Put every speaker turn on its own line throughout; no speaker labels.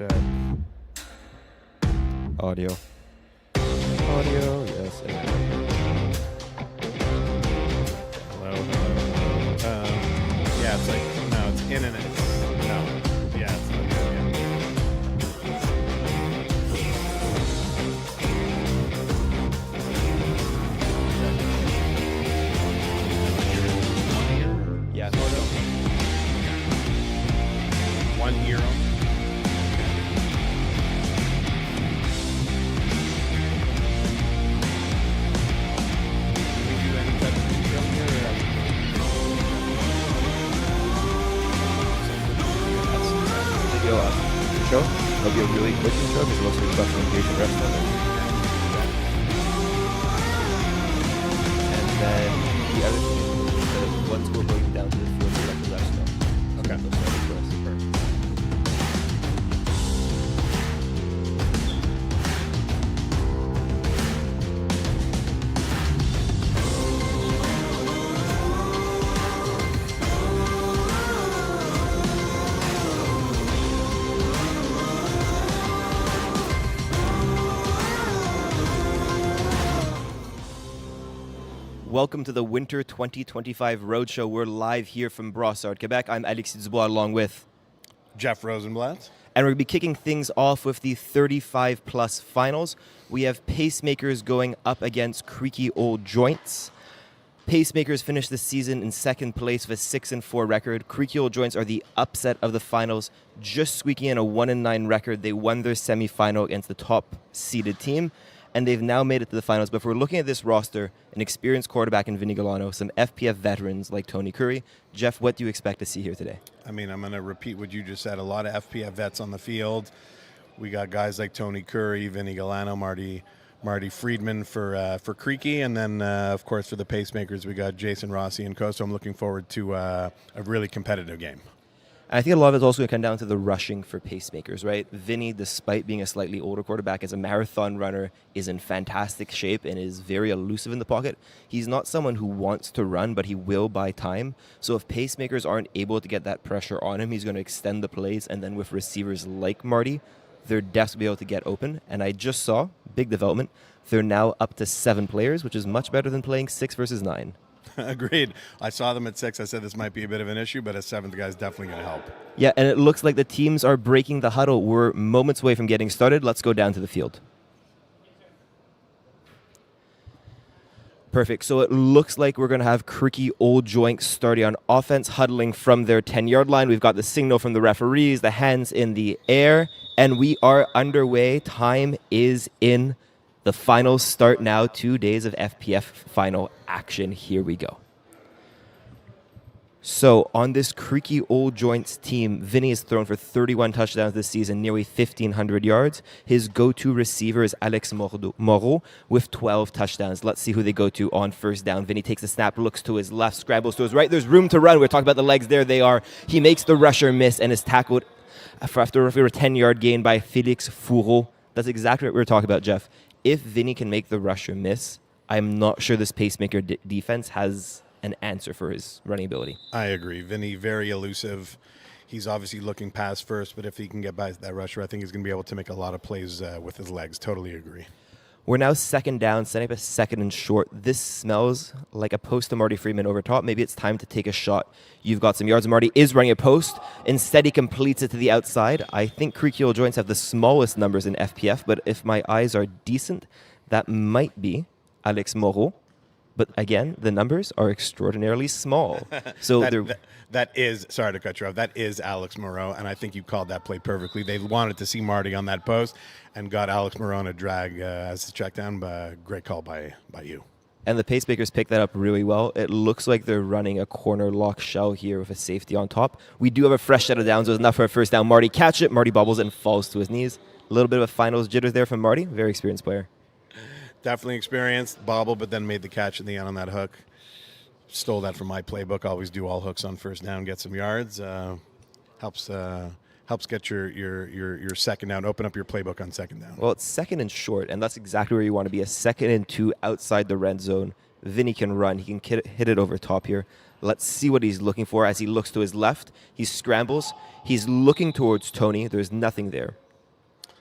check. Audio. Audio, yes.
Hello. Yeah, it's like, no, it's in and it's, no. Yeah, it's not good.
Yeah.
One ear on.
Show. It'll be a really quick intro because it looks like we've got some engaging reps on it. And then the other thing is that once we're going down to the field, we'll let the refs know.
Okay.
Welcome to the Winter 2025 Roadshow. We're live here from Brossard, Quebec. I'm Alexis Dubois along with
Jeff Rosenblatt.
And we're going to be kicking things off with the 35-plus finals. We have Pacemakers going up against Creaky Old Joints. Pacemakers finished the season in second place with a 6-4 record. Creaky Old Joints are the upset of the finals, just squeaking in a 1-9 record. They won their semifinal against the top-seeded team, and they've now made it to the finals. But if we're looking at this roster, an experienced quarterback in Vinny Galano, some FPF veterans like Tony Curry. Jeff, what do you expect to see here today?
I mean, I'm going to repeat what you just said. A lot of FPF vets on the field. We got guys like Tony Curry, Vinny Galano, Marty Friedman for Creaky, and then, of course, for the Pacemakers, we got Jason Rossi and co. So I'm looking forward to a really competitive game.
I think a lot of it's also going to come down to the rushing for Pacemakers, right? Vinny, despite being a slightly older quarterback, as a marathon runner, is in fantastic shape and is very elusive in the pocket. He's not someone who wants to run, but he will buy time. So if Pacemakers aren't able to get that pressure on him, he's going to extend the plays, and then with receivers like Marty, they're destined to be able to get open. And I just saw, big development, they're now up to 7 players, which is much better than playing 6 versus 9.
Agreed. I saw them at 6. I said this might be a bit of an issue, but a 7th guy's definitely going to help.
Yeah, and it looks like the teams are breaking the huddle. We're moments away from getting started. Let's go down to the field. Perfect. So it looks like we're going to have Creaky Old Joints starting on offense, huddling from their 10-yard line. We've got the signal from the referees, the hands in the air, and we are underway. Time is in. The finals start now. 2 days of FPF final action. Here we go. So on this Creaky Old Joints team, Vinny has thrown for 31 touchdowns this season, nearly 1,500 yards. His go-to receiver is Alex Moreau with 12 touchdowns. Let's see who they go to on first down. Vinny takes a snap, looks to his left, scrambles to his right. There's room to run. We're talking about the legs. There they are. He makes the rusher miss and is tackled after a 10-yard gain by Félix Fourreau. That's exactly what we were talking about, Jeff. If Vinny can make the rusher miss, I'm not sure this Pacemaker defense has an answer for his running ability.
I agree. Vinny, very elusive. He's obviously looking pass first, but if he can get by that rusher, I think he's going to be able to make a lot of plays with his legs. Totally agree.
We're now second down, setting up a second and short. This smells like a post to Marty Friedman over top. Maybe it's time to take a shot. You've got some yards. Marty is running a post. Instead, he completes it to the outside. I think Creaky Old Joints have the smallest numbers in FPF, but if my eyes are decent, that might be Alex Moreau. But again, the numbers are extraordinarily small. So
that is, sorry to cut you off, that is Alex Moreau, and I think you called that play perfectly. They wanted to see Marty on that post and got Alex Moreau on a drag as a check down. Great call by you.
And the Pacemakers pick that up really well. It looks like they're running a corner lock shell here with a safety on top. We do have a fresh set of downs. It was enough for a first down. Marty catch it. Marty bobbles and falls to his knees. A little bit of a finals jitters there from Marty. Very experienced player.
Definitely experienced, bobble, but then made the catch in the end on that hook. Stole that from my playbook. Always do all hooks on first down, get some yards. Helps get your second down. Open up your playbook on second down.
Well, it's second and short, and that's exactly where you want to be. A 2nd and 2 outside the red zone. Vinny can run. He can hit it over top here. Let's see what he's looking for as he looks to his left. He scrambles. He's looking towards Tony. There's nothing there.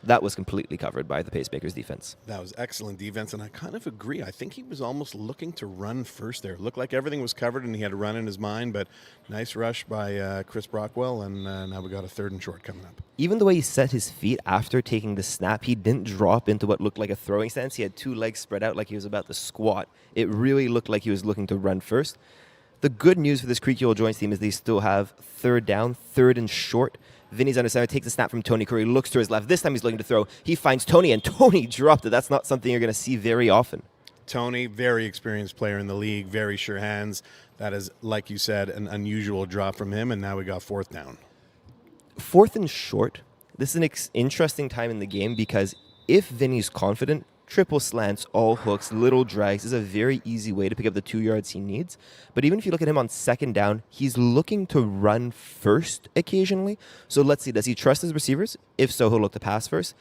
That was completely covered by the Pacemakers defense.
That was excellent defense, and I kind of agree. I think he was almost looking to run first there. It looked like everything was covered and he had a run in his mind, but nice rush by Chris Brockwell, and now we got a 3rd and short coming up.
Even the way he set his feet after taking the snap, he didn't drop into what looked like a throwing stance. He had 2 legs spread out like he was about to squat. It really looked like he was looking to run first. The good news for this Creaky Old Joints team is they still have 3rd down, 3rd and short. Vinny's under center, takes a snap from Tony Curry, looks to his left. This time he's looking to throw. He finds Tony, and Tony dropped it. That's not something you're going to see very often.
Tony, very experienced player in the league, very sure hands. That is, like you said, an unusual drop from him, and now we got 4th down.
4th and short. This is an interesting time in the game because if Vinny's confident, triple slants, all hooks, little drags is a very easy way to pick up the 2 yards he needs. But even if you look at him on 2nd down, he's looking to run first occasionally. So let's see, does he trust his receivers? If so, he'll look to pass first.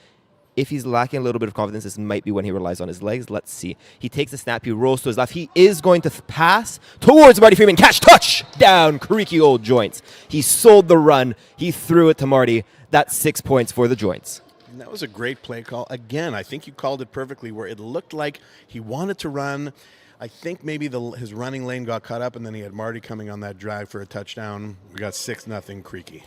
If he's lacking a little bit of confidence, this might be when he relies on his legs. Let's see. He takes the snap. He rolls to his left. He is going to pass towards Marty Freeman. Catch, touchdown, Creaky Old Joints. He sold the run. He threw it to Marty. That's 6 points for the Joints.
And that was a great play call. Again, I think you called it perfectly where it looked like he wanted to run. I think maybe his running lane got caught up, and then he had Marty coming on that drag for a touchdown. We got 6-0 Creaky.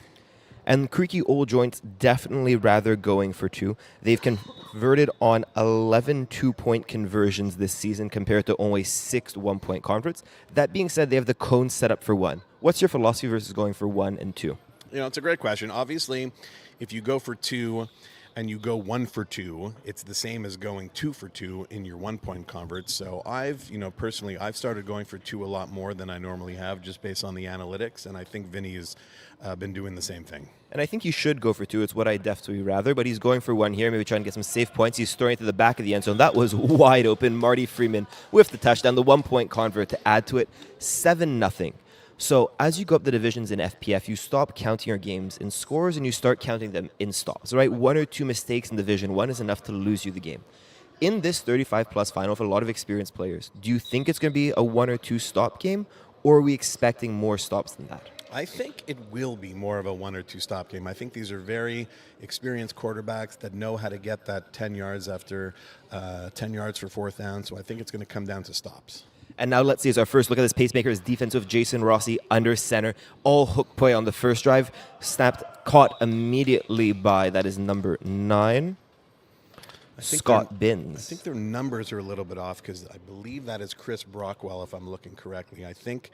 And Creaky Old Joints definitely rather going for 2. They've converted on 11 2-point conversions this season compared to only 6 1-point converts. That being said, they have the cone set up for 1. What's your philosophy versus going for 1 and 2?
It's a great question. Obviously, if you go for 2 and you go 1 for 2, it's the same as going 2 for 2 in your 1-point converts. So personally, I've started going for 2 a lot more than I normally have just based on the analytics, and I think Vinny has been doing the same thing.
And I think you should go for 2. It's what I definitely rather, but he's going for 1 here, maybe trying to get some safe points. He's throwing to the back of the end zone. That was wide open. Marty Freeman with the touchdown, the 1-point convert to add to it, 7-0. So as you go up the divisions in FPF, you stop counting your games in scores and you start counting them in stops, right? 1 or 2 mistakes in Division 1 is enough to lose you the game. In this 35-plus final for a lot of experienced players, do you think it's going to be a 1 or 2 stop game, or are we expecting more stops than that?
I think it will be more of a 1 or 2 stop game. I think these are very experienced quarterbacks that know how to get that 10 yards after 10 yards for 4th down, so I think it's going to come down to stops.
And now let's see as our first look at this Pacemakers defense with Jason Rossi under center. All hook play on the first drive. Snapped, caught immediately by, that is number 9, Scott Binns.
I think their numbers are a little bit off because I believe that is Chris Brockwell, if I'm looking correctly. I think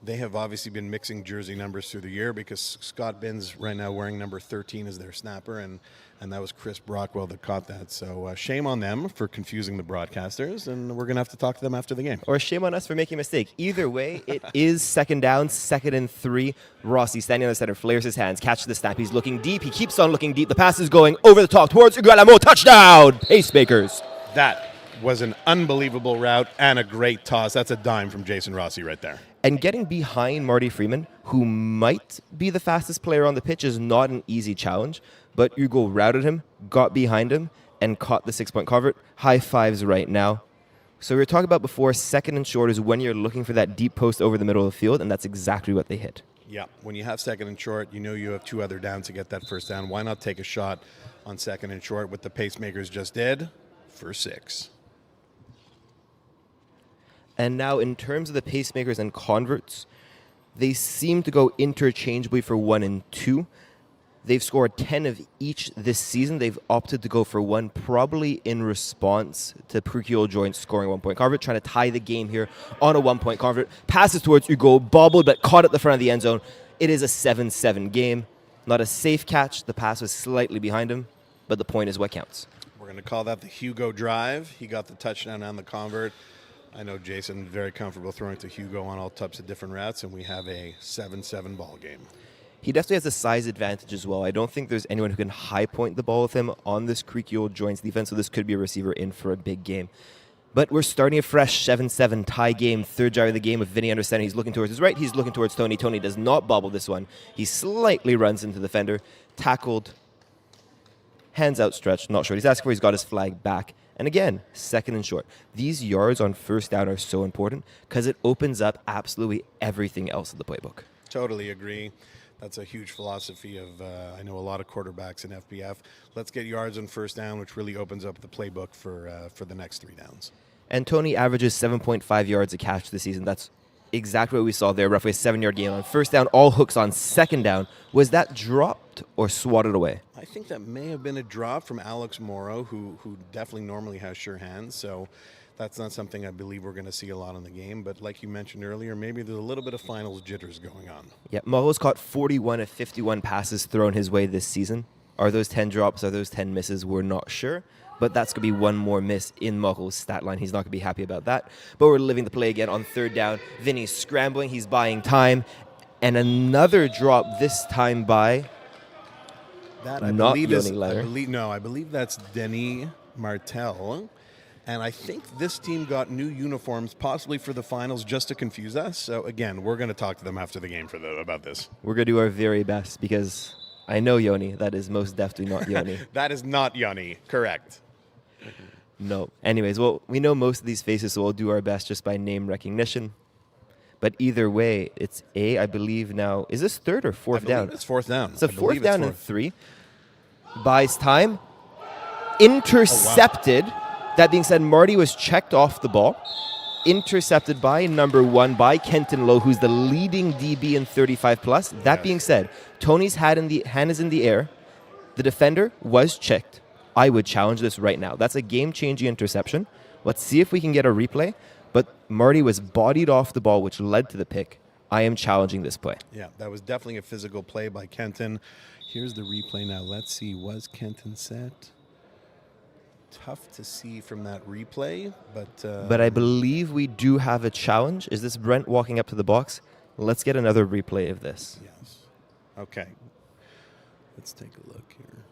they have obviously been mixing jersey numbers through the year because Scott Binns right now wearing number 13 as their snapper, and that was Chris Brockwell that caught that. So shame on them for confusing the broadcasters, and we're going to have to talk to them after the game.
Or shame on us for making a mistake. Either way, it is 2nd down, 2nd and 3. Rossi standing on the center, flares his hands, catches the snap. He's looking deep. He keeps on looking deep. The pass is going over the top towards Ugalamo. Touchdown, Pacemakers.
That was an unbelievable route and a great toss. That's a dime from Jason Rossi right there.
And getting behind Marty Freeman, who might be the fastest player on the pitch, is not an easy challenge. But Hugo routed him, got behind him, and caught the 6-point convert. High fives right now. So we were talking about before, 2nd and short is when you're looking for that deep post over the middle of the field, and that's exactly what they hit.
Yeah, when you have 2nd and short, you know you have 2 other downs to get that 1st down. Why not take a shot on 2nd and short, what the Pacemakers just did, for 6.
And now in terms of the Pacemakers and converts, they seem to go interchangeably for 1 and 2. They've scored 10 of each this season. They've opted to go for 1, probably in response to Creaky Old Joints scoring 1-point convert, trying to tie the game here on a 1-point convert. Passes towards Hugo, bobbled, but caught at the front of the end zone. It is a 7-7 game. Not a safe catch. The pass was slightly behind him, but the point is what counts.
We're going to call that the Hugo drive. He got the touchdown and the convert. I know Jason very comfortable throwing to Hugo on all types of different routes, and we have a 7-7 ball game.
He definitely has a size advantage as well. I don't think there's anyone who can high point the ball with him on this Creaky Old Joints defense, so this could be a receiver in for a big game. But we're starting a fresh 7-7 tie game, 3rd drive of the game with Vinny under center. He's looking towards his right. He's looking towards Tony. Tony does not bobble this one. He slightly runs into the defender, tackled, hands outstretched. Not sure what he's asking for. He's got his flag back. And again, 2nd and short. These yards on 1st down are so important because it opens up absolutely everything else in the playbook.
Totally agree. That's a huge philosophy of, I know a lot of quarterbacks in FPF. Let's get yards on first down, which really opens up the playbook for the next 3 downs.
And Tony averages 7.5 yards a catch this season. That's exactly what we saw there, roughly a 7-yard gain on first down, all hooks on second down. Was that dropped or swatted away?
I think that may have been a drop from Alex Morrow, who definitely normally has sure hands. So that's not something I believe we're going to see a lot in the game. But like you mentioned earlier, maybe there's a little bit of finals jitters going on.
Yeah, Morrow's caught 41 of 51 passes thrown his way this season. Are those 10 drops? Are those 10 misses? We're not sure. But that's going to be one more miss in Morrow's stat line. He's not going to be happy about that. But we're living the play again on third down. Vinny's scrambling. He's buying time. And another drop this time by
that I
not
believe
Yoni Letter.
I believe that's Denis Martel. And I think this team got new uniforms, possibly for the finals, just to confuse us. So, again, we're going to talk to them after the game about this.
We're going to do our very best because I know Yoni. That is most definitely not Yoni.
That is not Yoni. Correct.
No. Anyways, well, we know most of these faces, so we'll do our best just by name recognition. But either way, it's I believe now. Is this third or fourth down?
It's fourth down.
It's a fourth down and 3. Buys time. Intercepted.
Oh, wow.
That being said, Marty was checked off the ball. Intercepted by number 1 by Kenton Lowe, who's the leading DB in 35+. That being said, Tony's hand is in the air. The defender was checked. I would challenge this right now. That's a game-changing interception. Let's see if we can get a replay. But Marty was bodied off the ball, which led to the pick. I am challenging this play.
Yeah, that was definitely a physical play by Kenton. Here's the replay now. Let's see. Was Kenton set? Tough to see from that replay,
but I believe we do have a challenge. Is this Brent walking up to the box? Let's get another replay of this.
Yes. Okay. Let's take a look here.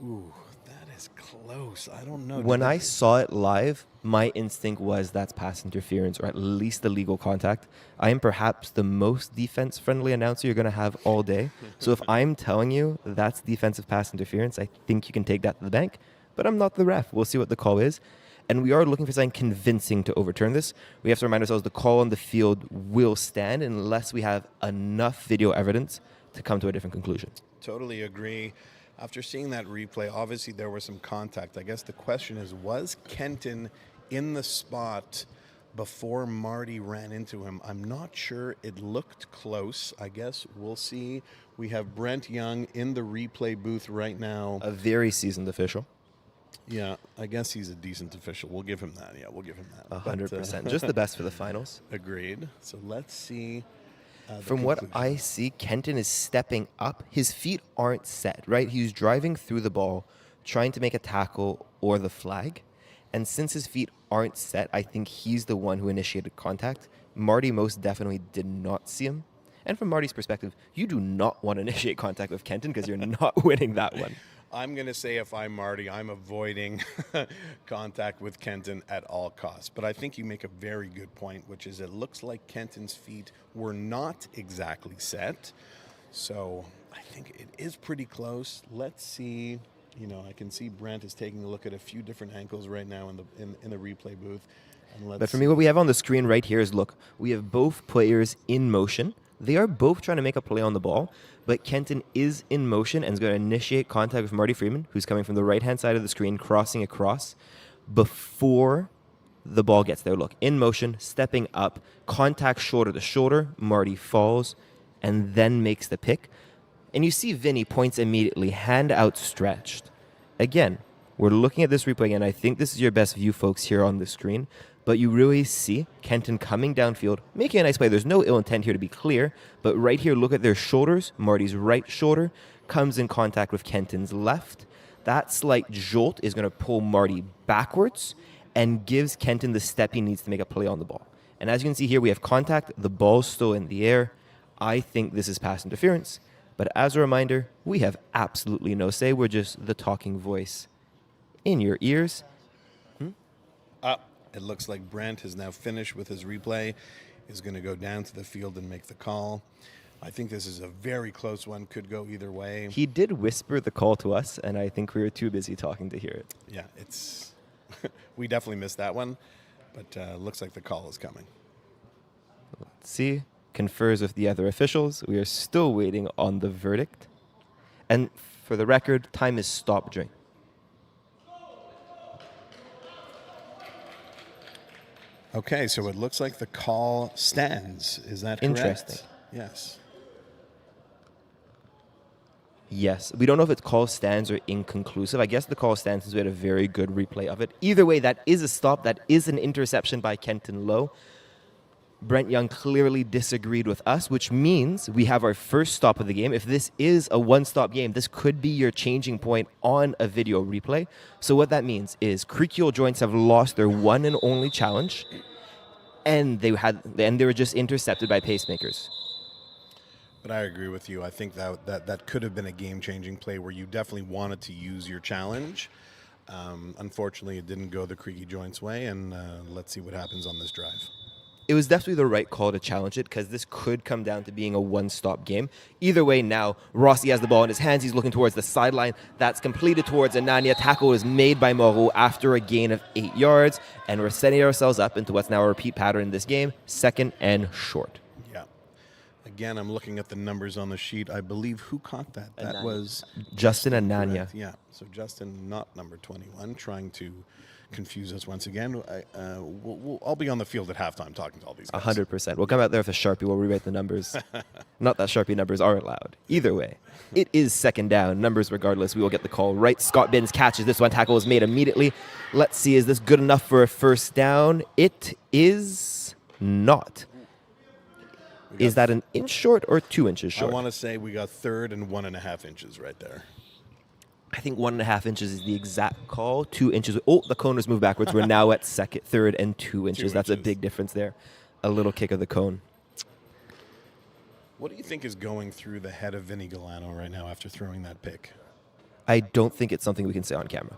Ooh, that is close. I don't know.
When I saw it live, my instinct was that's pass interference or at least illegal contact. I am perhaps the most defense-friendly announcer you're going to have all day. So if I'm telling you that's defensive pass interference, I think you can take that to the bank. But I'm not the ref. We'll see what the call is. And we are looking for something convincing to overturn this. We have to remind ourselves the call on the field will stand unless we have enough video evidence to come to a different conclusion.
Totally agree. After seeing that replay, obviously there was some contact. I guess the question is, was Kenton in the spot before Marty ran into him? I'm not sure. It looked close. I guess we'll see. We have Brent Young in the replay booth right now.
A very seasoned official.
Yeah, I guess he's a decent official. We'll give him that. Yeah, we'll give him that.
100%. Just the best for the finals.
Agreed. So let's see.
From what I see, Kenton is stepping up. His feet aren't set, right? He's driving through the ball, trying to make a tackle or the flag. And since his feet aren't set, I think he's the one who initiated contact. Marty most definitely did not see him. And from Marty's perspective, you do not want to initiate contact with Kenton because you're not winning that one.
I'm going to say if I'm Marty, I'm avoiding contact with Kenton at all costs. But I think you make a very good point, which is it looks like Kenton's feet were not exactly set. So I think it is pretty close. Let's see. You know, I can see Brent is taking a look at a few different angles right now in the replay booth. And
but for me, what we have on the screen right here is, look, we have both players in motion. They are both trying to make a play on the ball, but Kenton is in motion and is going to initiate contact with Marty Freeman, who's coming from the right-hand side of the screen, crossing across before the ball gets there. Look, in motion, stepping up, contact shoulder to shoulder, Marty falls, and then makes the pick. And you see Vinny points immediately, hand outstretched. Again, we're looking at this replay again. I think this is your best view, folks, here on the screen. But you really see Kenton coming downfield, making a nice play. There's no ill intent here, to be clear. But right here, look at their shoulders. Marty's right shoulder comes in contact with Kenton's left. That slight jolt is going to pull Marty backwards and gives Kenton the step he needs to make a play on the ball. And as you can see here, we have contact. The ball's still in the air. I think this is pass interference. But as a reminder, we have absolutely no say. We're just the talking voice in your ears.
It looks like Brent has now finished with his replay. Is going to go down to the field and make the call. I think this is a very close one. Could go either way.
He did whisper the call to us, and I think we were too busy talking to hear it.
Yeah, it's we definitely missed that one, but looks like the call is coming.
Let's see. confers with the other officials. We are still waiting on the verdict. And for the record, time is stopped during.
Okay, so it looks like the call stands. Is that correct?
Interesting.
Yes.
Yes. We don't know if it's call stands or inconclusive. I guess the call stands since we had a very good replay of it. Either way, that is a stop. That is an interception by Kenton Lowe. Brent Young clearly disagreed with us, which means we have our first stop of the game. If this is a one-stop game, this could be your changing point on a video replay. So what that means is Creaky Old Joints have lost their one and only challenge, and they were just intercepted by Pacemakers.
But I agree with you. I think that could have been a game-changing play where you definitely wanted to use your challenge. Unfortunately, it didn't go the Creaky Joints way, and let's see what happens on this drive.
It was definitely the right call to challenge it because this could come down to being a one-stop game. Either way, now Rossi has the ball in his hands. He's looking towards the sideline. That's completed towards Anania. Tackle is made by Moreau after a gain of 8 yards. And we're setting ourselves up into what's now a repeat pattern in this game, 2nd and short.
Yeah. Again, I'm looking at the numbers on the sheet. I believe who caught that? That
Anania.
was
Justin Anania.
Yeah. So Justin, not number 21, trying to confuse us once again. I'll be on the field at halftime talking to all these guys.
100%. We'll come out there with a Sharpie. We'll rewrite the numbers. Not that Sharpie numbers are allowed. Either way, it is 2nd down. Numbers regardless. We will get the call right. Scott Binns catches this one. Tackle is made immediately. Let's see. Is this good enough for a first down? It is not. Is that an inch short or 2 inches short?
I want to say we got 3rd and 1.5 inches right there.
I think 1.5 inches is the exact call. 2 inches. Oh, the cone has moved backwards. We're now at 2nd, 3rd, and 2 inches. That's a big difference there. A little kick of the cone.
What do you think is going through the head of Vinny Galano right now after throwing that pick?
I don't think it's something we can say on camera.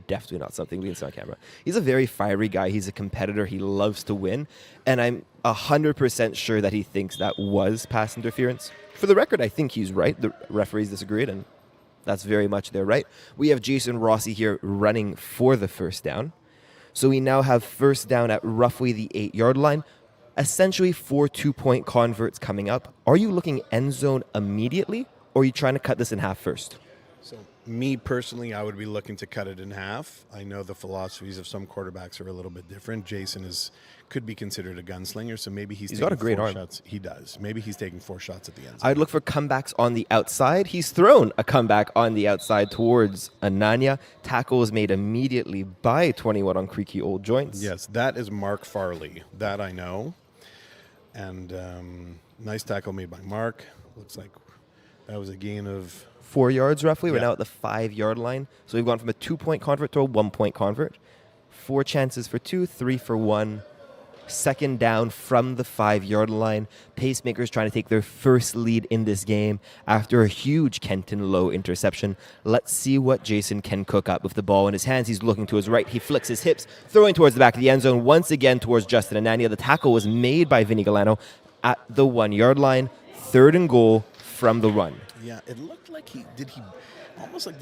Definitely not something we can say on camera. He's a very fiery guy. He's a competitor. He loves to win. And I'm 100% sure that he thinks that was pass interference. For the record, I think he's right. The referees disagreed, and that's very much their right. We have Jason Rossi here running for the first down. So we now have first down at roughly the 8-yard line. Essentially 4 2-point converts coming up. Are you looking end zone immediately, or are you trying to cut this in half first?
So me personally, I would be looking to cut it in half. I know the philosophies of some quarterbacks are a little bit different. Jason could be considered a gunslinger, so maybe he's
got a great arm.
Shots. He does. Maybe he's taking 4 shots at the end zone.
I'd look for comebacks on the outside. He's thrown a comeback on the outside towards Anania. Tackle is made immediately by 21 on Creaky Old Joints.
Yes, that is Mark Farley. That I know. And nice tackle made by Mark. Looks like that was a gain of
4 yards roughly. We're now at the 5-yard line. So we've gone from a 2-point convert to a 1-point convert. 4 chances for 2, 3 for 1. 2nd down from the 5-yard line. Pacemakers trying to take their first lead in this game after a huge Kenton Lowe interception. Let's see what Jason can cook up with the ball in his hands. He's looking to his right. He flicks his hips, throwing towards the back of the end zone. Once again towards Justin Anania. The tackle was made by Vinny Galano at the 1-yard line. 3rd and goal from the run.
Yeah, it looked like did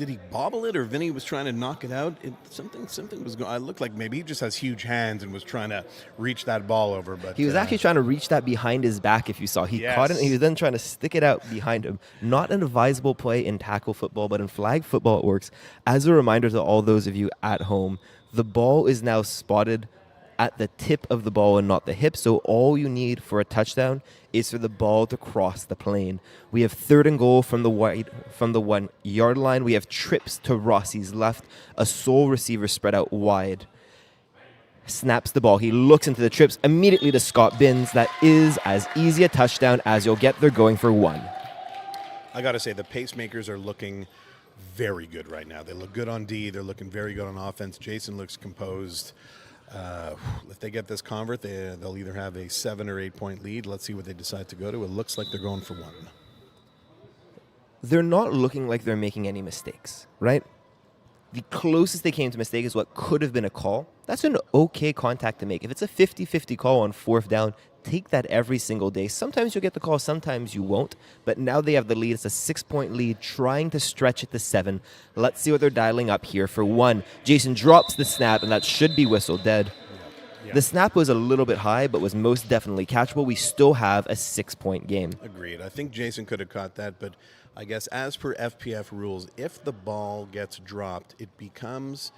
he bobble it, or Vinny was trying to knock it out? Something was going. I looked like maybe he just has huge hands and was trying to reach that ball over. But
he was actually trying to reach that behind his back. If you saw, he caught it. And he was then trying to stick it out behind him. Not an advisable play in tackle football, but in flag football it works. As a reminder to all those of you at home, the ball is now spotted at the tip of the ball and not the hip. So all you need for a touchdown is for the ball to cross the plane. We have 3rd and goal from the 1-yard line. We have trips to Rossi's left. A sole receiver spread out wide. Snaps the ball. He looks into the trips immediately to Scott Binns. That is as easy a touchdown as you'll get. They're going for 1.
I got to say, the Pacemakers are looking very good right now. They look good on D. They're looking very good on offense. Jason looks composed. If they get this convert, they'll either have a 7 or 8 point lead. Let's see what they decide to go to. It looks like they're going for 1.
They're not looking like they're making any mistakes, right? The closest they came to mistake is what could have been a call. That's an okay contact to make. If it's a 50-50 call on 4th down, take that every single day. Sometimes you'll get the call, sometimes you won't. But now they have the lead. It's a 6-point lead, trying to stretch it to 7. Let's see what they're dialing up here for 1. Jason drops the snap, and that should be whistled dead.
Yeah.
The snap was a little bit high, but was most definitely catchable. We still have a 6-point game.
Agreed. I think Jason could have caught that, but I guess as per FPF rules, if the ball gets dropped, it becomes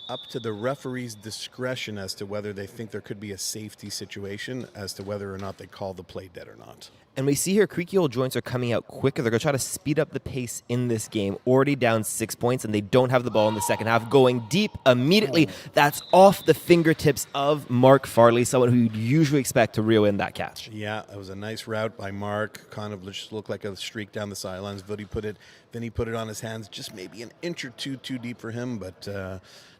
up to the referee's discretion as to whether they think there could be a safety situation as to whether or not they call the play dead or not.
And we see here Creaky Old Joints are coming out quicker. They're going to try to speed up the pace in this game. Already down 6 points, and they don't have the ball in the second half. Going deep immediately. That's off the fingertips of Mark Farley, someone who you'd usually expect to reel in that catch.
Yeah, it was a nice route by Mark. Kind of just looked like a streak down the sidelines. Vinny put it on his hands, just maybe an inch or two too deep for him, but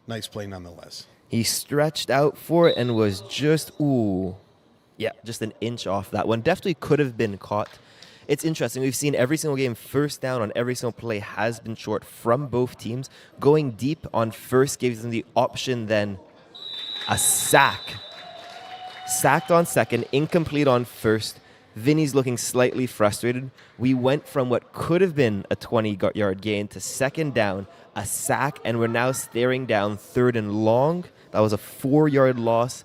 nice play nonetheless.
He stretched out for it and was just, yeah, just an inch off that one. Definitely could have been caught. It's interesting. We've seen every single game, first down on every single play has been short from both teams. Going deep on first gives them the option then a sack. Sacked on second, incomplete on first. Vinny's looking slightly frustrated. We went from what could have been a 20-yard gain to second down, a sack, and we're now staring down third and long. That was a 4-yard loss.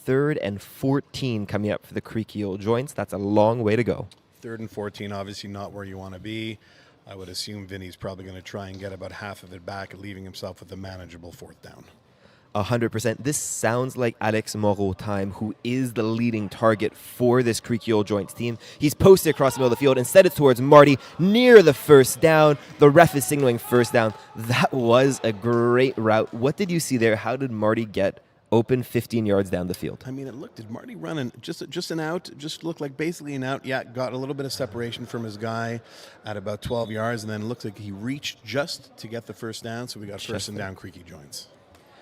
3rd and 14 coming up for the Creaky Old Joints. That's a long way to go.
3rd and 14, obviously not where you want to be. I would assume Vinny's probably going to try and get about half of it back, leaving himself with a manageable 4th down.
100%. This sounds like Alex Moreau time, who is the leading target for this Creaky Old Joints team. He's posted across the middle of the field. Instead, it's towards Marty near the first down. The ref is signaling first down. That was a great route. What did you see there? How did Marty get open 15 yards down the field?
I mean, did Marty run just an out? Just looked like basically an out. Yeah, got a little bit of separation from his guy at about 12 yards, and then looked like he reached just to get the first down, so we got first and down Creaky Joints.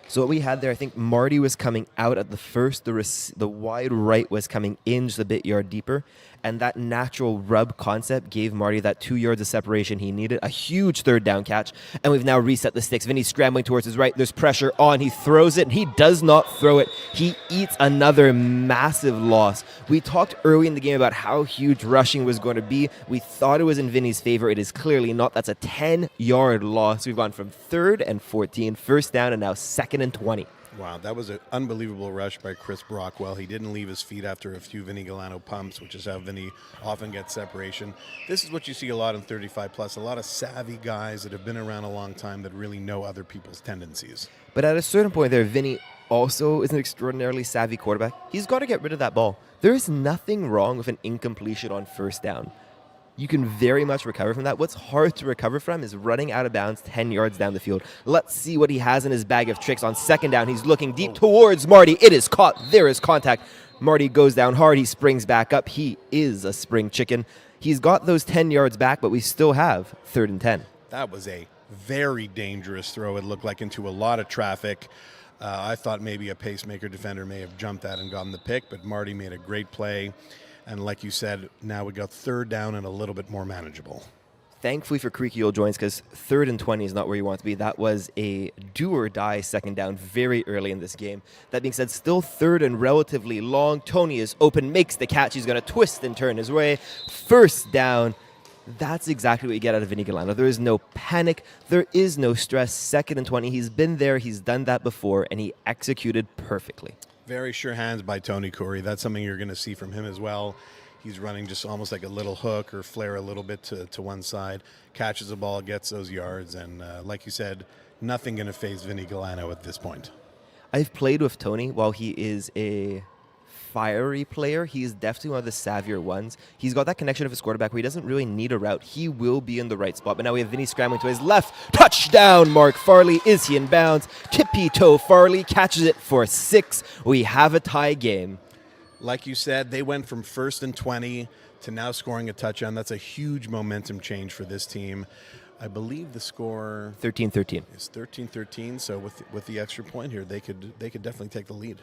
So what we had there, I think Marty was coming out at the first, the wide right was coming in just a bit yard deeper, and that natural rub concept gave Marty that 2 yards of separation he needed, a huge 3rd down catch, and we've now reset the sticks. Vinny's scrambling towards his right, there's pressure on, he throws it, and he does not throw it. He eats another massive loss. We talked early in the game about how huge rushing was going to be. We thought it was in Vinny's favor. It is clearly not. That's a 10-yard loss. We've gone from 3rd and 14, first down, and now 2nd and 20.
Wow, that was an unbelievable rush by Chris Brockwell. He didn't leave his feet after a few Vinny Galano pumps, which is how Vinny often gets separation. This is what you see a lot in 35+, a lot of savvy guys that have been around a long time that really know other people's tendencies.
But at a certain point there, Vinny also is an extraordinarily savvy quarterback. He's got to get rid of that ball. There is nothing wrong with an incompletion on first down. You can very much recover from that. What's hard to recover from is running out of bounds 10 yards down the field. Let's see what he has in his bag of tricks. On second down, he's looking deep towards Marty. It is caught. There is contact. Marty goes down hard. He springs back up. He is a spring chicken. He's got those 10 yards back, but we still have 3rd and 10.
That was a very dangerous throw. It looked like into a lot of traffic. I thought maybe a pacemaker defender may have jumped that and gotten the pick, but Marty made a great play. And like you said, now we got 3rd down and a little bit more manageable.
Thankfully for Creaky Old Joints, because 3rd and 20 is not where you want to be. That was a do-or-die second down very early in this game. That being said, still 3rd and relatively long. Tony is open, makes the catch. He's going to twist and turn his way. First down. That's exactly what you get out of Vinny Galano. There is no panic. There is no stress. 2nd and 20. He's been there. He's done that before, and he executed perfectly.
Very sure hands by Tony Curry. That's something you're going to see from him as well. He's running just almost like a little hook or flare a little bit to one side, catches the ball, gets those yards, and like you said, nothing going to faze Vinny Galano at this point.
I've played with Tony. While he is a fiery player, he is definitely one of the savvier ones. He's got that connection of his quarterback where he doesn't really need a route. He will be in the right spot. But now we have Vinny scrambling to his left. Touchdown, Mark Farley. Is he in bounds? Tippy toe Farley catches it for 6. We have a tie game.
Like you said, they went from 1st and 20 to now scoring a touchdown. That's a huge momentum change for this team. I believe the score
13-13
is 13-13. So with the extra point here, they could definitely take the lead.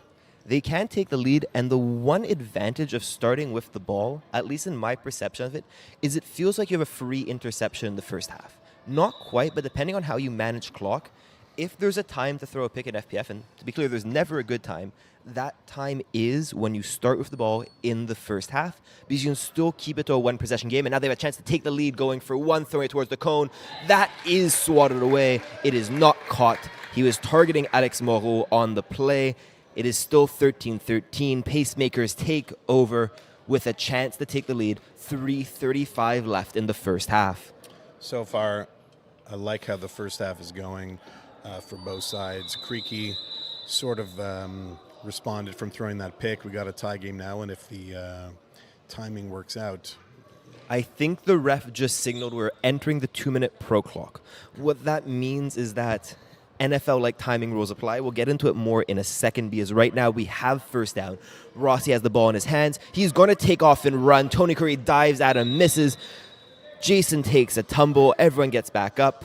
They can take the lead, and the one advantage of starting with the ball, at least in my perception of it, is it feels like you have a free interception in the first half. Not quite, but depending on how you manage clock, if there's a time to throw a pick in FPF, and to be clear, there's never a good time, that time is when you start with the ball in the first half, because you can still keep it to a one-possession game, and now they have a chance to take the lead going for one, throwing it towards the cone. That is swatted away. It is not caught. He was targeting Alex Moreau on the play. It is still 13-13. Pacemakers take over with a chance to take the lead. 3:35 left in the first half.
So far, I like how the first half is going for both sides. Creaky sort of responded from throwing that pick. We got a tie game now, and if the timing works out.
I think the ref just signaled we're entering the 2-minute pro clock. What that means is that NFL-like timing rules apply. We'll get into it more in a second because right now we have first down. Rossi has the ball in his hands. He's going to take off and run. Tony Curry dives at him, misses. Jason takes a tumble. Everyone gets back up.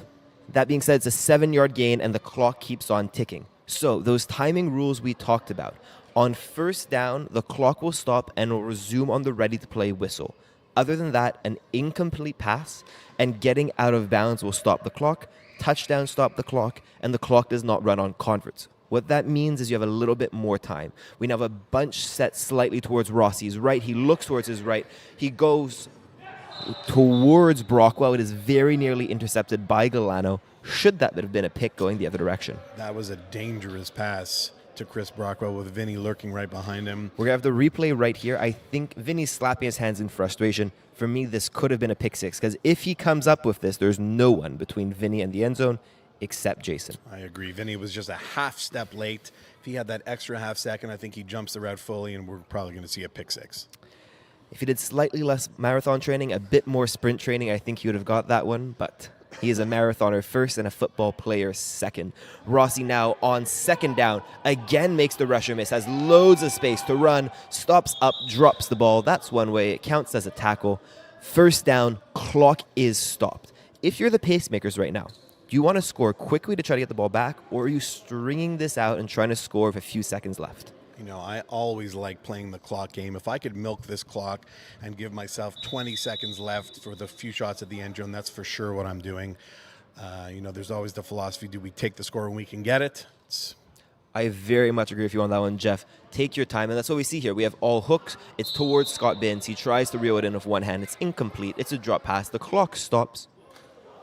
That being said, it's a 7-yard gain and the clock keeps on ticking. So those timing rules we talked about. On first down, the clock will stop and will resume on the ready-to-play whistle. Other than that, an incomplete pass and getting out of bounds will stop the clock. Touchdown stop the clock, and the clock does not run on converts. What that means is you have a little bit more time. We now have a bunch set slightly towards Rossi's right. He looks towards his right. He goes towards Brockwell. It is very nearly intercepted by Galano. Should that have been a pick going the other direction?
That was a dangerous pass to Chris Brockwell with Vinny lurking right behind him.
We're going to have the replay right here. I think Vinny's slapping his hands in frustration. For me, this could have been a pick six because if he comes up with this, there's no one between Vinny and the end zone except Jason.
I agree. Vinny was just a half step late. If he had that extra half second, I think he jumps the route fully and we're probably going to see a pick six.
If he did slightly less marathon training, a bit more sprint training, I think he would have got that one, but he is a marathoner first and a football player second. Rossi now on second down, again makes the rusher miss, has loads of space to run, stops up, drops the ball. That's one way. It counts as a tackle. First down, clock is stopped. If you're the Pacemakers right now, do you want to score quickly to try to get the ball back, or are you stringing this out and trying to score with a few seconds left?
You know, I always like playing the clock game. If I could milk this clock and give myself 20 seconds left for the few shots at the end zone, that's for sure what I'm doing. You know, there's always the philosophy, do we take the score when we can get it?
I very much agree with you on that one, Jeff. Take your time, and that's what we see here. We have all hooks. It's towards Scott Binns. He tries to reel it in with one hand. It's incomplete. It's a drop pass. The clock stops.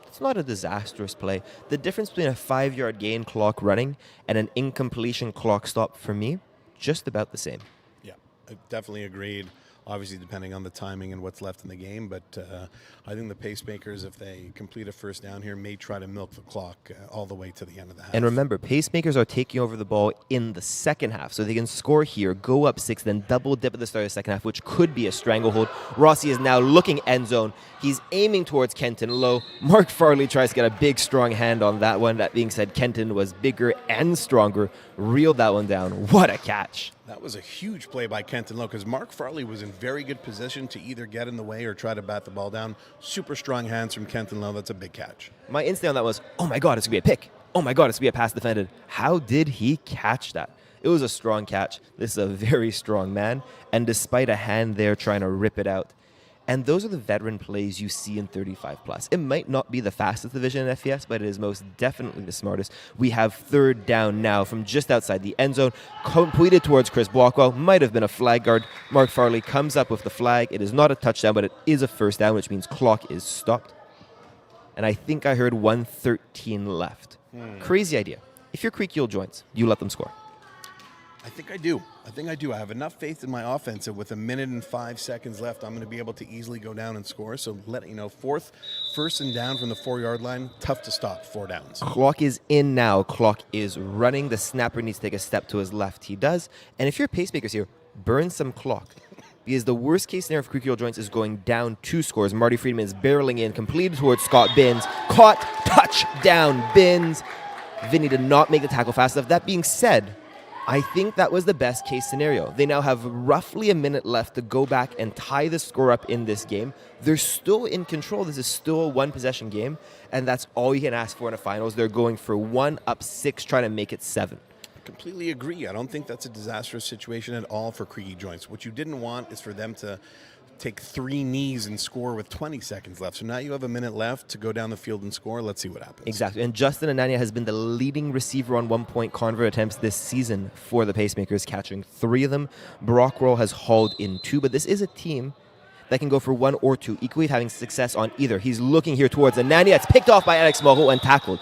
It's not a disastrous play. The difference between a 5-yard gain clock running and an incompletion clock stop, for me, just about the same.
Yeah, I definitely agreed. Obviously, depending on the timing and what's left in the game. But I think the Pacemakers, if they complete a first down here, may try to milk the clock all the way to the end of the half.
And remember, Pacemakers are taking over the ball in the second half. So they can score here, go up 6, then double dip at the start of the second half, which could be a stranglehold. Rossi is now looking end zone. He's aiming towards Kenton low. Mark Farley tries to get a big, strong hand on that one. That being said, Kenton was bigger and stronger. Reeled that one down. What a catch.
That was a huge play by Kenton Lowe because Mark Farley was in very good position to either get in the way or try to bat the ball down. Super strong hands from Kenton Lowe. That's a big catch.
My instinct on that was, oh my God, it's going to be a pick. Oh my God, it's going to be a pass defended. How did he catch that? It was a strong catch. This is a very strong man. And despite a hand there trying to rip it out. And those are the veteran plays you see in 35+. It might not be the fastest division in FES, but it is most definitely the smartest. We have third down now from just outside the end zone, completed towards Chris Blockwell. Might have been a flag guard. Mark Farley comes up with the flag. It is not a touchdown, but it is a first down, which means clock is stopped. And I think I heard 1:13 left. Crazy idea. If you're Creaky joints, you let them score.
I think I do. I have enough faith in my offense that with 1 minute and 5 seconds left, I'm going to be able to easily go down and score. So first and down from the 4-yard line, tough to stop 4 downs.
Clock is in now. Clock is running. The snapper needs to take a step to his left. He does. And if you're Pacemakers here, burn some clock. Because the worst case scenario for Creaky joints is going down 2 scores. Marty Friedman is barreling in, completed towards Scott Binns. Caught, touchdown, Binns. Vinny did not make the tackle fast enough. That being said, I think that was the best case scenario. They now have roughly a minute left to go back and tie the score up in this game. They're still in control. This is still a one-possession game, and that's all you can ask for in a finals. They're going for 1 up 6, trying to make it 7.
I completely agree. I don't think that's a disastrous situation at all for Creaky joints. What you didn't want is for them to take 3 knees and score with 20 seconds left. So now you have a minute left to go down the field and score. Let's see what happens.
Exactly. And Justin Anania has been the leading receiver on 1-point convert attempts this season for the Pacemakers, catching 3 of them. Brockwell has hauled in 2, but this is a team that can go for 1 or 2, equally having success on either. He's looking here towards Anania. It's picked off by Alex Moreau and tackled.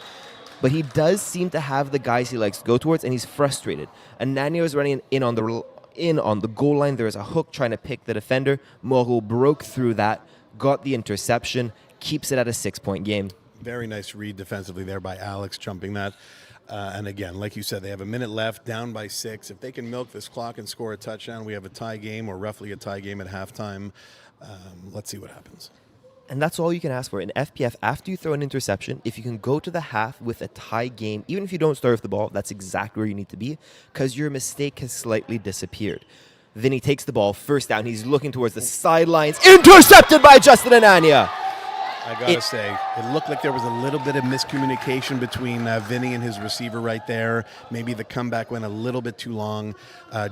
But he does seem to have the guys he likes to go towards, and he's frustrated. Anania is running in on the goal line. There is a hook trying to pick the defender. Moreau broke through that, got the interception, keeps it at a 6-point game.
Very nice read defensively there by Alex, jumping that. And again, like you said, they have a minute left, down by 6. If they can milk this clock and score a touchdown, we have a tie game, or roughly a tie game at halftime. Let's see what happens.
And that's all you can ask for. In FPF, after you throw an interception, if you can go to the half with a tie game, even if you don't start with the ball, that's exactly where you need to be, because your mistake has slightly disappeared. Vinny takes the ball, first down. He's looking towards the sidelines. Intercepted by Justin Anania.
I got to say, it looked like there was a little bit of miscommunication between Vinny and his receiver right there. Maybe the comeback went a little bit too long.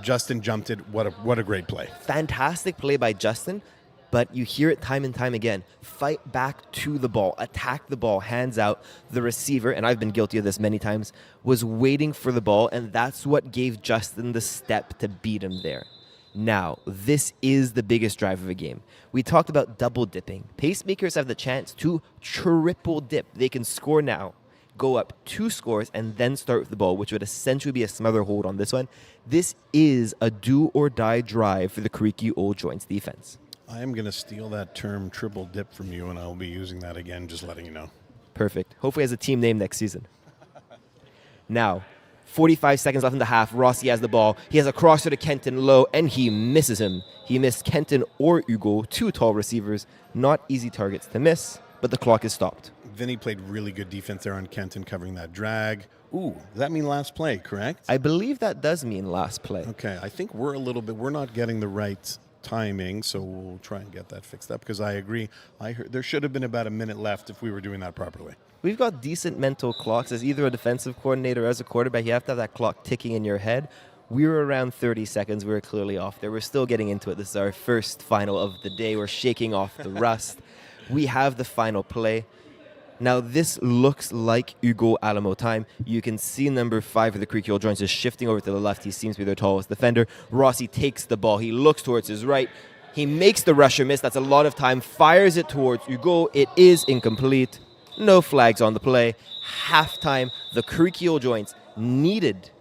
Justin jumped it. What a great play.
Fantastic play by Justin, but you hear it time and time again. Fight back to the ball. Attack the ball. Hands out. The receiver, and I've been guilty of this many times, was waiting for the ball, and that's what gave Justin the step to beat him there. Now, this is the biggest drive of a game. We talked about double dipping. Pacemakers have the chance to triple dip. They can score now, go up 2 scores, and then start with the ball, which would essentially be a smother hold on this one. This is a do-or-die drive for the Creaky Old Joints defense.
I am going to steal that term triple dip from you, and I'll be using that again, just letting you know.
Perfect. Hopefully has a team name next season. Now, 45 seconds left in the half. Rossi has the ball. He has a crosser to Kenton low, and he misses him. He missed Kenton or Hugo, 2 tall receivers. Not easy targets to miss, but the clock is stopped.
Vinny played really good defense there on Kenton, covering that drag. Ooh, does that mean last play, correct?
I believe that does mean last play.
Okay, I think we're not getting the right timing, so we'll try and get that fixed up, because I agree. I heard there should have been about a minute left if we were doing that properly.
We've got decent mental clocks. As either a defensive coordinator or as a quarterback, you have to have that clock ticking in your head. We were around 30 seconds. We were clearly off there. We're still getting into it. This is our first final of the day. We're shaking off the rust. We have the final play. Now, this looks like Hugo Alamo time. You can see number 5 of the Creaky Old Joints is shifting over to the left. He seems to be their tallest defender. Rossi takes the ball. He looks towards his right. He makes the rusher miss. That's a lot of time. Fires it towards Hugo. It is incomplete. No flags on the play. Halftime, the Creaky Old Joints needed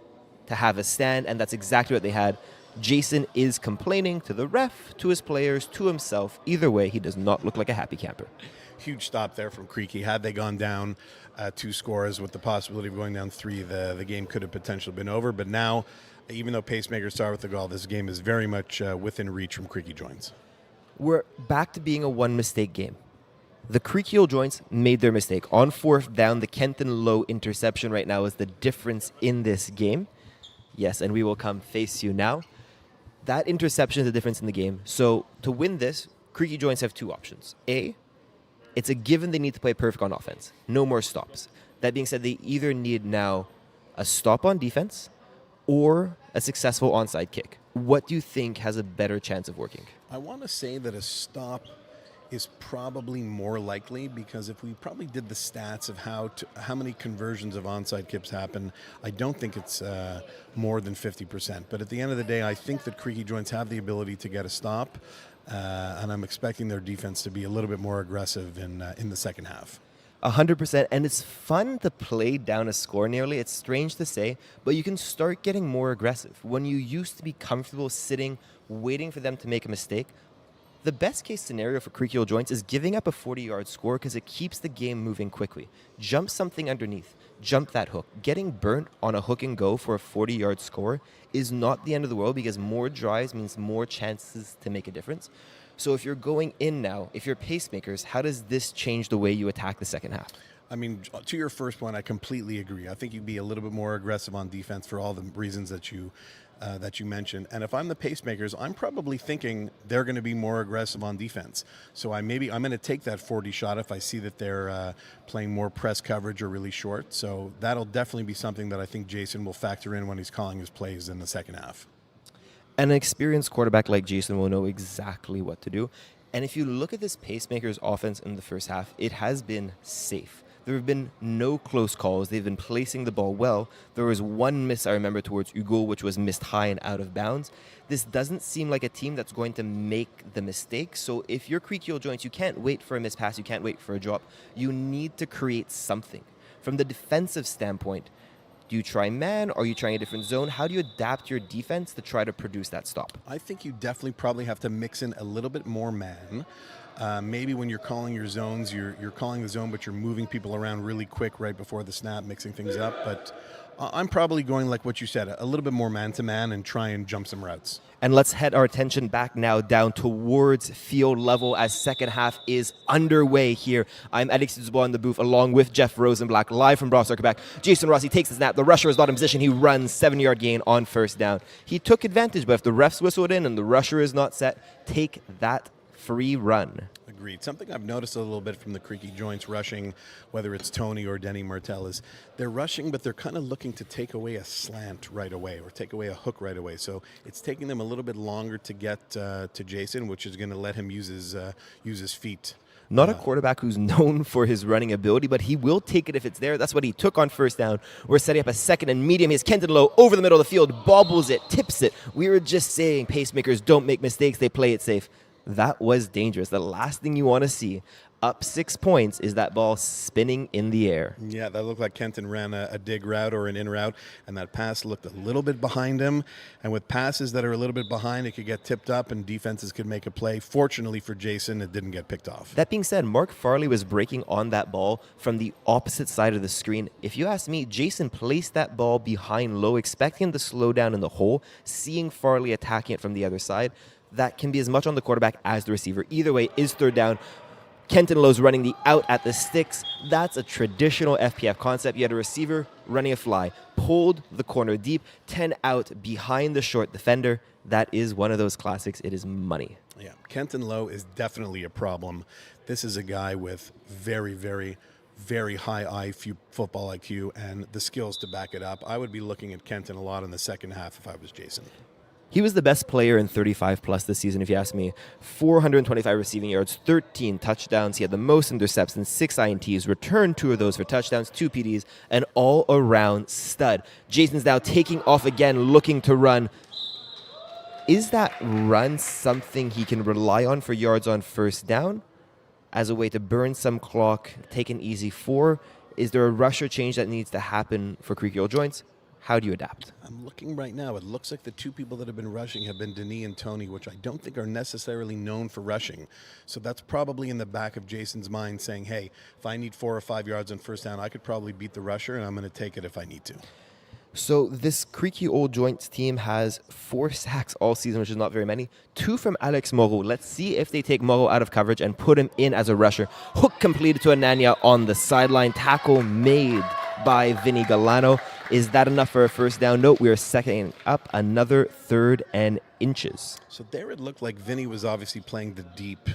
to have a stand, and that's exactly what they had. Jason is complaining to the ref, to his players, to himself. Either way, he does not look like a happy camper.
Huge stop there from Creaky. Had they gone down 2 scores with the possibility of going down 3, the game could have potentially been over. But now, even though Pacemakers start with the goal, this game is very much within reach from Creaky Joints.
We're back to being a one-mistake game. The Creaky Old Joints made their mistake. On 4th down, the Kenton Low interception right now is the difference in this game. Yes, and we will come face you now. That interception is the difference in the game. So to win this, Creaky Joints have 2 options. A, it's a given they need to play perfect on offense. No more stops. That being said, they either need now a stop on defense or a successful onside kick. What do you think has a better chance of working?
I want to say that a stop is probably more likely, because if we probably did the stats of how many conversions of onside kicks happen, I don't think it's more than 50%. But at the end of the day, I think that Creaky Joints have the ability to get a stop, and I'm expecting their defense to be a little bit more aggressive in the second half.
100%, and it's fun to play down a score nearly. It's strange to say, but you can start getting more aggressive. When you used to be comfortable sitting, waiting for them to make a mistake, the best case scenario for Creaky Old Joints is giving up a 40-yard score, because it keeps the game moving quickly. Jump something underneath. Jump that hook. Getting burnt on a hook and go for a 40-yard score is not the end of the world, because more drives means more chances to make a difference. So if you're going in now, if you're Pacemakers, how does this change the way you attack the second half?
I mean, to your first point, I completely agree. I think you'd be a little bit more aggressive on defense for all the reasons that you mentioned. And if I'm the Pacemakers, I'm probably thinking they're going to be more aggressive on defense. So I'm going to take that 40 shot if I see that they're playing more press coverage or really short. So that'll definitely be something that I think Jason will factor in when he's calling his plays in the second half.
An experienced quarterback like Jason will know exactly what to do. And if you look at this Pacemakers offense in the first half, it has been safe. There have been no close calls. They've been placing the ball well. There was one miss, I remember, towards Hugo, which was missed high and out of bounds. This doesn't seem like a team that's going to make the mistake. So if you're Creaky Old Joints, you can't wait for a miss pass. You can't wait for a drop. You need to create something. From the defensive standpoint, do you try man? Or are you trying a different zone? How do you adapt your defense to try to produce that stop?
I think you definitely probably have to mix in a little bit more man. Maybe when you're calling your zones, you're calling the zone, but you're moving people around really quick right before the snap, mixing things up. But I'm probably going like what you said, a little bit more man-to-man and try and jump some routes.
And let's head our attention back now down towards field level as second half is underway here. I'm Alex Dubois in the booth along with Jeff Rosenblatt live from Brossard, Quebec. Jason Rossi takes the snap. The rusher is not in position. He runs 7-yard gain on first down. He took advantage, but if the refs whistled in and the rusher is not set, take that free run.
Agreed. Something I've noticed a little bit from the Creaky joints rushing, whether it's Tony or Denny Martel, is they're rushing, but they're kind of looking to take away a slant right away or take away a hook right away. So it's taking them a little bit longer to get to Jason, which is going to let him use his feet.
Not a quarterback who's known for his running ability, but he will take it if it's there. That's what he took on first down. We're setting up a second and medium. Here's Kenton Lowe over the middle of the field, bobbles it, tips it. We were just saying pacemakers don't make mistakes. They play it safe. That was dangerous. The last thing you want to see up 6 points is that ball spinning in the air.
Yeah, that looked like Kenton ran a dig route or an in route, and that pass looked a little bit behind him. And with passes that are a little bit behind, it could get tipped up and defenses could make a play. Fortunately for Jason, it didn't get picked off.
That being said, Mark Farley was breaking on that ball from the opposite side of the screen. If you ask me, Jason placed that ball behind Lowe, expecting him to slow down in the hole, seeing Farley attacking it from the other side. That can be as much on the quarterback as the receiver. Either way, is third down. Kenton Lowe's running the out at the sticks. That's a traditional FPF concept. You had a receiver running a fly, pulled the corner deep, 10 out behind the short defender. That is one of those classics. It is money.
Yeah, Kenton Lowe is definitely a problem. This is a guy with very, very, very high football IQ and the skills to back it up. I would be looking at Kenton a lot in the second half if I was Jason.
He was the best player in 35-plus this season, if you ask me. 425 receiving yards, 13 touchdowns. He had the most interceptions, 6 INTs, returned 2 of those for touchdowns, 2 PDs, an all-around stud. Jason's now taking off again, looking to run. Is that run something he can rely on for yards on first down as a way to burn some clock, take an easy 4? Is there a rusher change that needs to happen for Creaky Old Joints? How do you adapt?
I'm looking right now. It looks like the 2 people that have been rushing have been Denis and Tony, which I don't think are necessarily known for rushing. So that's probably in the back of Jason's mind saying, hey, if I need 4 or 5 yards on first down, I could probably beat the rusher, and I'm going to take it if I need to.
So this Creaky Old Joints team has 4 sacks all season, which is not very many. 2 from Alex Moreau. Let's see if they take Moreau out of coverage and put him in as a rusher. Hook completed to Anania on the sideline. Tackle made by Vinny Galano. Is that enough for a first down? No, we are second up another 3rd and inches.
So there it looked like Vinny was obviously playing the deep.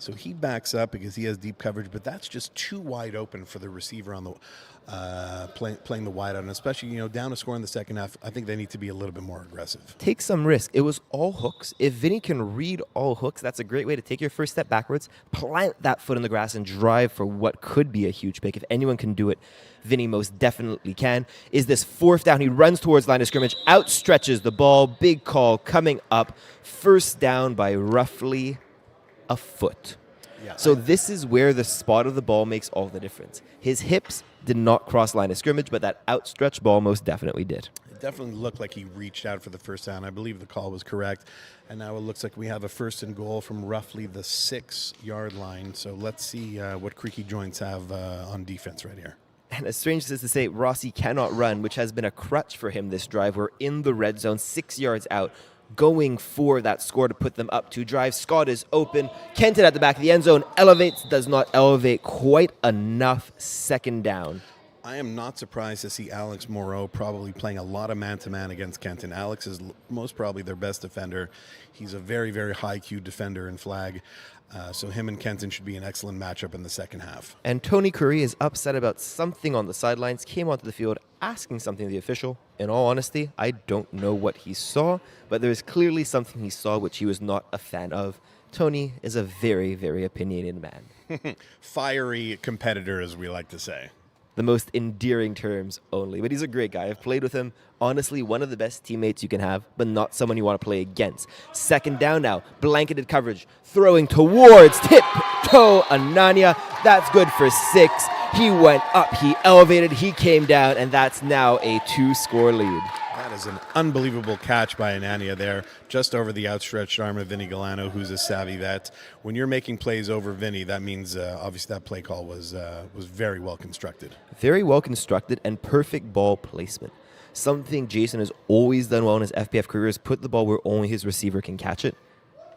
So he backs up because he has deep coverage, but that's just too wide open for the receiver on the playing the wide out, and especially down to score in the second half. I think they need to be a little bit more aggressive.
Take some risk. It was all hooks. If Vinny can read all hooks, that's a great way to take your first step backwards, plant that foot in the grass, and drive for what could be a huge pick. If anyone can do it, Vinny most definitely can. Is this 4th down? He runs towards line of scrimmage, outstretches the ball. Big call coming up. First down by roughly a foot.
Yeah,
so this is where the spot of the ball makes all the difference. His hips did not cross line of scrimmage, but that outstretched ball most definitely did.
It definitely looked like he reached out for the first down. I believe the call was correct. And now it looks like we have a 1st and goal from roughly the 6-yard line. So let's see what Creaky Joints have on defense right here.
And as strange as it is to say, Rossi cannot run, which has been a crutch for him this drive. We're in the red zone, 6 yards out, going for that score to put them up 2 drives. Scott is open. Kenton at the back of the end zone elevates, does not elevate quite enough. Second down.
I am not surprised to see Alex Moreau probably playing a lot of man-to-man against Kenton. Alex is most probably their best defender. He's a very, very high-Q defender in flag. So him and Kenton should be an excellent matchup in the second half.
And Tony Curry is upset about something on the sidelines, came onto the field asking something of the official. In all honesty, I don't know what he saw, but there is clearly something he saw which he was not a fan of. Tony is a very, very opinionated man.
Fiery competitor, as we like to say.
The most endearing terms only. But he's a great guy. I've played with him. Honestly, one of the best teammates you can have, but not someone you want to play against. Second down now. Blanketed coverage. Throwing towards tip-toe Anania. That's good for 6. He went up, he elevated, he came down, and that's now a 2-score lead.
That is an unbelievable catch by Anania there, just over the outstretched arm of Vinny Galano, who's a savvy vet. When you're making plays over Vinny, that means obviously that play call was very well constructed.
Very well constructed and perfect ball placement. Something Jason has always done well in his FPF career is put the ball where only his receiver can catch it.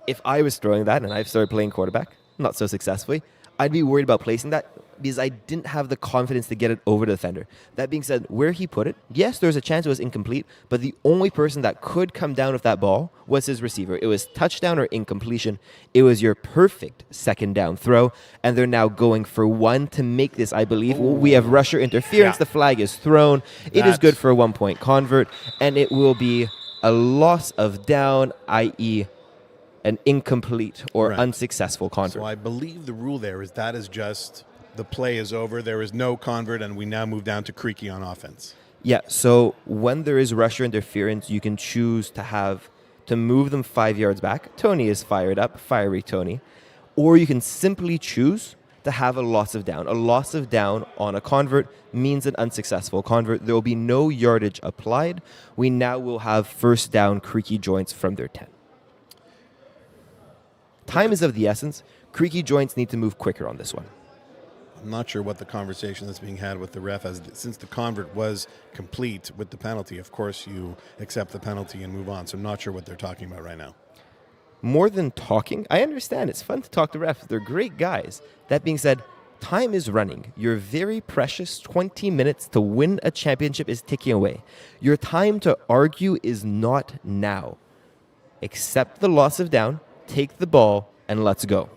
If I was throwing that and I've started playing quarterback, not so successfully, I'd be worried about placing that because I didn't have the confidence to get it over the defender. That being said, where he put it, yes, there's a chance it was incomplete, but the only person that could come down with that ball was his receiver. It was touchdown or incompletion. It was your perfect second down throw, and they're now going for one to make this, I believe. We have rusher interference. Yeah. The flag is thrown. It is good for a 1-point convert, and it will be a loss of down, i.e., an incomplete or unsuccessful convert.
So I believe the rule there is that is just the play is over. There is no convert, and we now move down to Creaky on offense.
Yeah, so when there is rusher interference, you can choose to move them 5 yards back. Tony is fired up, fiery Tony. Or you can simply choose to have a loss of down. A loss of down on a convert means an unsuccessful convert. There will be no yardage applied. We now will have first down Creaky joints from their 10. Time is of the essence. Creaky joints need to move quicker on this one.
I'm not sure what the conversation that's being had with the ref since the convert was complete with the penalty. Of course, you accept the penalty and move on. So I'm not sure what they're talking about right now.
More than talking, I understand. It's fun to talk to refs. They're great guys. That being said, time is running. Your very precious 20 minutes to win a championship is ticking away. Your time to argue is not now. Accept the loss of down. Take the ball, and let's go.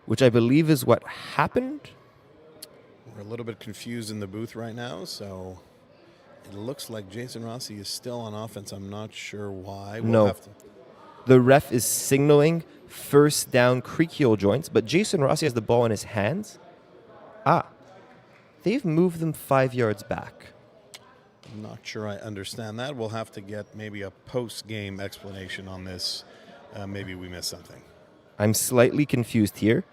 Which I believe is what happened.
We're a little bit confused in the booth right now, so it looks like Jason Rossi is still on offense. I'm not sure why.
No. The ref is signaling first down Creaky joints, but Jason Rossi has the ball in his hands. They've moved them 5 yards back.
I'm not sure I understand that. We'll have to get maybe a post-game explanation on this. Maybe we missed something.
I'm slightly confused here.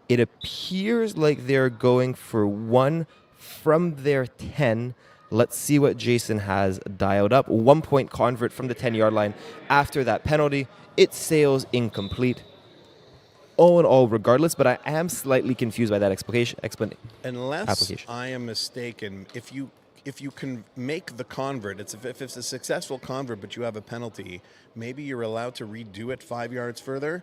It appears like they're going for one from their 10. Let's see what Jason has dialed up. 1-point convert from the 10-yard line. After that penalty, it sails incomplete. All in all, regardless, but I am slightly confused by that application.
Unless I am mistaken, if you can make the convert, if it's a successful convert, but you have a penalty, maybe you're allowed to redo it 5 yards further.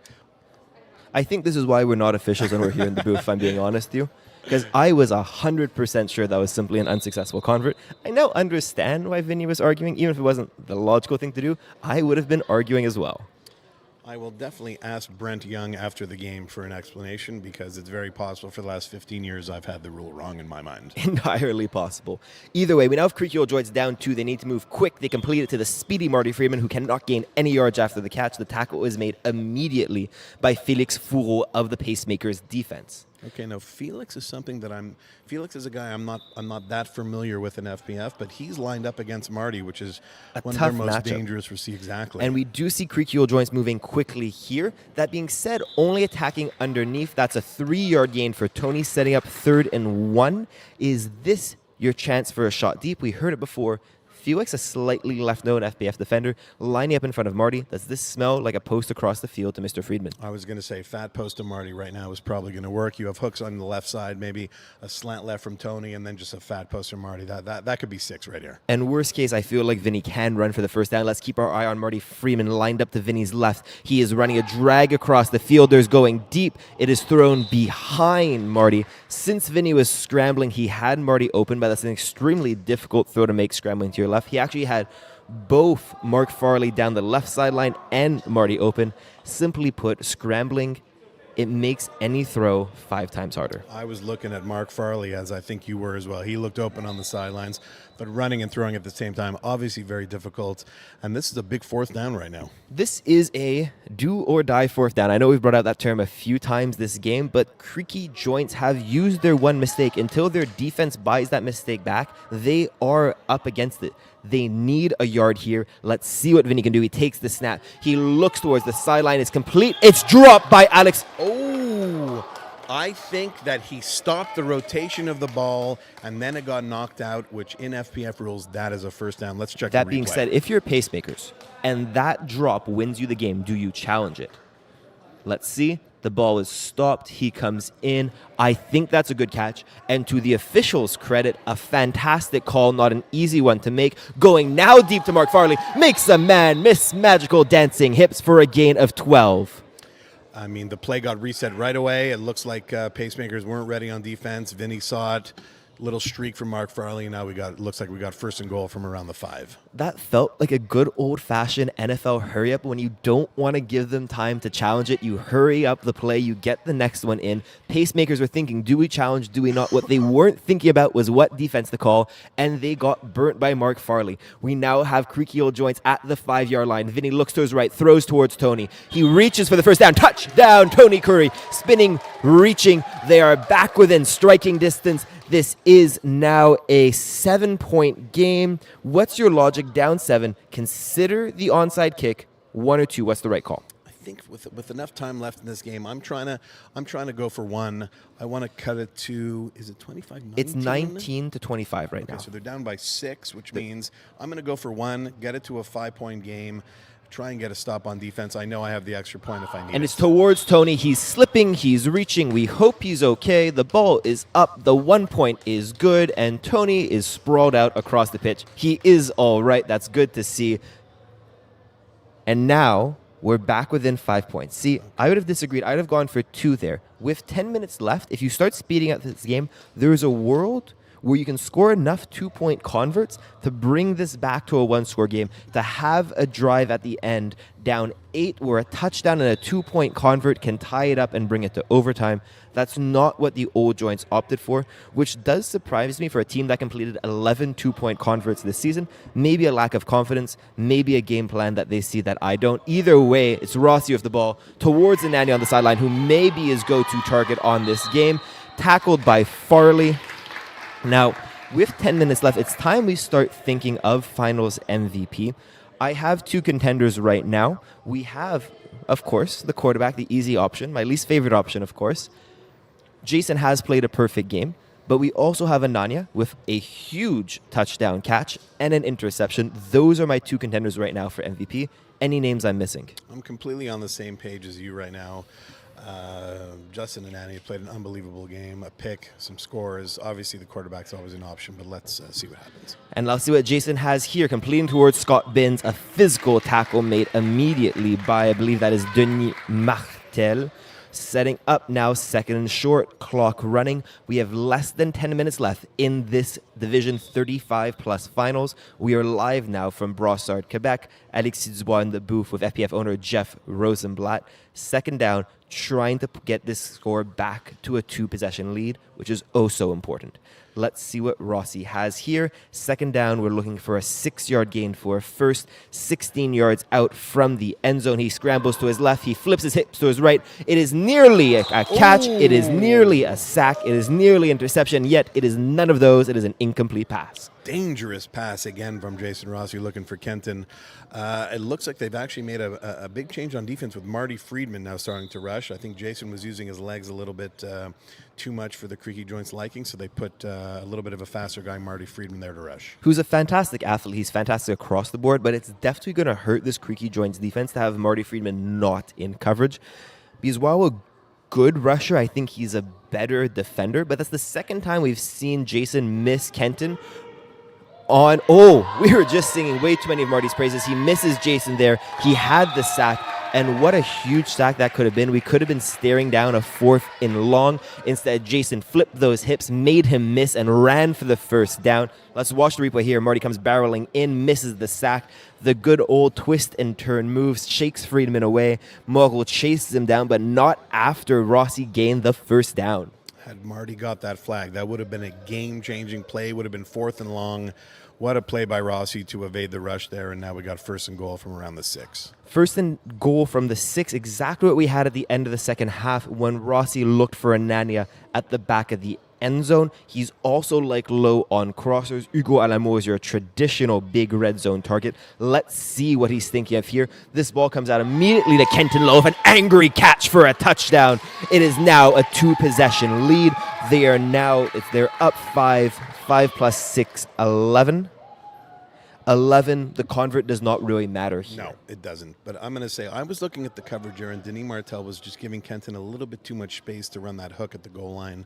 I think this is why we're not officials when we're here in the booth, if I'm being honest with you. Because I was 100% sure that was simply an unsuccessful convert. I now understand why Vinny was arguing. Even if it wasn't the logical thing to do, I would have been arguing as well.
I will definitely ask Brent Young after the game for an explanation, because it's very possible for the last 15 years I've had the rule wrong in my mind.
Entirely possible. Either way, we now have Creaky joints down 2. They need to move quick. They complete it to the speedy Marty Freeman, who cannot gain any yards after the catch. The tackle is made immediately by Félix Fourreau of the Pacemakers defense.
Okay, now Felix is something that Felix is a guy I'm not that familiar with in FPF, but he's lined up against Marty, which is one of their most dangerous receivers. Exactly.
And we do see Creaky joints moving quickly here. That being said, only attacking underneath. That's a 3-yard gain for Tony, setting up 3rd and 1. Is this your chance for a shot deep? We heard it before. Felix, a slightly left-known FPF defender, lining up in front of Marty. Does this smell like a post across the field to Mr. Friedman?
I was going to say fat post to Marty right now is probably going to work. You have hooks on the left side, maybe a slant left from Tony, and then just a fat post from Marty. That could be 6 right here.
And worst case, I feel like Vinny can run for the first down. Let's keep our eye on Marty Freeman, lined up to Vinny's left. He is running a drag across the field. There's going deep. It is thrown behind Marty. Since Vinny was scrambling, he had Marty open, but that's an extremely difficult throw to make scrambling to your left. He actually had both Mark Farley down the left sideline and Marty open. Simply put, scrambling, it makes any throw 5 times harder.
I was looking at Mark Farley, as I think you were as well. He looked open on the sidelines, but running and throwing at the same time, obviously very difficult. And this is a big 4th down right now.
This is a do-or-die 4th down. I know we've brought out that term a few times this game, but Creaky joints have used their one mistake. Until their defense buys that mistake back, they are up against it. They need a yard here. Let's see what Vinny can do. He takes the snap. He looks towards the sideline. It's complete. It's dropped by Alex.
Oh, I think that he stopped the rotation of the ball and then it got knocked out, which in FPF rules, that is a first down. Let's check
That
the
being
replay.
said, if you're Pacemakers and that drop wins you the game, do you challenge it? Let's see. The ball is stopped. He comes in. I think that's a good catch. And to the officials' credit, a fantastic call, not an easy one to make. Going now deep to Mark Farley. Makes a man miss magical dancing hips for a gain of 12.
I mean, the play got reset right away. It looks like Pacemakers weren't ready on defense. Vinny saw it. Little streak from Mark Farley. Now looks like we got first and goal from around the 5.
That felt like a good old-fashioned NFL hurry-up. When you don't want to give them time to challenge it, you hurry up the play, you get the next one in. Pacemakers were thinking, do we challenge, do we not? What they weren't thinking about was what defense to call, and they got burnt by Mark Farley. We now have Creaky Old Joints at the 5-yard line. Vinny looks to his right, throws towards Tony. He reaches for the first down. Touchdown, Tony Curry. Spinning, reaching. They are back within striking distance. This is now a 7-point game. What's your logic? Down 7. Consider the onside kick. 1 or 2. What's the right call?
I think with enough time left in this game, I'm trying to go for 1. I want to cut it to, is it 25? 19?
It's 19 to 25 right now.
So they're down by 6, which means I'm going to go for 1, get it to a 5-point game. Try and get a stop on defense. I know I have the extra point if I need it.
And it's towards Tony. He's slipping. He's reaching. We hope he's okay. The ball is up. The 1 point is good. And Tony is sprawled out across the pitch. He is all right. That's good to see. And now we're back within 5 points. See, I would have disagreed. I would have gone for 2 there. With 10 minutes left, if you start speeding up this game, there's a world where you can score enough 2-point converts to bring this back to a 1-score game, to have a drive at the end down 8 where a touchdown and a 2-point convert can tie it up and bring it to overtime. That's not what the Old Joints opted for, which does surprise me for a team that completed 11 2-point converts this season. Maybe a lack of confidence, maybe a game plan that they see that I don't. Either way, it's Rossi with the ball towards Anani on the sideline, who may be his go-to target on this game. Tackled by Farley. Now, with 10 minutes left, it's time we start thinking of Finals MVP. I have 2 contenders right now. We have, of course, the quarterback, the easy option, my least favorite option, of course. Jason has played a perfect game, but we also have Ananya with a huge touchdown catch and an interception. Those are my 2 contenders right now for MVP. Any names I'm missing?
I'm completely on the same page as you right now. Justin and Annie played an unbelievable game, a pick, some scores. Obviously, the quarterback's always an option, but let's see what happens.
And let's see what Jason has here. Completing towards Scott Binns, a physical tackle made immediately by, I believe that is Denis Martel. Setting up now, 2nd and short, clock running. We have less than 10 minutes left in this Division 35+ finals. We are live now from Brossard, Quebec. Alexis Dubois in the booth with FPF owner Jeff Rosenblatt. 2nd down, trying to get this score back to a 2-possession lead, which is oh so important. Let's see what Rossi has here. 2nd down, we're looking for a 6-yard gain for first, 16 yards out from the end zone. He scrambles to his left. He flips his hips to his right. It is nearly a catch. Ooh. It is nearly a sack. It is nearly interception, yet it is none of those. It is an incomplete pass.
Dangerous pass again from Jason Rossi looking for Kenton. It looks like they've actually made a big change on defense with Marty Friedman now starting to rush. I think Jason was using his legs a little bit too much for the Creaky Joints liking, so they put a little bit of a faster guy, Marty Friedman, there to rush.
Who's a fantastic athlete. He's fantastic across the board, but it's definitely going to hurt this Creaky Joints defense to have Marty Friedman not in coverage. Because while a good rusher, I think he's a better defender, but that's the 2nd time we've seen Jason miss Kenton on, we were just singing way too many of Marty's praises. He misses Jason there. He had the sack, and what a huge sack that could have been. We could have been staring down a 4th and long. Instead, Jason flipped those hips, made him miss, and ran for the 1st down. Let's watch the replay here. Marty comes barreling in, misses the sack. The good old twist and turn moves, shakes Friedman away. Mogul chases him down, but not after Rossi gained the 1st down.
Had Marty got that flag, that would have been a game-changing play. Would have been 4th and long. What a play by Rossi to evade the rush there, and now we got 1st and goal from around the 6.
1st and goal from the 6, exactly what we had at the end of the 2nd half when Rossi looked for Anania at the back of the end zone. He's also low on crossers. Hugo Alamo is your traditional big red zone target. Let's see what he's thinking of here. This ball comes out immediately to Kenton Lowe. An angry catch for a touchdown. It is now a 2-possession lead. They're up 5 plus 6, 11. 11, the convert does not really matter here.
No, it doesn't. But I'm going to say, I was looking at the coverage here, and Denis Martel was just giving Kenton a little bit too much space to run that hook at the goal line.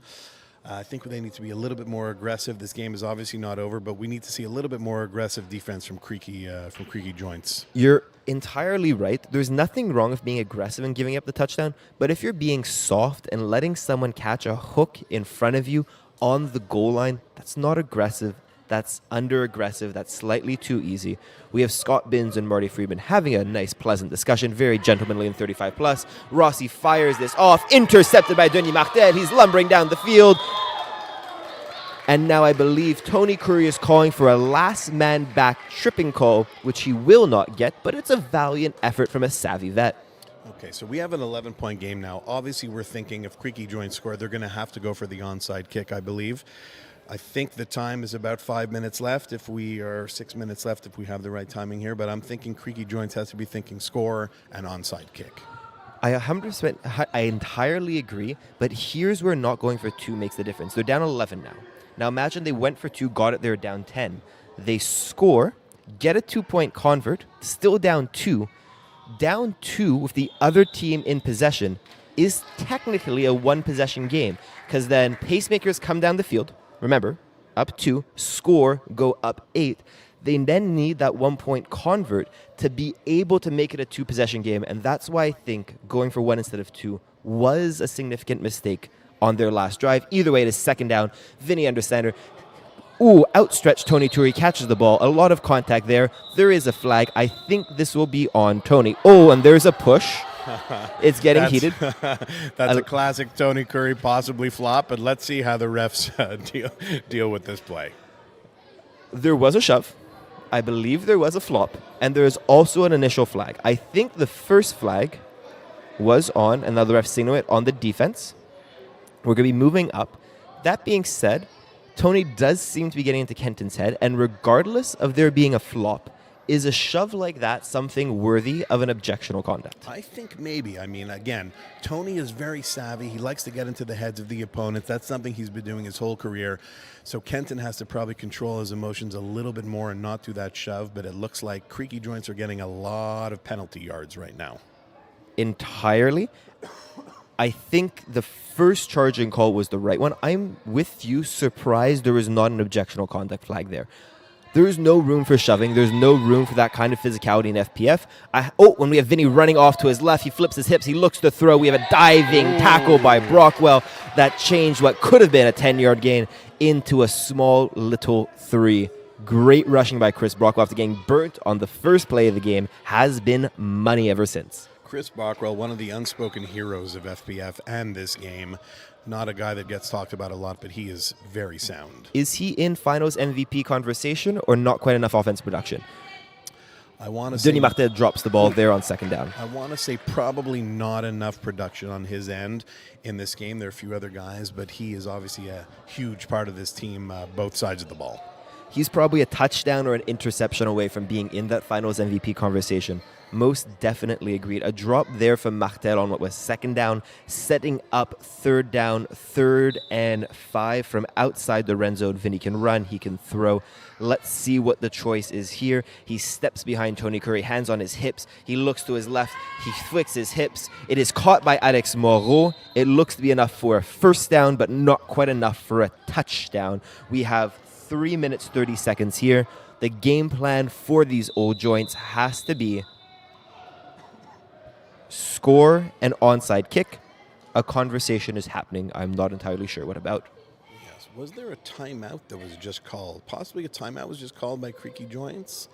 I think they need to be a little bit more aggressive. This game is obviously not over, but we need to see a little bit more aggressive defense from Creaky joints.
You're entirely right. There's nothing wrong with being aggressive and giving up the touchdown, but if you're being soft and letting someone catch a hook in front of you on the goal line, that's not aggressive. That's under-aggressive. That's slightly too easy. We have Scott Binns and Marty Friedman having a nice, pleasant discussion. Very gentlemanly in 35+. Rossi fires this off. Intercepted by Denis Martel. He's lumbering down the field. And now I believe Tony Curry is calling for a last-man-back tripping call, which he will not get, but it's a valiant effort from a savvy vet.
Okay, so we have an 11-point game now. Obviously, we're thinking if Creaky joints score, they're going to have to go for the onside kick, I believe. I think the time is about 5 minutes left, 6 minutes left if we have the right timing here. But I'm thinking Creaky joints has to be thinking score and onside kick.
I 100%, I entirely agree, but here's where not going for 2 makes the difference. They're down 11 now. Now imagine they went for 2, got it, they're down 10. They score, get a 2-point convert, still down 2. Down 2 with the other team in possession is technically a 1-possession game, because then Pacemakers come down the field. Remember, up 2, score, go up 8. They then need that 1-point convert to be able to make it a 2-possession game, and that's why I think going for 1 instead of 2 was a significant mistake on their last drive. Either way, it is second down. Vinny Understander. Outstretched Tony Turi catches the ball. A lot of contact there. There is a flag. I think this will be on Tony. And there's a push. It's getting heated.
That's a classic Tony Curry possibly flop, but let's see how the refs deal with this play.
There was a shove. I believe there was a flop. And there is also an initial flag. I think the first flag was on, and now the refs signal it, on the defense. We're going to be moving up. That being said, Tony does seem to be getting into Kenton's head, and regardless of there being a flop, is a shove like that something worthy of an objectionable conduct?
I think maybe. I mean, again, Tony is very savvy. He likes to get into the heads of the opponents. That's something he's been doing his whole career. So Kenton has to probably control his emotions a little bit more and not do that shove, but it looks like Creaky joints are getting a lot of penalty yards right now.
Entirely. I think the first charging call was the right one. I'm with you, surprised there was not an objectionable conduct flag there. There is no room for shoving. There's no room for that kind of physicality in FPF. When we have Vinny running off to his left, he flips his hips, he looks to throw. We have a diving tackle by Brockwell that changed what could have been a 10-yard gain into a small little 3. Great rushing by Chris Brockwell after getting burnt on the first play of the game. Has been money ever since.
Chris Brockwell, one of the unspoken heroes of FPF and this game. Not a guy that gets talked about a lot, but he is very sound.
Is he in finals MVP conversation or not quite enough offense production?
I want to say
Denis Martel drops the ball there on second down.
I want to say probably not enough production on his end in this game. There are a few other guys, but he is obviously a huge part of this team, both sides of the ball.
He's probably a touchdown or an interception away from being in that finals MVP conversation. Most definitely agreed. A drop there from Martel on what was second down, setting up third down, 3rd and 5 from outside the red zone. Vinny can run, he can throw. Let's see what the choice is here. He steps behind Tony Curry, hands on his hips. He looks to his left, he flicks his hips. It is caught by Alex Moreau. It looks to be enough for a first down, but not quite enough for a touchdown. We have 3 minutes, 30 seconds here. The game plan for these old joints has to be score an onside kick. A conversation is happening. I'm not entirely sure what about.
Yes. Was there a timeout that was just called? Possibly a timeout was just called by Creaky joints.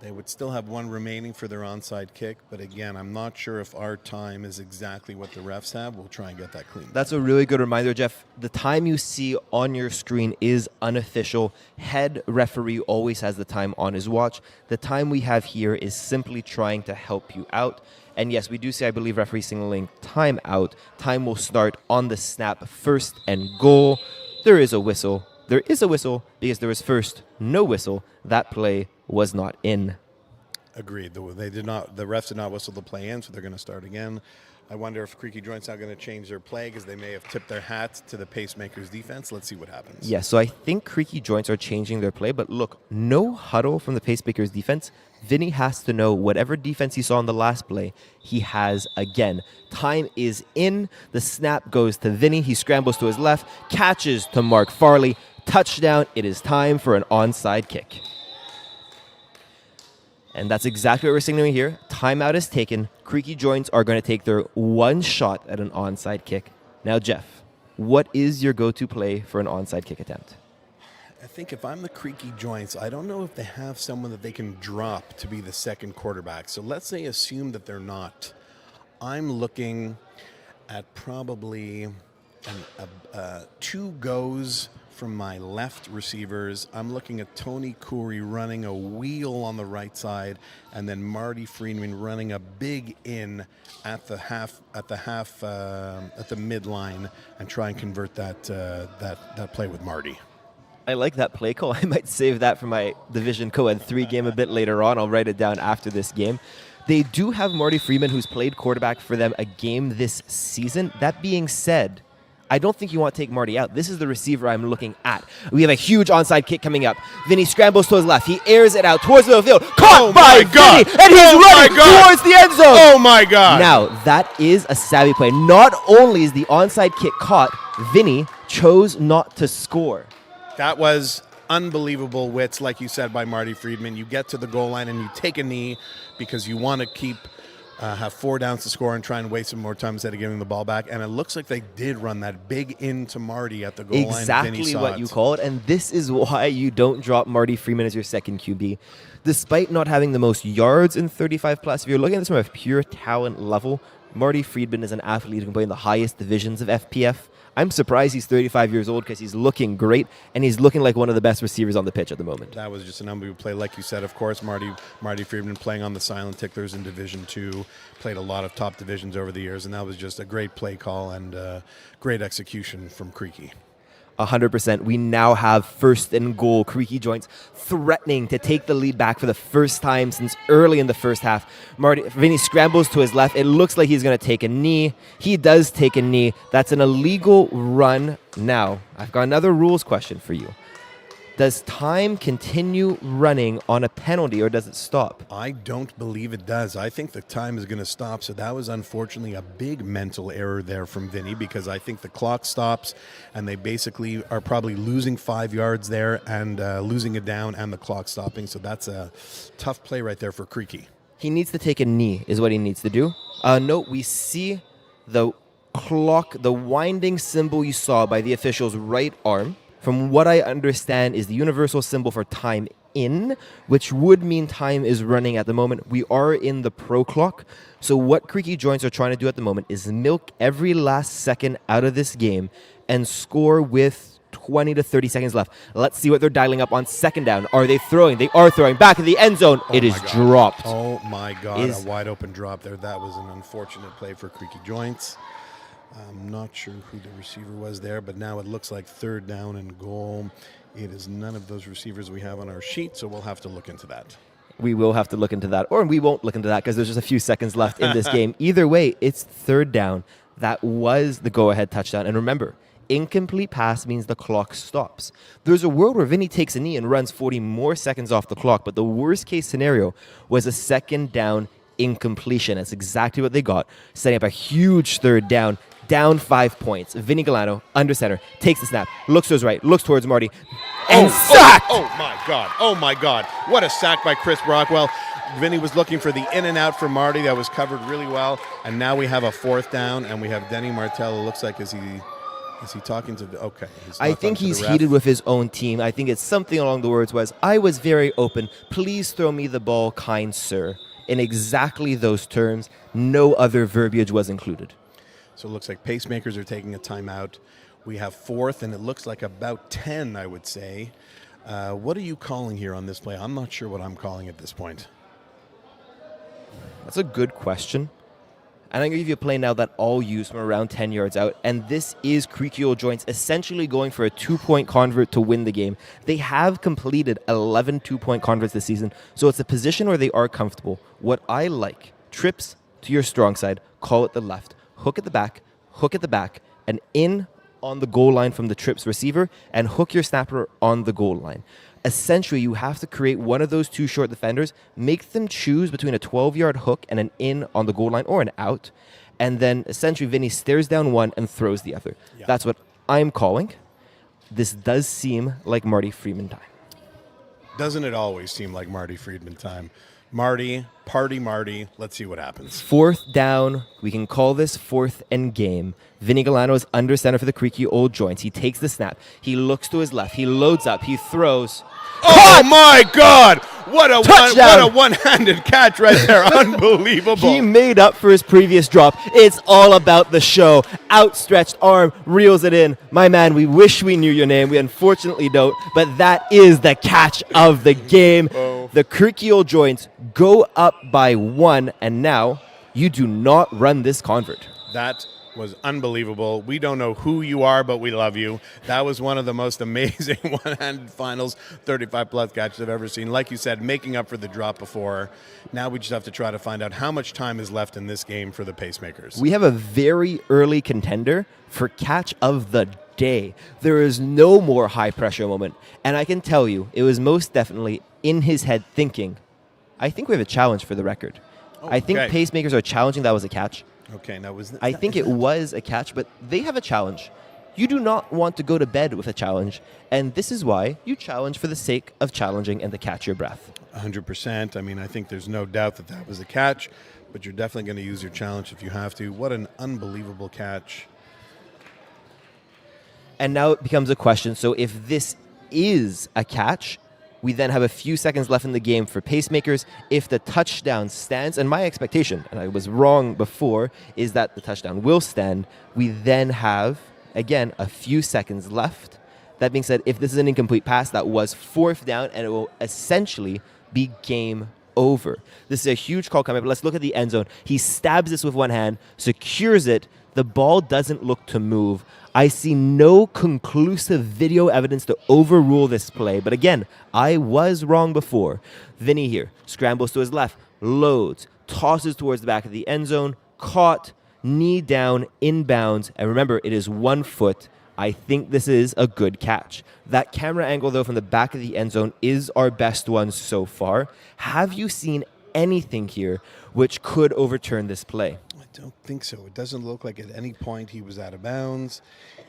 They would still have one remaining for their onside kick, but again, I'm not sure if our time is exactly what the refs have. We'll try and get that clean.
That's a really good reminder, Jeff. The time you see on your screen is unofficial. Head referee always has the time on his watch. The time we have here is simply trying to help you out. And yes, we do say, I believe, referee signaling time out. Time will start on the snap, first and goal. There is a whistle. There is a whistle because there was first no whistle. That play was not in.
Agreed. They did not. The refs did not whistle the play in, so they're going to start again. I wonder if Creaky Joint's not going to change their play because they may have tipped their hat to the Pacemakers defense. Let's see what happens.
Yeah, so I think Creaky Joints are changing their play, but look, no huddle from the Pacemakers defense. Vinny has to know whatever defense he saw in the last play, he has again. Time is in. The snap goes to Vinny. He scrambles to his left, catches to Mark Farley. Touchdown. It is time for an onside kick. And that's exactly what we're signaling here. Timeout is taken. Creaky Joints are going to take their one shot at an onside kick. Now, Jeff, what is your go-to play for an onside kick attempt?
I think if I'm the Creaky Joints, I don't know if they have someone that they can drop to be the second quarterback. So let's say assume that they're not. I'm looking at probably two goes from my left receivers. I'm looking at Tony Curry running a wheel on the right side, and then Marty Friedman running a big in at the midline, and try and convert that play with Marty.
I like that play call. I might save that for my Division Co-Ed 3 game a bit later on. I'll write it down after this game. They do have Marty Friedman, who's played quarterback for them a game this season. That being said, I don't think you want to take Marty out. This is the receiver I'm looking at. We have a huge onside kick coming up. Vinny scrambles to his left. He airs it out towards the field. Caught by Vinny, and he's running towards the end zone.
Oh, my God.
Now, that is a savvy play. Not only is the onside kick caught, Vinny chose not to score.
That was unbelievable wits, like you said, by Marty Friedman. You get to the goal line and you take a knee because you want to have 4 downs to score and try and waste some more time instead of giving the ball back. And it looks like they did run that big into Marty at the goal line.
Exactly what you call it. And this is why you don't drop Marty Friedman as your second QB. Despite not having the most yards in 35 plus, if you're looking at this from a pure talent level, Marty Friedman is an athlete who can play in the highest divisions of FPF. I'm surprised he's 35 years old because he's looking great, and he's looking like one of the best receivers on the pitch at the moment.
That was just an unbelievable play. Like you said, of course, Marty Friedman playing on the silent ticklers in Division 2, played a lot of top divisions over the years, and that was just a great play call and great execution from Creaky.
100%. We now have first and goal. Creaky Joints threatening to take the lead back for the first time since early in the first half. Vinny scrambles to his left. It looks like he's going to take a knee. He does take a knee. That's an illegal run. Now, I've got another rules question for you. Does time continue running on a penalty, or does it stop?
I don't believe it does. I think the time is going to stop. So that was unfortunately a big mental error there from Vinny, because I think the clock stops and they basically are probably losing 5 yards there and losing it down and the clock stopping. So that's a tough play right there for Creaky.
He needs to take a knee is what he needs to do. Note, we see the clock, the winding symbol you saw by the official's right arm. From what I understand is the universal symbol for time in, which would mean time is running at the moment. We are in the pro clock. So what Creaky Joints are trying to do at the moment is milk every last second out of this game and score with 20 to 30 seconds left. Let's see what they're dialing up on second down. Are they throwing? They are throwing. Back in the end zone. It is dropped.
Oh, my God. A wide open drop there. That was an unfortunate play for Creaky Joints. I'm not sure who the receiver was there, but now it looks like third down and goal. It is none of those receivers we have on our sheet, so we'll have to look into that.
We will have to look into that, or we won't look into that because there's just a few seconds left in this game. Either way, it's third down. That was the go-ahead touchdown. And remember, incomplete pass means the clock stops. There's a world where Vinny takes a knee and runs 40 more seconds off the clock, but the worst-case scenario was a second down incompletion. That's exactly what they got, setting up a huge third down. Down 5 points. Vinny Galano, under center, takes the snap, looks to his right, looks towards Marty, and sacked!
Oh, my God. Oh, my God. What a sack by Chris Brockwell. Vinny was looking for the in and out for Marty. That was covered really well. And now we have a fourth down, and we have Denny Martell. It looks like, is he Is he talking to the... Okay.
I think he's heated with his own team. I think it's something along the words was, I was very open. Please throw me the ball, kind sir. In exactly those terms, no other verbiage was included.
So it looks like Pacemakers are taking a timeout. We have 4th, and it looks like about 10, I would say. What are you calling here on this play? I'm not sure what I'm calling at this point.
That's a good question. And I'm going to give you a play now that I'll use from around 10 yards out. And this is Creaky Old Joints essentially going for a 2-point convert to win the game. They have completed 11 2-point converts this season, so it's a position where they are comfortable. What I like, trips to your strong side, call it the left, hook at the back, and in on the goal line from the trips receiver, and hook your snapper on the goal line. Essentially, you have to create one of those two short defenders, make them choose between a 12-yard hook and an in on the goal line or an out, and then essentially Vinny stares down one and throws the other. Yeah. That's what I'm calling. This does seem like Marty Friedman time.
Doesn't it always seem like Marty Friedman time? Marty, party Marty, let's see what happens.
4th down, we can call this 4th and game. Vinny Galano is under center for the Creaky Old Joints. He takes the snap. He looks to his left. He loads up. He throws.
Oh, my God! What a one-handed catch right there. Unbelievable.
He made up for his previous drop. It's all about the show. Outstretched arm, reels it in. My man, we wish we knew your name. We unfortunately don't, but that is the catch of the game. Oh. The Creaky Old Joints go up by 1, and now you do not run this convert.
That was unbelievable. We don't know who you are, but we love you. That was one of the most amazing one-handed finals 35-plus catches I've ever seen. Like you said, making up for the drop before. Now we just have to try to find out how much time is left in this game for the Pacemakers.
We have a very early contender for catch of the day. There is no more high-pressure moment. And I can tell you, it was most definitely in his head thinking, I think we have a challenge for the record. Okay. I think Pacemakers are challenging that was a catch.
Okay, now
I think it was a catch, but they have a challenge. You do not want to go to bed with a challenge, and this is why you challenge for the sake of challenging and to catch your breath.
100%. I mean, I think there's no doubt that that was a catch, but you're definitely going to use your challenge if you have to. What an unbelievable catch.
And now it becomes a question. So if this is a catch, we then have a few seconds left in the game for Pacemakers. If the touchdown stands, and my expectation, and I was wrong before, is that the touchdown will stand, we then have, again, a few seconds left. That being said, if this is an incomplete pass, that was 4th down, and it will essentially be game over. This is a huge call coming, but let's look at the end zone. He stabs this with one hand, secures it. The ball doesn't look to move. I see no conclusive video evidence to overrule this play. But again, I was wrong before. Vinny here scrambles to his left, loads, tosses towards the back of the end zone, caught, knee down, inbounds. And remember, it is 1 foot. I think this is a good catch. That camera angle, though, from the back of the end zone is our best one so far. Have you seen anything here which could overturn this play?
I don't think so. It doesn't look like at any point he was out of bounds.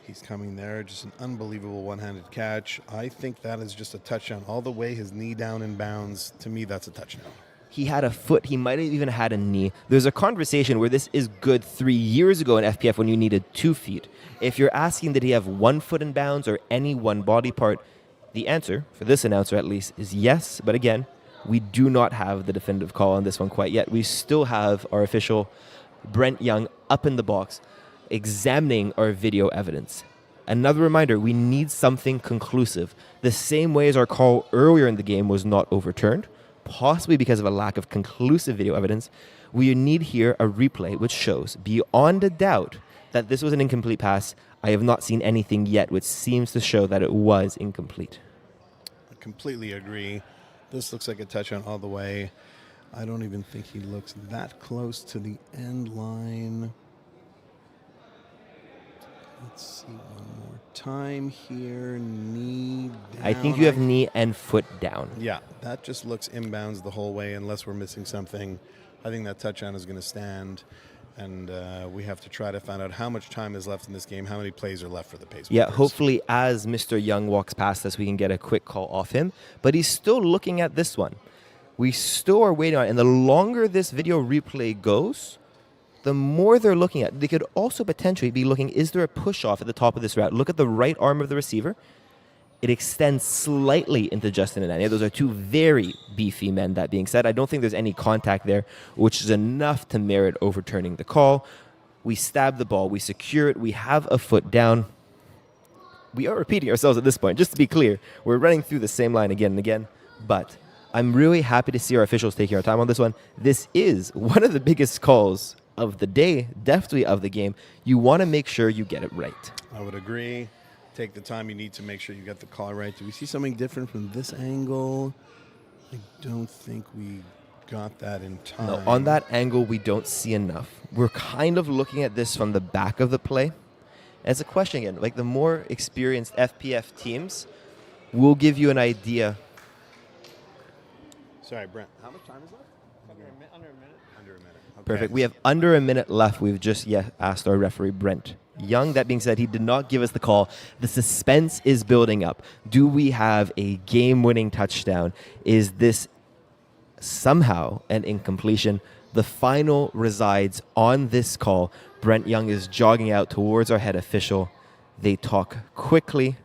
He's coming there. Just an unbelievable one-handed catch. I think that is just a touchdown. All the way, his knee down in bounds. To me, that's a touchdown.
He had a foot. He might have even had a knee. There's a conversation where this is good 3 years ago in FPF when you needed 2 feet. If you're asking did he have 1 foot in bounds or any one body part, the answer, for this announcer at least, is yes. But again, we do not have the definitive call on this one quite yet. We still have our official Brent Young up in the box examining our video evidence. Another reminder, we need something conclusive. The same way as our call earlier in the game was not overturned, possibly because of a lack of conclusive video evidence, we need here a replay which shows beyond a doubt that this was an incomplete pass. I have not seen anything yet which seems to show that it was incomplete.
I completely agree. This looks like a touchdown all the way. I don't even think he looks that close to the end line. Let's see one more time here. Knee down.
I think you have knee and foot down.
Yeah, that just looks inbounds the whole way unless we're missing something. I think that touchdown is going to stand. And we have to try to find out how much time is left in this game, how many plays are left for the Pacemakers.
Yeah, hopefully as Mr. Young walks past us, we can get a quick call off him. But he's still looking at this one. We still are waiting on it. And the longer this video replay goes, the more they're looking at, they could also potentially be looking, is there a push-off at the top of this route? Look at the right arm of the receiver. It extends slightly into Justin and Anya. Those are two very beefy men, that being said. I don't think there's any contact there, which is enough to merit overturning the call. We stab the ball. We secure it. We have a foot down. We are repeating ourselves at this point. Just to be clear, we're running through the same line again and again. But I'm really happy to see our officials taking our time on this one. This is one of the biggest calls of the day, definitely of the game. You want to make sure you get it right.
I would agree. Take the time you need to make sure you get the call right. Do we see something different from this angle? I don't think we got that in time.
No, on that angle, we don't see enough. We're kind of looking at this from the back of the play. And it's a question again, like the more experienced FPF teams will give you an idea.
Sorry, Brent. How much time is left?
Under a minute.
Under a minute. Okay.
Perfect. We have under a minute left. We've just asked our referee, Brent Young. That being said, he did not give us the call. The suspense is building up. Do we have a game-winning touchdown? Is this somehow an incompletion? The final resides on this call. Brent Young is jogging out towards our head official. They talk quickly.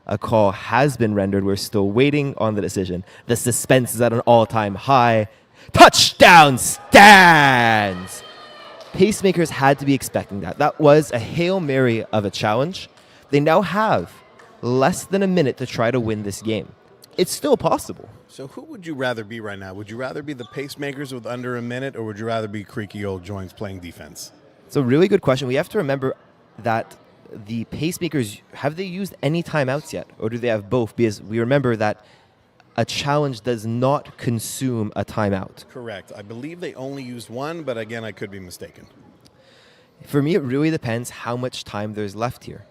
A call has been rendered. We're still waiting on the decision. The suspense is at an all-time high. Touchdown stands! Pacemakers had to be expecting that. That was a Hail Mary of a challenge. They now have less than a minute to try to win this game. It's still possible.
So who would you rather be right now? Would you rather be the Pacemakers with under a minute, or would you rather be Creaky Old Joints playing defense?
It's a really good question. We have to remember that the Pacemakers, have they used any timeouts yet? Or do they have both? Because we remember that a challenge does not consume a timeout.
Correct. I believe they only used one, but again, I could be mistaken.
For me, it really depends how much time there's left here.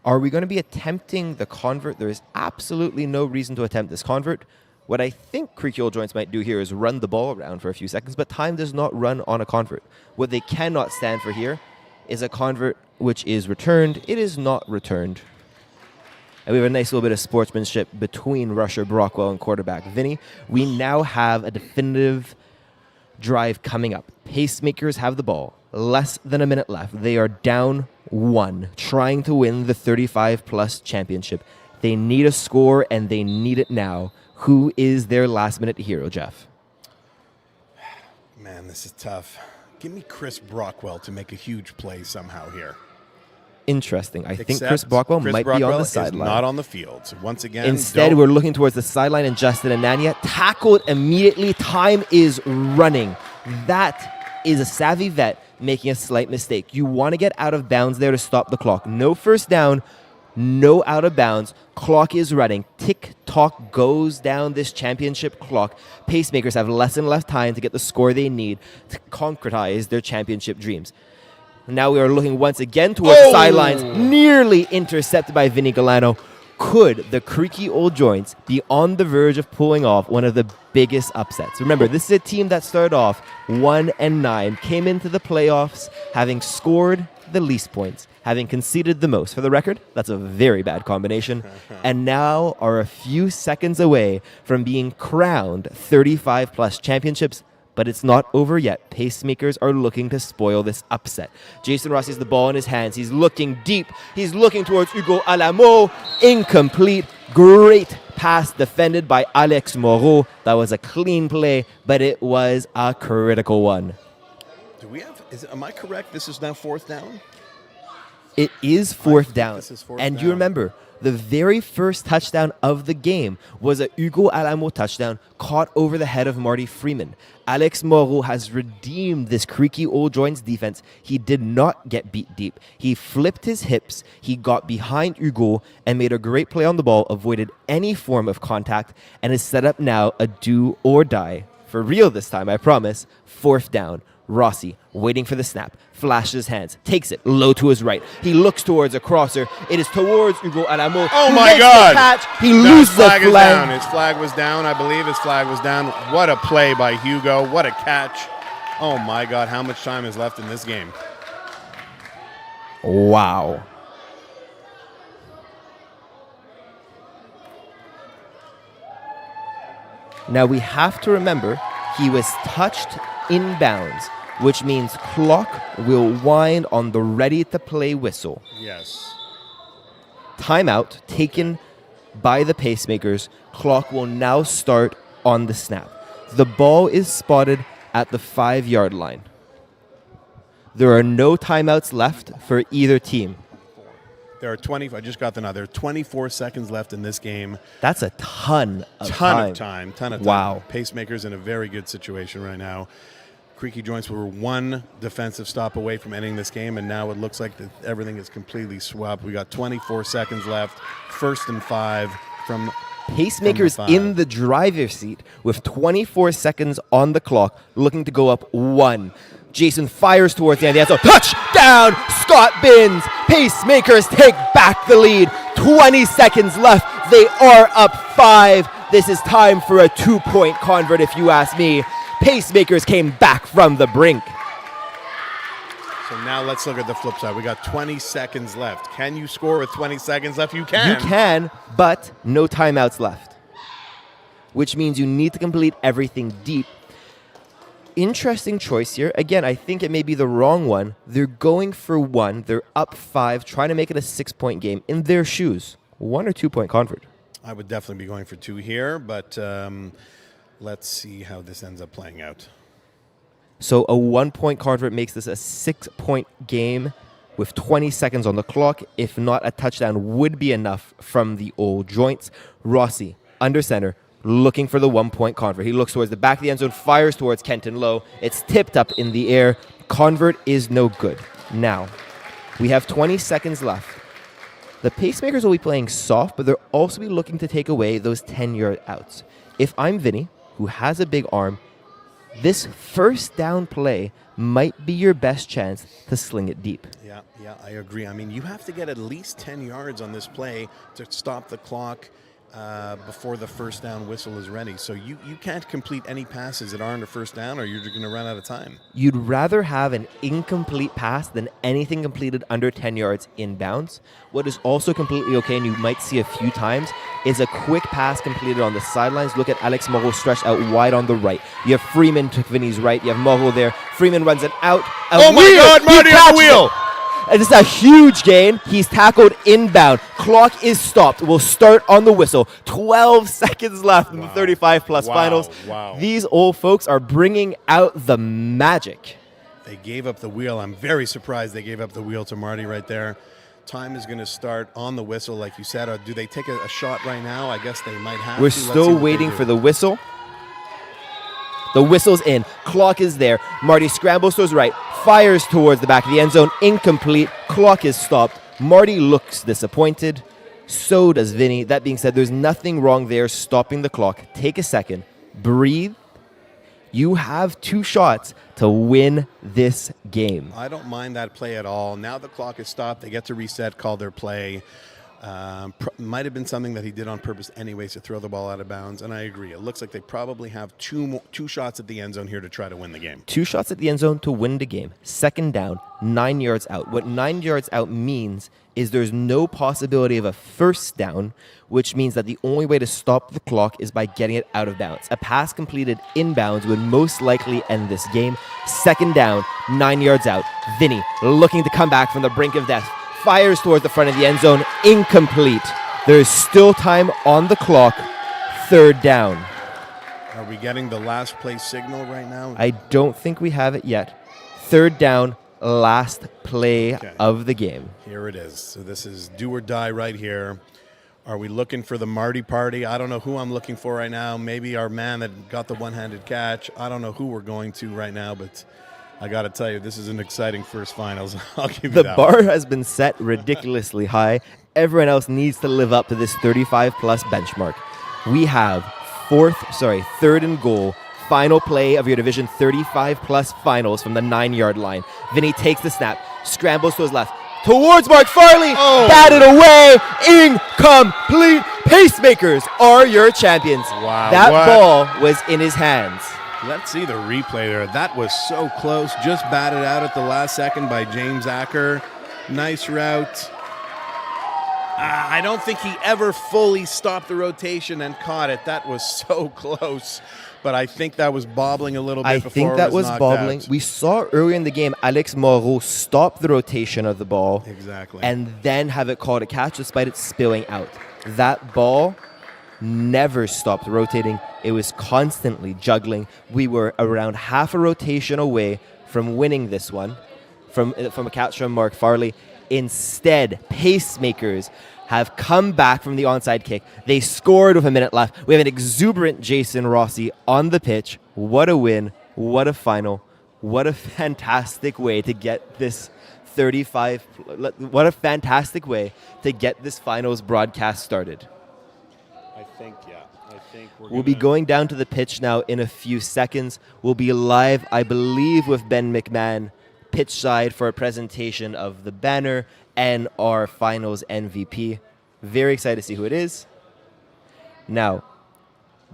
Are we going to be attempting the convert? There is absolutely no reason to attempt this convert. What I think Creaky Old Joints might do here is run the ball around for a few seconds, but time does not run on a convert. What they cannot stand for here is a convert which is returned. It is not returned. And we have a nice little bit of sportsmanship between rusher Brockwell and quarterback Vinny. We now have a definitive drive coming up. Pacemakers have the ball. Less than a minute left. They are down 1, trying to win the 35-plus championship. They need a score, and they need it now. Who is their last-minute hero, Jeff?
Man, this is tough. Give me Chris Brockwell to make a huge play somehow here.
Interesting. I think
Except
Chris Brockwell might be on the sideline.
Not on the field. So once again,
Instead, we're looking towards the sideline, and Justin Anania tackled immediately. Time is running. That is a savvy vet making a slight mistake. You want to get out of bounds there to stop the clock. No first down, no out of bounds. Clock is running. Tick-tock goes down this championship clock. Pacemakers have less and less time to get the score they need to concretize their championship dreams. Now we are looking once again towards the sidelines, nearly intercepted by Vinny Galano. Could the Creaky Old Joints be on the verge of pulling off one of the biggest upsets? Remember, this is a team that started off 1-9, came into the playoffs having scored the least points, having conceded the most. For the record, that's a very bad combination. And now are a few seconds away from being crowned 35-plus championships. But it's not over yet. Pacemakers are looking to spoil this upset. Jason Rossi has the ball in his hands. He's looking deep. He's looking towards Hugo Alamo. Incomplete. Great pass defended by Alex Moreau. That was a clean play, but it was a critical one.
Do we have? Am I correct? This is now fourth down?
It is fourth down.
This is fourth
and
down.
you remember, the very first touchdown of the game was a Hugo Alamo touchdown caught over the head of Marty Freeman. Alex Moreau has redeemed this Creaky Old Joints defense. He did not get beat deep. He flipped his hips. He got behind Hugo and made a great play on the ball, avoided any form of contact, and is set up now a do or die. For real this time, I promise. Fourth down. Rossi, waiting for the snap, flashes his hands, takes it low to his right. He looks towards a crosser. It is towards Hugo Alamo.
Oh,
He
my
makes
God.
the catch. He
No,
loses
his
the
flag is down.
flag.
His flag was down. I believe his flag was down. What a play by Hugo. What a catch. Oh, my God. How much time is left in this game?
Wow. Now we have to remember he was touched inbounds which means clock will wind on the ready-to-play whistle.
Yes.
Timeout taken by the Pacemakers. Clock will now start on the snap. The ball is spotted at the 5-yard line. There are no timeouts left for either team.
There are I just got the nod. There are 24 seconds left in this game.
That's a ton of time.
Ton of time.
Wow.
Pacemakers in a very good situation right now. Creaky Joints were one defensive stop away from ending this game, and now it looks like everything is completely swapped. We got 24 seconds left. 1st and 5 from
Pacemakers
from the 5.
in the driver's seat with 24 seconds on the clock, looking to go up 1. Jason fires towards the end of the end zone. Touchdown! Scott Binns. Pacemakers take back the lead. 20 seconds left. They are up 5. This is time for a 2-point convert, if you ask me. Pacemakers came back from the brink.
So now let's look at the flip side. We got 20 seconds left. Can you score with 20 seconds left? You can.
You can, but no timeouts left, which means you need to complete everything deep. Interesting choice here. Again, I think it may be the wrong one. They're going for 1. They're up 5, trying to make it a 6-point game. In their shoes, 1 or 2-point convert.
I would definitely be going for 2 here, but let's see how this ends up playing out.
So a 1-point convert makes this a 6-point game with 20 seconds on the clock. If not, a touchdown would be enough from the old joints. Rossi, under center, looking for the 1-point convert. He looks towards the back of the end zone, fires towards Kenton Lowe. It's tipped up in the air. Convert is no good. Now, we have 20 seconds left. The Pacemakers will be playing soft, but they'll also be looking to take away those 10-yard outs. If I'm Vinny, who has a big arm, this first down play might be your best chance to sling it deep.
Yeah, I agree. I mean, you have to get at least 10 yards on this play to stop the clock before the first down whistle is ready. So you can't complete any passes that aren't a first down, or you're just going to run out of time.
You'd rather have an incomplete pass than anything completed under 10 yards inbounds. What is also completely okay, and you might see a few times, is a quick pass completed on the sidelines. Look at Alex Moreau stretched out wide on the right. You have Freeman to Vinny's right. You have Moreau there. Freeman runs it out.
Oh my God, Marty on the wheel!
And it's a huge gain. He's tackled inbound. Clock is stopped. We'll start on the whistle. 12 seconds left in the 35-plus finals.
Wow.
These old folks are bringing out the magic.
They gave up the wheel. I'm very surprised they gave up the wheel to Marty right there. Time is going to start on the whistle, like you said. Or do they take a shot right now? I guess they might have
We're
to.
still waiting for the whistle. The whistle's in. Clock is there. Marty scrambles to his right, fires towards the back of the end zone. Incomplete. Clock is stopped. Marty looks disappointed. So does Vinny. That being said, there's nothing wrong there stopping the clock. Take a second. Breathe. You have 2 shots to win this game.
I don't mind that play at all. Now the clock is stopped. They get to reset, call their play. Might have been something that he did on purpose anyways to throw the ball out of bounds, and I agree. It looks like they probably have 2 shots at the end zone here to try to win the game.
2 shots at the end zone to win the game. 2nd down, 9 yards out. What 9 yards out means is there's no possibility of a first down, which means that the only way to stop the clock is by getting it out of bounds. A pass completed inbounds would most likely end this game. 2nd down, 9 yards out. Vinny looking to come back from the brink of death. Fires towards the front of the end zone. Incomplete. There is still time on the clock. 3rd down.
Are we getting the last play signal right now?
I don't think we have it yet. 3rd down, last play of the game.
Here it is. So this is do or die right here. Are we looking for the Marty party? I don't know who I'm looking for right now. Maybe our man that got the one-handed catch. I don't know who we're going to right now, but I got to tell you, this is an exciting first finals. I'll give you that.
The bar has been set ridiculously high. Everyone else needs to live up to this 35-plus benchmark. We have 3rd and goal. Final play of your Division 35-plus finals from the 9-yard line. Vinny takes the snap, scrambles to his left, towards Mark Farley, batted away, incomplete. Pacemakers are your champions.
Wow.
That ball was in his hands.
Let's see the replay there. That was so close. Just batted out at the last second by James Acker. Nice route. I don't think he ever fully stopped the rotation and caught it. That was so close. But I think that was bobbling a little bit before
think that
it was
was
knocked
bobbling.
out.
We saw earlier in the game Alex Moreau stop the rotation of the ball.
Exactly.
And then have it called a catch despite it spilling out. That ball never stopped rotating. It was constantly juggling. We were around half a rotation away from winning this one from a catch from Mark Farley. Instead, Pacemakers have come back from the onside kick. They scored with a minute left. We have an exuberant Jason Rossi on the pitch. What a win. What a final. What a fantastic way to get this 35. What a fantastic way to get this finals broadcast started.
I think
We'll be going down to the pitch now in a few seconds. We'll be live, I believe, with Ben McMahon pitch side for a presentation of the banner and our finals MVP. Very excited to see who it is. Now,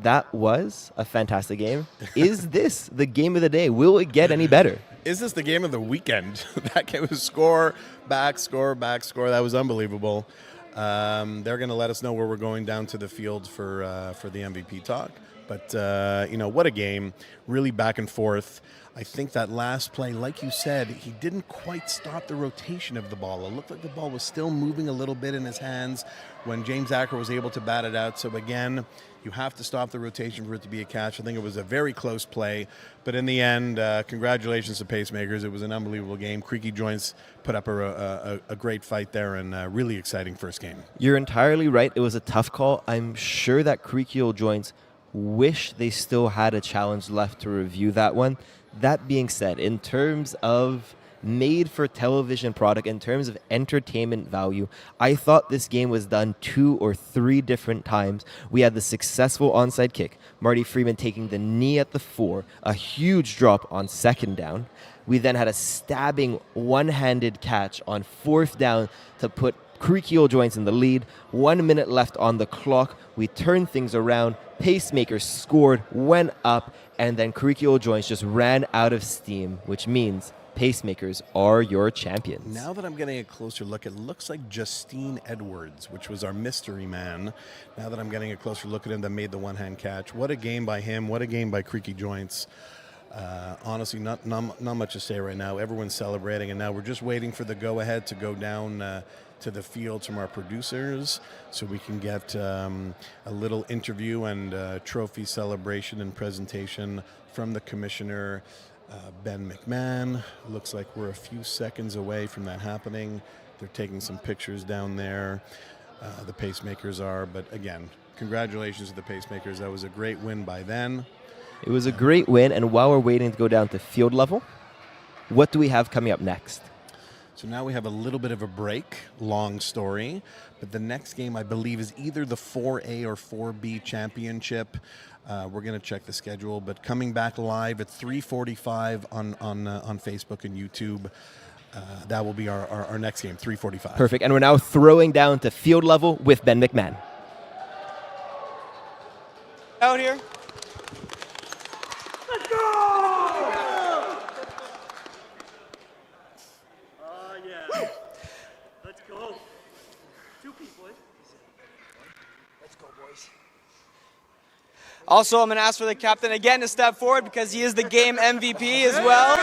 that was a fantastic game. Is this the game of the day? Will it get any better?
Is this the game of the weekend? That game was score, back, score, back, score. That was unbelievable. They're going to let us know where we're going down to the field for the MVP talk. But, what a game. Really back and forth. I think that last play, like you said, he didn't quite stop the rotation of the ball. It looked like the ball was still moving a little bit in his hands when James Acker was able to bat it out. So, again, you have to stop the rotation for it to be a catch. I think it was a very close play. But in the end, congratulations to Pacemakers. It was an unbelievable game. Creaky Joints put up a great fight there and a really exciting first game.
You're entirely right. It was a tough call. I'm sure that Creaky Joints wish they still had a challenge left to review that one. That being said, in terms of made-for-television product, in terms of entertainment value, I thought this game was done 2 or 3 different times. We had the successful onside kick, Marty Freeman taking the knee at the 4, a huge drop on second down. We then had a stabbing one-handed catch on 4th down to put Creaky Joints in the lead. 1 minute left on the clock. We turned things around. Pacemakers scored, went up, and then Creaky Joints just ran out of steam, which means Pacemakers are your champions.
Now that I'm getting a closer look, it looks like Justine Edwards, which was our mystery man. Now that I'm getting a closer look at him that made the one-hand catch. What a game by him. What a game by Creaky Joints. Honestly, not much to say right now. Everyone's celebrating, and now we're just waiting for the go-ahead to go down to the field from our producers so we can get a little interview and trophy celebration and presentation from the commissioner, Ben McMahon. Looks like we're a few seconds away from that happening. They're taking some pictures down there. The Pacemakers are, but again, congratulations to the Pacemakers. That was a great win by them.
It was a great win, and while we're waiting to go down to field level, what do we have coming up next?
So now we have a little bit of a break, long story, but the next game I believe is either the 4A or 4B championship. We're going to check the schedule, but coming back live at 3:45 on Facebook and YouTube. That will be our next game, 3:45.
Perfect, and we're now throwing down to field level with Ben McMahon.
Out here.
Let's go! Yeah. Let's go. 2 people. Let's go, boys.
Also, I'm going to ask for the captain again to step forward because he is the game MVP as well.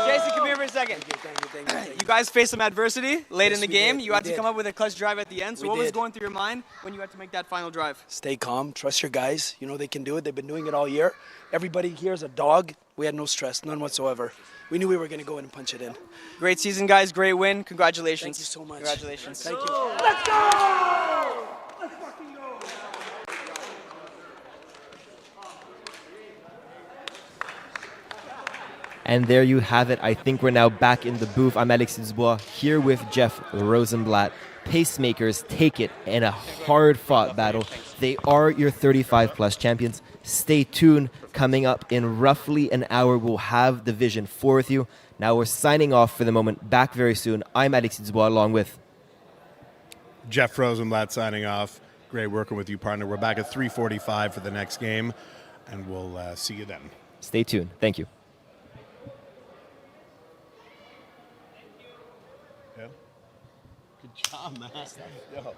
Jason, come here for a second.
Thank you.
You guys faced some adversity late in the
we
game.
did.
You
We
had to
did.
come up with a clutch drive at the end. So
We
what was
did.
going through your mind when you had to make that final drive?
Stay calm. Trust your guys. You know they can do it. They've been doing it all year. Everybody here is a dog. We had no stress, none whatsoever. We knew we were going to go in and punch it in.
Great season, guys. Great win. Congratulations.
Thank you so much.
Congratulations.
Thank you. Let's go! Let's fucking go!
And there you have it. I think we're now back in the booth. I'm Alexis Dubois here with Jeff Rosenblatt. Pacemakers take it in a hard-fought battle. They are your 35-plus champions. Stay tuned. Coming up in roughly an hour, we'll have Division 4 with you. Now we're signing off for the moment. Back very soon. I'm Alexis Dubois along with
Jeff Rosenblatt signing off. Great working with you, partner. We're back at 3:45 for the next game, and we'll see you then.
Stay tuned. Thank you.
Yeah. Good job. on, man. Yo.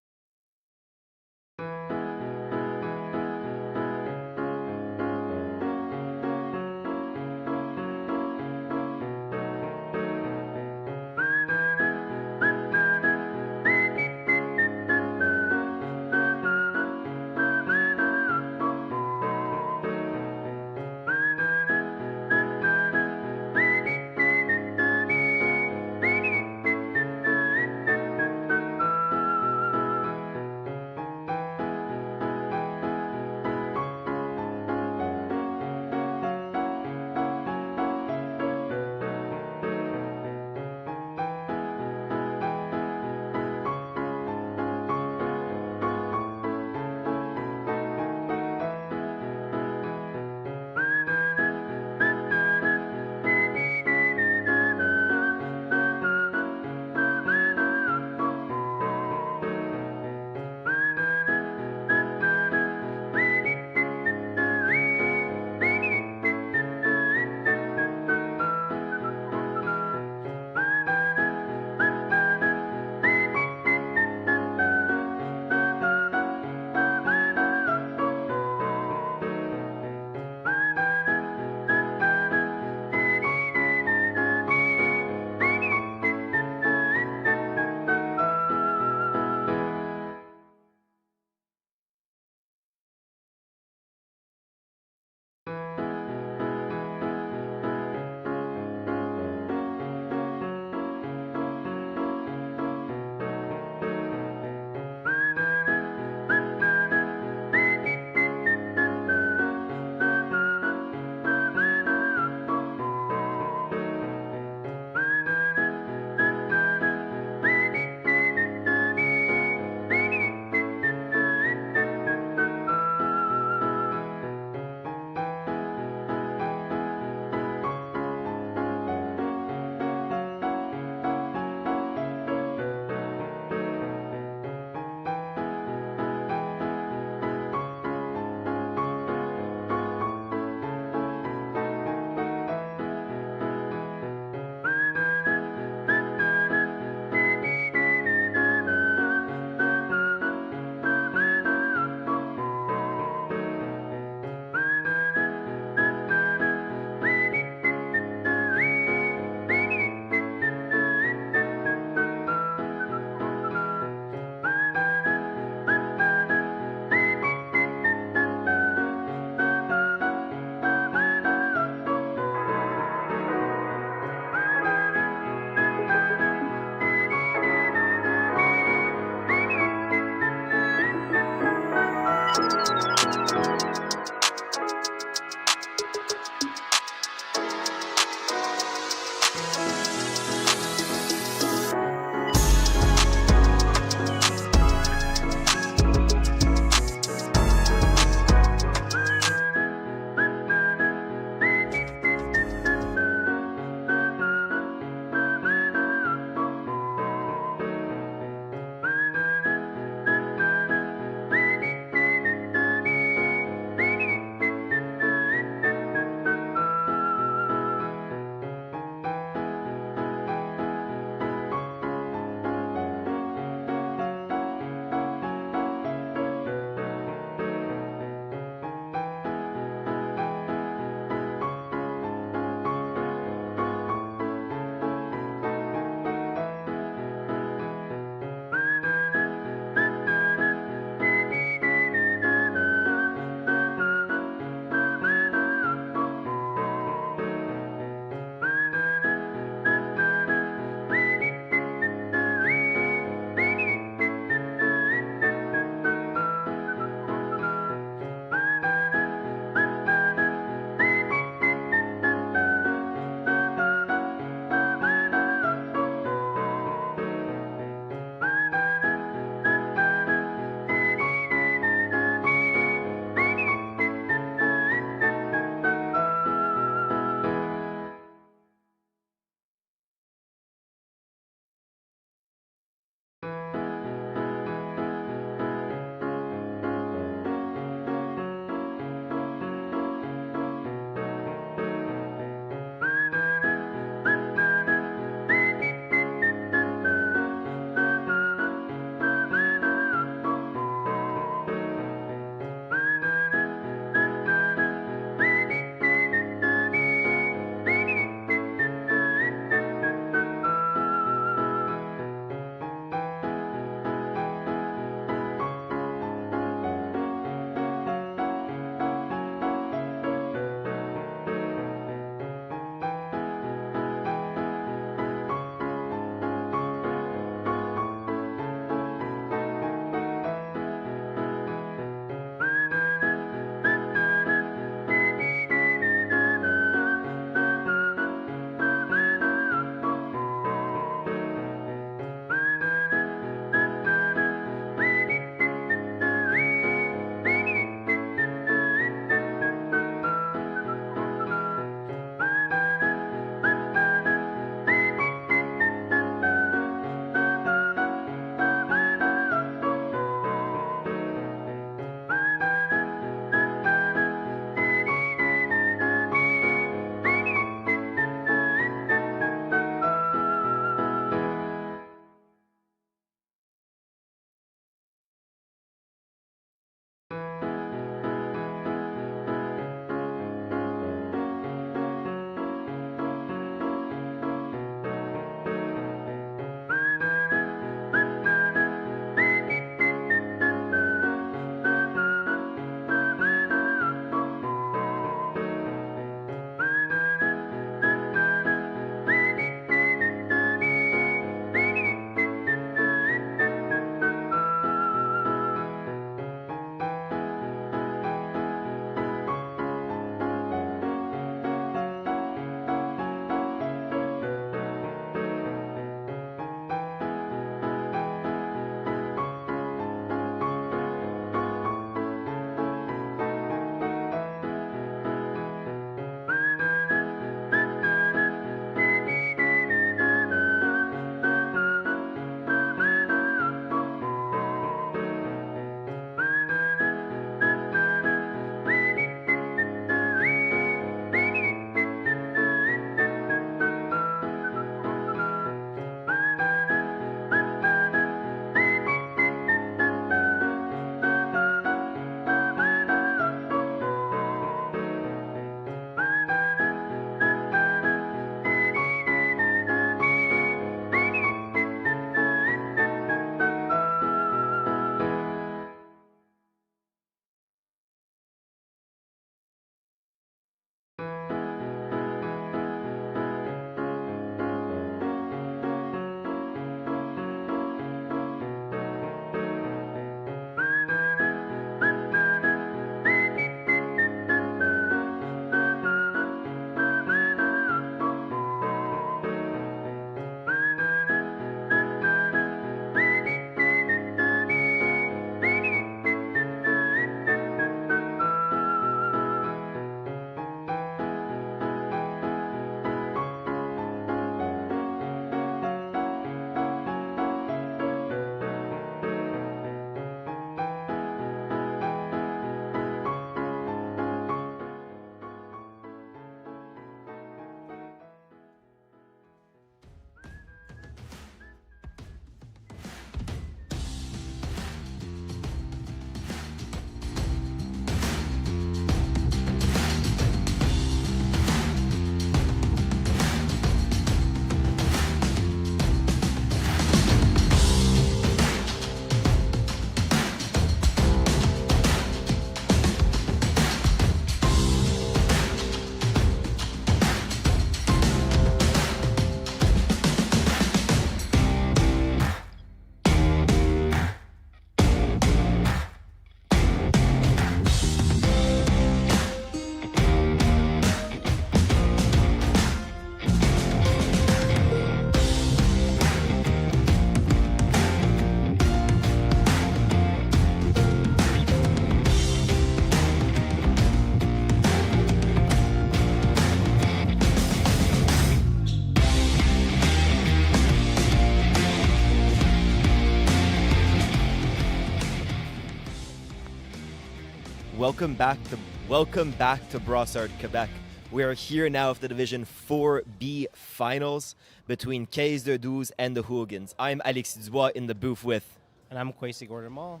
Welcome back to Brossard, Quebec. We are here now with the Division 4B finals between Caisse de 12 and the Hooligans. I'm Alexis Dubois in the booth with...
And I'm Quecy Gordon-Mall.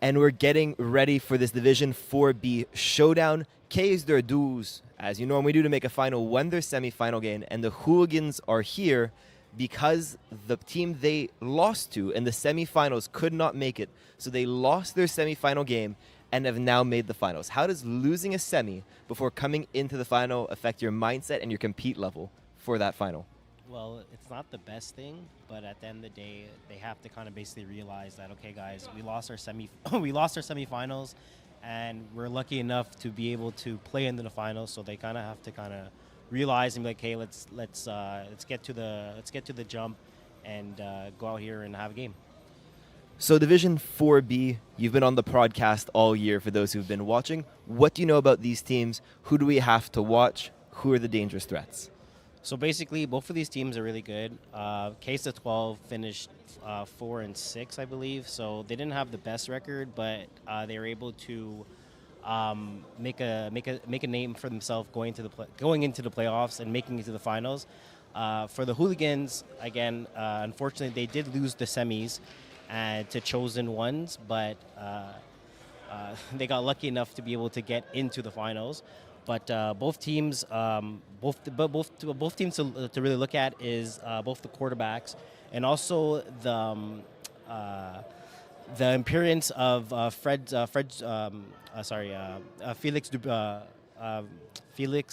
And we're getting ready for this Division 4B showdown. Caisse de 12, as you normally do to make a final, won their semi-final game, and the Hooligans are here because the team they lost to in the semi-finals could not make it. So they lost their semi-final game and have now made the finals. How does losing a semi before coming into the final affect your mindset and your compete level for that final?
Well, it's not the best thing, but at the end of the day, they have to kind of basically realize that, okay, guys, we lost our semifinals, and we're lucky enough to be able to play into the finals. So they kind of have to kind of realize and be like, hey, let's get to the jump and go out here and have a game.
So Division 4B, you've been on the podcast all year for those who've been watching. What do you know about these teams? Who do we have to watch? Who are the dangerous threats?
So basically, both of these teams are really good. Caisse de 12 finished 4-6, I believe. So they didn't have the best record, but they were able to make a name for themselves going into the playoffs and making it to the finals. For the Hooligans, again, unfortunately, they did lose the semis to chosen ones, but they got lucky enough to be able to get into the finals. But both teams, both teams to really look at is both the quarterbacks and also the appearance of Felix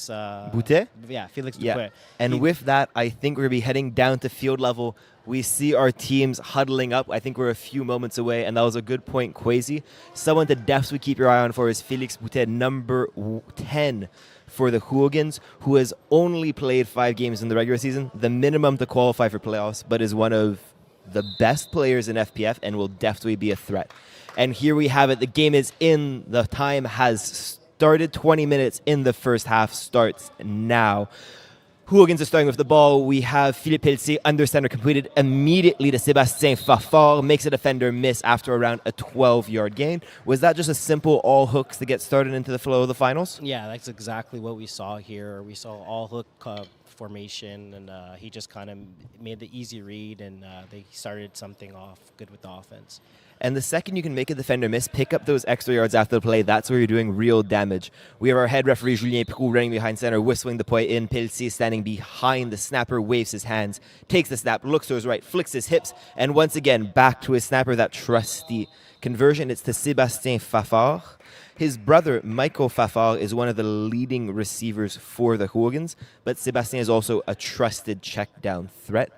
Boutet?
Yeah, Felix
Yeah.
Boutet.
And with that, I think we're going to be heading down to field level. We see our teams huddling up. I think we're a few moments away, and that was a good point, Quasi. Someone to definitely keep your eye on for is Felix Boutet, number 10 for the Hooligans, who has only played 5 games in the regular season, the minimum to qualify for playoffs, but is one of the best players in FPF and will definitely be a threat. And here we have it. The game is in. The time has started. 20 minutes in the first half starts now. Hooligans are starting with the ball. We have Philippe Pelletier under center completed immediately to Sébastien Fafard. Makes a defender miss after around a 12-yard gain. Was that just a simple all hooks to get started into the flow of the finals?
Yeah, that's exactly what we saw here. We saw all hook formation, and he just kind of made the easy read, and they started something off good with the offense.
And the second you can make a defender miss, pick up those extra yards after the play, that's where you're doing real damage. We have our head referee, Julien Prou, running behind center, whistling the play in. Pelletier standing behind the snapper, waves his hands, takes the snap, looks to his right, flicks his hips, and once again, back to his snapper, that trusty conversion. It's to Sébastien Fafard. His brother, Michael Fafard, is one of the leading receivers for the Hooligans, but Sébastien is also a trusted check-down threat.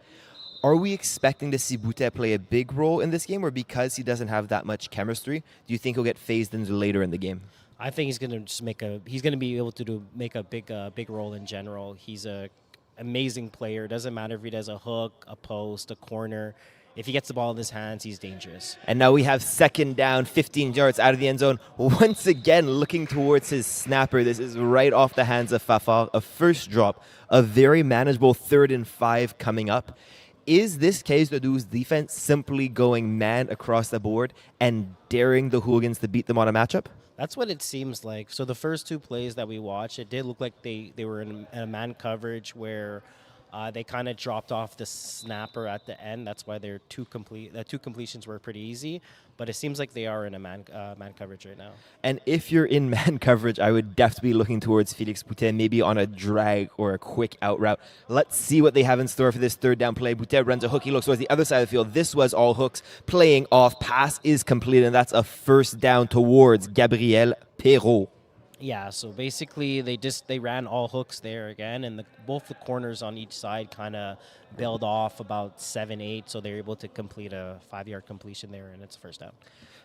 Are we expecting to see Boutet play a big role in this game, or because he doesn't have that much chemistry, do you think he'll get phased in later in the game?
I think he's going to just he's going to be able to make a big role in general. He's a amazing player. Doesn't matter if he does a hook, a post, a corner. If he gets the ball in his hands, he's dangerous.
And now we have second down, 15 yards out of the end zone. Once again, looking towards his snapper. This is right off the hands of Fafard. A first drop, a very manageable 3rd and 5 coming up. Is this Caisse de 12's defense simply going man across the board and daring the Hooligans to beat them on a matchup?
That's what it seems like. So the first 2 plays that we watched, it did look like they were in a man coverage where they kind of dropped off the snapper at the end. That's why their 2 completions were pretty easy. But it seems like they are in a man coverage right now.
And if you're in man coverage, I would definitely be looking towards Felix Boutet, maybe on a drag or a quick out route. Let's see what they have in store for this 3rd down play. Boutet runs a hook. He looks towards the other side of the field. This was all hooks. Playing off. Pass is complete, and that's a first down towards Gabriel Perrault.
Yeah, so basically they ran all hooks there again, and both the corners on each side kind of bailed off about 7-8, so they were able to complete a 5-yard completion there, and it's a first down.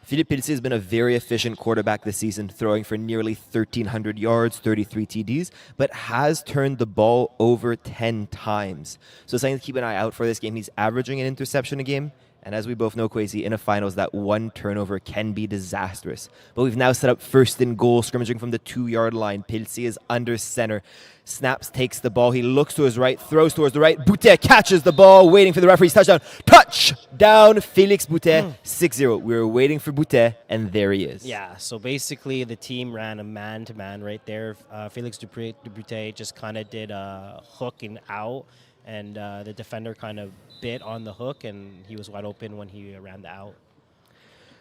Philippe Pelletier has been a very efficient quarterback this season, throwing for nearly 1,300 yards, 33 TDs, but has turned the ball over 10 times. So something to keep an eye out for this game. He's averaging an interception a game, And as we both know, Queasy, in a finals, that one turnover can be disastrous. But we've now set up first and goal, scrimmaging from the 2-yard line. Pilsi is under center. Snaps, takes the ball. He looks to his right, throws towards the right. Boutet catches the ball, waiting for the referee's touchdown. Touchdown, Félix Boutet, 6-0. We were waiting for Boutet, and there he is.
Yeah, so basically the team ran a man-to-man right there. Félix Boutet just kind of did a hook and out, and the defender kind of bit on the hook, and he was wide open when he ran the out.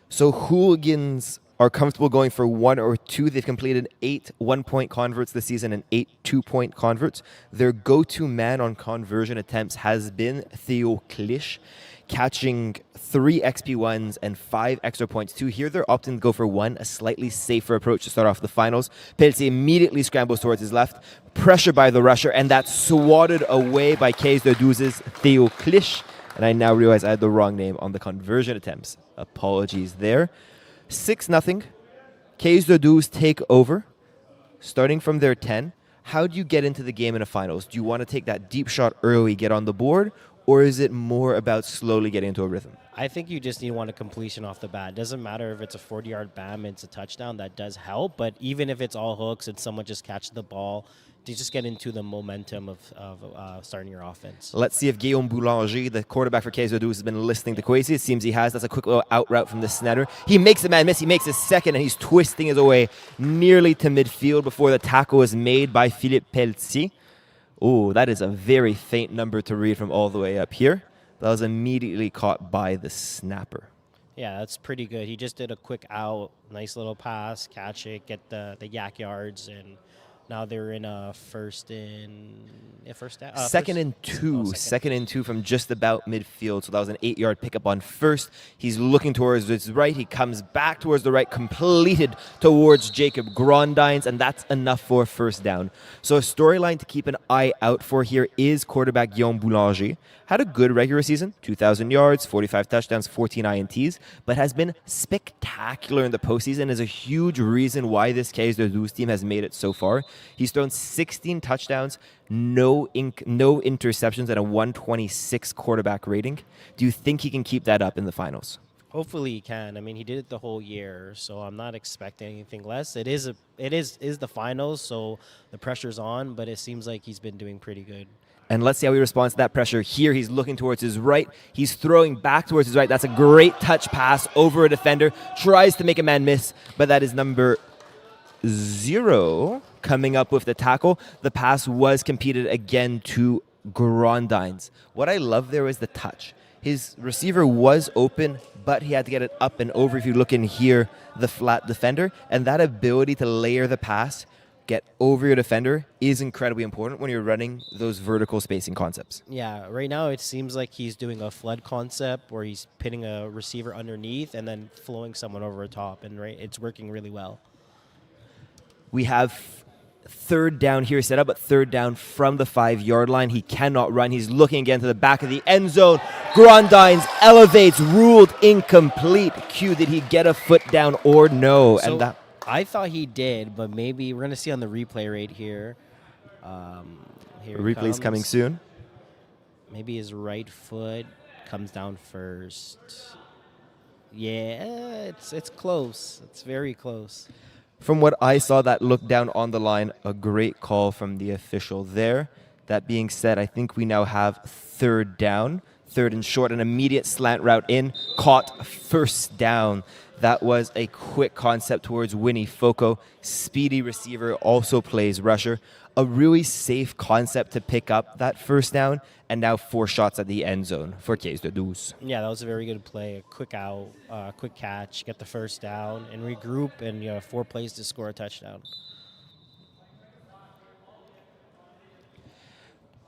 So Hooligans are comfortable going for 1 or 2. They've completed 8 1-point converts this season and 8 2-point converts. Their go-to man on conversion attempts has been Theo Clich, catching 3 XP1s and 5 extra points too. Here they're opting to go for 1, a slightly safer approach to start off the finals. Peltier immediately scrambles towards his left, pressure by the rusher, and that's swatted away by Caisse de Douze's Theo Clich. And I now realize I had the wrong name on the conversion attempts. Apologies there. 6-0. Caisse de Douze take over, starting from their 10. How do you get into the game in a finals? Do you want to take that deep shot early, get on the board, or is it more about slowly getting into a rhythm?
I think you just need one a completion off the bat. It doesn't matter if it's a 40-yard bam, it's a touchdown. That does help. But even if it's all hooks and someone just catches the ball, to just get into the momentum of starting your offense.
Let's see if Guillaume Boulanger, the quarterback for Caisse de Douze, has been listening to Queasy. It seems he has. That's a quick little out route from the center. He makes the man miss. He makes his second, and he's twisting his way nearly to midfield before the tackle is made by Philippe Peltier. Oh, that is a very faint number to read from all the way up here. That was immediately caught by the snapper.
Yeah, that's pretty good. He just did a quick out, nice little pass, catch it, get the yak yards, and now they're in a
second and two from just about midfield. So that was an 8-yard pickup on first. He's looking towards his right. He comes back towards the right, completed towards Jacob Grondines, and that's enough for a first down. So a storyline to keep an eye out for here is quarterback Guillaume Boulanger. Had a good regular season, 2,000 yards, 45 touchdowns, 14 INTs, but has been spectacular in the postseason, is a huge reason why this Caisse de Douze team has made it so far. He's thrown 16 touchdowns, no interceptions, and a 126 quarterback rating. Do you think he can keep that up in the finals?
Hopefully he can. I mean, he did it the whole year, so I'm not expecting anything less. It is the finals, so the pressure's on, but it seems like he's been doing pretty good.
And let's see how he responds to that pressure. Here he's looking towards his right. He's throwing back towards his right. That's a great touch pass over a defender. Tries to make a man miss, but that is number 0 coming up with the tackle. The pass was competed again to Grondines. What I love there is the touch. His receiver was open, but he had to get it up and over. If you look in here, the flat defender, and that ability to layer the pass, get over your defender, is incredibly important when you're running those vertical spacing concepts.
Yeah, right now it seems like he's doing a flood concept where he's pitting a receiver underneath and then flowing someone over the top, and it's working really well.
We have third down here set up, but third down from the 5-yard line. He cannot run. He's looking again to the back of the end zone. Grondines elevates, ruled incomplete. Q, did he get a foot down or no?
So
and that
I thought he did, but maybe we're going to see on the replay right here. Here
replay's coming soon.
Maybe his right foot comes down first. Yeah, it's close. It's very close.
From what I saw, that look down on the line, a great call from the official there. That being said, I think we now have third down. Third and short, an immediate slant route in, caught, first down. That was a quick concept towards Winnie Foko. Speedy receiver, also plays rusher. A really safe concept to pick up that first down, and now 4 shots at the end zone for Caisse de Douze.
Yeah, that was a very good play. A quick out, quick catch, get the first down, and regroup, and 4 plays to score a touchdown.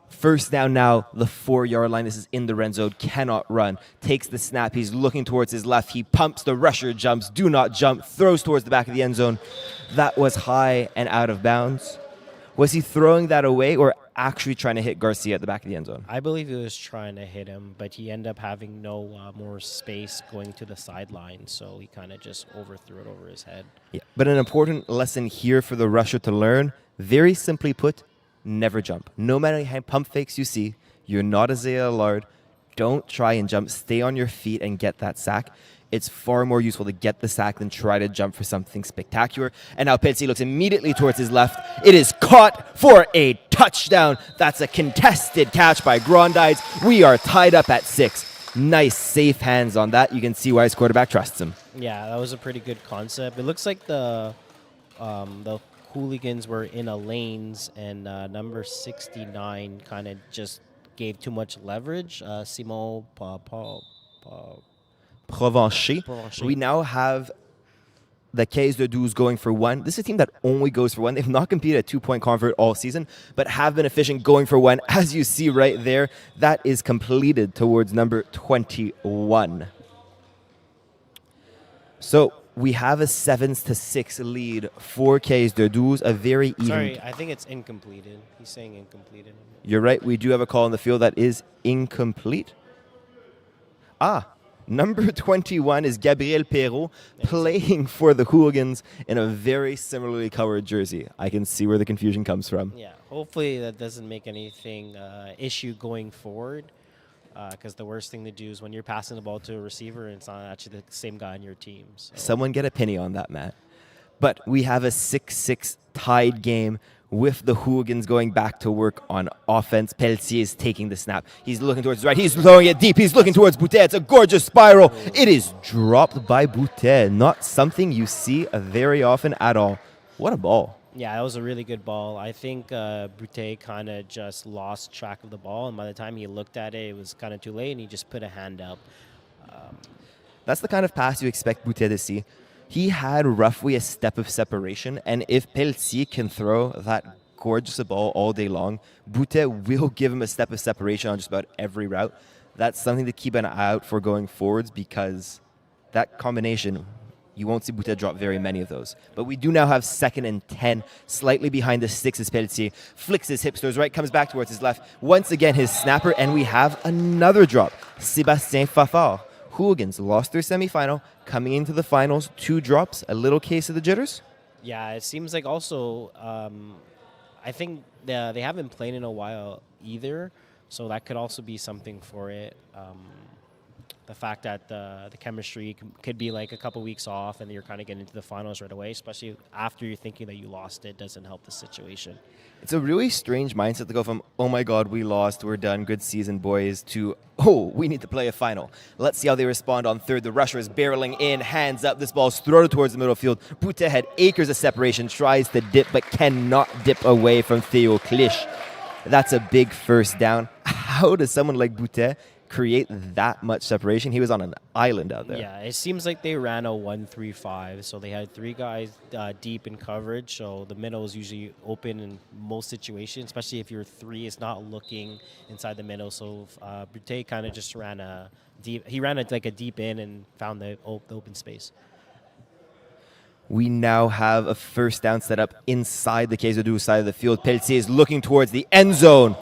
First down now, the 4-yard line. This is in the red zone, cannot run. Takes the snap, he's looking towards his left. He pumps, the rusher jumps, do not jump, throws towards the back of the end zone. That was high and out of bounds. Was he throwing that away or actually trying to hit Garcia at the back of the end zone?
I believe he was trying to hit him, but he ended up having no more space going to the sideline, so he kind of just overthrew it over his head.
Yeah, but an important lesson here for the rusher to learn, very simply put, never jump. No matter how pump fakes you see, you're not Isaiah Allard. don't try and jump. Stay on your feet and get that sack. It's far more useful to get the sack than try to jump for something spectacular. And now Pelletier looks immediately towards his left. It is caught for a touchdown. That's a contested catch by Grondides. We are tied up at 6. Nice, safe hands on that. You can see why his quarterback trusts him.
Yeah, that was a pretty good concept. It looks like the Hooligans were in a lanes, and number 69 kind of just gave too much leverage. Simon
Provencher. We now have the Caisse de 12 going for 1. This is a team that only goes for 1. They've not competed at 2-point convert all season, but have been efficient going for 1. As you see right there, that is completed towards number 21. So we have a 7-6 lead for Caisse de 12, a very even...
Sorry, I think it's incompleted. He's saying incompleted.
You're right. We do have a call on the field that is incomplete. Number 21 is Gabriel Perrault playing for the Hooligans in a very similarly colored jersey. I can see where the confusion comes from.
Yeah, hopefully that doesn't make anything issue going forward, because the worst thing to do is when you're passing the ball to a receiver and it's not actually the same guy on your team. So.
Someone get a penny on that, Matt. But we have a 6-6 tied game with the Hooligans going back to work on offense. Pelletier is taking the snap. He's looking towards the right. He's throwing it deep. He's looking towards Boutet. It's a gorgeous spiral. It is dropped by Boutet. Not something you see very often at all. What a ball.
Yeah, that was a really good ball. I think Boutet kind of just lost track of the ball, and by the time he looked at it, it was kind of too late, and he just put a hand up.
That's the kind of pass you expect Boutet to see. He had roughly a step of separation, and if Pelletier can throw that gorgeous ball all day long, Boutet will give him a step of separation on just about every route. That's something to keep an eye out for going forwards, because that combination, you won't see Boutet drop very many of those. But we do now have 2nd and 10, slightly behind the sticks as Pelletier flicks his hips to his right, comes back towards his left. Once again, his snapper, and we have another drop. Sébastien Fafard. Hooligans lost their semifinal, coming into the finals, 2 drops, a little case of the jitters.
Yeah, it seems like also, I think they haven't played in a while either, so that could also be something for it. The fact that the chemistry could be like a couple weeks off and you're kind of getting into the finals right away, especially after you're thinking that you lost it, doesn't help the situation.
It's a really strange mindset to go from, oh my God, we lost, we're done, good season, boys, to, oh, we need to play a final. Let's see how they respond on third. The rusher is barreling in, hands up, this ball's thrown towards the middle field. Boutet had acres of separation, tries to dip, but cannot dip away from Theo Clich. That's a big first down. How does someone like Boutet create that much separation? He was on an island out there.
Yeah, it seems like they ran a 1-3-5, so they had 3 guys deep in coverage, so the middle is usually open in most situations, especially if your 3 is not looking inside the middle. So Boutet kind of just ran a deep in and found the open space.
We now have a first down set up inside the Caisse de 12 side of the field. Pelletier is looking towards the end zone.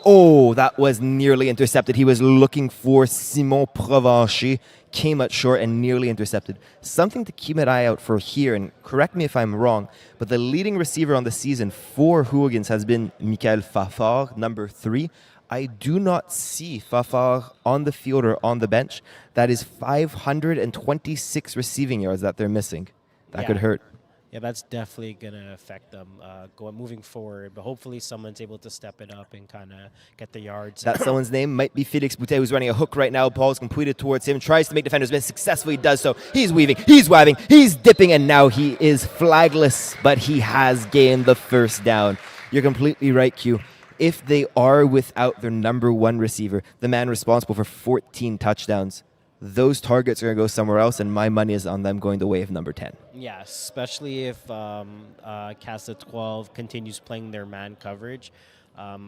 Oh, that was nearly intercepted. He was looking for Simon Provencher, came up short and nearly intercepted. Something to keep an eye out for here, and correct me if I'm wrong, but the leading receiver on the season for Hooligans has been Michael Fafard, number 3. I do not see Fafard on the field or on the bench. That is 526 receiving yards that they're missing. That could hurt.
Yeah, that's definitely going to affect them moving forward. But hopefully someone's able to step it up and kind of get the yards.
That someone's name might be Felix Boutet, who's running a hook right now. Ball's completed towards him, tries to make defenders miss, successfully does so. He's weaving, he's wabbing, he's dipping, and now he is flagless, but he has gained the first down. You're completely right, Q. If they are without their number 1 receiver, the man responsible for 14 touchdowns, those targets are going to go somewhere else, and my money is on them going the way of number 10.
Yeah, especially if Caisse 12 continues playing their man coverage. I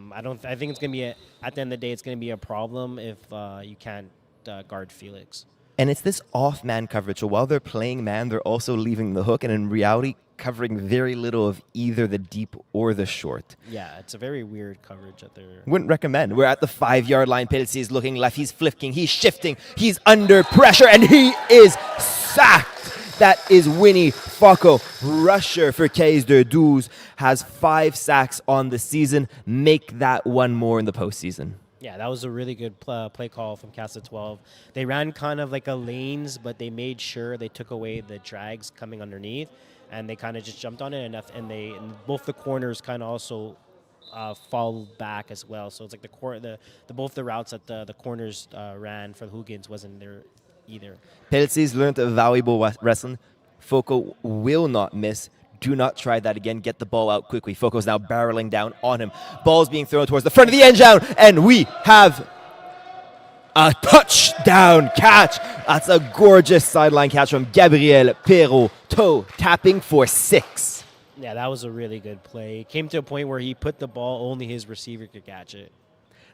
think it's going to be, at the end of the day, it's going to be a problem if you can't guard Felix.
And it's this off-man coverage. So while they're playing man, they're also leaving the hook, and in reality, covering very little of either the deep or the short.
Yeah, it's a very weird coverage that they're...
Wouldn't recommend. We're at the 5-yard line. Pelletier is looking left. He's flicking. He's shifting. He's under pressure, and he is sacked. That is Winnie Focko, rusher for Caisse de 12, has 5 sacks on the season. Make that one more in the postseason.
Yeah, that was a really good play call from Caisse 12. They ran kind of like a lanes, but they made sure they took away the drags coming underneath, and they kind of just jumped on it enough, and both the corners kind of also followed back as well. So it's like both the routes that the corners ran for the Hooligans wasn't there either.
Peltier's learned a valuable lesson. Foco will not miss. Do not try that again. Get the ball out quickly. Foco's now barreling down on him. Ball's being thrown towards the front of the end zone, and we have a touchdown catch. That's a gorgeous sideline catch from Gabriel Perrault, toe tapping for 6.
Yeah, that was a really good play. It came to a point where he put the ball, only his receiver could catch it.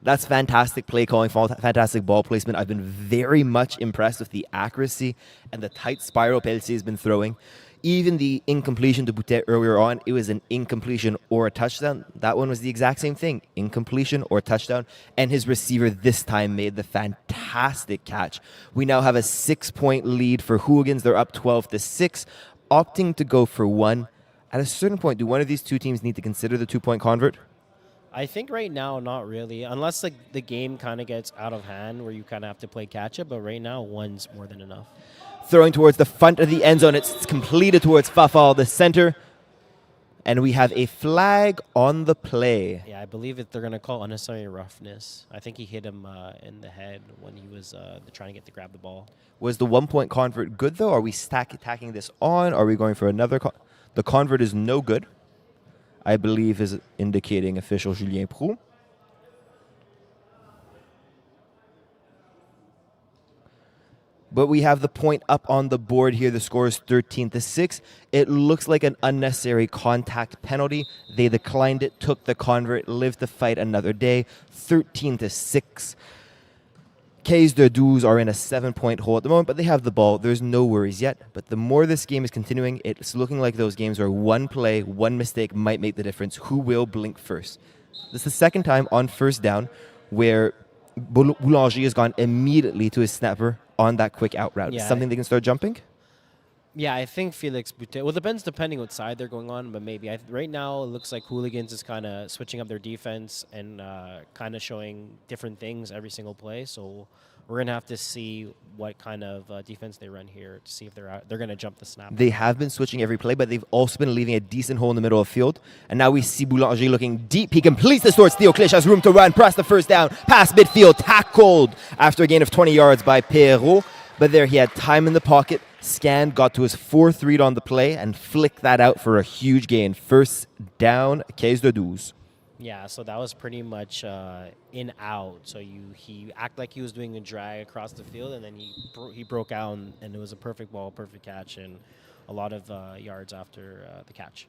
That's fantastic play calling, fantastic ball placement. I've been very much impressed with the accuracy and the tight spiral Peltier has been throwing. Even the incompletion to Boutet earlier on, it was an incompletion or a touchdown. That one was the exact same thing, incompletion or touchdown. And his receiver this time made the fantastic catch. We now have a 6-point lead for Hooligans. They're up 12-6, opting to go for 1. At a certain point, do one of these two teams need to consider the 2-point convert?
I think right now, not really, unless the game kind of gets out of hand where you kind of have to play catch-up, but right now, 1's more than enough.
Throwing towards the front of the end zone. It's completed towards Fafal, the center. And we have a flag on the play.
Yeah, I believe they're going to call unnecessary roughness. I think he hit him in the head when he was trying to get to grab the ball.
Was the 1-point convert good, though? Are we tacking this on? Are we going for another? The convert is no good, I believe, is indicating official Julien Proulx. But we have the point up on the board here. The score is 13-6. It looks like an unnecessary contact penalty. They declined it, took the convert, lived to fight another day. 13-6. Caisse de 12 are in a 7-point hole at the moment, but they have the ball. There's no worries yet. But the more this game is continuing, it's looking like those games where one play, one mistake might make the difference. Who will blink first? This is the second time on first down where Boulanger has gone immediately to his snapper on that quick out route.
Yeah.
Something they can start jumping?
Yeah, I think Felix Boutet. Well, depends depending what side they're going on, but maybe. Right now, it looks like Hooligans is kind of switching up their defense and kind of showing different things every single play. So we're going to have to see what kind of defense they run here to see if they're going to jump the snap.
They have been switching every play, but they've also been leaving a decent hole in the middle of the field. And now we see Boulanger looking deep. He completes this towards Theo Clich, has room to run, press the first down, pass midfield, tackled after a gain of 20 yards by Perrault. But there he had time in the pocket, scanned, got to his 4th read on the play, and flicked that out for a huge gain. First down, Caisse de 12.
Yeah, so that was pretty much in out. So he acted like he was doing a drag across the field, and then he broke out, and it was a perfect ball, perfect catch, and a lot of yards after the catch.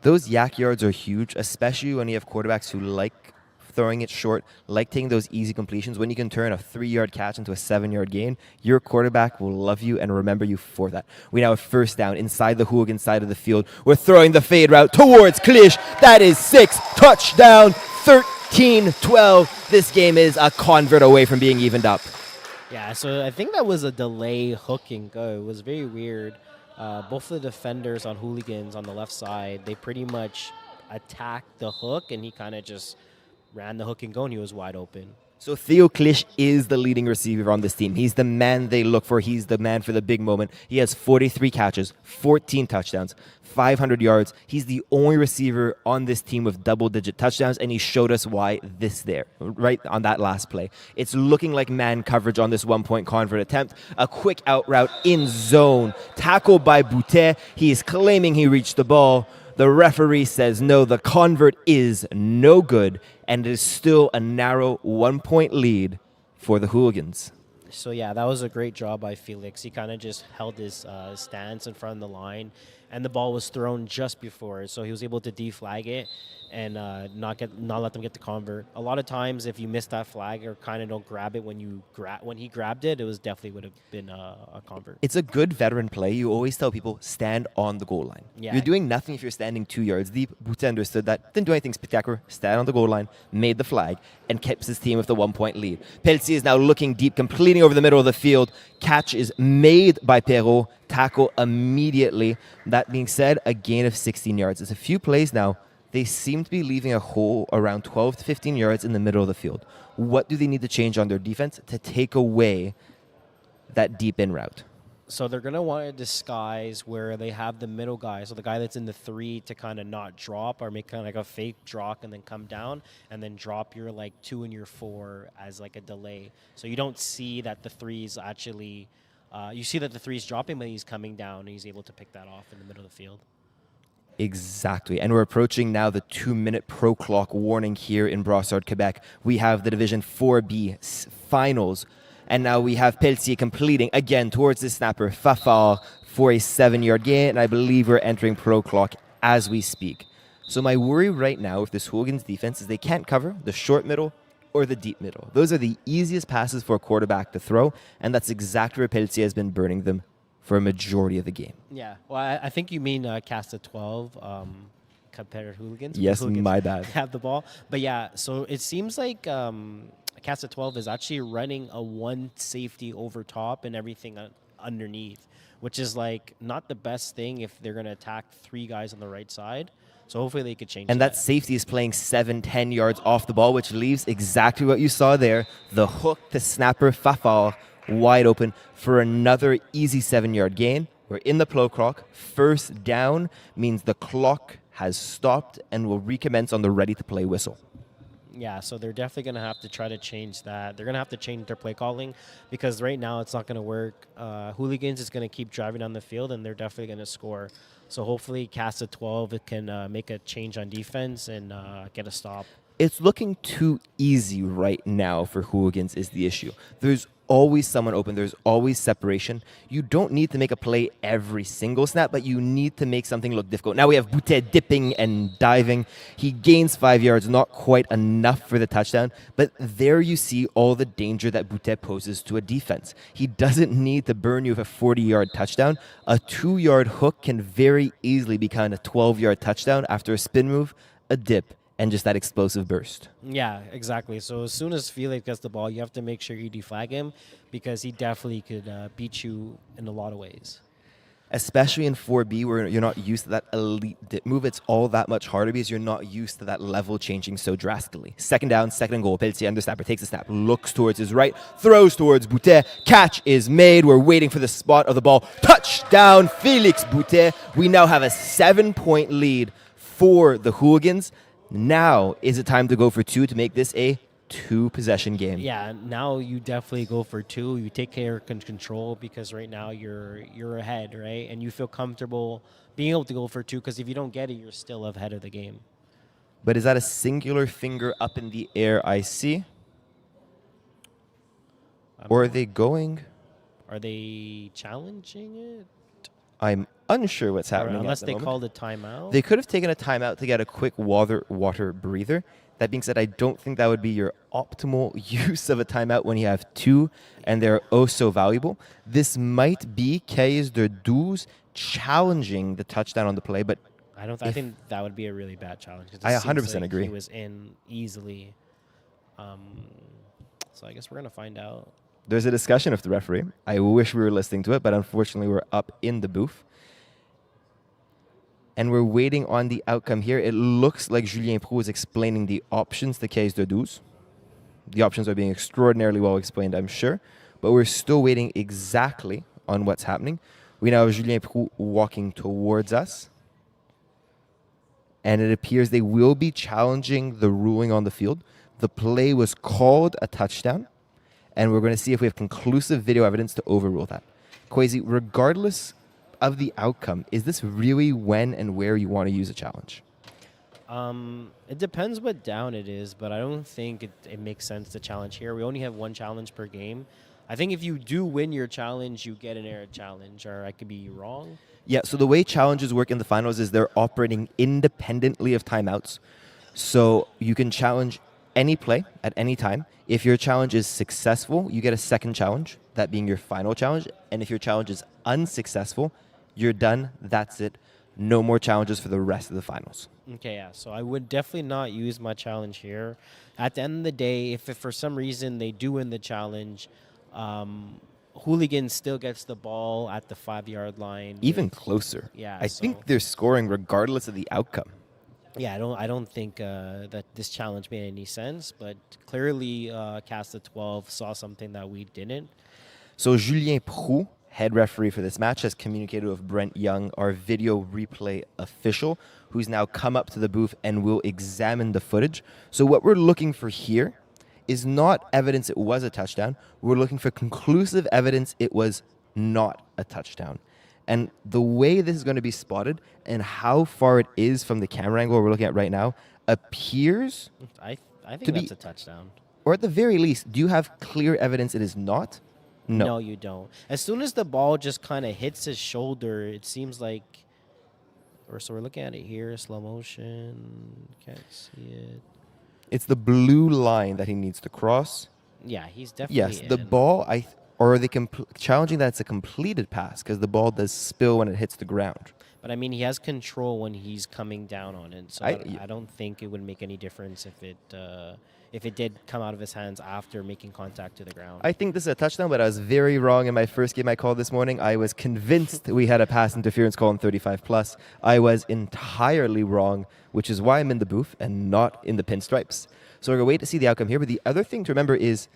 Those yak yards are huge, especially when you have quarterbacks who like throwing it short, like taking those easy completions. When you can turn a 3-yard catch into a 7-yard gain, your quarterback will love you and remember you for that. We now have first down inside the Hooligan side of the field. We're throwing the fade route towards Clich. That is 6. Touchdown, 13-12. This game is a convert away from being evened up.
Yeah, so I think that was a delay hook and go. It was very weird. Both of the defenders on Hooligans on the left side, they pretty much attacked the hook, and he kind of just ran the hook and go, and he was wide open.
So Theo Clich is the leading receiver on this team. He's the man they look for. He's the man for the big moment. He has 43 catches, 14 touchdowns, 500 yards. He's the only receiver on this team with double-digit touchdowns, and he showed us why right on that last play. It's looking like man coverage on this 1-point convert attempt. A quick out route in zone. Tackled by Boutet. He is claiming he reached the ball. The referee says no, the convert is no good, and it is still a narrow 1-point lead for the Hooligans.
So, yeah, that was a great job by Felix. He kind of just held his stance in front of the line, and the ball was thrown just before, so he was able to deflag it and not let them get the convert. A lot of times, if you miss that flag or kind of don't grab it when he grabbed it, it was definitely would have been a convert.
It's a good veteran play. You always tell people, stand on the goal line.
Yeah.
You're doing nothing if you're standing 2 yards deep. Boutet understood that, didn't do anything spectacular, stand on the goal line, made the flag, and keeps his team with the 1-point lead. Peltier is now looking deep, completing over the middle of the field. Catch is made by Perrault, tackle immediately. That being said, a gain of 16 yards. It's a few plays now. they seem to be leaving a hole around 12 to 15 yards in the middle of the field. What do they need to change on their defense to take away that deep in route?
So they're going to want to disguise where they have the middle guy, so the guy that's in the 3 to kind of not drop or make kind of like a fake drop and then come down and then drop your like 2 and your 4 as like a delay. So you don't see that the 3's actually, you see that the 3's dropping, but he's coming down and he's able to pick that off in the middle of the field.
Exactly. And we're approaching now the 2-minute pro clock warning here in Brossard, Quebec. We have the Division 4B finals. And now we have Pelletier completing again towards the snapper, Fafard, for a 7-yard gain. And I believe we're entering pro clock as we speak. So my worry right now with this Hooligans defense is they can't cover the short middle or the deep middle. Those are the easiest passes for a quarterback to throw. And that's exactly where Pelletier has been burning them for a majority of the game.
Yeah. Well, I think you mean Casta 12 compared to Hooligans.
Yes,
Hooligans
my bad.
Have the ball. But yeah, so it seems like Casta 12 is actually running a 1 safety over top and everything underneath, which is like not the best thing if they're going to attack 3 guys on the right side. So hopefully they could change
and that safety is playing 7-10 yards off the ball, which leaves exactly what you saw there. The hook to snapper Fafard wide open for another easy 7-yard gain. We're in the pro clock. First down means the clock has stopped and will recommence on the ready-to-play whistle.
Yeah, so they're definitely going to have to try to change that. They're going to have to change their play calling because right now it's not going to work. Hooligans is going to keep driving down the field, and they're definitely going to score. So hopefully Casa 12 can make a change on defense and get a stop.
It's looking too easy right now for Hooligans is the issue. There's always someone open. There's always separation. You don't need to make a play every single snap, but you need to make something look difficult. Now we have Boutet dipping and diving. He gains 5 yards, not quite enough for the touchdown, but there you see all the danger that Boutet poses to a defense. He doesn't need to burn you with a 40-yard touchdown. A 2-yard hook can very easily become a 12-yard touchdown after a spin move, a dip, and just that explosive burst.
Yeah, exactly. So as soon as Felix gets the ball, you have to make sure you deflag him because he definitely could beat you in a lot of ways.
Especially in 4B where you're not used to that elite dip move, it's all that much harder because you're not used to that level changing so drastically. Second down, second and goal. Pelletier under snapper takes a snap, looks towards his right, throws towards Boutet. Catch is made. We're waiting for the spot of the ball. Touchdown, Felix Boutet. We now have a 7-point lead for the Hooligans. Now is it time to go for 2 to make this a 2-possession game.
Yeah, now you definitely go for 2. You take care of control because right now you're ahead, right? And you feel comfortable being able to go for 2 because if you don't get it, you're still ahead of the game.
But is that a singular finger up in the air I see? Or are they going?
Are they challenging it?
I'm unsure what's happening.
Unless
at the
they
moment.
called a timeout.
They could have taken a timeout to get a quick water breather. That being said, I don't think that would be your optimal use of a timeout when you have 2 and they're oh so valuable. This might be Caisse de 12 challenging the touchdown on the play, but
I think that would be a really bad challenge.
I 100% agree.
He was in easily. So I guess we're going to find out.
There's a discussion with the referee. I wish we were listening to it, but unfortunately we're up in the booth. And we're waiting on the outcome here. It looks like Julien Proulx is explaining the options to Caisse de 12. The options are being extraordinarily well explained, I'm sure. But we're still waiting exactly on what's happening. We now have Julien Proulx walking towards us. And it appears they will be challenging the ruling on the field. The play was called a touchdown. And we're going to see if we have conclusive video evidence to overrule that. Kwesi, regardless of the outcome, is this really when and where you want to use a challenge?
It depends what down it is, but I don't think it makes sense to challenge here. We only have 1 challenge per game. I think if you do win your challenge, you get an air challenge, or I could be wrong.
Yeah, so the way challenges work in the finals is they're operating independently of timeouts. So you can challenge any play at any time. If your challenge is successful, you get a second challenge, that being your final challenge. And if your challenge is unsuccessful, you're done. That's it. No more challenges for the rest of the finals.
Okay, yeah. So I would definitely not use my challenge here. At the end of the day, if for some reason they do win the challenge, Hooligans still gets the ball at the 5-yard line.
Even closer.
Yeah.
I think they're scoring regardless of the outcome.
Yeah, I don't think that this challenge made any sense, but clearly Cast of 12 saw something that we didn't.
So Julien Proulx, head referee for this match, has communicated with Brent Young, our video replay official, who's now come up to the booth and will examine the footage. So what we're looking for here is not evidence it was a touchdown. We're looking for conclusive evidence it was not a touchdown. And the way this is going to be spotted and how far it is from the camera angle we're looking at right now appears
I think
to
that's
be
a touchdown.
or at the very least, do you have clear evidence it is not?
No, you don't. As soon as the ball just kind of hits his shoulder, it seems like. So we're looking at it here, slow motion. Can't see it.
It's the blue line that he needs to cross.
Yeah, he's definitely.
Yes, the
in.
ball. Or are they challenging that it's a completed pass because the ball does spill when it hits the ground?
But I mean, he has control when he's coming down on it, so I don't think it would make any difference if it did come out of his hands after making contact to the ground.
I think this is a touchdown, but I was very wrong in my first game I called this morning. I was convinced we had a pass interference call in 35+. I was entirely wrong, which is why I'm in the booth and not in the pinstripes. So we're going to wait to see the outcome here. But the other thing to remember is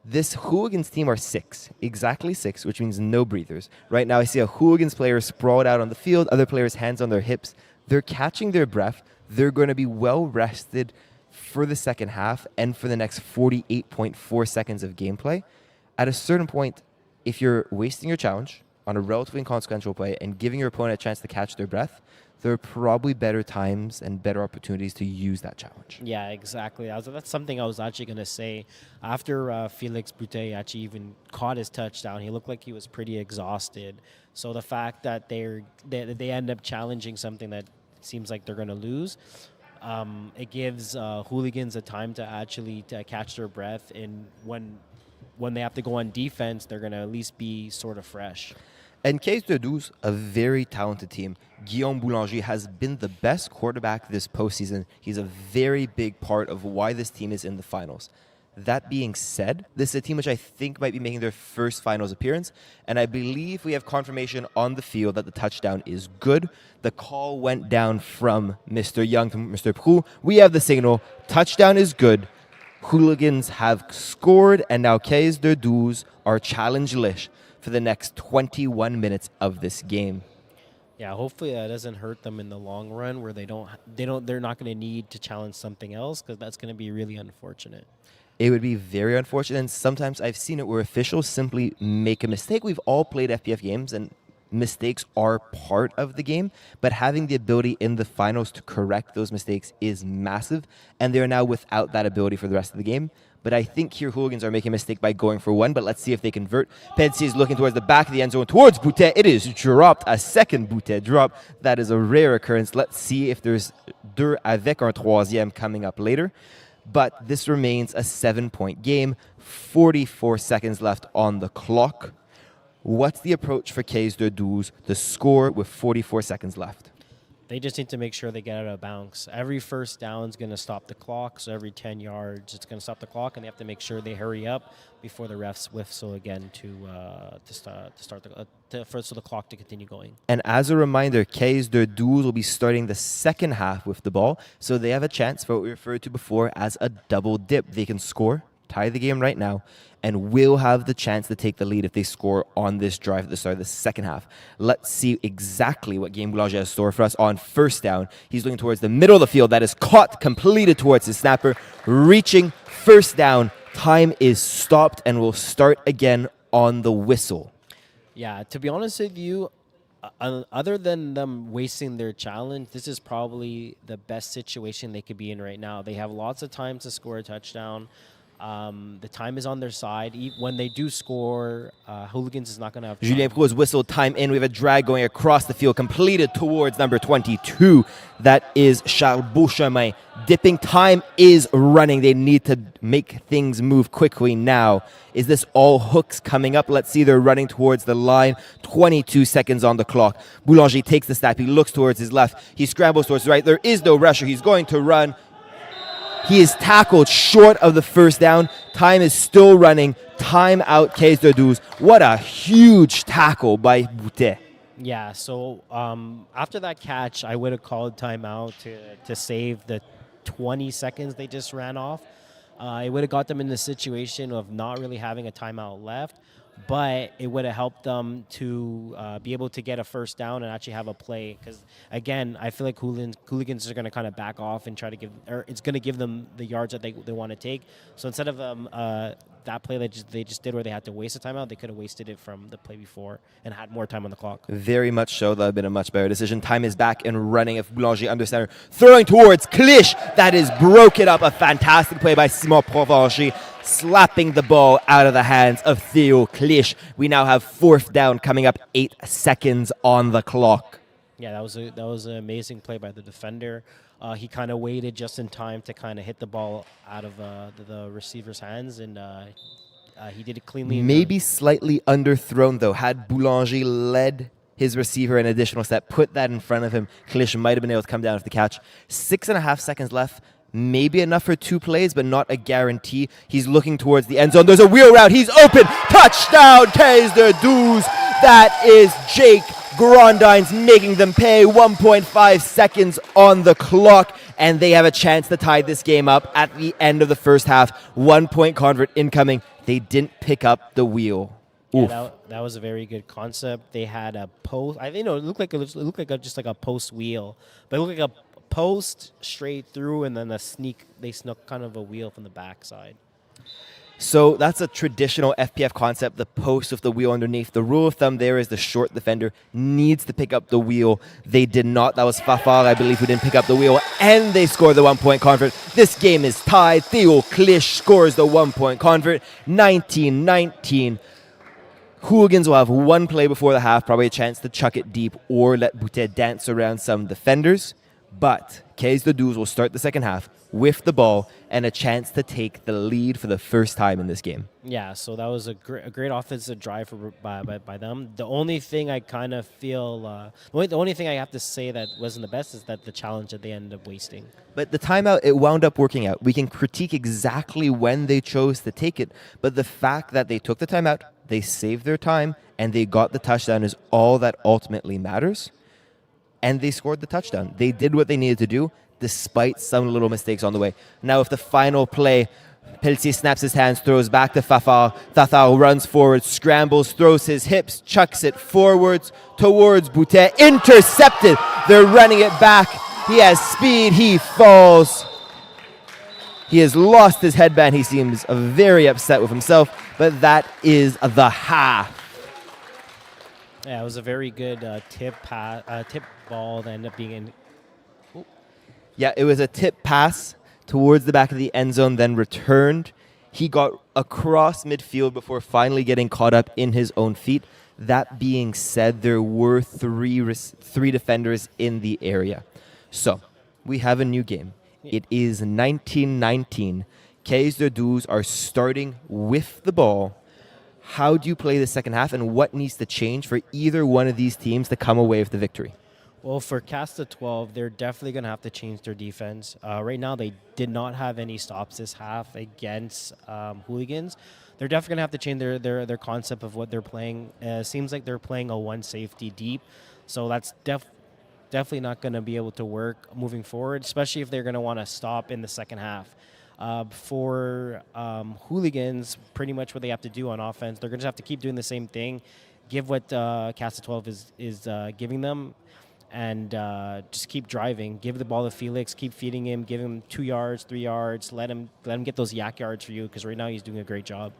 this Hooligans team are 6, exactly 6, which means no breathers. Right now I see a Hooligans player sprawled out on the field, other players hands on their hips. They're catching their breath. They're going to be well rested for the second half and for the next 48.4 seconds of gameplay. At a certain point, if you're wasting your challenge on a relatively inconsequential play and giving your opponent a chance to catch their breath, there are probably better times and better opportunities to use that challenge.
Yeah, exactly. That's something I was actually going to say. After Felix Boutet actually even caught his touchdown, he looked like he was pretty exhausted. So the fact that they end up challenging something that seems like they're going to lose, it gives Hooligans a time to actually catch their breath. And when they have to go on defense, they're going to at least be sort of fresh.
And Caisse de 12, a very talented team. Guillaume Boulanger has been the best quarterback this postseason. He's a very big part of why this team is in the finals. That being said, this is a team which I think might be making their first finals appearance, and I believe we have confirmation on the field that the touchdown is good. The call went down from Mr. Young to Mr. Proulx. We have the signal. Touchdown is good. Hooligans have scored, and now Caisse de 12 are challenge-lish for the next 21 minutes of this game.
Yeah, hopefully that doesn't hurt them in the long run, where they're not going to need to challenge something else, because that's going to be really unfortunate.
It would be very unfortunate, and sometimes I've seen it where officials simply make a mistake. We've all played FPF games, and mistakes are part of the game, but having the ability in the finals to correct those mistakes is massive, and they're now without that ability for the rest of the game. But I think here Hooligans are making a mistake by going for one, but let's see if they convert. Pedsi is looking towards the back of the end zone, towards Boutet. It is dropped, a second Boutet drop. That is a rare occurrence. Let's see if there's deux avec un troisième coming up later. But this remains a 7-point game, 44 seconds left on the clock. What's the approach for Caisse de 12, the score with 44 seconds left?
They just need to make sure they get out of bounds. Every first down is going to stop the clock, so every 10 yards it's going to stop the clock, and they have to make sure they hurry up before the refs whistle again for the clock to continue going.
And as a reminder, Caisse de 12 will be starting the second half with the ball, so they have a chance for what we referred to before as a double dip. They can score, tie the game right now, and will have the chance to take the lead if they score on this drive at the start of the second half. Let's see exactly what Guillaume Boulanger has stored for us on first down. He's looking towards the middle of the field. That is caught, completed towards his snapper, reaching first down. Time is stopped and will start again on the whistle.
Yeah, to be honest with you, other than them wasting their challenge, this is probably the best situation they could be in right now. They have lots of time to score a touchdown. The time is on their side. When they do score, Hooligans is not going to have time.
Julien Proulx has whistled time in. We have a drag going across the field, completed towards number 22. That is Charles Beauchemin. Dipping time is running. They need to make things move quickly now. Is this all hooks coming up? Let's see. They're running towards the line. 22 seconds on the clock. Boulanger takes the snap. He looks towards his left. He scrambles towards the right. There is no rusher. He's going to run. He is tackled short of the first down. Time is still running. Time out, Caisse de 12. What a huge tackle by Boutet.
Yeah, so after that catch, I would have called timeout to save the 20 seconds they just ran off. It would have got them in the situation of not really having a timeout left, but it would have helped them to be able to get a first down and actually have a play. Because, again, I feel like Hooligans are going to kind of back off and try to give, or it's going to give them the yards that they want to take. So instead of that play that they just did where they had to waste a timeout, they could have wasted it from the play before and had more time on the clock.
Very much so. That would have been a much better decision. Time is back and running of Boulanger under center. Throwing towards Clich. That is broken up. A fantastic play by Simon Provencher, slapping the ball out of the hands of Theo Clich. We now have 4th down coming up, 8 seconds on the clock.
Yeah, that was an amazing play by the defender. He kind of waited just in time to kind of hit the ball out of the receiver's hands, and he did it cleanly.
Maybe slightly underthrown, though. Had Boulanger led his receiver an additional step, put that in front of him, Clich might have been able to come down with the catch. 6.5 seconds left. Maybe enough for 2 plays, but not a guarantee. He's looking towards the end zone. There's a wheel route. He's open. Touchdown, Caisse de 12. That is Jake Grandines making them pay. 1.5 seconds on the clock, and they have a chance to tie this game up at the end of the first half. 1-point convert incoming. They didn't pick up the wheel.
Yeah, that was a very good concept. They had a post. I think it looked like just like a post wheel, but it looked like a post straight through, and then they snuck kind of a wheel from the backside.
So that's a traditional FPF concept, the post with the wheel underneath. The rule of thumb there is the short defender needs to pick up the wheel. They did not. That was Fafard, I believe, who didn't pick up the wheel, and they score the 1-point convert. This game is tied. Theo Clich scores the 1-point convert. 19-19. Hooligans will have 1 play before the half, probably a chance to chuck it deep or let Boutet dance around some defenders. But Caisse de 12 will start the second half with the ball and a chance to take the lead for the first time in this game.
Yeah, so that was a great offensive drive by them. The only thing I kind of feel, the only thing I have to say that wasn't the best is that the challenge that they ended up wasting.
But the timeout, it wound up working out. We can critique exactly when they chose to take it, but the fact that they took the timeout, they saved their time, and they got the touchdown is all that ultimately matters. And they scored the touchdown. They did what they needed to do, despite some little mistakes on the way. Now, if the final play, Pelletier snaps his hands, throws back to Fafard. Fafard runs forward, scrambles, throws his hips, chucks it forwards towards Boutet. Intercepted. They're running it back. He has speed. He falls. He has lost his headband. He seems very upset with himself, but that is the half.
Yeah, it was a very good tip ball that ended up being in. Ooh.
Yeah, it was a tip pass towards the back of the end zone, then returned. He got across midfield before finally getting caught up in his own feet. That being said, there were three defenders in the area. So, we have a new game. It is 19-19. Caisse de 12 are starting with the ball. How do you play the second half, and what needs to change for either one of these teams to come away with the victory?
Well, for Caisse de 12, they're definitely going to have to change their defense. Right now, they did not have any stops this half against Hooligans. They're definitely going to have to change their concept of what they're playing. Seems like they're playing a 1 safety deep, so that's definitely not going to be able to work moving forward, especially if they're going to want to stop in the second half. For Hooligans, pretty much what they have to do on offense, they're going to have to keep doing the same thing, give what Caisse de 12 is giving them, and just keep driving. Give the ball to Felix, keep feeding him, give him 2 yards, 3 yards, let him get those yak yards for you, because right now he's doing a great job.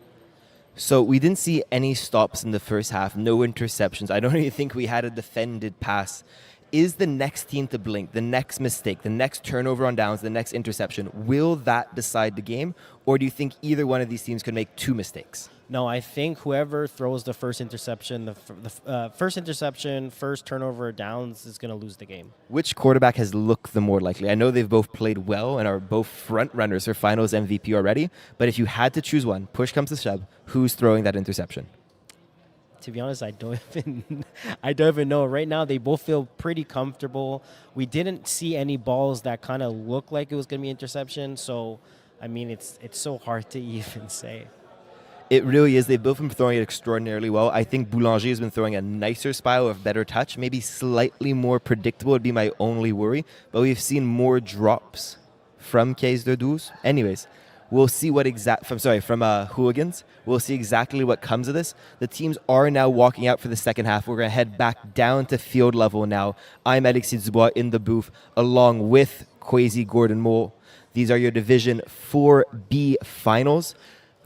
So we didn't see any stops in the first half, no interceptions. I don't even think we had a defended pass. Is the next team to blink, the next mistake, the next turnover on downs, the next interception, will that decide the game? Or do you think either one of these teams could make 2 mistakes?
No, I think whoever throws the first interception, first turnover downs is going to lose the game.
Which quarterback has looked the more likely? I know they've both played well and are both front runners for finals MVP already, but if you had to choose one, push comes to shove, who's throwing that interception?
To be honest, I don't even know. Right now, they both feel pretty comfortable. We didn't see any balls that kind of look like it was going to be interception. So, I mean, it's so hard to even say.
It really is. They've both been throwing it extraordinarily well. I think Boulanger has been throwing a nicer style of better touch, maybe slightly more predictable would be my only worry. But we've seen more drops from Caisse de Douze. Anyways, we'll see what from Hooligans. We'll see exactly what comes of this. The teams are now walking out for the second half. We're going to head back down to field level now. I'm Alexis Dubois in the booth along with Kwesi Gordon-Moore. These are your Division 4B finals.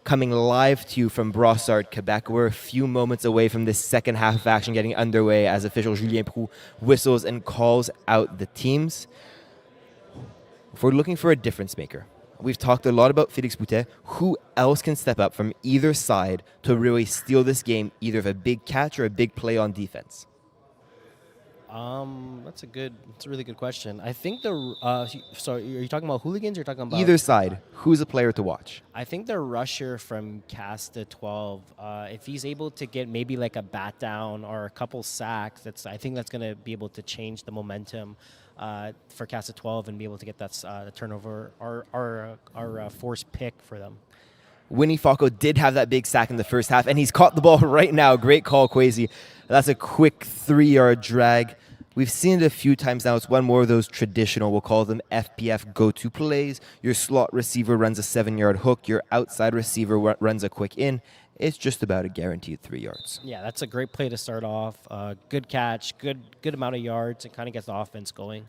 Coming live to you from Brossard, Quebec. We're a few moments away from this second half of action getting underway as official Julien Proulx whistles and calls out the teams. If we're looking for a difference maker, we've talked a lot about Félix Boutet. Who else can step up from either side to really steal this game, either of a big catch or a big play on defense?
That's a really good question. I think so are you talking about Hooligans or you're talking about
either side? Who's a player to watch?
I think the rusher from Caisse de 12, if he's able to get maybe like a bat down or a couple sacks, I think that's going to be able to change the momentum for Caisse de 12 and be able to get that turnover or forced pick for them.
Winnie Falco did have that big sack in the first half, and he's caught the ball right now. Great call, Kwesi. That's a quick 3-yard drag. We've seen it a few times now. It's one more of those traditional, we'll call them FPF go-to plays. Your slot receiver runs a 7-yard hook. Your outside receiver runs a quick in. It's just about a guaranteed 3 yards.
Yeah, that's a great play to start off. Good catch, good amount of yards. It kind of gets the offense going.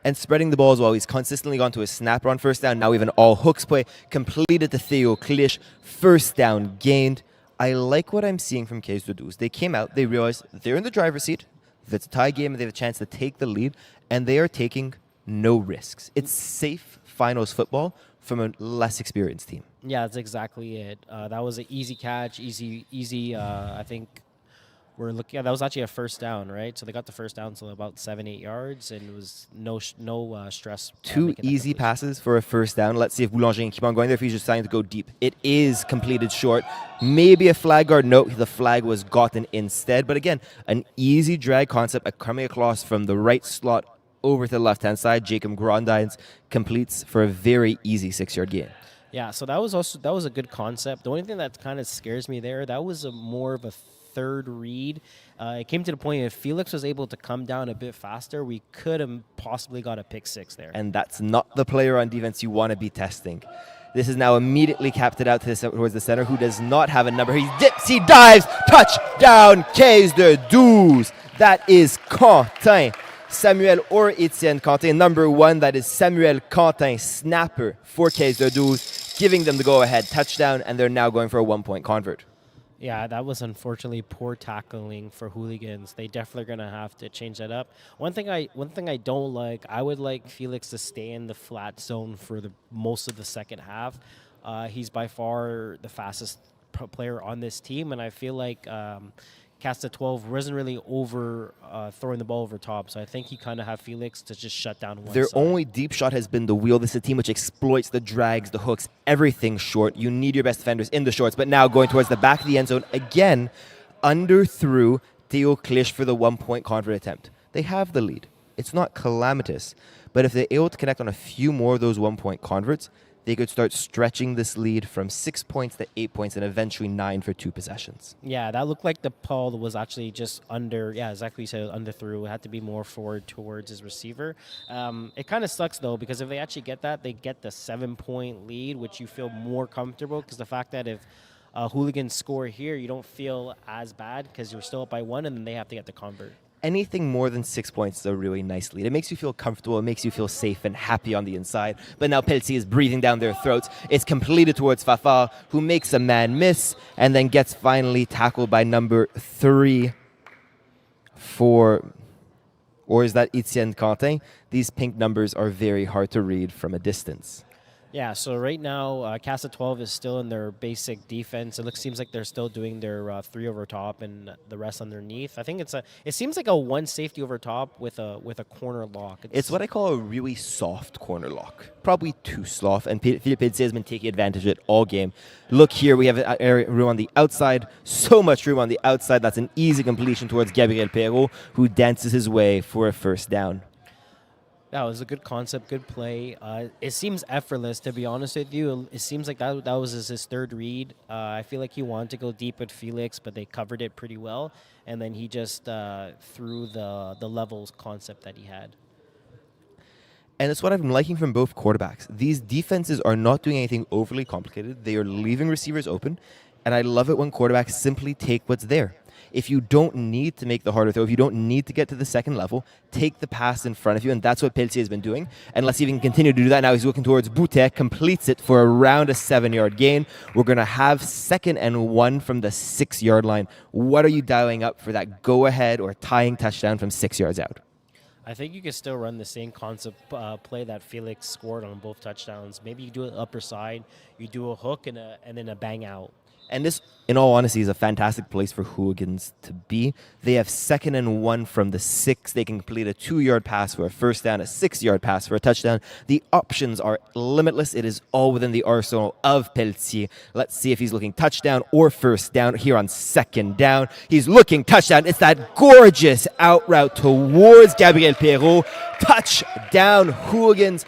And spreading the ball as well. He's consistently gone to a snapper on first down. Now we have an all-hooks play. Completed to Theo Klisch. First down gained. I like what I'm seeing from Caisse de Douze. They came out. They realized they're in the driver's seat. If it's a tie game, they have a chance to take the lead. And they are taking no risks. It's safe finals football from a less experienced team.
Yeah, that's exactly it. That was an easy catch, easy. I think we're looking at that was actually a first down, right? So they got the first down to about 7-8 yards, and it was no stress.
Two easy passes for a first down. Let's see if Boulanger can keep on going there. If he's just trying to go deep, it is completed short. Maybe a flag guard. No, the flag was gotten instead. But again, an easy drag concept coming across from the right slot over to the left-hand side. Jacob Grandines completes for a very easy 6-yard gain.
Yeah, so that was a good concept. The only thing that kind of scares me there, that was more of a third read. It came to the point if Felix was able to come down a bit faster, we could have possibly got a pick 6 there.
And that's not the player on defense you want to be testing. This is now immediately capped it out towards the center, who does not have a number. He dips, he dives, touchdown, Caisse de Douze. That is Quentin Samuel or Etienne Quentin. Number 1, that is Samuel Quentin, snapper for Caisse de Douze, giving them the go-ahead touchdown, and they're now going for a 1-point convert.
Yeah, that was unfortunately poor tackling for Hooligans. They definitely are going to have to change that up. One thing I don't like, I would like Felix to stay in the flat zone for the most of the second half. He's by far the fastest player on this team, and I feel like Caisse de 12 wasn't really over throwing the ball over top, so I think you kind of have Felix to just shut down one
Their
side.
only deep shot has been the wheel. This is a team which exploits the drags, the hooks, everything short. You need your best defenders in the shorts, but now going towards the back of the end zone again, underthrew Theo Klisch for the 1-point convert attempt. They have the lead. It's not calamitous, but if they're able to connect on a few more of those 1-point converts, they could start stretching this lead from 6 points to 8 points and eventually 9 for 2 possessions.
Yeah, that looked like the ball was actually just under. Yeah, exactly. You said underthrew. It had to be more forward towards his receiver. It kind of sucks though, because if they actually get that, they get the 7-point lead, which you feel more comfortable. Because the fact that if Hooligans score here, you don't feel as bad because you're still up by 1, and then they have to get the convert.
Anything more than 6 points is a really nice lead. It makes you feel comfortable. It makes you feel safe and happy on the inside. But now Pelletier is breathing down their throats. It's completed towards Fafard, who makes a man miss and then gets finally tackled by number 3 or is that Etienne Quentin? These pink numbers are very hard to read from a distance.
Yeah, so right now, Caisse de 12 is still in their basic defense. Seems like they're still doing their 3 over top and the rest underneath. I think it seems like a 1 safety over top with a corner lock.
It's what I call a really soft corner lock. Probably too soft, and Philippe Pelletier has been taking advantage of it all game. Look here, we have room on the outside, so much room on the outside. That's an easy completion towards Gabriel Perrault, who dances his way for a first down.
That was a good concept, good play. It seems effortless, to be honest with you. It seems like that was his third read. I feel like he wanted to go deep with Felix, but they covered it pretty well. And then he just threw the levels concept that he had.
And it's what I'm liking from both quarterbacks. These defenses are not doing anything overly complicated. They are leaving receivers open. And I love it when quarterbacks simply take what's there. If you don't need to make the harder throw, if you don't need to get to the second level, take the pass in front of you, and that's what Pelletier has been doing. And let's see if he can continue to do that. Now he's looking towards Boutet, completes it for around a 7-yard gain. We're going to have 2nd and 1 from the 6-yard line. What are you dialing up for that go-ahead or tying touchdown from 6 yards out?
I think you can still run the same concept play that Felix scored on both touchdowns. Maybe you do it upper side, you do a hook and then a bang out.
And this, in all honesty, is a fantastic place for Hooligans to be. They have 2nd and 1 from the 6. They can complete a 2-yard pass for a first down, a 6-yard pass for a touchdown. The options are limitless. It is all within the arsenal of Pelletier. Let's see if he's looking touchdown or first down here on 2nd down. He's looking touchdown. It's that gorgeous out route towards Gabriel Perrault. Touchdown, Hooligans.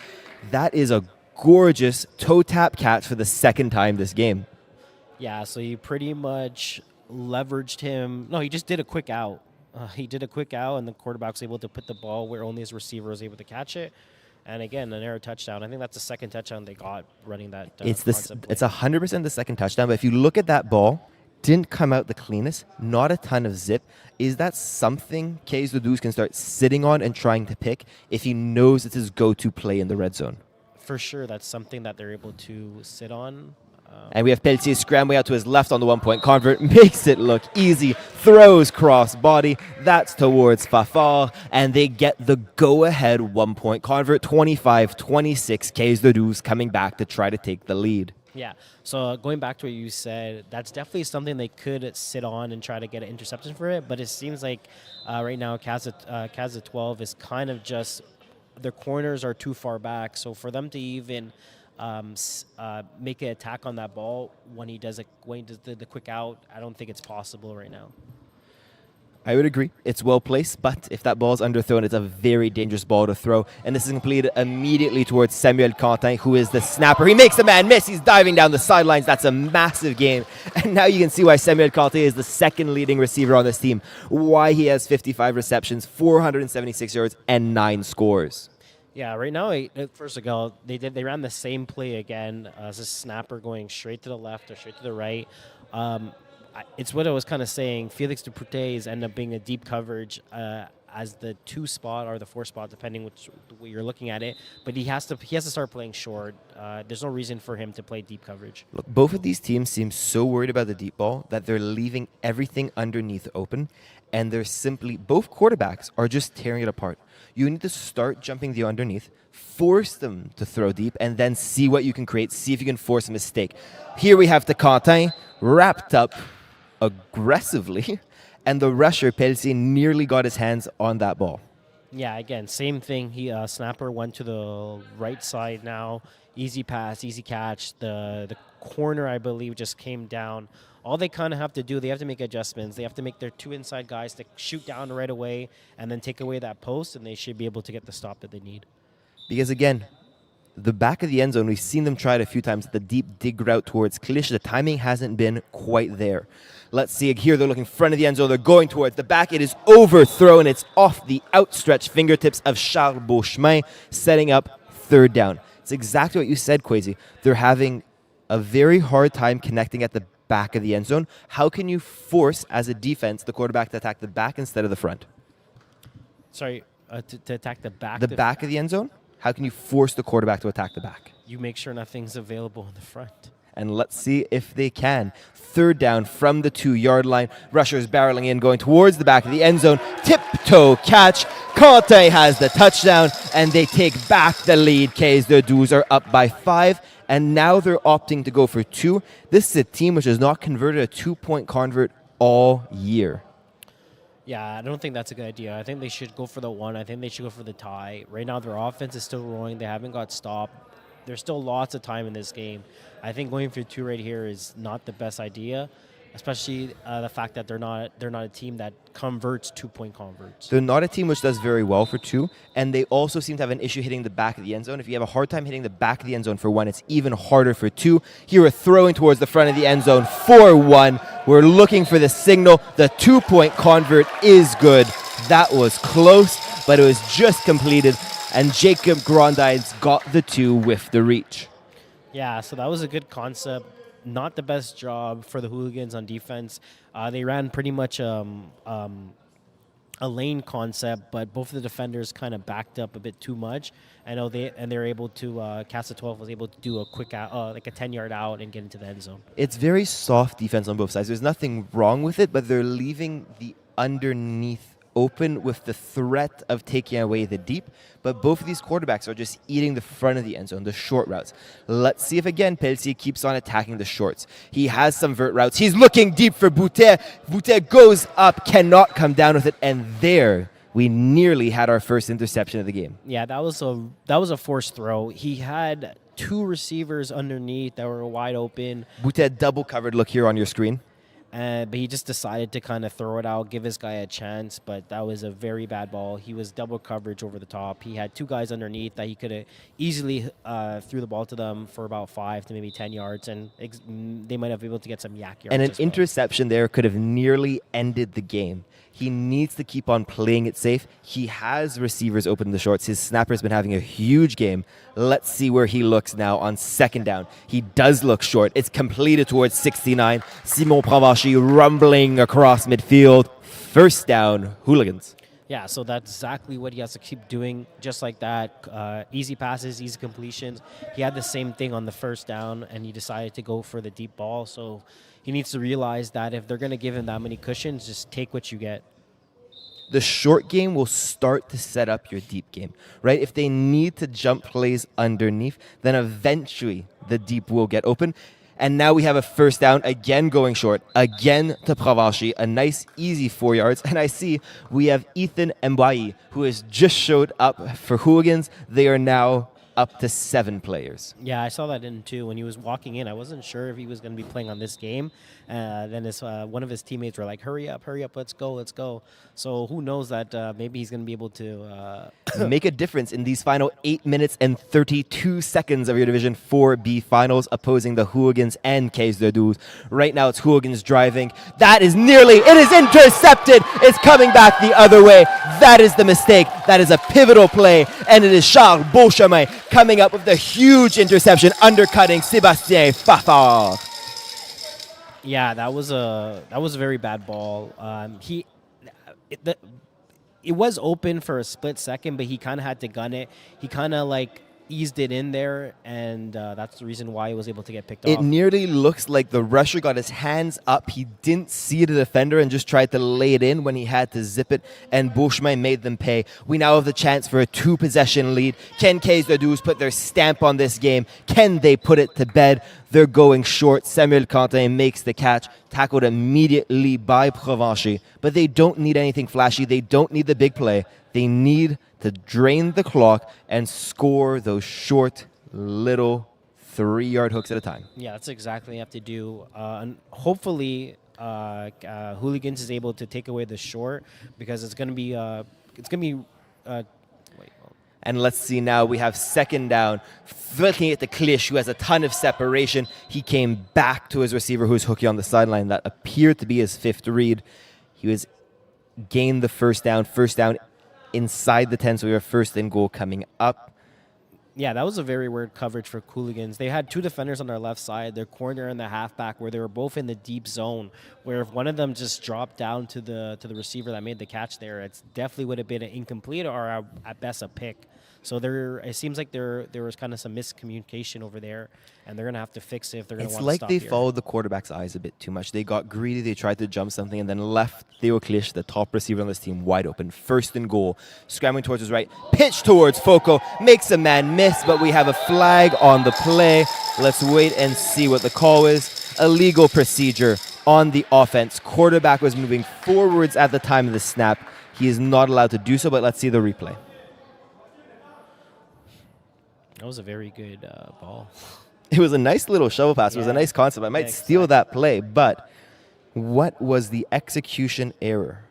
That is a gorgeous toe tap catch for the 2nd time this game.
Yeah, so you pretty much leveraged him. No, he just did a quick out. He did a quick out, and the quarterback was able to put the ball where only his receiver was able to catch it. And again, an error touchdown. I think that's the 2nd touchdown they got running that.
It's 100% the 2nd touchdown. But if you look at that ball, didn't come out the cleanest. Not a ton of zip. Is that something Caisse can start sitting on and trying to pick if he knows it's his go-to play in the red zone?
For sure, that's something that they're able to sit on.
And we have Pelletier scrambling out to his left on the 1-point convert. Makes it look easy. Throws cross body. That's towards Fafard. And they get the go-ahead 1-point convert. 25-26. Caisse coming back to try to take the lead.
Yeah. So going back to what you said, that's definitely something they could sit on and try to get an interception for it. But it seems like right now Caisse 12 is kind of just their corners are too far back. So for them to even make an attack on that ball when he does the quick out, I don't think it's possible right now.
I would agree. It's well placed, but if that ball is underthrown, it's a very dangerous ball to throw. And this is completed immediately towards Samuel Quentin, who is the snapper. He makes the man miss. He's diving down the sidelines. That's a massive game. And now you can see why Samuel Quentin is the 2nd leading receiver on this team, why he has 55 receptions, 476 yards, and 9 scores.
Yeah, right now, first of all, they ran the same play again as a snapper going straight to the left or straight to the right. It's what I was kind of saying. Felix Duputés end up being a deep coverage as the 2 spot or the 4 spot, depending which way you're looking at it. But he has to start playing short. There's no reason for him to play deep coverage.
Look, both of these teams seem so worried about the deep ball that they're leaving everything underneath open, and they're simply, both quarterbacks are just tearing it apart. You need to start jumping the underneath, force them to throw deep, and then see what you can create, see if you can force a mistake. Here we have the Quentin wrapped up aggressively, and the rusher, Pelletier, nearly got his hands on that ball.
Yeah, again, same thing. Snapper went to the right side now. Easy pass, easy catch. The corner, I believe, just came down. All they kind of have to do, they have to make adjustments. They have to make their 2 inside guys to shoot down right away and then take away that post, and they should be able to get the stop that they need.
Because, again, the back of the end zone, we've seen them try it a few times, the deep dig route towards Clich. The timing hasn't been quite there. Let's see here. They're looking front of the end zone. They're going towards the back. It is overthrown. It's off the outstretched fingertips of Charles Beauchemin, setting up 3rd down. It's exactly what you said, Quasi. They're having a very hard time connecting at the back of the end zone. How can you force, as a defense, the quarterback to attack the back instead of the front?
Sorry, to attack the back?
The back of the end zone? How can you force the quarterback to attack the back?
You make sure nothing's available in the front.
And let's see if they can. 3rd down from the 2-yard line. Rushers barreling in, going towards the back of the end zone. Tiptoe catch. Quentin has the touchdown, and they take back the lead. Caisse de 12 are up by 5, and now they're opting to go for 2. This is a team which has not converted a 2-point convert all year.
Yeah, I don't think that's a good idea. I think they should go for the 1. I think they should go for the tie. Right now, their offense is still rolling. They haven't got stopped. There's still lots of time in this game. I think going for 2 right here is not the best idea. especially the fact that they're not a team that converts 2-point converts.
They're not a team which does very well for 2, and they also seem to have an issue hitting the back of the end zone. If you have a hard time hitting the back of the end zone for 1, it's even harder for 2. Here we're throwing towards the front of the end zone for 1. We're looking for the signal. The 2-point convert is good. That was close, but it was just completed, and Jacob Grondides got the 2 with the reach.
Yeah, so that was a good concept. Not the best job for the Hooligans on defense. They ran pretty much a lane concept, but both of the defenders kind of backed up a bit too much. I know they're able to. Caisse 12 was able to do a quick out, like a 10-yard out, and get into the end zone.
It's very soft defense on both sides. There's nothing wrong with it, but they're leaving the underneath open with the threat of taking away the deep. But both of these quarterbacks are just eating the front of the end zone, the short routes. Let's see if, again, Pelletier keeps on attacking the shorts. He has some vert routes. He's looking deep for Boutet. Boutet goes up, cannot come down with it, and there we nearly had our first interception of the game.
Yeah, that was a forced throw. He had 2 receivers underneath that were wide open.
Boutet double covered, look here on your screen.
But he just decided to kind of throw it out, give his guy a chance, but that was a very bad ball. He was double coverage over the top. He had 2 guys underneath that he could have easily threw the ball to them for about 5 to maybe 10 yards, and they might have been able to get some yak yards.
And an
as well.
interception there could have nearly ended the game. He needs to keep on playing it safe. He has receivers open in the shorts. His snapper's been having a huge game. Let's see where he looks now on second down. He does look short. It's completed towards 69. Simon Provencher rumbling across midfield. First down, Hooligans.
Yeah, so that's exactly what he has to keep doing, just like that. Easy passes, easy completions. He had the same thing on the first down, and he decided to go for the deep ball. So he needs to realize that if they're going to give him that many cushions, just take what you get.
The short game will start to set up your deep game, right? If they need to jump plays underneath, then eventually the deep will get open. And now we have a first down, again going short, again to Provencher, a nice, easy 4 yards. And I see we have Ethan Mbaye, who has just showed up for Hooligans. They are now up to 7 players.
Yeah, I saw that in too. When he was walking in, I wasn't sure if he was going to be playing on this game. Then one of his teammates were like, hurry up, let's go. So who knows that maybe he's going to be able to
make a difference in these final 8 minutes and 32 seconds of your Division 4B finals, opposing the Hooligans and Caisse de Douze. Right now it's Hooligans driving. That is it is intercepted. It's coming back the other way. That is the mistake. That is a pivotal play, and it is Charles Beauchemin coming up with the huge interception, undercutting Sébastien Fafard.
Yeah, that was a very bad ball. It was open for a split second, but he kind of had to gun it. He kind of eased it in there, and that's the reason why he was able to get picked off.
It nearly looks like the rusher got his hands up. He didn't see the defender and just tried to lay it in when he had to zip it, and Beauchemin made them pay. We now have the chance for a 2-possession lead. Can Caisse de Douze put their stamp on this game? Can they put it to bed? They're going short. Samuel Quentin makes the catch, tackled immediately by Provencher. But they don't need anything flashy. They don't need the big play. They need to drain the clock and score those short little 3-yard hooks at a time.
Yeah, that's exactly what you have to do. And hopefully, Hooligans is able to take away the short, because it's going to be
And let's see now, we have second down. Looking at the Clich, who has a ton of separation. He came back to his receiver, who's hooky on the sideline. That appeared to be his 5th read. He was gained the first down inside the 10, so we have first and goal coming up.
Yeah, that was a very weird coverage for Hooligans. They had 2 defenders on their left side, their corner and the halfback, where they were both in the deep zone, where if one of them just dropped down to the receiver that made the catch there, it definitely would have been an incomplete or at best a pick. So it seems like there was kind of some miscommunication over there, and they're going to have to fix it if they're going to want to stop
It's like they
here.
followed the quarterback's eyes a bit too much. They got greedy, they tried to jump something, and then left Theo Clich, the top receiver on this team, wide open. First and goal. Scrambling towards his right. Pitch towards Foco. Makes a man miss, but we have a flag on the play. Let's wait and see what the call is. Illegal procedure on the offense. Quarterback was moving forwards at the time of the snap. He is not allowed to do so, but let's see the replay.
That was a very good ball.
It was a nice little shovel pass. It was a nice concept. I might steal that play, but What was the execution error?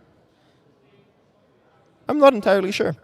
I'm not entirely sure.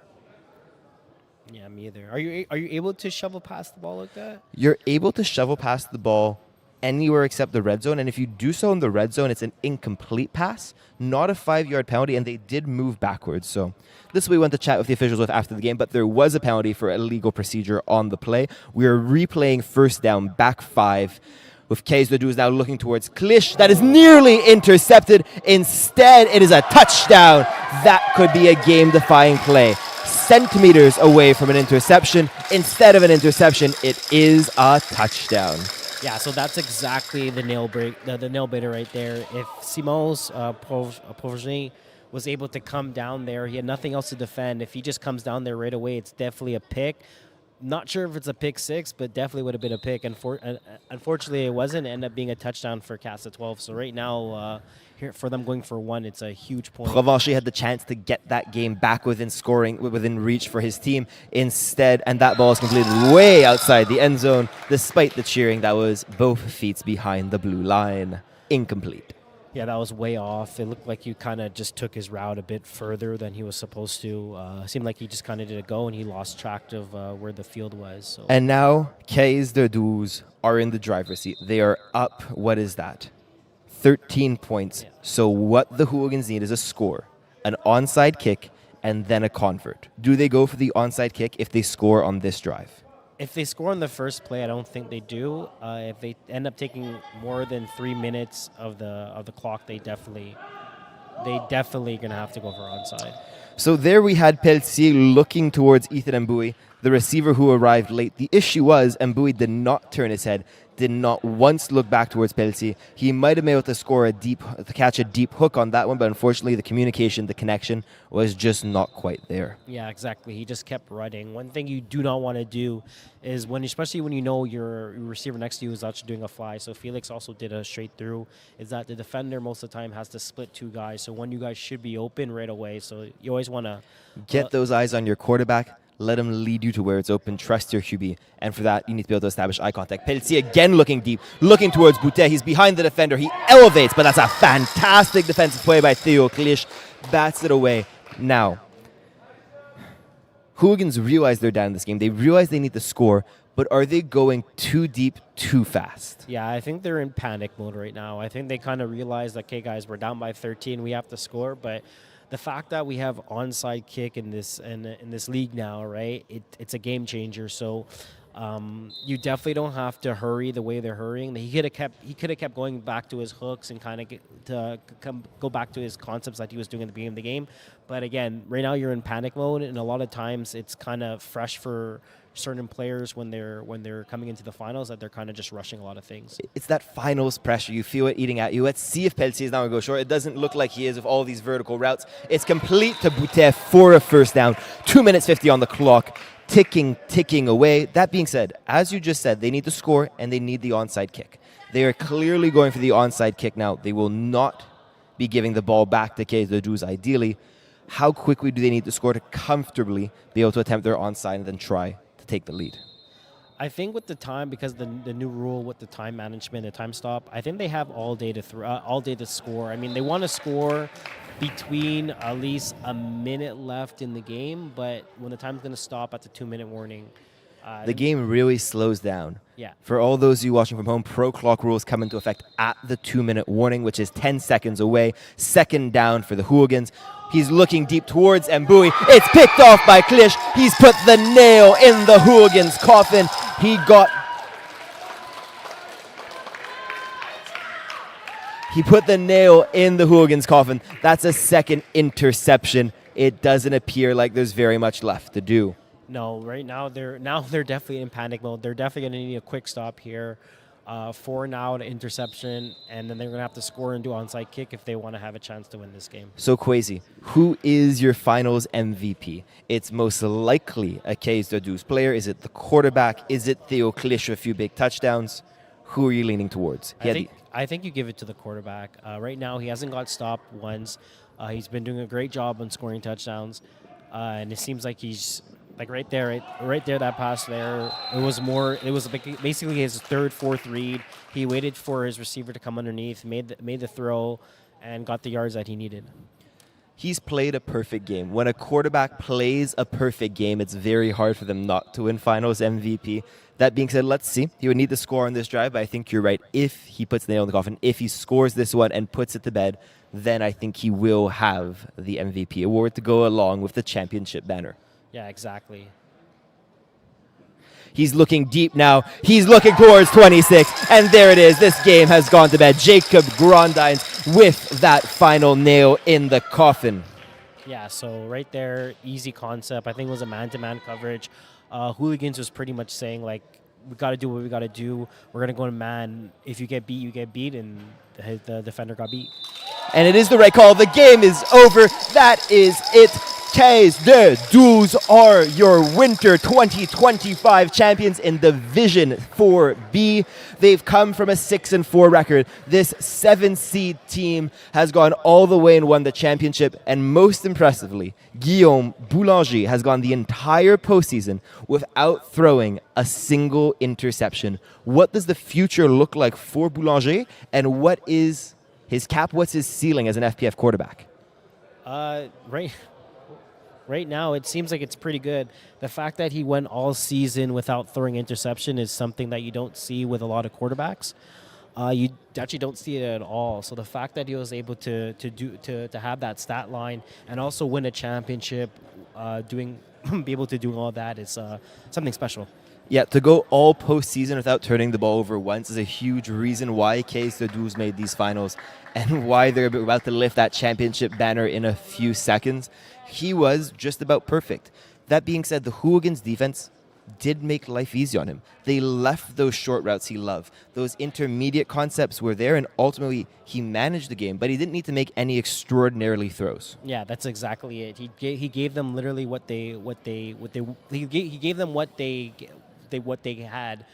Yeah, me either. Are you able to shovel past the ball like that?
You're able to shovel past the ball anywhere except the red zone, and if you do so in the red zone, it's an incomplete pass, not a 5-yard penalty, and they did move backwards. So this we went to chat with the officials with after the game, but there was a penalty for illegal procedure on the play. We are replaying first down, back 5. With Caisse now looking towards Klish. That is nearly intercepted. Instead, it is a touchdown. That could be a game-defying play. Centimeters away from an interception. Instead of an interception, it is a touchdown.
Yeah, so that's exactly the nail biter right there. If Simons Provergé was able to come down there, he had nothing else to defend. If he just comes down there right away, it's definitely a pick. Not sure if it's a pick 6, but definitely would have been a pick. Unfortunately, it wasn't. It ended up being a touchdown for Caisse at 12. So right now, here for them going for 1, it's a huge point.
Provencher had the chance to get that game back within reach for his team. Instead, and that ball is completed way outside the end zone. Despite the cheering, that was both feet behind the blue line. Incomplete.
Yeah, that was way off. It looked like he kind of just took his route a bit further than he was supposed to. Seemed like he just kind of did a go, and he lost track of where the field was. So.
And now, Caisse de Douze are in the driver's seat. They are up, what is that? 13 points. Yeah. So what the Hooligans need is a score, an onside kick, and then a convert. Do they go for the onside kick if they score on this drive?
If they score on the first play, I don't think they do. If they end up taking more than 3 minutes of the clock, they definitely gonna have to go for onside.
So there we had Pelletier looking towards Ethan Mbui, the receiver who arrived late. The issue was Mbui did not turn his head, did not once look back towards Pelletier. He might have been able to catch a deep hook on that one, but unfortunately the communication, the connection was just not quite there.
Yeah, exactly. He just kept running. One thing you do not want to do is especially when you know your receiver next to you is actually doing a fly. So Felix also did a straight through. Is that the defender most of the time has to split 2 guys. So one of you guys should be open right away. So you always want to
get those eyes on your quarterback. Let him lead you to where it's open. Trust your QB. And for that, you need to be able to establish eye contact. Pelletier again looking deep, looking towards Boutet. He's behind the defender. He elevates, but that's a fantastic defensive play by Theo Klish. Bats it away. Now, Hooligans realize they're down in this game. They realize they need to score, but are they going too deep, too fast?
Yeah, I think they're in panic mode right now. I think they kind of realize that, okay, guys, we're down by 13. We have to score, but the fact that we have onside kick in this league now, right? It's a game changer. So you definitely don't have to hurry the way they're hurrying. He could have kept going back to his hooks and kind of go back to his concepts that he was doing at the beginning of the game. But again, right now you're in panic mode, and a lot of times it's kind of fresh for certain players when they're coming into the finals that they're kind of just rushing a lot of things.
It's that finals pressure. You feel it eating at you. Let's see if Pelletier is now going to go short. It doesn't look like he is with all these vertical routes. It's complete to Boutet for a first down. 2 minutes 50 on the clock. Ticking away. That being said, as you just said, they need to score and they need the onside kick. They are clearly going for the onside kick now. They will not be giving the ball back to Caisse de Douze ideally. How quickly do they need to score to comfortably be able to attempt their onside and then try to take the lead?
I think with the time, because the new rule with the time management, the time stop, I think they have all day to score. I mean, they want to score between at least a minute left in the game, but when the time's going to stop at the 2-minute warning,
the game really slows down.
Yeah.
For all those of you watching from home, pro clock rules come into effect at the 2-minute warning, which is 10 seconds away. Second down for the Hooligans. He's looking deep towards Mbui. It's picked off by Klish. He's put the nail in the Hooligans' coffin. He put the nail in the Hooligans' coffin. That's a second interception. It doesn't appear like there's very much left to do.
No, right now they're definitely in panic mode. They're definitely going to need a quick stop here. 4 now to interception, and then they're going to have to score and do onside kick if they want to have a chance to win this game.
So, Kwesi, who is your finals MVP? It's most likely a Caisse de Douze player. Is it the quarterback? Is it Theo Klish with a few big touchdowns? Who are you leaning towards?
I think you give it to the quarterback. Right now, he hasn't got stopped once. He's been doing a great job on scoring touchdowns, and it seems like he's Like right there, that pass there. It was basically his third, fourth read. He waited for his receiver to come underneath, made the throw, and got the yards that he needed.
He's played a perfect game. When a quarterback plays a perfect game, it's very hard for them not to win Finals MVP. That being said, let's see. He would need to score on this drive, but I think you're right. If he puts the nail in the coffin, if he scores this one and puts it to bed, then I think he will have the MVP award to go along with the championship banner.
Yeah, exactly.
He's looking deep now. He's looking towards 26. And there it is. This game has gone to bed. Jacob Grondines with that final nail in the coffin.
Yeah, so right there, easy concept. I think it was a man-to-man coverage. Hooligans was pretty much saying, like, we got to do what we got to do. We're going to go to man. If you get beat, you get beat. And the defender got beat.
And it is the right call. The game is over. That is it. Citadines are your winter 2025 champions in Division 4B. They've come from a 6-4 record. This 7-seed team has gone all the way and won the championship. And most impressively, Guillaume Boulanger has gone the entire postseason without throwing a single interception. What does the future look like for Boulanger? And what is his cap? What's his ceiling as an FPF quarterback?
Right now, it seems like it's pretty good. The fact that he went all season without throwing interception is something that you don't see with a lot of quarterbacks. You actually don't see it at all. So the fact that he was able to have that stat line and also win a championship, be able to do all that is something special.
Yeah, to go all postseason without turning the ball over once is a huge reason why Citadines made these finals and why they're about to lift that championship banner in a few seconds. He was just about perfect. That being said, the Hooligans defense did make life easy on him. They left those short routes he loved. Those intermediate concepts were there, and ultimately he managed the game, but he didn't need to make any extraordinarily throws.
Yeah, that's exactly it. He gave them literally what they had.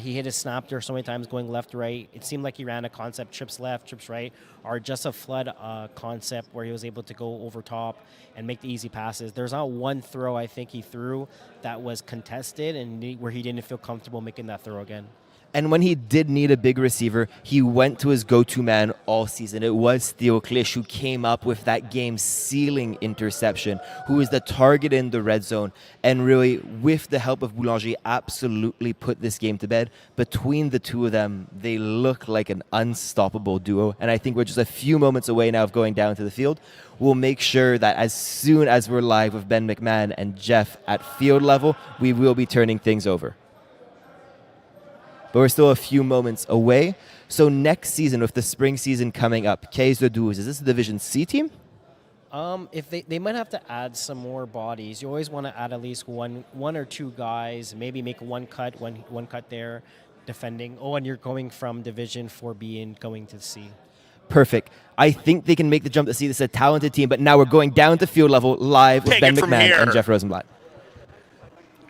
He hit his snap there so many times going left, right. It seemed like he ran a concept, trips left, trips right, or just a flood concept where he was able to go over top and make the easy passes. There's not one throw I think he threw that was contested and where he didn't feel comfortable making that throw again.
And when he did need a big receiver, he went to his go-to man all season. It was Theo Clich who came up with that game-sealing interception, who was the target in the red zone, and really, with the help of Boulanger, absolutely put this game to bed. Between the two of them, they look like an unstoppable duo, and I think we're just a few moments away now of going down to the field. We'll make sure that as soon as we're live with Ben McMahon and Jeff at field level, we will be turning things over. But we're still a few moments away. So next season, with the spring season coming up, Citadines, is this a Division C team?
If they might have to add some more bodies. You always want to add at least one or two guys, maybe make one cut there, defending. Oh, and you're going from Division 4B and going to C.
Perfect. I think they can make the jump to C. This is a talented team, but now we're going down to field level live with Ben McMahon and Jeff Rosenblatt.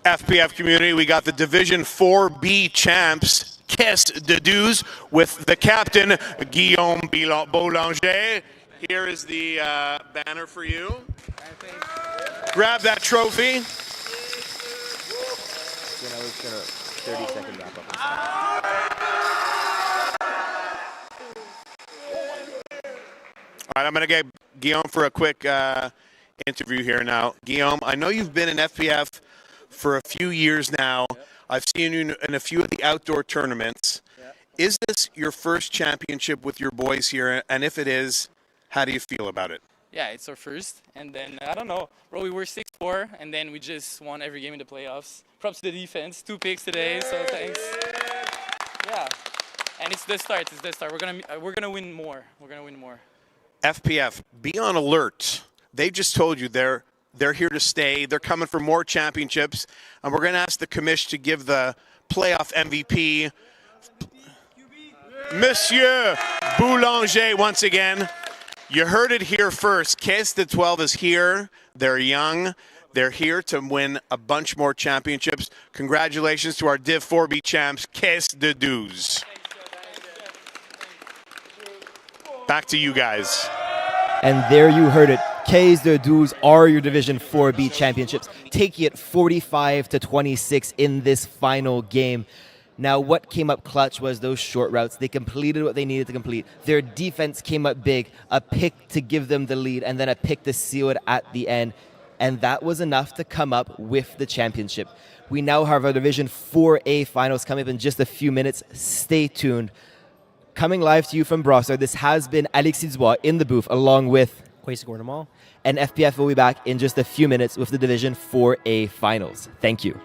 FPF community, we got the Division 4B champs, Citadines, with the captain, Guillaume Boulanger. Here is the banner for you. Grab that trophy.
30-second wrap up.
All right, I'm going to get Guillaume for a quick interview here now. Guillaume, I know you've been in FPF for a few years now. Yep. I've seen you in a few of the outdoor tournaments. Yep. Is this your first championship with your boys here? And if it is, how do you feel about it?
Yeah, it's our first. And then, I don't know, bro, we were 6-4, and then we just won every game in the playoffs. Props to the defense, 2 picks today, so thanks. Yeah, and it's the start. We're gonna win more.
FPF, be on alert. They just told you they're here to stay. They're coming for more championships. And we're going to ask the commish to give the playoff MVP, Monsieur Boulanger, once again. You heard it here first. Caisse de 12 is here. They're young. They're here to win a bunch more championships. Congratulations to our Div 4B champs, Citadines. Back to you guys.
And there you heard it. Caisse de 12 are your Division 4B championships, taking it 45-26 in this final game. Now, what came up clutch was those short routes. They completed what they needed to complete. Their defense came up big, a pick to give them the lead, and then a pick to seal it at the end. And that was enough to come up with the championship. We now have our Division 4A finals coming up in just a few minutes. Stay tuned. Coming live to you from Brossard, this has been Alexis Dubois in the booth, along with
Queisse Gordemal.
and FPF will be back in just a few minutes with the Division 4A finals. Thank you.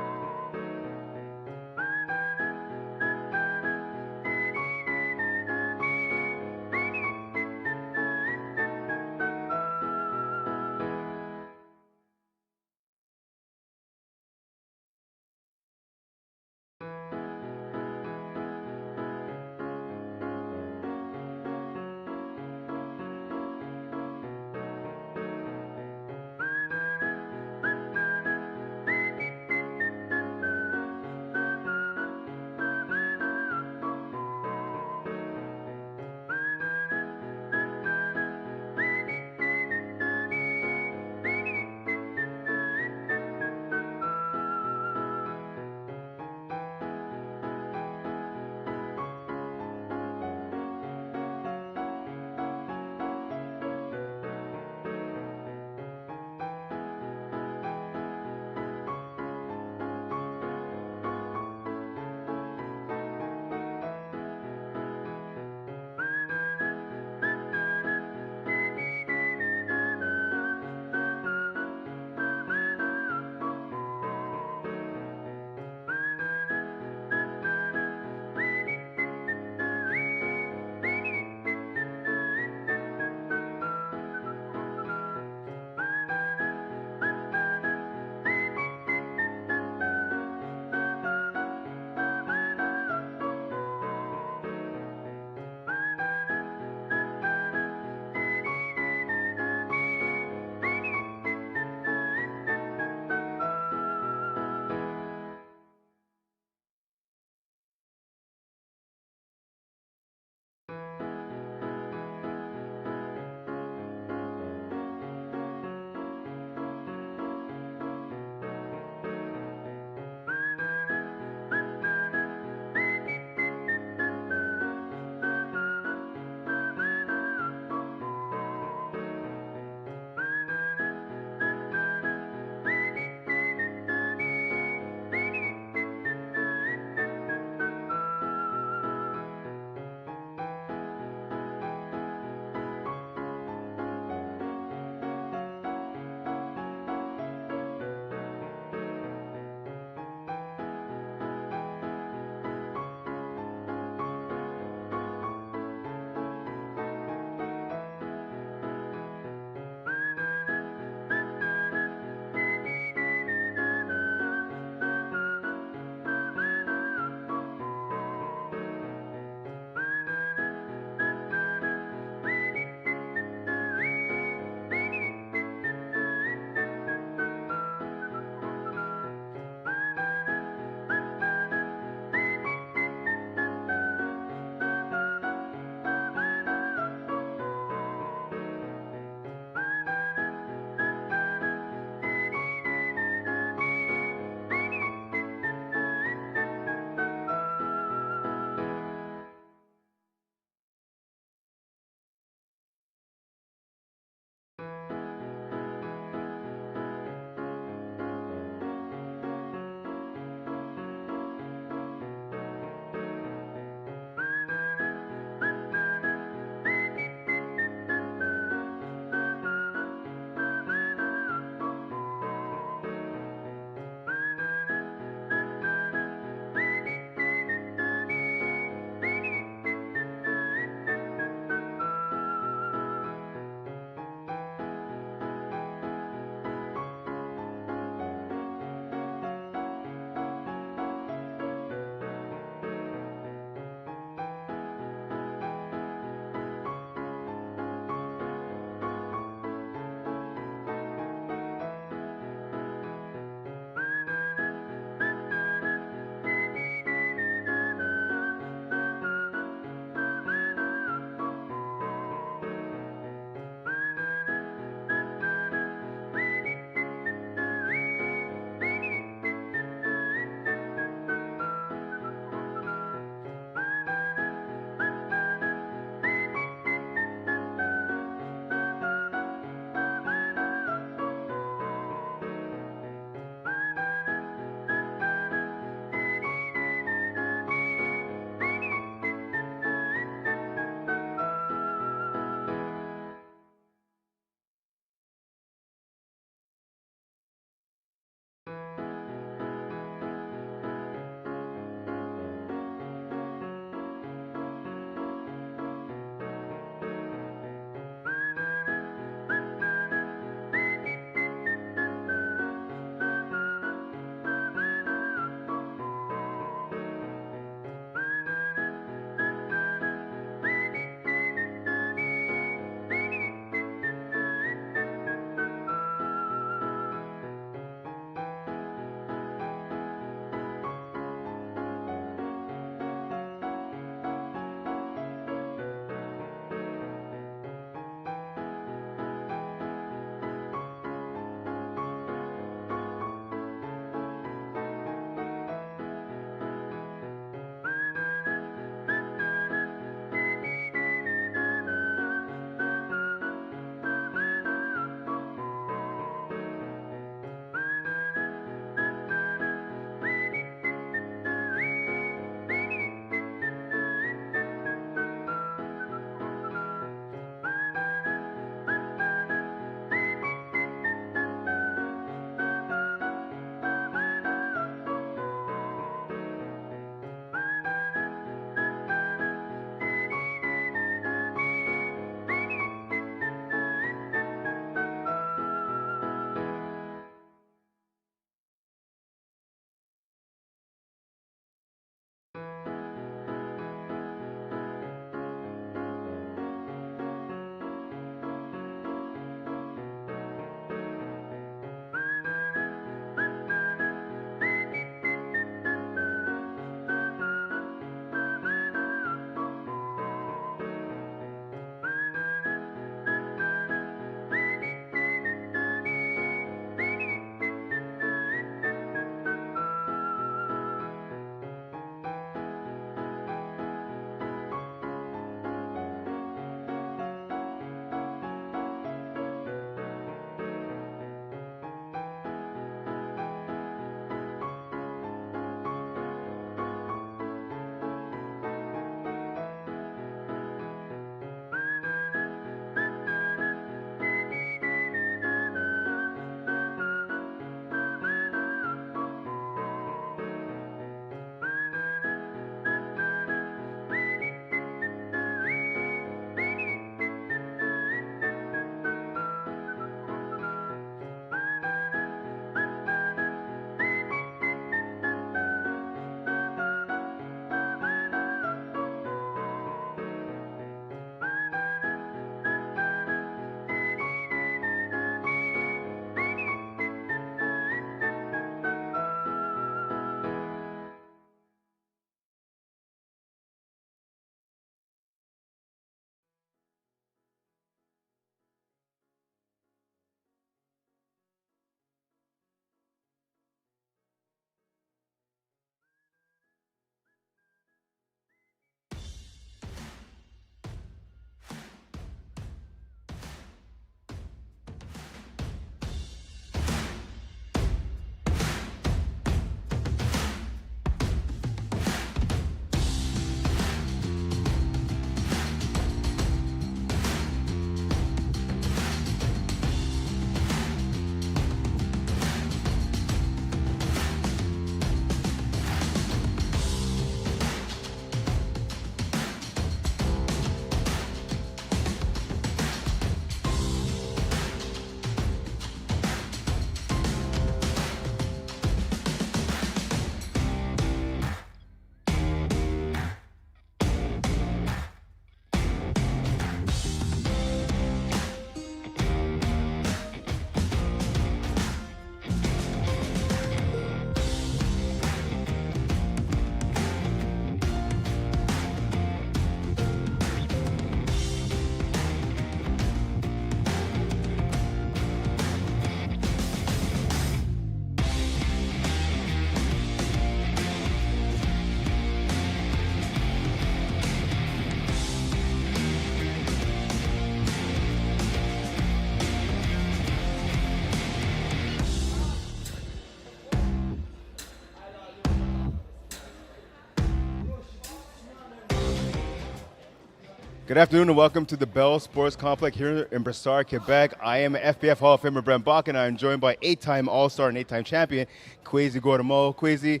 Good afternoon and welcome to the Bell Sports Complex here in Brossard, Quebec. I am FPF Hall of Famer Brent Bach, and I'm joined by 8-time All-Star and 8-time champion Quezy Guatemala. Quezy,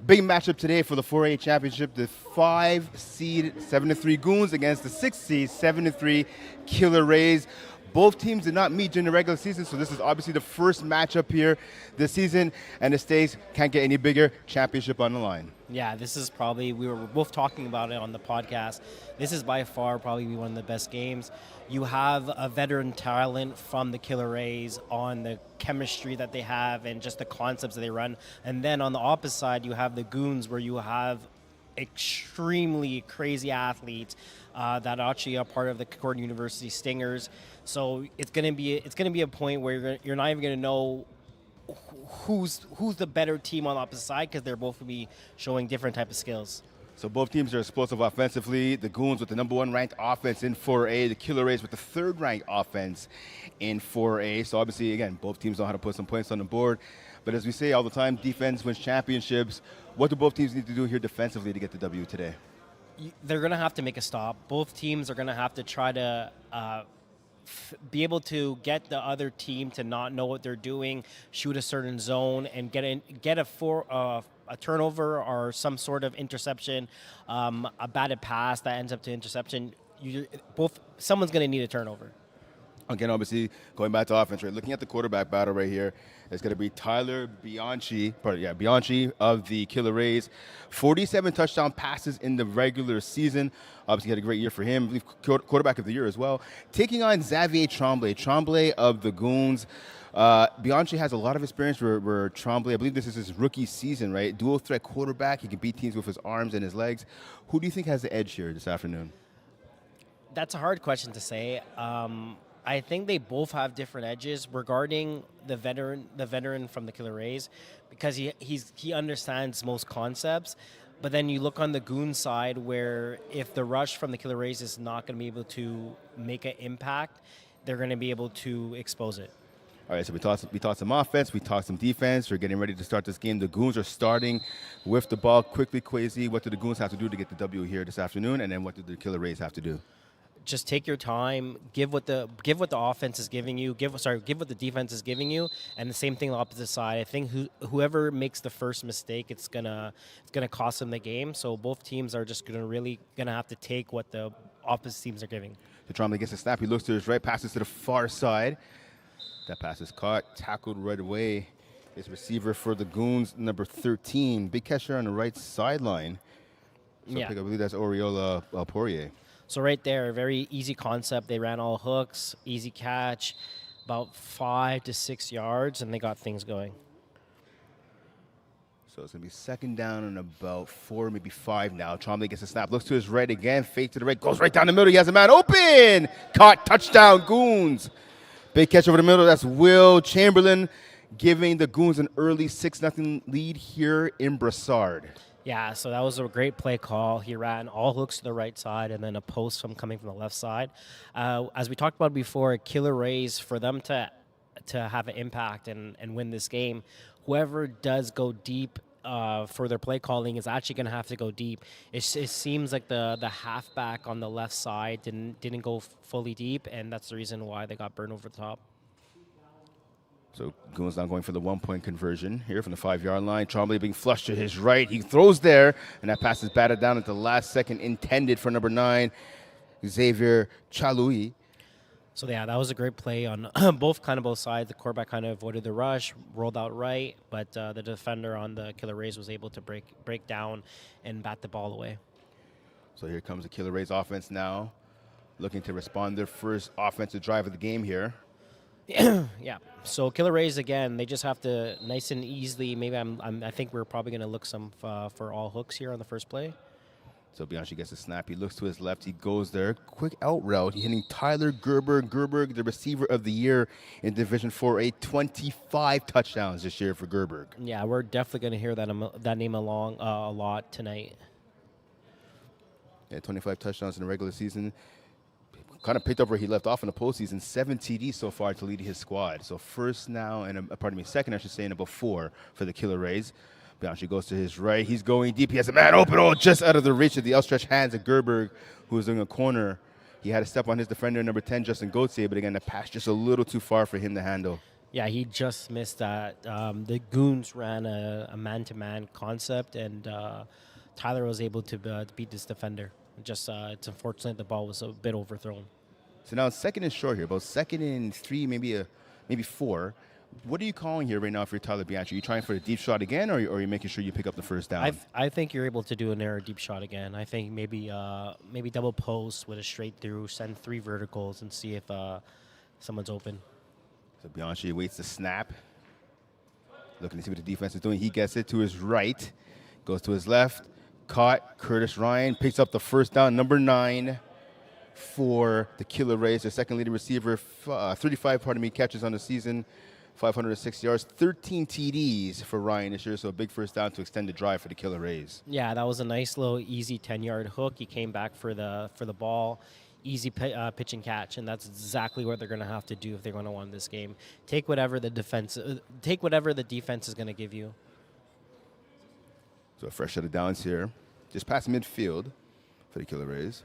big matchup today for the 4A championship. The 5-seed 7-3 Goons against the 6-seed 7-3 Killer Rays. Both teams did not meet during the regular season, so this is obviously the first matchup here this season, and the stakes can't get any bigger. Championship on the line.
Yeah, this is probably, we were both talking about it on the podcast. This is by far probably one of the best games. You have a veteran talent from the Killer Rays on the chemistry that they have and just the concepts that they run. And then on the opposite side, you have the Goons, where you have extremely crazy athletes that actually are part of the Concordia University Stingers. So it's gonna be a point where you're not even gonna know who's the better team on the opposite side, because they're both gonna be showing different type of skills.
So both teams are explosive offensively. The Goons with the #1 ranked offense in 4A. The Killer Rays with the 3rd ranked offense in 4A. So obviously, again, both teams know how to put some points on the board. But as we say all the time, defense wins championships. What do both teams need to do here defensively to get the W today?
They're going to have to make a stop. Both teams are going to have to try to be able to get the other team to not know what they're doing, shoot a certain zone, and get a turnover or some sort of interception, a batted pass that ends up to interception. Someone's going to need a turnover.
Again, obviously, going back to offense, right? Looking at the quarterback battle right here, it's going to be Tyler Bianchi of the Killer Rays. 47 touchdown passes in the regular season. Obviously, had a great year for him. I believe quarterback of the year as well. Taking on Xavier Tremblay of the Goons. Bianchi has a lot of experience where Tremblay, I believe this is his rookie season, right? Dual threat quarterback. He can beat teams with his arms and his legs. Who do you think has the edge here this afternoon?
That's a hard question to say. I think they both have different edges regarding the veteran from the Killer Rays, because he understands most concepts. But then you look on the Goon side, where if the rush from the Killer Rays is not going to be able to make an impact, they're going to be able to expose it.
All right, so we talked some offense, we talked some defense. We're getting ready to start this game. The Goons are starting with the ball quickly. Quezy, what do the Goons have to do to get the W here this afternoon, and then what do the Killer Rays have to do?
Just take your time, give what the offense is giving you, give what the defense is giving you, and the same thing on the opposite side. I think whoever makes the first mistake, it's gonna cost them the game. So both teams are just gonna have to take what the opposite teams are giving.
The Tremblay gets a snap. He looks to his right, passes to the far side. That pass is caught, tackled right away. His receiver for the Goons, number 13, big catcher on the right sideline. So
yeah.
I believe that's Oriola Poirier.
So right there, very easy concept. They ran all hooks, easy catch, about 5 to 6 yards, and they got things going.
So it's going to be second down and about 4, maybe 5 now. Tremblay gets a snap, looks to his right again, fake to the right, goes right down the middle. He has a man open. Caught, touchdown, Goons. Big catch over the middle. That's Will Chamberlain giving the Goons an early 6-0 lead here in Brossard.
Yeah, so that was a great play call. He ran all hooks to the right side and then a post coming from the left side. As we talked about before, Killer Rays, for them to have an impact and win this game, whoever does go deep for their play calling is actually going to have to go deep. It seems like the halfback on the left side didn't go fully deep, and that's the reason why they got burned over the top.
So Goons now going for the 1-point conversion here from the 5-yard line. Tremblay being flushed to his right. He throws there, and that pass is batted down at the last second, intended for number 9, Xavier Chalui.
So yeah, that was a great play on both sides. The quarterback kind of avoided the rush, rolled out right, but the defender on the Killer Rays was able to break down and bat the ball away.
So here comes the Killer Rays offense now, looking to respond their first offensive drive of the game here.
Yeah. So Killer Rays again, they just have to nice and easily. Maybe I think we're probably going to look some for all hooks here on the first play.
So Bianchi gets a snap. He looks to his left. He goes there. Quick out route. He's hitting Tyler Gerberg. Gerberg, the receiver of the year in Division 4A. 25 touchdowns this year for Gerberg.
Yeah, we're definitely going to hear that name a lot tonight.
Yeah, 25 touchdowns in the regular season. Kind of picked up where he left off in the postseason. 7 TDs so far to lead his squad. So second, I should say, and about 4 for the Killer Rays. Bianchi goes to his right. He's going deep. He has a man open, just out of the reach of the outstretched hands of Gerberg, who is doing a corner. He had a step on his defender, number 10, Justin Gauthier, but again, the pass just a little too far for him to handle.
Yeah, he just missed that. The Goons ran a man-to-man concept, and Tyler was able to beat this defender. Just it's unfortunate the ball was a bit overthrown.
So now it's second and short here, about 2nd and 3, maybe 4. What are you calling here right now for Tyler Bianchi? Are you trying for a deep shot again, or are you making sure you pick up the first down?
I think you're able to do a narrow deep shot again. I think maybe double post with a straight through, send 3 verticals, and see if someone's open.
So Bianchi waits the snap. Looking to see what the defense is doing. He gets it to his right, goes to his left, caught. Curtis Ryan picks up the first down, number 9 for the Killer Rays. Their second leading receiver, 35 catches on the season, 506 yards, 13 TDs for Ryan this year. So a big first down to extend the drive for the Killer Rays.
Yeah, that was a nice little easy 10-yard hook. He came back for the ball. Easy pitch and catch, and that's exactly what they're going to have to do if they're going to win this game. Take whatever the defense is going to give you.
So a fresh set of downs here, just past midfield for the Killer Rays.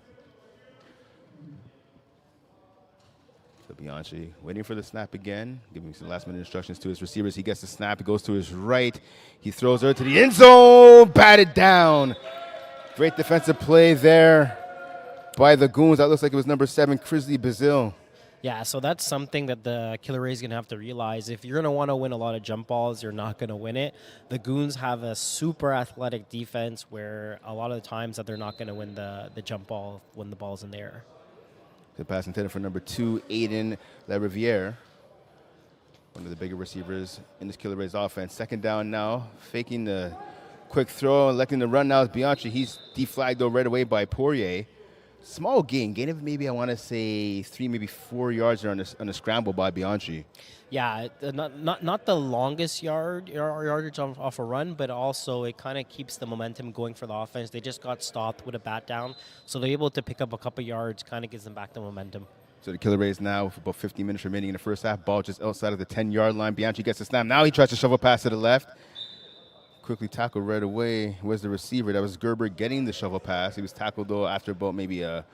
So Bianchi waiting for the snap again, giving some last-minute instructions to his receivers. He gets the snap. He goes to his right. He throws her to the end zone. Batted down. Great defensive play there by the Goons. That looks like it was number 7, Crisley Bazil.
Yeah, so that's something that the Killer Rays going to have to realize. If you're going to want to win a lot of jump balls, you're not going to win it. The Goons have a super athletic defense where a lot of the times that they're not going to win the jump ball when the ball's in the air.
The pass intended for number 2, Aiden LaRiviere, one of the bigger receivers in this Killer Rays offense. Second down now, faking the quick throw, electing to run now is Bianchi. He's deflagged though right away by Poirier. Small gain of maybe I want to say 3, maybe 4 yards there on a scramble by Bianchi.
Yeah, not the longest yardage off a run, but also it kind of keeps the momentum going for the offense. They just got stopped with a bat down, so they're able to pick up a couple yards, kind of gives them back the momentum.
So the Killer Rays now with about 15 minutes remaining in the first half. Ball just outside of the 10-yard line. Bianchi gets the snap. Now he tries to shovel pass to the left. Quickly tackled right away. Where's the receiver? That was Gerber getting the shovel pass. He was tackled, though, after about maybe a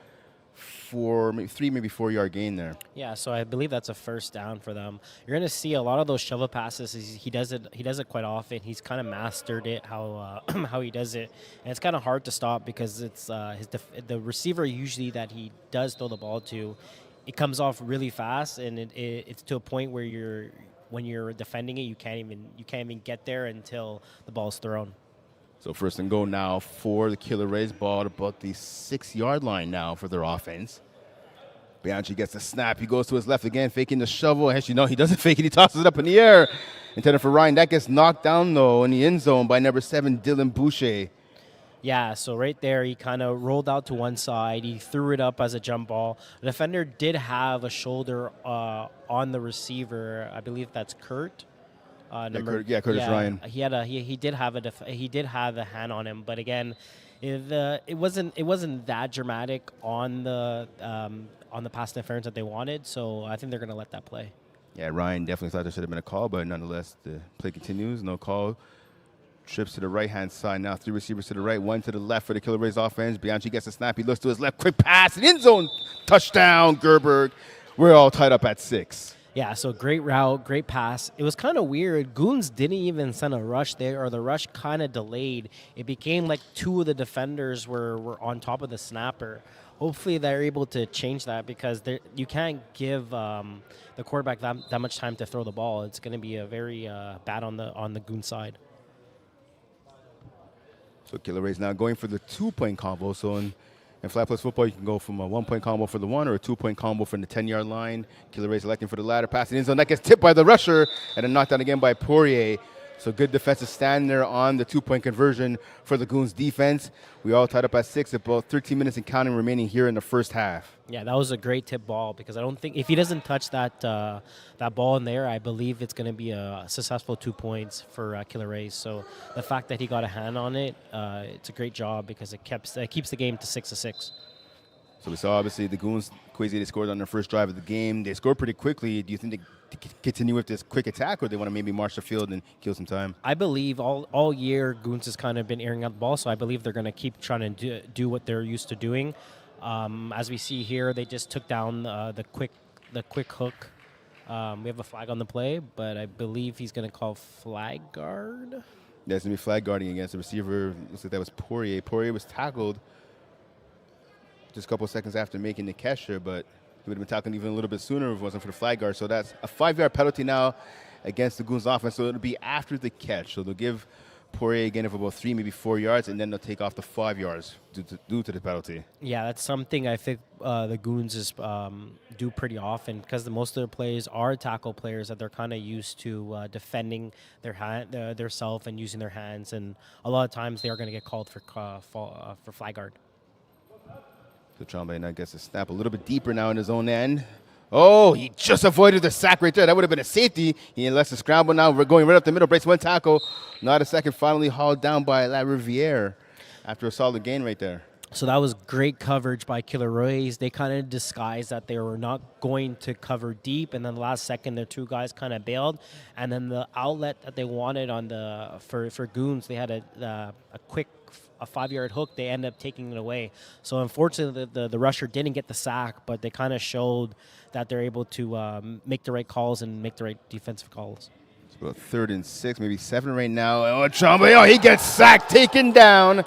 4-yard gain there.
Yeah, so I believe that's a first down for them. You're going to see a lot of those shovel passes. He does it quite often. He's kind of mastered it, how he does it. And it's kind of hard to stop because it's the receiver usually that he does throw the ball to, it comes off really fast, and it's to a point where when you're defending it, you can't even get there until the ball's thrown.
So first and goal now for the Killer Rays. Ball at about the 6-yard line now for their offense. Bianchi gets the snap. He goes to his left again, faking the shovel. Actually, no, he doesn't fake it. He tosses it up in the air. Intended for Ryan. That gets knocked down, though, in the end zone by number 7, Dylan Boucher.
Yeah, so right there, he kind of rolled out to one side. He threw it up as a jump ball. The defender did have a shoulder on the receiver. I believe that's Kurt.
Curtis Ryan.
He did have a hand on him, but again, it wasn't that dramatic on the pass interference that they wanted. So I think they're going to let that play.
Yeah, Ryan definitely thought there should have been a call, but nonetheless, the play continues. No call. Trips to the right-hand side now. 3 receivers to the right, 1 to the left for the Killer Rays offense. Bianchi gets a snap. He looks to his left. Quick pass. An end zone touchdown, Gerberg. We're all tied up at 6.
Yeah, so great route, great pass. It was kind of weird. Goons didn't even send a rush there, or the rush kind of delayed. It became like 2 of the defenders were on top of the snapper. Hopefully they're able to change that because you can't give the quarterback that much time to throw the ball. It's going to be a very bad on the Goon side.
So Killer Rays now going for the 2-point combo. So in FlagPlus Football, you can go from a 1-point combo for the 1 or a 2-point combo from the 10-yard line. Killer Rays electing for the latter. Pass it in zone. That gets tipped by the rusher and then knocked down again by Poirier. So good defensive stand there on the 2-point conversion for the Goons defense. We all tied up at 6, about 13 minutes and counting remaining here in the first half.
Yeah, that was a great tip ball because I don't think if he doesn't touch that ball in there, I believe it's going to be a successful 2 points for Killer Rays. So the fact that he got a hand on it, it's a great job because it keeps the game to 6-6.
So we saw obviously the Goons, they scored on their first drive of the game. They scored pretty quickly. Do you think they continue with this quick attack, or they want to maybe march the field and kill some time?
I believe all year Goons has kind of been airing out the ball, so I believe they're going to keep trying to do what they're used to doing. As we see here, they just took down the quick hook. We have a flag on the play, but I believe he's going to call flag guard.
Yeah, it's going to be flag guarding against the receiver. Looks like that was Poirier. Poirier was tackled just a couple of seconds after making the catch here, but he would have been tackled even a little bit sooner if it wasn't for the flag guard. So that's a 5-yard penalty now against the Goons offense. So it'll be after the catch. So they'll give Poirier again of about 3, maybe 4 yards, and then they'll take off the 5 yards due to the penalty.
Yeah, that's something I think the Goons is do pretty often because most of their players are tackle players that they're kind of used to defending their self and using their hands, and a lot of times they are going to get called for flag guard.
So Tremblay now gets a snap a little bit deeper now in his own end. Oh, he just avoided the sack right there. That would have been a safety. He lets the scramble now. We're going right up the middle. Breaks one tackle. Not a second. Finally hauled down by La Riviere after a solid gain right there.
So that was great coverage by Killer Roy's. They kind of disguised that they were not going to cover deep, and then the last second, the two guys kind of bailed. And then the outlet that they wanted on for Goons, they had a quick 5-yard hook. They ended up taking it away. So unfortunately, the rusher didn't get the sack, but they kind of showed that they're able to make the right calls and make the right defensive calls.
It's about 3rd and 6, maybe 7 right now. Oh, Tremblay, he gets sacked, taken down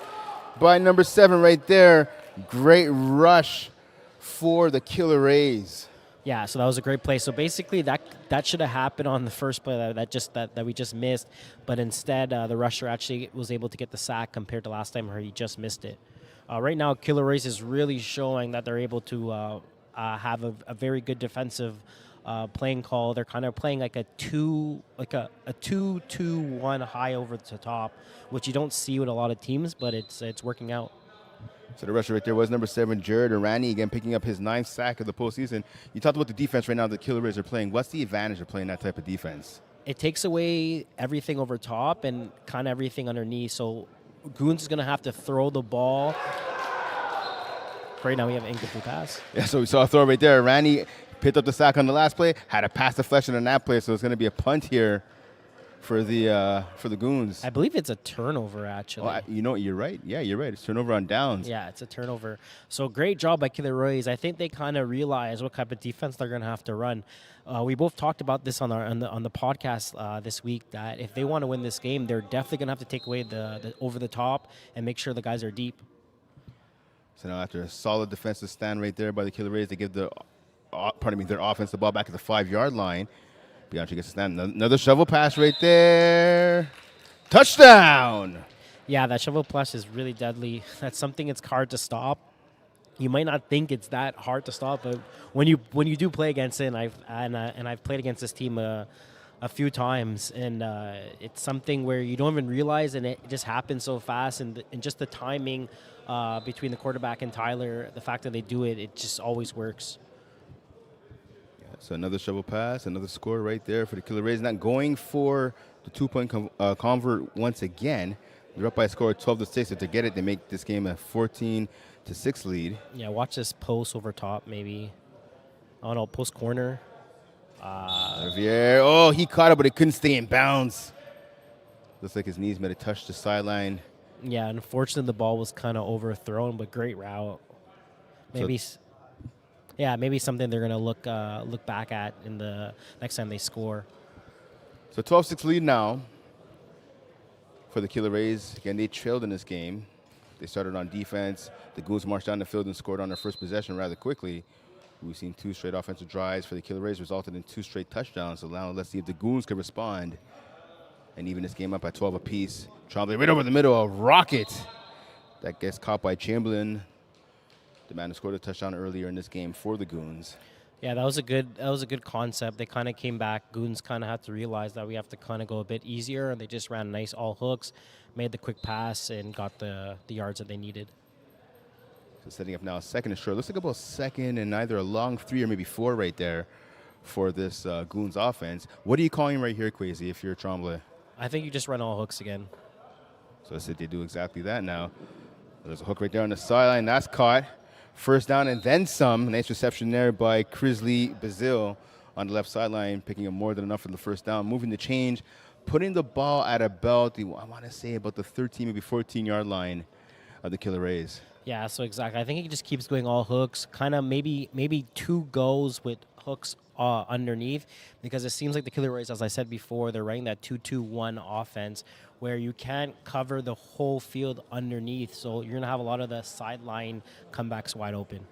by number 7 right there. Great rush for the Killer Rays.
Yeah, so that was a great play. So basically, that should have happened on the first play that we just missed, but instead the rusher actually was able to get the sack compared to last time where he just missed it. Right now, Killer Rays is really showing that they're able to have a very good defensive playing call. They're kind of playing like a 2-2-1 high over the top, which you don't see with a lot of teams, but it's working out.
So the rusher right there was number 7, Jared Arani, again picking up his 9th sack of the postseason. You talked about the defense right now the Killer Rays are playing. What's the advantage of playing that type of defense?
It takes away everything over top and kind of everything underneath. So Goons is going to have to throw the ball. Right now we have an incomplete pass.
Yeah, so we saw a throw right there. Arani picked up the sack on the last play, had a pass deflection on that play, so it's going to be a punt here for the Goons.
I believe it's a turnover, actually.
Oh, you know what? You're right. Yeah, you're right. It's turnover on downs.
Yeah, it's a turnover. So great job by Killer Roy's. I think they kind of realize what type of defense they're going to have to run. We both talked about this on the podcast this week that if they want to win this game, they're definitely going to have to take away the over the top and make sure the guys are deep.
So now after a solid defensive stand right there by the Killer Rays, they give their offense the ball back at the 5-yard line. Bianchi gets a snap. Another shovel pass right there. Touchdown!
Yeah, that shovel pass is really deadly. That's something it's hard to stop. You might not think it's that hard to stop, but when you do play against it, and I've played against this team a few times, and it's something where you don't even realize, and it just happens so fast, and just the timing between the quarterback and Tyler, the fact that they do it, it just always works.
So another shovel pass, another score right there for the Killer Rays. Not going for the 2-point convert once again. They're up by a score of 12-6. If they get it, they make this game a 14-6 lead.
Yeah, watch this post over top, maybe. Oh no, post corner.
Riviere. Oh, he caught it, but it couldn't stay in bounds. Looks like his knees might have touched the sideline.
Yeah, unfortunately the ball was kind of overthrown, but great route. Maybe. Maybe something they're gonna look back at in the next time they score.
So 12-6 lead now for the Killer Rays. Again, they trailed in this game. They started on defense. The Goons marched down the field and scored on their first possession rather quickly. We've seen 2 straight offensive drives for the Killer Rays, resulted in 2 straight touchdowns. So now let's see if the Goons can respond and even this game up at 12 apiece. Tremblay right over the middle, a rocket that gets caught by Chamberlain. The man who scored a touchdown earlier in this game for the Goons.
Yeah, that was a good concept. They kind of came back. Goons kind of had to realize that we have to kind of go a bit easier, and they just ran nice all hooks, made the quick pass, and got the yards that they needed.
So setting up now a 2nd and short. Looks like about 2nd and either a long 3 or maybe 4 right there for this Goons offense. What are you calling right here, Quasi, if you're Tremblay?
I think you just run all hooks again.
So I said they do exactly that now. There's a hook right there on the sideline. That's caught. First down and then some. Nice reception there by Crisley Bazil on the left sideline, picking up more than enough for the first down. Moving the change, putting the ball at about I want to say about the 13, maybe 14-yard line of the Killer Rays.
Yeah, so exactly. I think he just keeps going all hooks, kind of maybe 2 goes with hooks underneath, because it seems like the Killer Rays, as I said before, they're running that 2-2-1 offense where you can't cover the whole field underneath, so you're going to have a lot of the sideline comebacks wide open.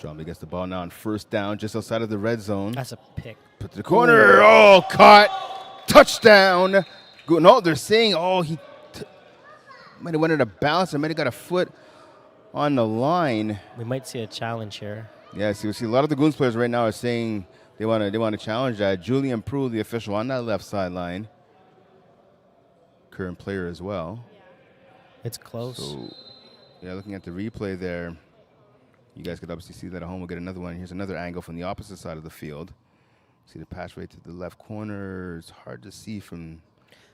Trombley gets the ball now on first down just outside of the red zone.
That's a pick.
Put to the corner. Oh, caught. Touchdown. No, they're saying, he might have went out of balance or might have got a foot on the line.
We might see a challenge here.
Yeah, we see a lot of the Goons players right now are saying they want to challenge that. Julian Prue, the official on that left sideline, current player as well.
It's close.
So, yeah, looking at the replay there, you guys could obviously see that at home. We'll get another one. Here's another angle from the opposite side of the field. See the pass right to the left corner. It's hard to see from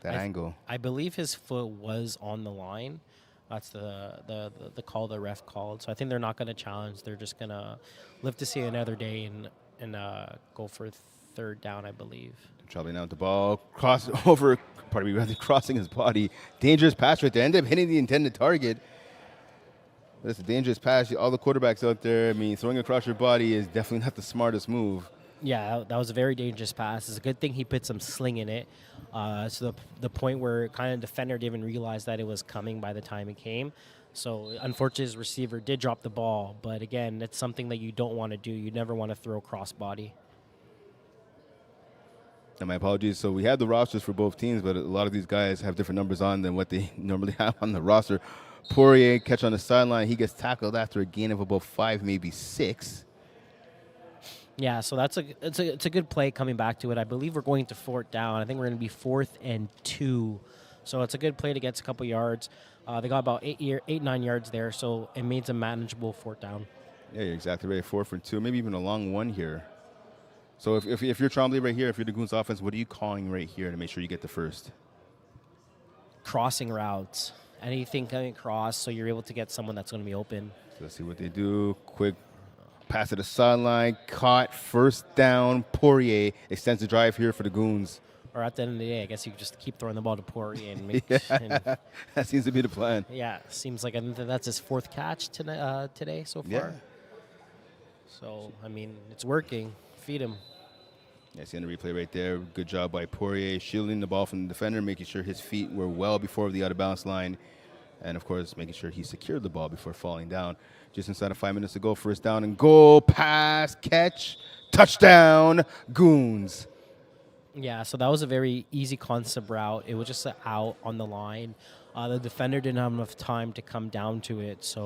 that angle.
I believe his foot was on the line. That's the call the ref called. So I think they're not going to challenge. They're just going to live to see another day and go for third down, I believe.
Trouble now with the ball. Crossing his body. Dangerous pass right there. Ended up hitting the intended target. That's a dangerous pass. All the quarterbacks out there, throwing across your body is definitely not the smartest move.
Yeah, that was a very dangerous pass. It's a good thing he put some sling in it. So the point where kind of defender didn't even realize that it was coming by the time it came. So unfortunately, his receiver did drop the ball. But again, it's something that you don't want to do. You never want to throw cross body.
And my apologies. So we have the rosters for both teams, but a lot of these guys have different numbers on than what they normally have on the roster. Poirier catch on the sideline. He gets tackled after a gain of about 5, maybe 6.
Yeah, so it's a good play coming back to it. I believe we're going to fourth down. I think we're going to be 4th and 2. So it's a good play to get a couple yards. They got about 8-9 yards there, so it made a manageable fourth down.
Yeah, you're exactly right. 4 for 2, maybe even a long one here. So if you're Trombley right here, if you're the Goons offense, what are you calling right here to make sure you get the first?
Crossing routes. Anything coming across so you're able to get someone that's going to be open.
So let's see what they do. Quick pass to the sideline. Caught. First down. Poirier extends the drive here for the Goons.
Or at the end of the day, I guess you just keep throwing the ball to Poirier. And make
that seems to be the plan.
Yeah, seems like that's his 4th catch today so far.
Yeah.
So, it's working. Feed him.
Yeah, see on the replay right there. Good job by Poirier, shielding the ball from the defender, making sure his feet were well before the out-of-bounds line, and, of course, making sure he secured the ball before falling down. Just inside of 5 minutes to go, first down and goal, pass, catch, touchdown, Goons.
Yeah, so that was a very easy concept route. It was just an out on the line. The defender didn't have enough time to come down to it.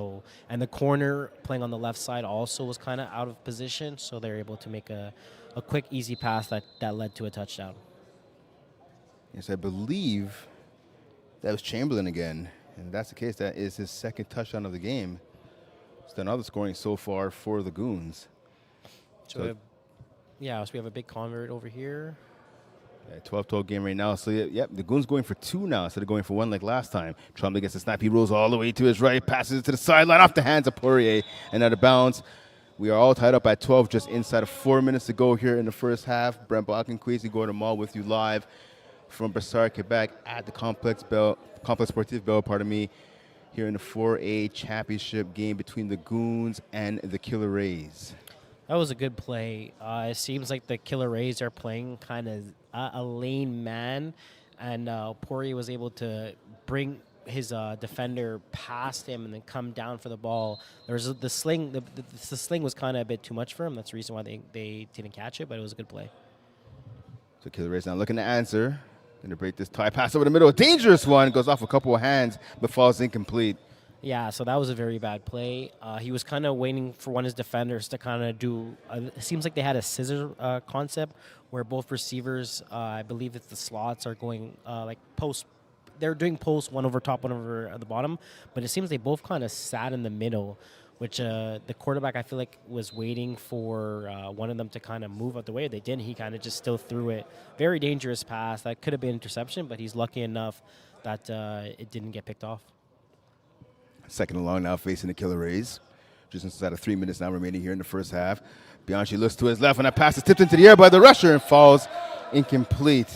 And the corner playing on the left side also was kind of out of position, so they were able to make a quick, easy pass that led to a touchdown.
Yes, I believe that was Chamberlain again. And if that's the case, that is his 2nd touchdown of the game. It's done all the scoring so far for the Goons.
So we have a big convert over here.
12-12 game right now. So, the Goons going for 2 now instead of going for 1 like last time. Trombley gets the snap. He rolls all the way to his right, passes it to the sideline off the hands of Poirier and out of bounds. We are all tied up at 12, just inside of 4 minutes to go here in the first half. Brent Bach and Queasy going to Mall with you live from Brossard, Quebec at the Complexe Sportif Bell, here in the 4A championship game between the Goons and the Killer Rays.
That was a good play. It seems like the Killer Rays are playing kind of a lane man, and Poirier was able to bring his defender past him and then come down for the ball. There was the sling. The sling was kind of a bit too much for him. That's the reason why they didn't catch it, but it was a good play.
So Killer Rays now looking to answer. Going to break this tie pass over the middle. A dangerous one. Goes off a couple of hands, but falls incomplete.
Yeah, so that was a very bad play. He was kind of waiting for one of his defenders to kind of do it seems like they had a scissor concept where both receivers, I believe it's the slots, are going like post. They're doing post, one over top, one over at the bottom. But it seems they both kind of sat in the middle, which the quarterback, I feel like, was waiting for one of them to kind of move out the way. They didn't. He kind of just still threw it. Very dangerous pass. That could have been interception, but he's lucky enough that it didn't get picked off.
2nd and long now facing the Killer Rays. Just inside of 3 minutes now remaining here in the first half. Bianchi looks to his left, and that pass is tipped into the air by the rusher and falls incomplete.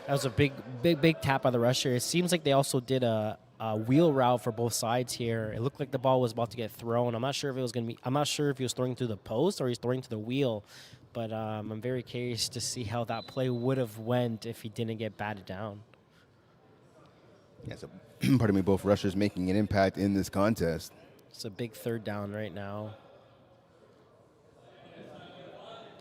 That was a big tap by the rusher. It seems like they also did a wheel route for both sides here. It looked like the ball was about to get thrown. I'm not sure if it was going to be. I'm not sure if he was throwing to the post or he's throwing to the wheel. But I'm very curious to see how that play would have went if he didn't get batted down.
Yeah, so pardon me, both rushers making an impact in this contest.
It's a big third down right now.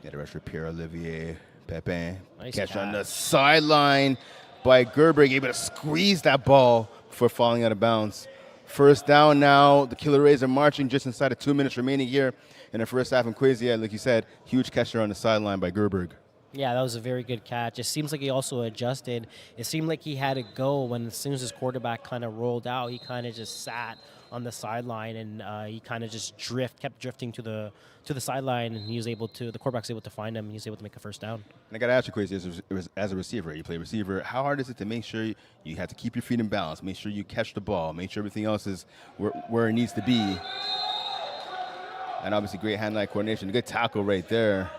Yeah, the rusher Pierre-Olivier Pepin.
Nice
catch on the
catch.
sideline by Gerberg, able to squeeze that ball before falling out of bounds. First down now. The Killer Rays are marching just inside of 2 minutes remaining here in the first half. And Quezie, like you said, huge catch there on the sideline by Gerberg.
Yeah, that was a very good catch. It seems like he also adjusted. It seemed like he had to go when as soon as his quarterback kind of rolled out, he kind of just sat on the sideline and he kind of just kept drifting to the sideline, and the quarterback's able to find him, and he was able to make a first down.
And I got to ask you, Quezie, as a receiver, you play receiver, how hard is it to make sure you have to keep your feet in balance, make sure you catch the ball, make sure everything else is where it needs to be? And obviously great hand-eye coordination. A good tackle right there.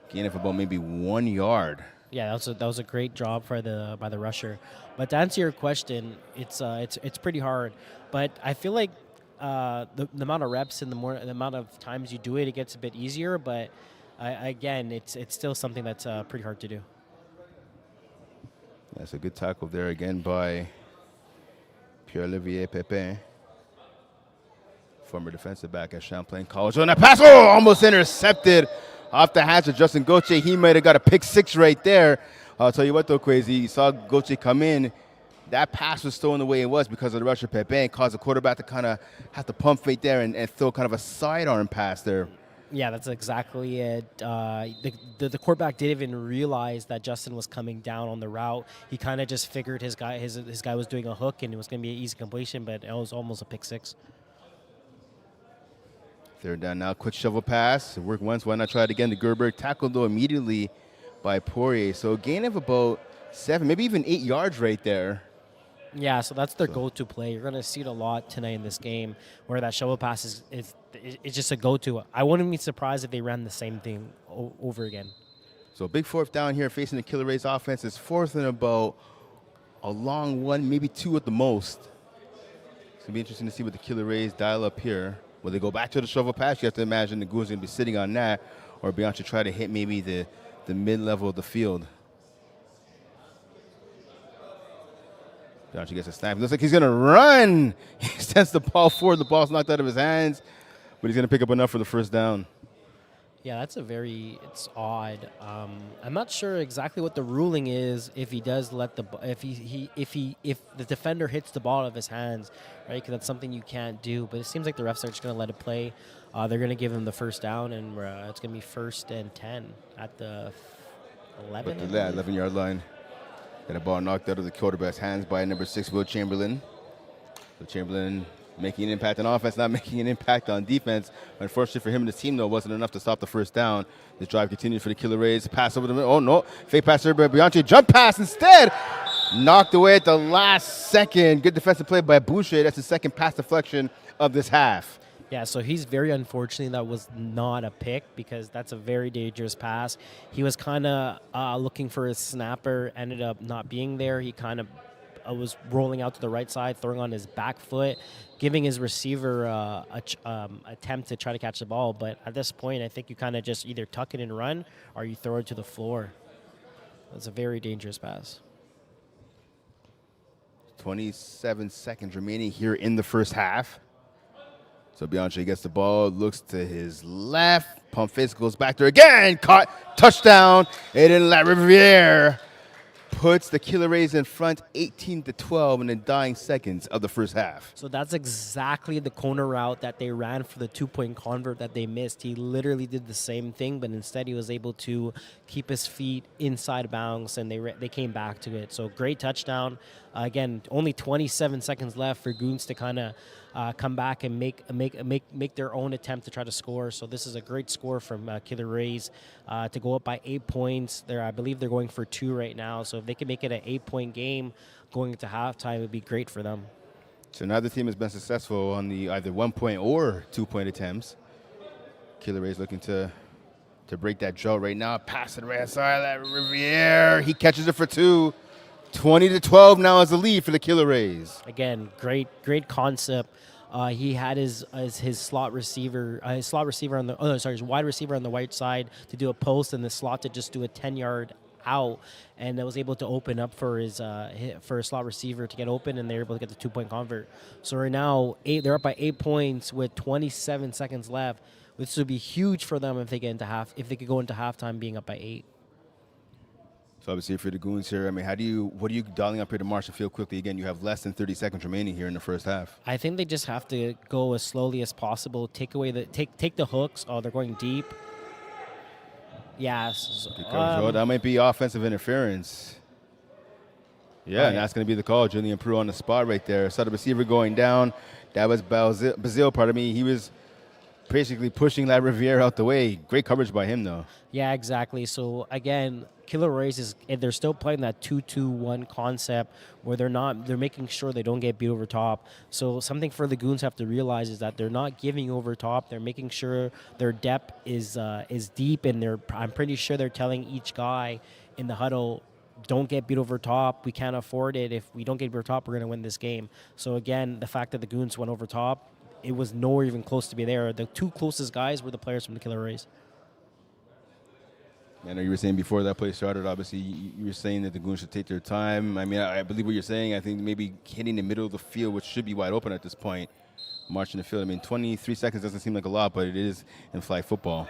Gain of about maybe 1 yard.
Yeah, that was a great job by the rusher. But to answer your question, it's pretty hard. But I feel like the amount of reps and the amount of times you do it, it gets a bit easier. But again, it's still something that's pretty hard to do.
That's a good tackle there again by Pierre-Olivier Pepin, former defensive back at Champlain College. On that pass, almost intercepted off the hands of Justin Gauthier. He might have got a pick six right there. I'll tell you what, though, Quezie, you saw Gauthier come in. That pass was thrown the way it was because of the rusher Pepin. Caused the quarterback to kind of have to pump fake there and throw kind of a sidearm pass there.
Yeah, that's exactly it. The quarterback didn't even realize that Justin was coming down on the route. He kind of just figured his guy was doing a hook and it was going to be an easy completion, but it was almost a pick six.
Third down now, quick shovel pass. It worked once, why not try it again? The Gerberg tackled, though, immediately by Poirier. So a gain of about 7, maybe even 8 yards right there.
Yeah, so that's their go-to play. You're going to see it a lot tonight in this game where that shovel pass is just a go-to. I wouldn't be surprised if they ran the same thing over again.
So big fourth down here facing the Killer Rays offense. It's fourth and about a long 1, maybe 2 at the most. It's going to be interesting to see what the Killer Rays dial up here. Will they go back to the shovel pass? You have to imagine the Goons are going to be sitting on that, or Bianchi try to hit maybe the mid-level of the field. Bianchi gets a snap. It looks like he's going to run. He sends the ball forward. The ball's knocked out of his hands, but he's going to pick up enough for the first down.
Yeah, it's odd. I'm not sure exactly what the ruling is if he does let if the defender hits the ball out of his hands, right? Because that's something you can't do. But it seems like the refs are just going to let it play. They're going to give him the first down, and it's going to be 1st and 10 at the 11.
11-yard line. Got a ball knocked out of the quarterback's hands by number 6, Will Chamberlain. Will Chamberlain making an impact on offense, not making an impact on defense. Unfortunately for him and his team, though, wasn't enough to stop the first down. This drive continued for the Killer Rays. Pass over the middle. Oh, no. Fake pass there by Bianchi. Jump pass instead. Knocked away at the last second. Good defensive play by Boucher. That's the second pass deflection of this half.
Yeah, so he's very unfortunate that was not a pick because that's a very dangerous pass. He was kind of looking for his snapper, ended up not being there. He kind of was rolling out to the right side, throwing on his back foot, giving his receiver attempt to try to catch the ball. But at this point, I think you kind of just either tuck it and run or you throw it to the floor. It's a very dangerous pass.
27 seconds remaining here in the first half. So Bianchi gets the ball, looks to his left. Pump face goes back there again. Caught. Touchdown. Aiden Lariviere puts the Killer Rays in front 18-12 in the dying seconds of the first half.
So that's exactly the corner route that they ran for the 2-point convert that they missed. He literally did the same thing, but instead he was able to keep his feet inside bounds, and they came back to it. So great touchdown. Again, only 27 seconds left for Goons to kind of come back and make their own attempt to try to score. So this is a great score from Killer Rays to go up by 8 points. I believe they're going for 2 right now. So if they can make it an 8-point game going into halftime, it would be great for them.
So neither team has been successful on the either 1-point or 2-point attempts. Killer Rays looking to break that drought right now. Pass it right side. Riviere. He catches it for 2. 20-12 now is the lead for the Killer Rays.
Again, great concept. He had his slot receiver, his wide receiver on the right side to do a post, and the slot to just do a 10-yard out, and that was able to open up for his slot receiver to get open, and they're able to get the 2-point convert. So right now, they're up by 8 points with 27 seconds left. This would be huge for them if they could go into halftime being up by 8.
So obviously for the Goons here, I mean, what are you dialing up here to march the field quickly? Again, you have less than 30 seconds remaining here in the first half.
I think they just have to go as slowly as possible. Take the hooks. Oh, they're going deep. Yes.
That might be offensive interference. Yeah, and that's going to be the call. Julian Prue on the spot right there. Saw the receiver going down. That was Bazil, pardon me. He was basically pushing La Riviere out the way. Great coverage by him, though.
Yeah, exactly. So, again, Killer Rays they're still playing that 2-2-1 concept where they're making sure they don't get beat over top. So something for the Goons have to realize is that they're not giving over top. They're making sure their depth is deep, and I'm pretty sure they're telling each guy in the huddle, don't get beat over top. We can't afford it. If we don't get beat over top, we're going to win this game. So again, the fact that the Goons went over top, it was nowhere even close to be there. The two closest guys were the players from the Killer Rays.
I know you were saying before that play started, obviously, you were saying that the Goons should take their time. I mean, I believe what you're saying. I think maybe hitting the middle of the field, which should be wide open at this point, marching the field. I mean, 23 seconds doesn't seem like a lot, but it is in flag football.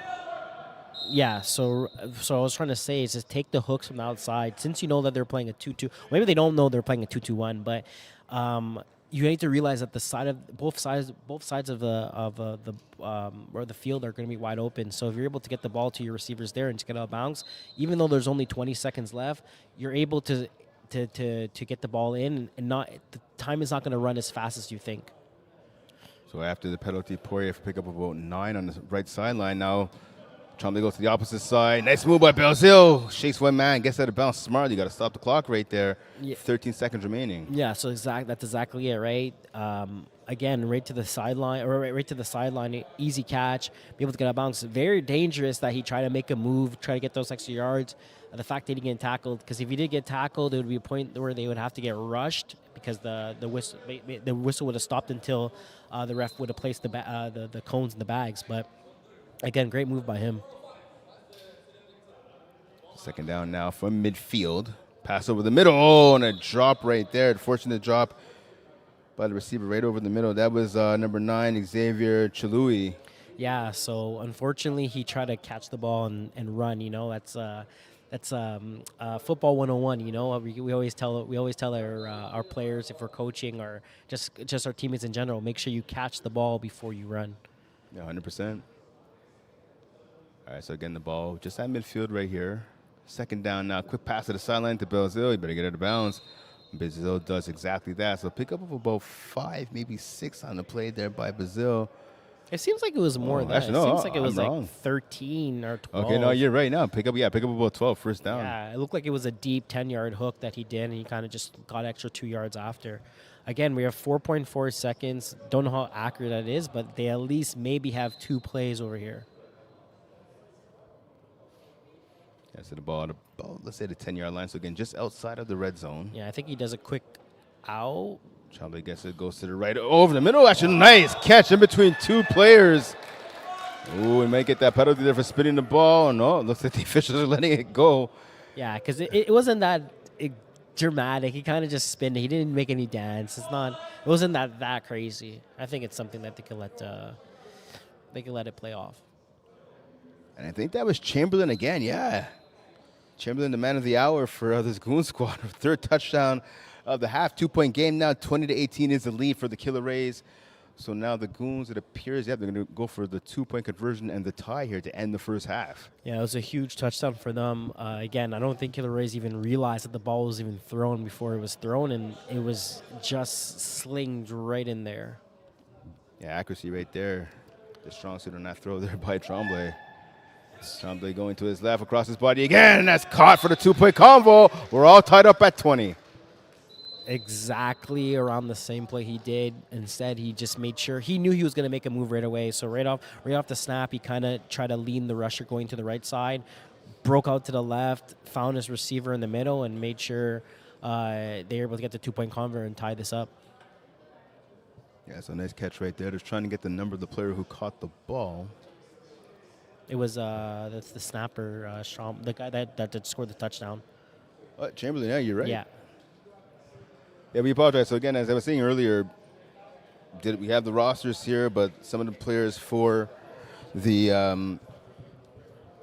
Yeah, so I was trying to say is just take the hooks from the outside. Since you know that they're playing a 2-2, maybe they don't know they're playing a 2-2-1, but you need to realize that both sides of the field are going to be wide open. So if you're able to get the ball to your receivers there and just get out of bounds, even though there's only 20 seconds left, you're able to get the ball in, and the time is not going to run as fast as you think.
So after the penalty, Poirier pick up about 9 on the right sideline. Now Trombley goes to the opposite side. Nice move by Belzile. Shakes one man, gets out of bounds smartly. You got to stop the clock right there. Yeah. 13 seconds remaining.
Yeah, so that's exactly it, right? Again, right to the sideline, easy catch, be able to get out of bounds. Very dangerous that he tried to make a move, try to get those extra yards. The fact that he didn't get tackled, because if he did get tackled, it would be a point where they would have to get rushed because the whistle would have stopped until the ref would have placed the cones in the bags. But again, great move by him.
Second down now from midfield. Pass over the middle. Oh, and a drop right there. Fortunate drop by the receiver right over the middle. That was number 9, Xavier Chalui.
Yeah, so unfortunately he tried to catch the ball and run. You know, that's football 101. You know, we always tell our players, if we're coaching or just our teammates in general, make sure you catch the ball before you run.
Yeah, 100%. All right, so again, the ball just at midfield right here. Second down now. Quick pass to the sideline to Belzile. You better get out of bounds. Belzile does exactly that. So pick up of about 5, maybe 6 on the play there by Belzile.
It seems like it was more than that.
Actually, no,
it seems like it was
wrong.
like 13 or 12.
Okay, no, you're right. Now pick up about 12 first down.
Yeah, it looked like it was a deep 10-yard hook that he did, and he kind of just got extra 2 yards after. Again, we have 4.4 seconds. Don't know how accurate that is, but they at least maybe have 2 plays over here.
Yeah, so the ball at about, let's say, the 10-yard line. So again, just outside of the red zone.
Yeah, I think he does a quick out.
Trombley gets it, goes to the right, over the middle. Actually, nice catch in between 2 players. Ooh, we might get that penalty there for spinning the ball. No, it looks like the officials are letting it go.
Yeah, because it wasn't that dramatic. He kind of just spinned it. He didn't make any dance. It wasn't that crazy. I think it's something that they can let it play off.
And I think that was Chamberlain again. Yeah, Chamberlain, the man of the hour for this Goon squad. 3rd touchdown of the half. 2-point game now. 20-18 is the lead for the Killer Rays. So now the Goons, it appears, they're going to go for the 2-point conversion and the tie here to end the first half.
Yeah, it was a huge touchdown for them. Again, I don't think Killer Rays even realized that the ball was even thrown before it was thrown, and it was just slinged right in there.
Yeah, accuracy right there. The strong suit on that throw there by Trombley. Trombley going to his left, across his body again, and that's caught for the 2-point convo. We're all tied up at 20.
Exactly around the same play he did. Instead, he just made sure he knew he was going to make a move right away. So right off the snap, he kind of tried to lean the rusher going to the right side, broke out to the left, found his receiver in the middle, and made sure they were able to get the 2-point convert and tie this up.
Yeah, so nice catch right there. Just trying to get the number of the player who caught the ball.
It was that's the snapper, the guy that scored the touchdown.
Chamberlain, yeah, you're right.
Yeah.
Yeah, we apologize. So again, as I was saying earlier, we have the rosters here, but some of the players for the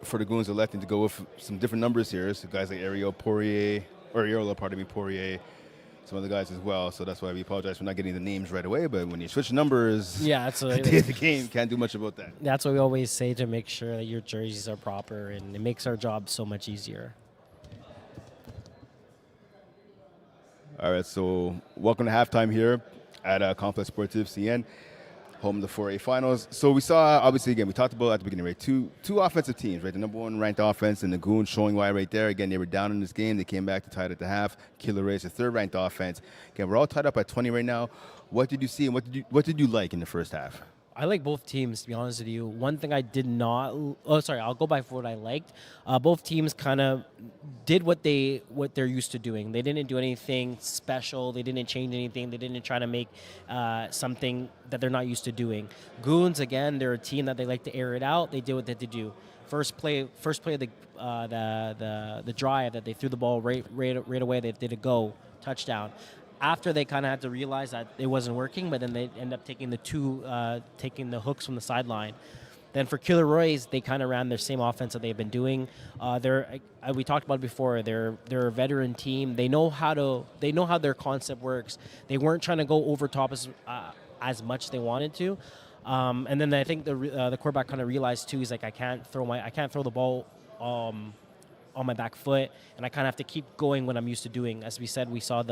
Goons elected to go with some different numbers here. So guys like Ariola, Poirier, some other guys as well. So that's why we apologize for not getting the names right away. But when you switch numbers,
Yeah,
at the end of the game, can't do much about that.
That's what we always say, to make sure that your jerseys are proper, and it makes our job so much easier.
All right, so welcome to halftime here at Complexe Sportif Cayenne, home of the 4A finals. So we saw, obviously, again, we talked about at the beginning, right, two offensive teams, right? The number 1 ranked offense and the Goons showing why right there. Again, they were down in this game. They came back to tie it at the half. Killer Rays, the 3rd ranked offense. Again, we're all tied up at 20 right now. What did you see and what did you like in the first half?
I like both teams, to be honest with you. One thing I did not. I'll go by for what I liked. Both teams kind of did what they're used to doing. They didn't do anything special. They didn't change anything. They didn't try to make something that they're not used to doing. Goons, again, they're a team that they like to air it out. They did what they had to do. First play of the drive, that they threw the ball right away. They did a go touchdown. After they kind of had to realize that it wasn't working, but then they end up taking taking the hooks from the sideline. Then for Killer Rays, they kind of ran their same offense that they've been doing. We talked about it before. They're a veteran team. They know how their concept works. They weren't trying to go over top as much as they wanted to. And then I think the quarterback kind of realized too. He's like, I can't throw the ball on my back foot, and I kind of have to keep going what I'm used to doing. As we said, we saw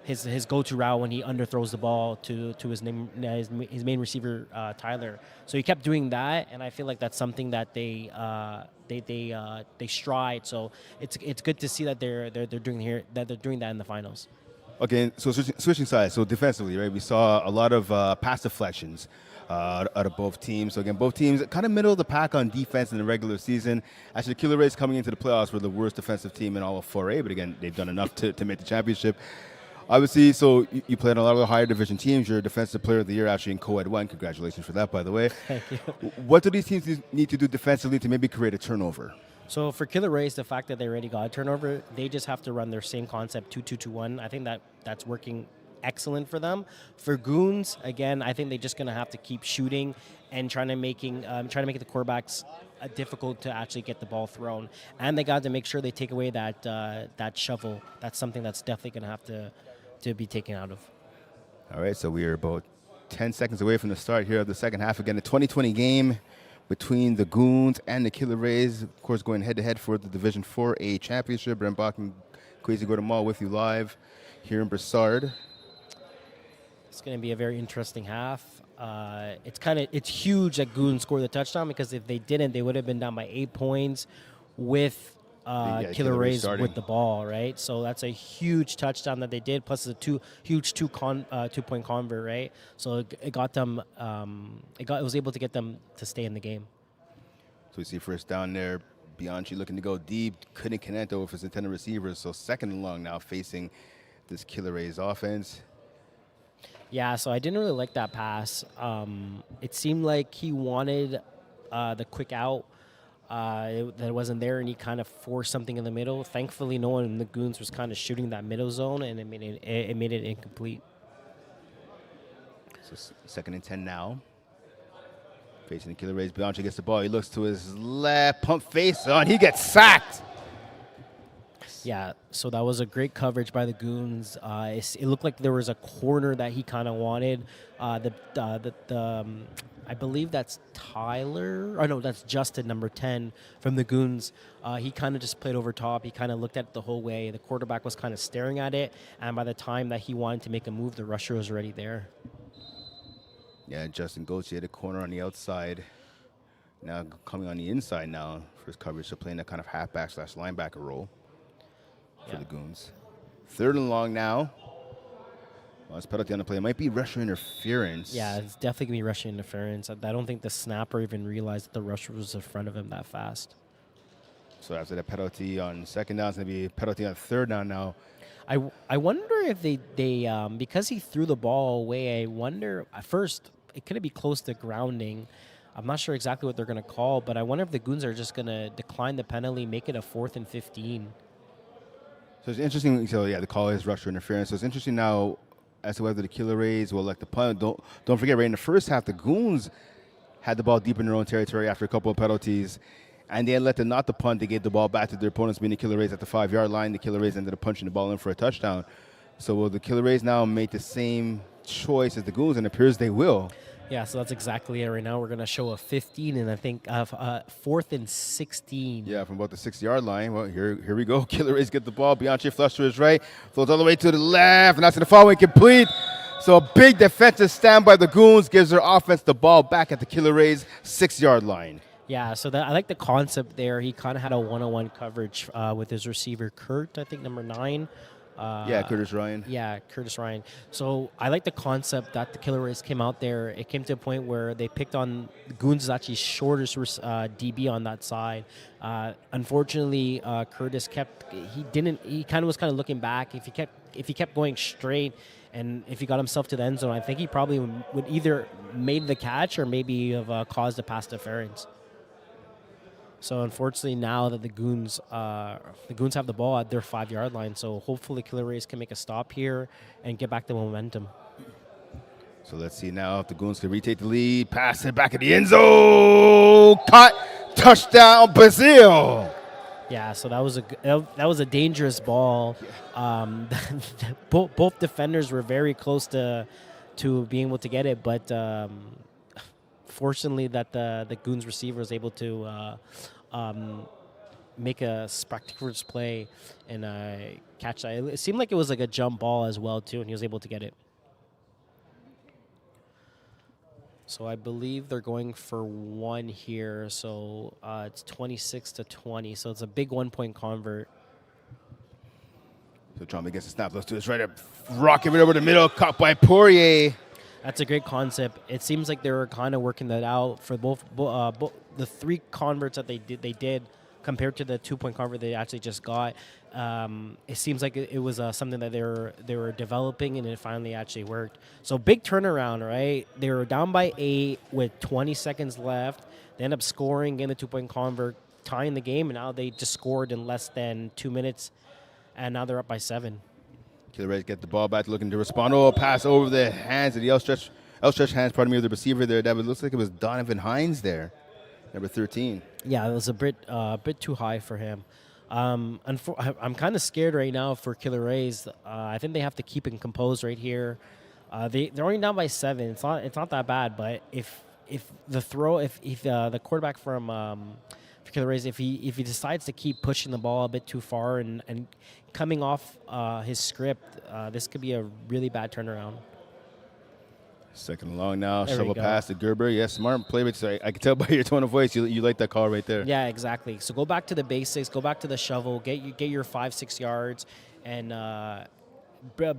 his go-to route when he underthrows the ball to his main receiver, Tyler. So he kept doing that, and I feel like that's something that they stride. So it's good to see that they're doing that in the finals.
Okay, so switching sides. So defensively, right, we saw a lot of pass deflections out of both teams. So again, both teams kind of middle of the pack on defense in the regular season. Actually, the Killer Rays coming into the playoffs were the worst defensive team in all of 4A, but again, they've done enough to make the championship. Obviously, so you played on a lot of the higher division teams. You're a defensive player of the year actually in Co-Ed 1. Congratulations for that, by the way.
Thank you.
What do these teams need to do defensively to maybe create a turnover?
So for Killer Rays, the fact that they already got a turnover, they just have to run their same concept, 2-2-2-1. I think that's working excellent for them. For Goons, again, I think they're just going to have to keep shooting and trying to make the quarterbacks difficult to actually get the ball thrown. And they got to make sure they take away that shovel. That's something that's definitely going to have to be taken out of.
All right, so we are about 10 seconds away from the start here of the second half. Again, the 2020 game between the Goons and the Killer Rays, of course, going head-to-head for the Division 4A championship. Brent Bach and Quezy Guatemala with you live here in Brossard.
It's going to be a very interesting half. It's huge that Goons scored the touchdown, because if they didn't, they would have been down by 8 points with Killer Rays with the ball, right? So that's a huge touchdown that they did, plus a huge 2-point convert, right? So it got them. It was able to get them to stay in the game.
So we see first down there. Bianchi looking to go deep, couldn't connect over his intended receivers. So 2nd and long now facing this Killer Rays offense.
Yeah, so I didn't really like that pass. It seemed like he wanted the quick out. That wasn't there, and he kind of forced something in the middle. Thankfully, no one in the Goons was kind of shooting that middle zone, and it made it incomplete.
So 2nd and 10 now. Facing the Killer Rays, Bianchi gets the ball. He looks to his left, pump face on. He gets sacked.
Yeah, so that was a great coverage by the Goons. It looked like there was a corner that he kind of wanted. I believe that's Tyler. Or no, that's Justin, number 10 from the Goons. He kind of just played over top. He kind of looked at it the whole way. The quarterback was kind of staring at it, and by the time that he wanted to make a move, the rusher was already there.
Yeah, Justin Gauthier had a corner on the outside. Now coming on the inside now for his coverage, so playing that kind of halfback / linebacker role for the Goons. 3rd and long now. Well, it's penalty on the play. It might be rusher interference.
Yeah, it's definitely going to be rusher interference. I don't think the snapper even realized that the rusher was in front of him that fast.
So after that penalty on second down, it's going to be a penalty on third down now.
I wonder if they because he threw the ball away, I wonder, at first, it could be close to grounding. I'm not sure exactly what they're going to call, but I wonder if the Goons are just going to decline the penalty, make it a 4th and 15.
So it's interesting. So, yeah, the call is rusher interference. So it's interesting now as to whether the Killer Rays will elect the punt. Don't forget, right in the first half, the Goons had the ball deep in their own territory after a couple of penalties, and they elected not to punt. They gave the ball back to their opponents, being the Killer Rays at the 5-yard line. The Killer Rays ended up punching the ball in for a touchdown. So will the Killer Rays now make the same choice as the Goons? And it appears they will.
Yeah, so that's exactly it. Right now we're going to show a 15 and I think 4th and 16.
Yeah, from about the 6-yard line. Well, here we go. Killer Rays get the ball. Bianchi flush to his right. Floats all the way to the left, and that's going to fall incomplete. So a big defensive stand by the Goons gives their offense the ball back at the Killer Rays' 6-yard line.
Yeah, so I like the concept there. He kind of had a one-on-one coverage with his receiver, Kurt, I think, number 9.
Curtis Ryan.
Yeah, Curtis Ryan. So I like the concept that the Killer Rays came out there. It came to a point where they picked on Goons' actually shortest DB on that side. Unfortunately, Curtis he kind of was looking back. If he kept going straight, and if he got himself to the end zone, I think he probably would either made the catch or maybe have caused a pass interference. So unfortunately, now that the Goons have the ball at their 5-yard line, so hopefully Killer Rays can make a stop here and get back the momentum.
So let's see now if the Goons can retake the lead, pass it back in the end zone, caught, touchdown, Brazil.
Yeah, so that was a dangerous ball. Both defenders were very close to being able to get it, but fortunately that the Goons receiver was able to make a spectacular play and catch that. It seemed like it was like a jump ball as well too, and he was able to get it. So I believe they're going for 1 here. So it's 26-20. So it's a big 1-point convert.
So Trump gets the snap. Let's do this right up. Rocking it over the middle. Caught by Poirier.
That's a great concept. It seems like they were kind of working that out for both the 3 converts that they did compared to the 2-point convert they actually just got. It seems like it was something that they were developing, and it finally actually worked. So big turnaround, right? They were down by 8 with 20 seconds left. They end up scoring in the 2-point convert, tying the game, and now they just scored in less than 2 minutes, and now they're up by 7.
Killer Rays get the ball back, looking to respond. Oh, pass over the hands of the outstretched hands, of the receiver there. That looks like it was Donovan Hines there, number 13. Yeah,
it was a bit too high for him. I'm kind of scared right now for Killer Rays. I think they have to keep it composed right here. They're only down by 7. It's not that bad, but if the quarterback from Killer Rays, if he decides to keep pushing the ball a bit too far and coming off his script, this could be a really bad turnaround.
Second and long now. Shovel pass to Gerber. Yes, smart play. So I can tell by your tone of voice you like that call right there.
Yeah, exactly. So go back to the basics. Go back to the shovel. Get your 5-6 yards and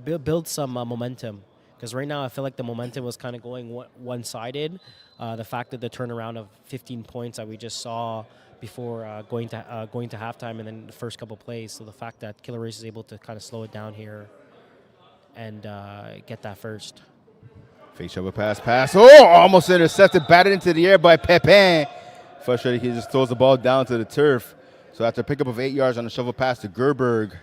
build some momentum. Because right now I feel like the momentum was kind of going one-sided. The fact that the turnaround of 15 points that we just saw before going to halftime and then the first couple plays. So the fact that Killer Rays is able to kind of slow it down here and get that first.
Fake shovel pass. Oh, almost intercepted, batted into the air by Pepin. Frustrated, he just throws the ball down to the turf. So after a pickup of 8 yards on the shovel pass to Gerberg,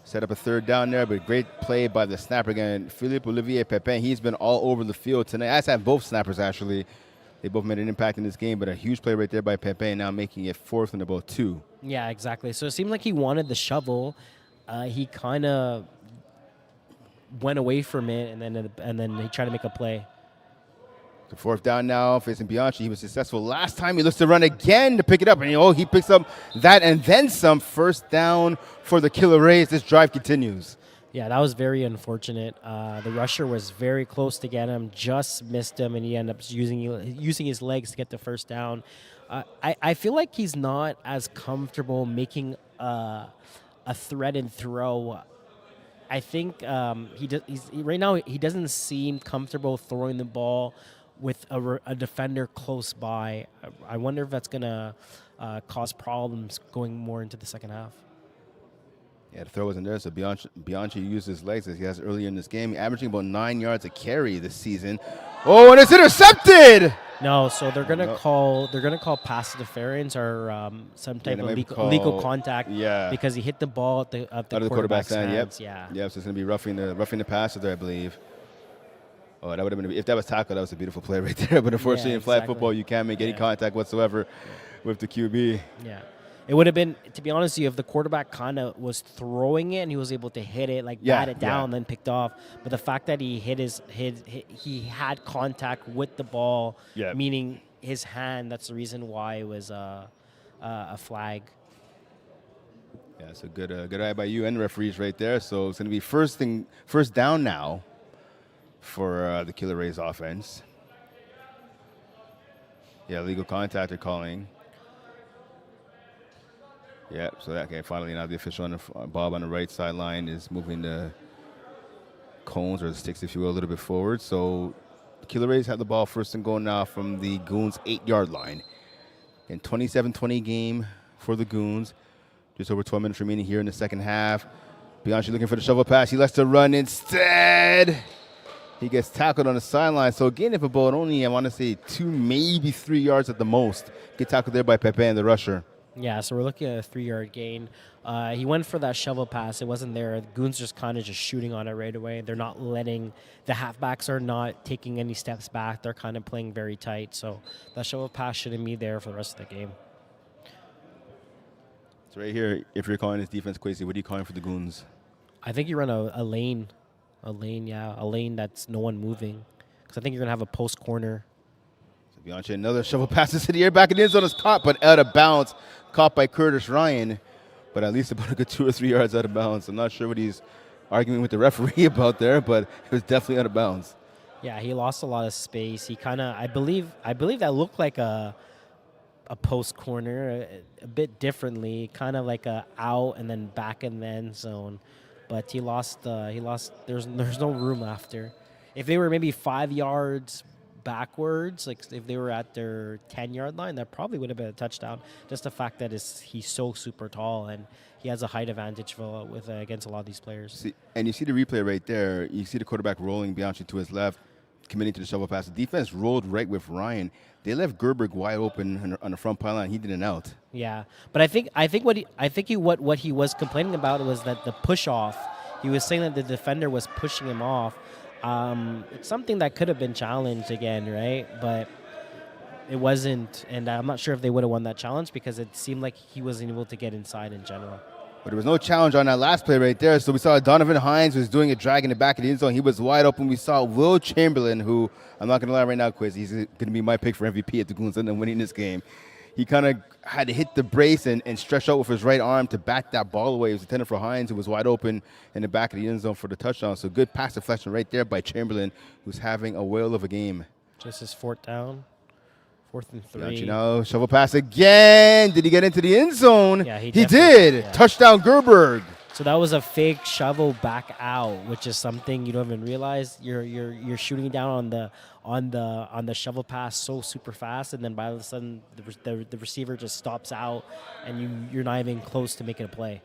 set up a third down there, but great play by the snapper again. Philippe Olivier Pepin, he's been all over the field tonight. As have both snappers, actually. They both made an impact in this game, but a huge play right there by Pepin, now making it 4th and about 2.
Yeah, exactly. So it seemed like he wanted the shovel. He kind of went away from it, and then he tried to make a play.
The 4th down now, facing Bianchi. He was successful last time. He looks to run again to pick it up, and he picks up that and then some. First down for the Killer Rays. This drive continues.
Yeah, that was very unfortunate. The rusher was very close to get him, just missed him, and he ended up using his legs to get the first down. I feel like he's not as comfortable making a threat and throw. I think right now he doesn't seem comfortable throwing the ball with a defender close by. I wonder if that's going to cause problems going more into the second half.
Yeah, the throw wasn't there, so Bianchi used his legs as he has earlier in this game, averaging about 9 yards a carry this season. Oh, and it's intercepted!
No, so they're gonna call pass interference or some type of legal contact.
Yeah,
because he hit the ball at the
out of the quarterback's hand. Yep.
Yeah.
So it's gonna be roughing the passer there, I believe. Oh, that would have been if that was tackle. That was a beautiful play right there. But unfortunately, in flag football, you can't make any contact whatsoever with the QB.
Yeah. It would have been, to be honest with you, if the quarterback kind of was throwing it and he was able to hit it, bat it down, then picked off. But the fact that he he had contact with the ball, meaning his hand, that's the reason why it was a flag.
Yeah, so good eye by you and the referees right there. So it's going to be first down now for the Killer Rays offense. Yeah, legal contact they're calling. Yeah, so finally now the official on Bob on the right sideline is moving the cones or the sticks, if you will, a little bit forward. So the Killer Rays have the ball first and goal now from the Goons 8-yard line. And 27-20 game for the Goons. Just over 12 minutes remaining here in the second half. Bianchi looking for the shovel pass. He lets the run instead. He gets tackled on the sideline. So again, if about only, I want to say 2, maybe 3 yards at the most. Get tackled there by Pepe and the rusher.
Yeah, so we're looking at a 3-yard gain. He went for that shovel pass. It wasn't there. The Goons just kind of just shooting on it right away. They're not letting – the halfbacks are not taking any steps back. They're kind of playing very tight. So that shovel pass shouldn't be there for the rest of the game.
So right here, if you're calling this defense, Queasy, what are you calling for the Goons?
I think you run a lane. A lane that's no one moving. Because I think you're going to have a post corner.
So Bianchi, another shovel passes to the air. Back in the end zone is caught, but out of bounds. Caught by Curtis Ryan, but at least about a good 2 or 3 yards out of bounds. I'm not sure what he's arguing with the referee about there, but it was definitely out of bounds.
Yeah, he lost a lot of space. He kind of, I believe that looked like a post corner a bit differently, kind of like a out and then back in the end zone. But he lost. There's no room after. If they were maybe 5 yards backwards, like if they were at their 10-yard line, that probably would have been a touchdown. Just the fact that he's so super tall and he has a height advantage against a lot of these players.
And you see the replay right there. You see the quarterback rolling Bianchi to his left, committing to the shovel pass. The defense rolled right with Ryan. They left Gerberg wide open on the front pylon. He did an out.
Yeah, but I think what he was complaining about was that the push off. He was saying that the defender was pushing him off. It's something that could have been challenged again, right? But it wasn't, and I'm not sure if they would have won that challenge because it seemed like he wasn't able to get inside in general.
But there was no challenge on that last play right there. So we saw Donovan Hines was doing a drag in the back of the end zone. He was wide open. We saw Will Chamberlain, who, I'm not going to lie right now, Quiz, he's going to be my pick for MVP at the Goons and winning this game. He kind of had to hit the brace and stretch out with his right arm to bat that ball away. It was intended for Hines, who was wide open in the back of the end zone for the touchdown. So good pass deflection right there by Chamberlain, who's having a whale of a game.
Just his fourth down. 4th and 3.
You know, shovel pass again. Did he get into the end zone?
Yeah, he
did.
Yeah.
Touchdown, Gerberg.
So that was a fake shovel back out, which is something you don't even realize. You're shooting down on the shovel pass so super fast, and then by all of a sudden the receiver just stops out, and you're not even close to making a play.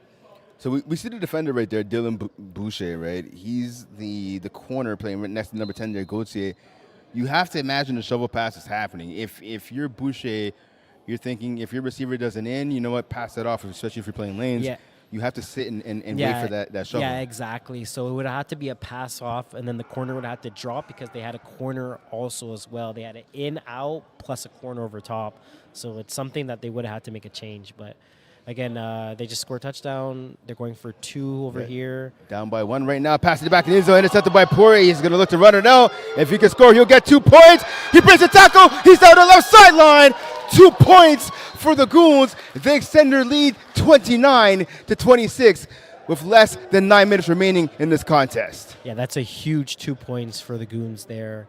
So we see the defender right there, Dylan Boucher, right? He's the corner playing right next to number 10 there, Gauthier. You have to imagine the shovel pass is happening. If you're Boucher, you're thinking if your receiver doesn't in, you know what, pass it off, especially if you're playing lanes. Yeah. You have to sit and wait for that shovel.
Yeah, exactly. So it would have to be a pass off, and then the corner would have to drop because they had a corner also as well. They had an in, out, plus a corner over top. So it's something that they would have had to make a change. But again, they just scored a touchdown. They're going for 2 over here.
Down by 1 right now. Pass it back in the end zone. Intercepted by Poirier. He's going to look to run it out. If he can score, he'll get 2 points. He breaks a tackle. He's down the left sideline. 2 points for the Goons. They extend their lead 29-26 with less than 9 minutes remaining in this contest.
Yeah, that's a huge 2 points for the Goons there.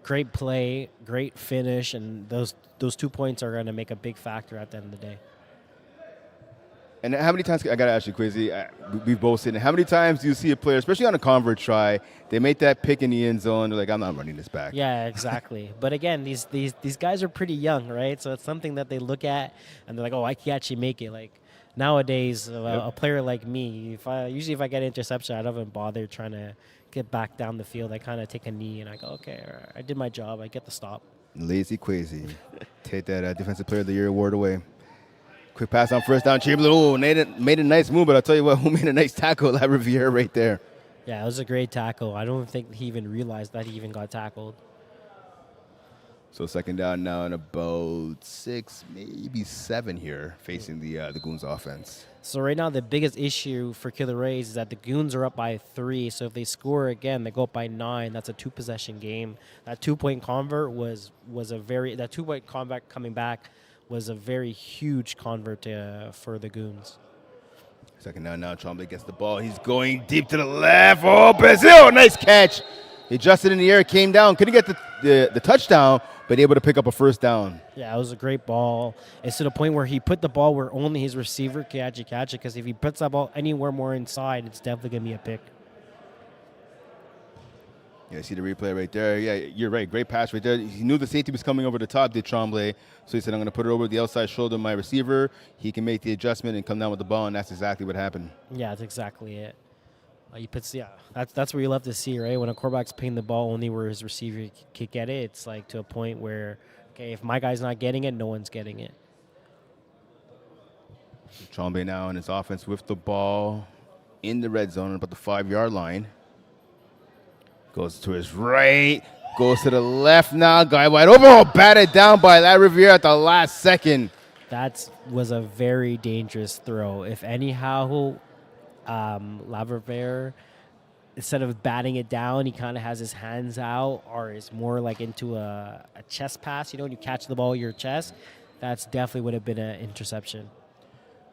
Great play, great finish, and those 2 points are going to make a big factor at the end of the day.
And how many times, I got to ask you, Quizzy, we've both seen it. How many times do you see a player, especially on a convert try, they make that pick in the end zone, they're like, I'm not running this back.
Yeah, exactly. But again, these guys are pretty young, right? So it's something that they look at and they're like, oh, I can actually make it. Like nowadays, a player like me, if I get an interception, I don't even bother trying to get back down the field. I kind of take a knee and I go, okay, all right, I did my job. I get the stop.
Lazy Quizzy. Take that Defensive Player of the Year award away. Quick pass on first down. Chamberlain, made a nice move, but I'll tell you what, who made a nice tackle? La Riviere right there.
Yeah, it was a great tackle. I don't think he even realized that he even got tackled.
So second down now and about 6, maybe 7 here facing the Goons offense.
So right now the biggest issue for Killer Rays is that the Goons are up by 3. So if they score again, they go up by 9. That's a 2-possession game. That 2-point convert was a very, that 2-point convert coming back was a very huge convert for the Goons.
Second down now, Tremblay gets the ball. He's going deep to the left. Oh, Brazil, nice catch. He adjusted in the air, came down, couldn't get the touchdown, but able to pick up a first down.
Yeah, it was a great ball. It's to the point where he put the ball where only his receiver can actually catch it, because if he puts that ball anywhere more inside, it's definitely going to be a pick.
Yeah, see the replay right there. Yeah, you're right. Great pass right there. He knew the safety was coming over the top, did Tremblay. So he said, I'm going to put it over the outside shoulder of my receiver. He can make the adjustment and come down with the ball, and that's exactly what happened.
Yeah, that's exactly it. He puts, that's where you love to see, right? When a quarterback's paying the ball only where his receiver can get it, it's like to a point where, okay, if my guy's not getting it, no one's getting it.
Tremblay now in his offense with the ball in the red zone, about the 5-yard line. Goes to his right, goes to the left now. Guy wide open. Oh, batted down by La Riviere at the last second.
That was a very dangerous throw. If anyhow, La Riviere, instead of batting it down, he kind of has his hands out, or is more like into a chest pass. You know, when you catch the ball with your chest, that's definitely would have been an interception.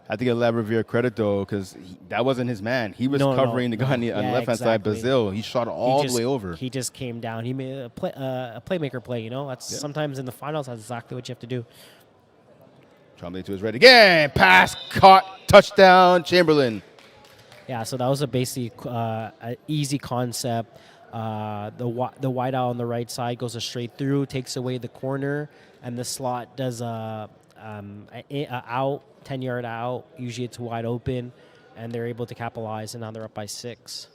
I have to give La Riviere credit, though, because that wasn't his man. He was covering the guy on the left-hand side, Brazil. He shot all the way over.
He just came down. He made a playmaker play, you know. That's sometimes in the finals, that's exactly what you have to do.
Tremblay to his right again. Pass, caught, touchdown, Chamberlain.
Yeah, so that was a basic, an easy concept. The wide out on the right side goes straight through, takes away the corner, and the slot does a out, 10-yard out. Usually it's wide open, and they're able to capitalize, and now they're up by 6.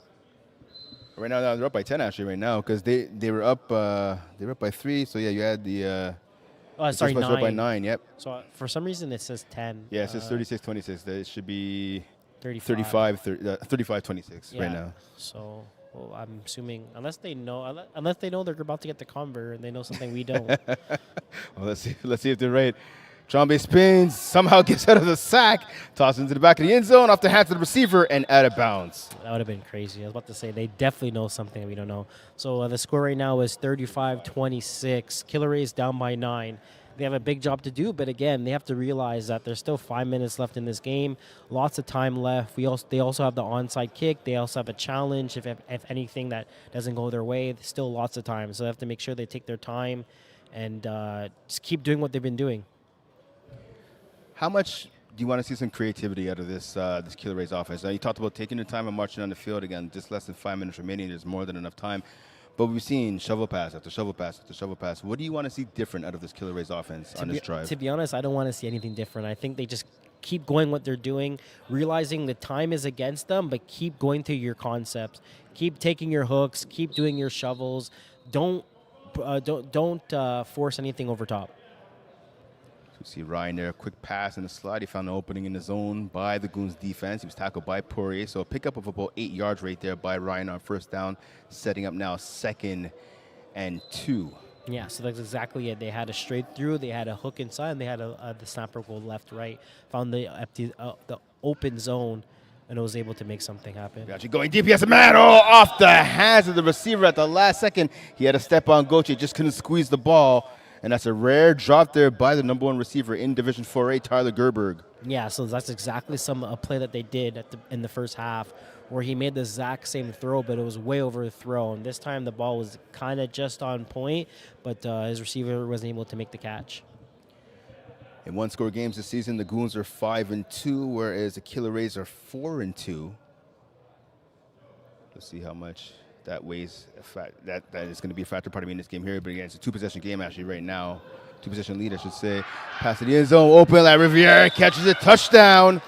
Right now they're up by 10 actually. Right now, because they were up by 3. So yeah, you had the.
Sorry, 9.
Up by 9. Yep.
So for some reason it says 10.
Yeah, it says 36-26. It should be
35-26
right now.
So I'm assuming unless they know they're about to get the convert and they know something we don't.
Well, let's see if they're right. Tremblay spins, somehow gets out of the sack, tosses into the back of the end zone, off the hands of the receiver, and out of bounds.
That would have been crazy. I was about to say, they definitely know something we don't know. So the score right now is 35-26. Killer Rays down by 9. They have a big job to do, but again, they have to realize that there's still 5 minutes left in this game. Lots of time left. They also have the onside kick. They also have a challenge. If anything that doesn't go their way, there's still lots of time. So they have to make sure they take their time and just keep doing what they've been doing.
How much do you want to see some creativity out of this Killer Rays offense? Now, you talked about taking your time and marching on the field. Again, just less than 5 minutes remaining. There's more than enough time. But we've seen shovel pass after shovel pass after shovel pass. What do you want to see different out of this Killer Rays offense on this drive?
To be honest, I don't want to see anything different. I think they just keep going what they're doing, realizing the time is against them, but keep going through your concepts. Keep taking your hooks. Keep doing your shovels. Don't force anything over top.
You see Ryan there, a quick pass and a slide. He found an opening in the zone by the Goons defense. He was tackled by Poirier. So a pickup of about 8 yards right there by Ryan on first down, setting up now 2nd and 2.
Yeah, so that's exactly it. They had a straight through, they had a hook inside, and they had the snapper go left, right. Found the open zone, and was able to make something happen.
Actually going deep, he has a man off the hands of the receiver at the last second. He had a step on Goche, just couldn't squeeze the ball. And that's a rare drop there by the number 1 receiver in Division 4A, Tyler Gerberg.
Yeah, so that's exactly a play that they did in the first half, where he made the exact same throw, but it was way overthrown. This time the ball was kind of just on point, but his receiver wasn't able to make the catch.
In one-score games this season, the Goons are 5-2, whereas the Killer Rays are 4-2. Let's see how much that weighs. That is going to be a factor part of me in this game here. But again, it's a two-possession game actually right now. Two-possession lead, I should say. Pass to the end zone, open. Riviere catches a touchdown.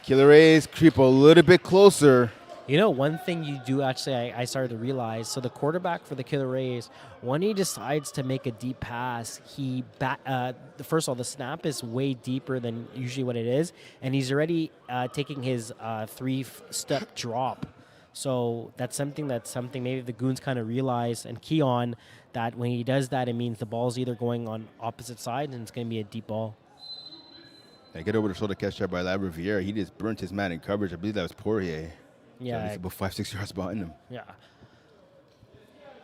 Killer Rays creep a little bit closer.
You know, one thing you do actually, I started to realize. So the quarterback for the Killer Rays, when he decides to make a deep pass, first of all, the snap is way deeper than usually what it is, and he's already taking his 3-step drop. So that's something maybe the Goons kind of realize and key on, that when he does that, it means the ball's either going on opposite sides and it's going to be a deep ball.
I get over the shoulder catch there by Riviere. He just burnt his man in coverage. I believe that was Poirier.
Yeah.
So he's about 5-6 yards behind him.
Yeah.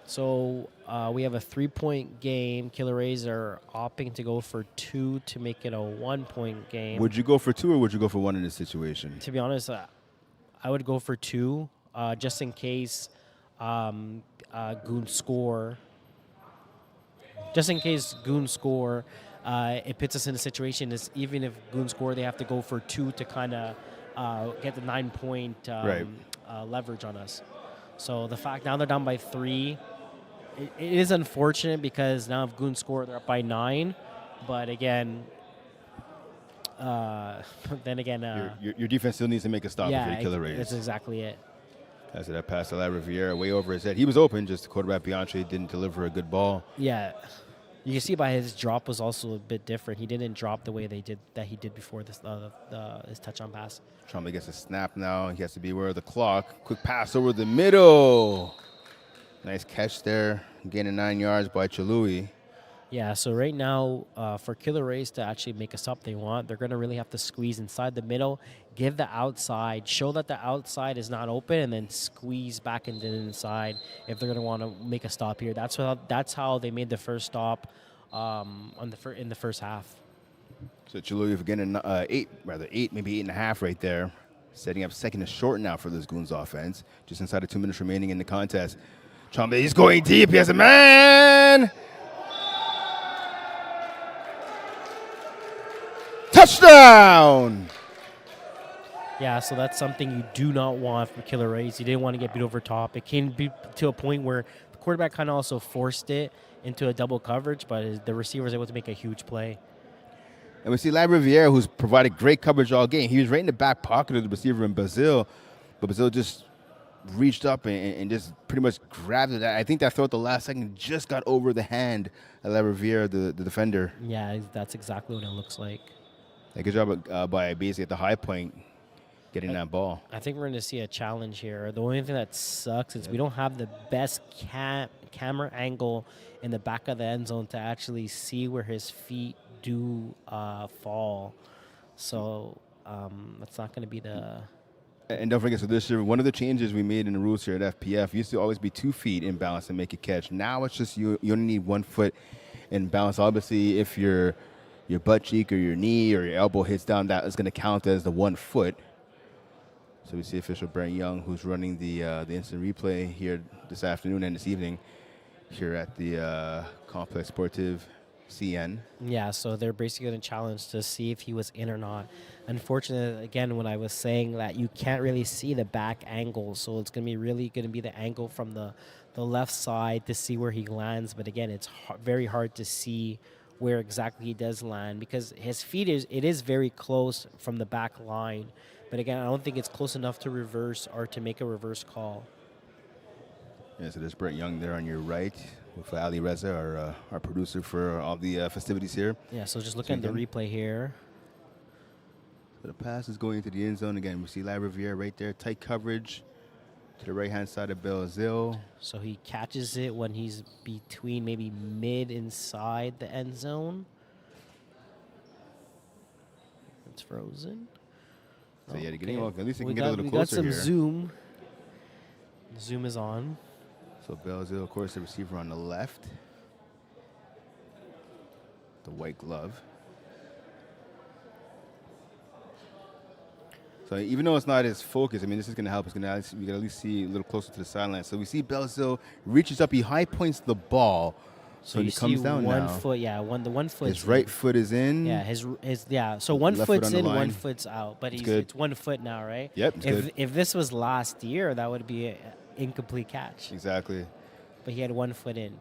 So we have a 3-point game. Killer Rays are opting to go for 2 to make it a 1-point game.
Would you go for 2 or would you go for 1 in this situation?
To be honest, I would go for 2, just in case Goons score. Just in case Goons score, it puts us in a situation is even if Goons score, they have to go for 2 to kind of get the 9-point leverage on us. So the fact now they're down by 3, it is unfortunate because now if Goons score, they're up by 9. But again,
your defense still needs to make a stop for the Killer Rays.
That's exactly it.
That's that pass to Riviere way over his head. He was open, just the quarterback Bianchi didn't deliver a good ball.
Yeah. You can see by his drop was also a bit different. He didn't drop the way he did before this his touchdown pass.
Trumba gets a snap now. He has to be aware of the clock. Quick pass over the middle. Nice catch there. Gaining 9 yards by Chalui.
Yeah, so right now, for Killer Rays to actually make a stop they want, they're going to really have to squeeze inside the middle, give the outside, show that the outside is not open, and then squeeze back into the inside if they're going to want to make a stop here. That's how they made the first stop in the first half.
So Chalui getting 8, maybe 8.5 right there. Setting up second and short now for this Goons offense. Just inside of 2 minutes remaining in the contest. Trumba, he's going deep. He has a man. Touchdown!
Yeah, so that's something you do not want from Killer Rays. You didn't want to get beat over top. It can be to a point where the quarterback kind of also forced it into a double coverage, but the receiver was able to make a huge play.
And we see Riviere, who's provided great coverage all game. He was right in the back pocket of the receiver in Brazil, but Brazil just reached up and just pretty much grabbed it. I think that throw at the last second just got over the hand of Riviere, the defender.
Yeah, that's exactly what it looks like.
Good job by basically at the high point getting that ball.
I think we're going to see a challenge here. The only thing that sucks is we don't have the best camera angle in the back of the end zone to actually see where his feet do fall. So that's not going to be the...
And don't forget, so this year, one of the changes we made in the rules here at FPF used to always be 2 feet in balance and make a catch. Now it's just you only need 1 foot in balance. Obviously, if your butt cheek or your knee or your elbow hits down, that is going to count as the 1 foot. So we see official Brent Young, who's running the instant replay here this afternoon and this evening here at the Complexe Sportif Cayenne.
Yeah, so they're basically going to challenge to see if he was in or not. Unfortunately, again, when I was saying that you can't really see the back angle, so it's going to be the angle from the left side to see where he lands. But again, it's very hard to see where exactly he does land because his feet is very close from the back line. But again, I don't think it's close enough to reverse or to make a reverse call.
Yeah, so there's Brent Young there on your right with Ali Reza, our producer for all the festivities here.
Yeah, so just looking at the replay here.
So the pass is going into the end zone again. We see Riviere right there, tight coverage to the right-hand side of Belzile.
So he catches it when he's between maybe mid inside the end zone. It's frozen.
So yeah, at least he can get a little closer here.
We got some zoom. Zoom is on.
So Belzile, of course, the receiver on the left. The white glove. So even though it's not his focus, I mean, this is going to help. We can at least see a little closer to the sideline. So we see Belzile reaches up, he high points the ball,
So
when
you
he comes
see
down
one
now,
foot, the 1 foot.
his right foot is in.
Yeah, So 1
Left foot
foot's
on the
in, 1
line.
foot's out. But
good.
it's 1 foot now, right?
Yep, it's good.
If this was last year, that would be an incomplete catch.
Exactly.
But he had 1 foot in.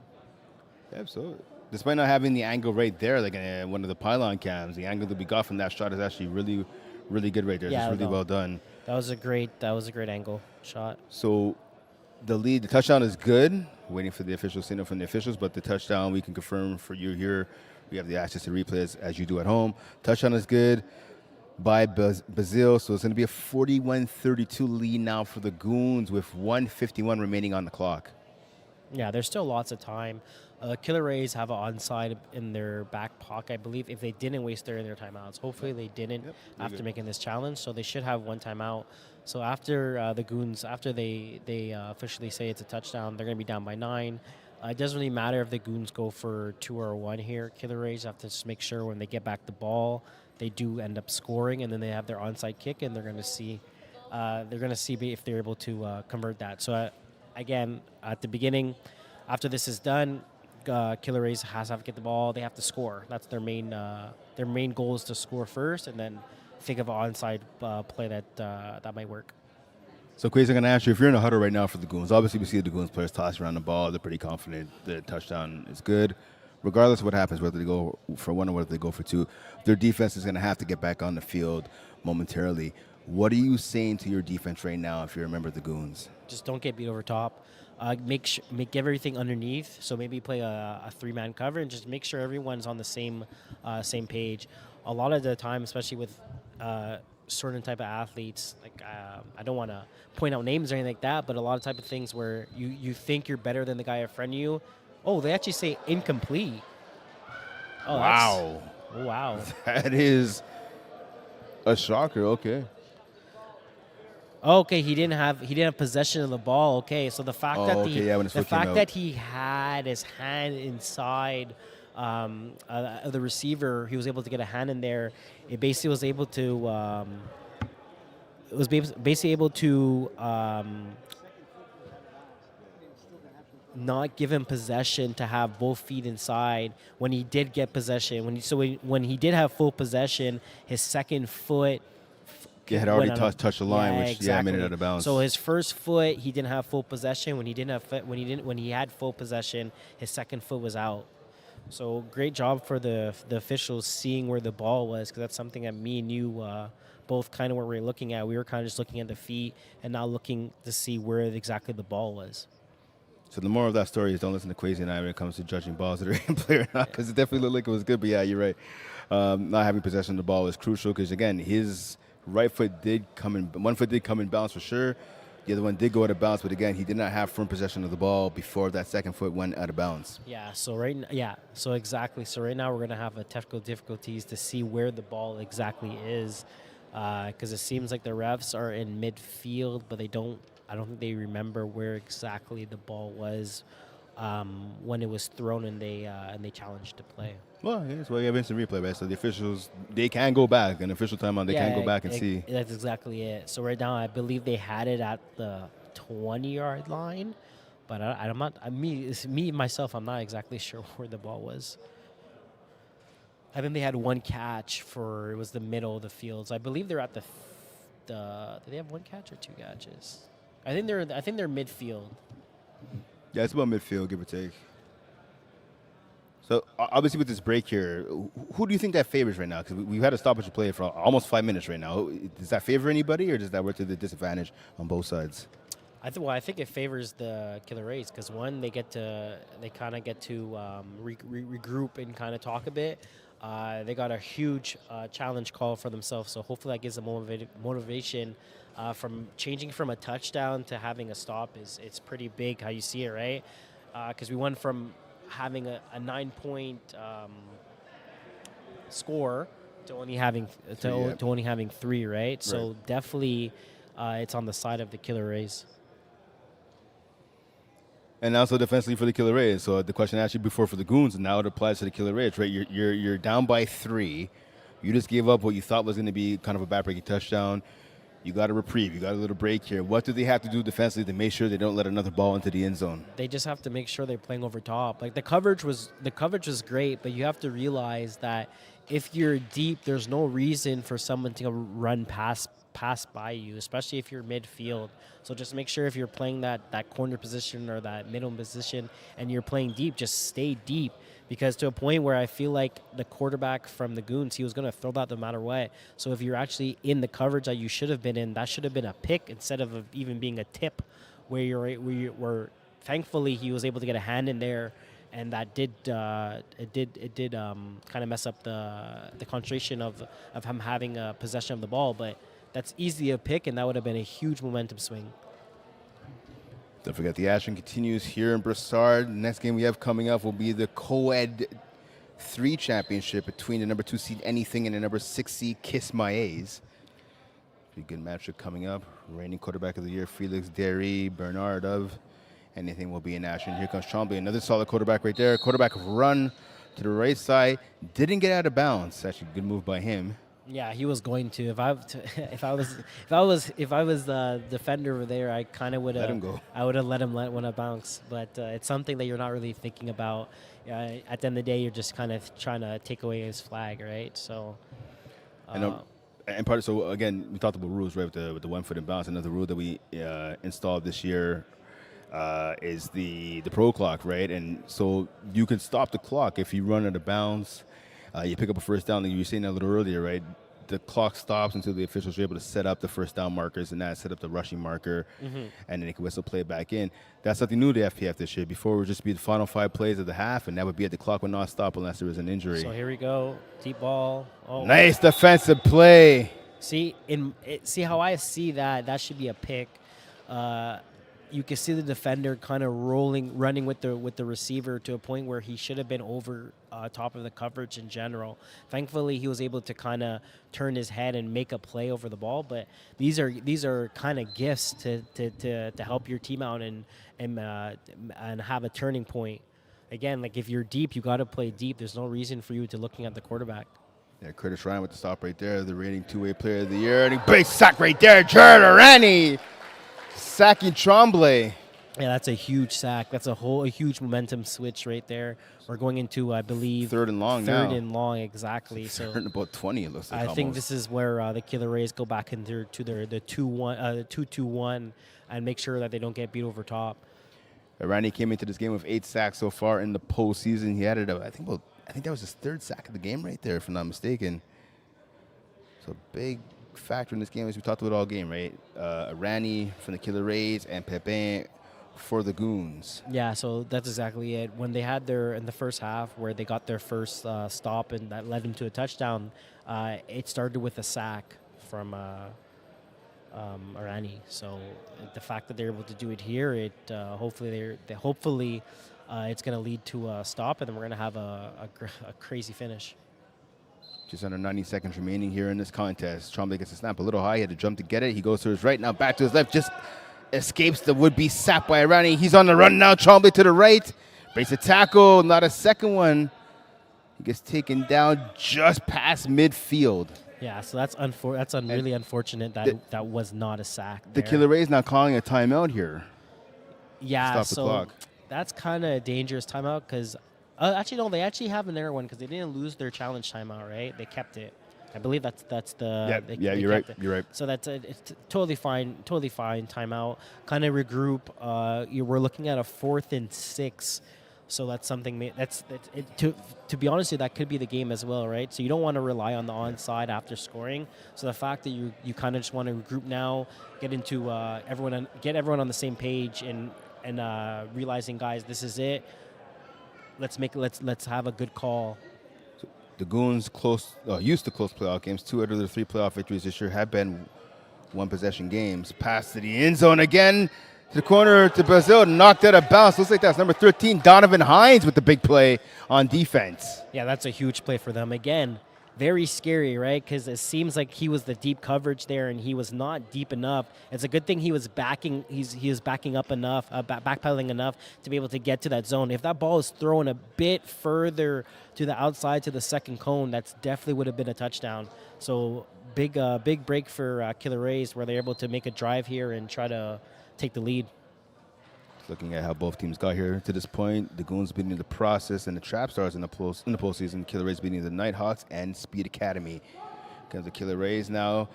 Yep, so despite not having the angle right there, like one of the pylon cams, the angle that we got from that shot is actually really, really good right there.
Yeah,
It's really well done.
That was a great angle shot.
So the touchdown is good. Waiting for the official signal from the officials, but the touchdown we can confirm for you here. We have the access to replays as you do at home. Touchdown is good by Bazil, so it's going to be a 41-32 lead now for the Goons with 1:51 remaining on the clock.
Yeah, there's still lots of time. Killer Rays have an onside in their back pocket, I believe, if they didn't waste their timeouts. Hopefully they didn't after making this challenge, so they should have one timeout. So after the Goons, after they officially say it's a touchdown, they're going to be down by 9. It doesn't really matter if the Goons go for 2 or 1 here. Killer Rays have to just make sure when they get back the ball, they do end up scoring, and then they have their onside kick, and they're going to see if they're able to convert that. So again, at the beginning, after this is done, Killer Rays has to get the ball. They have to score. That's their main goal is to score first, and then think of an onside play that might work.
So, Quays, I'm going to ask you, if you're in a huddle right now for the Goons, obviously we see the Goons players toss around the ball. They're pretty confident. The touchdown is good. Regardless of what happens, whether they go for 1 or whether they go for 2, their defense is going to have to get back on the field momentarily. What are you saying to your defense right now if you're a member of the Goons?
Just don't get beat over top. Make everything underneath. So maybe play a 3-man cover and just make sure everyone's on the same page. A lot of the time, especially with certain type of athletes, like I don't want to point out names or anything like that, but a lot of type of things where you think you're better than the guy in front of you. Oh, they actually say incomplete. Oh,
wow.
Wow.
That is a shocker. Okay.
Okay, he didn't have possession of the ball. Okay, so the fact that he had his hand inside of the receiver, he was able to get a hand in there. It basically was able to not give him possession to have both feet inside when he did get possession. When he did have full possession, his second foot
had already touched the line, which made it out of bounds.
So his first foot, he didn't have full possession. When he had full possession, his second foot was out. So great job for the officials seeing where the ball was, because that's something that me and you both kind of were looking at. We were kind of just looking at the feet and not looking to see where exactly the ball was.
So the moral of that story is don't listen to Quazy and I when it comes to judging balls that are in play or not, because it definitely looked like it was good. But yeah, you're right. Not having possession of the ball was crucial because, again, his right foot did come in. One foot did come in bounds for sure. The other one did go out of bounds, but again, he did not have firm possession of the ball before that second foot went out of bounds.
Yeah. So exactly. So right now we're gonna have a technical difficulties to see where the ball exactly is, because it seems like the refs are in midfield, but I don't think they remember where exactly the ball was when it was thrown and they challenged the play.
Well, yes, you have instant replay, right? So the officials, they can go back. An official timeout, they can go back and see.
That's exactly it. So right now, I believe they had it at the 20-yard line, but I'm not. Myself, I'm not exactly sure where the ball was. I think they had one catch it was the middle of the field. So I believe they're at the. Did they have one catch or 2 catches? I think they're midfield.
Yeah, it's about midfield, give or take. So, obviously, with this break here, who do you think that favors right now? Because we've had a stoppage of play for almost 5 minutes right now. Does that favor anybody, or does that work to the disadvantage on both sides?
I think it favors the Killer Rays because, one, they kind of get to regroup and kind of talk a bit. They got a huge challenge call for themselves, so hopefully that gives them motivation. From changing from a touchdown to having a stop it's pretty big how you see it, right? Because we went from having a 9-point score to only having only having 3, right? So definitely it's on the side of the Killer Rays.
And also defensively for the Killer Rays. So the question I asked you before for the Goons, and now it applies to the Killer Rays, right? You're down by 3. You just gave up what you thought was going to be kind of a backbreaking touchdown. You got a reprieve. You got a little break here. What do they have to do defensively to make sure they don't let another ball into the end zone?
They just have to make sure they're playing over top. Like the coverage was great, but you have to realize that if you're deep, there's no reason for someone to run pass by you, especially if you're midfield. So just make sure if you're playing that corner position or that middle position and you're playing deep, just stay deep. Because to a point where I feel like the quarterback from the Goons, he was going to throw that no matter what. So if you're actually in the coverage that you should have been in, that should have been a pick instead of even being a tip where thankfully he was able to get a hand in there. And that did kind of mess up the concentration of him having a possession of the ball. But that's easily a pick, and that would have been a huge momentum swing.
Don't forget the action continues here in Brossard. The next game we have coming up will be the Co-Ed 3 championship between the number 2 seed Anything and the number 6 seed Kiss My A's. Pretty good matchup coming up. Reigning quarterback of the year, Felix Derry, Bernard of Anything will be in action. Here comes Tremblay, another solid quarterback right there. Quarterback run to the right side, didn't get out of bounds. Actually, good move by him.
Yeah, he was going to. If I was the defender over there, I kind of would have
let him go.
I would have let one bounce. But it's something that you're not really thinking about. At the end of the day, you're just kind of trying to take away his flag, right? So.
So again, we talked about rules, right? With the 1 foot in bounds. Another rule that we installed this year is the pro clock, right? And so you can stop the clock if you run out of bounds. You pick up a first down, like you were saying a little earlier, right? The clock stops until the officials are able to set up the first down markers and set up the rushing marker, and then they can whistle play back in. That's something new to FPF this year. Before it would just be the final 5 plays of the half, and that would be at the clock would not stop unless there was an injury.
So here we go, deep ball. Oh,
nice defensive play.
See how I see that. That should be a pick. You can see the defender kind of running with the receiver to a point where he should have been over top of the coverage in general. Thankfully, he was able to kind of turn his head and make a play over the ball. But these are kind of gifts to help your team out and have a turning point. Again, like if you're deep, you got to play deep. There's no reason for you to looking at the quarterback.
Yeah, Curtis Ryan with the stop right there, the reigning two-way player of the year. And a big sack right there, Jared Arani. Sacking Tremblay.
Yeah, that's a huge sack. That's a huge momentum switch right there. We're going into, I believe,
third and long,
exactly. So
third and about 20, it looks like.
I think this is where the Killer Rays go back into the 2-2-1 and make sure that they don't get beat over top.
Arani came into this game with 8 sacks so far in the postseason. He added, I think that was his 3rd sack of the game right there, if I'm not mistaken. So big factor in this game, as we talked about all game, right? Arani from the Killer Rays and Pepin for the Goons.
Yeah, so that's exactly it. When they had in the first half where they got their first stop and that led them to a touchdown, it started with a sack from Arani. So the fact that they're able to do it here, hopefully it's going to lead to a stop, and then we're going to have a crazy finish.
Just under 90 seconds remaining here in this contest. Tremblay gets a snap a little high. He had to jump to get it. He goes to his right, now back to his left. Just escapes the would-be sack by Arani. He's on the run now. Tremblay to the right. Breaks a tackle. Not a second one. He gets taken down just past midfield.
Yeah, so that's really unfortunate that that was not a sack there.
The Killer Rays now calling a timeout here.
Yeah,
stop the clock.
That's kind of a dangerous timeout because actually, no, they actually have an error one because they didn't lose their challenge timeout, right? They kept it. I believe that's the.
Yeah, you're right. You're right.
So it's totally fine. Totally fine. Timeout. Kind of regroup. We're looking at a 4th and 6. So that's something. To be honest with you, that could be the game as well, right? So you don't want to rely on the onside after scoring. So the fact that you kind of just want to regroup now, get into everyone on the same page, and realizing, guys, this is it. Let's have a good call.
So the Goons used to close playoff games. 2 out of their 3 playoff victories this year have been 1-possession games. Pass to the end zone again. To the corner to Brazil, knocked out of bounds. Looks like that's number 13, Donovan Hines with the big play on defense.
Yeah, that's a huge play for them. Again, very scary, right? Because it seems like he was the deep coverage there, and he was not deep enough. It's a good thing he was backing. He was backing up enough, backpedaling enough to be able to get to that zone. If that ball is thrown a bit further to the outside to the second cone, that's definitely would have been a touchdown. So big break for Killer Rays, where they're able to make a drive here and try to take the lead.
Looking at how both teams got here to this point, the Goons beating the Process and the Trap Stars in the postseason. Killer Rays beating the Nighthawks and Speed Academy. Comes the Killer Rays now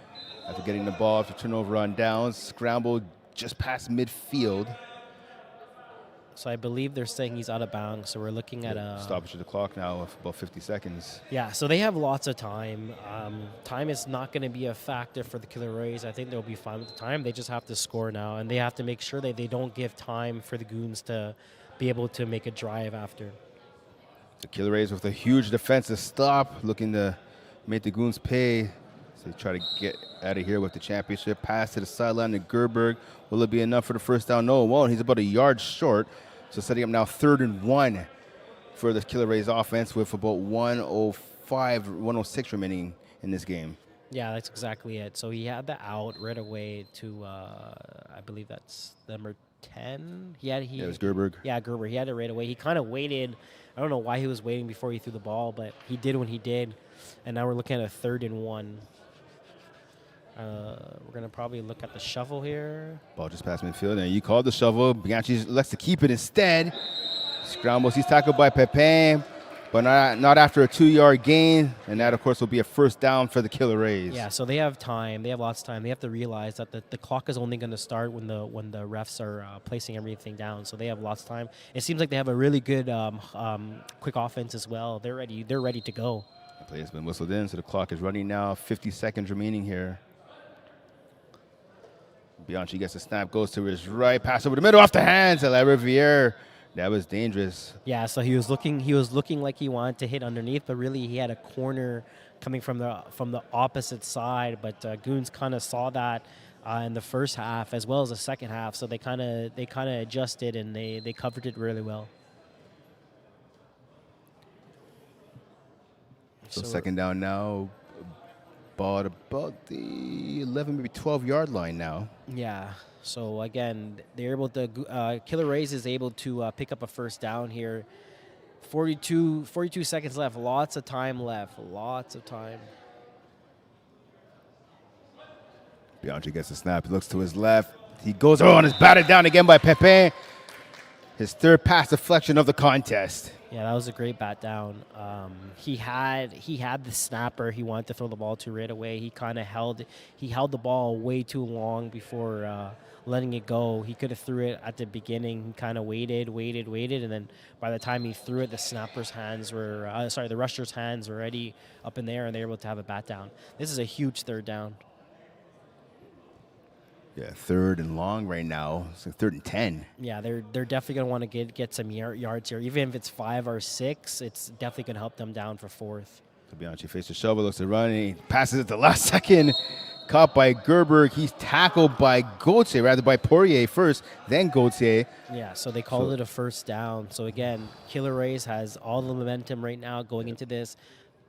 after getting the ball after turnover on downs, scrambled just past midfield.
So I believe they're saying he's out of bounds. So we're looking at a
stoppage of the clock now of about 50 seconds.
Yeah, so they have lots of time. Time is not going to be a factor for the Killer Rays. I think they'll be fine with the time. They just have to score now, and they have to make sure that they don't give time for the Goons to be able to make a drive after.
The Killer Rays with a huge defensive stop, looking to make the Goons pay. So they try to get out of here with the championship. Pass to the sideline to Gerberg. Will it be enough for the first down? No, it won't. He's about a yard short. So setting up now 3rd and 1 for the Killer Rays offense with about 106 remaining in this game.
Yeah, that's exactly it. So he had the out right away to, I believe that's number 10.
Yeah, it was Gerberg.
Yeah, Gerber. He had it right away. He kind of waited. I don't know why he was waiting before he threw the ball, but he did when he did. And now we're looking at a 3rd and 1. We're going to probably look at the shovel here.
Ball just past midfield, and you called the shovel. Bianchi elects to keep it instead. Scrambles. He's tackled by Pepin, but not after a 2-yard gain. And that, of course, will be a first down for the Killer Rays.
Yeah, so they have time. They have lots of time. They have to realize that the clock is only going to start when the refs are placing everything down. So they have lots of time. It seems like they have a really good quick offense as well. They're ready. They're ready to go.
The play has been whistled in, so the clock is running now. 50 seconds remaining here. Bianchi gets a snap, goes to his right, pass over the middle, off the hands of La Riviere. That was dangerous.
Yeah, so he was looking like he wanted to hit underneath, but really he had a corner coming from the opposite side. But Goons kind of saw that in the first half as well as the second half, so they kind of adjusted and they covered it really well.
So second down now. Ball at about the 11, maybe 12-yard line now.
Yeah. So again, they're able to. Killer Rays is able to pick up a first down here. 42 seconds left. Lots of time left. Lots of time.
Bianchi gets a snap. He looks to his left. He goes on. Is batted down again by Pepin. His 3rd pass deflection of the contest.
Yeah, that was a great bat down. He had the snapper he wanted to throw the ball to right away. He kind of held the ball way too long before letting it go. He could have threw it at the beginning. He kind of waited, and then by the time he threw it, the rusher's hands were already up in there, and they were able to have a bat down. This is a huge 3rd down.
Yeah, 3rd and long right now. It's like 3rd and 10.
Yeah, they're definitely going to want to get some yards here. Even if it's 5 or 6, it's definitely going to help them down for 4th.
So Bianchi faces the shovel, looks to run, and he passes at the last second. Caught by Gerberg. He's tackled by Gauthier, rather by Poirier first, then Gauthier.
Yeah, so they called it a first down. So again, Killer Rays has all the momentum right now going into this.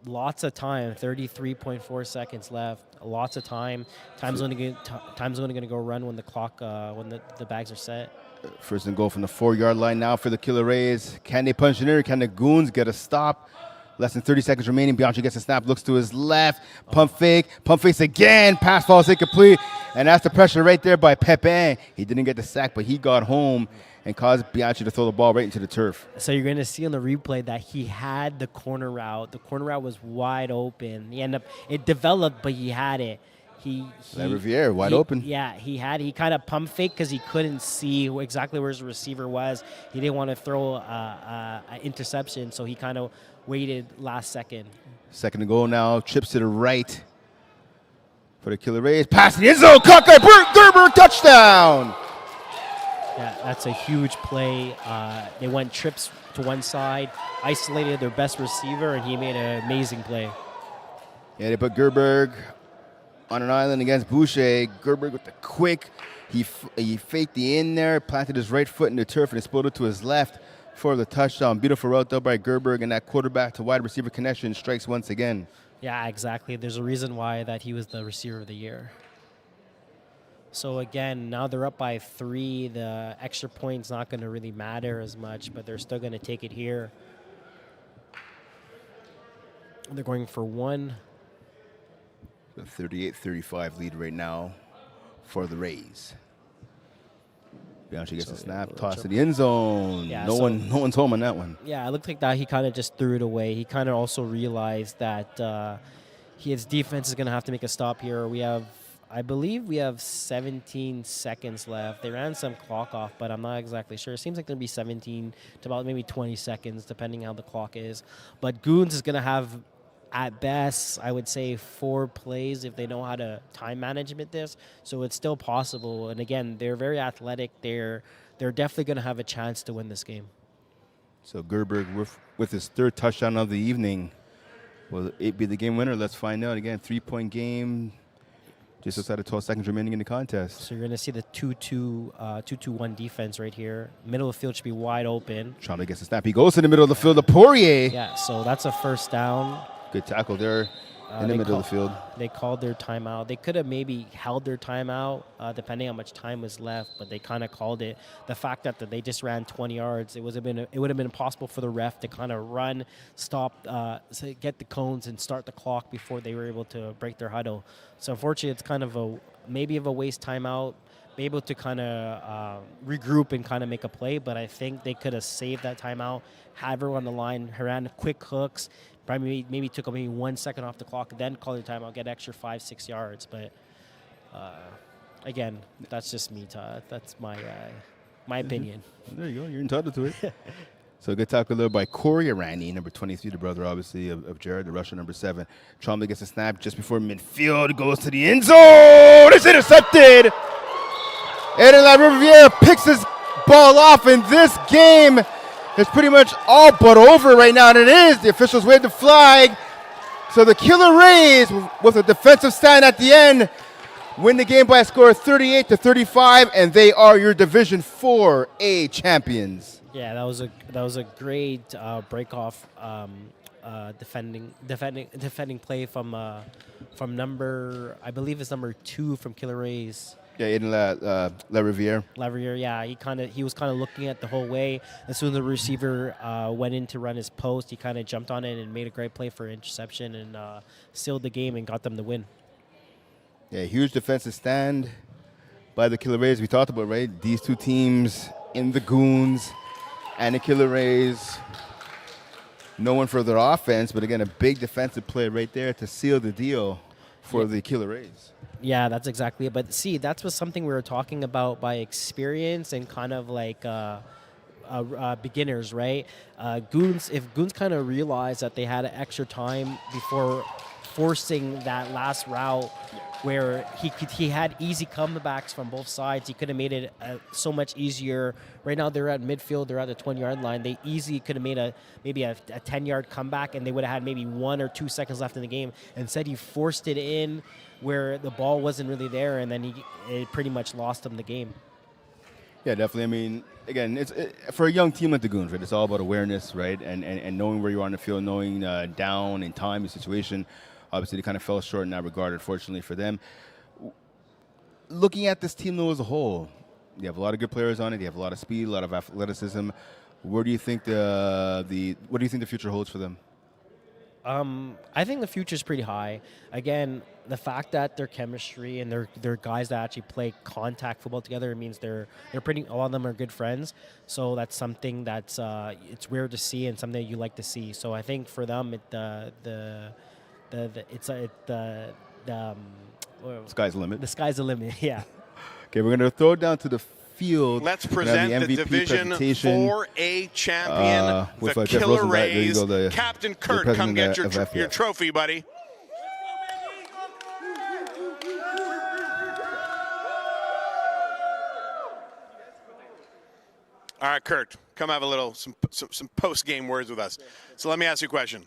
Lots of time, 33.4 seconds left. Lots of time. Time's only going to go run when the clock, when the bags are set.
First and goal from the 4-yard line now for the Killer Rays. Can they punch it in? Can the Goons get a stop? Less than 30 seconds remaining. Bianchi gets a snap, looks to his left. Pump fakes again. Pass falls incomplete. And that's the pressure right there by Pepin. He didn't get the sack, but he got home and caused Bianchi to throw the ball right into the turf.
So you're going to see on the replay that he had the corner route. The corner route was wide open. It developed, but he had it.
La Riviere, wide open.
Yeah, he kind of pump fake because he couldn't see exactly where his receiver was. He didn't want to throw an interception, so he kind of waited last second.
Second and goal now. Trips to the right for the Killer Rays. Pass the end zone. Caught by Gerber. Touchdown.
Yeah, that's a huge play. They went trips to one side, isolated their best receiver, and he made an amazing play.
Yeah, they put Gerberg on an island against Boucher. Gerberg with the quick. He faked the in there, planted his right foot in the turf, and exploded to his left for the touchdown. Beautiful route though by Gerberg, and that quarterback to wide receiver connection strikes once again.
Yeah, exactly. There's a reason why that he was the receiver of the year. So again, now they're up by 3. The extra point's not going to really matter as much, but they're still going to take it here. They're going for 1.
The 38-35 lead right now for the Rays. Bianchi gets a snap, toss to the end zone.
Yeah,
no one's home on that one.
Yeah, it looked like that. He kind of just threw it away. He kind of also realized that his defense is going to have to make a stop here. I believe we have 17 seconds left. They ran some clock off, but I'm not exactly sure. It seems like there'll be 17 to about maybe 20 seconds, depending how the clock is. But Goons is going to have, at best, I would say 4 plays if they know how to time management this. So it's still possible. And again, they're very athletic. They're definitely going to have a chance to win this game.
So Gerberg with his 3rd touchdown of the evening. Will it be the game winner? Let's find out. Again, 3-point game. Just outside of 12 seconds remaining in the contest.
So you're going to see the 2-2-1 defense right here. Middle of the field should be wide open.
Charlie gets a snap. He goes to the middle of the field to Poirier.
Yeah, so that's a first down.
Good tackle there in the middle of the field.
They called their timeout. They could have maybe held their timeout depending on how much time was left, but they kind of called it. The fact that they just ran 20 yards, it would have been impossible for the ref to kind of run, stop, get the cones and start the clock before they were able to break their huddle. So unfortunately, it's kind of maybe a waste timeout, be able to kind of regroup and kind of make a play, but I think they could have saved that timeout, had everyone on the line, ran quick hooks, probably maybe took maybe 1 second off the clock, then call the timeout, get extra 5-6 yards. But again, that's just me, Todd. That's my opinion.
There you go. You're entitled to it. So good tackle there by Corey Arani, number 23, the brother, obviously, of Jared, the rusher, number 7. Chomley gets a snap just before midfield, goes to the end zone. It's intercepted. And Riviere picks his ball off, and this game is pretty much all but over right now, and it is. The officials wave the flag. So the Killer Rays, with a defensive stand at the end, win the game by a score of 38-35, and they are your Division 4A champions.
Yeah, that was a great break off defending play from number, I believe it's number 2 from Killer Rays.
Yeah, Aiden La Riviere.
La Riviere, yeah, he was kind of looking at the whole way. As soon as the receiver went in to run his post, he kind of jumped on it and made a great play for interception and sealed the game and got them the win.
Yeah, huge defensive stand by the Killer Rays. We talked about, right? These two teams in the Goons and the Killer Rays, known for their offense, but again, a big defensive play right there to seal the deal for the Killer Rays.
Yeah, that's exactly it. But see, that's was something we were talking about by experience and kind of like beginners, right? If Goons kind of realized that they had extra time before forcing that last route where he had easy comebacks from both sides. He could have made it so much easier. Right now they're at midfield, they're at the 20-yard line. They easily could have made maybe a 10-yard comeback, and they would have had maybe 1 or 2 seconds left in the game. Instead, he forced it in where the ball wasn't really there, and then it pretty much lost him the game.
Yeah, definitely. I mean, again, it's for a young team like the Goons, right? It's all about awareness, right? And knowing where you are on the field, knowing down and time and situation. Obviously, they kind of fell short in that regard, unfortunately for them. Looking at this team, though, as a whole, you have a lot of good players on it. You have a lot of speed, a lot of athleticism. Where do you think what do you think the future holds for them?
I think the future is pretty high. Again, the fact that their chemistry and they're guys that actually play contact football together, it means they're pretty. A lot of them are good friends. So that's something that's it's rare to see and something that you like to see. So I think for them,
sky's the limit.
The sky's the limit. Yeah.
Okay, we're gonna throw it down to the field.
Let's present the Division 4A champion, the Killer Rays. Captain Kurt, come get your trophy, buddy. All right, Kurt, come have some post-game words with us. So let me ask you a question.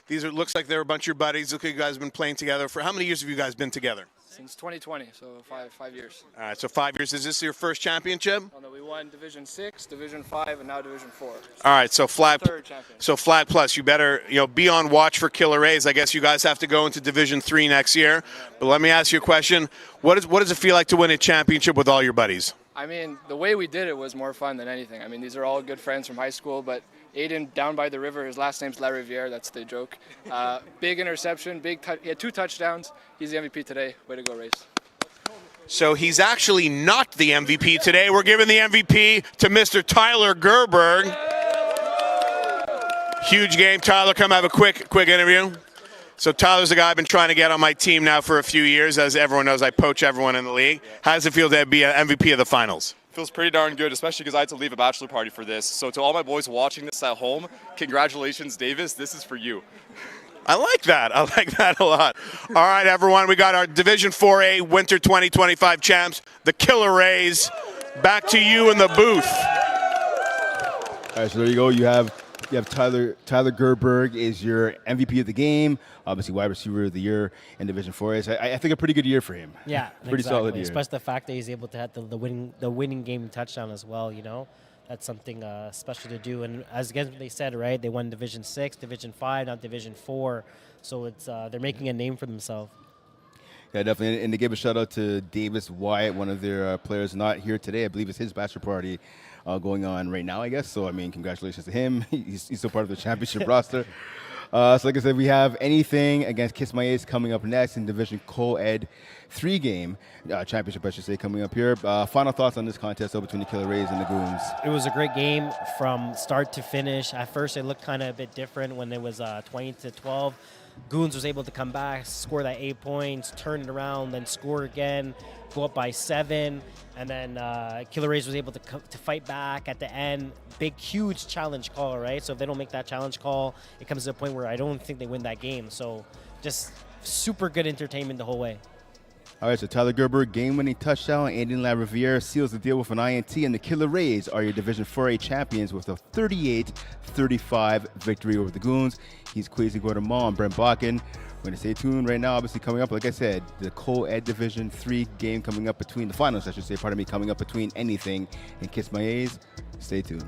Looks like they're a bunch of your buddies. Look, you guys have been playing together. For how many years have you guys been together?
Since 2020, so five years.
All right, so 5 years. Is this your first championship?
Oh, no, we won Division 6, Division 5, and now Division 4.
All right, so
Third champion.
FlagPlus, you better be on watch for Killer Rays. I guess you guys have to go into Division 3 next year. But let me ask you a question: what does it feel like to win a championship with all your buddies?
I mean, the way we did it was more fun than anything. I mean, these are all good friends from high school, but Aiden down by the river, his last name's La Riviere, that's the joke. Big interception, he had 2 touchdowns. He's the MVP today. Way to go, Rays.
So he's actually not the MVP today. We're giving the MVP to Mr. Tyler Gerberg. Huge game. Tyler, come have a quick interview. So Tyler's the guy I've been trying to get on my team now for a few years. As everyone knows, I poach everyone in the league. How does it feel to be an MVP of the finals?
Feels pretty darn good, especially because I had to leave a bachelor party for this. So to all my boys watching this at home, congratulations, Davis. This is for you.
I like that. I like that a lot. All right, everyone. We got our Division 4A Winter 2025 champs, the Killer Rays. Back to you in the booth.
All right, so there you go. You have Tyler Gerberg is your MVP of the game, obviously wide receiver of the year in Division 4A. So I think a pretty good year for him.
Yeah,
pretty solid year.
Especially the fact that he's able to have the winning game touchdown as well. That's something special to do. And as again they said, right, they won Division 6, Division 5, not Division 4. So it's they're making a name for themselves.
Yeah, definitely. And they gave a shout out to Davis Wyatt, one of their players not here today. I believe it's his bachelor party going on right now, I guess. So, I mean, congratulations to him. He's still part of the championship roster. So, like I said, we have anything against Kiss My Ace coming up next in Division Co-Ed 3 game, championship, I should say, coming up here. Final thoughts on this contest between the Killer Rays and the Goons?
It was a great game from start to finish. At first, it looked kind of a bit different when it was 20-12. Goons was able to come back, score that 8 points, turn it around, then score again, go up by 7, and then Killer Rays was able to fight back at the end. Big, huge challenge call, right? So if they don't make that challenge call, it comes to a point where I don't think they win that game. So just super good entertainment the whole way.
All right, so Tyler Gerber, game-winning touchdown. Aiden La Riviere seals the deal with an INT, and the Killer Rays are your Division 4A champions with a 38-35 victory over the Goons. He's Quasi Guatemala and Brent Bakken. We're going to stay tuned right now. Obviously, coming up, like I said, the Co-Ed Division 3 game coming up between the finals, I should say, pardon me, coming up between anything and Kiss My A's. Stay tuned.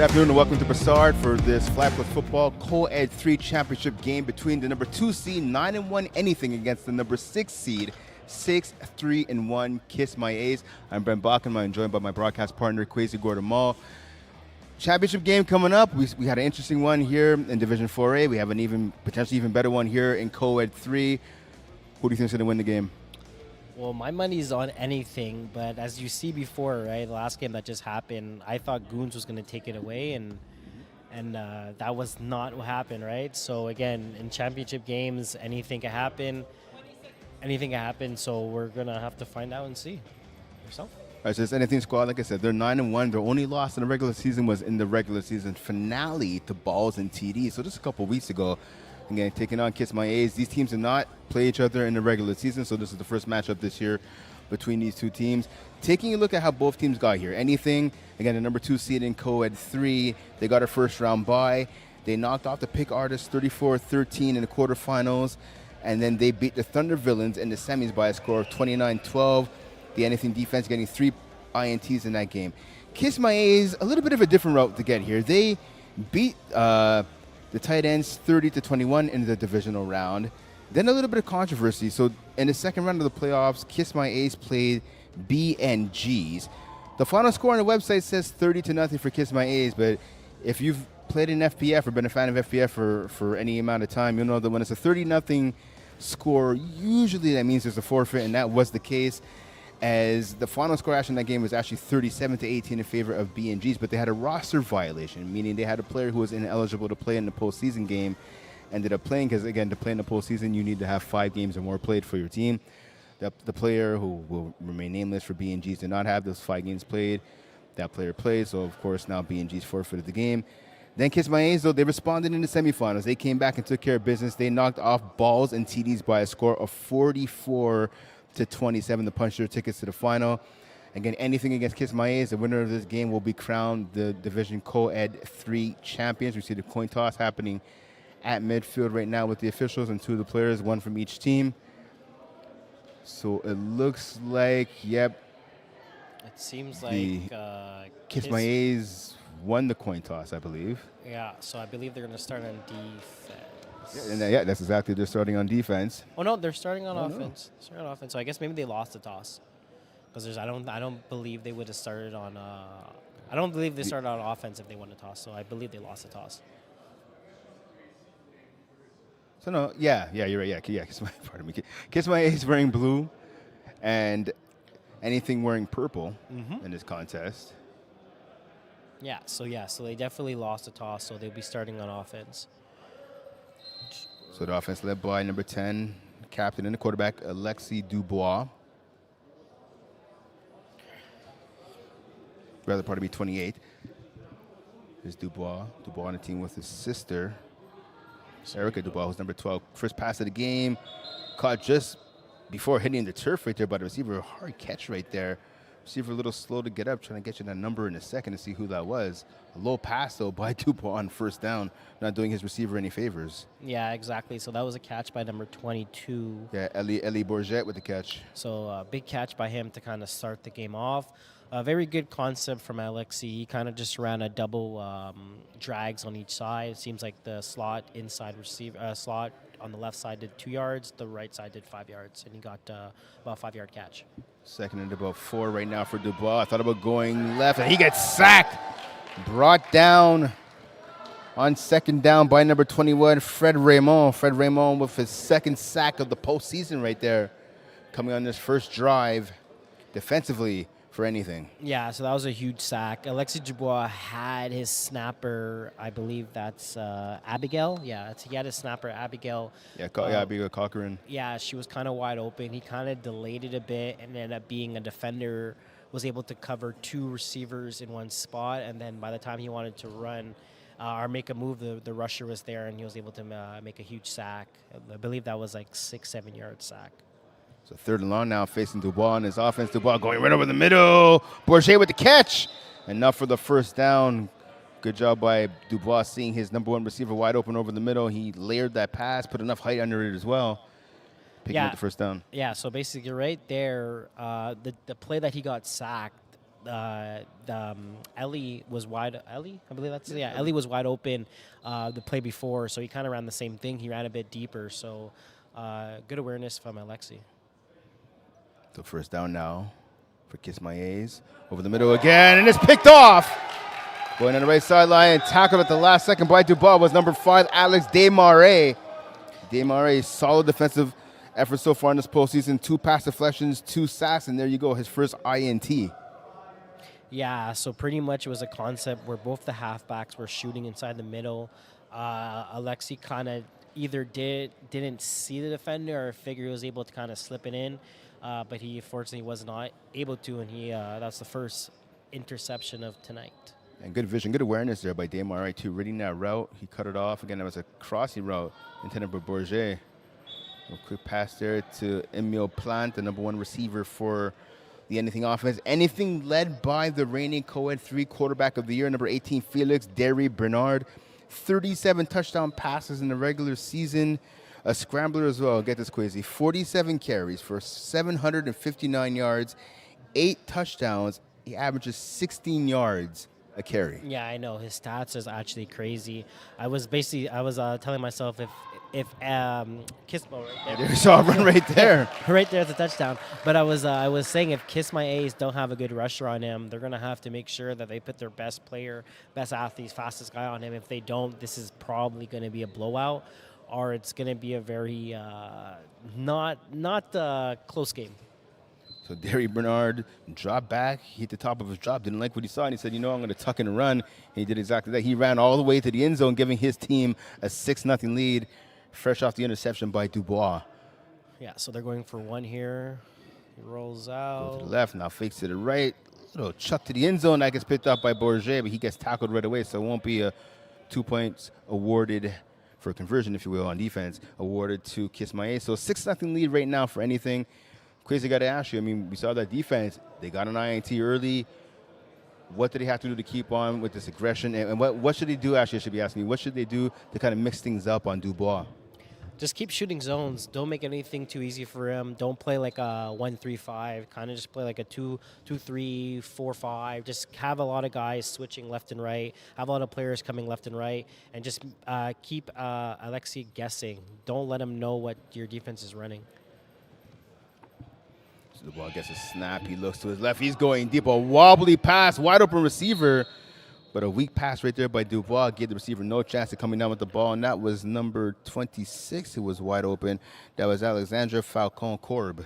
Good afternoon and welcome to Broussard for this FlagPlus Football Co-Ed 3 Championship game between the number 2 seed 9-1 anything against the number 6 seed 6-3-1 Kiss My A's. I'm Brent Bachman. I'm joined by my broadcast partner Quasi Gordon. Championship game coming up. We had an interesting one here in Division 4A. We have an potentially even better one here in Co-Ed 3. Who do you think is going to win the game?
Well, my money's on anything, but as you see before, right, the last game that just happened, I thought Goons was going to take it away, and that was not what happened, right? So again, in championship games, anything can happen. So we're gonna have to find out and see yourself.
All right, so it's anything squad. Like I said, they're 9-1. Their only loss in the regular season was in the regular season finale to Balls and TD. So just a couple weeks ago. Again, taking on Kiss My A's. These teams did not play each other in the regular season, so this is the first matchup this year between these two teams. Taking a look at how both teams got here. Anything, again, the number 2 seed in Co-Ed 3, they got a first-round bye. They knocked off the Pick Artists 34-13 in the quarterfinals, and then they beat the Thunder Villains in the semis by a score of 29-12. The Anything defense getting 3 INTs in that game. Kiss My A's, a little bit of a different route to get here. They beat the Titans 30-21 in the divisional round. Then a little bit of controversy. So in the second round of the playoffs, Kiss My A's played BNGs. The final score on the website says 30-0 for Kiss My A's, but if you've played in FPF or been a fan of FPF for any amount of time, you'll know that when it's a 30-0 score, usually that means there's a forfeit, and that was the case, as the final score actually in that game was actually 37-18 in favor of BNGs, but they had a roster violation, meaning they had a player who was ineligible to play in the postseason game, ended up playing, because again, to play in the postseason, you need to have 5 games or more played for your team. The player, who will remain nameless for BNGs, did not have those 5 games played. That player played, so of course now BNGs forfeited the game. Then Kiss My A's, though, they responded in the semifinals. They came back and took care of business. They knocked off Balls and TDs by a score of 44-27 to punch their tickets to the final. Again, anything against Kiss My A's, the winner of this game will be crowned the Division Co-Ed 3 champions. We see the coin toss happening at midfield right now with the officials and 2 of the players, 1 from each team. So it looks like, yep.
It seems like
Kiss My A's won the coin toss, I believe.
Yeah, so I believe they're going to start on defense.
Yeah, that's exactly. They're starting on defense.
Oh no, they're starting on offense. Starting on offense. So I guess maybe they lost the toss, because I don't believe they would have started on. I don't believe they started on offense if they won the toss. So I believe they lost the toss.
So no, yeah, you're right. Yeah, pardon me. Kiss My A's wearing blue, and anything wearing purple in this contest.
Yeah, so they definitely lost the toss. So they'll be starting on offense.
So the offense led by number 10, captain and the quarterback, Alexis Dubois. Rather, pardon me, 28. Here's Dubois. Dubois on the team with his sister, Erica Dubois, who's number 12. First pass of the game, caught just before hitting the turf right there by the receiver. A hard catch right there. Receiver a little slow to get up, trying to get you that number in a second to see who that was. A low pass, though, by Dubois on first down, not doing his receiver any favors.
Yeah, exactly. So that was a catch by number 22.
Yeah, Elie Bourget with the catch.
So big catch by him to kind of start the game off. A very good concept from Alexi. He kind of just ran a double drags on each side. It seems like the slot inside receiver slot on the left side did 2 yards, the right side did 5 yards, and he got about a 5-yard catch.
Second and about 4 right now for Dubois. I thought about going left, and he gets sacked. Brought down on second down by number 21, Fred Raymond. Fred Raymond with his second sack of the postseason right there, coming on this first drive defensively for anything.
Yeah, so that was a huge sack. Alexis Dubois had his snapper, I believe that's Abigail. Yeah, he had his snapper, Abigail.
Yeah, Abigail Cochran.
Yeah, she was kind of wide open. He kind of delayed it a bit and ended up being a defender, was able to cover 2 receivers in one spot, and then by the time he wanted to run or make a move, the rusher was there, and he was able to make a huge sack. I believe that was like 6-7 yard sack.
So third and long now, facing Dubois on his offense. Dubois going right over the middle. Bourget with the catch. Enough for the first down. Good job by Dubois seeing his number 1 receiver wide open over the middle. He layered that pass, put enough height under it as well. Picking up the first down.
Yeah, so basically right there, the play that he got sacked, Ellie was wide. Ellie, I believe that's Ellie was wide open the play before, so he kind of ran the same thing. He ran a bit deeper, so good awareness from Alexi.
So first down now for Kiss My A's. Over the middle again, and it's picked off. Going on the right sideline and tackled at the last second by Dubois was number 5, Alex Desmarais. Desmarais, solid defensive effort so far in this postseason. 2 pass deflections, 2 sacks, and there you go, his first INT.
Yeah, so pretty much it was a concept where both the halfbacks were shooting inside the middle. Alexi kind of either didn't see the defender or figured he was able to kind of slip it in, but he unfortunately was not able to, and that's the first interception of tonight.
And good vision, good awareness there by Desmarais too. Reading that route, he cut it off. Again, that was a crossing route intended for Bourget. A quick pass there to Emile Plante, the number 1 receiver for the Anything offense. Anything led by the reigning co-ed 3 quarterback of the year, number 18, Felix Derry Bernard. 37 touchdown passes in the regular season. A scrambler as well, get this crazy. 47 carries for 759 yards, 8 touchdowns. He averages 16 yards a carry.
Yeah, I know. His stats is actually crazy. I was telling myself if Kismo right there.
There's a run right there.
Right there at the touchdown. But I was saying if Kiss My A's don't have a good rusher on him, they're going to have to make sure that they put their best player, best athlete, fastest guy on him. If they don't, this is probably going to be a blowout, or it's going to be a very not close game.
So Derry Bernard dropped back, he hit the top of his drop, didn't like what he saw, and he said, I'm going to tuck and run. And he did exactly that. He ran all the way to the end zone, giving his team a 6-0 lead, fresh off the interception by Dubois.
Yeah, so they're going for 1 here. He rolls out.
Goes to the left, now fakes to the right. Little chuck to the end zone that gets picked up by Bourget, but he gets tackled right away, so it won't be a 2 points awarded for conversion, if you will, on defense, awarded to Kiss My Ace. So 6-0 lead right now for Anything. Crazy, got to ask you. I mean, we saw that defense. They got an INT early. What do they have to do to keep on with this aggression? And what should they do, actually, I should be asking you. What should they do to kind of mix things up on Dubois?
Just keep shooting zones. Don't make anything too easy for him. Don't play like a 1-3-5. Kind of just play like a 2-3-4-5. Just have a lot of guys switching left and right. Have a lot of players coming left and right. And just keep Alexi guessing. Don't let him know what your defense is running.
The ball gets a snap. He looks to his left. He's going deep. A wobbly pass. Wide open receiver. But a weak pass right there by Dubois gave the receiver no chance of coming down with the ball. And that was number 26 who was wide open. That was Alexandre Falcon-Corbe.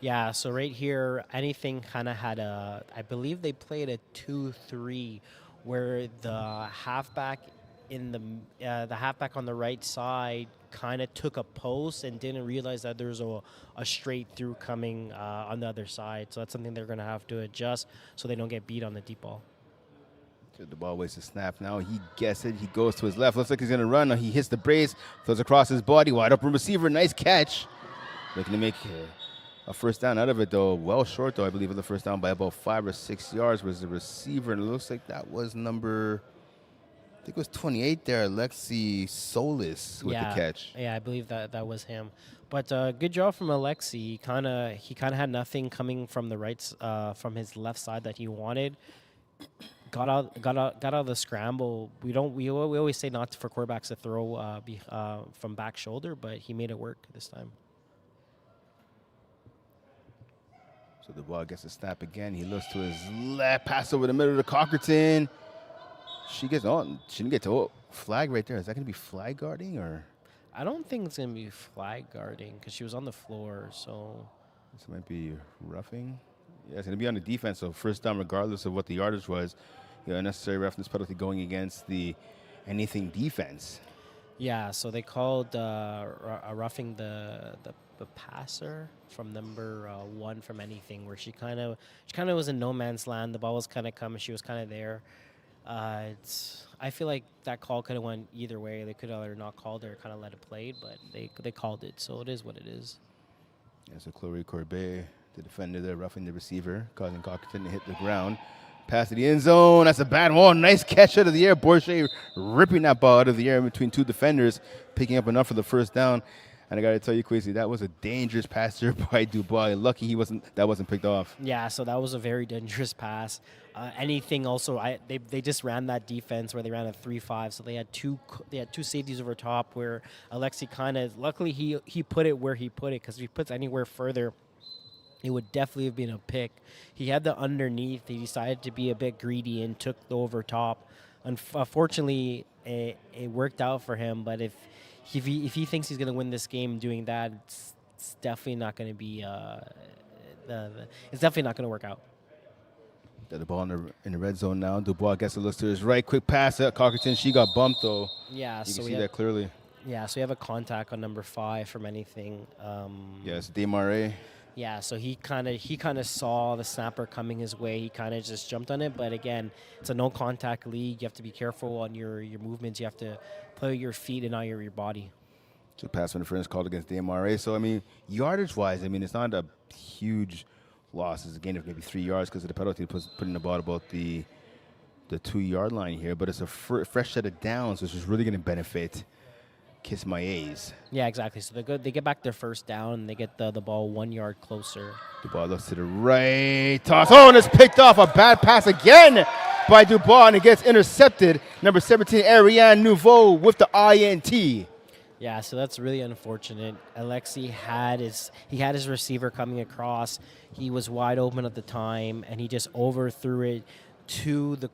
Yeah, so right here, Anything kind of had I believe they played a 2-3 where the halfback the halfback on the right side kind of took a post and didn't realize that there's a straight through coming on the other side. So that's something they're going to have to adjust so they don't get beat on the deep ball.
So the ball waits to snap now. He gets it. He goes to his left. Looks like he's going to run. He hits the brace, throws across his body. Wide open receiver. Nice catch. Looking to make a first down out of it, though. Well short, though. I believe of the first down by about 5 or 6 yards was the receiver. And it looks like that was number... I think it was 28 there, Alexi Solis with the catch.
Yeah, I believe that was him. But good job from Alexi. He kind of had nothing coming from the right, from his left side that he wanted. Got out of the scramble. We always say not for quarterbacks to throw from back shoulder, but he made it work this time.
So the ball gets a snap again. He looks to his left, pass over the middle to Cockerton. She didn't get to flag right there. Is that going to be flag guarding or?
I don't think it's going to be flag guarding because she was on the floor. So
this might be roughing. Yeah, it's going to be on the defense. So first down, regardless of what the yardage was, unnecessary roughness penalty going against the Anything defense.
Yeah, so they called roughing the passer from number 1 from Anything, where she kind of was in no man's land. The ball was kind of coming. She was kind of there. I feel like that call could have went either way. They could have either not called it or kind of let it play, but they called it, so it is what it is.
Yeah, so Chloe Corbet, the defender there, roughing the receiver, causing Cockerton to hit the ground. Pass to the end zone. That's a bad one. Nice catch out of the air. Bourget ripping that ball out of the air in between 2 defenders, picking up enough for the first down. And I got to tell you, Queasy, that was a dangerous pass there by Dubois. Lucky that wasn't picked off.
Yeah, so that was a very dangerous pass. Anything also, they just ran that defense where they ran a 3-5, so they had two safeties over top where Alexi kind of, luckily he put it where he put it, because if he puts anywhere further, it would definitely have been a pick. He had the underneath. He decided to be a bit greedy and took the over top. Unfortunately, it worked out for him, but if he thinks he's going to win this game doing that, it's definitely not going to be it's definitely not going to work out.
Got the ball in the red zone now. Dubois gets it, looks to his right. Quick pass at Cockerton. She got bumped, though.
Yeah,
you
so
can see that clearly.
Yeah, so we have a contact on number 5 from anything.
Yes, Desmarais.
Yeah, so he kind of saw the snapper coming his way. He kind of just jumped on it. But again, it's a no-contact league. You have to be careful on your movements. You have to play with your feet and not your body.
So pass interference called against Desmarais. So, I mean, yardage-wise, I mean, it's not a huge loss. It's a gain of maybe 3 yards because of the penalty putting the ball about the 2-yard line here. But it's a fresh set of downs, which is really going to benefit Caisse.
Yeah, exactly. So they get back their first down, and they get the ball 1 yard closer.
Dubois looks to the right. Toss. Oh, and it's picked off. A bad pass again by Dubois, and it gets intercepted. Number 17, Ariane Nouveau with the INT.
Yeah, so that's really unfortunate. Alexi had his receiver coming across. He was wide open at the time, and he just overthrew it to the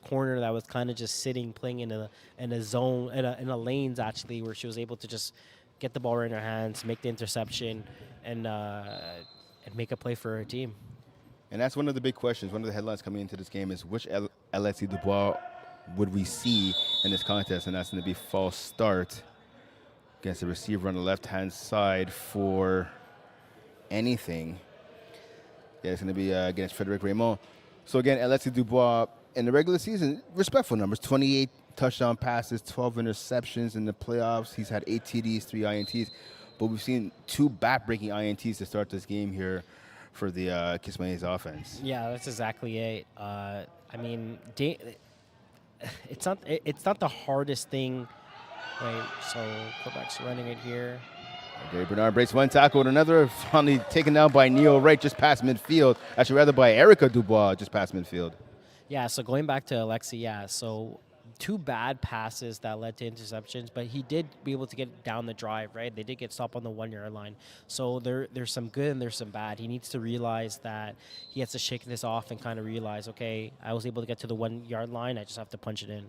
corner that was kind of just sitting, playing in a zone, in a lanes actually, where she was able to just get the ball right in her hands, make the interception, and make a play for her team.
And that's one of the big questions. One of the headlines coming into this game is which Alexi Dubois would we see in this contest, and that's going to be false start against the receiver on the left-hand side for anything. Yeah, it's going to be against Frederic Raymond. So, again, Alexi Dubois, in the regular season, respectful numbers, 28 touchdown passes, 12 interceptions in the playoffs. He's had 8 TDs, 3 INTs. But we've seen 2 back-breaking INTs to start this game here for the Caisse offense.
Yeah, that's exactly it. I mean, it's not the hardest thing. Right, so Quebec's running it here.
Gary Bernard breaks one tackle with another, finally taken down by Neo Wright just past midfield. Actually, rather by Erica Dubois just past midfield.
Yeah, so going back to Alexi, yeah, so 2 bad passes that led to interceptions, but he did be able to get down the drive, right? They did get stopped on the 1 yard line. So there's some good and there's some bad. He needs to realize that he has to shake this off and kind of realize, okay, I was able to get to the 1 yard line. I just have to punch it in.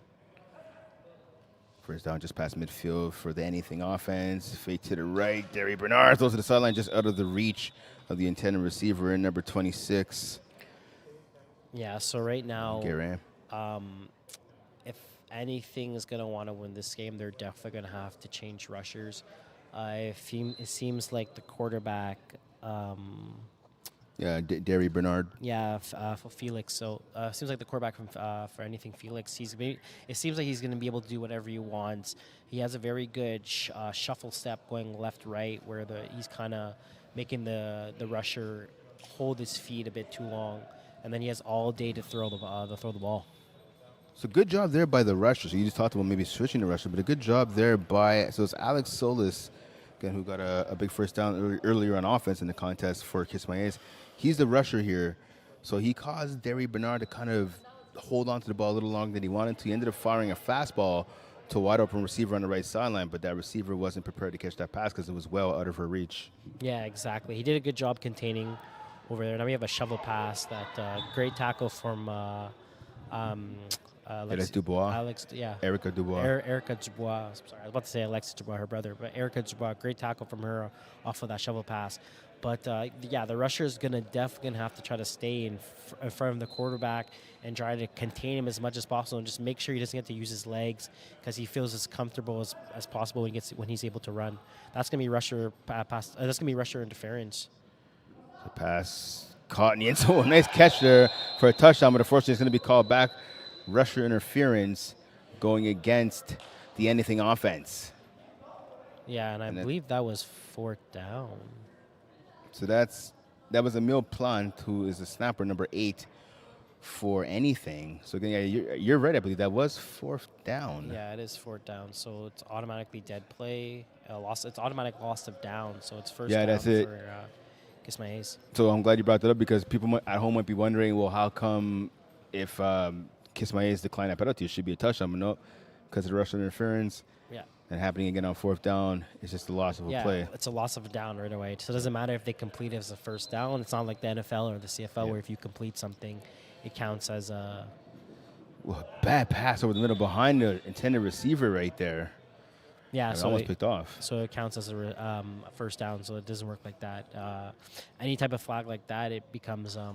First down just past midfield for the anything offense. Fake to the right. Derry Bernard throws to the sideline just out of the reach of the intended receiver in number 26.
Yeah, so right now,
Guerin.
if anything is going to want to win this game, they're definitely going to have to change rushers. It seems like the quarterback...
Derry Bernard.
Yeah, for Felix. So it seems like the quarterback for anything Felix. It seems like he's going to be able to do whatever he wants. He has a very good shuffle step going left-right, where he's kind of making the rusher hold his feet a bit too long, and then he has all day to throw the ball.
So good job there by the rusher. So you just talked about maybe switching the rusher, but a good job there by it's Alex Solis, again, who got a big first down earlier on offense in the contest for Caisse. He's the rusher here, so he caused Derry Bernard to kind of hold on to the ball a little longer than he wanted to. He ended up firing a fastball to a wide open receiver on the right sideline, but that receiver wasn't prepared to catch that pass because it was well out of her reach.
Yeah, exactly. He did a good job containing over there. Now we have a shovel pass, that great tackle from
Dubois. Erica Dubois.
Erica Dubois. Sorry, I was about to say Alexis Dubois, her brother, but Erica Dubois, great tackle from her off of that shovel pass. But the rusher is definitely gonna have to try to stay in front of the quarterback and try to contain him as much as possible, and just make sure he doesn't get to use his legs, because he feels as comfortable as possible when he's able to run. That's gonna be rusher pass. That's gonna be rusher interference.
The pass caught in the end zone. Nice catch there for a touchdown, but unfortunately it's going to be called back. Rusher interference going against the anything offense.
Yeah, and I believe that was 4th down.
So that was Emile Plant, who is the snapper, number 8 for anything. So again, yeah, you're right. I believe that was 4th down.
Yeah, it is 4th down, so it's automatically dead play. It's automatic loss of down, so it's first down
that's it.
for Caisse.
So I'm glad you brought that up because people at home might be wondering, well, how come if Caisse declined that penalty, it should be a touchdown, but no, because of the rush interference.
Yeah.
And happening again on 4th down, it's just a loss of a play.
It's a loss of a down right away. So it doesn't matter if they complete it as a first down. It's not like the NFL or the CFL where if you complete something, it counts as a...
Well, bad pass over the middle behind the intended receiver right there.
Yeah,
and
so
almost picked off.
So it counts as a first down, so it doesn't work like that. Any type of flag like that, it becomes a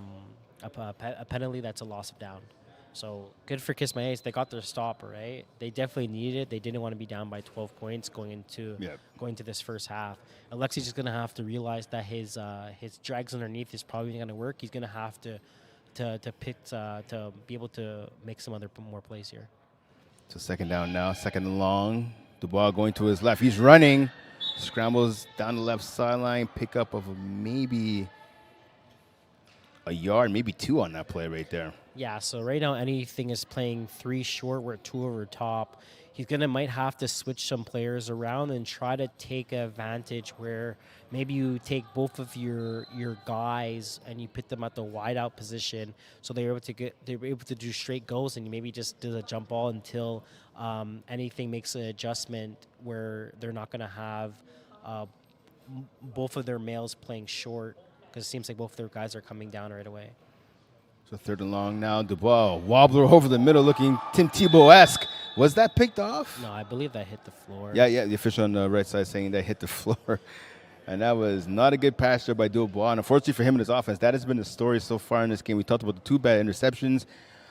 penalty that's a loss of down. So good for Caisse. They got their stop, right? They definitely needed it. They didn't want to be down by 12 points going into this first half. Alexi's just going to have to realize that his drags underneath is probably going to work. He's going to have to be able to make some other more plays here.
So 2nd down now, 2nd and long. Dubois going to his left. He's running. Scrambles down the left sideline. Pickup of maybe a yard, maybe 2 on that play right there.
Yeah, so right now anything is playing 3 short, we're 2 over top. He's might have to switch some players around and try to take advantage where maybe you take both of your guys and you put them at the wide out position so they're able to do straight goals and you maybe just do the jump ball until anything makes an adjustment where they're not going to have both of their males playing short because it seems like both of their guys are coming down right away.
So 3rd and long now. Dubois, wobbler over the middle looking Tim Tebow-esque. Was that picked off?
No, I believe that hit the floor.
Yeah, the official on the right side saying that hit the floor. And that was not a good pass there by Dubois. And unfortunately for him and his offense, that has been the story so far in this game. We talked about the 2 bad interceptions,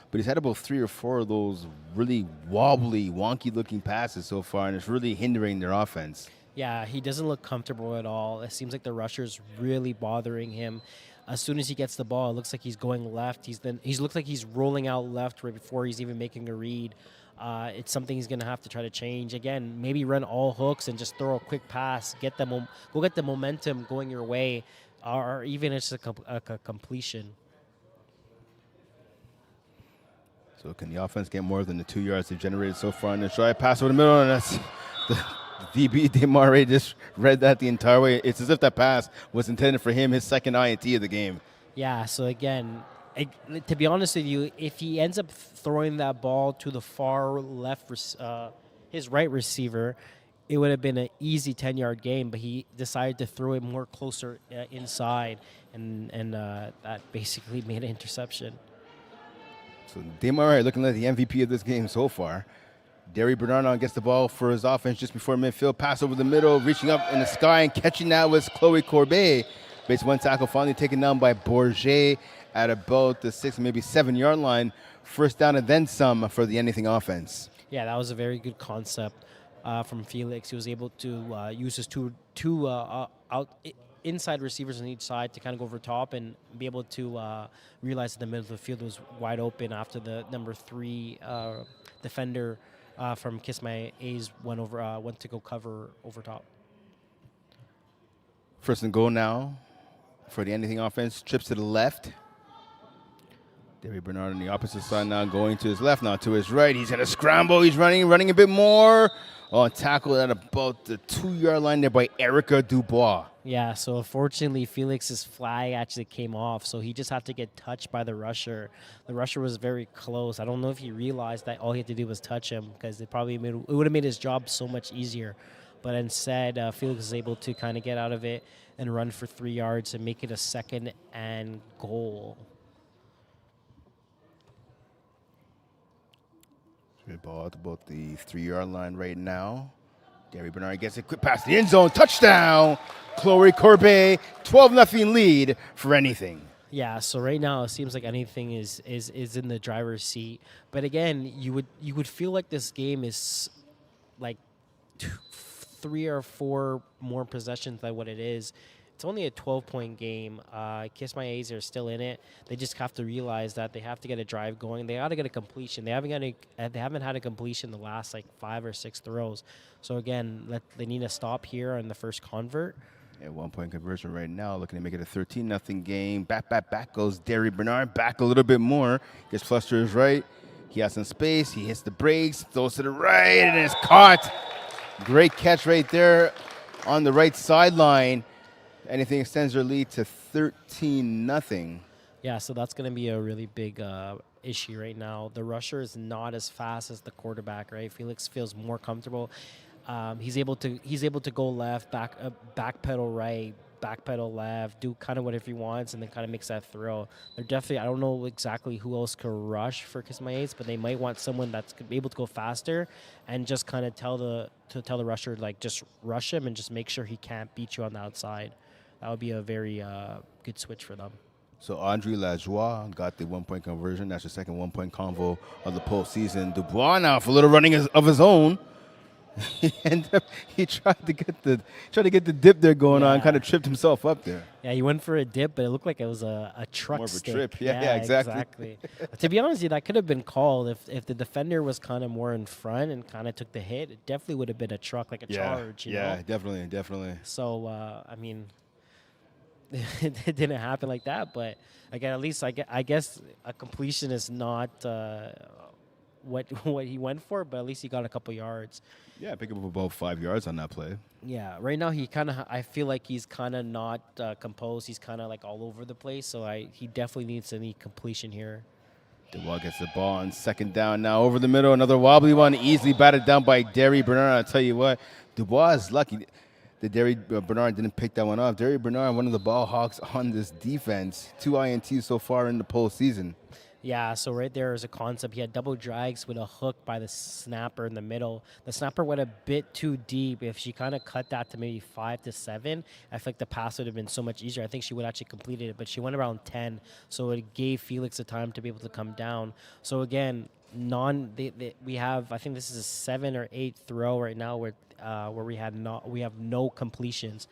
but he's had about 3 or 4 of those really wobbly, wonky-looking passes so far, and it's really hindering their offense.
Yeah, he doesn't look comfortable at all. It seems like the rusher's really bothering him. As soon as he gets the ball, it looks like he's going left. He looks like he's rolling out left right before he's even making a read. It's something he's going to have to try to change. Again, maybe run all hooks and just throw a quick pass. Go get the momentum going your way, or even it's a completion.
So can the offense get more than the 2 yards they've generated so far in the drive? Pass over the middle, and that's the DB Desmarais just read that the entire way. It's as if that pass was intended for him, his 2nd INT of the game.
Yeah, so again, to be honest with you, if he ends up throwing that ball to the far left, his right receiver, it would have been an easy 10-yard game, but he decided to throw it more closer inside, and that basically made an interception.
So Desmarais looking like the MVP of this game so far. Derry Bernardon gets the ball for his offense just before midfield. Pass over the middle, reaching up in the sky, and catching that was Chloe Corbet. Base 1 tackle finally taken down by Bourget at about the 6, maybe 7-yard line. First down and then some for the anything offense.
Yeah, that was a very good concept from Felix. He was able to use his two inside receivers on each side to kind of go over top and be able to realize that the middle of the field was wide open after the number 3 defender from Caisse went to go cover over top.
First and goal now for the anything offense. Trips to the left. Derry Bernard on the opposite side now, going to his left, now to his right. He's at a scramble. He's running a bit more. Tackled at about the 2-yard line there by Erica Dubois.
Yeah, so unfortunately, Felix's flag actually came off, so he just had to get touched by the rusher. The rusher was very close. I don't know if he realized that all he had to do was touch him, because it would have made his job so much easier. But instead, Felix was able to kind of get out of it and run for 3 yards and make it a 2nd and goal.
Good ball at about the 3-yard line right now. Derry Bernard gets it quick past the end zone. Touchdown! Chloe Corbet, 12-0 lead for anything.
Yeah, so right now it seems like anything is in the driver's seat. But again, you would feel like this game is like 3 or 4 more possessions than what it is. It's only a 12-point game. Caisse are still in it. They just have to realize that they have to get a drive going. They got to get a completion. They haven't had a completion the last 5 or 6 throws. So again, they need to stop here on the first convert.
Yeah, 1 point conversion right now, looking to make it a 13-0 game. Back goes Derry Bernard. Back a little bit more. Gets flushed to his right. He has some space. He hits the brakes, throws to the right, and it's caught. Great catch right there on the right sideline. Anything extends their lead to 13-0.
Yeah, so that's going to be a really big issue right now. The rusher is not as fast as the quarterback, right? Felix feels more comfortable. He's able to go left, back pedal right, back pedal left, do kind of whatever he wants, and then kind of makes that throw. They're definitely, I don't know exactly who else could rush for Kismayates, but they might want someone that's able to go faster and just kind of tell the rusher, like, just rush him and just make sure he can't beat you on the outside. That would be a very good switch for them.
So Andre Lajoie got the 1 point conversion. That's the second 1 point convo of the postseason. Dubois now for a little running of his own. He tried to get the dip there going on, kind of tripped himself up there.
Yeah, he went for a dip, but it looked like it was a truck
More of a
stick.
trip. Yeah, exactly.
To be honest, that could have been called if the defender was kind of more in front and kind of took the hit. It definitely would have been a truck, like a charge. You know?
Definitely.
So I mean, it didn't happen like that, but again, at least I guess a completion is not what he went for, but at least he got a couple yards.
Yeah, pick up about 5 yards on that play.
Yeah, right now I feel like he's kind of not composed. He's kind of like all over the place, so he definitely needs any completion here.
Dubois gets the ball on second down now over the middle. Another wobbly one, easily batted down by Derry Bernard. I'll tell you what, Dubois is lucky that Derry Bernard didn't pick that one off. Derry Bernard, one of the ball hawks on this defense. 2 INTs so far in the postseason.
Yeah, so right there is a concept. He had double drags with a hook by the snapper in the middle. The snapper went a bit too deep. If she kind of cut that to maybe 5 to 7, I feel like the pass would have been so much easier. I think she would actually completed it, but she went around 10, so it gave Felix the time to be able to come down. So again, we have, I think this is a 7 or 8 throw right now where we have no completions.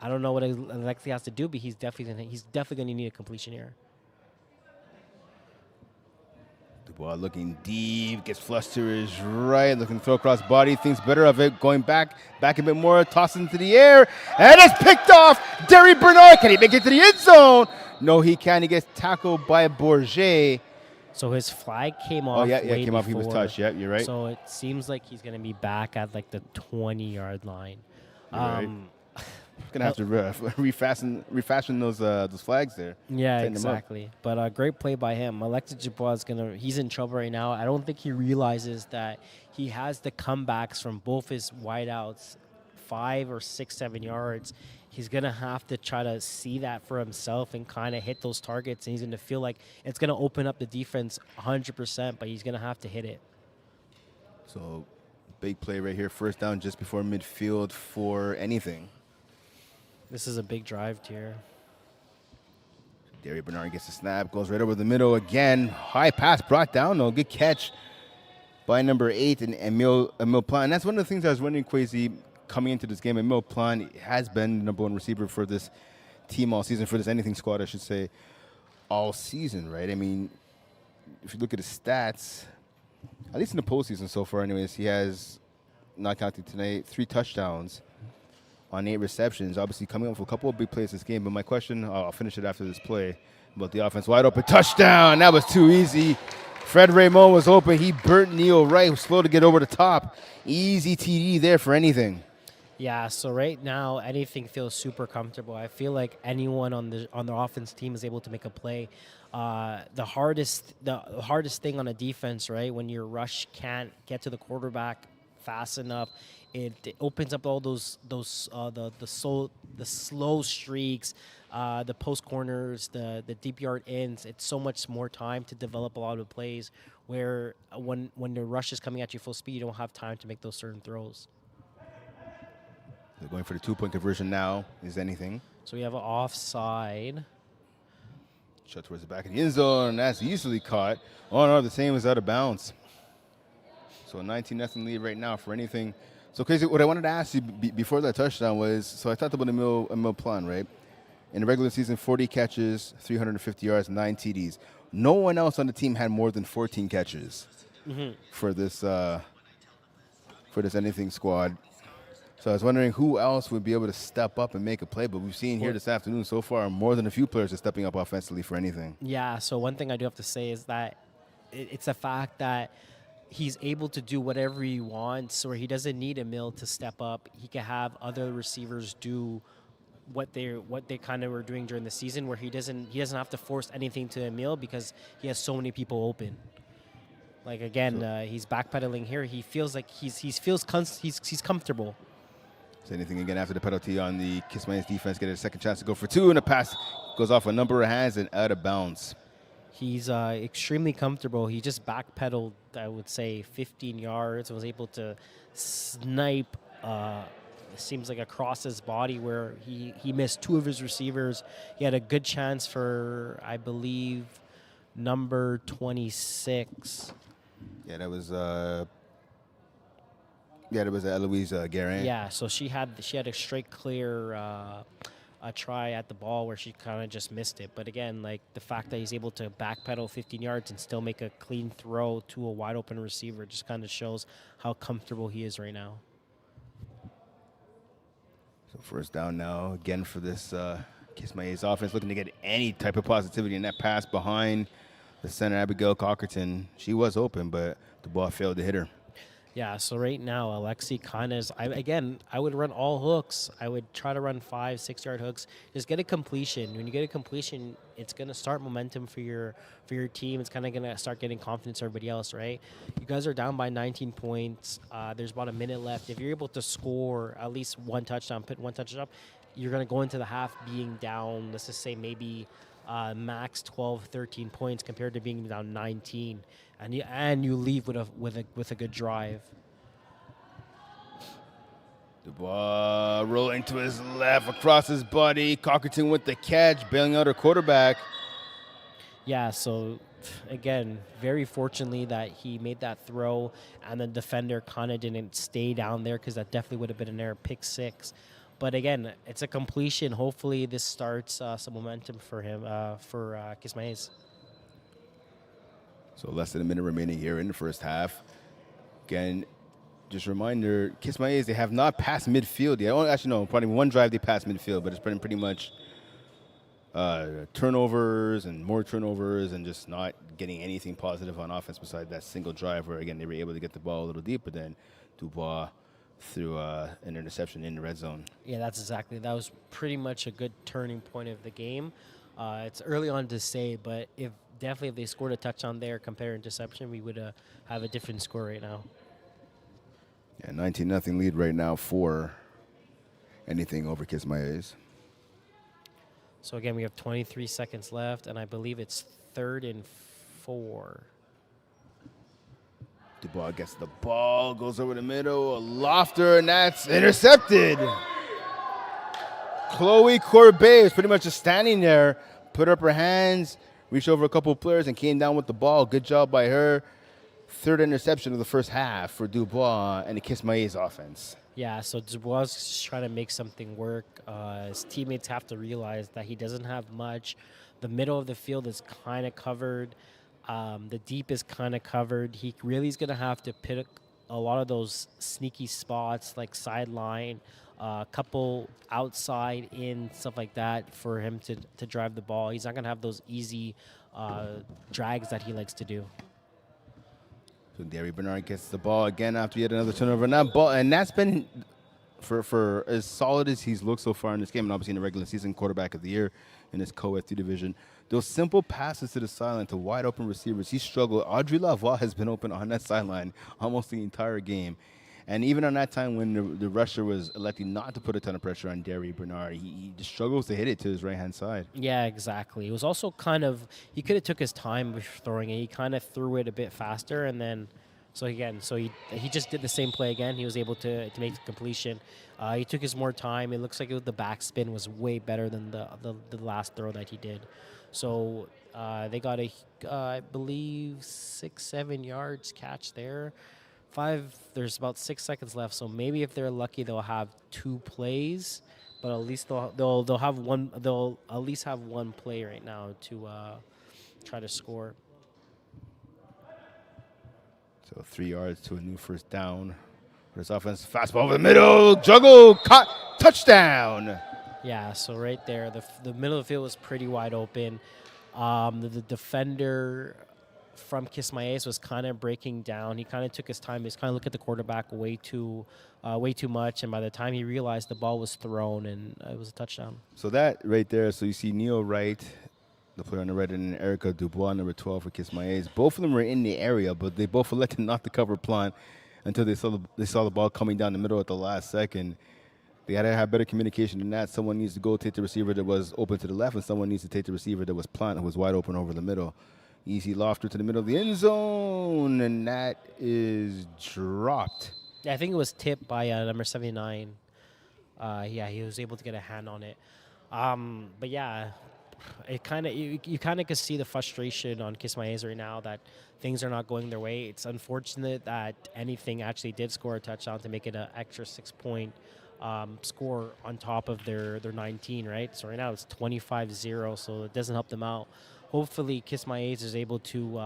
I don't know what Alexi has to do, but he's definitely going to need a completion here.
Dubois looking deep, gets flushed to his right, looking to throw across body, thinks better of it, going back a bit more, tossing into the air, and it's picked off. Derry Bernard, can he make it to the end zone? No, he can't. He gets tackled by Bourget.
So his flag came off.
Oh, yeah,
way
came off. He was
before.
touched. Yeah, you're right.
So it seems like he's going to be back at like the 20-yard line.
Right. Gonna have to refashion those flags there.
Yeah, exactly. But great play by him. Alexis Dubois he's in trouble right now. I don't think he realizes that he has the comebacks from both his wideouts, 5 or 6, 7 yards. He's gonna have to try to see that for himself and kind of hit those targets. And he's gonna feel like it's gonna open up the defense 100%, but he's gonna have to hit it.
So, big play right here. First down just before midfield for anything.
This is a big drive here.
Derry Bernard gets the snap, goes right over the middle again. High pass brought down, though. Good catch by number 8 and Emile Plante. And that's one of the things I was wondering, Quasi, coming into this game. Emile Plante has been the number 1 receiver for this team all season, for this anything squad, I should say, all season, right? I mean, if you look at his stats, at least in the postseason so far anyways, he has, not counting tonight, 3 touchdowns on 8 receptions, obviously coming up with a couple of big plays this game. But my question, I'll finish it after this play, about the offense. Wide open touchdown. That was too easy. Fred Raymond was open. He burnt Neil Wright, was slow to get over the top. Easy TD there for anything.
Yeah, so right now, anything feels super comfortable. I feel like anyone on the offense team is able to make a play. The hardest thing on a defense, right, when your rush can't get to the quarterback fast enough, it opens up all the slow streaks, the post corners, the deep yard ends. It's so much more time to develop a lot of plays where when the rush is coming at you full speed, you don't have time to make those certain throws.
They're going for the 2-point conversion now. Is anything?
So we have an offside.
Shot towards the back of the end zone. That's easily caught. Oh no, the same is out of bounds. So a 19-0 lead right now for anything. So, Crazy, what I wanted to ask you before that touchdown was, so I talked about Emile Plante, right? In the regular season, 40 catches, 350 yards, 9 TDs. No one else on the team had more than 14 catches for this anything squad. So So I was wondering who else would be able to step up and make a play, but we've seen here this afternoon so far more than a few players are stepping up offensively for anything.
Yeah, so one thing I do have to say is that it's a fact that he's able to do whatever he wants, or he doesn't need Emil to step up. He can have other receivers do what they kind of were doing during the season, where he doesn't have to force anything to Emil because he has so many people open. Like again, he's backpedaling here. He feels like he's comfortable.
So anything again after the penalty on the Kismaye's defense, get a second chance to go for two, and the pass goes off a number of hands and out of bounds.
He's extremely comfortable. He just backpedaled, I would say, 15 yards and was able to snipe, it seems like across his body, where he missed two of his receivers. He had a good chance for, I believe, number 26.
Yeah, that was Eloise Guerin.
Yeah, so she had a straight clear a try at the ball where she kind of just missed it. But again, like the fact that he's able to backpedal 15 yards and still make a clean throw to a wide open receiver just kind of shows how comfortable he is right now.
So first down now again for this Kismaye's offense, looking to get any type of positivity in that pass behind the center, Abigail Cockerton. She was open, but the ball failed to hit her.
Yeah, so right now, Alexi kind of, I would run all hooks. I would try to run 5-6 yard hooks. Just get a completion. When you get a completion, it's going to start momentum for your team. It's kind of going to start getting confidence for everybody else, right? You guys are down by 19 points. There's about a minute left. If you're able to score at least one touchdown, put one touchdown up, you're going to go into the half being down, let's just say maybe max 12, 13 points compared to being down 19. And you leave with a good drive.
Dubois rolling to his left, across his body. Cockerton with the catch, bailing out her quarterback.
Yeah, so again, very fortunately that he made that throw and the defender kind of didn't stay down there, because that definitely would have been an error, pick six. But again, it's a completion. Hopefully this starts some momentum for him, for Kismaye's.
So less than a minute remaining here in the first half. Again, just a reminder, Kismaye's, they have not passed midfield yet. Actually, no, probably one drive they passed midfield, but it's been pretty much turnovers and more turnovers and just not getting anything positive on offense besides that single drive where, again, they were able to get the ball a little deeper than Dubois through an interception in the red zone.
Yeah, that was pretty much a good turning point of the game. It's early on to say, but if they scored a touchdown there compared to interception, we would have a different score right now.
Yeah, 19-0 lead right now for anything over Kismaye's.
So again, we have 23 seconds left, and I believe it's 3rd and 4.
Dubois gets the ball, goes over the middle, a lofter, and that's intercepted. Chloe Corbet is pretty much just standing there, put up her hands, reached over a couple of players, and came down with the ball. Good job by her. 3rd interception of the first half for Dubois and the Kismaye's offense.
Yeah, so Dubois is just trying to make something work. His teammates have to realize that he doesn't have much. The middle of the field is kind of covered. The deep is kind of covered. He really is going to have to pick a lot of those sneaky spots like sideline, a couple outside in, stuff like that for him to drive the ball. He's not going to have those easy drags that he likes to do.
So Derry Bernard gets the ball again after yet another turnover. And that's been, for as solid as he's looked so far in this game, and obviously in the regular season, quarterback of the year in his co-ed 2 division, those simple passes to the sideline to wide open receivers, he struggled. Audrey Lavoie has been open on that sideline almost the entire game. And even on that time when the rusher was electing not to put a ton of pressure on Derry Bernard, he just struggles to hit it to his right-hand side.
Yeah, exactly. It was also he could have took his time with throwing it. He kind of threw it a bit faster, and then, he just did the same play again. He was able to make the completion. He took his more time. It looks like the backspin was way better than the last throw that he did. So they got I believe 6-7 yards catch there. 5, there's about 6 seconds left, so maybe if they're lucky, they'll have 2 plays, but at least they'll have one. They'll at least have one play right now to try to score.
So 3 yards to a new first down This offense, fastball over the middle, juggle, caught, touchdown.
Yeah, so right there, the middle of the field was pretty wide open. The defender from Caisse was kind of breaking down. He kind of took his time. He was kind of looking at the quarterback way too much, and by the time he realized the ball was thrown, and it was a touchdown.
So that right there, so you see Neil Wright, the player on the right, and Erica Dubois, number 12 for Caisse. Both of them were in the area, but they both elected not to cover punt until they saw the ball coming down the middle at the last second. They had to have better communication than that. Someone needs to go take the receiver that was open to the left, and someone needs to take the receiver that was punt, who was wide open over the middle. Easy lofter to the middle of the end zone, and that is dropped.
Yeah, I think it was tipped by number 79. Yeah, he was able to get a hand on it. But yeah, it kind of you kind of could see the frustration on Caisse right now that things are not going their way. It's unfortunate that anything actually did score a touchdown to make it an extra 6-point score on top of their 19, right? So right now it's 25-0, so it doesn't help them out. Hopefully Caisse is able to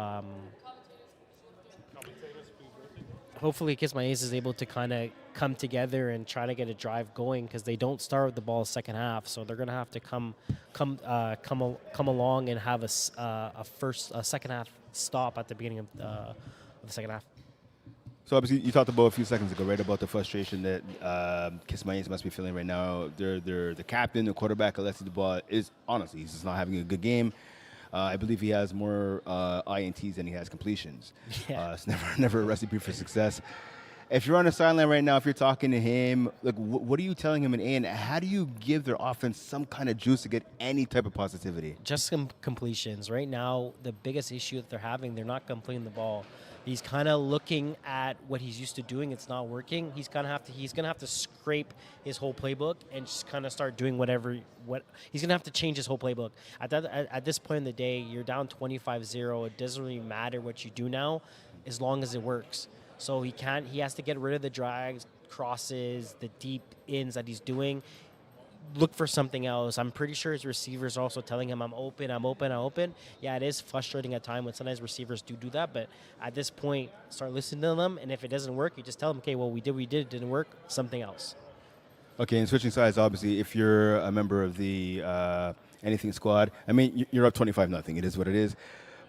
kind of come together and try to get a drive going, because they don't start with the ball second half, so they're going to have to come along and have a second half stop at the beginning of the second half.
So obviously you talked about a few seconds ago, right, about the frustration that Caisse must be feeling right now. The captain, the quarterback, Alexis Dubois, is honestly, he's just not having a good game. I believe he has more INTs than he has completions.
Yeah.
It's never a recipe for success. If you're on the sideline right now, if you're talking to him, like, what are you telling him? And how do you give their offense some kind of juice to get any type of positivity?
Just some completions. Right now, the biggest issue that they're having, they're not completing the ball. He's kind of looking at what he's used to doing. It's not working. He's gonna have to scrape his whole playbook and just kind of start doing he's gonna have to change his whole playbook. At this point in the day, you're down 25-0. It doesn't really matter what you do now, as long as it works. So he has to get rid of the drags, crosses, the deep ins that he's doing. Look for something else. I'm pretty sure his receivers are also telling him, I'm open. Yeah, it is frustrating at times when sometimes receivers do that, but at this point, start listening to them, and if it doesn't work, you just tell them, okay, well, we did, it didn't work, something else.
Okay, and switching sides, obviously, if you're a member of the anything squad, I mean, you're up 25-0. It is what it is.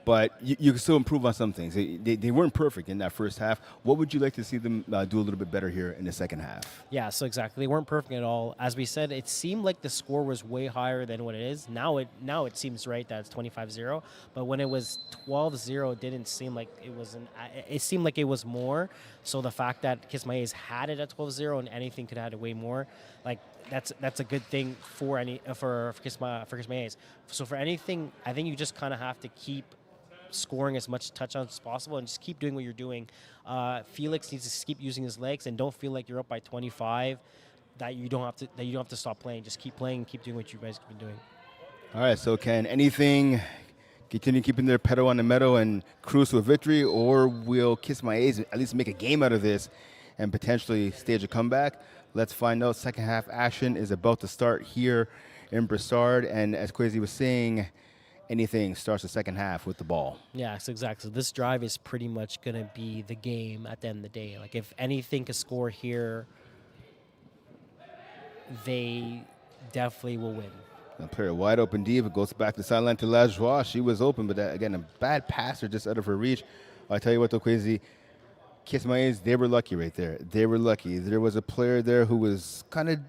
But you can still improve on some things. They weren't perfect in that first half. What would you like to see them do a little bit better here in the second half?
Yeah, so exactly. They weren't perfect at all. As we said, it seemed like the score was way higher than what it is. Now it seems right that it's 25-0. But when it was 12-0, it didn't seem like it was it seemed like it was more. So the fact that Caisse had it at 12-0 and anything could have had it way more, like that's a good thing for Caisse. So for anything, I think you just kind of have to keep scoring as much touchdowns as possible and just keep doing what you're doing. Felix needs to keep using his legs, and don't feel like you're up by 25 that you don't have to stop playing. Just keep playing and keep doing what you guys have been doing.
All right, so can anything continue keeping their pedal on the metal and cruise to a victory, or will Caisse at least make a game out of this and potentially stage a comeback? Let's find out. Second half action is about to start here in Brossard, and as Quasi was saying, anything starts the second half with the ball.
Yeah, so exactly. So this drive is pretty much going to be the game at the end of the day. Like, if anything can score here, they definitely will win.
A player wide open deep. It goes back to the sideline to Lajoie. She was open, but again, a bad passer just out of her reach. I tell you what, though, Quasi, Caisse, they were lucky right there. They were lucky. There was a player there who was kind of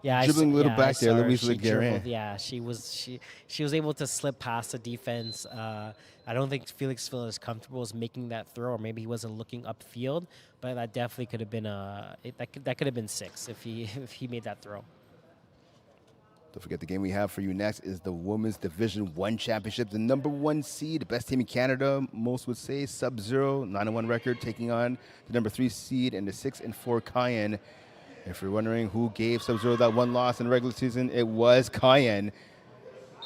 dribbling a little back there, Louise Leguerin.
Yeah, she was able to slip past the defense. I don't think Felix felt as comfortable as making that throw, or maybe he wasn't looking upfield. But that definitely could have been that could have been 6 if he made that throw.
Don't forget, the game we have for you next is the Women's Division 1 Championship. The number 1 seed, the best team in Canada, most would say, Subzero, 9-1 record, taking on the number 3 seed and the 6-4 Cayenne. If you're wondering who gave Subzero that one loss in the regular season, it was Cayenne.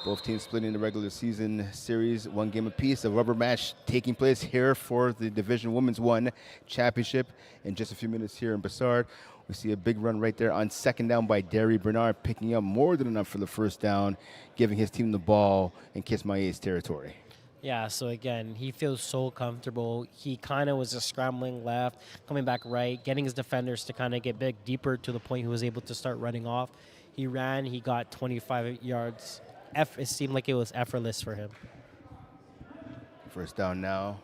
Both teams splitting the regular season series, 1 game apiece. A rubber match taking place here for the Division Women's 1 Championship in just a few minutes here in Brossard. We see a big run right there on second down by Derry Bernard, picking up more than enough for the first down, giving his team the ball in Caisse territory.
Yeah, so again, he feels so comfortable. He kind of was just scrambling left, coming back right, getting his defenders to kind of get big deeper to the point he was able to start running off. He ran, he got 25 yards. It seemed like it was effortless for him.
First down now.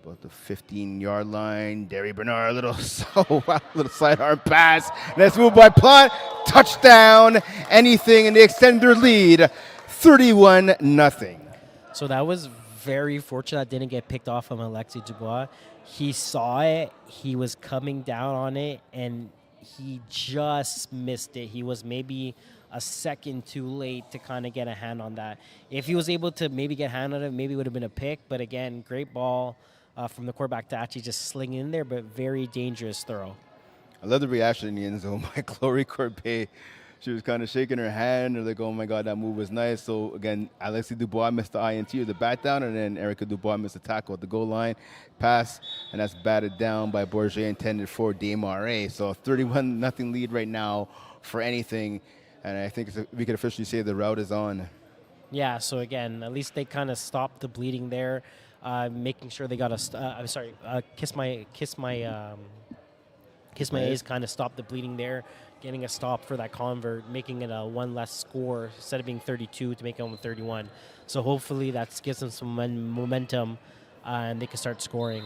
About the 15-yard line. Derry Bernard, little sidearm pass. Nice move by Plot. Touchdown. Anything, and they extend their lead. 31-0.
So that was very fortunate that didn't get picked off from Alexis Dubois. He saw it, he was coming down on it, and he just missed it. He was maybe a second too late to kind of get a hand on that. If he was able to maybe get a hand on it, maybe it would have been a pick. But again, great ball from the quarterback to actually just sling in there, but very dangerous throw.
I love the reaction in the end zone by Chloe Corbet. She was kind of shaking her hand, and like, oh my God, that move was nice. So again, Alexis Dubois missed the INT or the bat down, and then Erica Dubois missed the tackle at the goal line. Pass, and that's batted down by Bourget, intended for Desmarais. So 31-0 lead right now for anything, and I think we could officially say the route is on.
Yeah, so again, at least they kind of stopped the bleeding there, making sure they got Kiss My A's kind of stopped the bleeding there, getting a stop for that convert, making it a one less score instead of being 32 to make it 31. So hopefully that gives them some momentum and they can start scoring.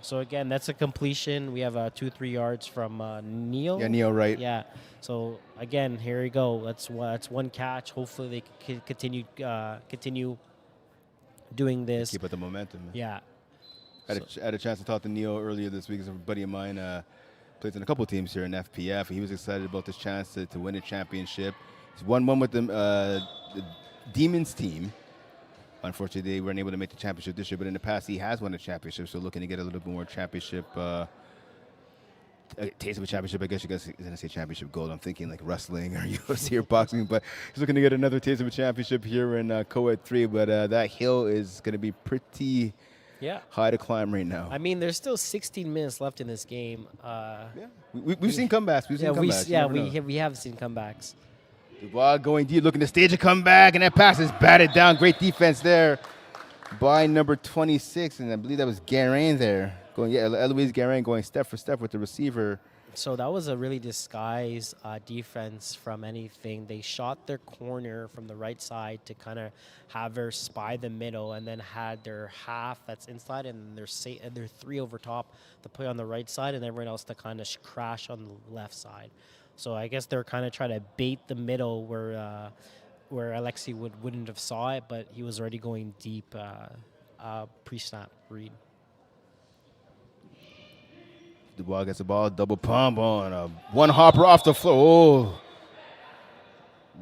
So again, that's a completion. We have 2-3 yards from Neil.
Yeah, Neil, right.
Yeah. So again, here we go. That's one catch. Hopefully they can continue doing this.
Keep up the momentum.
Yeah.
I had a chance to talk to Neil earlier this week. He's a buddy of mine. Plays in a couple teams here in FPF. He was excited about this chance to win a championship. He's won one with the Demons team. Unfortunately, they weren't able to make the championship this year, but in the past, he has won a championship, so looking to get a little bit more championship, a taste of a championship. I guess you guys are going to say championship gold. I'm thinking like wrestling or UFC or boxing, but he's looking to get another taste of a championship here in Co-Ed 3, but that hill is going to be pretty high to climb right now.
I mean, there's still 16 minutes left in this game.
We've seen comebacks. We've
we have seen comebacks.
Dubois going deep, looking to stage a comeback, and that pass is batted down. Great defense there by number 26, and I believe that was Guérin there. Eloise Guérin going step for step with the receiver.
So that was a really disguised defense from anything. They shot their corner from the right side to kind of have her spy the middle, and then had their half that's inside, and their three over top to play on the right side, and everyone else to kind of crash on the left side. So I guess they're kind of trying to bait the middle where Alexi wouldn't have saw it, but he was already going deep pre-snap read.
Dubois gets the ball, double pump on one hopper off the floor. Oh.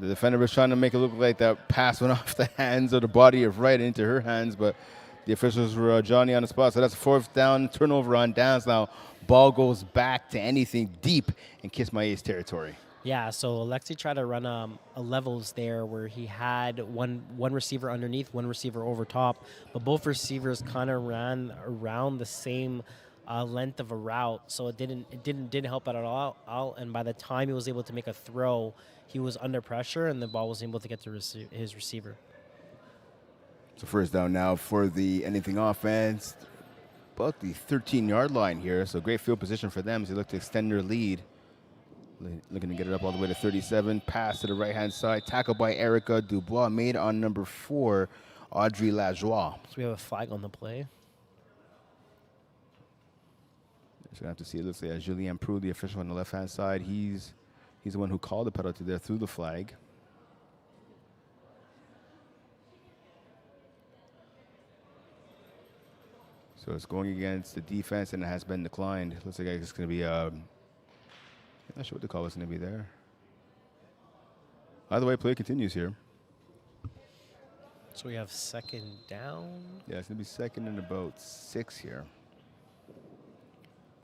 The defender was trying to make it look like that pass went off the hands or the body of right into her hands, but the officials were Johnny on the spot. So that's a fourth down, turnover on downs now. Ball goes back to anything deep in Kiss My Ace territory.
Yeah, so Alexi tried to run a levels there where he had one receiver underneath, one receiver over top, but both receivers kind of ran around the same length of a route, so it didn't help at all. And by the time he was able to make a throw, he was under pressure, and the ball was able to get to his receiver.
So first down now for the anything offense. About the 13-yard line here, so great field position for them as they look to extend their lead. Looking to get it up all the way to 37. Pass to the right-hand side. Tackle by Erica Dubois. Made on number 4, Audrey Lajoie.
So we have a flag on the play.
So I have to see. It looks like Julien Proulx, the official on the left-hand side. He's the one who called the penalty there through the flag. So it's going against the defense, and it has been declined. Looks like it's going to be, I'm not sure what the call is going to be there. Either way, play continues here.
So we have second down.
Yeah, it's going to be second and about 6 here.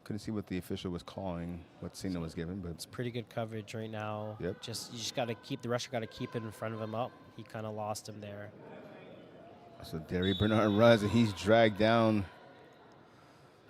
Couldn't see what the official was calling, what signal was given, but
it's pretty good coverage right now.
Yep.
You just got to keep the rusher got to keep it in front of him up. He kind of lost him there.
So Derry Bernard runs, and he's dragged down.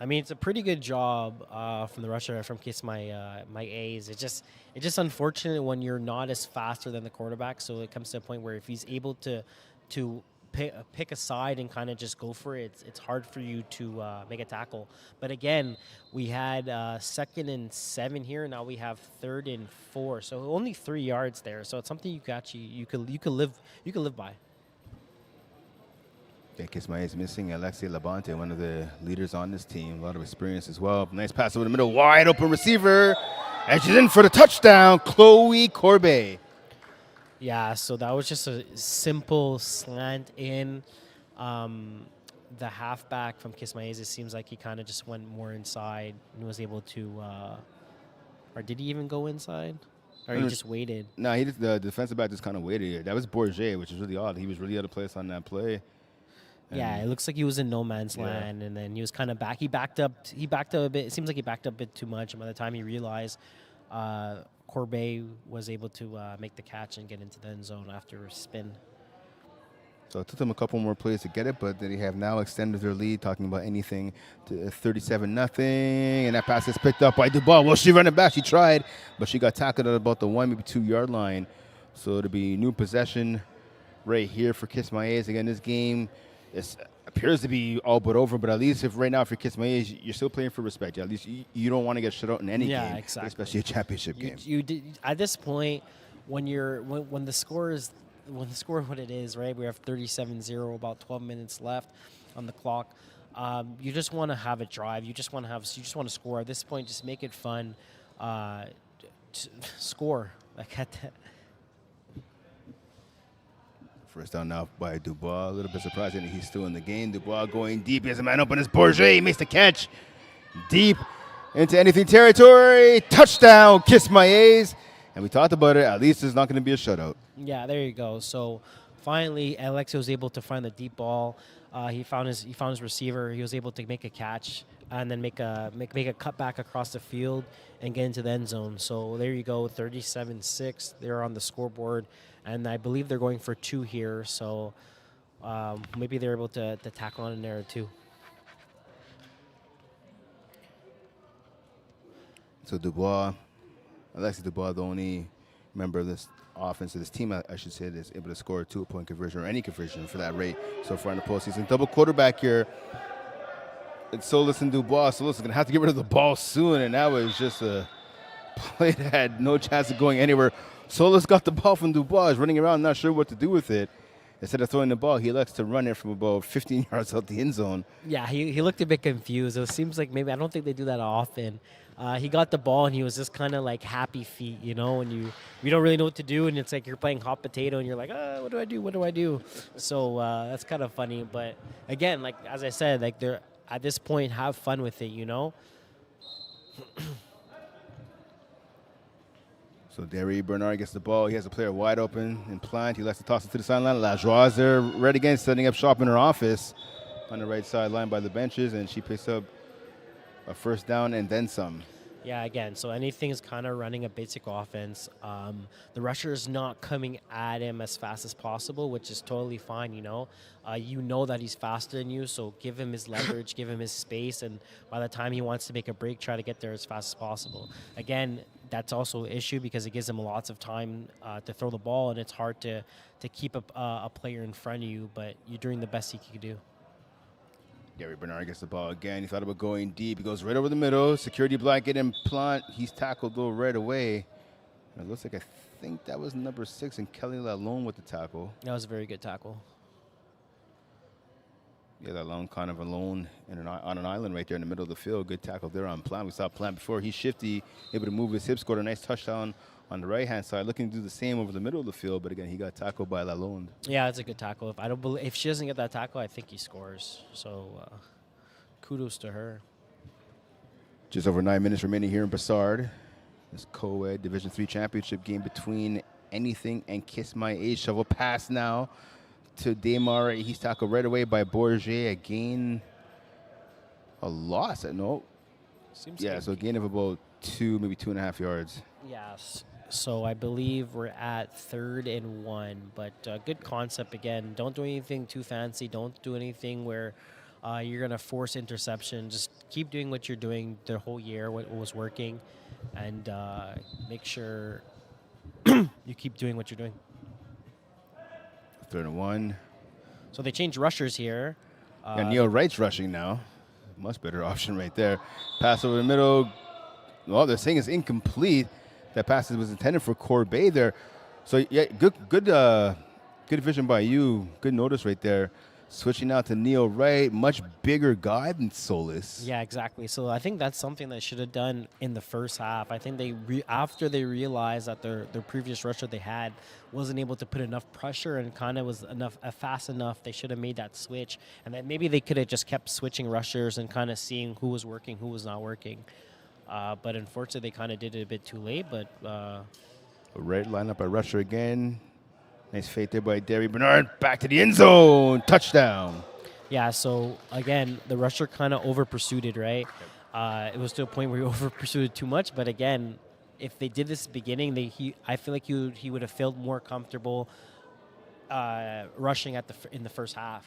I mean, it's a pretty good job from the rusher from Kiss My A's. It's just unfortunate when you're not as faster than the quarterback. So it comes to a point where if he's able to to pick a side and kind of just go for it, it's hard for you to make a tackle. But again, we had 2nd and 7 here. Now we have 3rd and 4. So only 3 yards there. So it's something you could live by.
Yeah, Kismaye is missing Alexei Labonte, one of the leaders on this team. A lot of experience as well. Nice pass over the middle, wide open receiver. And she's in for the touchdown, Chloe Corbet.
Yeah, so that was just a simple slant in. The halfback from Kismaye, it seems like he kind of just went more inside and was able to, or did he even go inside? Or he just waited?
No, the defensive back just kind of waited. That was Bourget, which is really odd. He was really out of place on that play.
Yeah, it looks like he was in no man's land, and then he was kind of back. He backed up a bit. It seems like he backed up a bit too much, and by the time he realized, Corbet was able to make the catch and get into the end zone after a spin.
So it took them a couple more plays to get it, but they have now extended their lead, talking about anything to 37-0. And that pass is picked up by Dubois. Well, she ran it back. She tried, but she got tackled at about the 1, maybe 2 yard line. So it'll be new possession right here for Kismaye. Again, this game appears to be all but over, but at least if you're Kismaye, you're still playing for respect. At least you don't want to get shut out in any game,
exactly.
Especially a championship game.
You at this point, when the score is what it is, right? We have 37-0, about 12 minutes left on the clock. You just want to have a drive. You just want to score. At this point, just make it fun. Score. Like at that.
First down now by Dubois. A little bit surprising that he's still in the game. Dubois going deep. He has a man open. It's Bourget. He makes the catch. Deep into anything territory. Touchdown, Kismaye. And we talked about it. At least it's not going to be a shutout.
Yeah, there you go. So finally, Alexei was able to find the deep ball. He found his receiver. He was able to make a catch and then make a cutback across the field and get into the end zone. So there you go, 37-6. They're on the scoreboard, and I believe they're going for 2 here. So maybe they're able to tackle on in there too.
So Alexis Dubois, the only member of this offense, of this team, I should say, that's able to score a 2-point conversion or any conversion for that rate so far in the postseason. Double quarterback here. It's Solis and Dubois. Solis is going to have to get rid of the ball soon, and that was just a play that had no chance of going anywhere. Solis got the ball from Dubois, running around, not sure what to do with it. Instead of throwing the ball, he elects to run it from about 15 yards out the end zone.
Yeah, he looked a bit confused. It seems like maybe, I don't think they do that often. He got the ball, and he was just kind of like happy feet, you know, and you don't really know what to do, and it's like you're playing hot potato, and you're like, what do I do? So that's kind of funny. But again, like as I said, like they're at this point, have fun with it, you know.
So Derry Bernard gets the ball. He has a player wide open and plant. He lets it toss it to the sideline. LaJoie is there right again, setting up shop in her office on the right sideline by the benches, and she picks up a first down and then some.
Yeah, again, so anything is kind of running a basic offense. The rusher is not coming at him as fast as possible, which is totally fine, you know. You know that he's faster than you, so give him his leverage, give him his space, and by the time he wants to make a break, try to get there as fast as possible. Again, that's also an issue because it gives him lots of time to throw the ball, and it's hard to keep a player in front of you, but you're doing the best he can do.
Derry Bernard gets the ball again. He thought about going deep. He goes right over the middle. Security blanket and plant. He's tackled though right away. It looks like I think that was number 6 and Kelly Lalonde with the tackle.
That was a very good tackle.
Yeah, Lalonde kind of alone on an island right there in the middle of the field. Good tackle there on Plant. We saw Plant before. He's shifty, able to move his hips, scored a nice touchdown on the right-hand side, looking to do the same over the middle of the field, but again, he got tackled by Lalonde.
Yeah, it's a good tackle. If she doesn't get that tackle, I think he scores. So kudos to her.
Just over 9 minutes remaining here in Bassard. This co-ed Division III championship game between Anything and Kismaye. Shovel pass now to Desmarais. He's tackled right away by Bourget. Again, a loss. No. So a gain of about 2, maybe 2.5 yards.
Yes. So I believe we're at 3rd and 1, but good concept again. Don't do anything too fancy. Don't do anything where you're going to force interception. Just keep doing what you're doing the whole year, what was working, and make sure you keep doing what you're doing.
3rd and 1.
So they changed rushers here.
And Neil Wright's rushing now. Much better option right there. Pass over the middle. Well, they're saying it's incomplete. That pass was intended for Corbet there. So, yeah, good vision by you. Good notice right there. Switching out to Neil Wright, much bigger guy than Solis.
Yeah, exactly. So I think that's something they should have done in the first half. I think after they realized that their previous rusher they had wasn't able to put enough pressure and kind of was fast enough, they should have made that switch. And then maybe they could have just kept switching rushers and kind of seeing who was working, who was not working. But unfortunately, they kind of did it a bit too late. But
Right lineup by rusher again. Nice fake there by Derry Bernard. Back to the end zone. Touchdown.
Yeah, so again, the rusher kind of over-pursued, right? It was to a point where he over-pursued too much. But again, if they did this at the beginning, I feel like he would have felt more comfortable rushing in the first half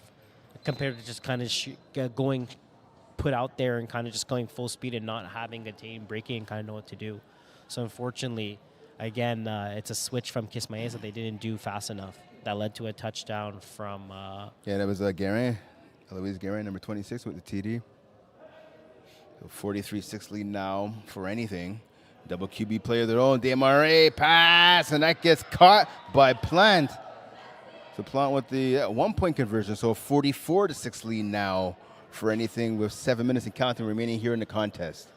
compared to just kind of going put out there and kind of just going full speed and not having a team breaking and kind of know what to do. So unfortunately, again, it's a switch from Caisse that they didn't do fast enough. That led to a touchdown from...
yeah, that was Guérin. Alois Guérin, number 26 with the TD. So 43-6 lead now for anything. Double QB play of their own. Desmarais pass, and that gets caught by Plant. So Plant with the 1-point conversion. So 44-6 lead now for anything with 7 minutes and counting remaining here in the contest.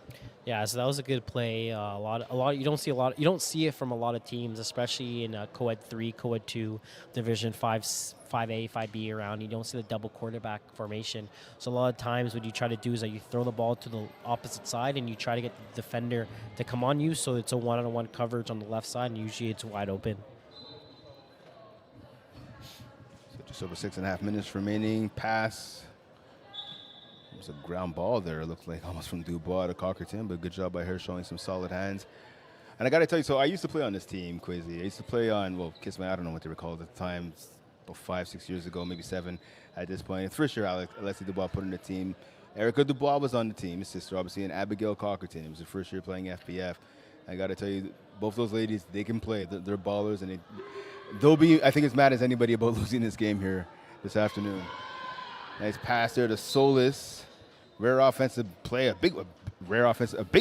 Yeah, so that was a good play. A lot. You don't see it from a lot of teams, especially in Co-Ed 3, Co-Ed 2, Division 5, 5A, 5B around. You don't see the double quarterback formation. So a lot of times what you try to do is that you throw the ball to the opposite side and you try to get the defender to come on you. So it's a one-on-one coverage on the left side, and usually it's wide open.
So just over 6.5 minutes remaining. Pass. It's a ground ball there, it looked like, almost from Dubois to Cockerton, but good job by her showing some solid hands. And I got to tell you, so I used to play on this team, Quasi. I used to play on, well, Kiss I don't know what they were called at the time, about 5-6 years ago, maybe 7 at this point. First year, Alexis Dubois put in the team. Erica Dubois was on the team, his sister, obviously, and Abigail Cockerton. It was her first year playing FPF. I got to tell you, both those ladies, they can play. They're ballers, and they'll be, I think, as mad as anybody about losing this game here this afternoon. Nice pass there to Solis. Rare offensive play, a big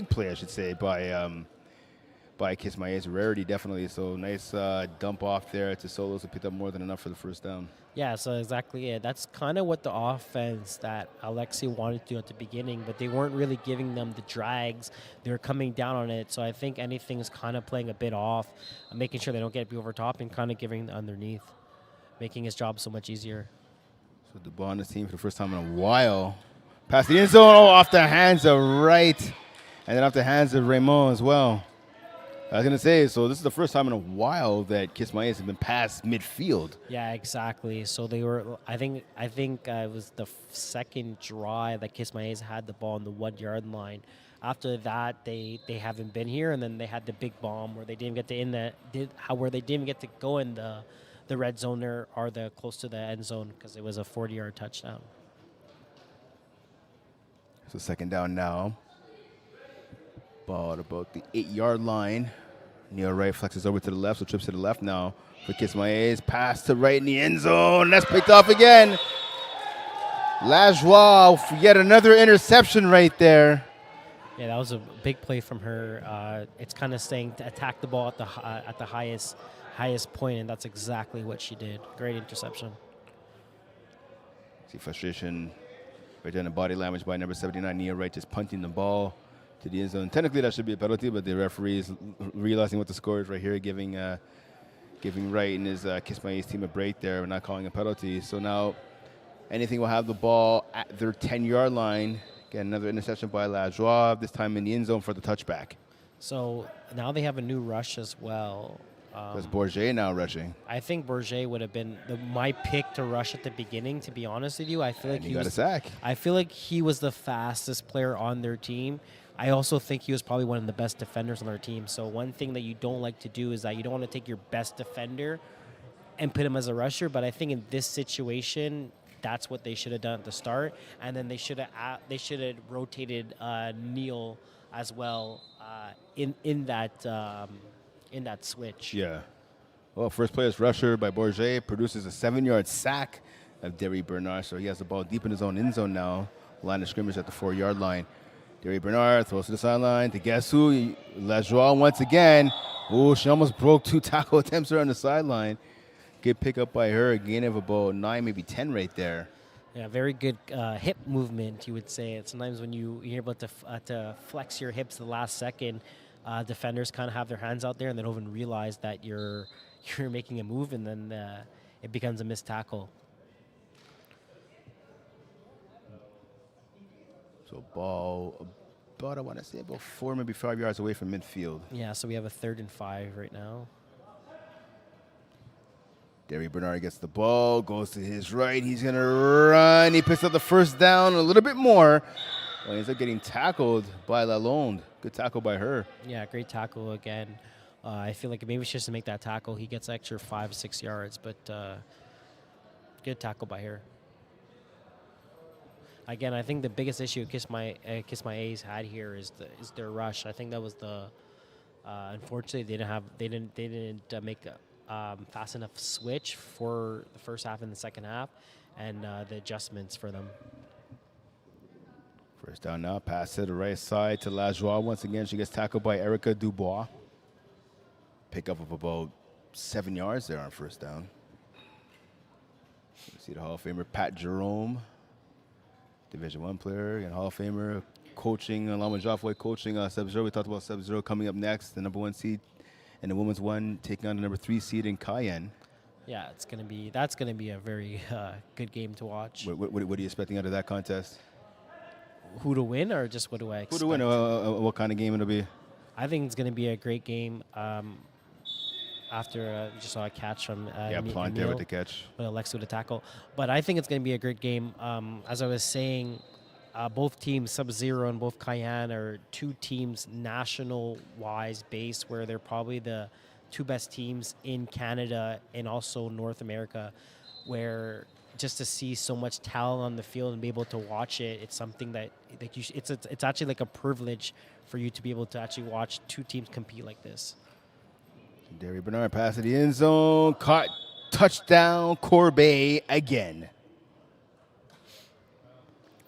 play, I should say, by Kiss Rarity, definitely. So nice dump off there to Solos to pick up more than enough for the first down.
Yeah, so exactly it. That's kind of what the offense that Alexi wanted to do at the beginning, but they weren't really giving them the drags. They were coming down on it. So I think anything's kind of playing a bit off, making sure they don't get over top and kind of giving the underneath, making his job so much easier.
So Dubois on the team for the first time in a while. Past the end zone, off the hands of Wright, and then off the hands of Raymond as well. I was going to say, so this is the first time in a while that Kiss has been past midfield.
Yeah, exactly. So they were, I think it was the second drive that Kiss had the ball on the 1 yard line. After that, they haven't been here, and then they had the big bomb where they didn't get to go in the red zone or the close to the end zone because it was a 40-yard touchdown.
So second down now. Ball at about the 8 yard line. Neil Wright flexes over to the left, so trips to the left now for Kiss Pass to right in the end zone. That's picked off again. Lajoie, yet another interception right there.
Yeah, that was a big play from her. It's kind of saying to attack the ball at the highest point, and that's exactly what she did. Great interception.
See frustration right there in the body language by number 79, Neil Wright, just punting the ball to the end zone. Technically, that should be a penalty, but the referee is realizing what the score is right here, giving Wright and his Kiss team a break there. We're not calling a penalty. So now anything will have the ball at their 10-yard line. Again, another interception by Lajoie, this time in the end zone for the touchback.
So now they have a new rush as well.
Because Bourget now rushing.
I think Bourget would have been my pick to rush at the beginning, to be honest with you. I feel like
he got a sack.
I feel like he was the fastest player on their team. I also think he was probably one of the best defenders on their team. So one thing that you don't like to do is that you don't want to take your best defender and put him as a rusher. But I think in this situation, that's what they should have done at the start. And then they should have rotated Neil as well in that switch.
Yeah. Well, first play is rusher by Bourget, produces a 7-yard sack of Derry Bernard. So he has the ball deep in his own end zone now. Line of scrimmage at the 4-yard line. Derry Bernard throws to the sideline to guess who? Lajoie once again. Oh, she almost broke 2 tackle attempts there on the sideline. Good pick up by her. A gain of about 9, maybe 10 right there.
Yeah, very good hip movement, you would say. Sometimes when you're able to flex your hips the last second, defenders kind of have their hands out there and they don't even realize that you're making a move, and then it becomes a missed tackle.
So ball about, I want to say, about 4, maybe 5 yards away from midfield.
Yeah, so we have a 3rd and 5 right now.
Derry Bernard gets the ball, goes to his right. He's going to run. He picks up the first down a little bit more. Well, he ends up getting tackled by Lalonde. Good tackle by her.
Yeah, great tackle again. I feel like maybe she just to make that tackle, he gets extra 5-6 yards, but good tackle by her. Again, I think the biggest issue Kiss My A's had here is their rush. I think that was the unfortunately they didn't make a fast enough switch for the first half and the second half, and the adjustments for them.
First down now, pass to the right side to Lajoie. Once again, she gets tackled by Erica Dubois. Pick up of about 7 yards there on first down. You see the Hall of Famer Pat Jerome, Division I player and Hall of Famer, coaching along with Joffrey, coaching Subzero. We talked about Subzero coming up next, the number 1 seed, and the women's 1 taking on the number 3 seed in Cayenne.
Yeah, that's gonna be a very good game to watch.
What are you expecting out of that contest?
Who to win, or just what do I expect?
Who to win? What kind of game it'll be?
I think it's going to be a great game. After just saw a catch from
Plante
Emile
with the catch,
with Alexu to tackle. But I think it's going to be a great game. As I was saying, both teams, Subzero and both Cayenne, are 2 teams national-wise based, where they're probably the 2 best teams in Canada and also North America, where just to see so much talent on the field and be able to watch it, it's something that it's actually like a privilege for you to be able to actually watch 2 teams compete like this.
Derry Bernard pass to the end zone, caught, touchdown, Corbeil again.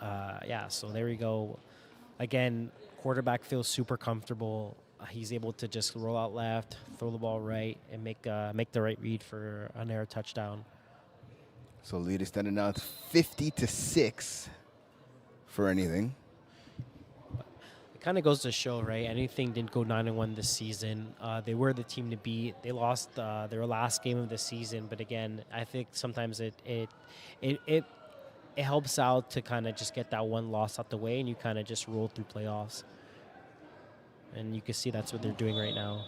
Yeah, so there we go. Again, quarterback feels super comfortable. He's able to just roll out left, throw the ball right, and make the right read for an air touchdown.
So lead extended now to 50-6 for anything.
It kind of goes to show, right? Anything didn't go 9-1 this season. They were the team to beat. They lost their last game of the season, but again, I think sometimes it helps out to kind of just get that one loss out the way, and you kind of just roll through playoffs. And you can see that's what they're doing right now.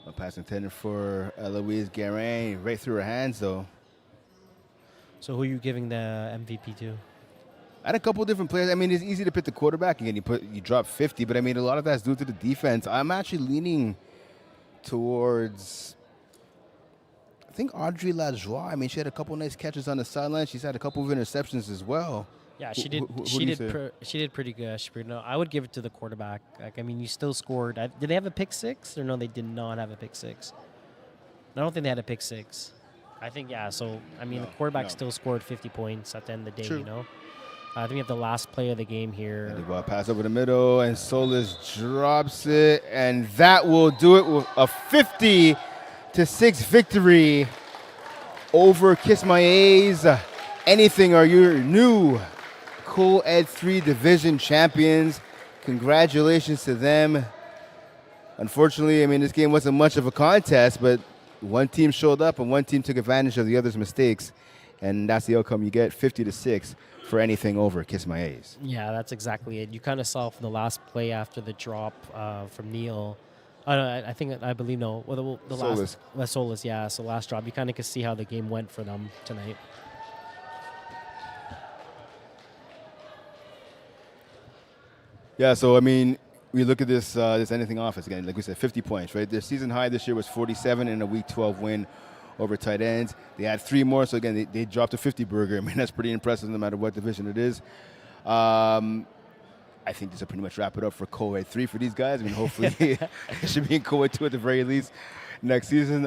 A pass intended for Eloise Guérin, right through her hands, though.
So who are you giving the MVP to?
I had a couple different players. I mean, it's easy to pick the quarterback. Again, you drop 50, but I mean, a lot of that's due to the defense. I'm actually leaning towards, I think, Audrey Lajoie. I mean, she had a couple nice catches on the sideline. She's had a couple of interceptions as well.
Yeah, she did. She did pretty good. I would give it to the quarterback. Like, I mean, you still scored. Did they have a pick 6? Or no, they did not have a pick 6. I don't think they had a pick 6. I think, yeah. So, I mean, the quarterback still scored 50 points at the end of the day,
True.
you know. I think we have the last play of the game here.
And the ball pass over the middle, and Solis drops it, and that will do it with a 50-6 victory over Kiss My A's. Anything are your new Co-Ed 3 Division champions. Congratulations to them. Unfortunately, I mean, this game wasn't much of a contest, but one team showed up and one team took advantage of the other's mistakes, and that's the outcome you get, 50-6 for anything over Kiss My A's.
Yeah, that's exactly it. You kind of saw from the last play after the drop from Neil. I believe the
Solis.
last Solis, yeah. So last drop, you kind of could see how the game went for them tonight.
Yeah, so I mean, we look at this anything offense again. Like we said, 50 points, right? Their season high this year was 47 in a Week 12 win over Citadines. They had 3 more, so again, they dropped a 50 burger. I mean, that's pretty impressive no matter what division it is. I think this will pretty much wrap it up for Co-Ed 3 for these guys. I mean, hopefully it should be in Co-Ed 2 at the very least next season.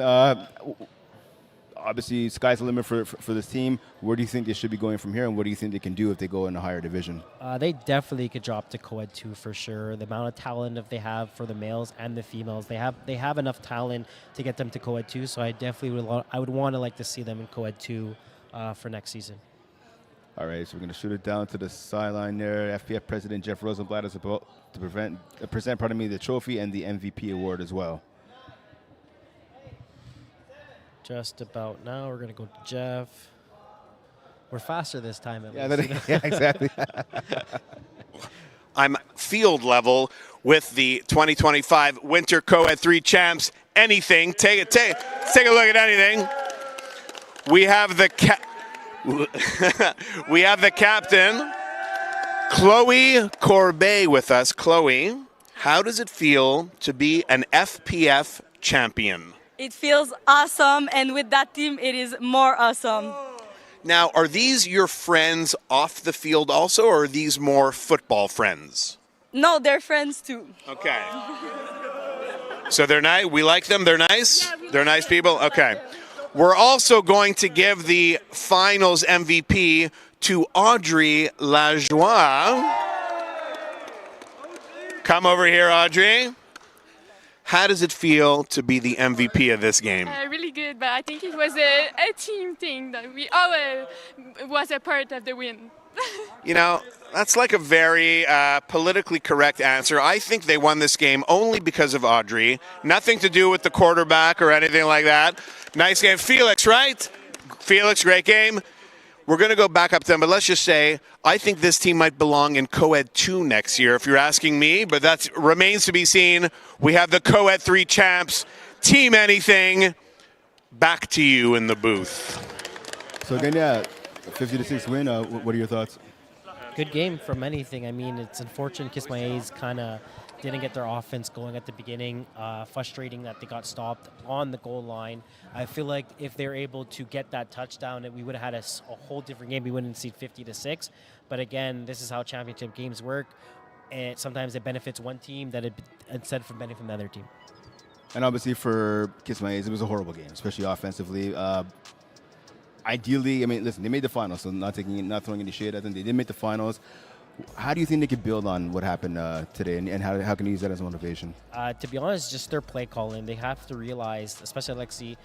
obviously, sky's the limit for this team. Where do you think they should be going from here, and what do you think they can do if they go in a higher division?
They definitely could drop to co-ed 2 for sure. The amount of talent that they have for the males and the females, they have enough talent to get them to co-ed 2. So I definitely would want to like to see them in co-ed 2 for next season.
All right, so we're going to shoot it down to the sideline there. FPF President Jeff Rosenblatt is about to present the trophy and the MVP award as well.
Just about now, we're going to go to Jeff. We're faster this time.
Yeah, exactly.
I'm field level with the 2025 Winter Co-Ed 3 champs. Anything, take a look at anything. We have the captain, Chloe Corbet, with us. Chloe, how does it feel to be an FPF champion?
It feels awesome, and with that team, it is more awesome.
Now, are these your friends off the field also, or are these more football friends?
No, they're friends too.
Okay. So they're nice. We like them. They're nice.
Yeah,
they're nice people. Okay. We're also going to give the finals MVP to Audrey Lajoie. Come over here, Audrey. How does it feel to be the MVP of this game?
Really good, but I think it was a team thing that we all was a part of the win.
You know, that's like a very politically correct answer. I think they won this game only because of Audrey. Nothing to do with the quarterback or anything like that. Nice game. Felix, right? Felix, great game. We're going to go back up to them, but let's just say I think this team might belong in Co-Ed 2 next year, if you're asking me, but that remains to be seen. We have the Co-Ed 3 champs. Team Anything, back to you in the booth.
So again, yeah, 50-6 win. What are your thoughts?
Good game from Anything. I mean, it's unfortunate because my A's kind of didn't get their offense going at the beginning. Frustrating that they got stopped on the goal line. I feel like if they're able to get that touchdown, we would have had a whole different game. We wouldn't see 50-6. But again, this is how championship games work. And sometimes it benefits one team instead of benefiting the other team.
And obviously for Kiss My A's, it was a horrible game, especially offensively. Ideally, I mean, listen, they made the finals, so not throwing any shade at them. They did make the finals. How do you think they could build on what happened today, and how can you use that as motivation?
To be honest, just their play calling. They have to realize, especially Alexi,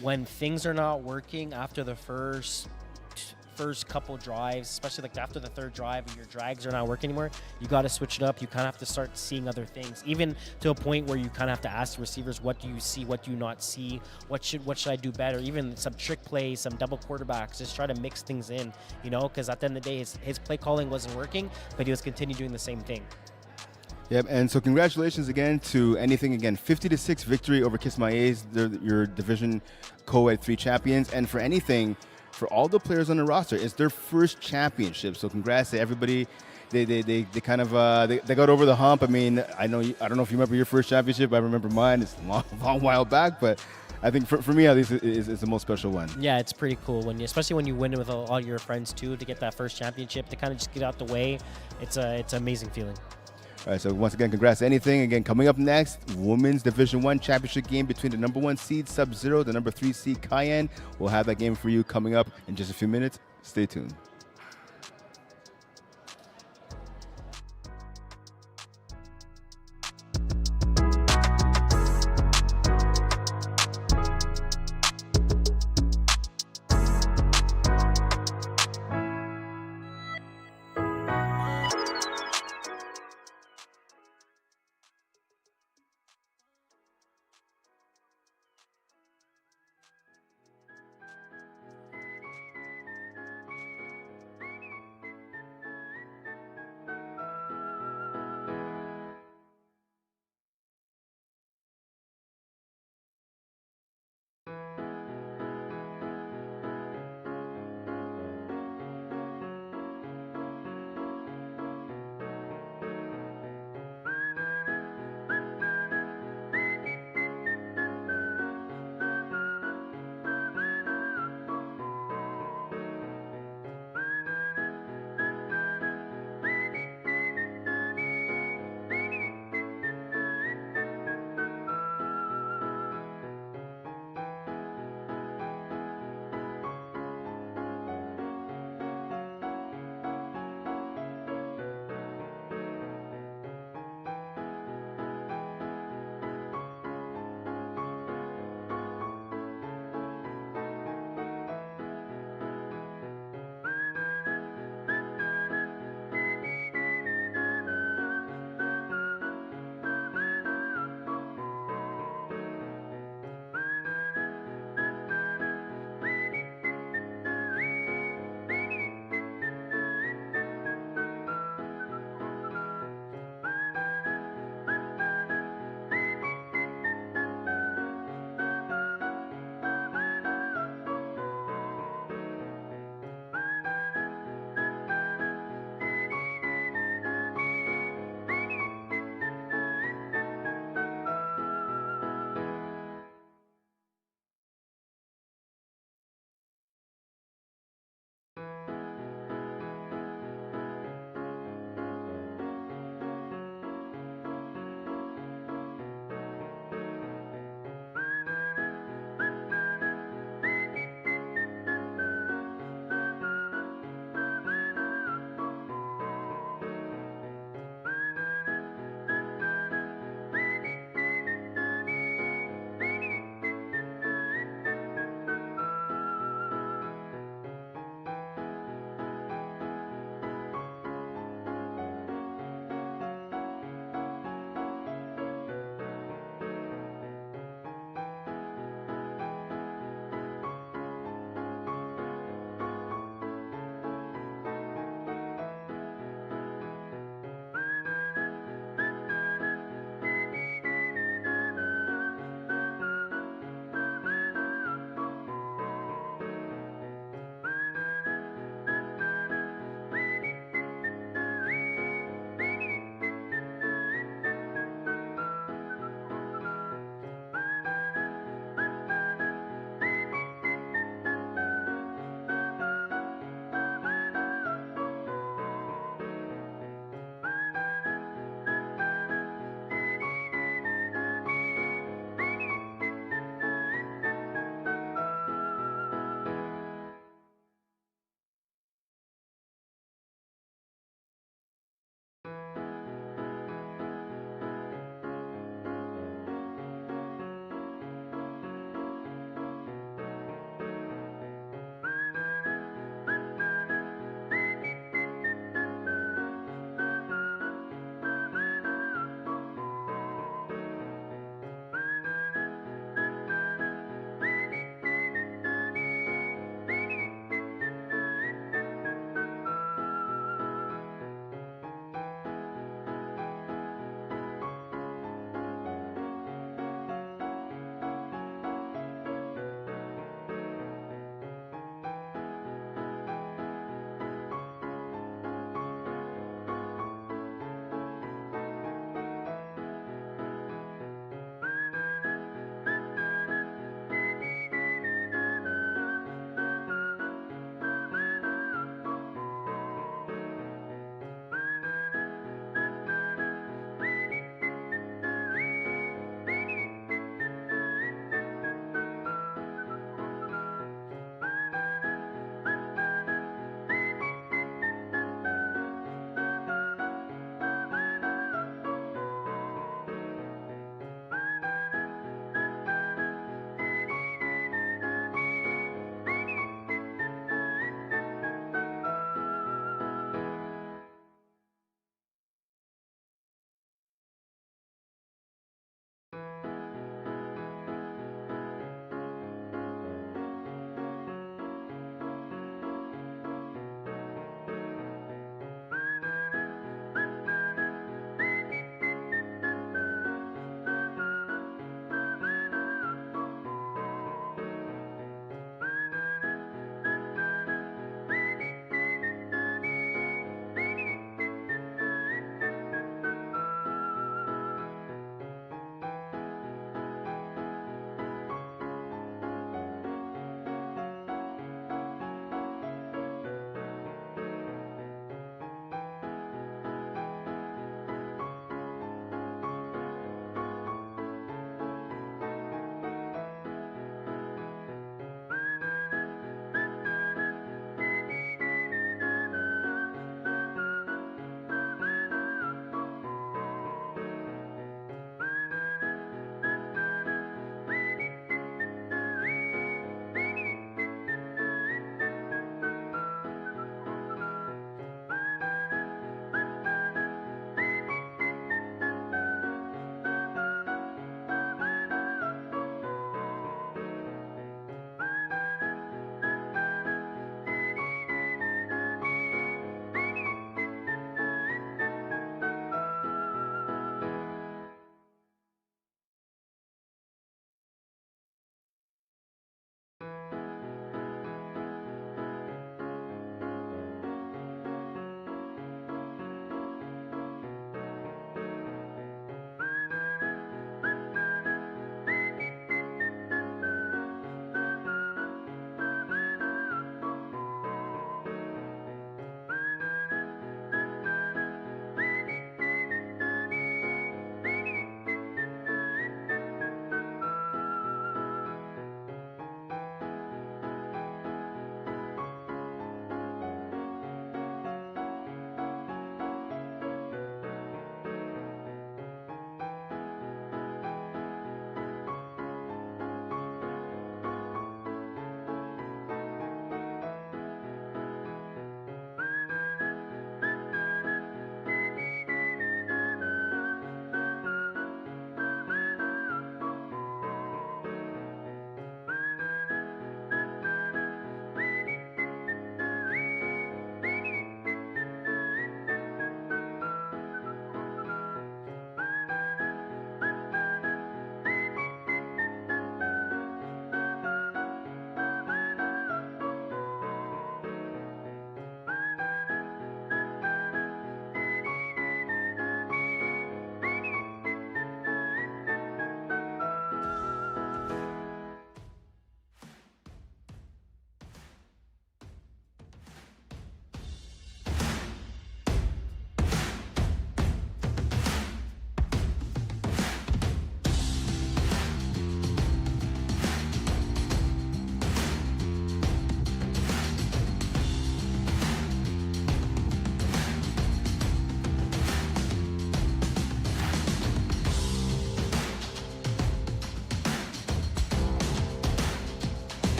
when things are not working after the first couple drives, especially like after the third drive and your drags are not working anymore, you got to switch it up. You kind of have to start seeing other things, even to a point where you kind of have to ask the receivers, what do you see, what do you not see, what should I do better, even some trick plays, some double quarterbacks, just try to mix things in, because at the end of the day, his play calling wasn't working, but he was continuing doing the same thing.
Yep, and so congratulations again to Anything. Again, 50-6 victory over Kiss My A's. They're your division Co-Ed 3 champions, and for Anything, for all the players on the roster, it's their first championship. So congrats to everybody. They kind of they got over the hump. I mean, I don't know if you remember your first championship. I remember mine. It's a long while back, but I think for me at least it's the most special one.
Yeah, it's pretty cool especially when you win with all your friends too, to get that first championship, to kind of just get out the way. It's an amazing feeling.
All right, so once again, congrats to Anything. Again, coming up next, Women's Division 1 Championship game between the number 1 seed Subzero, the number 3 seed Cayenne. We'll have that game for you coming up in just a few minutes. Stay tuned.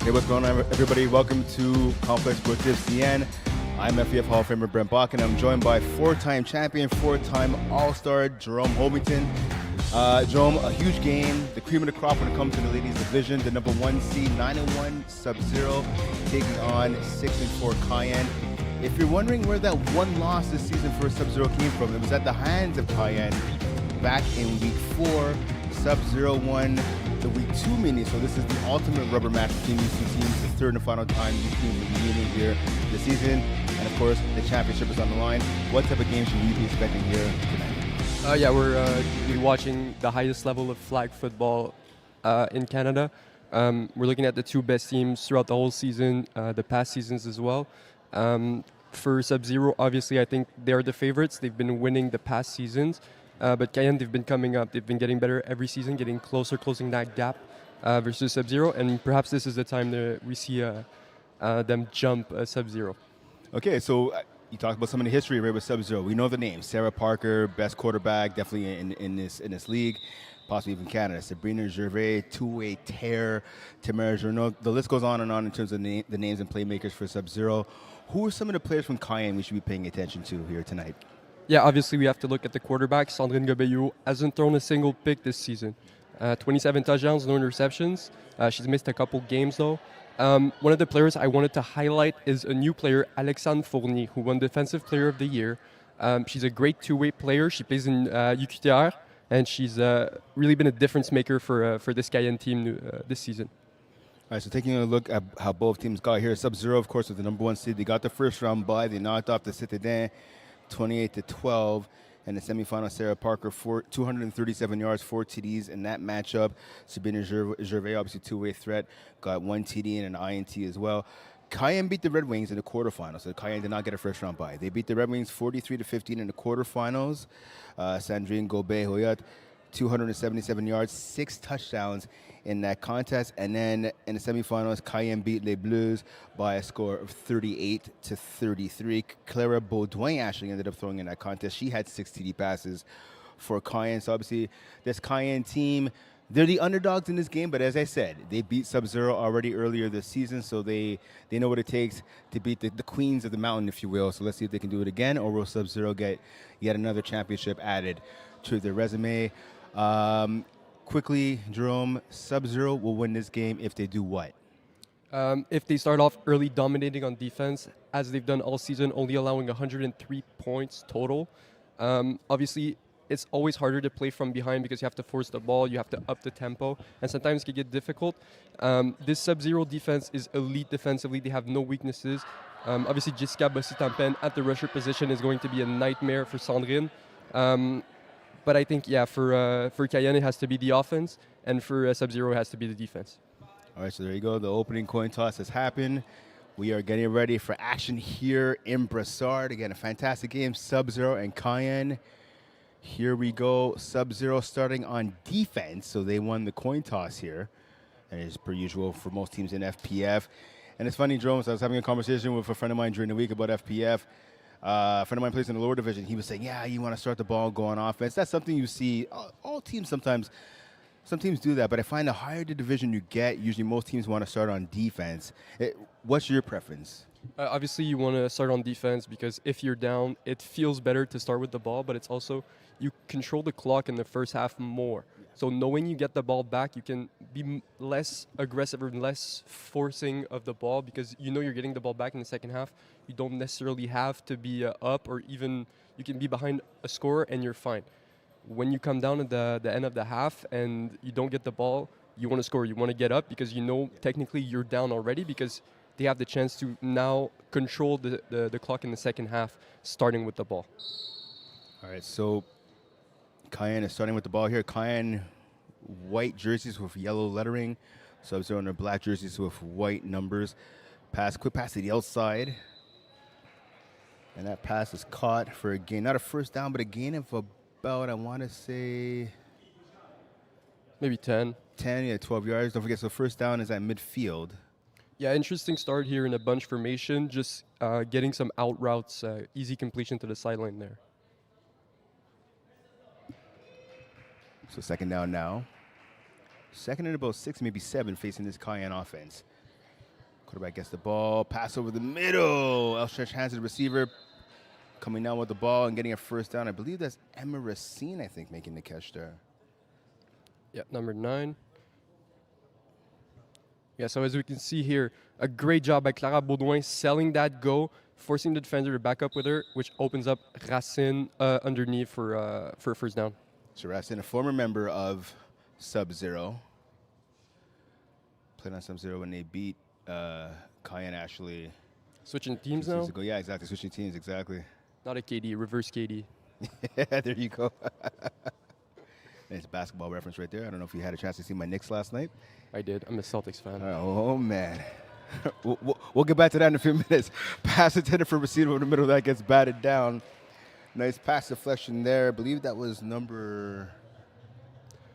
Hey, what's going on, everybody? Welcome to Complexe Sportif Cayenne. I'm FPF Hall of Famer Brent Bach, and I'm joined by four-time champion, four-time All-Star Jerome Hovington. Jerome, a huge game, the cream of the crop when it comes to the ladies division. The number 1 seed, 9-1 Subzero, taking on 6-4 Cayenne. If you're wondering where that one loss this season for Subzero came from, it was at the hands of Cayenne back in week 4. Subzero won the week 2 mini, so this is the ultimate rubber match between these two teams, the third and final time these teams will be meeting here this season. And of course, the championship is on the line. What type of game should we be expecting here tonight?
Yeah, we're watching the highest level of flag football in Canada. We're looking at the two best teams throughout the whole season, the past seasons as well. For Subzero, obviously, I think they're the favorites. They've been winning the past seasons. But Cayenne, they've been coming up. They've been getting better every season, getting closer, closing that gap versus Subzero. And perhaps this is the time that we see them jump Subzero.
Okay, so you talked about some of the history right with Subzero. We know the names: Sarah Parker, best quarterback, definitely in this league, possibly even Canada. Sabrina Gervais, two-way tear, Tamara Journeau. The list goes on and on in terms of the names and playmakers for Subzero. Who are some of the players from Cayenne we should be paying attention to here tonight?
Yeah, obviously we have to look at the quarterback. Sandrine Gobeyou hasn't thrown a single pick this season. 27 touchdowns, no interceptions. She's missed a couple games though. One of the players I wanted to highlight is a new player, Alexandre Fournier, who won Defensive Player of the Year. She's a great two-way player. She plays in UQTR, and she's really been a difference maker for this Cayenne team this season.
All right, so taking a look at how both teams got here. Subzero, of course, was the number 1 seed. They got the first round bye. They knocked off the Citadines 28-12. And the semifinal, Sarah Parker, 237 yards, 4 TDs in that matchup. Sabrina Gervais, obviously two-way threat, got 1 TD and an INT as well. Cayenne beat the Red Wings in the quarterfinals, so Cayenne did not get a first-round bye. They beat the Red Wings 43-15 in the quarterfinals. Sandrine Gobey-Hoyot, 277 yards, 6 touchdowns in that contest. And then in the semifinals, Cayenne beat Les Bleus by a score of 38-33. Clara Baudouin actually ended up throwing in that contest. She had 6 TD passes for Cayenne. So obviously, this Cayenne team, they're the underdogs in this game. But as I said, they beat Subzero already earlier this season, so they know what it takes to beat the queens of the mountain, if you will. So let's see if they can do it again, or will Subzero get yet another championship added to their resume. Quickly, Jerome, Subzero will win this game if they do what?
If they start off early dominating on defense, as they've done all season, only allowing 103 points total. Obviously, it's always harder to play from behind because you have to force the ball, you have to up the tempo, and sometimes it can get difficult. This Subzero defense is elite defensively. They have no weaknesses. Obviously, Jessica Bossy-Tampen at the rusher position is going to be a nightmare for Sandrine. But I think, yeah, for Cayenne, it has to be the offense, and for Subzero, it has to be the defense.
All right, so there you go. The opening coin toss has happened. We are getting ready for action here in Brassard. Again, a fantastic game, Subzero and Cayenne. Here we go. Subzero starting on defense, so they won the coin toss here, and as per usual for most teams in FPF. And it's funny, Jerome, so I was having a conversation with a friend of mine during the week about FPF. A friend of mine plays in the lower division. He was saying, yeah, you want to start the ball, go on offense. That's something you see. All teams sometimes, some teams do that. But I find the higher the division you get, usually most teams want to start on defense. What's your preference?
Obviously, you want to start on defense because if you're down, it feels better to start with the ball. But it's also, you control the clock in the first half more. So knowing you get the ball back, you can be less aggressive or less forcing of the ball because you know you're getting the ball back in the second half. You don't necessarily have to be up, or even you can be behind a score and you're fine. When you come down at the end of the half and you don't get the ball, you want to score. You want to get up because you know technically you're down already because they have the chance to now control the clock in the second half, starting with the ball.
All right, so Cayenne is starting with the ball here. Cayenne white jerseys with yellow lettering. Subzero in their black jerseys with white numbers. Quick pass to the outside. And that pass is caught for a gain. Not a first down, but a gain of about, I want to say,
maybe 10.
10, yeah, 12 yards. Don't forget, so first down is at midfield.
Yeah, interesting start here in a bunch formation. Just getting some out routes, easy completion to the sideline there.
So second down now. Second and about 6, maybe 7, facing this Cayenne offense. Quarterback gets the ball, pass over the middle. Outstretched hands to the receiver, coming down with the ball and getting a first down. I believe that's Emma Racine, I think, making the catch there.
Yeah, number 9. Yeah, so as we can see here, a great job by Clara Baudouin selling that go, forcing the defender to back up with her, which opens up Racine underneath for a first down.
So Racine, a former member of Subzero. Played on Subzero when they beat Cayenne, actually.
Switching teams now?
Ago. Yeah, exactly. Switching teams, exactly.
Not a KD, reverse KD.
Yeah, there you go. Nice basketball reference right there. I don't know if you had a chance to see my Knicks last night.
I did. I'm a Celtics fan.
Oh, man. We'll get back to that in a few minutes. Pass intended for receiver over the middle. That gets batted down. Nice pass deflection there. I believe that was number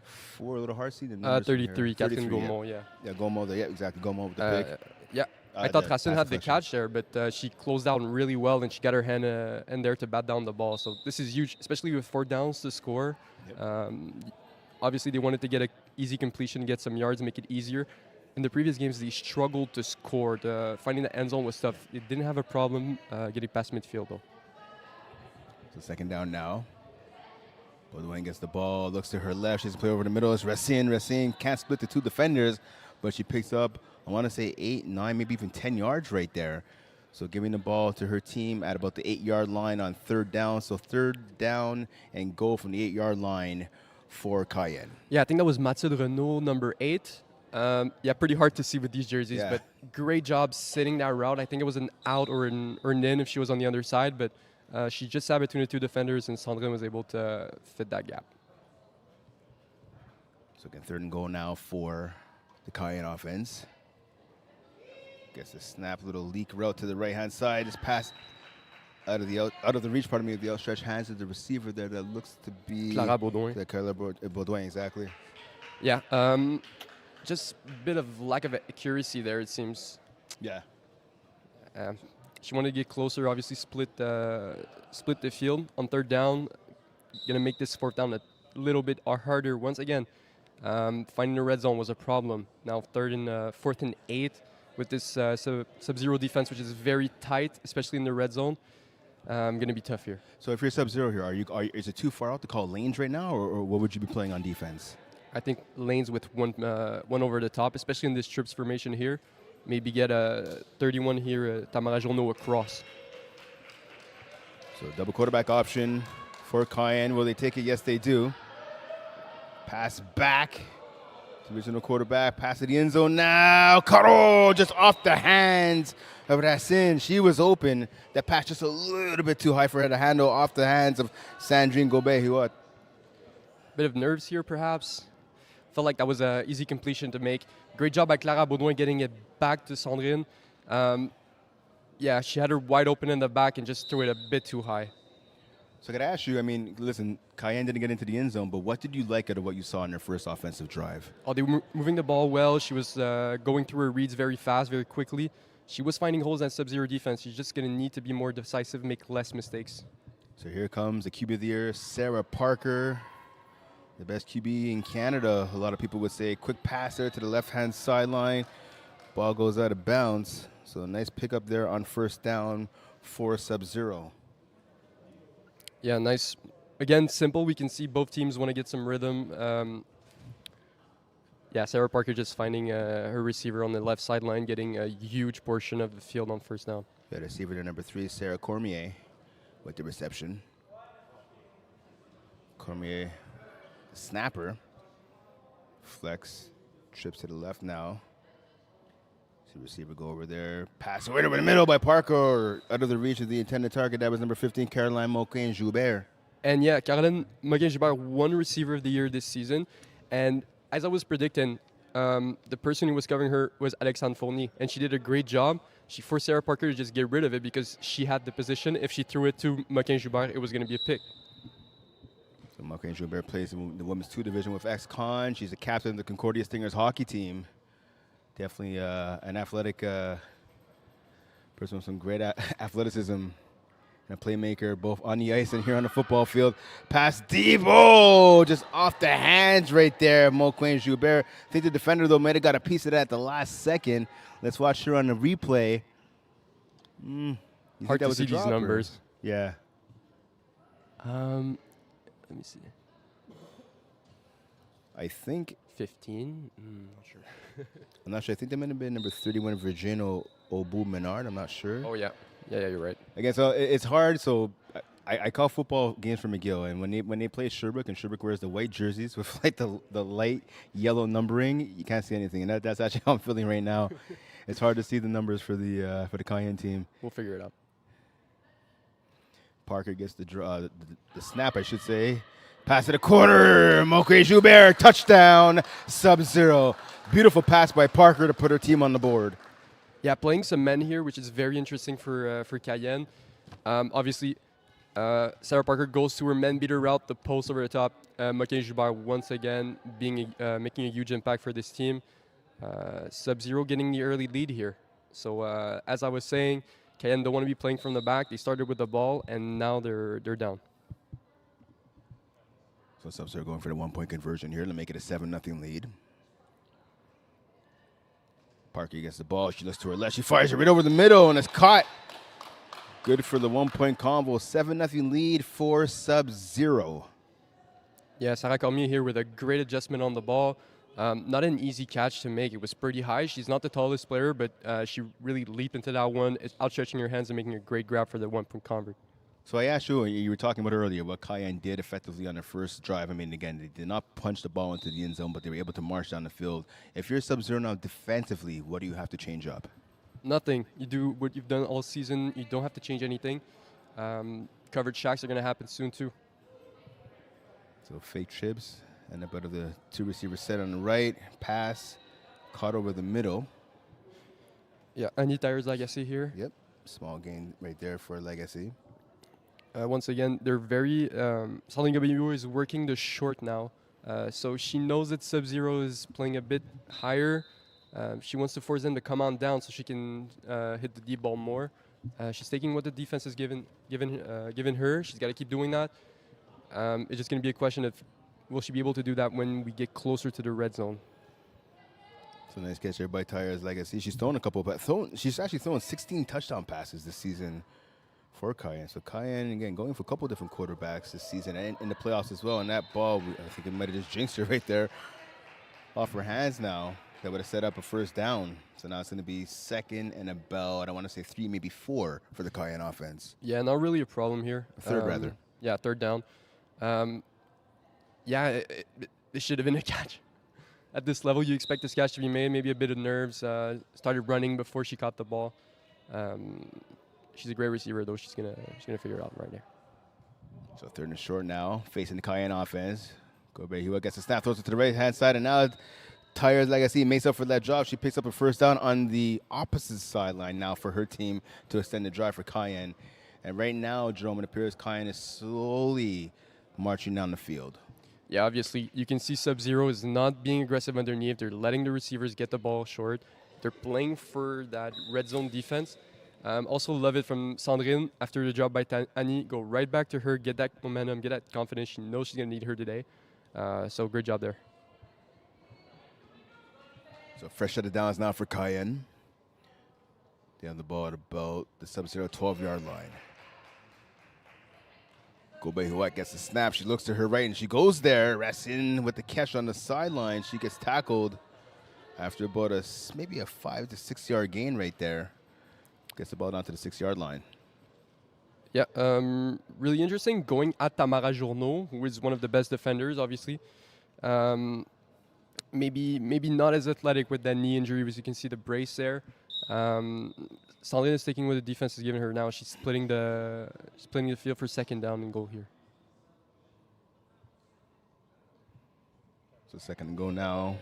4, a little hard seat.
33, Catherine Gaumont, yeah.
Yeah, Gaumont, yeah, exactly. Gaumont with the pick.
Yeah. I thought Racine had the catch there, but she closed out really well, and she got her hand in there to bat down the ball. So this is huge, especially with 4 downs to score. Yep. Obviously, they wanted to get an easy completion, get some yards, make it easier. In the previous games, they struggled to score. Finding the end zone was tough. They didn't have a problem getting past midfield, though.
So second down now. Baudouin gets the ball, looks to her left. She has to play over the middle. It's Racine. Racine can't split the 2 defenders, but she picks up, I want to say 8, 9, maybe even 10 yards right there. So giving the ball to her team at about the 8-yard line on third down. So third down and goal from the 8-yard line for Cayenne.
Yeah, I think that was Mathilde Renault, number 8. Yeah, pretty hard to see with these jerseys, but great job sitting that route. I think it was an out or an in if she was on the other side, but she just sat between the 2 defenders, and Sandrine was able to fit that gap.
So again, third and goal now for the Cayenne offense. Gets a snap, little leak route to the right-hand side. Just pass out of the reach, pardon me, of the outstretched hands of the receiver there. That looks to be
Clara Baudouin.
Clara Baudouin, exactly.
Yeah, just a bit of lack of accuracy there, it seems.
Yeah.
She wanted to get closer, obviously split the field on third down. Gonna make this fourth down a little bit harder. Once again, finding the red zone was a problem. Now fourth and 8 with this Subzero defense, which is very tight, especially in the red zone. Gonna be tough here.
So if you're Subzero here, is it too far out to call lanes right now, or what would you be playing on defense?
I think lanes with one over the top, especially in this trips formation here. Maybe get a 31 here, Tamara Journeau across.
So double quarterback option for Cayenne. Will they take it? Yes, they do. Pass back. Original quarterback. Pass to the end zone now. Caro just off the hands of Racine. She was open. That pass just a little bit too high for her to handle, off the hands of Sandrine Gobet.
Bit of nerves here, perhaps. Felt like that was an easy completion to make. Great job by Clara Baudouin getting it back to Sandrine. Yeah, she had her wide open in the back and just threw it a bit too high.
So I got to ask you, I mean, listen, Cayenne didn't get into the end zone, but what did you like out of what you saw in their first offensive drive?
Oh, they were moving the ball well. She was going through her reads very fast, very quickly. She was finding holes in Subzero defense. She's just going to need to be more decisive, make less mistakes.
So here comes the QB of the year, Sarah Parker. The best QB in Canada, a lot of people would say. Quick pass there to the left-hand sideline. Ball goes out of bounds. So a nice pickup there on first down for Subzero.
Yeah, nice. Again, simple. We can see both teams want to get some rhythm. Yeah, Sarah Parker just finding her receiver on the left sideline, getting a huge portion of the field on first down.
Yeah, receiver to number 3, Sarah Cormier, with the reception. Cormier, snapper. Flex, trips to the left now. See receiver go over there. Pass right over the middle by Parker. Out of the reach of the intended target. That was number 15, Caroline Moquin-Joubert.
And yeah, Caroline Moquin-Joubert won receiver of the year this season. And as I was predicting, the person who was covering her was Alexandre Fournier. And she did a great job. She forced Sarah Parker to just get rid of it because she had the position. If she threw it to Moquin-Joubert, it was going to be a pick.
So Moquin-Joubert plays in the Women's 2 division with ex-Con. She's a captain of the Concordia Stingers hockey team. Definitely an athletic person with some great athleticism and a playmaker both on the ice and here on the football field. Pass deep. Oh, just off the hands right there, Moquin Joubert. I think the defender, though, might have got a piece of that at the last second. Let's watch here on the replay.
Hard to see these numbers.
Yeah.
Let me see.
I think
15. Not sure.
I'm not sure. I think they might have been number 31, Virginia Obu Menard. I'm not sure.
Oh yeah, you're right.
Again, so it's hard. So I call football games for McGill, and when they play Sherbrooke, and Sherbrooke wears the white jerseys with like the light yellow numbering, you can't see anything, and that's actually how I'm feeling right now. It's hard to see the numbers for the Cayenne team.
We'll figure it out.
Parker gets the snap, I should say. Pass to the corner. Moquin Joubert, touchdown, Subzero. Beautiful pass by Parker to put her team on the board.
Yeah, playing some men here, which is very interesting for Cayenne. Obviously, Sarah Parker goes to her men beater route, the post over the top. Moquin Joubert once again making a huge impact for this team. Subzero getting the early lead here. So as I was saying, Cayenne don't want to be playing from the back. They started with the ball, and now they're down.
So Subzero going for the 1-point conversion here to make it a 7-0 lead. Parker gets the ball. She looks to her left. She fires it right over the middle, and it's caught. Good for the 1-point combo. 7-0 lead for Subzero.
Yeah, Sarah Cormier here with a great adjustment on the ball. Not an easy catch to make. It was pretty high. She's not the tallest player, but she really leaped into that one, outstretching her hands and making a great grab for the 1-point convert.
So I asked you were talking about earlier, what Cayenne did effectively on their first drive. I mean, again, they did not punch the ball into the end zone, but they were able to march down the field. If you're Subzero now defensively, what do you have to change up?
Nothing. You do what you've done all season. You don't have to change anything. Covered shacks are going to happen soon, too.
So fake trips, and up out of the two receivers set on the right, pass, caught over the middle.
Yeah, Untitled Legacy here.
Yep, small gain right there for Legacy.
Once again, they're very... Saline Gabello is working the short now. So she knows that Subzero is playing a bit higher. She wants to force them to come on down so she can hit the deep ball more. She's taking what the defense has given her. She's got to keep doing that. It's just going to be a question of will she be able to do that when we get closer to the red zone.
So nice catch there by Tyres Legacy. She's thrown a couple, but she's actually thrown 16 touchdown passes this season for Cayenne. So Cayenne, again, going for a couple different quarterbacks this season and in the playoffs as well. And that ball, I think it might have just jinxed her right there off her hands now. That would have set up a first down. So now it's going to be second and about, I want to say 3, maybe 4 for the Cayenne offense.
Yeah, not really a problem here.
Third, rather.
Yeah, third down. Yeah, it should have been a catch. At this level, you expect this catch to be made. Maybe a bit of nerves. Started running before she caught the ball. She's a great receiver, though. She's gonna figure it out right there.
So third and short now, facing the Cayenne offense. Gobert gets the snap, throws it to the right-hand side, and now Tyres Legacy makes up for that job. She picks up a first down on the opposite sideline now for her team to extend the drive for Cayenne. And right now, Jerome, it appears Cayenne is slowly marching down the field.
Yeah, obviously, you can see Subzero is not being aggressive underneath. They're letting the receivers get the ball short. They're playing for that red zone defense. Also love it from Sandrine. After the job by Annie, go right back to her, get that momentum, get that confidence. She knows she's going to need her today. So great job there.
So fresh set of downs now for Cayenne. They have the ball at about the Subzero 12-yard line. Gobert gets the snap. She looks to her right, and she goes there. Rests in with the catch on the sideline. She gets tackled after about maybe a 5 to 6 yard gain right there. Gets the ball down to the 6-yard line.
Yeah, really interesting. Going at Tamara Journeau, who is one of the best defenders, obviously. Maybe not as athletic with that knee injury, as you can see the brace there. Sandrine is taking what the defense is giving her now. She's splitting the field for second down and goal here.
So second and goal now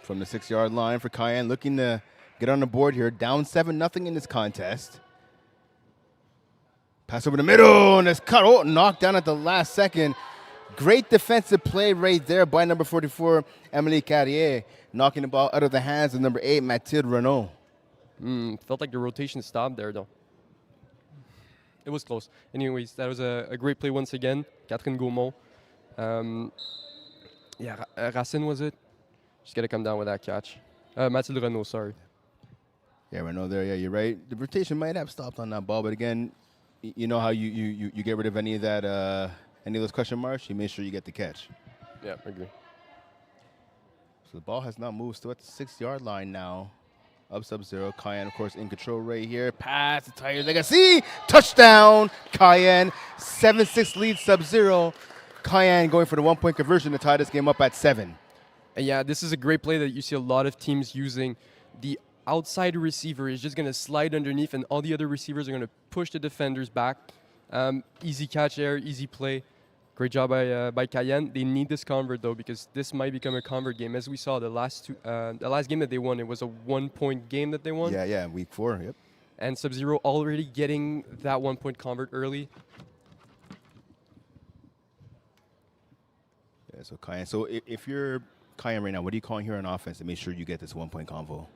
from the 6-yard line for Cayenne, looking to get on the board here. Down 7-0 in this contest. Pass over the middle, and it's cut. Oh, knocked down at the last second. Great defensive play right there by number 44, Emily Carrier, knocking the ball out of the hands of number 8, Mathilde Renault.
Felt like the rotation stopped there, though. it was close. Anyways, that was a great play once again. Catherine Gaumont. Racine was it? She's got to come down with that catch. Mathilde Renault, sorry.
Yeah, Renault there. Yeah, you're right. The rotation might have stopped on that ball, but again, you know how you get rid of any of that, any of those question marks. You make sure you get the catch.
Yeah, I agree.
So the ball has not moved. Still at the 6-yard line now. Up Subzero. Cayenne, of course, in control right here. Pass the Tigers. Legacy. Touchdown. Cayenne. 7-6 lead Subzero. Cayenne going for the 1-point conversion to tie this game up at 7.
And yeah, this is a great play that you see a lot of teams using. The outside receiver is just going to slide underneath, and all the other receivers are going to push the defenders back. Easy catch there, easy play. Great job by Cayenne. They need this convert, though, because this might become a convert game. As we saw, the last game that they won, it was a 1-point game that they won.
Yeah, week 4, yep.
And Subzero already getting that 1-point convert early.
Yeah, so Cayenne. So if you're Cayenne right now, what are you calling here on offense to make sure you get this 1-point convo?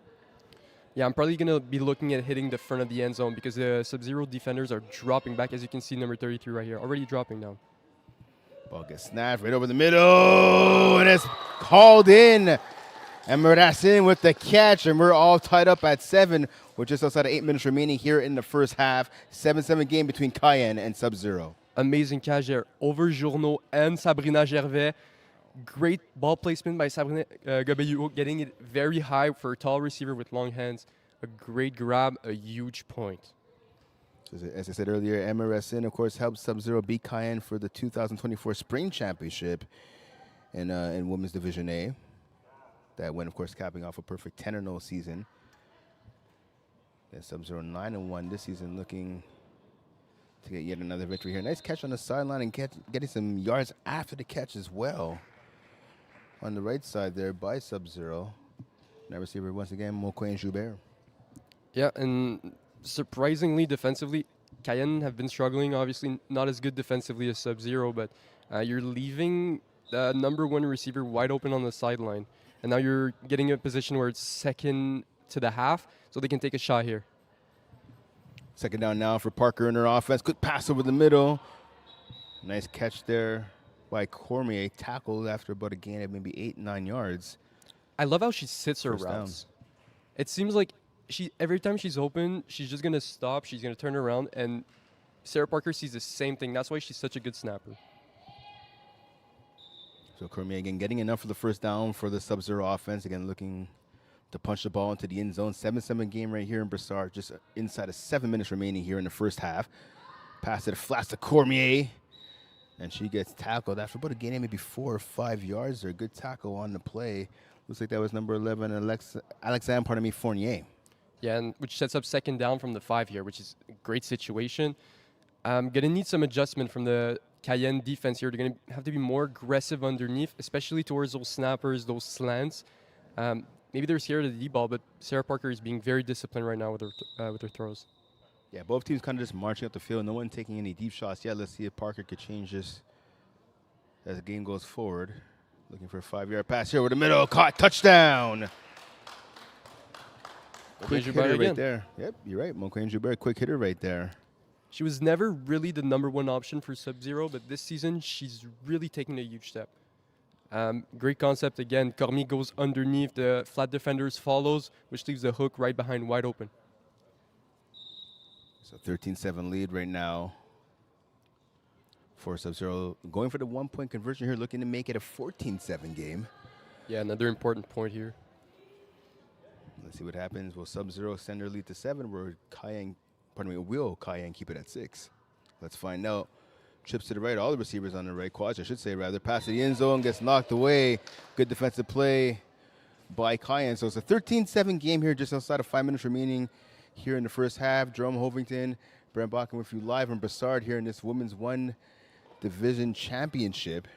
Yeah, I'm probably going to be looking at hitting the front of the end zone because the Subzero defenders are dropping back. As you can see, number 33 right here, already dropping down.
Ball gets snapped right over the middle, and it's called in. And Racine with the catch, and we're all tied up at 7 with just outside of 8 minutes remaining here in the first half. 7-7 game between Cayenne and Subzero.
Amazing catch there over Journeau and Sabrina Gervais. Great ball placement by Sabrina Gabello, getting it very high for a tall receiver with long hands. A great grab, a huge point.
As I said earlier, Emma Racine, of course, helped Subzero beat Cayenne for the 2024 Spring Championship in Women's Division A. That went, of course, capping off a perfect 10-0 season. And Subzero 9-1 this season, looking to get yet another victory here. Nice catch on the sideline and getting some yards after the catch as well. On the right side there by Subzero. Now receiver once again, Moquin Joubert.
Yeah, and surprisingly defensively, Cayenne have been struggling. Obviously not as good defensively as Subzero, but you're leaving the number 1 receiver wide open on the sideline. And now you're getting a position where it's second to the half, so they can take a shot here.
Second down now for Parker in her offense. Good pass over the middle. Nice catch there by Cormier. Tackled after about a gain of maybe 8-9 yards.
I love how she sits her
First
routes.
down.
It seems like every time she's open, she's just going to stop. She's going to turn around, and Sarah Parker sees the same thing. That's why she's such a good snapper.
So Cormier again getting enough for the first down for the Subzero offense. Again looking to punch the ball into the end zone. 7-7 game right here in Brossard. Just inside of 7 minutes remaining here in the first half. Pass it flats to Cormier. And she gets tackled after about a gain of maybe 4 or 5 yards there. Good tackle on the play. Looks like that was number 11, Alexandre Fournier.
Yeah, and which sets up second down from the 5 here, which is a great situation. Going to need some adjustment from the Cayenne defense here. They're going to have to be more aggressive underneath, especially towards those snappers, those slants. Maybe they're scared of the deep ball, but Sarah Parker is being very disciplined right now with her throws.
Yeah, both teams kind of just marching up the field. No one taking any deep shots yet. Let's see if Parker could change this as the game goes forward. Looking for a 5-yard pass here over the middle. Caught, touchdown. Quick hitter right there. Yep, you're right. Moquin Joubert, quick hitter right there.
She was never really the number 1 option for Subzero, but this season she's really taking a huge step. Great concept again. Cormier goes underneath, the flat defenders follows, which leaves the hook right behind wide open.
So 13-7 lead right now for Subzero. Going for the 1-point conversion here, looking to make it a 14-7 game.
Yeah, another important point here.
Let's see what happens. Will Subzero extend their lead to 7? Will Cayenne keep it at 6? Let's find out. Trips to the right, all the receivers on the right, quads, I should say, rather. Pass to the end zone, gets knocked away. Good defensive play by Cayenne. So it's a 13-7 game here, just outside of 5 minutes remaining here in the first half. Jerome Hovington, Brent Bakken with you live from Brossard here in this Women's 1 Division Championship.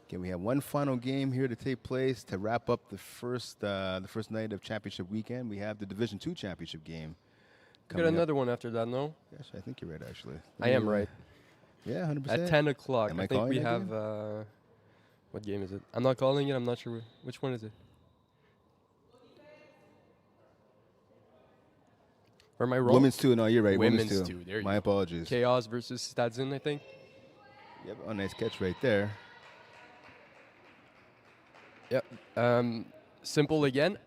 Again, we have one final game here to take place to wrap up the first night of championship weekend. We have the Division 2 championship game.
Got another one after that, no?
Yes, I think you're right, actually.
I am right.
Yeah, 100%.
At 10 o'clock.
Am
I think we have... what game is it? I'm not calling it. I'm not sure. Which one is it? Or am I wrong?
Women's 2. No, you're right.
Women's
Women's
2. There you
My
go.
apologies.
Chaos versus Citadines, I think.
Yep. Oh, nice catch right there.
Yep. Simple again.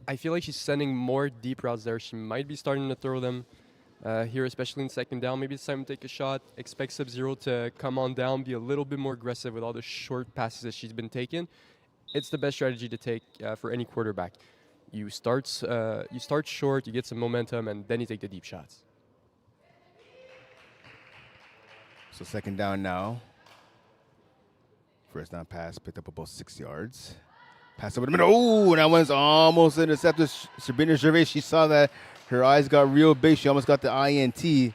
I feel like she's sending more deep routes there. She might be starting to throw them here, especially in second down. Maybe it's time to take a shot. Expect Subzero to come on down, be a little bit more aggressive with all the short passes that she's been taking. It's the best strategy to take for any quarterback. You start short, you get some momentum, and then you take the deep shots.
So second down now. First down pass picked up about 6 yards. Pass over the middle. Oh, that one's almost intercepted. Sabrina Gervais, she saw that. Her eyes got real big. She almost got the INT.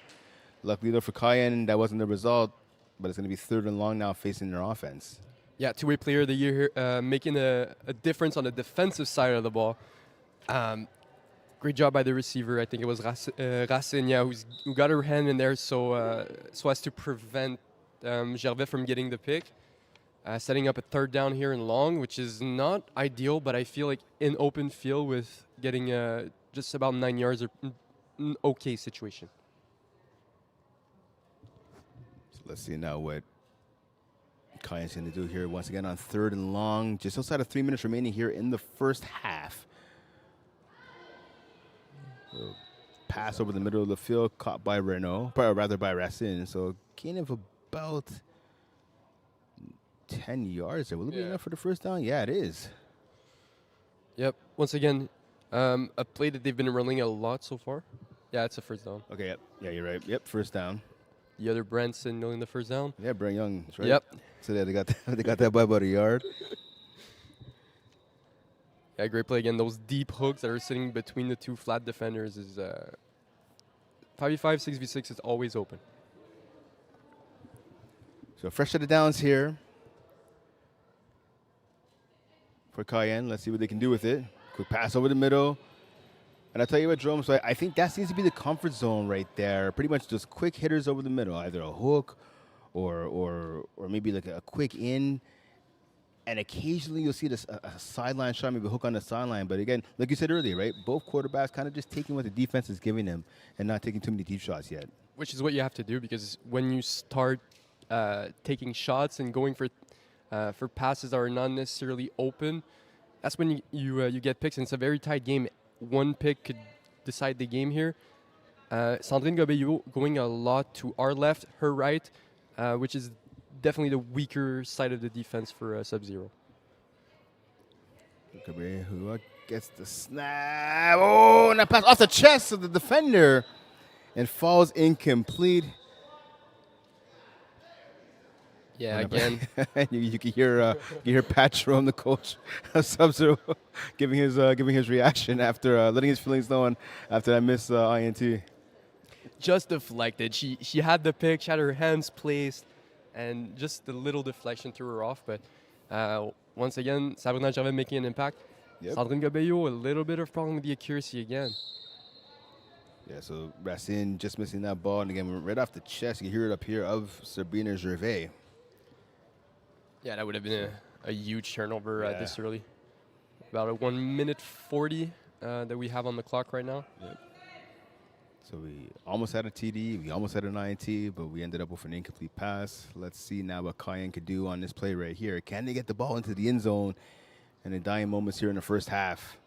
Luckily, though, for Cayenne, that wasn't the result. But it's going to be 3rd and long now facing their offense.
Yeah, two-way player of the year here, making a difference on the defensive side of the ball. Great job by the receiver. I think it was Racenia who got her hand in there so as to prevent Gervais from getting the pick. Setting up a 3rd down here and long, which is not ideal, but I feel like in open field with getting just about 9 yards, an okay situation.
So let's see now what Cayenne's going to do here once again on 3rd and long. Just outside of 3 minutes remaining here in the first half. So pass over the middle of the field, caught by Renault, or rather by Racine. So gain of about 10 yards there. Will it be enough for the first down? Yeah, it is.
Yep. Once again, a play that they've been running a lot so far. Yeah, it's a first down.
Okay, yep. Yeah, you're right. Yep, first down.
The other Branson knowing the first down.
Yeah, Brent Young. That's right.
Yep.
So they got that by about a yard.
Yeah, great play again. Those deep hooks that are sitting between the two flat defenders is 5v5, 6v6 is always open.
So fresh set of downs here for Cayenne. Let's see what they can do with it. Quick pass over the middle. And I tell you what, Jerome, so I think that seems to be the comfort zone right there. Pretty much just quick hitters over the middle, either a hook or maybe like a quick in. And occasionally you'll see this a sideline shot, maybe a hook on the sideline. But again, like you said earlier, right? Both quarterbacks kind of just taking what the defense is giving them and not taking too many deep shots yet.
Which is what you have to do, because when you start taking shots and going for passes that are not necessarily open, that's when you get picks. And it's a very tight game. One pick could decide the game here. Sandrine Gobello going a lot to our left, her right, which is definitely the weaker side of the defense for Subzero.
Gobello gets the snap. Oh, and that pass off the chest of the defender and falls incomplete.
Yeah, again.
you can hear Pat Jerome, the coach of Subzero, giving his reaction after letting his feelings known after that missed INT.
Just deflected. She had the pick, she had her hands placed, and just the little deflection threw her off. But once again, Sabrina Gervais making an impact.
Yep.
Sandrine Gobello, a little bit of problem with the accuracy again.
Yeah, so Racine just missing that ball, and again, right off the chest, you hear it up here of Sabrina Gervais.
Yeah, that would have been a huge turnover this early. About a 1 minute 40 that we have on the clock right now.
Yep. So we almost had a TD, we almost had an INT, but we ended up with an incomplete pass. Let's see now what Cayenne could do on this play right here. Can they get the ball into the end zone in the dying moments here in the first half?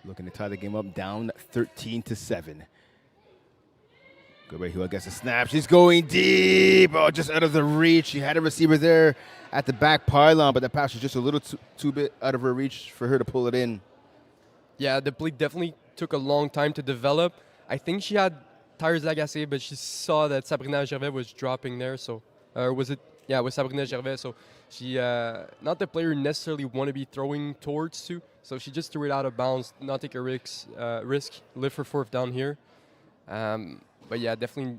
Looking to tie the game up, down 13-7. Gobello gets a snap. She's going deep. Oh, just out of the reach. She had a receiver there at the back pylon, but the pass was just a little too bit out of her reach for her to pull it in.
Yeah, the play definitely took a long time to develop. I think she had tires agacé, but she saw that Sabrina Gervais was dropping there. So, was it? Yeah, it was Sabrina Gervais. So she, not the player necessarily want to be throwing towards to. So she just threw it out of bounds, not take a risk, live for 4th down here. But yeah, definitely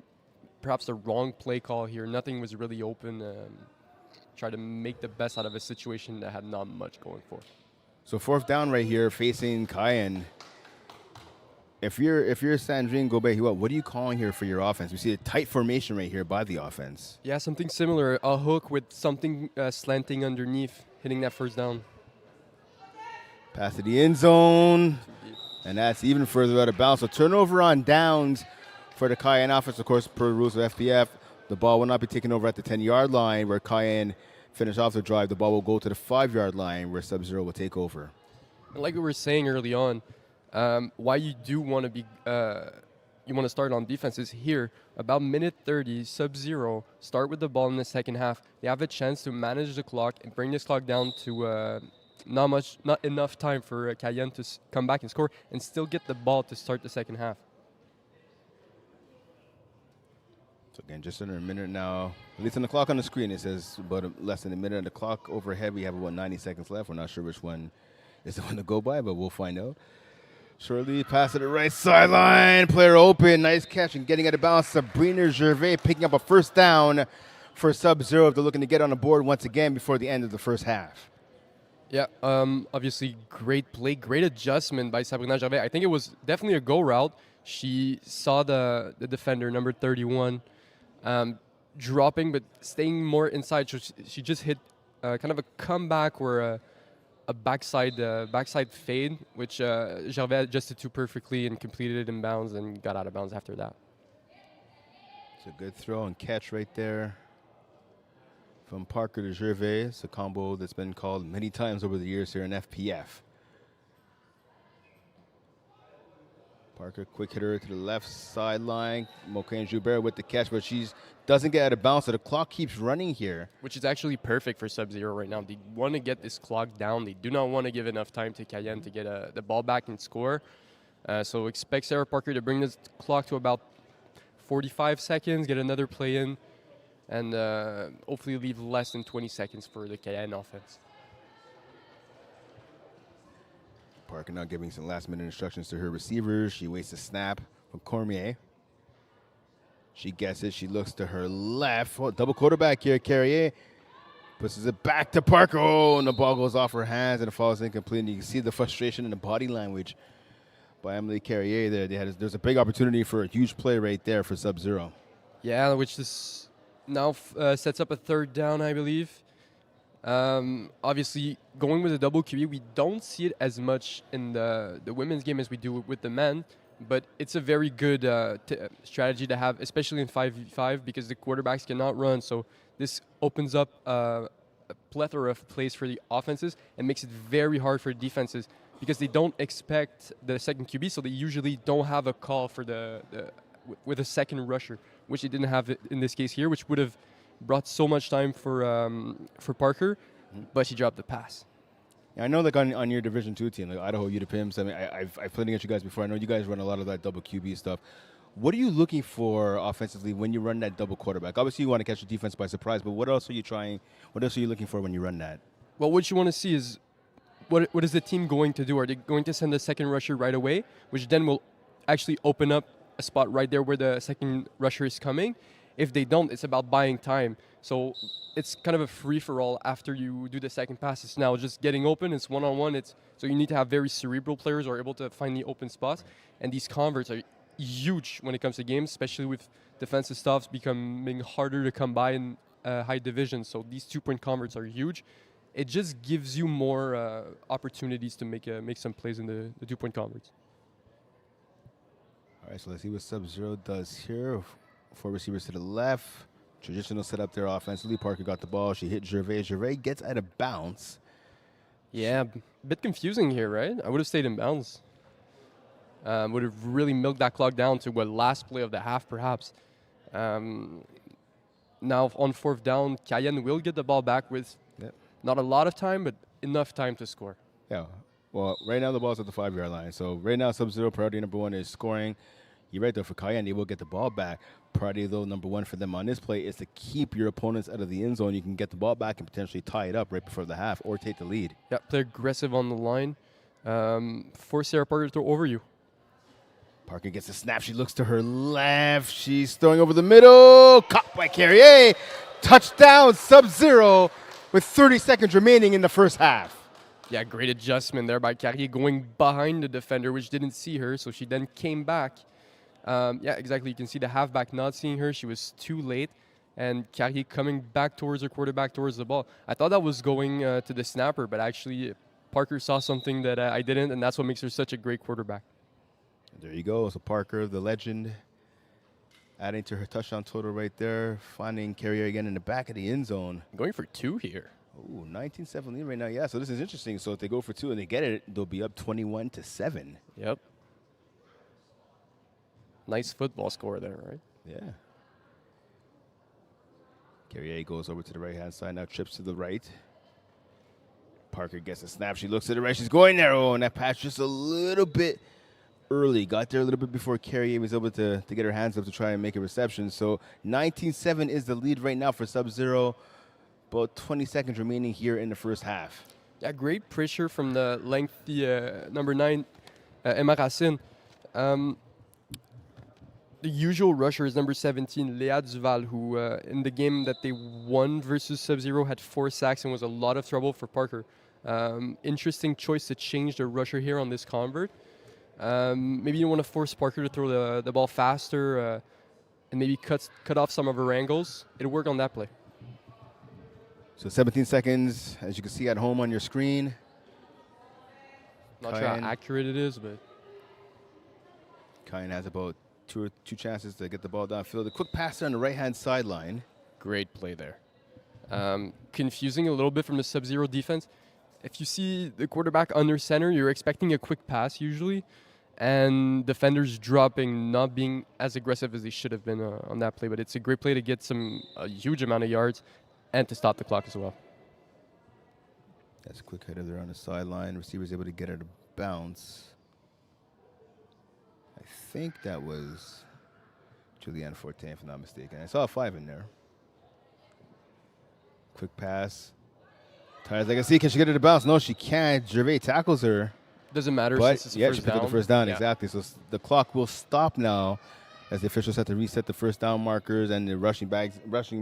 perhaps the wrong play call here. Nothing was really open. Try to make the best out of a situation that had not much going for.
So 4th down right here facing Cayenne. If you're Sandrine Gobello, what are you calling here for your offense? We see a tight formation right here by the offense.
Yeah, something similar. A hook with something slanting underneath, hitting that 1st down.
Pass to the end zone. And that's even further out of bounds. So turnover on downs for the Cayenne offense. Of course, per rules of FPF, the ball will not be taken over at the 10-yard line where Cayenne finish off the drive. The ball will go to the 5-yard line where Subzero will take over.
And like we were saying early on, why you do want to be you want to start on defense is here. About minute 30, Subzero start with the ball in the second half. They have a chance to manage the clock and bring this clock down to not enough time for Cayenne to come back and score and still get the ball to start the second half.
So again, just under a minute now. At least on the clock on the screen, it says about less than a minute. On the clock overhead, we have about 90 seconds left. We're not sure which one is the one to go by, but we'll find out. Shortly pass to the right sideline. Player open. Nice catch and getting out of bounds. Sabrina Gervais picking up a first down for Subzero. They're looking to get on the board once again before the end of the first half.
Yeah, obviously great play, great adjustment by Sabrina Gervais. I think it was definitely a go route. She saw the defender, number 31, dropping but staying more inside. So she just hit kind of a comeback or a backside fade, which Gervais adjusted to perfectly and completed it in bounds and got out of bounds after that.
It's a good throw and catch right there from Parker to Gervais. It's a combo that's been called many times over the years here in FPF. Parker, quick hitter to the left sideline. Mocaine Joubert with the catch, but she doesn't get out of bounds, so the clock keeps running here.
Which is actually perfect for Subzero right now. They want to get this clock down. They do not want to give enough time to Cayenne to get the ball back and score. So expect Sarah Parker to bring this clock to about 45 seconds, get another play in, and hopefully leave less than 20 seconds for the Cayenne offense.
Parker now giving some last-minute instructions to her receivers. She waits a snap from Cormier. She gets it. She looks to her left. Oh, double quarterback here. Carrier pushes it back to Parker. Oh, and the ball goes off her hands and it falls incomplete. And you can see the frustration in the body language by Emily Carrier there. There's a big opportunity for a huge play right there for Subzero.
Yeah, which this now sets up a third down, I believe. Obviously, going with a double QB, we don't see it as much in the women's game as we do with the men, but it's a very good strategy to have, especially in 5v5, because the quarterbacks cannot run. So this opens up a plethora of plays for the offenses and makes it very hard for defenses because they don't expect the second QB, so they usually don't have a call for with a second rusher, which they didn't have in this case here, which would have brought so much time for Parker, but she dropped the pass.
Yeah, I know, like on your Division II team, like Idaho UWPIMS. I mean, I've played against you guys before. I know you guys run a lot of that double QB stuff. What are you looking for offensively when you run that double quarterback? Obviously, you want to catch the defense by surprise, but what else are you trying? What else are you looking for when you run that?
Well, what you want to see is what is the team going to do? Are they going to send a second rusher right away, which then will actually open up a spot right there where the second rusher is coming? If they don't, it's about buying time. So it's kind of a free-for-all after you do the second pass. It's now just getting open. It's one-on-one. So you need to have very cerebral players who are able to find the open spots. And these converts are huge when it comes to games, especially with defensive stuffs becoming harder to come by in high division. So these two-point converts are huge. It just gives you more opportunities to make some plays in the two-point converts.
All right, so let's see what Subzero does here. 4 receivers to the left. Traditional setup there offensively. Parker got the ball. She hit Gervais. Gervais gets out of bounds.
Yeah, a bit confusing here, right? I would have stayed in bounds. Would have really milked that clock down to what last play of the half, perhaps. Now on 4th down, Cayenne will get the ball back with not a lot of time, but enough time to score.
Yeah. Well, right now the ball's at the 5-yard line. So right now Subzero priority number 1 is scoring. You're right, though, for Cayenne, they will get the ball back. Priority, though, number 1 for them on this play is to keep your opponents out of the end zone. You can get the ball back and potentially tie it up right before the half or take the lead.
Yeah, play aggressive on the line. Force Sarah Parker to throw over you.
Parker gets a snap. She looks to her left. She's throwing over the middle. Caught by Carrier. Touchdown, Subzero with 30 seconds remaining in the first half.
Yeah, great adjustment there by Carrier going behind the defender, which didn't see her, so she then came back. Yeah, exactly. You can see the halfback not seeing her. She was too late. And Carrier coming back towards her quarterback, towards the ball. I thought that was going to the snapper, but actually Parker saw something that I didn't, and that's what makes her such a great quarterback.
There you go. So Parker, the legend, adding to her touchdown total right there. Finding Carrier again in the back of the end zone.
Going for 2 here.
Ooh, 19-7 lead right now. Yeah, so this is interesting. So if they go for 2 and they get it, they'll be up 21-7.
Yep. Nice football score there, right?
Yeah. Carrier goes over to the right-hand side, now trips to the right. Parker gets a snap. She looks to the right. She's going there. Oh, and that pass just a little bit early. Got there a little bit before Carrier was able to get her hands up to try and make a reception. So 19-7 is the lead right now for Subzero. About 20 seconds remaining here in the first half.
Yeah, great pressure from the lengthy number 9, Emma Racine. The usual rusher is number 17, Léa Duval, who in the game that they won versus Subzero had 4 sacks and was a lot of trouble for Parker. Interesting choice to change the rusher here on this convert. Maybe you want to force Parker to throw the ball faster and maybe cut off some of her angles. It'll work on that play.
So 17 seconds, as you can see at home on your screen.
Not sure how accurate it is, but
Cayenne has about two chances to get the ball downfield. A quick pass on the right-hand sideline.
Great play there. Confusing a little bit from the Subzero defense. If you see the quarterback under center, you're expecting a quick pass usually, and defenders dropping, not being as aggressive as they should have been on that play. But it's a great play to get a huge amount of yards and to stop the clock as well.
That's a quick header there on the sideline. Receiver's able to get her to bounce. I think that was Julianne Fortin, if I'm not mistaken. I saw a 5 in there. Quick pass. Tires like I see. Can she get her to bounce? No, she can't. Gervais tackles her.
Doesn't matter
but
since it's
yeah,
first
she picked up
down.
the first down,
Yeah.
exactly. So the clock will stop now as the officials have to reset the first down markers and the rushing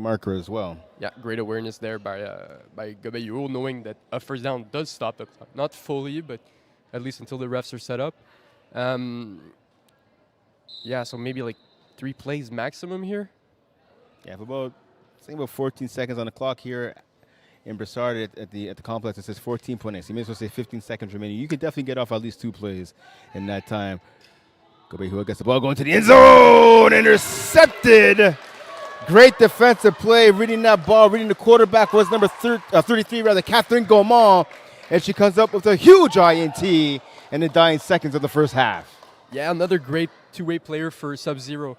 marker as well.
Yeah, great awareness there by Gabello, knowing that a first down does stop the clock. Not fully, but at least until the refs are set up. Yeah, so maybe like 3 plays maximum here.
Yeah, for about 14 seconds on the clock here in Broussard at the complex. It says 14.8. So you may as well say 15 seconds remaining. You could definitely get off at least 2 plays in that time. Gobehua gets the ball going to the end zone. Intercepted. Great defensive play. Reading that ball, reading the quarterback was number 33, Catherine Gaumont. And she comes up with a huge INT in the dying seconds of the first half.
Yeah, another great two-way player for Subzero.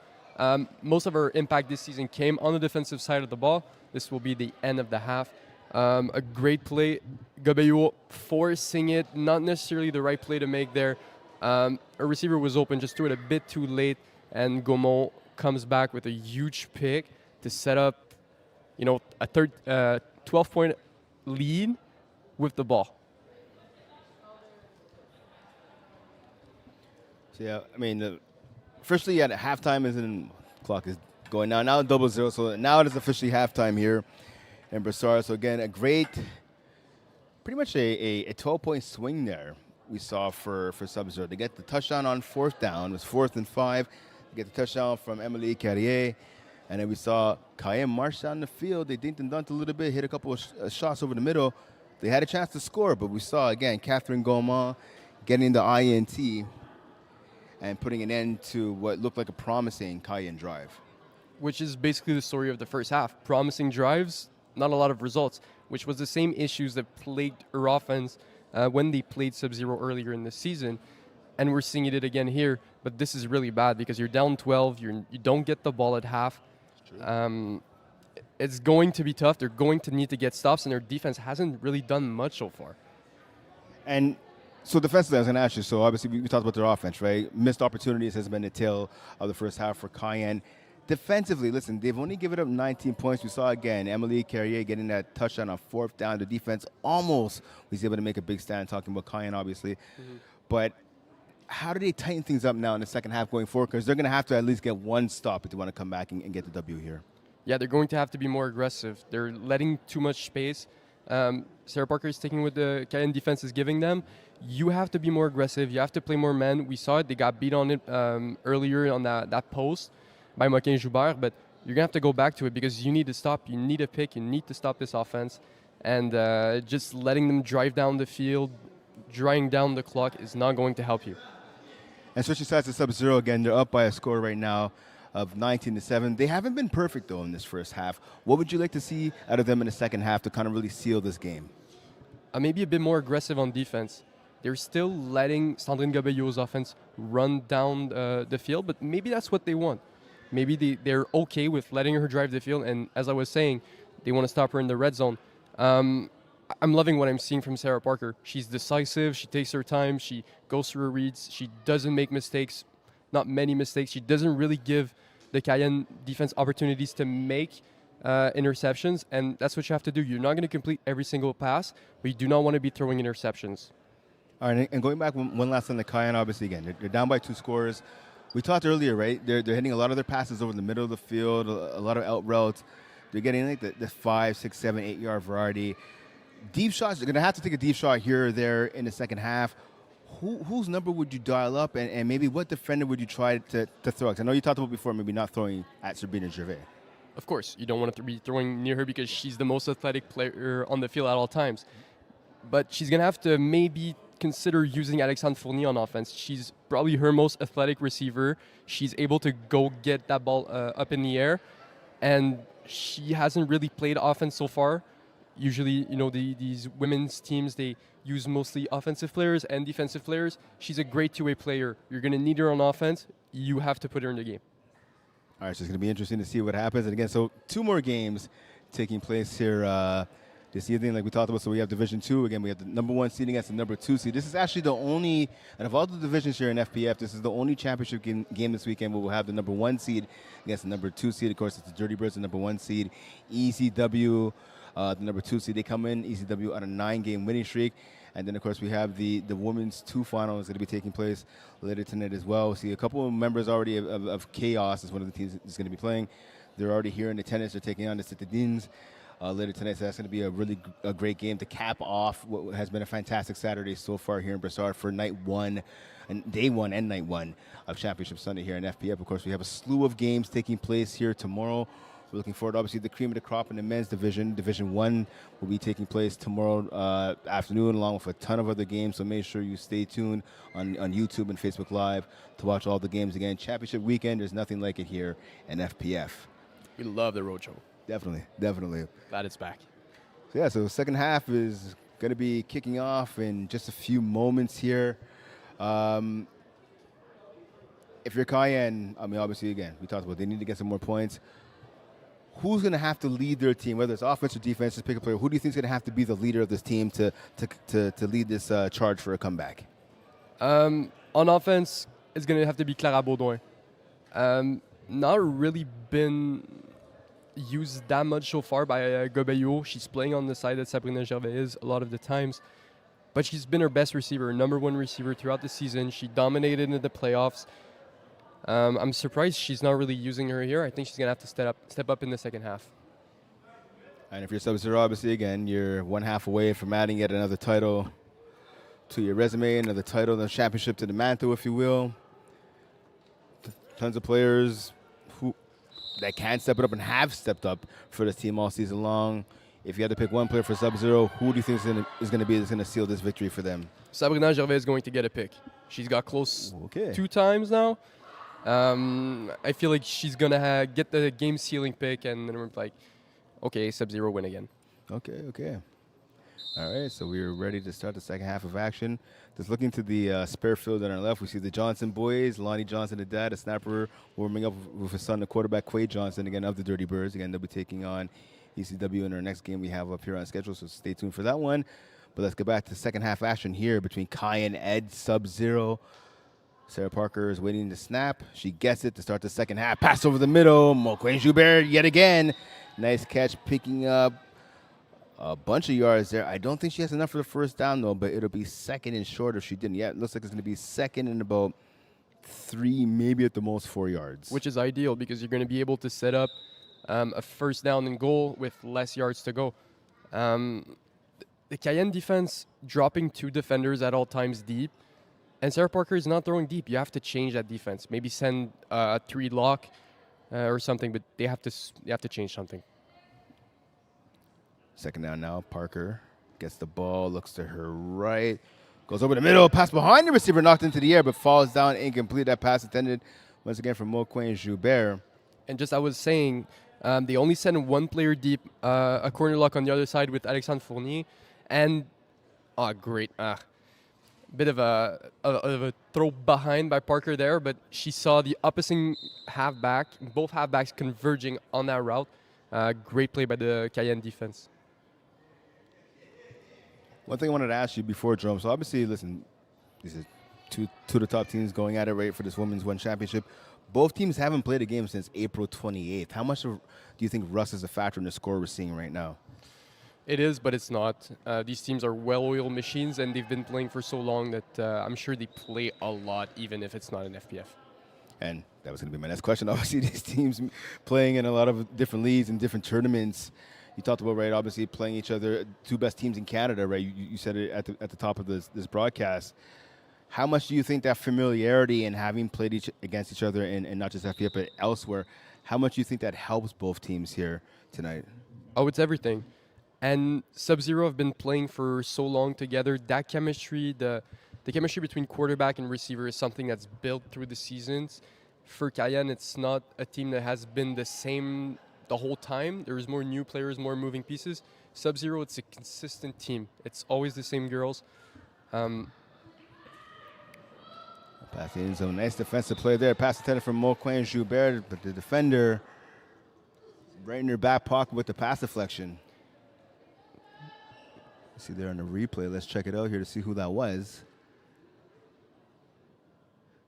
Most of her impact this season came on the defensive side of the ball. This will be the end of the half. A great play. Gabello forcing it, not necessarily the right play to make there. A receiver was open, just threw it a bit too late, and Gaumont comes back with a huge pick to set up, a 12-point lead with the ball.
So yeah, I mean, officially at halftime clock is going now. Now 0-0, so now it is officially halftime here in Broussard. So again, pretty much a 12-point swing there we saw for Subzero. They get the touchdown on 4th down. It was 4th and 5. They get the touchdown from Emily Carrier. And then we saw Cayenne march down the field. They dinked and dunked a little bit, hit a couple of shots over the middle. They had a chance to score, but we saw, again, Catherine Gaumont getting the INT and putting an end to what looked like a promising Cayenne drive.
Which is basically the story of the first half. Promising drives, not a lot of results, which was the same issues that plagued her offense when they played Subzero earlier in the season. And we're seeing it again here, but this is really bad because you're down 12, you don't get the ball at half. It's going to be tough. They're going to need to get stops, and their defense hasn't really done much so far.
And so defensively, I was going to ask you, so obviously we talked about their offense, right? Missed opportunities has been the tail of the first half for Cayenne. Defensively, listen, they've only given up 19 points. We saw, again, Emily Carrier getting that touchdown on 4th down. The defense almost was able to make a big stand, talking about Cayenne, obviously. Mm-hmm. But how do they tighten things up now in the second half going forward? Because they're going to have to at least get one stop if they want to come back and get the W here.
Yeah, they're going to have to be more aggressive. They're letting too much space. Sarah Parker is taking what the Cayenne defense is giving them. You have to be more aggressive. You have to play more men. We saw it. They got beat on it earlier on that post by Moquin Joubert, but you're going to have to go back to it because you need to stop. You need a pick. You need to stop this offense. And just letting them drive down the field, drawing down the clock is not going to help you.
And switching sides to Subzero again, they're up by a score right now of 19-7. They haven't been perfect, though, in this first half. What would you like to see out of them in the second half to kind of really seal this game?
Maybe a bit more aggressive on defense. They're still letting Sandrine Gobello's offense run down the field, but maybe that's what they want. Maybe they're okay with letting her drive the field, and as I was saying, they want to stop her in the red zone. I'm loving what I'm seeing from Sarah Parker. She's decisive. She takes her time. She goes through her reads. She doesn't make mistakes, not many mistakes. She doesn't really give the Cayenne defense opportunities to make interceptions, and that's what you have to do. You're not going to complete every single pass, but you do not want to be throwing interceptions.
All right, and going back one last on the Cayenne, obviously, again, they're down by 2 scores. We talked earlier, right? They're hitting a lot of their passes over the middle of the field, a lot of out routes. They're getting like the 5, 6, 7, 8 yard variety. Deep shots, they're going to have to take a deep shot here or there in the second half. Whose number would you dial up, and maybe what defender would you try to throw? Because I know you talked about before maybe not throwing at Sabrina Gervais.
Of course, you don't want to be throwing near her because she's the most athletic player on the field at all times. But she's going to have to maybe consider using Alexandre Fournier on offense. She's probably her most athletic receiver. She's able to go get that ball up in the air, and she hasn't really played offense so far. Usually, these women's teams, they use mostly offensive players and defensive players. She's a great two-way player. You're going to need her on offense. You have to put her in the game.
All right, so it's going to be interesting to see what happens. And again, so 2 more games taking place here this evening, like we talked about. So we have Division 2. Again, we have the number 1 seed against the number 2 seed. This is actually the only, out of all the divisions here in FPF, this is the only championship game this weekend where we'll have the number 1 seed against the number 2 seed. Of course, it's the Dirty Birds, the number 1 seed. ECW, the number 2 seed, they come in. ECW on a 9-game winning streak. And then, of course, we have the women's 2 finals that will be taking place later tonight as well. See, a couple of members already of Chaos is one of the teams that's going to be playing. They're already here in attendance. They're taking on the Citadines later tonight. So that's going to be a great game to cap off what has been a fantastic Saturday so far here in Brossard for night 1, and day 1 and night 1 of Championship Sunday here in FPF. Of course, we have a slew of games taking place here tomorrow. We're looking forward to, obviously, the cream of the crop in the men's division. Division 1 will be taking place tomorrow afternoon, along with a ton of other games. So make sure you stay tuned on YouTube and Facebook Live to watch all the games again. Championship weekend, there's nothing like it here in FPF.
We love the roadshow.
Definitely.
Glad it's back.
So yeah, so the second half is going to be kicking off in just a few moments here. If you're Cayenne, I mean, obviously, again, we talked about they need to get some more points. Who's going to have to lead their team, whether it's offense or defense, just pick a player. Who do you think is going to have to be the leader of this team to lead this charge for a comeback?
On offense, it's going to have to be Clara Baudouin. Not really been used that much so far by Gobello. She's playing on the side that Sabrina Gervais is a lot of the times. But she's been her best receiver, number 1 receiver throughout the season. She dominated in the playoffs. I'm surprised she's not really using her here. I think she's going to have to step up in the second half.
And if you're Subzero, obviously, again, you're 1 half away from adding yet another title to your resume, another title, the championship to the mantle, if you will. Tons of players that can step it up and have stepped up for this team all season long. If you had to pick one player for Subzero, who do you think is going to seal this victory for them?
Sabrina Gervais is going to get a pick. She's got close 2 times now. I feel like she's going to get the game-sealing pick, and then we're like, okay, Subzero win again.
Okay. All right, so we're ready to start the second half of action. Just looking to the spare field on our left, we see the Johnson boys, Lonnie Johnson, the dad, a snapper, warming up with his son, the quarterback, Quade Johnson, again, of the Dirty Birds. Again, they'll be taking on ECW in our next game we have up here on schedule, so stay tuned for that one. But let's get back to the second half action here between Cayenne, Ed, Subzero. Sarah Parker is waiting to snap. She gets it to start the second half. Pass over the middle. Moquin Joubert yet again. Nice catch, picking up a bunch of yards there. I don't think she has enough for the first down, though, but it'll be second and short if she didn't. Yeah, it looks like it's going to be second and about 3, maybe at the most 4 yards.
Which is ideal because you're going to be able to set up a first down and goal with less yards to go. The Cayenne defense dropping 2 defenders at all times deep, and Sarah Parker is not throwing deep. You have to change that defense. Maybe send a 3 lock or something, but they have to change something.
Second down now. Parker gets the ball, looks to her right, Goes over the middle, pass behind the receiver, knocked into the air, but falls down incomplete. That pass intended once again from Moquin Joubert.
And just I was saying, they only send one player deep, a corner lock on the other side with Alexandre Fournier. And, great. Bit of a throw behind by Parker there, but she saw the opposing halfback, both halfbacks converging on that route. Great play by the Cayenne defense.
One thing I wanted to ask you before, Jerome. So obviously, listen, these are two of the top teams going at it right for this Women's One Championship. Both teams haven't played a game since April 28th. How much do you think rust is a factor in the score we're seeing right now?
It is, but it's not. These teams are well-oiled machines, and they've been playing for so long that I'm sure they play a lot, even if it's not an FPF.
And that was going to be my next question. Obviously, these teams playing in a lot of different leagues and different tournaments. You talked about, right, obviously playing each other, two best teams in Canada, right? You said it at the top of this broadcast. How much do you think that familiarity and having played against each other in not just FPF but elsewhere, how much do you think that helps both teams here tonight?
Oh, it's everything. And Subzero have been playing for so long together. That chemistry, the chemistry between quarterback and receiver is something that's built through the seasons. For Cayenne, it's not a team that has been the same the whole time. There's more new players, more moving pieces. Subzero, it's a consistent team. It's always the same girls.
Pass in zone. Nice defensive play there. Pass intended from Moquin Joubert, but the defender right in her back pocket with the pass deflection. See there on the replay. Let's check it out here to see who that was.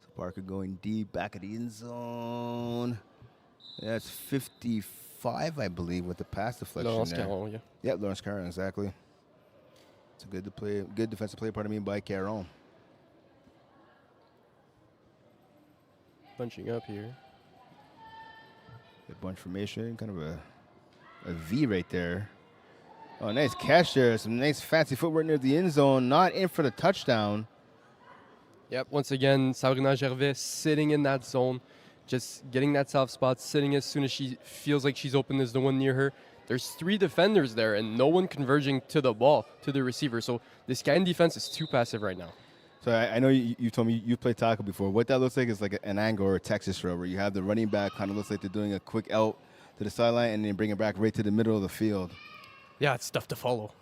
So Parker going deep, back of the end zone. That's 55, I believe, with the pass deflection
Laurence
there.
Caron, yeah.
Yeah, Laurence Caron, exactly. It's a good defensive play, by Caron.
Bunching up here.
Good bunch formation, kind of a V right there. Oh, nice catch there. Some nice fancy footwork near the end zone. Not in for the touchdown.
Yep, once again, Sabrina Gervais sitting in that zone, just getting that soft spot, sitting as soon as she feels like she's open. There's no one near her. There's three defenders there and no one converging to the ball, to the receiver. So this Cayenne defense is too passive right now.
So I know you told me you played tackle before. What that looks like is like an angle or a Texas throw where you have the running back kind of looks like they're doing a quick out to the sideline and then bring it back right to the middle of the field.
Yeah, it's tough to follow.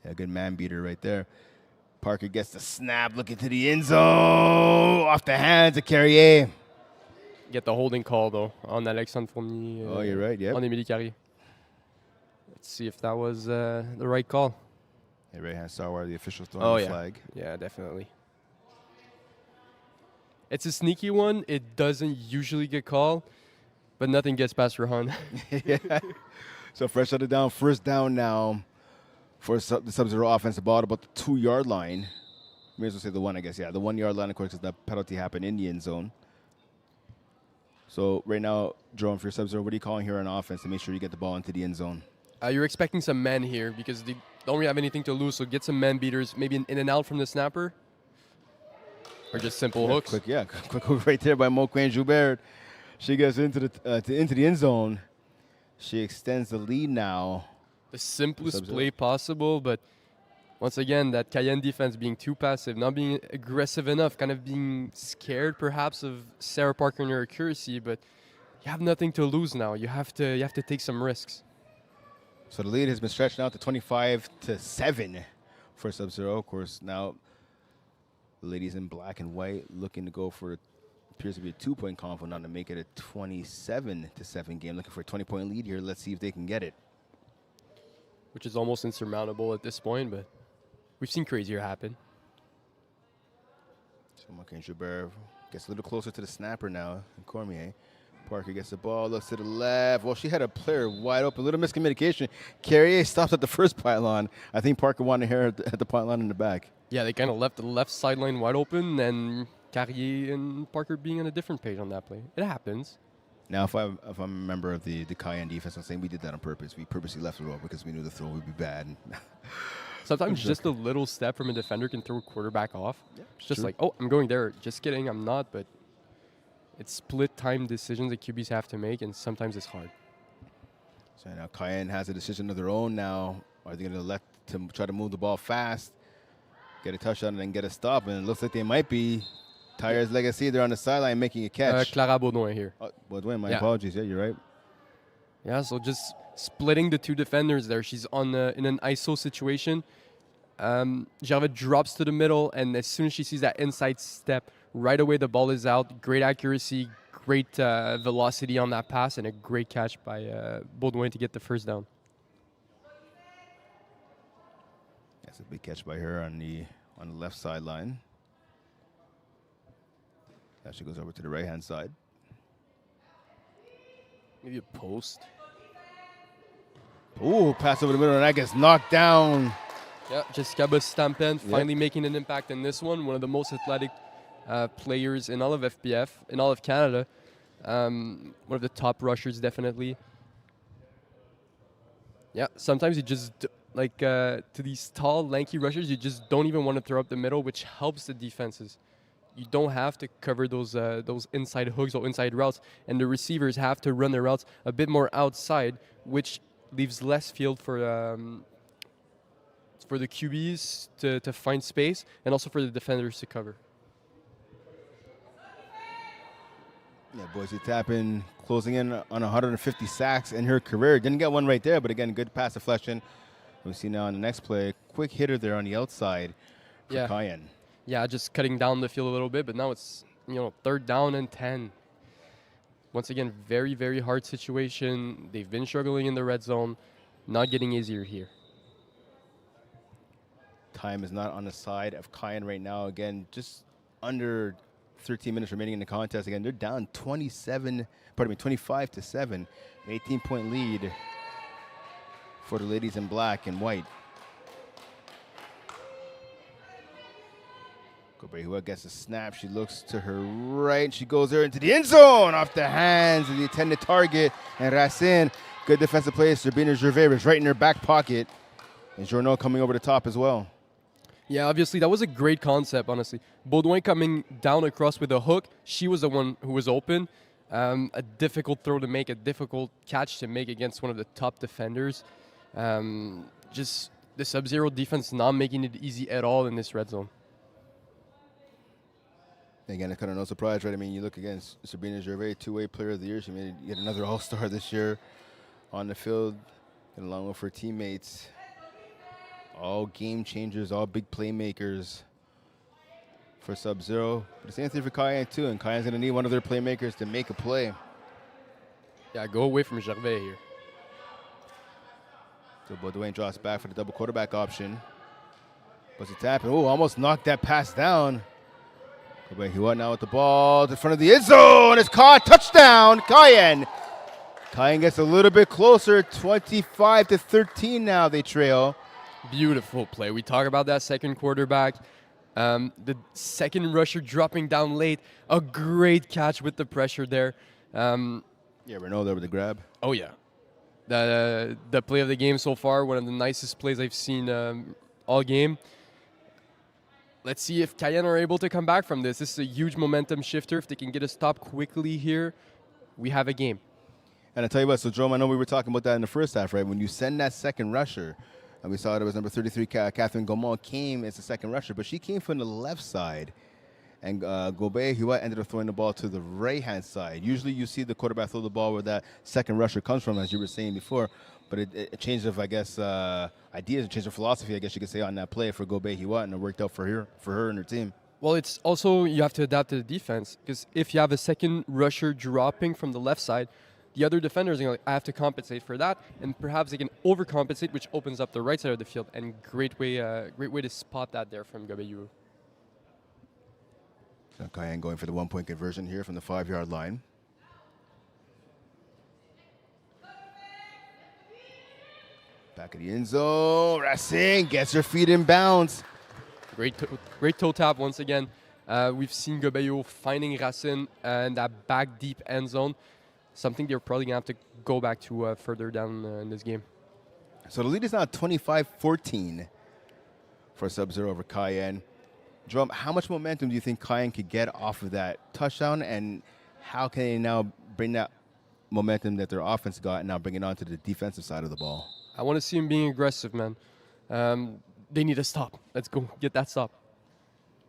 Yeah, good man beater right there. Parker gets the snap, looking to the end zone, off the hands of Carrier.
Get the holding call, though, on Alexandre Fournier.
Oh, you're right, yeah.
On Émilie Carrier. Let's see if that was the right call.
Yeah, right-hand star, the official throwing the flag.
Yeah, definitely. It's a sneaky one. It doesn't usually get called, but nothing gets past Rohan.
Yeah. So fresh out of down, first down now for the Subzero offense, about the 2-yard line. May as well say the one, I guess. Yeah, the 1-yard line, of course, because that penalty happened in the end zone. So right now, Jerome, for Subzero, what are you calling here on offense to make sure you get the ball into the end zone?
You're expecting some men here because they don't really have anything to lose, so get some man beaters, maybe an in and out from the snapper, or just simple hooks.
Quick hook right there by Moquin Joubert. She gets into the end zone. She extends the lead now.
The simplest play possible, but once again, that Cayenne defense being too passive, not being aggressive enough, kind of being scared perhaps of Sarah Parker and her accuracy, but you have nothing to lose now. You have to take some risks.
So the lead has been stretched out to 25-7 for Subzero. Of course, now the ladies in black and white looking to go for appears to be a 2-point convo, not to make it a 27-7 game. Looking for a 20-point lead here. Let's see if they can get it.
Which is almost insurmountable at this point, but we've seen crazier happen.
So Moquin Joubert gets a little closer to the snapper now, and Cormier. Parker gets the ball, looks to the left. Well, she had a player wide open. A little miscommunication. Carrier stopped at the first pylon. I think Parker wanted her at the pylon in the back.
Yeah, they kind of left the left sideline wide open, and Carrier and Parker being on a different page on that play. It happens.
Now, if I'm a member of the Cayenne defense, I'm saying we did that on purpose. We purposely left it open because we knew the throw would be bad.
Sometimes just a little step from a defender can throw a quarterback off.
Yeah,
it's just
true.
like, oh, I'm going there. Just kidding, I'm not, but it's split-time decisions that QBs have to make, and sometimes it's hard.
So now Cayenne has a decision of their own now. Are they going to try to move the ball fast? get a touchdown and then get a stop. And it looks like they might be. Tyler's Legacy, they're on the sideline making a catch.
Clara Baudouin here.
Baudouin, my apologies. Yeah, you're right.
Yeah, so just splitting the two defenders there. She's on in an ISO situation. Gervais drops to the middle, and as soon as she sees that inside step, right away the ball is out. Great accuracy, great velocity on that pass, and a great catch by Baudouin to get the first down.
That's a big catch by her on the left sideline. Now she goes over to the right-hand side.
Maybe a post.
Ooh, pass over the middle, and that gets knocked down.
Yeah, Jessica Bustampen finally making an impact in this one. One of the most athletic players in all of FPF, in all of Canada. One of the top rushers, definitely. Yeah, sometimes you just, to these tall, lanky rushers, you just don't even want to throw up the middle, which helps the defenses. You don't have to cover those inside hooks or inside routes, and the receivers have to run their routes a bit more outside, which leaves less field for the QBs to find space, and also for the defenders to cover.
Yeah, Boise Tappan closing in on 150 sacks in her career. Didn't get one right there, but again, good pass deflection. We see now on the next play, quick hitter there on the outside for Cayenne.
Yeah, just cutting down the field a little bit, but now it's 3rd down and 10. Once again, very, very hard situation. They've been struggling in the red zone, not getting easier here.
Time is not on the side of Cayenne right now. Again, just under 13 minutes remaining in the contest. Again, they're down 25-7, 18-point lead for the ladies in black and white. Gobert gets a snap. She looks to her right. She goes there into the end zone off the hands of the intended target. And Racine, good defensive play. Sabina Gervais is right in her back pocket. And Journeau coming over the top as well.
Yeah, obviously, that was a great concept, honestly. Baudouin coming down across with a hook. She was the one who was open. A difficult throw to make, a difficult catch to make against one of the top defenders. Just the Subzero defense not making it easy at all in this red zone.
Again, kind of no surprise, right? I mean, you look against Sabina Gervais, two-way player of the year. She made yet another all-star this year on the field, and along with her teammates. All game changers, all big playmakers for Subzero. But the same thing for Cayenne, too. And Cayenne's going to need one of their playmakers to make a play.
Yeah, go away from Gervais here.
So Baudouin drops back for the double quarterback option. Puts a tap, and almost knocked that pass down. He went now with the ball to front of the end zone. It's caught. Touchdown, Cayenne. Cayenne gets a little bit closer. 25-13 now they trail.
Beautiful play. We talk about that second quarterback. The second rusher dropping down late. A great catch with the pressure there.
Renault there with the grab.
Oh, yeah. The play of the game so far, one of the nicest plays I've seen all game. Let's see if Cayenne are able to come back from this. This is a huge momentum shifter. If they can get a stop quickly here, we have a game.
And I tell you what, so Jerome, I know we were talking about that in the first half, right? When you send that second rusher, and we saw it was number 33, Catherine Gaumont came as the second rusher, but she came from the left side. And Gobert, he ended up throwing the ball to the right-hand side. Usually you see the quarterback throw the ball where that second rusher comes from, as you were saying before. But it changed of, I guess, ideas, it changed of philosophy, I guess you could say, on that play for Gobert Hiwa, and it worked out for her and her team.
Well, it's also, you have to adapt to the defense, because if you have a second rusher dropping from the left side, the other defenders are going to I have to compensate for that, and perhaps they can overcompensate, which opens up the right side of the field. And great way to spot that there from Gobert Hiwa.
So Cayenne going for the 1-point conversion here from the 5-yard line. Back of the end zone. Racine gets her feet in bounds.
Great toe tap once again. We've seen Gobert Hiwa finding Racine in that back deep end zone. Something they're probably going to have to go back to further down in this game.
So the lead is now 25-14 for Subzero over Cayenne. Jerome, how much momentum do you think Cayenne could get off of that touchdown, and how can they now bring that momentum that their offense got and now bring it on to the defensive side of the ball?
I want to see him being aggressive, man. they need a stop. Let's go get that stop.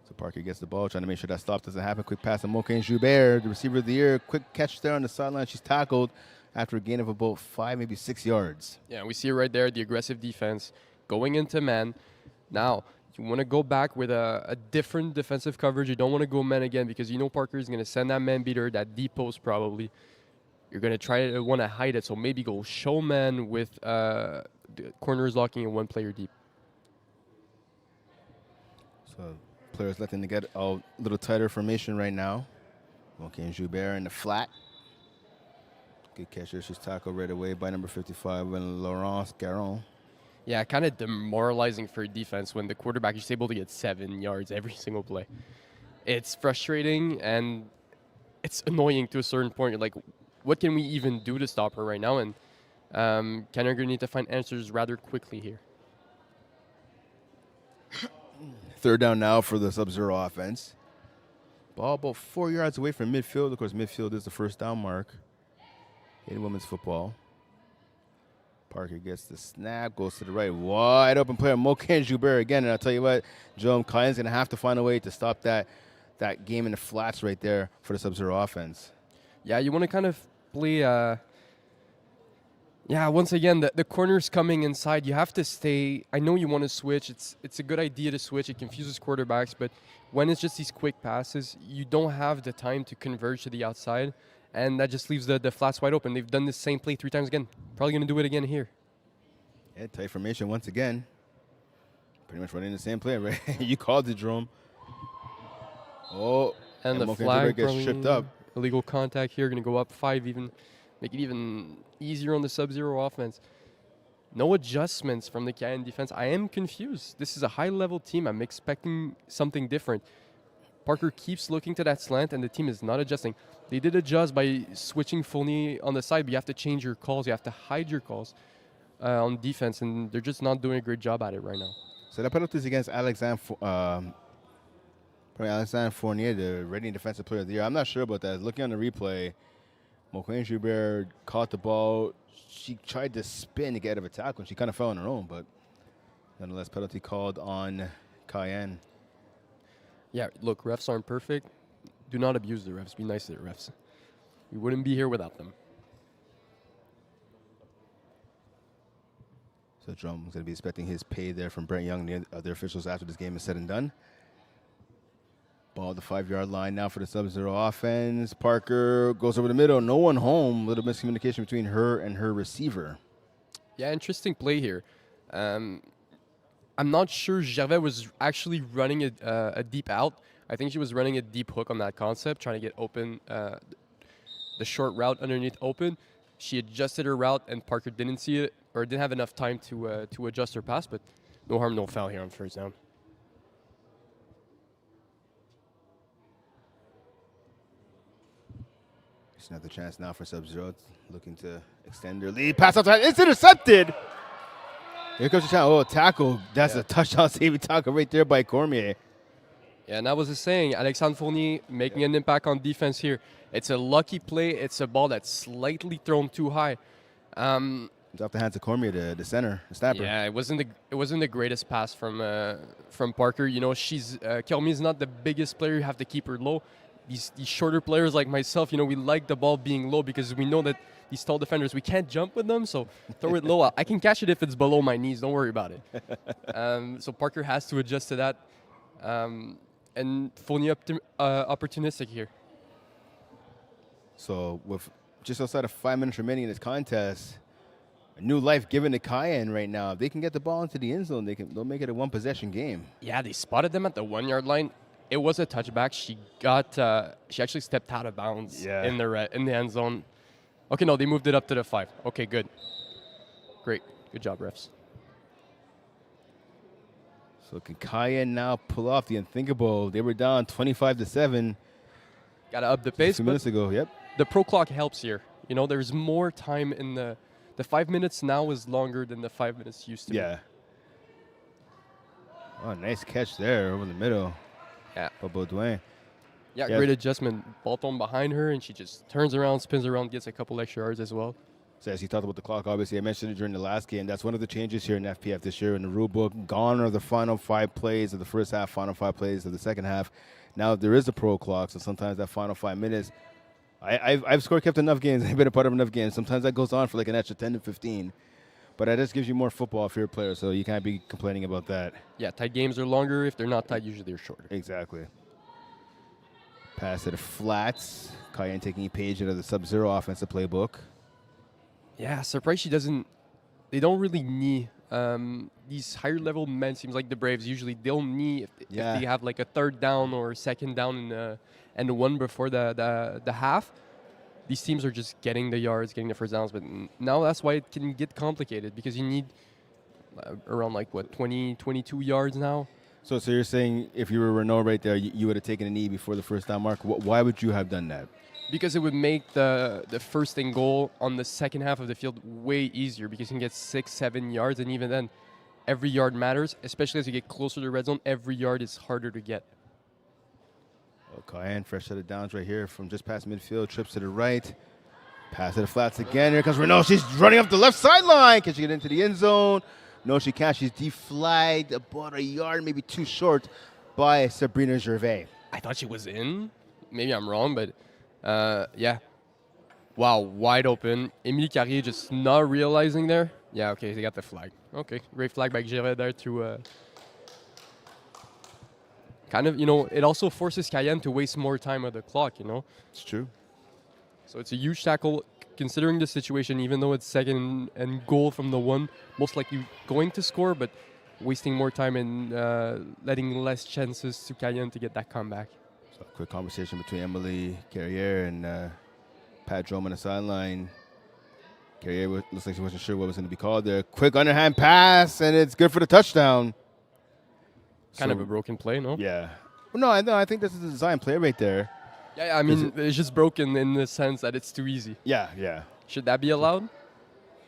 So Parker gets the ball, trying to make sure that stop doesn't happen. Quick pass to Moquin Joubert, the receiver of the year. Quick catch there on the sideline. She's tackled after a gain of about 5, maybe 6 yards.
Yeah, we see it right there, the aggressive defense going into man. Now, you want to go back with a different defensive coverage. You don't want to go man again because you know Parker is going to send that man beater, that deep post probably. You're going to try to want to hide it, so maybe go show man with the corners locking in one player deep.
So players looking to get a little tighter formation right now. Moquin Joubert in the flat. Good catch there. She's tackled right away by number 55, and Laurence Garon.
Yeah, kind of demoralizing for defense when the quarterback is able to get 7 yards every single play. It's frustrating and it's annoying to a certain point. You're like, what can we even do to stop her right now? And Canada going to need to find answers rather quickly here.
Third down now for the Subzero offense. Ball about 4 yards away from midfield. Of course, midfield is the first down mark in women's football. Parker gets the snap, goes to the right. Wide open player, Moquin Joubert again. And I'll tell you what, Joe, Cayenne's going to have to find a way to stop that game in the flats right there for the Subzero offense.
Yeah, you want to kind of play... once again, the corner's coming inside. You have to stay. I know you want to switch. It's a good idea to switch. It confuses quarterbacks. But when it's just these quick passes, you don't have the time to converge to the outside. And that just leaves the flats wide open. They've done this same play 3 times again. Probably going to do it again here.
Yeah, tight formation once again. Pretty much running the same play, right? You called it, Jerome. Oh,
and the
Moquin
flag
gets tripped up.
Illegal contact here. Going to go up 5 even. Make it even easier on the Subzero offense. No adjustments from the Cayenne defense. I am confused. This is a high-level team. I'm expecting something different. Parker keeps looking to that slant, and the team is not adjusting. They did adjust by switching Fournier on the side, but you have to change your calls. You have to hide your calls on defense, and they're just not doing a great job at it right now.
So that penalty is against Alexandre Fournier, the Reading Defensive Player of the Year. I'm not sure about that. Looking on the replay, Moquin Joubert caught the ball. She tried to spin to get out of a tackle, and she kind of fell on her own, but nonetheless, penalty called on Cayenne.
Yeah, look, refs aren't perfect. Do not abuse the refs. Be nice to the refs. We wouldn't be here without them.
So Drum's going to be expecting his pay there from Brent Young, the other officials, after this game is said and done. Ball at the 5-yard line now for the Subzero offense. Parker goes over the middle. No one home. Little miscommunication between her and her receiver.
Yeah, interesting play here. I'm not sure Gervais was actually running a deep out. I think she was running a deep hook on that concept, trying to get open, the short route underneath open. She adjusted her route, and Parker didn't see it or didn't have enough time to adjust her pass, but no harm, no foul here on first down.
It's another chance now for Subzero, looking to extend their lead. Pass outside. It's intercepted. Here comes the challenge. Oh, tackle. That's a touchdown saving tackle right there by Cormier.
Yeah, and that was the saying. Alexandre Fournier making an impact on defense here. It's a lucky play. It's a ball that's slightly thrown too high.
It's off the hands of Cormier, the center, the snapper.
Yeah, it wasn't the greatest pass from Parker. You know, Cormier is not the biggest player. You have to keep her low. These shorter players like myself, you know, we like the ball being low because we know that these tall defenders, we can't jump with them, so throw it low. I can catch it if it's below my knees. Don't worry about it. So Parker has to adjust to that. And Fournier opportunistic here.
So with just outside of 5 minutes remaining in this contest, a new life given to Cayenne right now. If they can get the ball into the end zone, they'll make it a one-possession game.
Yeah, they spotted them at the 1-yard line. It was a touchback. She actually stepped out of bounds in the end zone. Okay, no, they moved it up to the 5. Okay, good. Great. Good job, refs.
So can Cayenne now pull off the unthinkable? They were down 25-7.
Got to up the pace.
2 minutes ago, yep.
The pro clock helps here. You know, there's more time in the 5 minutes now is longer than the 5 minutes used to be.
Yeah. Oh, nice catch there over the middle.
Yeah.
By Baudouin.
Yeah, great adjustment. Ball thrown behind her, and she just turns around, spins around, gets a couple extra yards as well.
So as you talked about the clock, obviously I mentioned it during the last game. That's one of the changes here in FPF this year in the rule book. Gone are the final 5 plays of the first half, final 5 plays of the second half. Now there is a pro clock, so sometimes that final 5 minutes, I've score kept enough games. I've been a part of enough games. Sometimes that goes on for like an extra 10 to 15. But that just gives you more football if you're a player, so you can't be complaining about that.
Yeah, tight games are longer. If they're not tight, usually they're shorter.
Exactly. Pass to the flats. Cayenne taking a page out of the Subzero offensive playbook.
Yeah, surprised they don't really knee. These higher level men teams like the Braves usually they'll knee if they have like a third down or second down and the one before the half. These teams are just getting the yards, getting the first downs, but now that's why it can get complicated because you need around 20, 22 yards now.
So you're saying if you were Renault right there, you would have taken a knee before the first down mark. Why would you have done that?
Because it would make the first and goal on the second half of the field way easier because you can get 6-7 yards, and even then, every yard matters, especially as you get closer to the red zone. Every yard is harder to get.
Oh, Cayenne, fresh set of downs right here from just past midfield, trips to the right, pass to the flats again. Here comes Renault. She's running up the left sideline. Can she get into the end zone? No, she can't. She's deflagged about a yard, maybe too short, by Sabrina Gervais.
I thought she was in. Maybe I'm wrong, but yeah. Wow, wide open. Émilie Carrier just not realizing there. Yeah, okay, they got the flag. Okay, great flag by Gervais there to kind of, it also forces Cayenne to waste more time on the clock,
It's true.
So it's a huge tackle considering the situation, even though it's second and goal from the one, most likely going to score, but wasting more time and letting less chances to Cayenne to get that comeback.
So a quick conversation between Emily Carrier and Pat Drome on the sideline. Carrier looks like she wasn't sure what was going to be called there. Quick underhand pass, and it's good for the touchdown.
Kind of a broken play, no?
Yeah. Well, no, I think this is a design play right there.
Yeah, I mean, it's just broken in the sense that it's too easy.
Yeah.
Should that be allowed?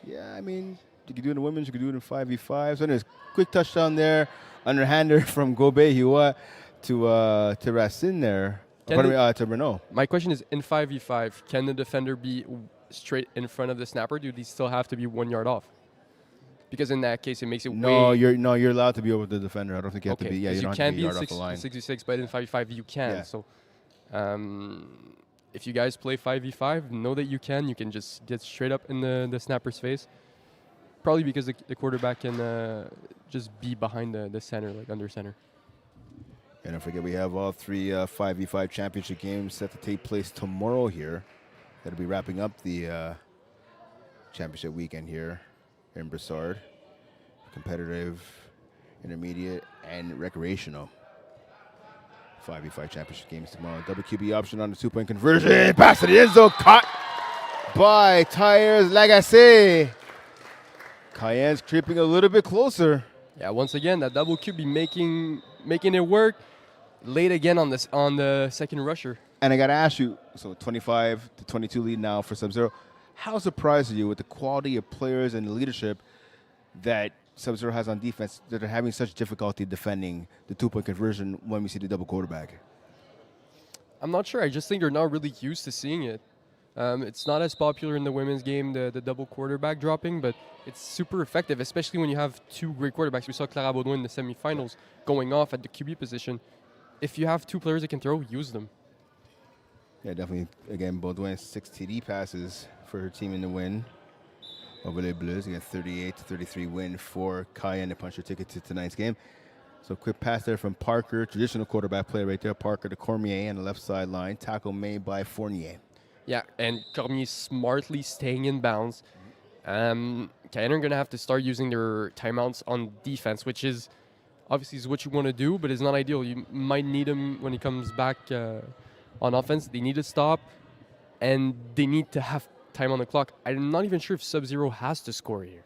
Yeah, I mean, you can do it in the women's, you can do it in 5v5. So there's a quick touchdown there. Underhander from Gobe Hiwa to Racine there. To Renault.
My question is, in 5v5, can the defender be straight in front of the snapper? Do they still have to be 1 yard off? Because in that case, it makes it
you're allowed to be over the defender. I don't think you have to be. Yeah, you don't have to be a yard off the line.
66, but in 5v5 you can. Yeah. So, if you guys play 5v5, know that you can just get straight up in the snapper's face. Probably because the quarterback can just be behind the center, like under center.
And don't forget, we have all 3 5v5 championship games set to take place tomorrow here. That'll be wrapping up the championship weekend here in Brossard. Competitive, intermediate, and recreational. 5v5 championship games tomorrow. Double QB option on the 2-point conversion. Pass to the end zone. Caught by Tires Lagacé. Cayenne's creeping a little bit closer.
Yeah, once again, that double QB making it work. Late again on the second rusher.
And I got to ask you, so 25-22 lead now for Subzero. How surprised are you with the quality of players and the leadership that Subzero has on defense that are having such difficulty defending the 2-point conversion when we see the double quarterback?
I'm not sure. I just think they're not really used to seeing it. It's not as popular in the women's game, the double quarterback dropping, but it's super effective, especially when you have 2 great quarterbacks. We saw Clara Baudouin in the semifinals going off at the QB position. If you have 2 players that can throw, use them.
Yeah, definitely. Again, Baudouin 6 TD passes for her team in the win over Les Bleus. Again, 38-33 win for Cayenne to punch her ticket to tonight's game. So quick pass there from Parker, traditional quarterback play right there. Parker to Cormier on the left sideline. Tackle made by Fournier.
Yeah, and Cormier smartly staying in bounds. Cayenne are going to have to start using their timeouts on defense, which is obviously is what you want to do, but it's not ideal. You might need him when he comes back on offense. They need to stop, and they need to have time on the clock. I'm not even sure if Subzero has to score here.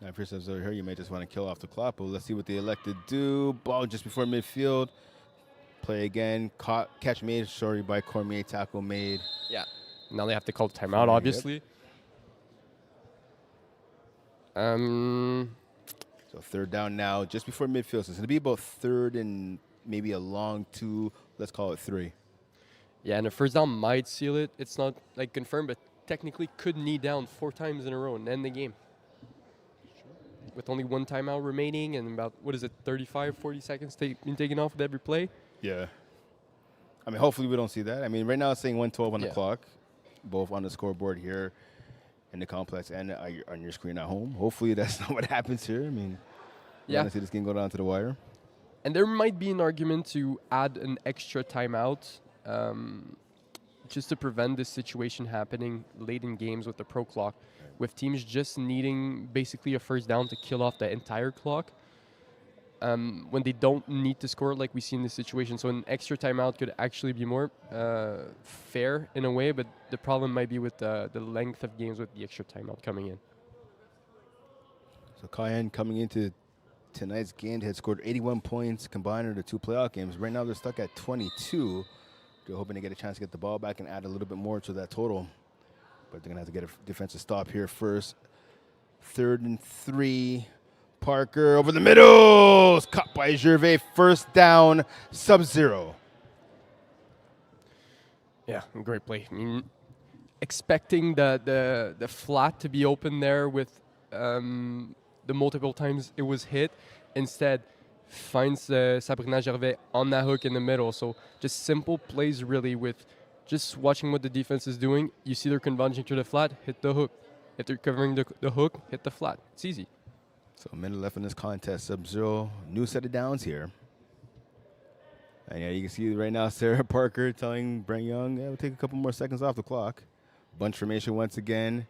Now, if you're Subzero here, you may just want to kill off the clock, but let's see what they elect to do. Ball just before midfield. Play again. Catch made, sorry, by Cormier. Tackle made.
Yeah. Now they have to call timeout, obviously.
So third down now, just before midfield. So it's going to be about third and maybe a long 2, let's call it 3.
Yeah, and the first down might seal it. It's not like confirmed, but technically could knee down 4 times in a row and end the game. With only 1 timeout remaining and about, 35, 40 seconds being taken off with every play?
Yeah. I mean, hopefully we don't see that. I mean, right now it's saying 1:12 on the clock, both on the scoreboard here in the complex and on your screen at home. Hopefully that's not what happens here. I mean, you want to see this game go down to the wire.
And there might be an argument to add an extra timeout just to prevent this situation happening late in games with the pro clock, with teams just needing basically a first down to kill off the entire clock when they don't need to score like we see in this situation. So an extra timeout could actually be more fair in a way, but the problem might be with the length of games with the extra timeout coming in.
So Cayenne coming into tonight's game, they had scored 81 points combined in the 2 playoff games. Right now they're stuck at 22. They're hoping to get a chance to get the ball back and add a little bit more to that total. But they're going to have to get a defensive stop here first. 3rd and 3. Parker over the middle. It's caught by Gervais. First down, Subzero.
Yeah, great play. I mean, expecting the flat to be open there with the multiple times it was hit. Instead, finds Sabrina Gervais on that hook in the middle. So just simple plays really with just watching what the defense is doing. You see they're converging to the flat, hit the hook. If they're covering the hook, hit the flat. It's easy.
So a minute left in this contest. Subzero, new set of downs here. And yeah, you can see right now Sarah Parker telling Brent Young, we'll take a couple more seconds off the clock. Bunch formation once again.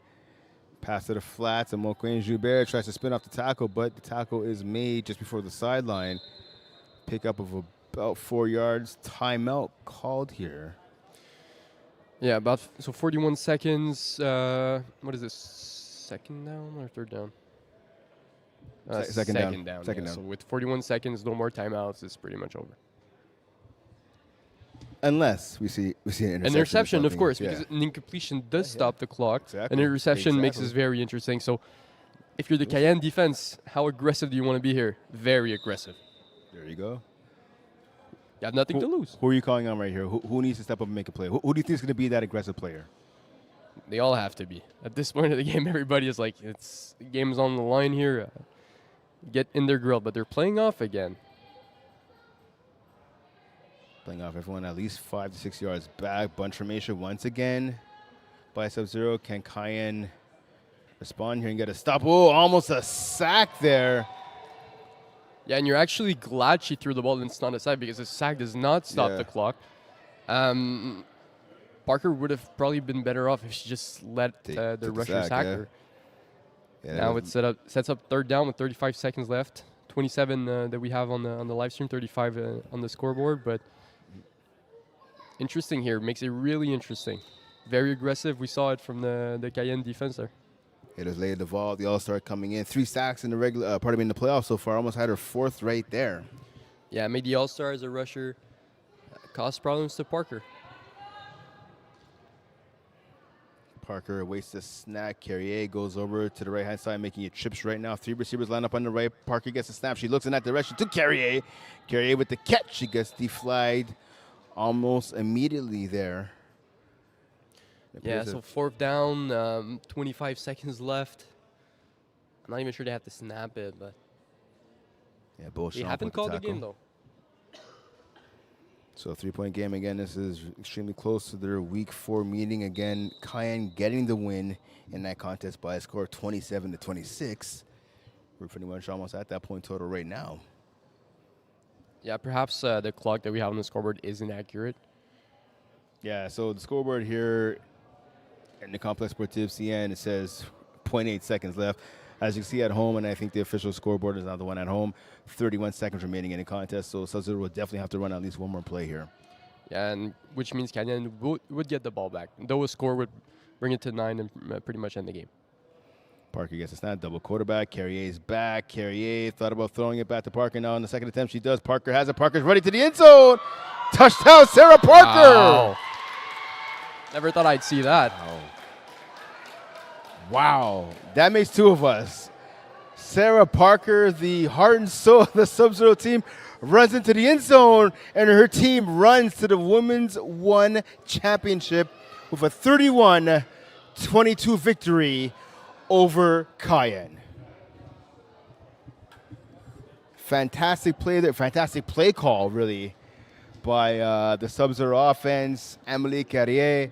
Pass to the flats, and Moquin Joubert tries to spin off the tackle, but the tackle is made just before the sideline. Pickup of about 4 yards. Timeout called here.
Yeah, about 41 seconds. What is this? Second down or third down?
Second down.
Second down. So with 41 seconds, no more timeouts, it's pretty much over.
Unless we see an
interception, of course, because an incompletion does stop the clock.
Exactly.
An interception makes this very interesting. So if you're the Cayenne defense, how aggressive do you want to be here? Very aggressive.
There you go.
You have nothing to lose.
Who are you calling on right here? Who needs to step up and make a play? Who do you think is going to be that aggressive player?
They all have to be. At this point of the game, everybody is like, the game's on the line here. Get in their grill, but they're playing off again.
Playing off everyone at least 5 to 6 yards back. Bunch formation once again by Subzero. Can Cayenne respond here and get a stop? Oh, almost a sack there.
Yeah, and you're actually glad she threw the ball and it's not a sack because a sack does not stop the clock. Parker would have probably been better off if she just let the rusher sack her. Yeah, now it sets up third down with 35 seconds left. 27 that we have on the live stream, 35 on the scoreboard. But interesting here, makes it really interesting. Very aggressive. We saw it from the Cayenne defense there.
It has laid the ball. The All-Star coming in. 3 sacks in the in the playoffs so far. Almost had her 4th right there.
Yeah, made the All-Star as a rusher. Caused problems to Parker.
Parker waits the snap. Carrier goes over to the right-hand side, making it trips right now. 3 receivers line up on the right. Parker gets a snap. She looks in that direction to Carrier. Carrier with the catch. She gets deflagged almost immediately there.
Yeah, so 4th down, 25 seconds left. I'm not even sure they have to snap it, but
yeah, both
they haven't called the game, though.
So a 3-point game again. This is extremely close to their Week 4 meeting. Again, Cayenne getting the win in that contest by a score of 27-26. We're pretty much almost at that point total right now.
Yeah, perhaps the clock that we have on the scoreboard is inaccurate.
Yeah, so the scoreboard here in the Complexe Sportif Cayenne, it says 0.8 seconds left. As you can see at home, and I think the official scoreboard is not the one at home, 31 seconds remaining in the contest, so Subzero will definitely have to run at least one more play here.
Yeah, and which means Cayenne would get the ball back. Though a score would bring it to 9 and pretty much end the game.
Parker gets a snap, double quarterback. Carrier's back. Carrier thought about throwing it back to Parker. Now on the second attempt, she does. Parker has it. Parker's ready to the end zone. Touchdown, Sarah Parker.
Wow. Never thought I'd see that.
Wow. That makes 2 of us. Sarah Parker, the heart and soul of the Subzero team, runs into the end zone, and her team runs to the Women's 1 championship with a 31 22 victory over Cayenne. Fantastic play there, fantastic play call, really, by the Subzero offense, Amélie Carrier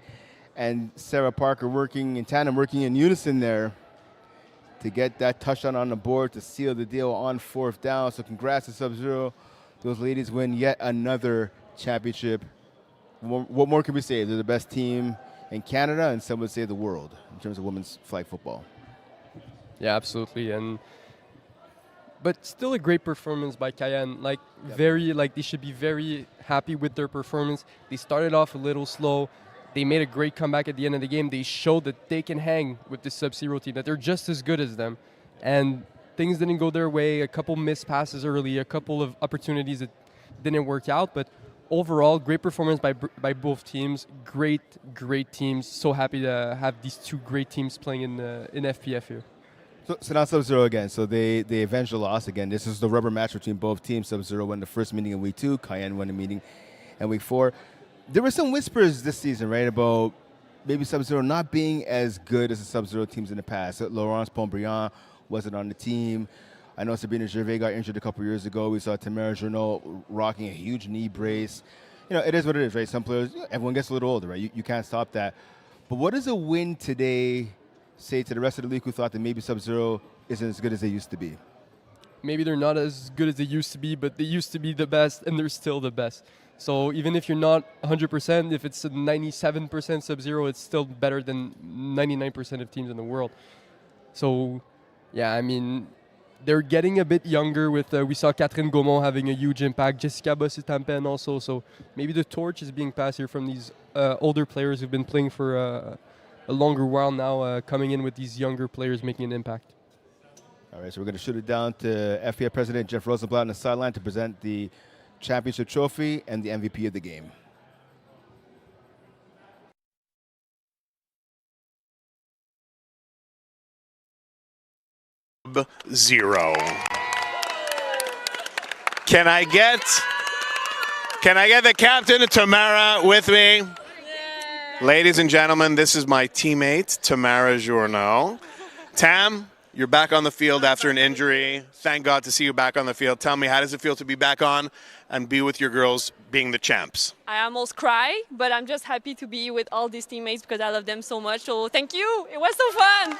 and Sarah Parker working in tandem, working in unison there to get that touchdown on the board to seal the deal on 4th down. So congrats to Subzero. Those ladies win yet another championship. What more can we say? They're the best team in Canada, and some would say the world, in terms of women's flag football.
Yeah, absolutely. But still a great performance by Cayenne. They should be very happy with their performance. They started off a little slow. They made a great comeback at the end of the game. They showed that they can hang with the Subzero team, that they're just as good as them. And things didn't go their way. A couple missed passes early, a couple of opportunities that didn't work out. But overall, great performance by both teams. Great teams. So happy to have these two great teams playing in FPF here.
So now Subzero again. So they avenged the loss again. This is the rubber match between both teams. Subzero won the first meeting in week 2. Cayenne won the meeting in week 4. There were some whispers this season, right, about maybe Subzero not being as good as the Subzero teams in the past. Laurence Pontbriand wasn't on the team. I know Sabrina Gervais got injured a couple years ago. We saw Tamara Journeau rocking a huge knee brace. It is what it is, right? Some players, everyone gets a little older, right? You can't stop that. But what does a win today say to the rest of the league who thought that maybe Subzero isn't as good as they used to be?
Maybe they're not as good as they used to be, but they used to be the best, and they're still the best. So even if you're not 100%, if it's a 97% Subzero, it's still better than 99% of teams in the world. So, yeah, I mean, they're getting a bit younger with, we saw Catherine Gaumont having a huge impact, Jessica Bossy-Tampen also. So maybe the torch is being passed here from these older players who've been playing for a longer while now, coming in with these younger players making an impact.
All right, so we're going to shoot it down to FPF President Jeff Rosenblatt on the sideline to present the championship trophy and the MVP of the game.
Subzero. Can I get the captain, Tamara, with me? Yeah. Ladies and gentlemen, this is my teammate, Tamara Journeau. Tam, you're back on the field after an injury. Thank God to see you back on the field. Tell me, how does it feel to be back on and be with your girls being the champs?
I almost cry, but I'm just happy to be with all these teammates because I love them so much. So thank you. It was so fun.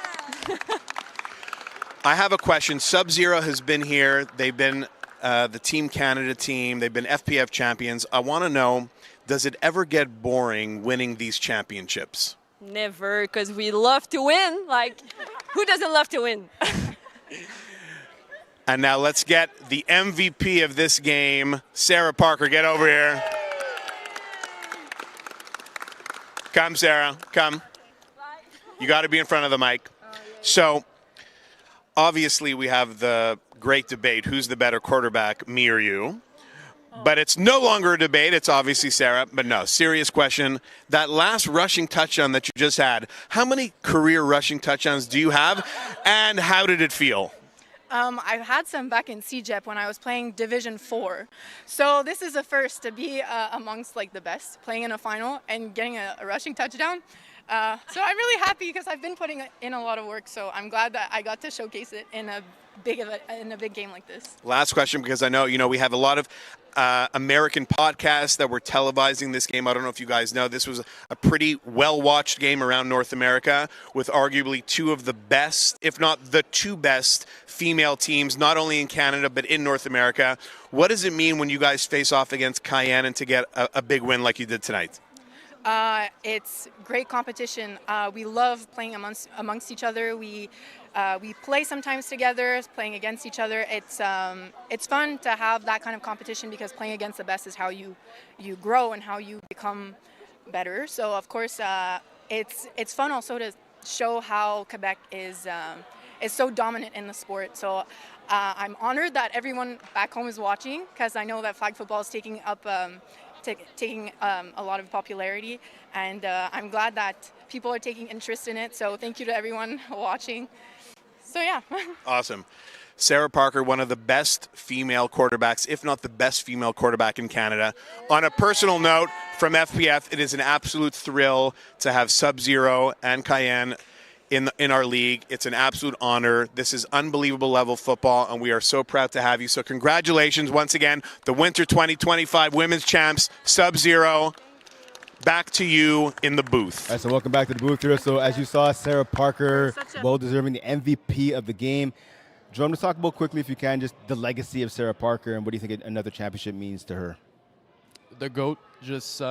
I have a question. Subzero has been here. They've been the Team Canada team. They've been FPF champions. I want to know, does it ever get boring winning these championships?
Never, because we love to win. Who doesn't love to win?
And now let's get the MVP of this game, Sarah Parker. Get over here. Come, Sarah. Come. You got to be in front of the mic. So, obviously, we have the great debate, who's the better quarterback, me or you? But it's no longer a debate. It's obviously Sarah. But no, serious question. That last rushing touchdown that you just had, how many career rushing touchdowns do you have, and how did it feel?
I've had some back in CJEP when I was playing Division 4. So this is a first to be amongst the best, playing in a final and getting a rushing touchdown. So I'm really happy because I've been putting in a lot of work. So I'm glad that I got to showcase it in a big game like this.
Last question, because I know we have a lot of American podcasts that were televising this game. I don't know if you guys know, this was a pretty well-watched game around North America with arguably two of the best, if not the two best, female teams, not only in Canada but in North America. What does it mean when you guys face off against Cayenne and to get a big win like you did tonight?
It's great competition. We love playing amongst each other. We play sometimes together, playing against each other. It's fun to have that kind of competition because playing against the best is how you grow and how you become better. So of course, it's fun also to show how Quebec is so dominant in the sport. So I'm honored that everyone back home is watching because I know that flag football is taking up. Taking a lot of popularity, and I'm glad that people are taking interest in it. So thank you to everyone watching. So yeah.
Awesome. Sarah Parker, one of the best female quarterbacks, if not the best female quarterback in Canada. On a personal note, from FPF, it is an absolute thrill to have Subzero and Cayenne in our league. It's an absolute honor. This is unbelievable level football, and we are so proud to have you. So congratulations once again, the Winter 2025 Women's Champs, Subzero. Back to you in the booth.
All right, so welcome back to the booth here. So as you saw, Sarah Parker, well deserving the MVP of the game. Jerome, let's talk about quickly, if you can, just the legacy of Sarah Parker and what do you think another championship means to her?
The GOAT, just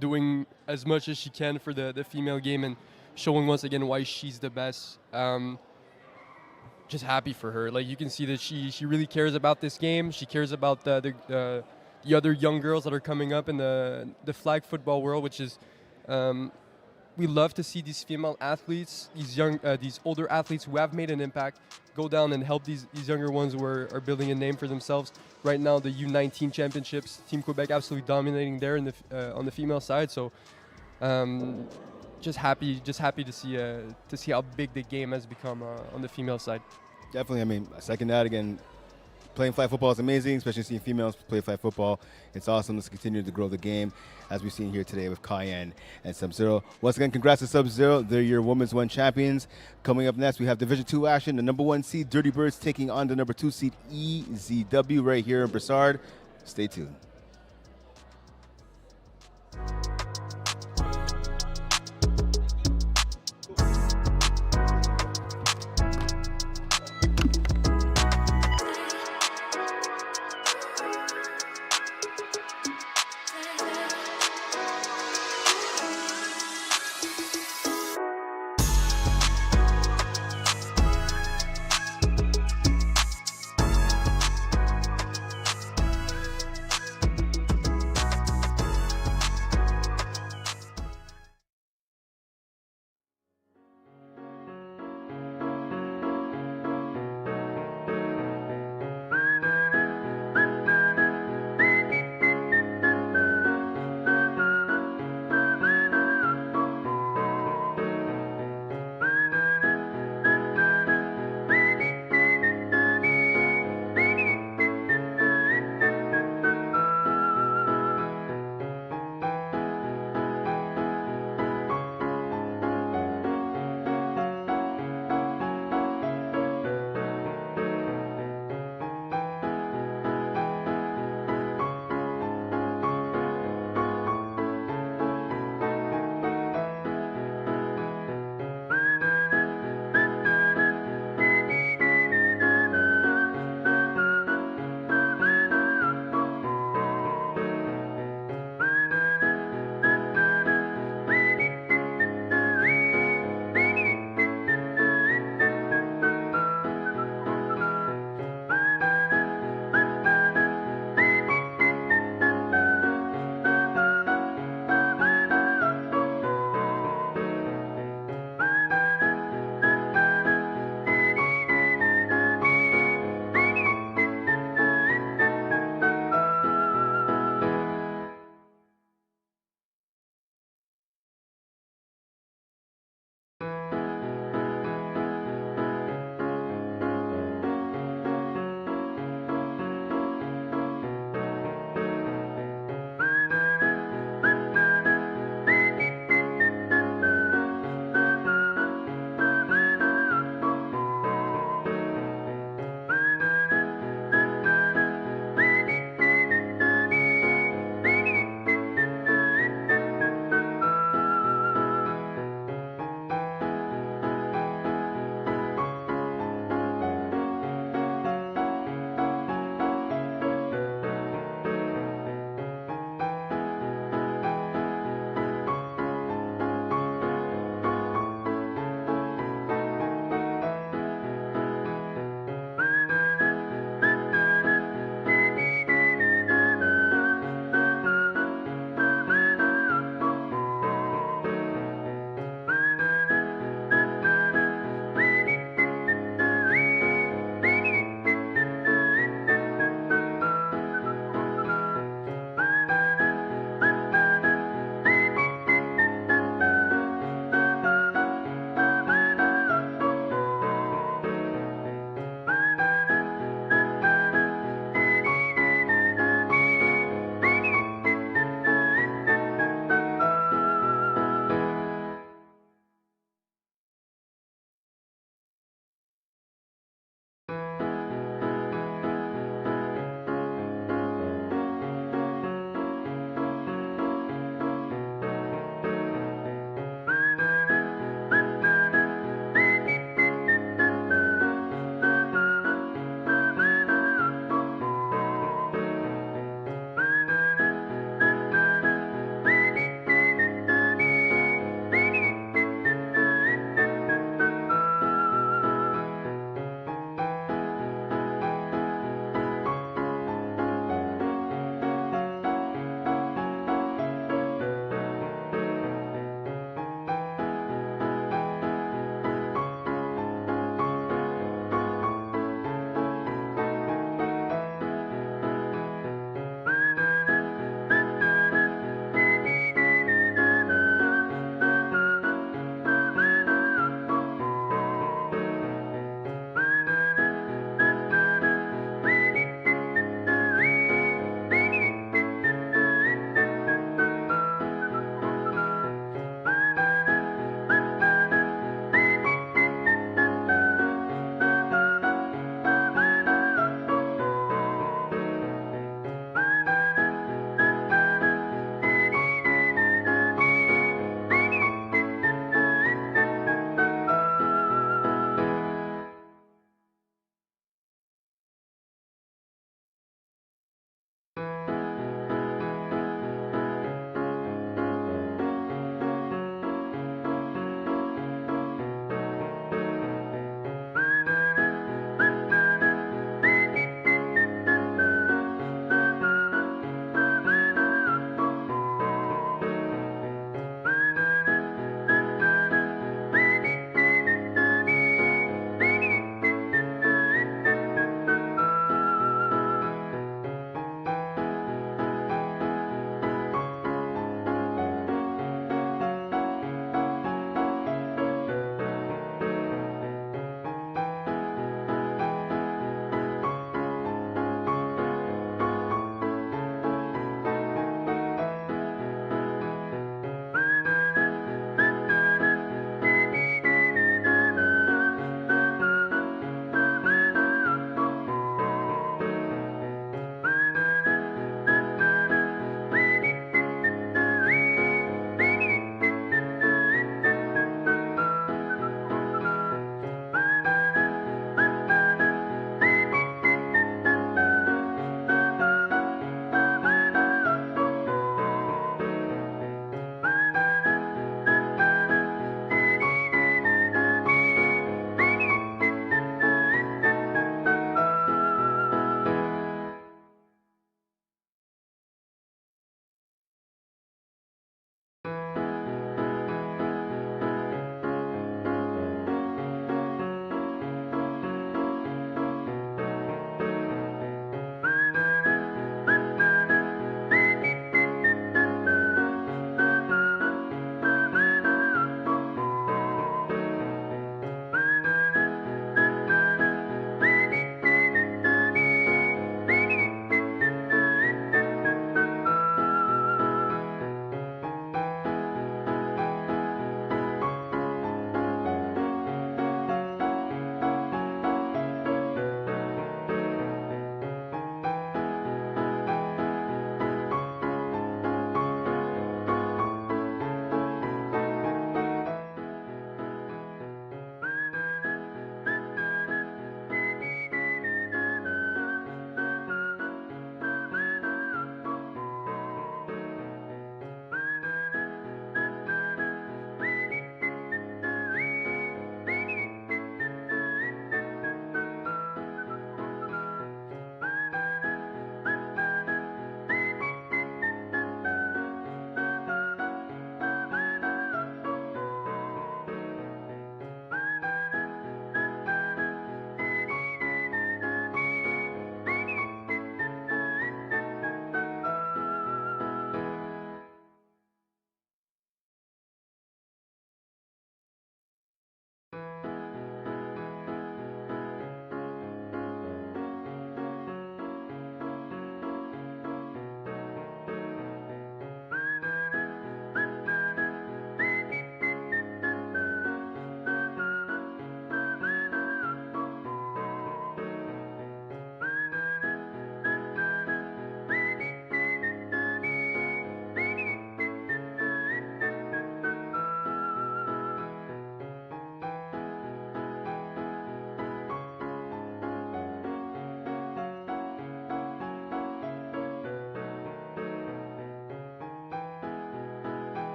doing as much as she can for the female game and showing once again why she's the best. Just happy for her. Like, you can see that she really cares about this game. She cares about the other young girls that are coming up in the flag football world, which is we love to see these female athletes, these older athletes who have made an impact, go down and help these younger ones who are building a name for themselves. Right now, the U19 championships, Team Quebec absolutely dominating there on the female side. So, just happy to see how big the game has become on the female side.
Definitely. I mean, I second that again. Playing flag football is amazing, especially seeing females play flag football. It's awesome. Let's continue to grow the game, as we've seen here today with Cayenne and Subzero. Once again, congrats to Subzero. They're your Women's 1 champions. Coming up next, we have Division 2 action. The number 1 seed, Dirty Birds, taking on the number 2 seed, EZW, right here in Brossard. Stay tuned.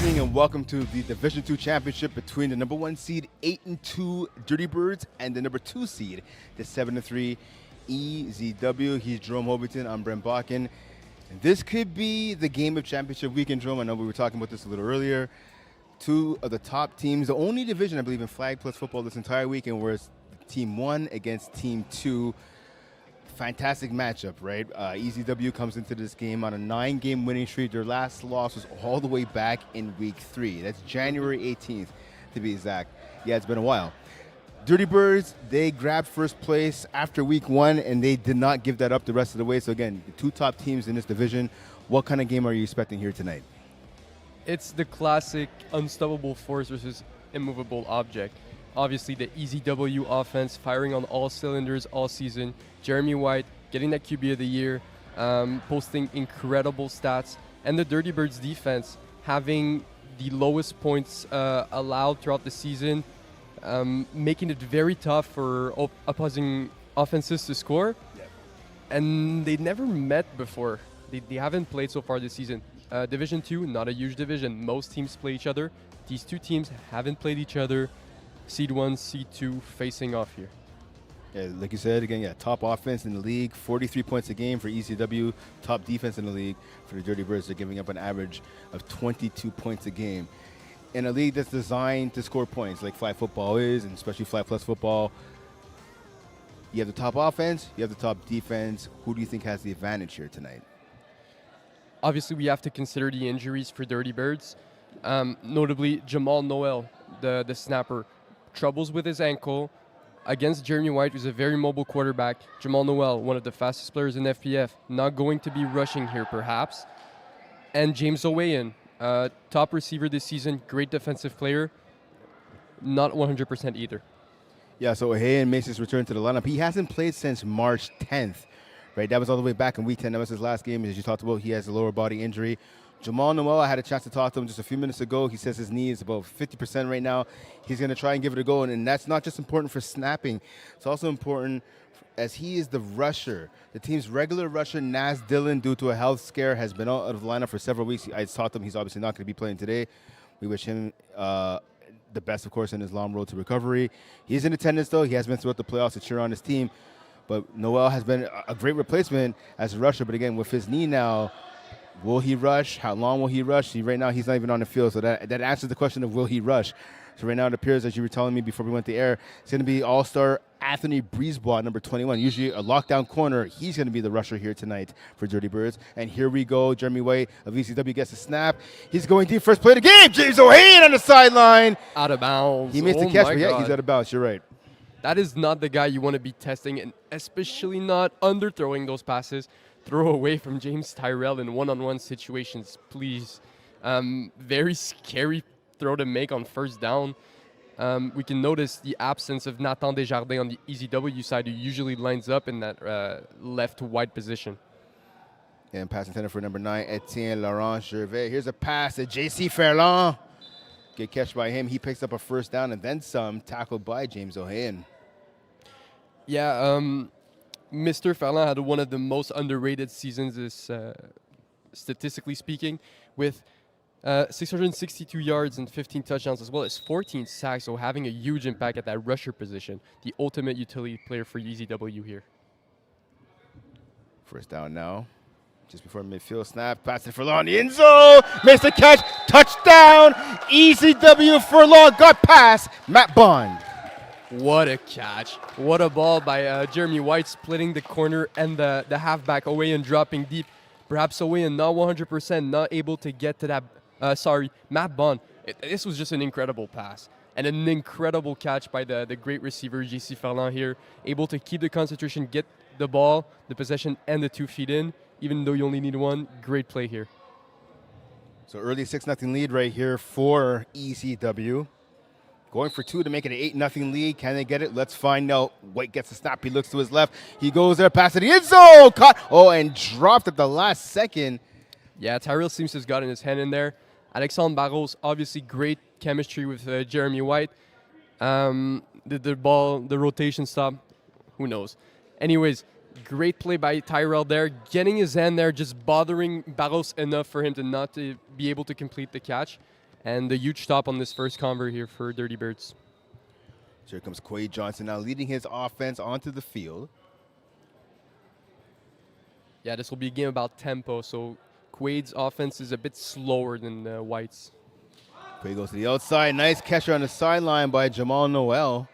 evening and welcome to the Division 2 championship between the number 1 seed 8-2 Dirty Birds and the number 2 seed, the 7-3 EZW. He's Jerome Hobbiton. I'm Brent Bakken. This could be the game of championship weekend, Jerome. I know we were talking about this a little earlier. Two of the top teams, the only division I believe in FlagPlus football this entire weekend, where it's Team 1 against Team 2. Fantastic matchup, right? EZW comes into this game on a 9-game winning streak. Their last loss was all the way back in week 3. That's January 18th, to be exact. Yeah, it's been a while. Dirty Birds, they grabbed first place after week 1, and they did not give that up the rest of the way. So again, the two top teams in this division. What kind of game are you expecting here tonight?
It's the classic unstoppable force versus immovable object. Obviously, the EZW offense firing on all cylinders all season. Jeremy White getting that QB of the year, posting incredible stats. And the Dirty Birds defense having the lowest points allowed throughout the season, making it very tough for opposing offenses to score. Yep. And they never met before. They haven't played so far this season. Division 2, not a huge division. Most teams play each other. These two teams haven't played each other. Seed 1, Seed 2 facing off here.
Yeah, like you said, again, yeah, top offense in the league, 43 points a game for ECW, top defense in the league for the Dirty Birds. They're giving up an average of 22 points a game. In a league that's designed to score points, like flag football is, and especially FlagPlus football, you have the top offense, you have the top defense. Who do you think has the advantage here tonight?
Obviously, we have to consider the injuries for Dirty Birds. Notably, Jamal Noel, the snapper, troubles with his ankle. Against Jeremy White, who's a very mobile quarterback. Jamal Noel, one of the fastest players in FPF, not going to be rushing here perhaps. And James Owayan, top receiver this season, great defensive player, not 100% either.
Yeah, so Owayan makes his return to the lineup. He hasn't played since March 10th, right? That was all the way back in week 10. That was his last game. As you talked about, he has a lower body injury. Jamal Noel, I had a chance to talk to him just a few minutes ago. He says his knee is about 50% right now. He's going to try and give it a go, and that's not just important for snapping. It's also important as he is the rusher. The team's regular rusher, Naz Dillon, due to a health scare, has been out of the lineup for several weeks. I talked to him. He's obviously not going to be playing today. We wish him the best, of course, in his long road to recovery. He's in attendance, though. He has been throughout the playoffs to cheer on his team. But Noel has been a great replacement as a rusher. But again, with his knee now, will he rush? How long will he rush? Right now, he's not even on the field. So that answers the question of will he rush. So right now, it appears, as you were telling me before we went to air, it's going to be all-star Anthony Breezebois, number 21. Usually a lockdown corner. He's going to be the rusher here tonight for Dirty Birds. And here we go. Jeremy White of ECW gets a snap. He's going deep. First play of the game. James Owayan on the sideline.
Out of bounds.
He missed the catch, but yeah, he's out of bounds. You're right.
That is not the guy you want to be testing, and especially not underthrowing those passes. Throw away from James Tyrell in one-on-one situations, please. Very scary throw to make on first down. We can notice the absence of Nathan Desjardins on the EZW side, who usually lines up in that left wide position.
And pass intended for number 9, Etienne Laurent Gervais. Here's a pass to J.C. Ferland. Good catch by him. He picks up a first down and then some, tackled by James Owayan.
Yeah, Mr. Ferland had one of the most underrated seasons, statistically speaking, with 662 yards and 15 touchdowns, as well as 14 sacks, so having a huge impact at that rusher position. The ultimate utility player for EZW here.
First down now. Just before midfield snap, pass it Furlong, the end zone, makes the catch, touchdown, EZW Furlong, got past Matt Bond.
What a catch. What a ball by Jeremy White, splitting the corner and the halfback away and dropping deep. Perhaps away and not 100%, not able to get to that, Matt Bond. This was just an incredible pass. And an incredible catch by the great receiver, J.C. Ferland here, able to keep the concentration, get the ball, the possession, and the 2 feet in. Even though you only need one, great play here.
So early 6-0 lead right here for ECW. Going for 2 to make it an 8-0 lead. Can they get it? Let's find out. White gets a snap. He looks to his left. He goes there, pass to the end zone. Caught. Oh, and dropped at the last second.
Yeah, Tyrell seems to have gotten his hand in there. Alexandre Barros, obviously great chemistry with Jeremy White. The ball, the rotation stop, who knows. Anyways, great play by Tyrell there, getting his hand there, just bothering Barros enough for him to not be able to complete the catch. And a huge stop on this first convert here for Dirty Birds.
So here comes Quade Johnson now leading his offense onto the field.
Yeah, this will be a game about tempo, so Quade's offense is a bit slower than White's.
Quade goes to the outside. Nice catch on the sideline by Jamal Noel.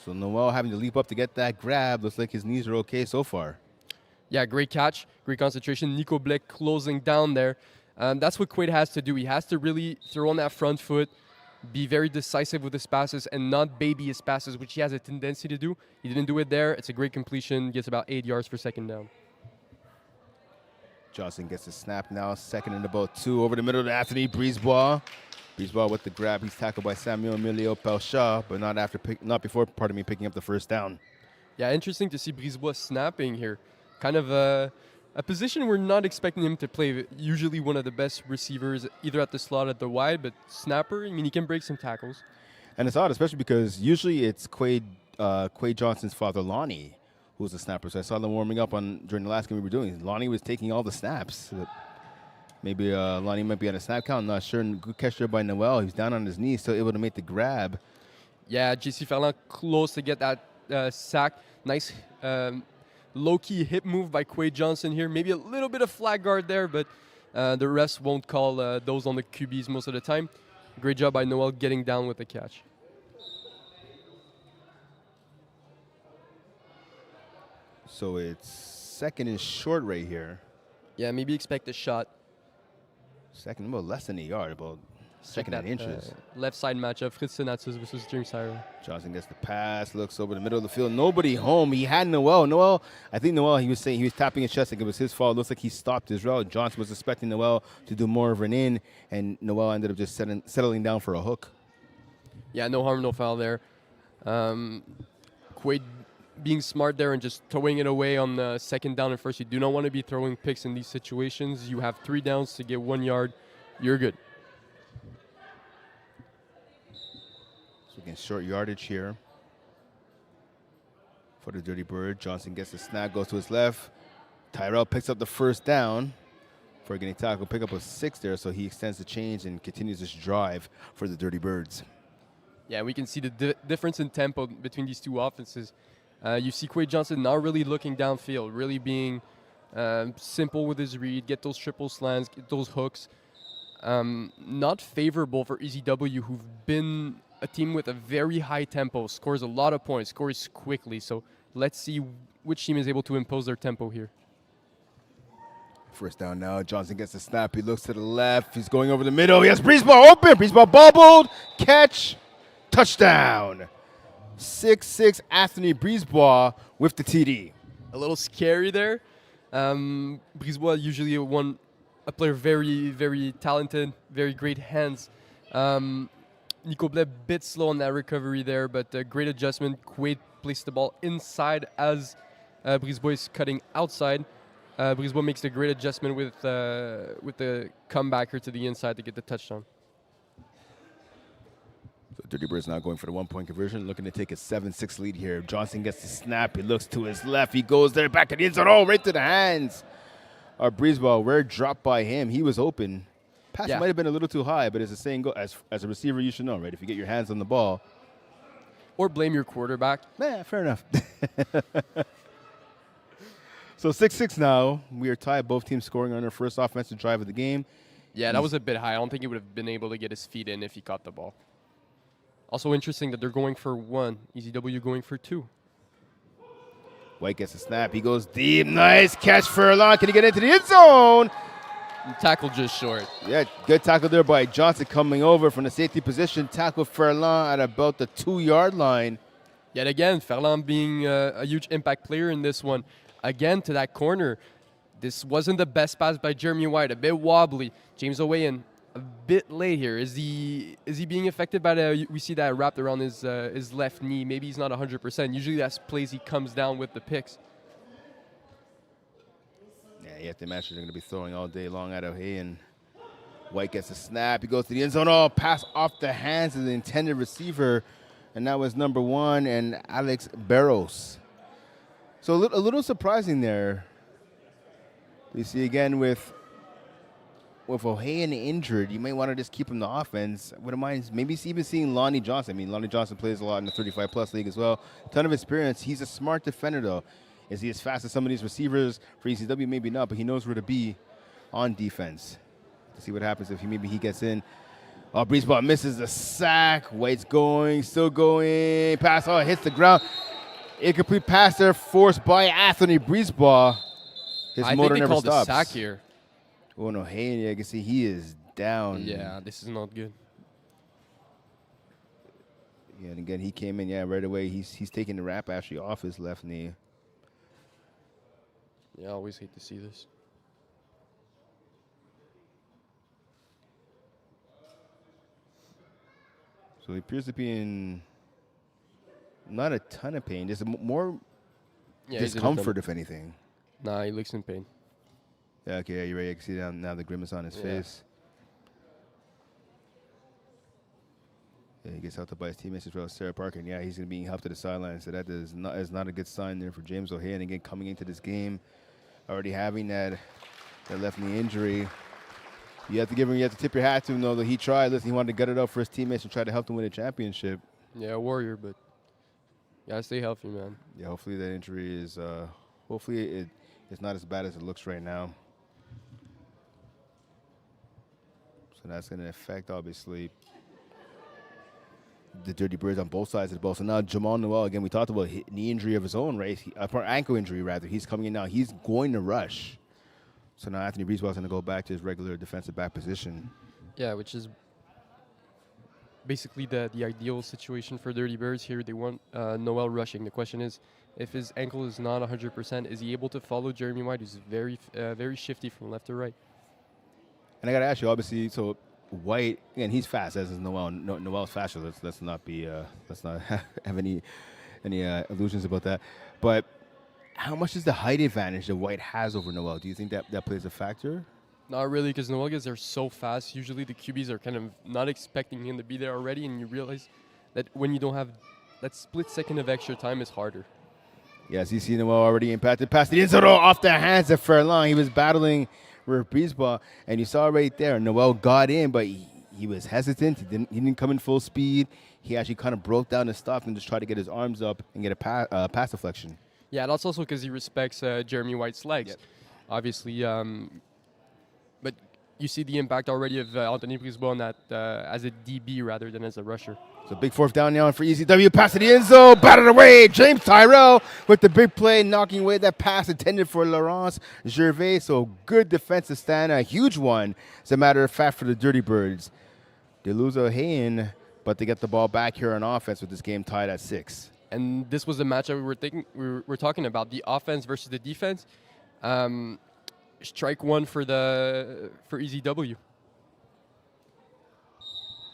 So Noel having to leap up to get that grab. Looks like his knees are okay so far.
Yeah, great catch, great concentration. Nico Bleck closing down there. That's what Quade has to do. He has to really throw on that front foot, be very decisive with his passes, and not baby his passes, which he has a tendency to do. He didn't do it there. It's a great completion. Gets about 8 yards for second down.
Johnson gets the snap now. Second and about 2 over the middle to Anthony Brisebois. Brisebois with the grab. He's tackled by Samuel Emilio Pelcha, but not before picking up the first down.
Yeah, interesting to see Brisebois snapping here. Kind of a position we're not expecting him to play. Usually one of the best receivers, either at the slot or at the wide, but snapper, I mean, he can break some tackles.
And it's odd, especially because usually it's Quade Johnson's father, Lonnie, who's the snapper. So I saw them warming up during the last game we were doing. Lonnie was taking all the snaps. So maybe Lonnie might be on a snap count. Not sure. Good catch there by Noel. He was down on his knees, still able to make the grab.
Yeah, JC Ferland close to get that sack. Nice low-key hip move by Quade Johnson here. Maybe a little bit of flag guard there, but the refs won't call those on the QBs most of the time. Great job by Noel getting down with the catch.
So it's second and short right here.
Yeah, maybe expect a shot.
Second, about less than a yard, about second and inches.
Left side matchup, Fritz Senatus versus James Tyra.
Johnson gets the pass, looks over the middle of the field. Nobody home. He had Noel. I think Noel, he was saying he was tapping his chest like it was his fault. It looks like he stopped his route. Johnson was expecting Noel to do more of an in, and Noel ended up just settling down for a hook.
Yeah, no harm, no foul there. Quade being smart there and just throwing it away on the second down and first. You do not want to be throwing picks in these situations. You have 3 downs to get 1 yard. You're good.
So again, short yardage here for the Dirty Bird. Johnson gets the snap, goes to his left. Tyrell picks up the first down for getting tackled. Pick up a 6 there, so he extends the change and continues this drive for the Dirty Birds.
Yeah, we can see the difference in tempo between these two offenses. You see Quade Johnson not really looking downfield, really being simple with his read, get those triple slants, get those hooks. Not favorable for EZW, who've been a team with a very high tempo, scores a lot of points, scores quickly. So let's see which team is able to impose their tempo here.
First down now. Johnson gets the snap. He looks to the left. He's going over the middle. He has Brisebois open. Brisebois bobbled. Catch. Touchdown. 6'6" Anthony Brisebois with the TD.
A little scary there. Brisebois usually a player very, very talented, very great hands. Nico Blais a bit slow on that recovery there, but a great adjustment. Quade placed the ball inside as Brisebois is cutting outside. Brisebois makes a great adjustment with the comebacker to the inside to get the touchdown.
So Dirty Birds now going for the 1-point conversion, looking to take a 7-6 lead here. Johnson gets the snap. He looks to his left. He goes there, back to the inside. Oh, right to the hands of Brisebois. Where dropped by him. He was open. Pass might have been a little too high, but as the saying goes, as a receiver, you should know, right? If you get your hands on the ball.
Or blame your quarterback.
Yeah, fair enough. So 6-6 now. We are tied. Both teams scoring on their first offensive drive of the game.
Yeah, that was a bit high. I don't think he would have been able to get his feet in if he caught the ball. Also interesting that they're going for 1. EZW going for 2.
White gets a snap. He goes deep. Nice catch for Erlon. Can he get into the end zone?
Tackle just short.
Yeah, good tackle there by Johnson coming over from the safety position. Tackle Ferland at about the 2-yard line.
Yet again, Ferland being a huge impact player in this one. Again, to that corner. This wasn't the best pass by Jeremy White. A bit wobbly. James Owain a bit late here. Is he being affected by we see that wrapped around his left knee. Maybe he's not 100%. Usually that's plays he comes down with the picks.
Yeah, you have to imagine they're going to be throwing all day long at O'Hay, and White gets a snap. He goes to the end zone. Oh, pass off the hands of the intended receiver, and that was number 1 and Alex Barros. So a little surprising there. We see again with with O'Hayan injured, you might want to just keep him in the offense. I wouldn't mind maybe even seeing Lonnie Johnson. I mean, Lonnie Johnson plays a lot in the 35-plus league as well. Ton of experience. He's a smart defender, though. Is he as fast as some of these receivers for ECW? Maybe not, but he knows where to be on defense. To see what happens if maybe he gets in. Oh, Breezeball misses the sack. White's going, still going. Pass, hits the ground. Incomplete pass there forced by Anthony Breezeball. His
I
motor
think they
never
called
stops.
a sack here.
Oh, no, Hayden, I can see he is down.
Yeah, this is not good.
Yeah, and again, he came in, right away. He's taking the wrap actually off his left knee.
Yeah, I always hate to see this.
So he appears to be in not a ton of pain, just more discomfort, if anything.
Nah, he looks in pain.
Yeah, okay, you're right. I can see now the grimace on his face. Yeah, he gets helped up by his teammates as well as Sarah Parker. And he's going to be helped to the sideline. So that is not a good sign there for James O'Hayan. Again, coming into this game, already having that left knee injury. You have to tip your hat to him, though, that he tried. Listen, he wanted to gut it up for his teammates and try to help them win a championship.
Yeah, warrior, but gotta stay healthy, man.
Yeah, hopefully that injury is, it's not as bad as it looks right now. So that's going to affect, obviously, the Dirty Birds on both sides of the ball. So now Jamal Noel, again, we talked about knee injury of his own, right? Ankle injury, rather. He's coming in now. He's going to rush. So now Anthony Breezeball is going to go back to his regular defensive back position.
Yeah, which is basically the ideal situation for Dirty Birds here. They want Noel rushing. The question is, if his ankle is not 100%, is he able to follow Jeremy White, who's very shifty from left to right?
And I got to ask you, obviously, so White, again, he's fast, as is Noel. Noel's faster. Let's not have any illusions about that. But how much is the height advantage that White has over Noel? Do you think that plays a factor?
Not really, because Noel gets there so fast. Usually the QBs are kind of not expecting him to be there already, and you realize that when you don't have that split second of extra time, is harder.
Yes, you see Noel already impacted past the inside off the hands of Furlong. He was battling with Breezeball, and you saw right there, Noel got in, but he was hesitant. He didn't come in full speed. He actually kind of broke down and stopped and just tried to get his arms up and get a pass deflection.
Yeah, that's also because he respects Jeremy White's legs. Yep. Obviously, but you see the impact already of Anthony Breezeball as a DB rather than as a rusher.
So big fourth down now for ECW. Pass to the end zone, batted away. James Tyrell with the big play, knocking away that pass intended for Laurence Gervais. So good defensive stand, a huge one, as a matter of fact, for the Dirty Birds. They lose O'Hayan, but they get the ball back here on offense with this game tied at 6.
And this was the matchup we were talking about, the offense versus the defense. Strike one for ECW.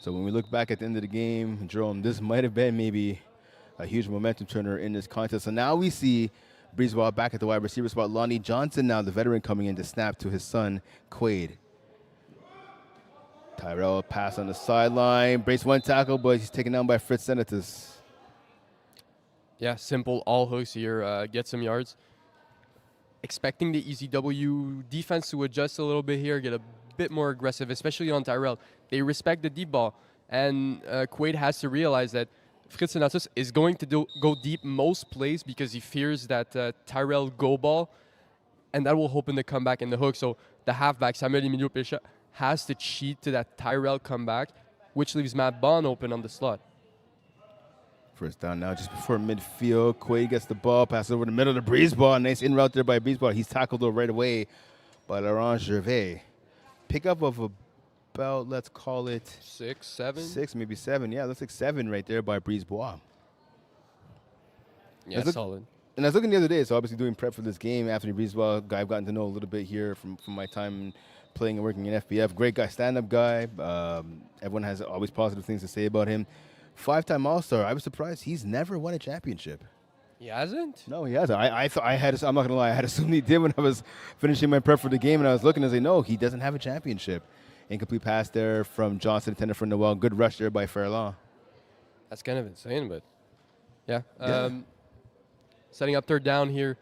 So when we look back at the end of the game, Jerome, this might have been maybe a huge momentum turner in this contest. So now we see Breezeball back at the wide receiver spot. Lonnie Johnson now, the veteran, coming in to snap to his son, Quaid. Tyrell pass on the sideline. Brace one tackle, but he's taken down by Fritz Senatus.
Yeah, simple all hooks here. Get some yards. Expecting the ECW defense to adjust a little bit here, get a bit more aggressive, especially on Tyrell. They respect the deep ball, and Quaid has to realize that Fritz Senatus is going to go deep most plays because he fears that Tyrell go ball, and that will open the comeback in the hook. So the halfback, Samuel Emilio Pesha, has to cheat to that Tyrell comeback, which leaves Matt Bond open on the slot.
First down now, just before midfield. Quaid gets the ball, passes over the middle of the Breezeball. Nice in route there by Breezeball. He's tackled though right away by Laurent Gervais. Pickup of about, let's call it
6, 7.
6, maybe 7. Yeah, that's like 7 right there by Breezeball.
Yeah, solid.
And I was looking the other day, so obviously doing prep for this game. Anthony Breezeball, guy I've gotten to know a little bit here from my time playing and working in FBF. Great guy, stand-up guy. Everyone has always positive things to say about him. 5-time All-Star. I was surprised he's never won a championship.
He hasn't?
No, he hasn't. I thought I had. I'm not gonna lie. I had assumed he did when I was finishing my prep for the game, and I was looking and say, no, he doesn't have a championship. Incomplete pass there from Johnson, intended for Noel. Good rush there by Fairlawn.
That's kind of insane, but yeah. Setting up third down here.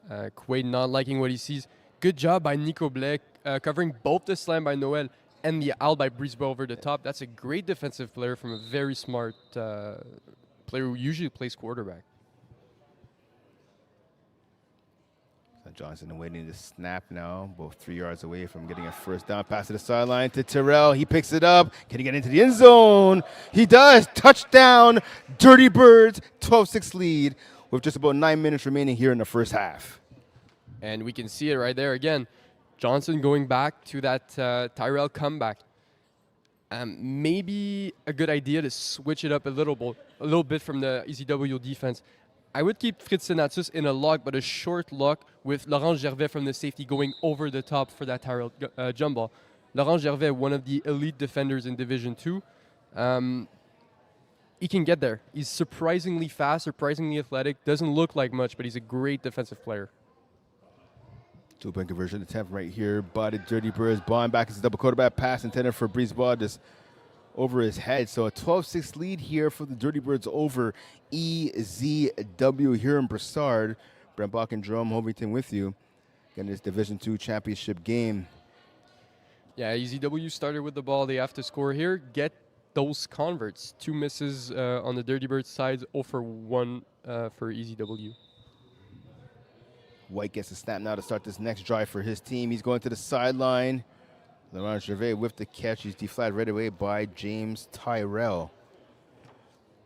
Quaid not liking what he sees. Good job by Nico Blake covering both the slam by Noel and the out by Brisebois over the top. That's a great defensive player from a very smart player who usually plays quarterback.
Johnson awaiting the snap now, both 3 yards away from getting a first down. Pass to the sideline to Terrell. He picks it up. Can he get into the end zone? He does. Touchdown, Dirty Birds, 12-6 lead with just about 9 minutes remaining here in the first half.
And we can see it right there again. Johnson going back to that Tyrell comeback. Maybe a good idea to switch it up a little bit from the ECW defense. I would keep Fritz Senatus in a lock, but a short lock with Laurent Gervais from the safety going over the top for that Tyrell jump ball. Laurent Gervais, one of the elite defenders in Division 2. He can get there. He's surprisingly fast, surprisingly athletic. Doesn't look like much, but he's a great defensive player.
2-point conversion attempt right here by the Dirty Birds. Bond back is a double quarterback pass intended for Brisebois, just over his head. So a 12-6 lead here for the Dirty Birds over EZW here in Brassard. Brent Bach and Jerome Hovington with you in this Division 2 championship game.
Yeah, EZW started with the ball. They have to score here. Get those converts. 2 misses on the Dirty Birds side, 0 for 1 for EZW.
White gets a snap now to start this next drive for his team. He's going to the sideline. Laurent Gervais with the catch. He's deflated right away by James Tyrell.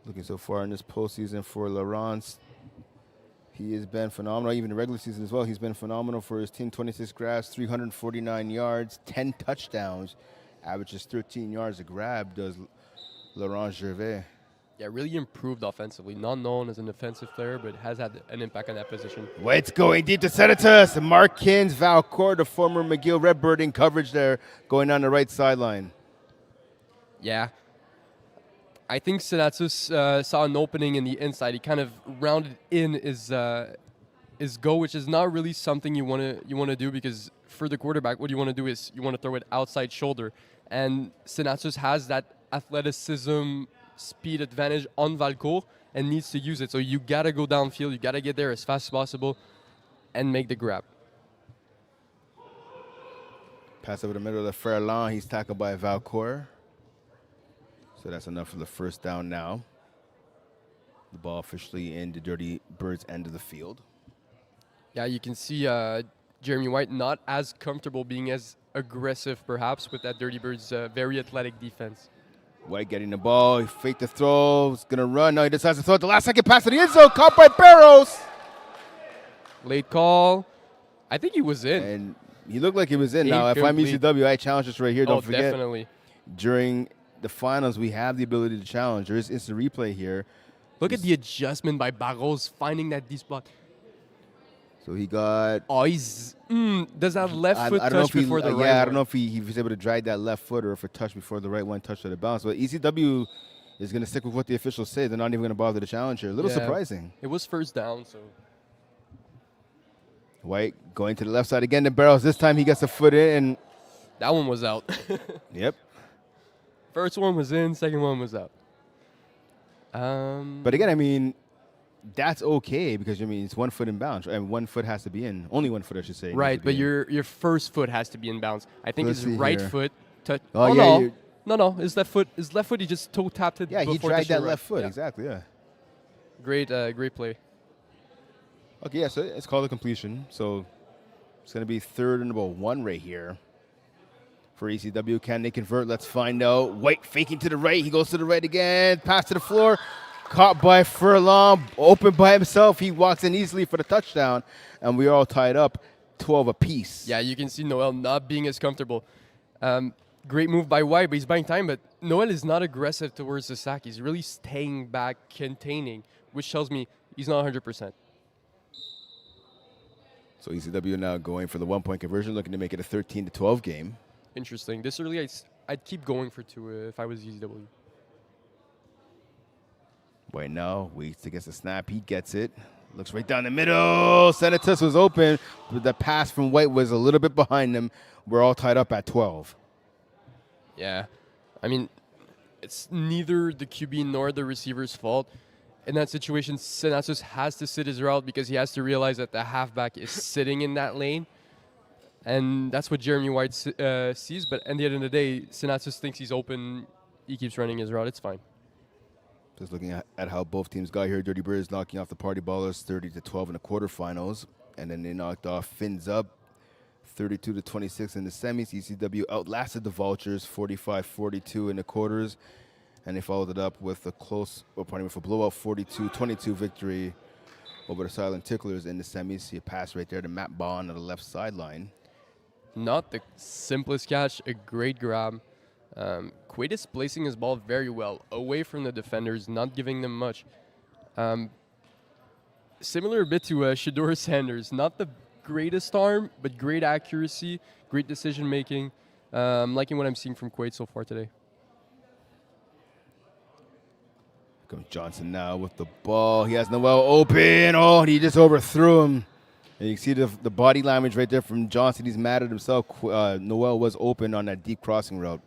Looking so far in this postseason for Laurent. He has been phenomenal, even in the regular season as well. He's been phenomenal for his team. 26 grabs, 349 yards, 10 touchdowns. Averages 13 yards a grab, does Laurent Gervais.
Yeah, really improved offensively. Not known as an offensive player, but has had an impact on that position.
White's going deep to Senatus. Markins Valcourt, the former McGill Redbird, in coverage there, going on the right sideline.
Yeah. I think Senatus saw an opening in the inside. He kind of rounded in his go, which is not really something you want to do, because for the quarterback, what you want to do is you want to throw it outside shoulder. And Senatus has that athleticism, speed advantage on Valcourt and needs to use it. So you got to go downfield. You got to get there as fast as possible and make the grab.
Pass over the middle of the Fairlawn. He's tackled by Valcourt. So that's enough for the first down now. The ball officially in the Dirty Birds end of the field.
Yeah, you can see Jeremy White not as comfortable being as aggressive, perhaps, with that Dirty Birds very athletic defense.
White getting the ball. He faked the throw. He's going to run. No, he decides to throw it. The last second pass to the end zone. Caught by Barrows.
Late call. I think he was in.
And he looked like he was in. Now, if I'm ECW, I challenge this right here. Don't forget.
Definitely.
During the finals, we have the ability to challenge. There is instant replay here.
Look at the adjustment by Barrows finding that deep spot.
So he got...
Oh, he's... does that left foot touch before the right one?
Yeah, I don't know if he was able to drag that left foot or if it touched before the right one touched the bounce. But ECW is going to stick with what the officials say. They're not even going to bother the challenge here. A little surprising.
It was first down, so...
White going to the left side again to Barrows. This time he gets a foot in. And
that one was out.
Yep.
First one was in, second one was out.
But again, I mean... That's okay because, I mean, it's 1 foot in bounds. And 1 foot has to be in. Only 1 foot, I should say.
Right, but your first foot has to be in bounds. I think his right foot touched.
Oh, yeah.
No. His left foot, he just toe tapped it.
Yeah, he dragged that left foot. Yeah. Exactly, yeah.
Great play.
Okay, yeah, so it's called a completion. So it's going to be 3rd and about 1 right here for ECW. Can they convert? Let's find out. White faking to the right. He goes to the right again. Pass to the floor. Caught by Furlong, open by himself. He walks in easily for the touchdown, and we're all tied up 12 apiece.
Yeah, you can see Noel not being as comfortable. Great move by White, but he's buying time. But Noel is not aggressive towards the sack. He's really staying back, containing, which tells me he's not 100%.
So ECW now going for the 1-point conversion, looking to make it a 13-12 game.
Interesting. This early, I'd keep going for 2 if I was ECW.
White now waits to get the snap. He gets it. Looks right down the middle. Senatus was open, but the pass from White was a little bit behind him. We're all tied up at 12.
Yeah. I mean, it's neither the QB nor the receiver's fault. In that situation, Senatus has to sit his route because he has to realize that the halfback is sitting in that lane. And that's what Jeremy White sees. But at the end of the day, Senatus thinks he's open. He keeps running his route. It's fine.
Just looking at how both teams got here. Dirty Birds knocking off the Party Ballers 30-12 in the quarterfinals. And then they knocked off Fins Up 32-26 in the semis. ECW outlasted the Vultures 45-42 in the quarters. And they followed it up with a with a blowout 42-22 victory over the Silent Ticklers in the semis. See a pass right there to Matt Bond on the left sideline.
Not the simplest catch, a great grab. Quaid is placing his ball very well, away from the defenders, not giving them much. Similar a bit to Shador Sanders, not the greatest arm, but great accuracy, great decision making. Liking what I'm seeing from Quaid so far today.
Comes Johnson now with the ball. He has Noel open. Oh, and he just overthrew him. And you can see the body language right there from Johnson. He's mad at himself. Noel was open on that deep crossing route.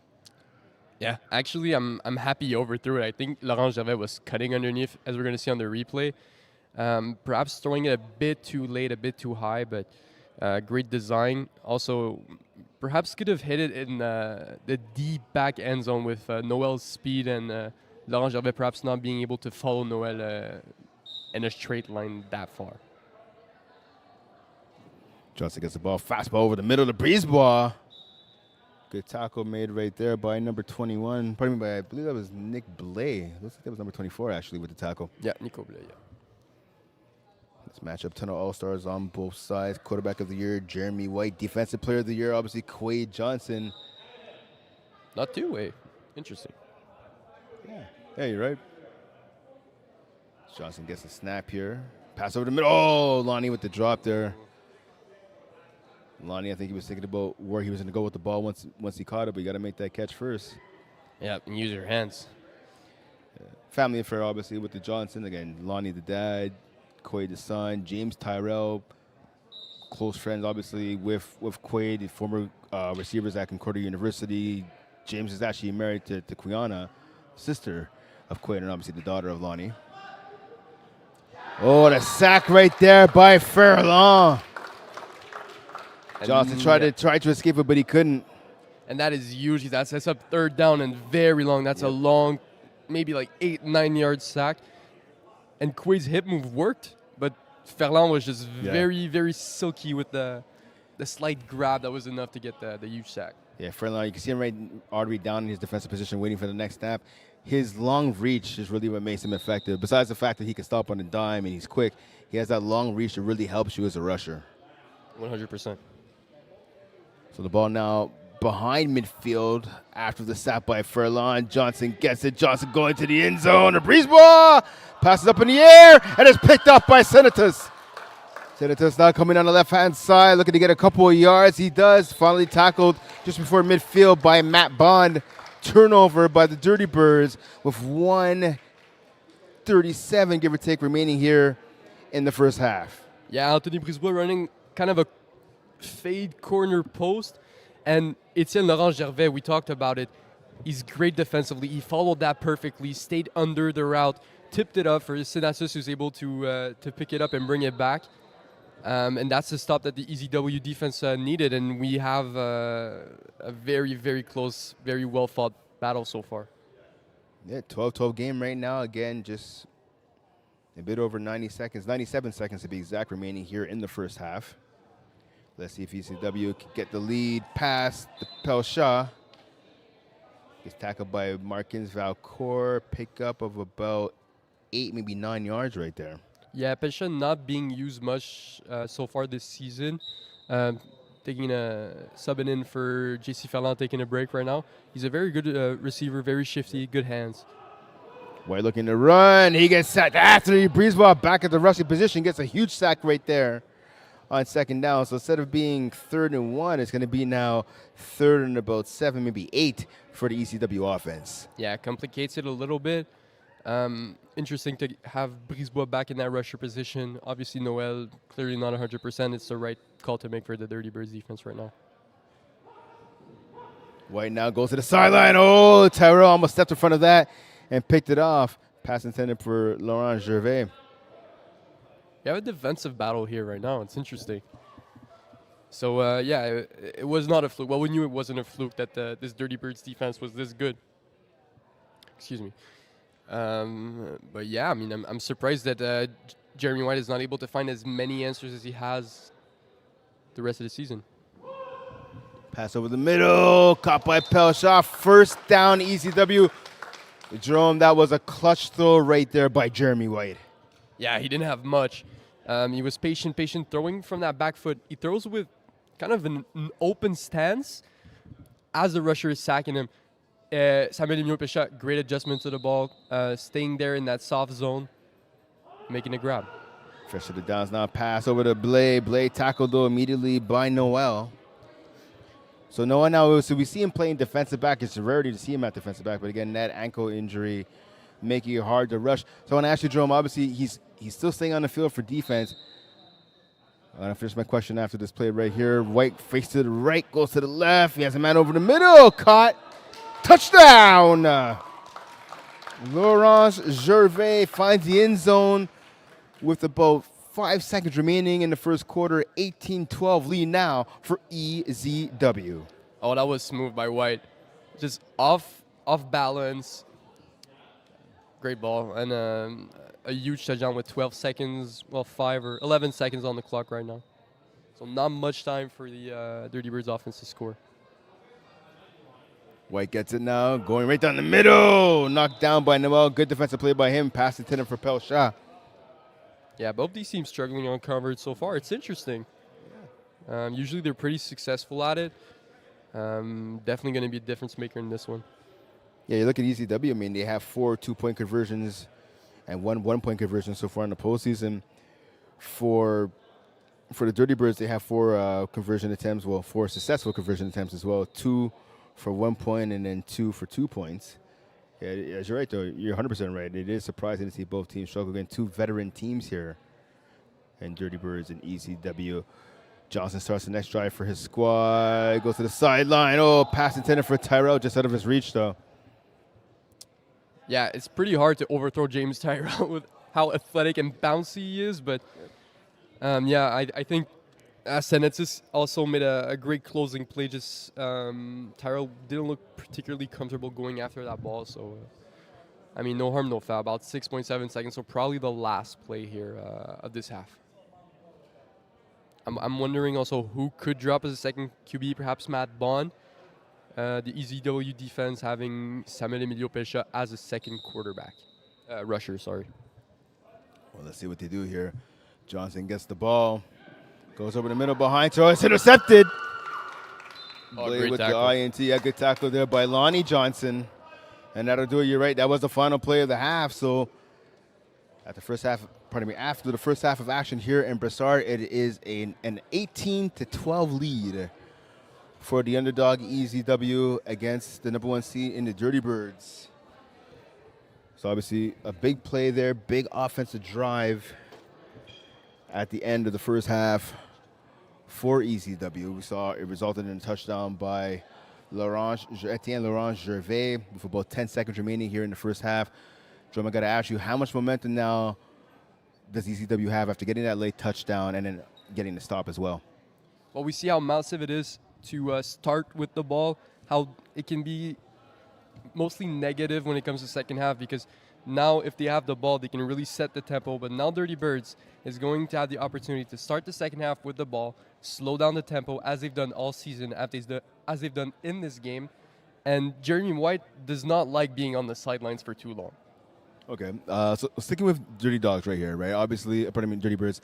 Yeah, actually, I'm happy he overthrew it. I think Laurent Gervais was cutting underneath, as we're going to see on the replay. Perhaps throwing it a bit too late, a bit too high, but great design. Also, perhaps could have hit it in the deep back end zone with Noel's speed and Laurent Gervais perhaps not being able to follow Noel in a straight line that far.
Johnson gets the ball, fastball over the middle of the Brisebois. Good tackle made right there by number 21. Pardon me, by I believe that was Nick Blais. Looks like that was number 24 actually with the tackle.
Yeah, Nico Blais, yeah.
This matchup, ton of all-stars on both sides. Quarterback of the year, Jeremy White. Defensive player of the year, obviously Quaid Johnson.
Not two-way. Interesting.
Yeah, you're right. Johnson gets a snap here. Pass over the middle. Oh, Lonnie with the drop there. Lonnie, I think he was thinking about where he was going to go with the ball once he caught it, but you got to make that catch first.
Yeah, and use your hands.
Family affair, obviously, with the Johnson. Again, Lonnie the dad, Quaid the son, James Tyrell, close friends, obviously, with Quaid, the former receivers at Concordia University. James is actually married to Quiana, sister of Quaid, and obviously the daughter of Lonnie. Oh, the sack right there by Ferland. Johnson tried to escape it, but he couldn't.
And that is huge. That's up third down and very long. That's a long, maybe like 8-9 yard sack. And Quaid's hip move worked, but Ferland was just very, very silky with the slight grab that was enough to get the huge sack.
Yeah, Ferland, you can see him already down in his defensive position waiting for the next snap. His long reach is really what makes him effective. Besides the fact that he can stop on a dime and he's quick, he has that long reach that really helps you as a rusher.
100%.
So the ball now behind midfield after the sack by Ferland. Johnson gets it. Johnson going to the end zone. A Brisebois passes up in the air and is picked up by Senatus. Senatus now coming on the left-hand side, looking to get a couple of yards. He does. Finally tackled just before midfield by Matt Bond. Turnover by the Dirty Birds with 1:37, give or take, remaining here in the first half.
Yeah, Anthony Brisebois running kind of a fade corner post. And Etienne Laurent Gervais, we talked about it. He's great defensively. He followed that perfectly, stayed under the route, tipped it up for Senatus, who's able to pick it up and bring it back. And that's the stop that the EZW defense needed. And we have a very, very close, very well-fought battle so far.
Yeah, 12-12 game right now. Again, just a bit over 90 seconds, 97 seconds to be exact, remaining here in the first half. Let's see if ECW can get the lead past the Pelcha. Gets tackled by Markins Valcourt. Pickup of about 8, maybe 9 yards right there.
Yeah, Pelcha not being used much so far this season. Taking a subbing in for JC Ferland, taking a break right now. He's a very good receiver, very shifty, good hands.
White looking to run. He gets sacked after the Brisebois back at the rushing position. Gets a huge sack right there on second down. So instead of being 3rd and 1, it's going to be now 3rd and about 7, maybe 8 for the ECW offense.
Yeah, complicates it a little bit. Interesting to have Brisebois back in that rusher position. Obviously, Noel clearly not 100%. It's the right call to make for the Dirty Birds defense right now.
White now goes to the sideline. Oh, Tyrell almost stepped in front of that and picked it off. Pass intended for Laurent Gervais.
You have a defensive battle here right now. It's interesting. So yeah, it was not a fluke. Well, we knew it wasn't a fluke that this Dirty Birds defense was this good. Excuse me. But yeah, I mean, I'm surprised that Jeremy White is not able to find as many answers as he has the rest of the season.
Pass over the middle, caught by Pelcha. First down, ECW. Jerome, that was a clutch throw right there by Jeremy White.
Yeah, he didn't have much. He was patient throwing from that back foot. He throws with kind of an open stance as the rusher is sacking him. Samuel Emilio Péchat, great adjustment to the ball, staying there in that soft zone, making a grab.
Fresh to the downs now, pass over to Blade. Blade tackled though immediately by Noel. So Noel now, so we see him playing defensive back. It's a rarity to see him at defensive back, but again, that ankle injury making it hard to rush. So I want to ask you, Jerome, obviously he's still staying on the field for defense. I'm going to finish my question after this play right here. White face to the right, goes to the left. He has a man over the middle, caught. Touchdown! Laurence Gervais finds the end zone with about 5 seconds remaining in the first quarter. 18-12 lead now for EZW.
Oh, that was smooth by White. Just off balance. Great ball. And a huge touchdown with 12 seconds, well, 5 or 11 seconds on the clock right now. So not much time for the Dirty Birds offense to score.
White gets it now, going right down the middle. Knocked down by Noel. Good defensive play by him. Pass intended for Pelcha.
Yeah, both these teams struggling on coverage so far. It's interesting. Usually they're pretty successful at it. Definitely going to be a difference maker in this one.
Yeah, you look at ECW. I mean, they have 4 2-point conversions and 1 1-point conversion so far in the postseason. For the Dirty Birds, they have 4 conversion attempts. Well, 4 successful conversion attempts as well. 2 for 1 point and then 2 for 2 points. Yeah, you're right, though. You're 100% right. It is surprising to see both teams struggle against 2 veteran teams here. And Dirty Birds and ECW. Johnson starts the next drive for his squad. Goes to the sideline. Oh, pass intended for Tyrell, just out of his reach, though.
Yeah, it's pretty hard to overthrow James Tyrell with how athletic and bouncy he is. But, yeah, I think Senetsis also made a great closing play. Just Tyrell didn't look particularly comfortable going after that ball. So, I mean, no harm, no foul. About 6.7 seconds, so probably the last play here of this half. I'm wondering also who could drop as a second QB, perhaps Matt Bond. The EZW defense having Samuel Emilio Péchat as a second quarterback. Rusher, sorry.
Well, let's see what they do here. Johnson gets the ball. Goes over the middle behind, so it's intercepted. Blade with tackle. The INT. A good tackle there by Lonnie Johnson. And that'll do it. You're right. That was the final play of the half. So after the first half of action here in Brassard, it is an 18-12 lead for the underdog EZW against the number 1 seed in the Dirty Birds. So obviously a big play there, big offensive drive at the end of the first half for EZW. We saw it resulted in a touchdown by Etienne Laurence Gervais with about 10 seconds remaining here in the first half. Jerome, I got to ask you, how much momentum now does EZW have after getting that late touchdown and then getting the stop as well?
Well, we see how massive it is to start with the ball, how it can be mostly negative when it comes to second half, because now if they have the ball, they can really set the tempo. But now Dirty Birds is going to have the opportunity to start the second half with the ball, slow down the tempo as they've done all season, as they've done in this game. And Jeremy White does not like being on the sidelines for too long.
Okay, so sticking with Dirty Dogs right here, right? Obviously, Dirty Birds,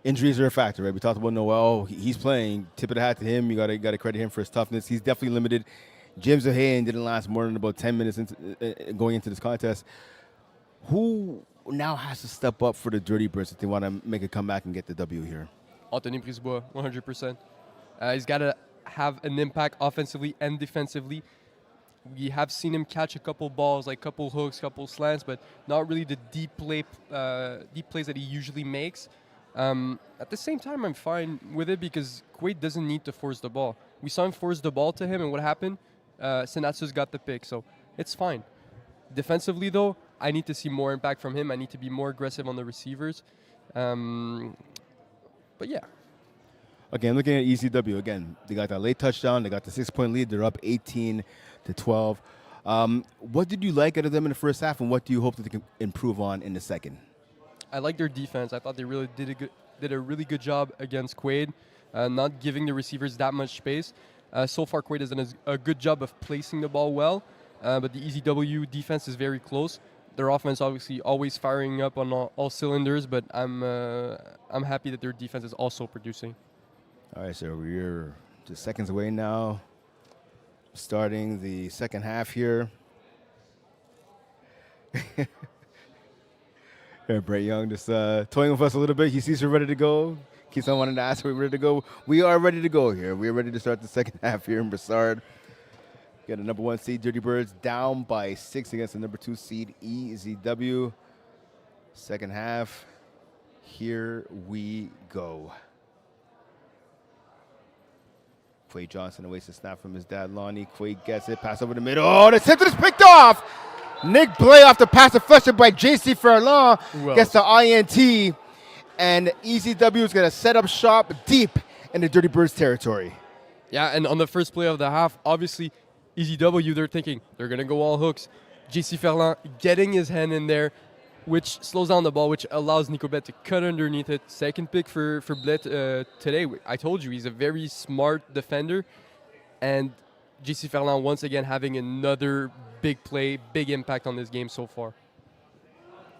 injuries are a factor, right? We talked about Noel. He's playing. Tip of the hat to him. You got to credit him for his toughness. He's definitely limited. James O'Hayan didn't last more than about 10 minutes going into this contest. Who now has to step up for the Dirty Birds if they want to make a comeback and get the W here?
Anthony Brisebois, 100%. He's got to have an impact offensively and defensively. We have seen him catch a couple balls, like couple hooks, couple slants, but not really the deep plays that he usually makes. At the same time, I'm fine with it because Quaid doesn't need to force the ball. We saw him force the ball to him, and what happened? Senatsus got the pick, so it's fine. Defensively, though, I need to see more impact from him. I need to be more aggressive on the receivers. But yeah.
Again, looking at ECW, again, they got that late touchdown. They got the 6-point lead. They're up 18-12. What did you like out of them in the first half, and what do you hope that they can improve on in the second?
I like their defense. I thought they really did a really good job against Quaid, not giving the receivers that much space. So far, Quaid has done a good job of placing the ball well, but the ECW defense is very close. Their offense obviously always firing up on all cylinders, but I'm happy that their defense is also producing.
All right, so we're just seconds away now, starting the second half here. Brett Young just toying with us a little bit. He sees we're ready to go. Keeps on wanting to ask, are we ready to go? We are ready to go here. We are ready to start the second half here in Brossard. Got a number 1 seed, Dirty Birds, down by 6 against the number 2 seed, EZW. Second half, here we go. Quay Johnson awaits the snap from his dad, Lonnie. Quay gets it, pass over the middle. Oh, the center is picked off! Nick Blay off the pass deflected by JC Furlong. Gets the INT. And ECW is going to set up shop deep in the Dirty Birds territory.
Yeah, and on the first play of the half, obviously, ECW, they're thinking they're going to go all hooks. JC Ferland getting his hand in there, which slows down the ball, which allows Nico Bet to cut underneath it. Second pick for Blett today. I told you, he's a very smart defender. And JC Ferland, once again, having another big play, big impact on this game so far.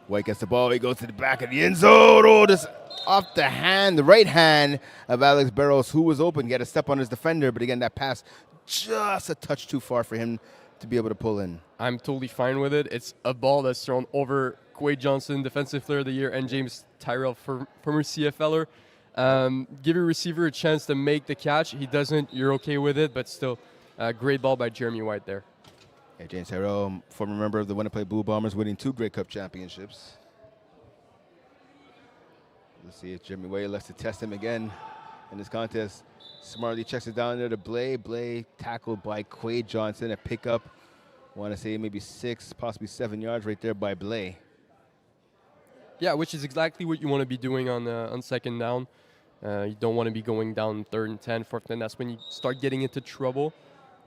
White gets the ball. He goes to the back of the end zone. Oh, this off the hand, the right hand of Alex Barros, who was open. He had a step on his defender, but again, that pass just a touch too far for him to be able to pull in.
I'm totally fine with it. It's a ball that's thrown over Quaid Johnson, Defensive Player of the Year, and James Tyrell, former CFLer. Give your receiver a chance to make the catch. He doesn't, you're okay with it, but still, great ball by Jeremy White there.
Yeah, James Tyrell, former member of the Winnipeg Blue Bombers, winning 2 Grey Cup championships. Let's see if Jeremy White lets to test him again in this contest. Smartly checks it down there to Blay. Blay tackled by Quaid Johnson. A pickup, I want to say maybe 6, possibly 7 yards right there by Blay.
Yeah, which is exactly what you want to be doing on second down. You don't want to be going down 3rd and 10, 4th and 10. That's when you start getting into trouble.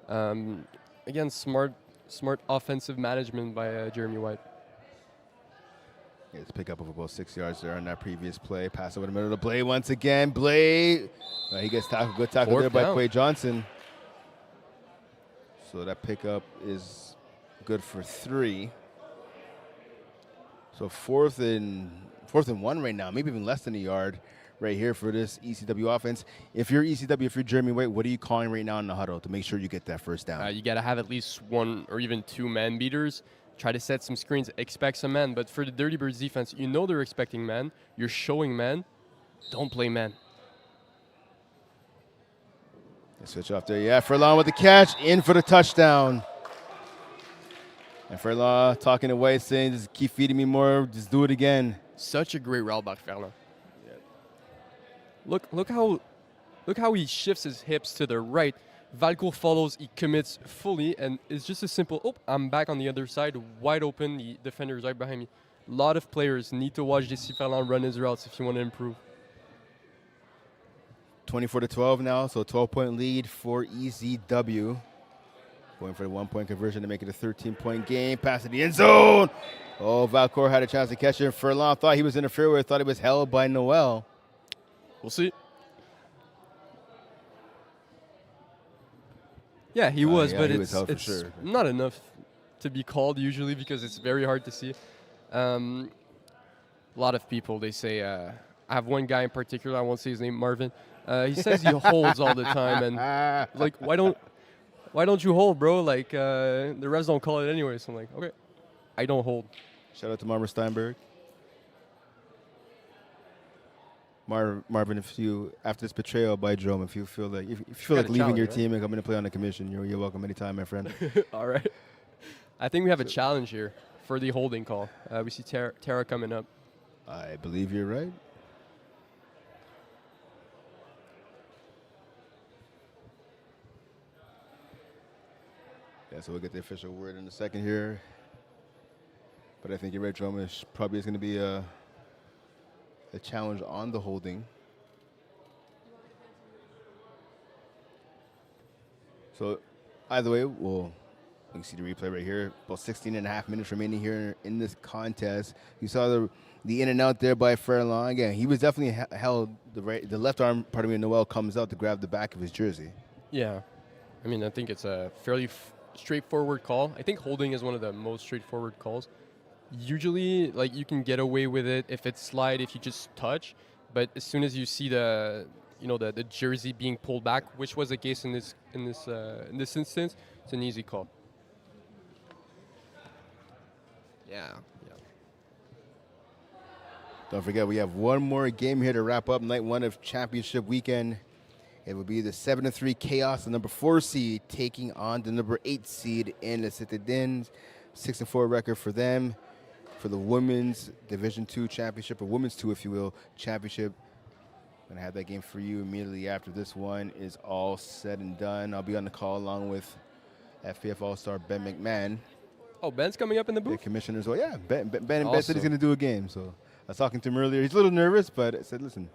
Again, smart offensive management by Jeremy White.
Yeah, it's a pickup of about 6 yards there on that previous play. Pass over the middle to Blay once again. Blay, he gets tackled. Good tackle there by Quay Johnson. So that pickup is good for 3. So fourth and 1 right now, maybe even less than a yard right here for this ECW offense. If you're ECW, if you're Jeremy White, what are you calling right now in the huddle to make sure you get that first down?
You got to have at least 1 or even 2 man beaters. Try to set some screens, expect some man. But for the Dirty Birds defense, you know they're expecting man. You're showing man. Don't play man.
Switch off there. Yeah, Furlong with the catch, in for the touchdown. And Furlong talking to White, saying, just keep feeding me more, just do it again.
Such a great route by Furlong. Look how he shifts his hips to the right. Valcourt follows, he commits fully, and it's just a simple, I'm back on the other side, wide open, the defender is right behind me. A lot of players need to watch JC Ferland run his routes if you want to improve.
24-12 now, so 12-point lead for ECW. Going for the 1-point conversion to make it a 13-point game. Pass to the end zone. Oh, Valcourt had a chance to catch it. Furlong thought he was interfered with, thought it was held by Noel.
We'll see. Yeah, he was, but it's not enough to be called usually because it's very hard to see. A lot of people, they say, I have one guy in particular, I won't say his name, Marvin. He says he holds all the time, and like, why don't you hold, bro? Like, the refs don't call it anyway. So I'm like, okay, I don't hold.
Shout out to Marvin Steinberg. Marvin, if you, after this betrayal by Jerome, if you feel like leaving your team and coming to play on the commission, you're welcome anytime, my friend.
All right. I think we have a challenge here for the holding call. We see Tara coming up.
I believe you're right. Yeah, so we'll get the official word in a second here. But I think you're right, Jerome. It probably is going to be a challenge on the holding. So, either way, you can see the replay right here. About 16 and a half minutes remaining here in this contest. You saw the in and out there by Furlong. Again, he was definitely held. The left arm, Noel comes out to grab the back of his jersey.
Yeah. I mean, I think it's a fairly straightforward call. I think holding is one of the most straightforward calls. Usually, like, you can get away with it if it's slide, if you just touch. But as soon as you see the jersey being pulled back, which was the case in this instance, it's an easy call. Yeah.
Don't forget, we have one more game here to wrap up night one of championship weekend. It will be the 7-3 Chaos, the number 4 seed, taking on the number 8 seed in the Citadines. 6-4 record for them. For the Women's Division 2 Championship, or Women's 2, if you will, Championship. I'm going to have that game for you immediately after this one is all said and done. I'll be on the call along with FPF All-Star Ben McMahon.
Oh, Ben's coming up in the booth?
The commissioners. Well, yeah, Ben
Awesome.
said he's going to do a game. So I was talking to him earlier. He's a little nervous, but I said, listen,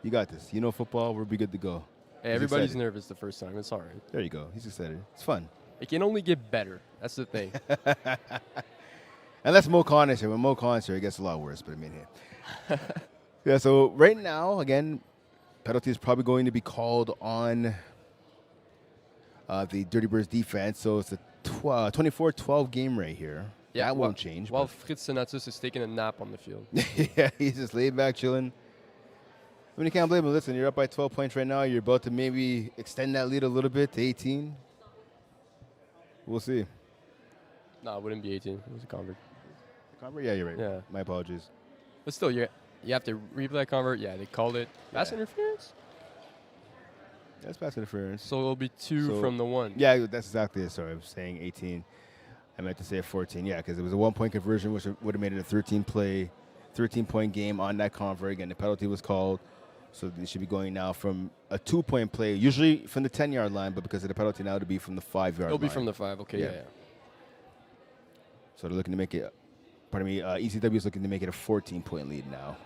you got this. You know football. We'll be good to go.
Hey, everybody's nervous the first time. It's all right.
There you go. He's excited. It's fun.
It can only get better. That's the thing.
Unless Mo Khan is here. When Mo Khan's here, it gets a lot worse, but I mean, here. Yeah, so right now, again, penalty is probably going to be called on the Dirty Birds defense. So it's a 24-12 game right here.
Yeah,
that won't change.
While Fritz Senatus is taking a nap on the field.
Yeah, he's just laid back, chilling. I mean, you can't blame him. Listen, you're up by 12 points right now. You're about to maybe extend that lead a little bit to 18. We'll see.
No, it wouldn't be 18. It was a convert.
Convert? Yeah, you're right.
Yeah.
My apologies.
But still, you have to replay convert. Yeah, they called it pass interference.
That's pass interference.
So it'll be 2 from the 1.
Yeah, that's exactly it. Sorry, I was saying 18. I meant to say 14. Yeah, because it was a 1-point conversion, which would have made it a 13-point game on that convert. Again, the penalty was called. So they should be going now from a 2-point play, usually from the 10-yard line, but because of the penalty now, it'll be from the 5-yard line.
It'll be from the 5. Okay, yeah.
So they're looking to make it, ECW is looking to make it a 14-point lead now.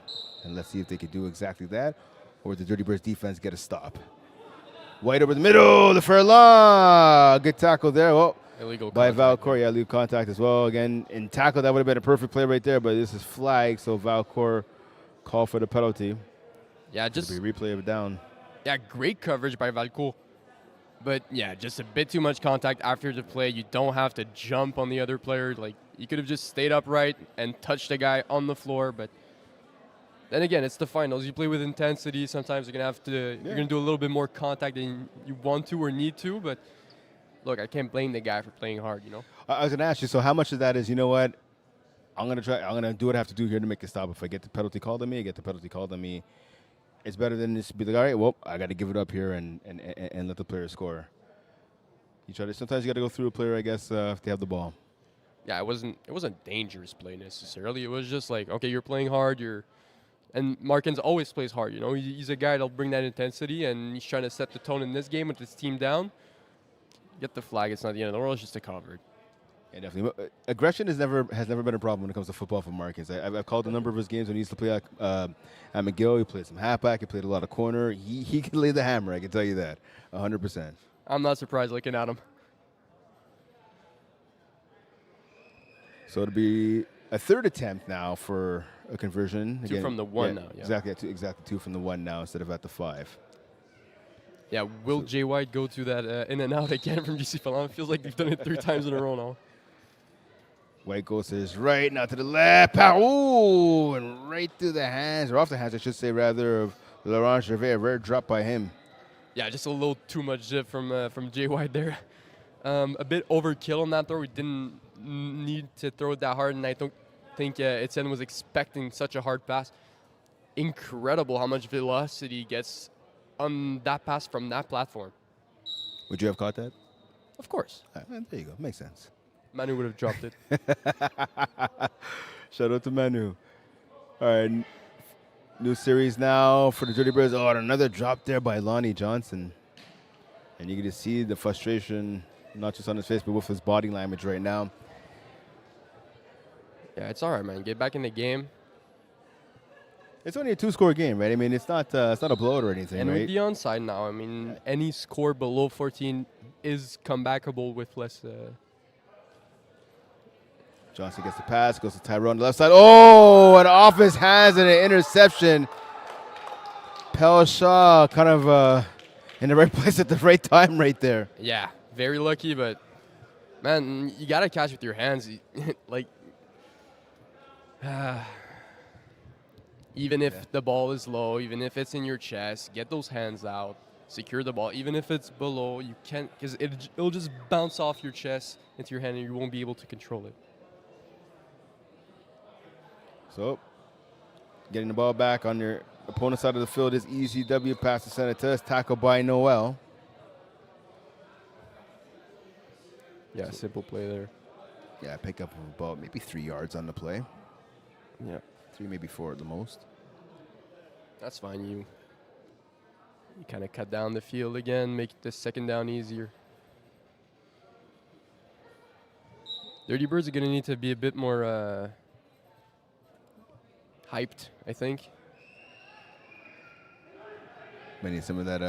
And let's see if they can do exactly that, or the Dirty Birds defense get a stop. White over the middle, the Furlong. Good tackle there. Oh,
illegal
by Valcourt. Yeah, legal contact as well. Again, in tackle, that would have been a perfect play right there, but this is flag, so Valcourt call for the penalty.
Yeah, just
replay of it down.
Yeah, great coverage by Valcourt. But yeah, just a bit too much contact after the play. You don't have to jump on the other player. Like, you could have just stayed upright and touched the guy on the floor. But then again, it's the finals. You play with intensity. Sometimes you're gonna do a little bit more contact than you want to or need to. But look, I can't blame the guy for playing hard. You know.
I was gonna ask you. So how much of that is, you know what? I'm gonna do what I have to do here to make a stop. If I get the penalty called on me, I get the penalty called on me. It's better than just be like, all right, well, I got to give it up here and let the player score. Sometimes you got to go through a player, I guess, if they have the ball.
Yeah, it wasn't dangerous play necessarily. It was just like, okay, you're playing hard. And Markins always plays hard. You know, he's a guy that'll bring that intensity, and he's trying to set the tone in this game with his team down. Get the flag. It's not the end of the world. It's just a convert.
Yeah, definitely. Aggression has never been a problem when it comes to football for Markins. I've called a number of his games when he used to play at McGill. He played some halfback. He played a lot of corner. He can lay the hammer, I can tell you that, 100%.
I'm not surprised looking at him.
So it'll be a third attempt now for a conversion.
2 from the 1 now. Yeah.
Exactly 2 from the 1 now instead of at the 5.
Yeah, will Jay White go to that in and out again from GC Falon? It feels like they've done it 3 times in a row now.
White goes to his right, now to the left. Ooh, and right through the hands, or off the hands, I should say, rather, of Laurent Gervais. A rare drop by him.
Yeah, just a little too much zip from Jay White there. A bit overkill on that throw. We didn't need to throw it that hard, and I don't think Etienne was expecting such a hard pass. Incredible how much velocity he gets on that pass from that platform.
Would you have caught that?
Of course.
There you go. Makes sense.
Manu would have dropped it.
Shout out to Manu. All right. New series now for the Dirty Birds. Oh, and another drop there by Lonnie Johnson. And you can just see the frustration, not just on his face, but with his body language right now.
Yeah, it's all right, man. Get back in the game.
It's only a 2-score game, right? I mean, it's not a blowout or anything,
And
right?
with the onside now, I mean, any score below 14 is comebackable with less.
Johnson gets the pass, goes to Tyrone on the left side. Oh, and off his hands and an interception. Shaw kind of in the right place at the right time right there.
Yeah, very lucky, but man, you gotta catch with your hands. Like, even if the ball is low, even if it's in your chest, get those hands out, secure the ball. Even if it's below, you can't, because it'll just bounce off your chest into your hand and you won't be able to control it.
So, getting the ball back on your opponent's side of the field is ECW pass to Senators, tackle by Noel.
Yeah, simple play there.
Yeah, pick up about maybe 3 yards on the play.
Yeah.
3, maybe 4 at the most.
That's fine. You kind of cut down the field again, make the second down easier. Dirty Birds are going to need to be a bit more hyped, I think.
We need some of that.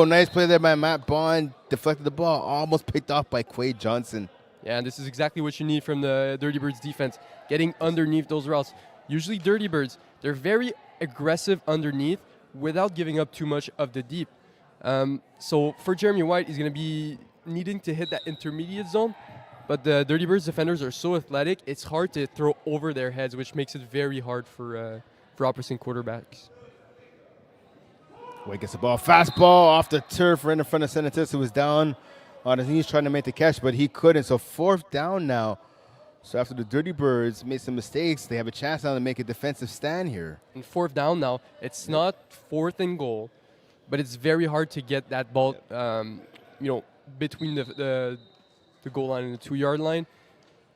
Nice play there by Matt Bond. Deflected the ball, almost picked off by Quade Johnson.
Yeah, and this is exactly what you need from the Dirty Birds defense, getting underneath those routes. Usually Dirty Birds, they're very aggressive underneath without giving up too much of the deep. So for Jeremy White, he's going to be needing to hit that intermediate zone, but the Dirty Birds defenders are so athletic, it's hard to throw over their heads, which makes it very hard for opposing quarterbacks.
White gets the ball, fastball off the turf right in front of Senatus, who was down on his knees trying to make the catch, but he couldn't. So 4th down now. So after the Dirty Birds made some mistakes, they have a chance now to make a defensive stand here.
And 4th down now, it's not 4th and goal, but it's very hard to get that ball, between the goal line and the 2-yard line.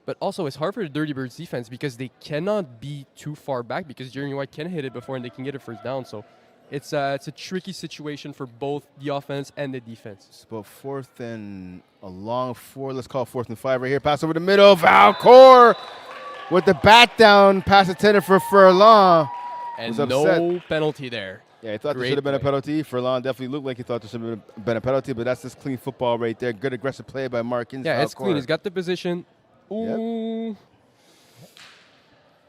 But also, it's hard for the Dirty Birds defense because they cannot be too far back because Jeremy White can hit it before and they can get a 1st down. So it's a tricky situation for both the offense and the defense.
It's about 4th and a long 4. Let's call it 4th and 5 right here. Pass over the middle. Valcourt with the bat down. Pass intended for Furlong.
And no penalty there.
Yeah, he thought there should have been a penalty. Furlong definitely looked like he thought there should have been a penalty, but that's just clean football right there. Good aggressive play by Markins.
Yeah, it's clean. He's got the position. Ooh. Yep.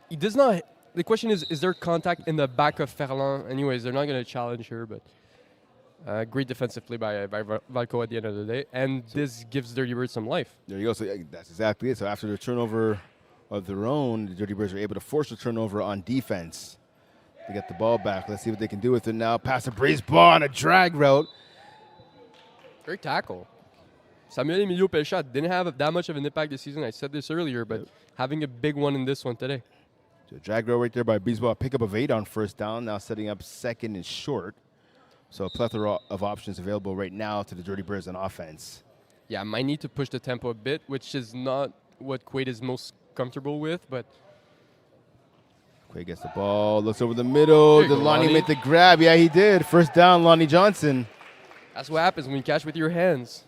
He does not. The question is there contact in the back of Ferland? Anyways, they're not going to challenge her, but great defensive play by Valco at the end of the day. And this gives Dirty Birds some life.
There you go. So that's exactly it. So after the turnover of their own, the Dirty Birds are able to force the turnover on defense. They get the ball back. Let's see what they can do with it now. Pass a breeze ball on a drag route.
Great tackle. Samuel Emilio Pelchat didn't have that much of an impact this season. I said this earlier, but having a big one in this one today.
So drag row right there by Breezeball. Pickup of 8 on 1st down. Now setting up 2nd and short. So a plethora of options available right now to the Dirty Birds on offense.
Yeah, might need to push the tempo a bit, which is not what Quaid is most comfortable with, but
Quaid gets the ball, looks over the middle. Did Lonnie make the grab? Yeah, he did. 1st down, Lonnie Johnson.
That's what happens when you catch with your hands.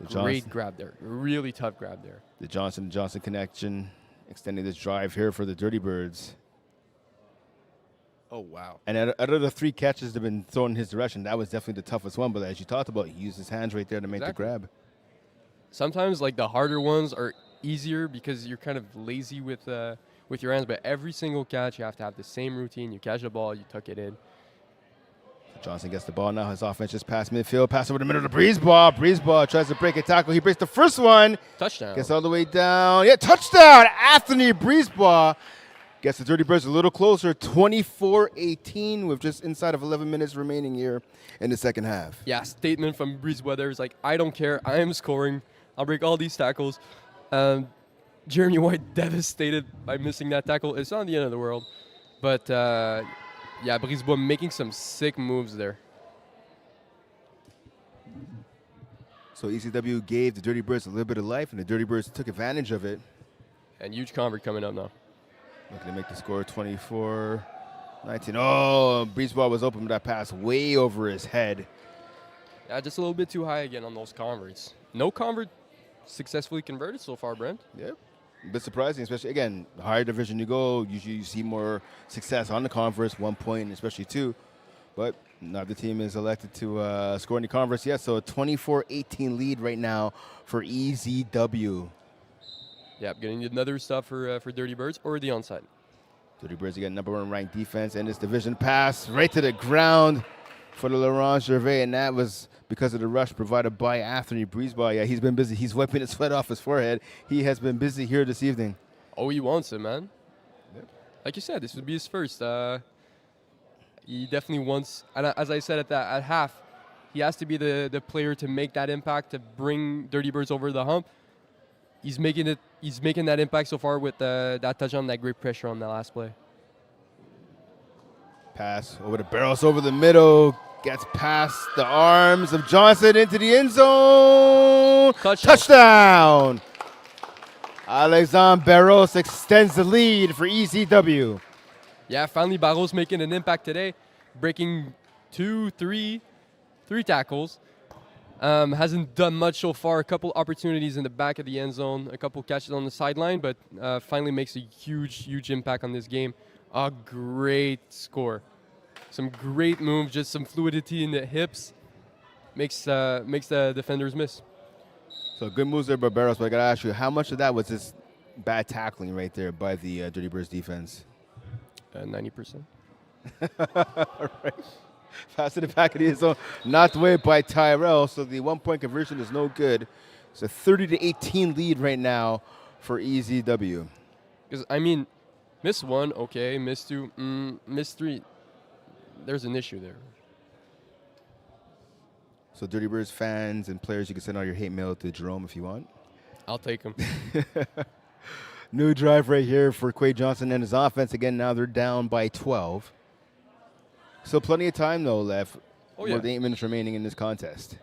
So
great grab there. Really tough grab there.
The Johnson connection. Extending this drive here for the Dirty Birds.
Oh, wow.
And out of the 3 catches that have been thrown in his direction, that was definitely the toughest one. But as you talked about, he used his hands right there to make the grab.
Sometimes, like, the harder ones are easier because you're kind of lazy with your hands. But every single catch, you have to have the same routine. You catch the ball, you tuck it in.
Johnson gets the ball now. His offense just past midfield. Pass over the middle to Breezeball. Breezeball tries to break a tackle. He breaks the first one.
Touchdown.
Gets all the way down. Yeah, touchdown. Anthony Breezeball gets the Dirty Birds a little closer. 24-18 with just inside of 11 minutes remaining here in the second half.
Yeah, statement from Breezeball there is like, I don't care. I am scoring. I'll break all these tackles. Jeremy White devastated by missing that tackle. It's not the end of the world. But yeah, Brisebois making some sick moves there.
So ECW gave the Dirty Birds a little bit of life, and the Dirty Birds took advantage of it.
And huge convert coming up now.
Looking to make the score 24-19. Oh, Brisebois was open with that pass way over his head.
Yeah, just a little bit too high again on those converts. No convert successfully converted so far, Brent.
Yep. A bit surprising, especially, again, the higher division you go, usually you see more success on the conference, 1 point, especially 2. But neither team is elected to score any conference yet, so a 24-18 lead right now for EZW.
Yeah, getting another stop for Dirty Birds or the onside.
Dirty Birds again, number 1 ranked defense in this division. Pass right to the ground for the Laurent Gervais, and that was because of the rush provided by Anthony Brisebois. Yeah, he's been busy. He's wiping the sweat off his forehead. He has been busy here this evening.
Oh, he wants it, man. Yep. Like you said, this would be his first. He definitely wants, and as I said at half, he has to be the player to make that impact, to bring Dirty Birds over the hump. He's making it. He's making that impact so far with that touchdown, that great pressure on that last play.
Pass over the barrels, over the middle, gets past the arms of Johnson into the end zone. Touchdown! Alexandre Barros extends the lead for ECW.
Yeah, finally Barros making an impact today, breaking 3 tackles. Hasn't done much so far. A couple opportunities in the back of the end zone, a couple catches on the sideline, but finally makes a huge impact on this game. A great score. Some great moves, just some fluidity in the hips. Makes the defenders miss.
So good moves there by Barros, but I got to ask you, how much of that was just bad tackling right there by the Dirty Birds defense?
90%.
All right. Pass to the back of the end zone, knocked away by Tyrell, so the 1-point conversion is no good. It's a 30-18 lead right now for EZW.
Because, I mean, miss 1, okay, miss 2, miss 3. There's an issue there.
So Dirty Birds fans and players, you can send all your hate mail to Jerome if you want.
I'll take them.
New drive right here for Quade Johnson and his offense. Again, now they're down by 12. So plenty of time, though, left.
Oh, yeah.
With 8 minutes remaining in this contest.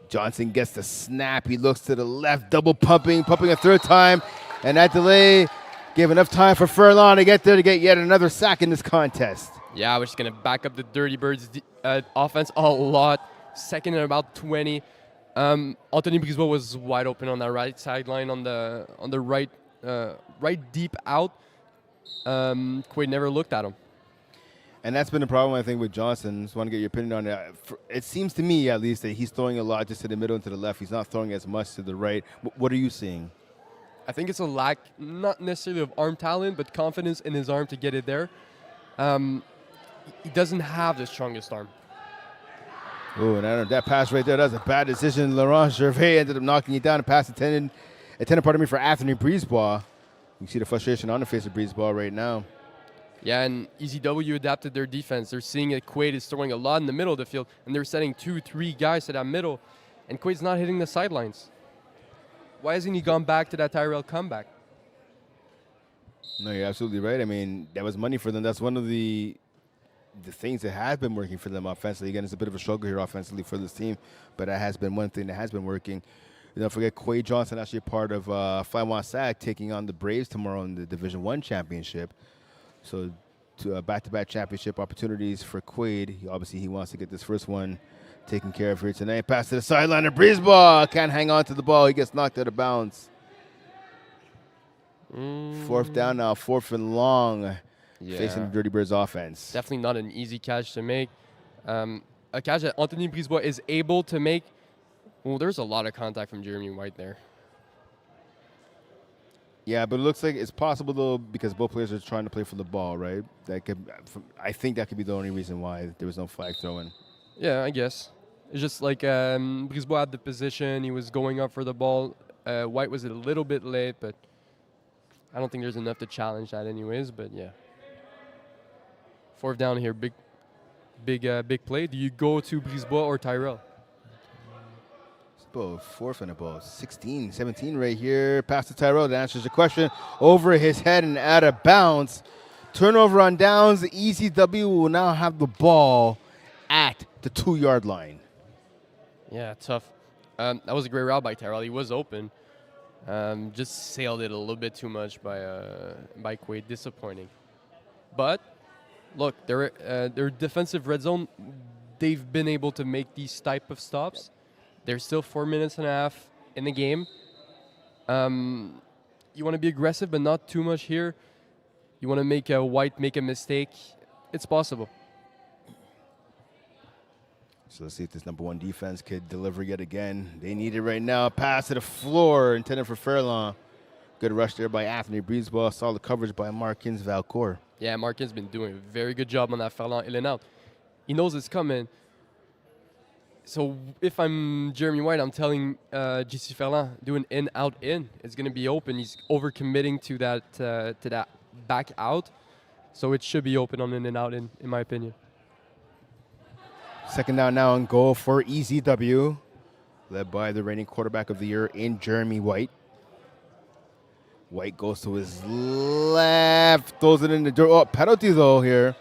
Johnson gets the snap. He looks to the left, double pumping a third time. And that delay gave enough time for Furlong to get there to get yet another sack in this contest.
Yeah, we're just going to back up the Dirty Birds offense a lot. Second and about 20. Anthony Brisebois was wide open on that right sideline on the right deep out. Quade never looked at him.
And that's been the problem, I think, with Johnson. Just want to get your opinion on that. It seems to me, at least, that he's throwing a lot just to the middle and to the left. He's not throwing as much to the right. What are you seeing?
I think it's a lack, not necessarily of arm talent, but confidence in his arm to get it there. He doesn't have the strongest arm.
Oh, and that pass right there, that was a bad decision. Laurent Gervais ended up knocking it down. A pass intended for Anthony Brisebois. You can see the frustration on the face of Brisebois right now.
Yeah, and EZW adapted their defense. They're seeing that Quade is throwing a lot in the middle of the field, and they're setting 2-3 guys to that middle, and Quade's not hitting the sidelines. Why hasn't he gone back to that Tyrell comeback?
No, you're absolutely right. I mean, that was money for them. That's one of the things that has been working for them offensively. Again, it's a bit of a struggle here offensively for this team, but that has been one thing that has been working. Don't forget, Quade Johnson actually a part of Fly-Sac taking on the Braves tomorrow in the Division 1 championship. So to back-to-back championship opportunities for Quade. Obviously, he wants to get this first one taken care of here tonight. Pass to the sideline of Brisebois. Can't hang on to the ball. He gets knocked out of bounds. Fourth down now, 4th and long, facing the Dirty Birds offense.
Definitely not an easy catch to make. A catch that Anthony Brisebois is able to make. Well, there's a lot of contact from Jeremy White there.
Yeah, but it looks like it's possible, though, because both players are trying to play for the ball, right? I think that could be the only reason why there was no flag throwing.
Yeah, I guess. It's just like Brisebois had the position. He was going up for the ball. White was a little bit late, but I don't think there's enough to challenge that anyways, but yeah. 4th down here, big play. Do you go to Brisebois or Tyrell?
Both 4th and about 16, 17 right here. Pass to Tyrell. That answers the question. Over his head and out of bounds. Turnover on downs. The ECW will now have the ball at the 2-yard line.
Yeah, tough. That was a great route by Tyrell. He was open. Just sailed it a little bit too much by Quade. Disappointing. But look, their defensive red zone, they've been able to make these type of stops. There's still 4 minutes and a half in the game. you want to be aggressive, but not too much here. You want to make a White make a mistake. It's possible.
So let's see if this number 1 defense could deliver yet again. They need it right now. Pass to the floor, intended for Fairlawn. Good rush there by Anthony Brisebois. Solid coverage by Markins Valcourt.
Yeah, Markin's been doing a very good job on that Fairlawn in and out. He knows it's coming. So if I'm Jeremy White, I'm telling JC Ferland, do an in, out, in. It's going to be open. He's overcommitting to that back out. So it should be open on an in, out, in my opinion.
Second down now and goal for EZW, led by the reigning quarterback of the year in Jeremy White. White goes to his left, throws it in the dirt. Oh, penalty though here.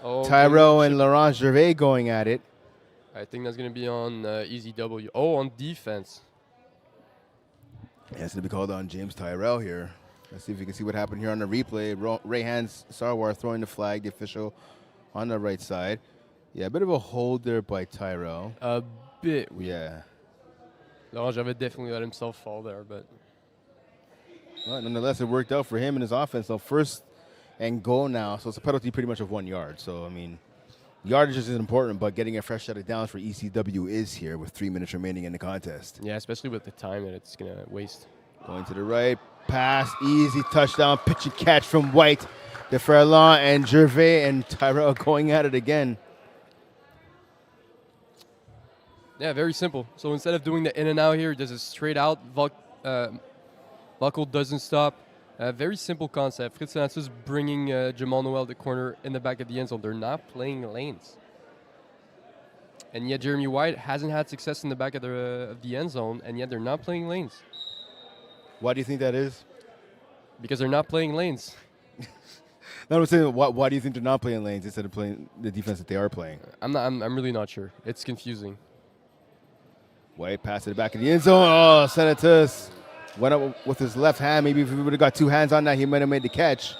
Oh,
Tyrell and Laurent Gervais going at it.
I think that's going to be on EZW. Oh, on defense.
Yeah, it's going to be called on James Tyrell here. Let's see if we can see what happened here on the replay. Rayhan Sarwar throwing the flag, the official on the right side. Yeah, a bit of a hold there by Tyrell.
A bit.
Yeah.
Laurent Gervais definitely let himself fall there, but.
Well, nonetheless, it worked out for him and his offense. So first and goal now. So it's a penalty pretty much of 1 yard. So, I mean, yardage is important, but getting a fresh set of downs for ECW is here with 3 minutes remaining in the contest.
Yeah, especially with the time that it's going to waste.
Going to the right, pass, easy touchdown, pitch and catch from White to Ferland and Gervais and Tyrell going at it again.
Yeah, very simple. So instead of doing the in and out here, he does it straight out. Buckle doesn't stop. Very simple concept. Fritz is bringing Jamal Noel the corner in the back of the end zone. They're not playing lanes. And yet Jeremy White hasn't had success in the back of the end zone, and yet they're not playing lanes.
Why do you think that is?
Because they're not playing lanes.
No, I'm saying, why do you think they're not playing lanes instead of playing the defense that they are playing?
I'm really not sure. It's confusing.
White passed it back in the end zone. Oh, Senatus went up with his left hand. Maybe if he would have got 2 hands on that, he might have made the catch.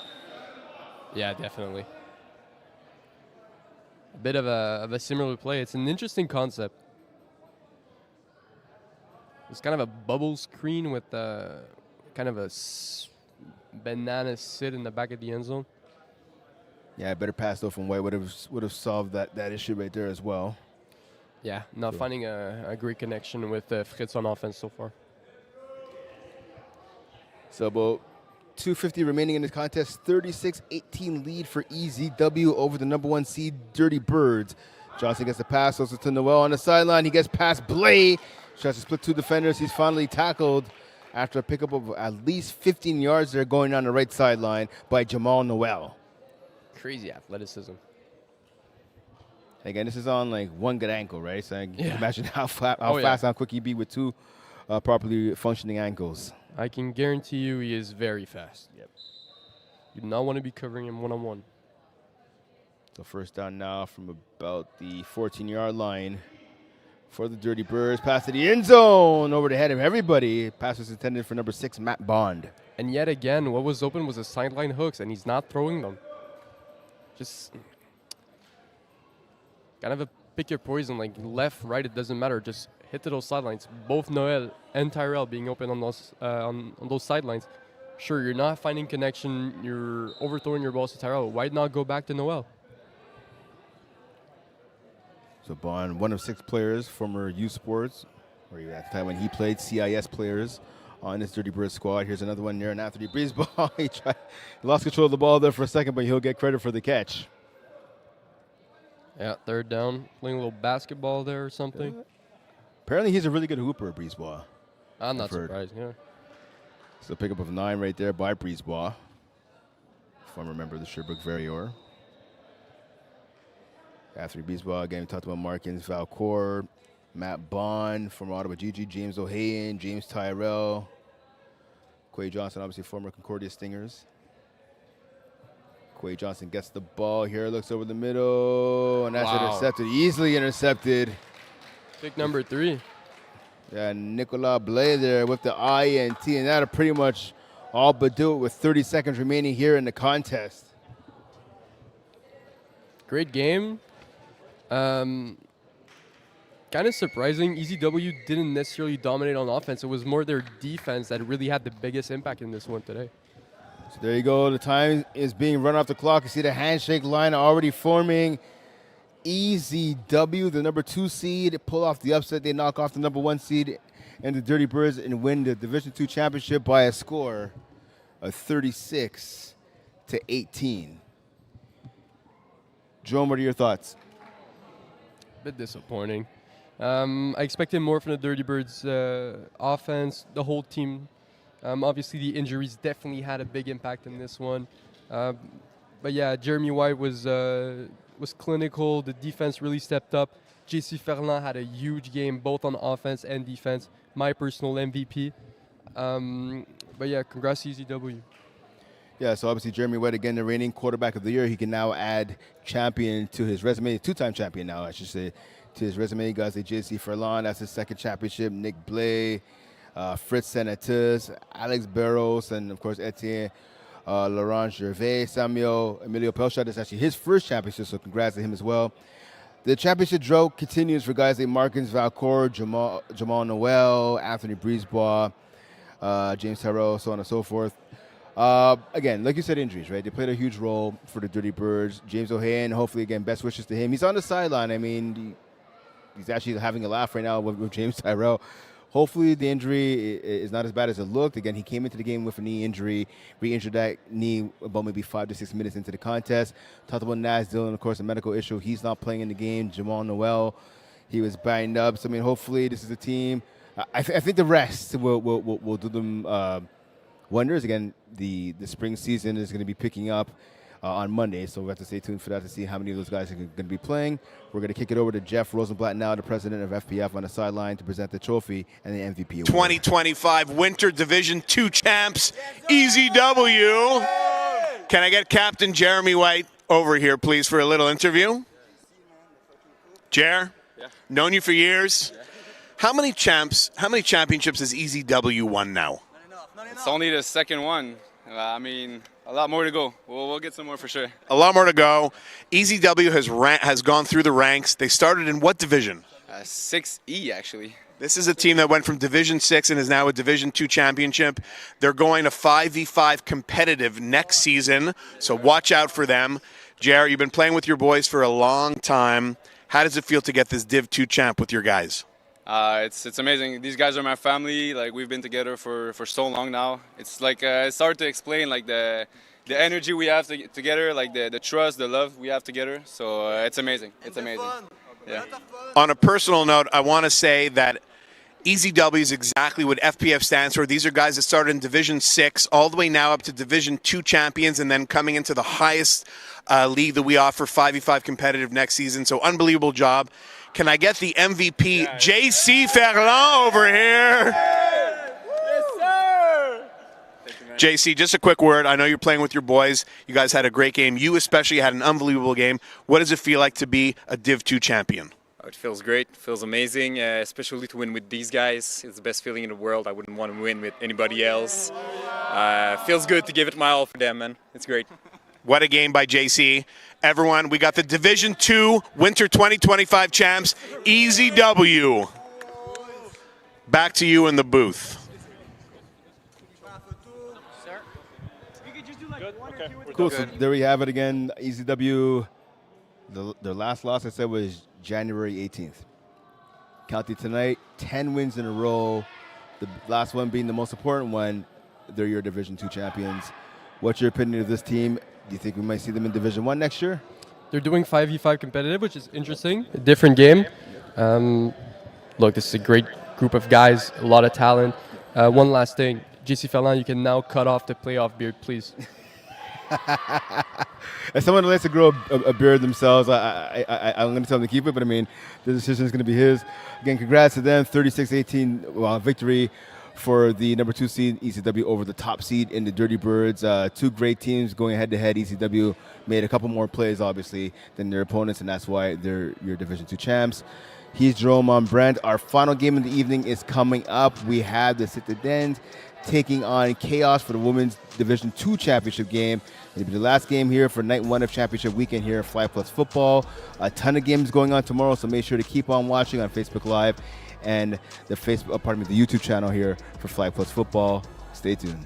Yeah, definitely. A bit of a similar play. It's an interesting concept. It's kind of a bubble screen with kind of a banana sit in the back of the end zone.
Yeah, better pass though from White would have solved that issue right there as well.
Yeah, not finding a great connection with Fritz on offense so far.
So about 2:50 remaining in this contest, 36-18 lead for EZW over the number 1 seed Dirty Birds. Johnson gets the pass also to Noel on the sideline. He gets past Blay. Tries to split 2 defenders. He's finally tackled after a pickup of at least 15 yards there going on the right sideline by Jamal Noel.
Crazy athleticism.
Again, this is on like 1 good ankle, right? So
Yeah.
imagine how fast, how quick he'd be with 2 properly functioning ankles.
I can guarantee you he is very fast. Yep. You do not want to be covering him one-on-one.
So first down now from about the 14-yard line for the Dirty Birds. Pass to the end zone over the head of everybody. Pass was intended for number 6, Matt Bond.
And yet again, what was open was the sideline hooks, and he's not throwing them. Just kind of a pick your poison, like left, right, it doesn't matter. Just hit to those sidelines. Both Noel and Tyrell being open on those on those sidelines. Sure, you're not finding connection. You're overthrowing your balls to Tyrell. Why not go back to Noel?
So Bond, one of 6 players, former U Sports, or at the time when he played, CIS players on this Dirty Bird squad. Here's another one there, and Anthony Brisebois. he lost control of the ball there for a second, but he'll get credit for the catch.
Yeah, third down, playing a little basketball there or something.
Apparently he's a really good hooper, Brisebois.
I'm not surprised, yeah.
So pickup of 9 right there by Brisebois, former member of the Sherbrooke Varior. After Brisebois, again, we talked about Markins, Valcourt, Matt Bond, former Ottawa GG, James O'Hayan, James Tyrell, Quay Johnson, obviously former Concordia Stingers. Quay Johnson gets the ball here, looks over the middle, and that's intercepted, easily intercepted.
Pick number 3.
Yeah, Nicolas Blais there with the INT, and that'll pretty much all but do it with 30 seconds remaining here in the contest.
Great game. kind of surprising. EZW didn't necessarily dominate on offense. It was more their defense that really had the biggest impact in this one today.
So there you go. The time is being run off the clock. You see the handshake line already forming. EZW, the number 2 seed, pull off the upset. They knock off the number 1 seed and the Dirty Birds and win the Division 2 championship by a score of 36-18. Jerome, what are your thoughts?
A bit disappointing. I expected more from the Dirty Birds offense, the whole team. Obviously, the injuries definitely had a big impact in this one. But yeah, Jeremy White was clinical. The defense really stepped up. JC Ferland had a huge game, both on offense and defense. My personal MVP. But yeah, congrats to EZW.
Yeah, so obviously Jeremy White, again, the reigning quarterback of the year. He can now add champion to his resume, 2-time champion now, I should say, to his resume. Guys like JC Ferland, that's his 2nd championship. Nick Blais, Fritz Senatus, Alex Barros, and of course Etienne Laurent Gervais. Samuel Emilio Pelchat, that's actually his 1st championship, so congrats to him as well. The championship drought continues for guys like Markins Valcourt, Jamal Noel, Anthony Brisebois, James Terrell, so on and so forth. Again, like you said, injuries, right? They played a huge role for the Dirty Birds. James O'Hayan, hopefully, again, best wishes to him. He's on the sideline. I mean, he's actually having a laugh right now with James Tyrell. Hopefully, the injury is not as bad as it looked. Again, he came into the game with a knee injury, re-injured that knee about maybe 5 to 6 minutes into the contest. Talked about Naz Dillon, of course, a medical issue. He's not playing in the game. Jamal Noel, he was banged up. So, I mean, hopefully, this is a team. I think the rest will do them wonders. Again, the spring season is going to be picking up on Monday, so we have to stay tuned for that to see how many of those guys are going to be playing. We're going to kick it over to Jeff Rosenblatt now, the president of FPF, on the sideline to present the trophy and the MVP award.
2025 Winter Division 2 champs, EZW. Can I get Captain Jeremy White over here, please, for a little interview? Jer, known you for years. How many championships has EZW won now?
It's only the 2nd one. I mean, a lot more to go. We'll get some more for sure.
A lot more to go. EZW has gone through the ranks. They started in what division?
6E, actually.
This is a team that went from Division 6 and is now a Division 2 championship. They're going to 5v5 competitive next season, so watch out for them. Jared, you've been playing with your boys for a long time. How does it feel to get this Div 2 champ with your guys?
It's amazing. These guys are my family. Like, we've been together for so long now. It's like it's hard to explain, like the energy we have together, like the trust, the love we have together. So it's amazing. It's amazing. Yeah.
On a personal note, I want to say that EZW is exactly what FPF stands for. These are guys that started in Division 6 all the way now up to Division 2 champions and then coming into the highest league that we offer, 5v5 competitive next season. So unbelievable job. Can I get the MVP, JC Ferland, over here?
Yes, sir.
JC, just a quick word. I know you're playing with your boys. You guys had a great game. You especially had an unbelievable game. What does it feel like to be a Div 2 champion?
It feels great. It feels amazing, especially to win with these guys. It's the best feeling in the world. I wouldn't want to win with anybody else. Feels good to give it my all for them, man. It's great.
What a game by JC. Everyone, we got the Division 2 Winter 2025 champs, EZW. Back to you in the booth.
Cool, so there we have it again. EZW, their last loss, I said, was January 18th. Counting tonight, 10 wins in a row. The last one being the most important one. They're your Division 2 champions. What's your opinion of this team? Do you think we might see them in Division 1 next year?
They're doing 5v5 competitive, which is interesting. A different game. Look, this is a great group of guys, a lot of talent. One last thing. JC Ferland, you can now cut off the playoff beard, please.
As someone who likes to grow a beard themselves, I'm going to tell them to keep it, but I mean, the decision is going to be his. Again, congrats to them. 36-18 victory for the number 2 seed, ECW, over the top seed in the Dirty Birds. 2 great teams going head-to-head. ECW made a couple more plays, obviously, than their opponents, and that's why they're your Division 2 champs. He's Jerome on Brent. Our final game of the evening is coming up. We have the Citadines taking on Chaos for the Women's Division 2 Championship game. It'll be the last game here for night 1 of Championship Weekend here at FlagPlus Football. A ton of games going on tomorrow, so make sure to keep on watching on Facebook Live and the YouTube channel here for FlagPlus Football. Stay tuned.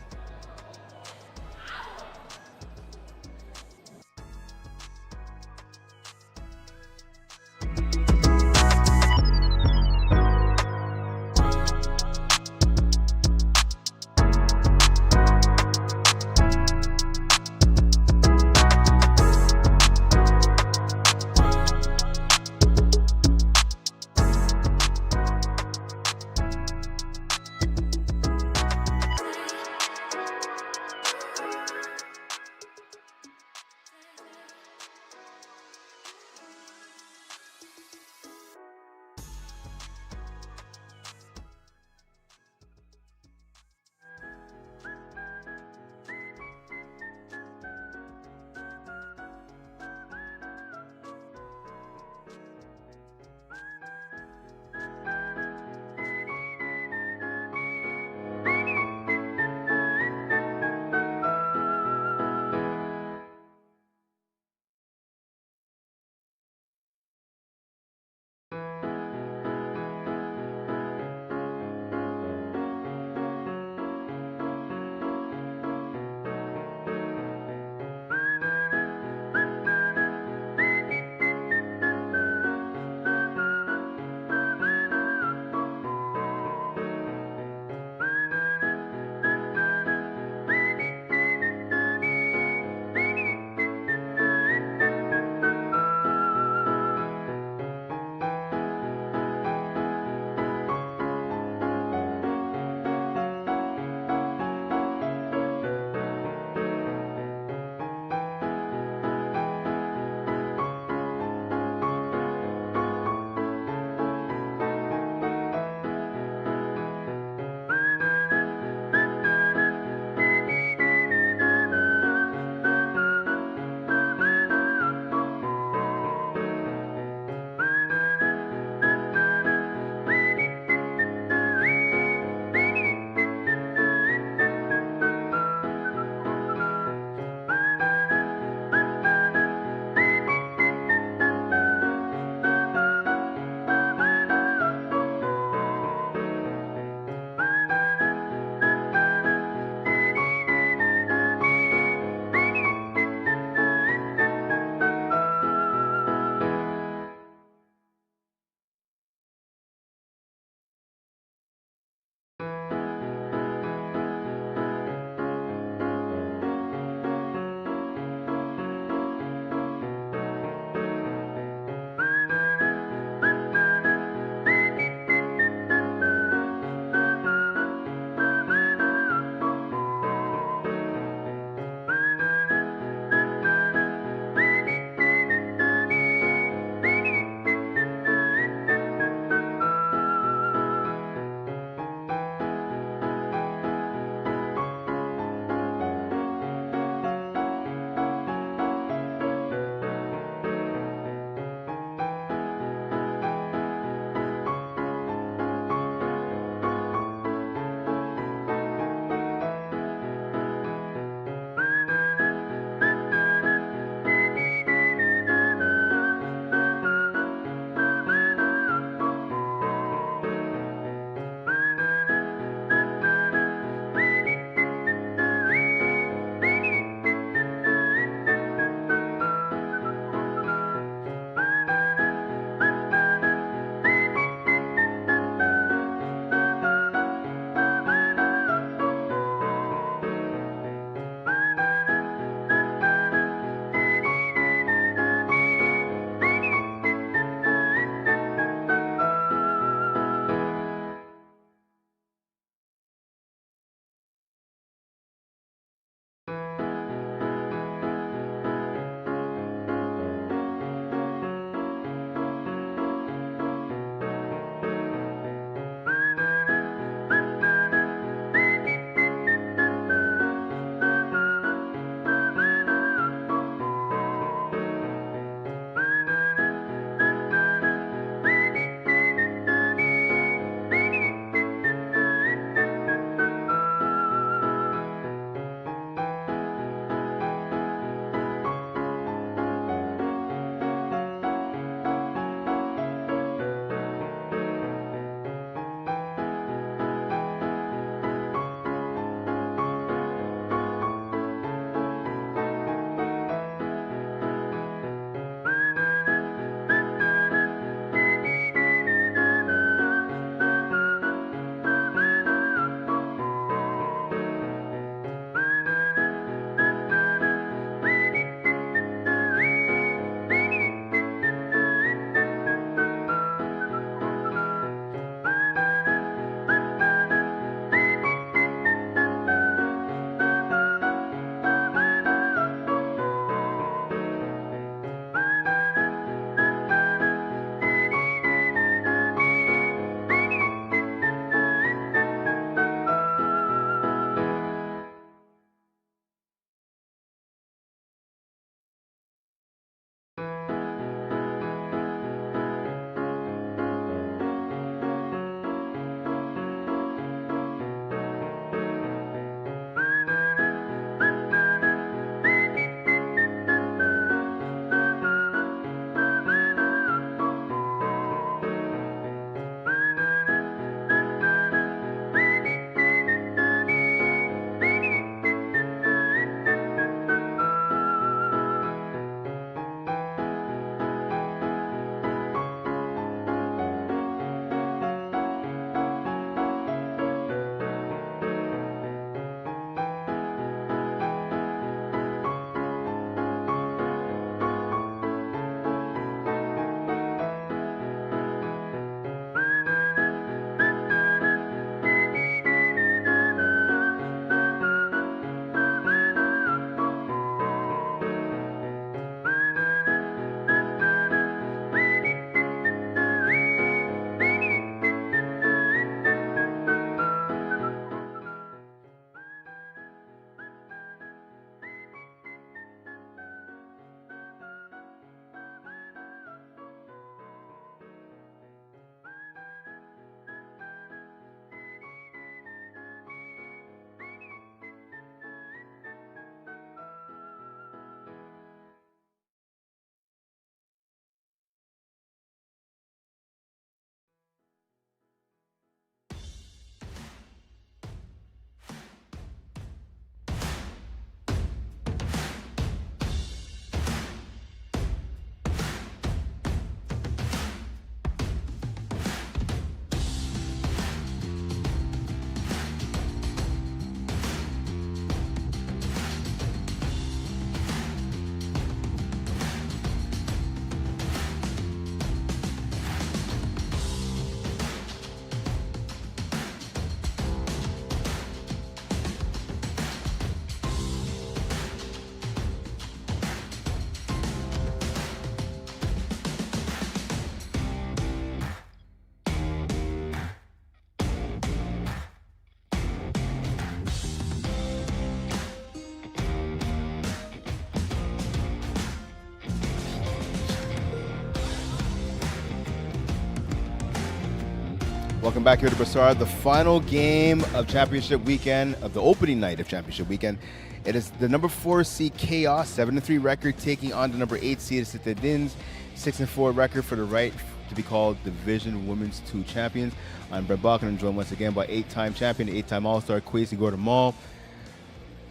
Welcome back here to Brassard, the final game of championship weekend, of the opening night of championship weekend. It is the number 4 seed Chaos, 7-3 record, taking on the number 8 seed Citadines, 6-4 record for the right to be called Division Women's 2 champions. I'm Brent Balkan, and joined once again by 8-time champion, 8-time All-Star Quecy Gordon-Mall.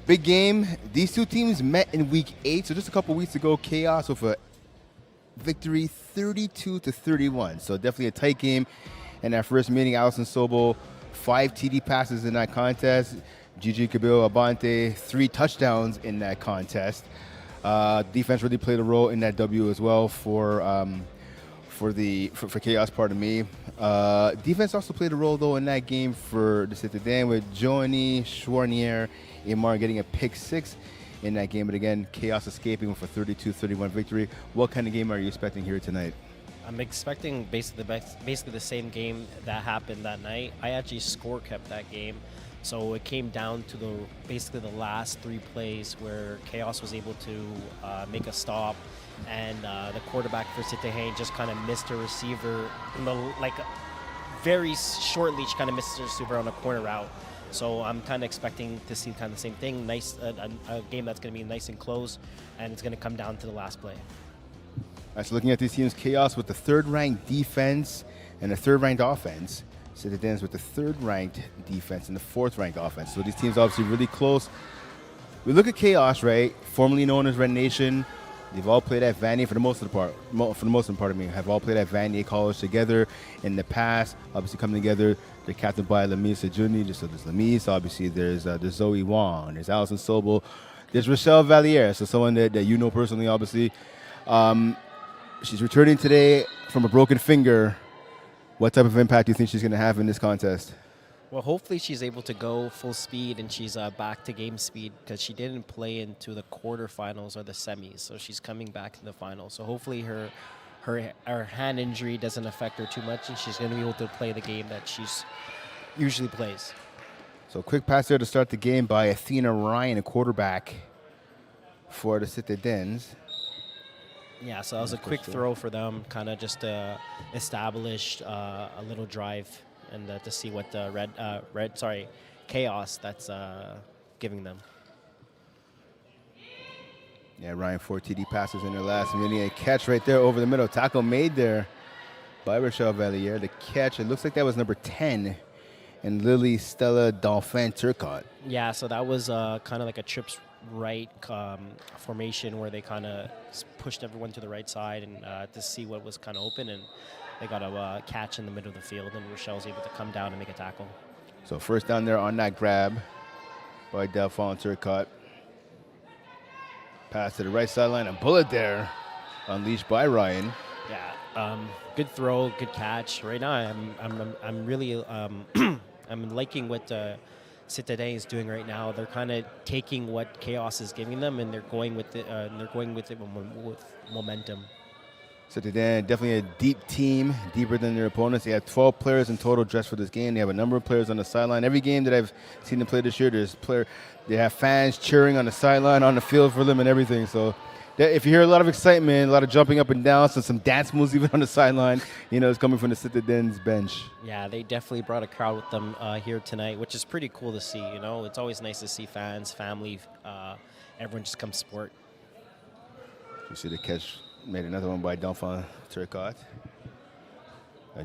Big game. These two teams met in week 8, so just a couple weeks ago, Chaos with a victory 32-31. So definitely a tight game. In that first meeting, Allison Sobel, 5 TD passes in that contest. Gigi Cabello-Abante, 3 touchdowns in that contest. Defense really played a role in that W as well for Chaos, pardon me. Defense also played a role, though, in that game for the Citadines, with Joanie Schwarnier Amar getting a pick 6 in that game. But again, Chaos escaping with a 32-31 victory. What kind of game are you expecting here tonight?
I'm expecting basically the same game that happened that night. I actually score kept that game. So it came down to basically the last 3 plays where Chaos was able to make a stop, and the quarterback for Citadines just kind of missed a receiver very shortly. She kind of missed a receiver on a corner route. So I'm kind of expecting to see kind of the same thing. A game that's going to be nice and close, and it's going to come down to the last play.
All right, so looking at these teams, Chaos with the 3rd-ranked defense and the 3rd-ranked offense. Citadines with the 3rd-ranked defense and the 4th-ranked offense. So these teams obviously really close. We look at Chaos, right? Formerly known as Red Nation. They've all played at Vanier have all played at Vanier College together in the past. Obviously coming together, they're captained by Lamise Juni. So there's Lamise. Obviously there's Zoe Wong. There's Allison Sobel. There's Rochelle Valliere. So someone that you know personally, obviously. She's returning today from a broken finger. What type of impact do you think she's going to have in this contest?
Well, hopefully she's able to go full speed and she's back to game speed, because she didn't play into the quarterfinals or the semis, so she's coming back to the finals. So hopefully her hand injury doesn't affect her too much, and she's going to be able to play the game that she's usually plays.
So quick pass there to start the game by Athena Ryan, a quarterback for the Citadines.
Yeah, so that was a quick throw for them, kind of just to establish a little drive and to see what the Chaos that's giving them.
Yeah, Ryan 4 TD passes in her last minute. A catch right there over the middle. Tackle made there by Rochelle Valliere. The catch, it looks like that was number 10, and Lily Stella Dauphin Turcotte.
Yeah, so that was kind of like a trips right formation where they kind of pushed everyone to the right side and to see what was kind of open, and they got a catch in the middle of the field, and Rochelle was able to come down and make a tackle.
So first down there on that grab by Dauphin Turcotte. Pass to the right sideline, a bullet there unleashed by Ryan.
Yeah, good throw, good catch. Right now, I'm really I'm liking what Citadines is doing right now. They're kind of taking what Chaos is giving them, and they're going with it. With momentum.
Citadines, definitely a deep team, deeper than their opponents. They have 12 players in total dressed for this game. They have a number of players on the sideline. Every game that I've seen them play this year, they have fans cheering on the sideline, on the field for them, and everything. So if you hear a lot of excitement, a lot of jumping up and down, some dance moves even on the sideline, it's coming from the Citadines bench.
Yeah, they definitely brought a crowd with them here tonight, which is pretty cool to see. It's always nice to see fans, family, everyone just come support.
You see the catch made another one by Dauphin Turcotte.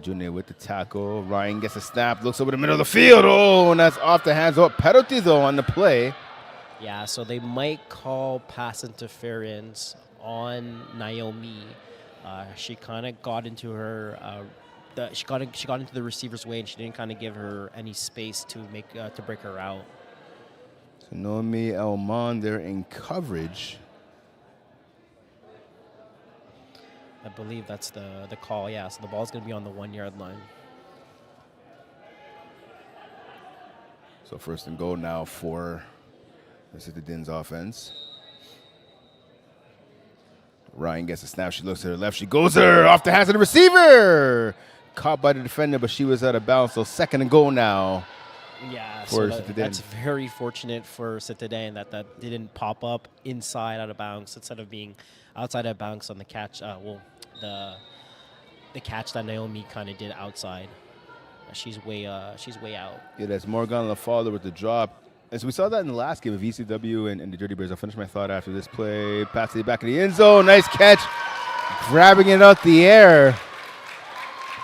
Junior with the tackle. Ryan gets a snap, looks over the middle of the field. Oh, and that's off the hands. Oh, penalty though on the play.
Yeah, so they might call pass interference on Naomi. She kind of got into her. She got into the receiver's way, and she didn't kind of give her any space to break her out.
So Naomi Elmon there in coverage.
I believe that's the call. Yeah, so the ball's going to be on the 1-yard line.
So first and goal now for the Citadines offense. Ryan gets a snap. She looks to her left. She goes there off the hands of the receiver. Caught by the defender, but she was out of bounds. So second and goal now.
Yeah,
for
so that's very fortunate for Citadines that didn't pop up inside out of bounds instead of being outside of bounds on the catch. The catch that Naomi kind of did outside. she's way out.
Yeah, that's Morgan LaFaller with the drop. And so we saw that in the last game of ECW and the Dirty Bears. I'll finish my thought after this play. Pass to the back of the end zone. Nice catch. Grabbing it out the air.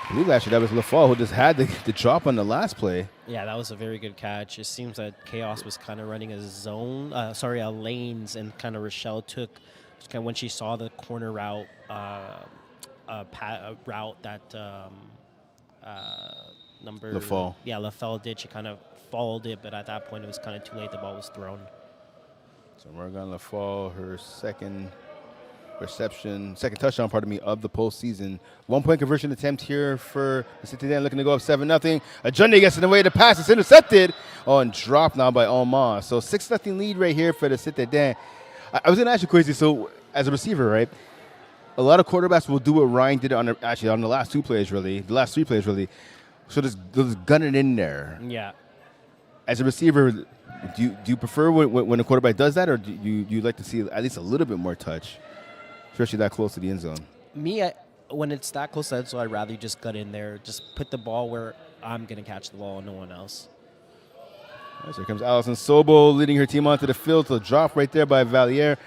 I believe actually that was LaFaller who just had the drop on the last play.
Yeah, that was a very good catch. It seems that Chaos was kind of running a lanes, and kind of Rochelle took, when she saw the corner route, route that number.
LaFalle.
Yeah, LaFalle did. She kind of followed it, but at that point it was kind of too late. The ball was thrown.
So Morgan LaFalle, her second touchdown, of the postseason. 1-point conversion attempt here for the Citadines, looking to go up 7-0. Ajunde gets in the way of the pass. It's intercepted. Oh, and dropped now by Omar. So 6-0 lead right here for the Citadines. I was going to ask you, Queasy, so as a receiver, right, a lot of quarterbacks will do what Ryan did on the last 3 plays, really. So just gun it in there.
Yeah.
As a receiver, do you prefer when a quarterback does that, or do you like to see at least a little bit more touch? Especially that close to the end zone.
Me, when it's that close to the end zone, I'd rather you just gut in there. Just put the ball where I'm going to catch the ball and no one else.
So here comes Allison Sobo leading her team onto the field. So drop right there by Valier.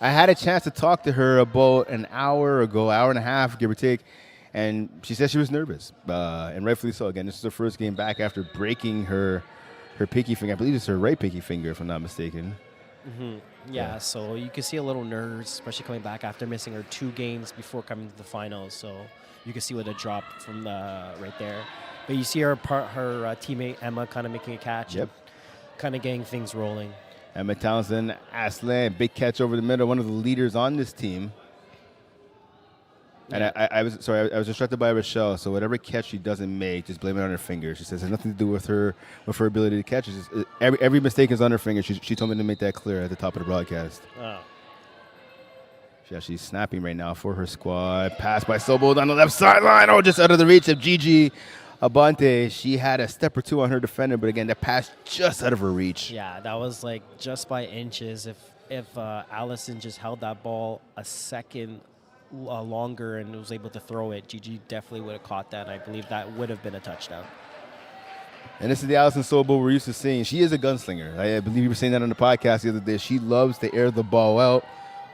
I had a chance to talk to her about an hour ago, hour and a half, give or take, and she said she was nervous, and rightfully so. Again, this is her first game back after breaking her pinky finger. I believe it's her right pinky finger, if I'm not mistaken.
Mm-hmm. Yeah, so you can see a little nerves, especially coming back after missing her 2 games before coming to the finals. So you can see with a drop from right there. But you see her teammate Emma kind of making a catch.
Yep.
And kind of getting things rolling.
Emma Townsend, Aslan, big catch over the middle, one of the leaders on this team. And I was instructed by Rochelle, so whatever catch she doesn't make, just blame it on her finger. She says it has nothing to do with her ability to catch. It's just, every mistake is on her finger. She told me to make that clear at the top of the broadcast.
Oh.
She's snapping right now for her squad. Pass by Sobel on the left sideline. Oh, just out of the reach of Gigi Abante. She had a step or two on her defender, but again, that pass just out of her reach.
Yeah, that was like just by inches. If Allison just held that ball a second longer and was able to throw it, Gigi definitely would have caught that. I believe that would have been a touchdown.
And this is the Allison Sobel we're used to seeing. She is a gunslinger. I believe you were saying that on the podcast the other day. She loves to air the ball out.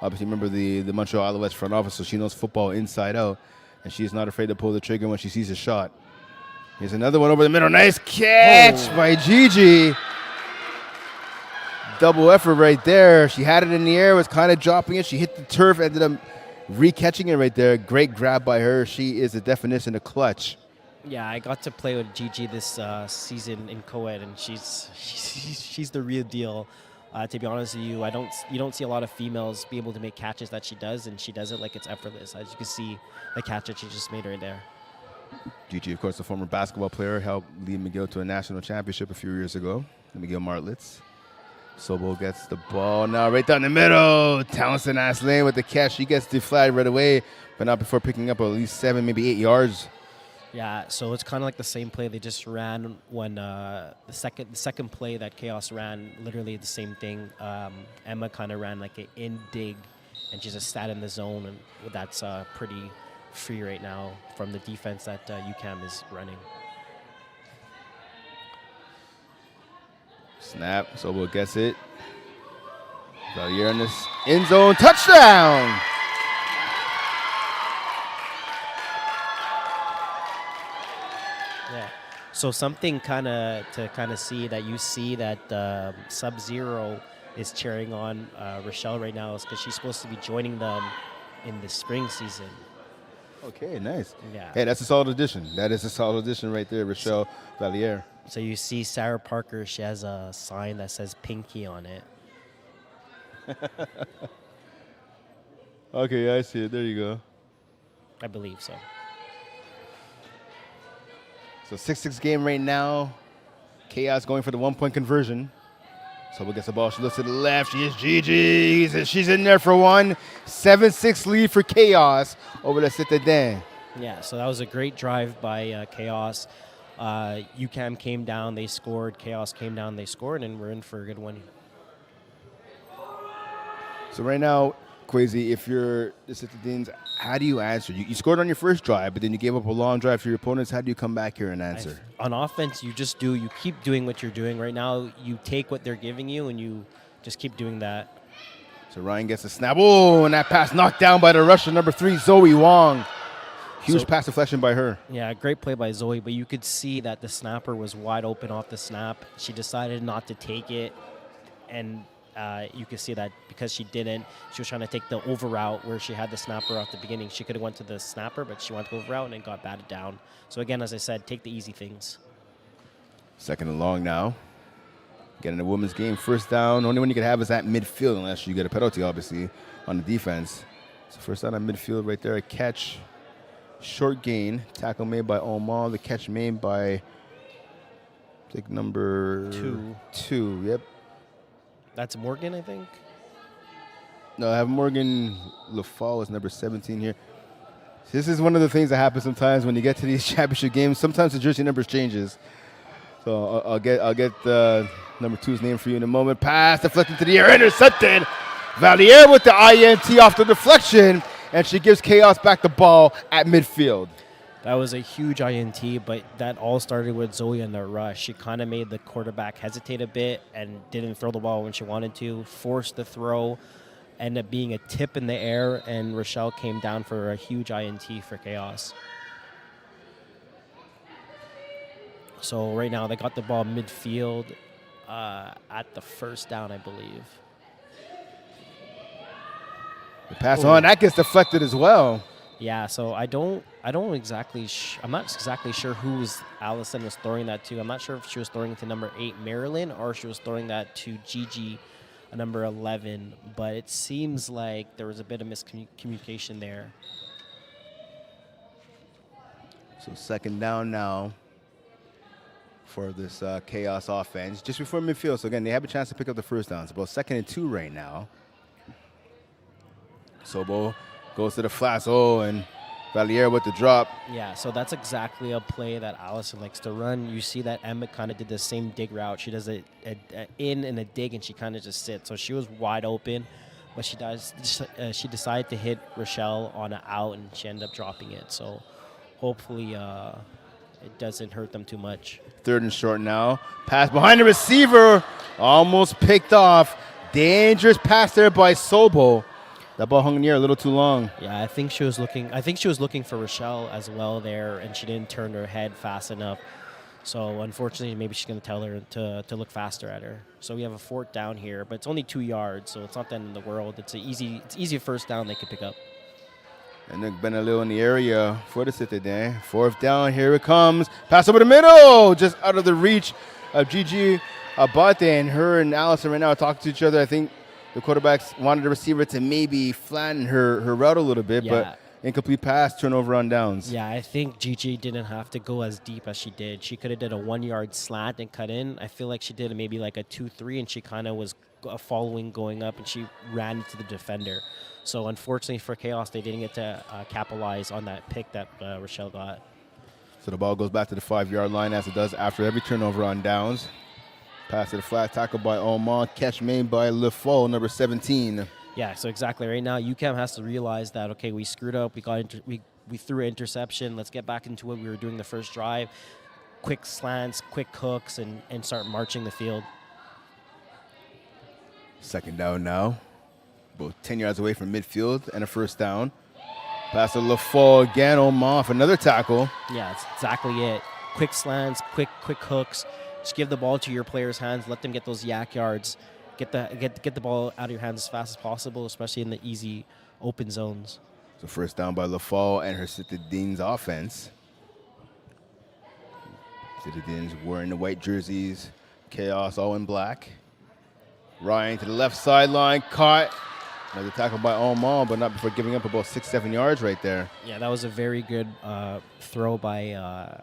Obviously, remember the Montreal Alouettes front office, so she knows football inside out, and she's not afraid to pull the trigger when she sees a shot. Here's another one over the middle. Nice catch by Gigi. Double effort right there. She had it in the air, was kind of dropping it. She hit the turf, ended up re-catching it right there. Great grab by her. She is the definition of clutch.
Yeah, I got to play with Gigi this season in co-ed, and she's the real deal. To be honest with you, you don't see a lot of females be able to make catches that she does, and she does it like it's effortless. As you can see, the catch that she just made right there.
Gigi, of course, a former basketball player, helped lead McGill to a national championship a few years ago, the McGill Martlets. Sobel gets the ball now right down the middle. Townsend Aslan with the catch. She gets the flag right away, but not before picking up at least 7, maybe 8 yards.
Yeah, so it's kind of like the same play they just ran when the second play that Chaos ran, literally the same thing. Emma kind of ran like an in dig, and she just sat in the zone, and that's pretty free right now from the defense that UCAM is running.
Snap, Sobel gets it. Valier in this end zone, touchdown!
Yeah. So something to see that you see that Subzero is cheering on Rochelle right now is because she's supposed to be joining them in the spring season.
Okay, nice.
Yeah.
Hey, that's a solid addition. That is a solid addition right there, Rochelle Valier.
So you see Sarah Parker, she has a sign that says Pinky on it.
Okay, I see it. There you go.
I believe so.
So 6-6 game right now. Chaos going for the 1-point conversion. Sobel gets the ball. She looks to the left. She is Gigi. She's in there for one. 7-6 lead for Chaos over the Citadines.
Yeah, so that was a great drive by Chaos. UCAM came down, they scored. Chaos came down, they scored, and we're in for a good one.
So right now, Kwesi, if you're the Citadines, how do you answer? You scored on your first drive, but then you gave up a long drive to your opponents. How do you come back here and answer?
On offense, you keep doing what you're doing. Right now, you take what they're giving you, and you just keep doing that.
So Ryan gets a snap. Oh, and that pass knocked down by the rusher, number 3, Zoe Wong. Huge pass deflection by her.
Yeah, great play by Zoe, but you could see that the snapper was wide open off the snap. She decided not to take it, and you could see that because she didn't, she was trying to take the over route where she had the snapper at the beginning. She could have went to the snapper, but she went to over route and then got batted down. So again, as I said, take the easy things.
2nd and long now. Getting a women's game, first down. Only one you can have is at midfield unless you get a penalty, obviously, on the defense. So first down at midfield right there, a catch. Short gain. Tackle made by Omar. The catch made by, I think, number 2. Yep.
That's Morgan, I think.
No, I have Morgan LaFall as number 17 here. This is one of the things that happens sometimes when you get to these championship games. Sometimes the jersey numbers changes. So I'll get the number 2's name for you in a moment. Pass deflected to the air, intercepted. Valier with the INT off the deflection, and she gives Chaos back the ball at midfield.
That was a huge INT, but that all started with Zoe in the rush. She kind of made the quarterback hesitate a bit and didn't throw the ball when she wanted to, forced the throw, ended up being a tip in the air, and Rochelle came down for a huge INT for Chaos. So right now they got the ball midfield at the first down, I believe.
The pass on, that gets deflected as well.
Yeah, so I'm not exactly sure who Allison was throwing that to. I'm not sure if she was throwing it to number 8, Marilyn, or she was throwing that to Gigi, number 11. But it seems like there was a bit of miscommunication there.
So 2nd down now for this Chaos offense. Just before midfield, so again, they have a chance to pick up the first down. It's about 2nd and 2 right now. Sobo goes to the flats. Oh, and Valier with the drop.
Yeah, so that's exactly a play that Allison likes to run. You see that Emma kind of did the same dig route. She does a in and a dig, and she kind of just sits. So she was wide open, but she decided to hit Rochelle on an out, and she ended up dropping it. So hopefully it doesn't hurt them too much.
3rd and short now. Pass behind the receiver. Almost picked off. Dangerous pass there by Sobo. That ball hung in the air a little too long.
Yeah, I think she was looking for Rochelle as well there, and she didn't turn her head fast enough. So unfortunately, maybe she's going to tell her to look faster at her. So we have a 4th down here, but it's only 2 yards, so it's not the end of the world. It's easy first down they could pick up.
And Nick Benalil in the area for the Citadines. 4th down, here it comes. Pass over the middle, just out of the reach of Gigi Abate. And her and Allison right now are talking to each other. I think the quarterbacks wanted the receiver to maybe flatten her route a little bit, but incomplete pass, turnover on downs.
Yeah, I think Gigi didn't have to go as deep as she did. She could have did a 1-yard slant and cut in. I feel like she did maybe like a 2-3, and she kind of was following going up, and she ran into the defender. So unfortunately for Chaos, they didn't get to capitalize on that pick that Rochelle got.
So the ball goes back to the 5-yard line as it does after every turnover on downs. Pass to the flat, tackle by Omar, catch made by LeFaux, number 17.
Yeah, so exactly. Right now, UCAM has to realize that, okay, we screwed up. We threw an interception. Let's get back into what we were doing the first drive. Quick slants, quick hooks, and start marching the field.
2nd down now. About 10 yards away from midfield and a first down. Pass to LeFaux again, Omar for another tackle.
Yeah, that's exactly it. Quick slants, quick hooks. Just give the ball to your players' hands. Let them get those yak yards. Get the ball out of your hands as fast as possible, especially in the easy open zones.
So first down by LaFall and her Citadines offense. Citadines wearing the white jerseys. Chaos all in black. Ryan to the left sideline, caught. Another tackle by Omar, but not before giving up about 6-7 yards right there.
Yeah, that was a very good throw by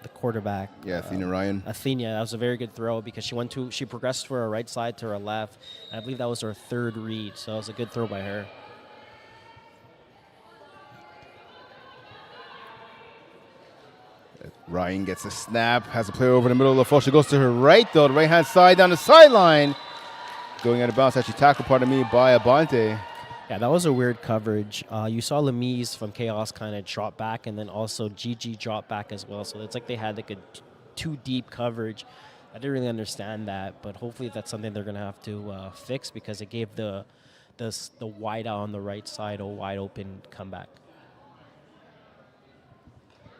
the quarterback.
Yeah, Athena Ryan.
Athena, that was a very good throw because she progressed to her right side to her left. And I believe that was her 3rd read, so it was a good throw by her.
Ryan gets a snap, has a player over the middle of the field. She goes to her right, though, the right-hand side down the sideline. Going out of bounds, actually tackled, by Abante.
Yeah, that was a weird coverage. You saw Lemise from Chaos kind of drop back, and then also Gigi drop back as well. So it's like they had like a too deep coverage. I didn't really understand that, but hopefully that's something they're gonna have to fix, because it gave the wide out on the right side a wide open comeback.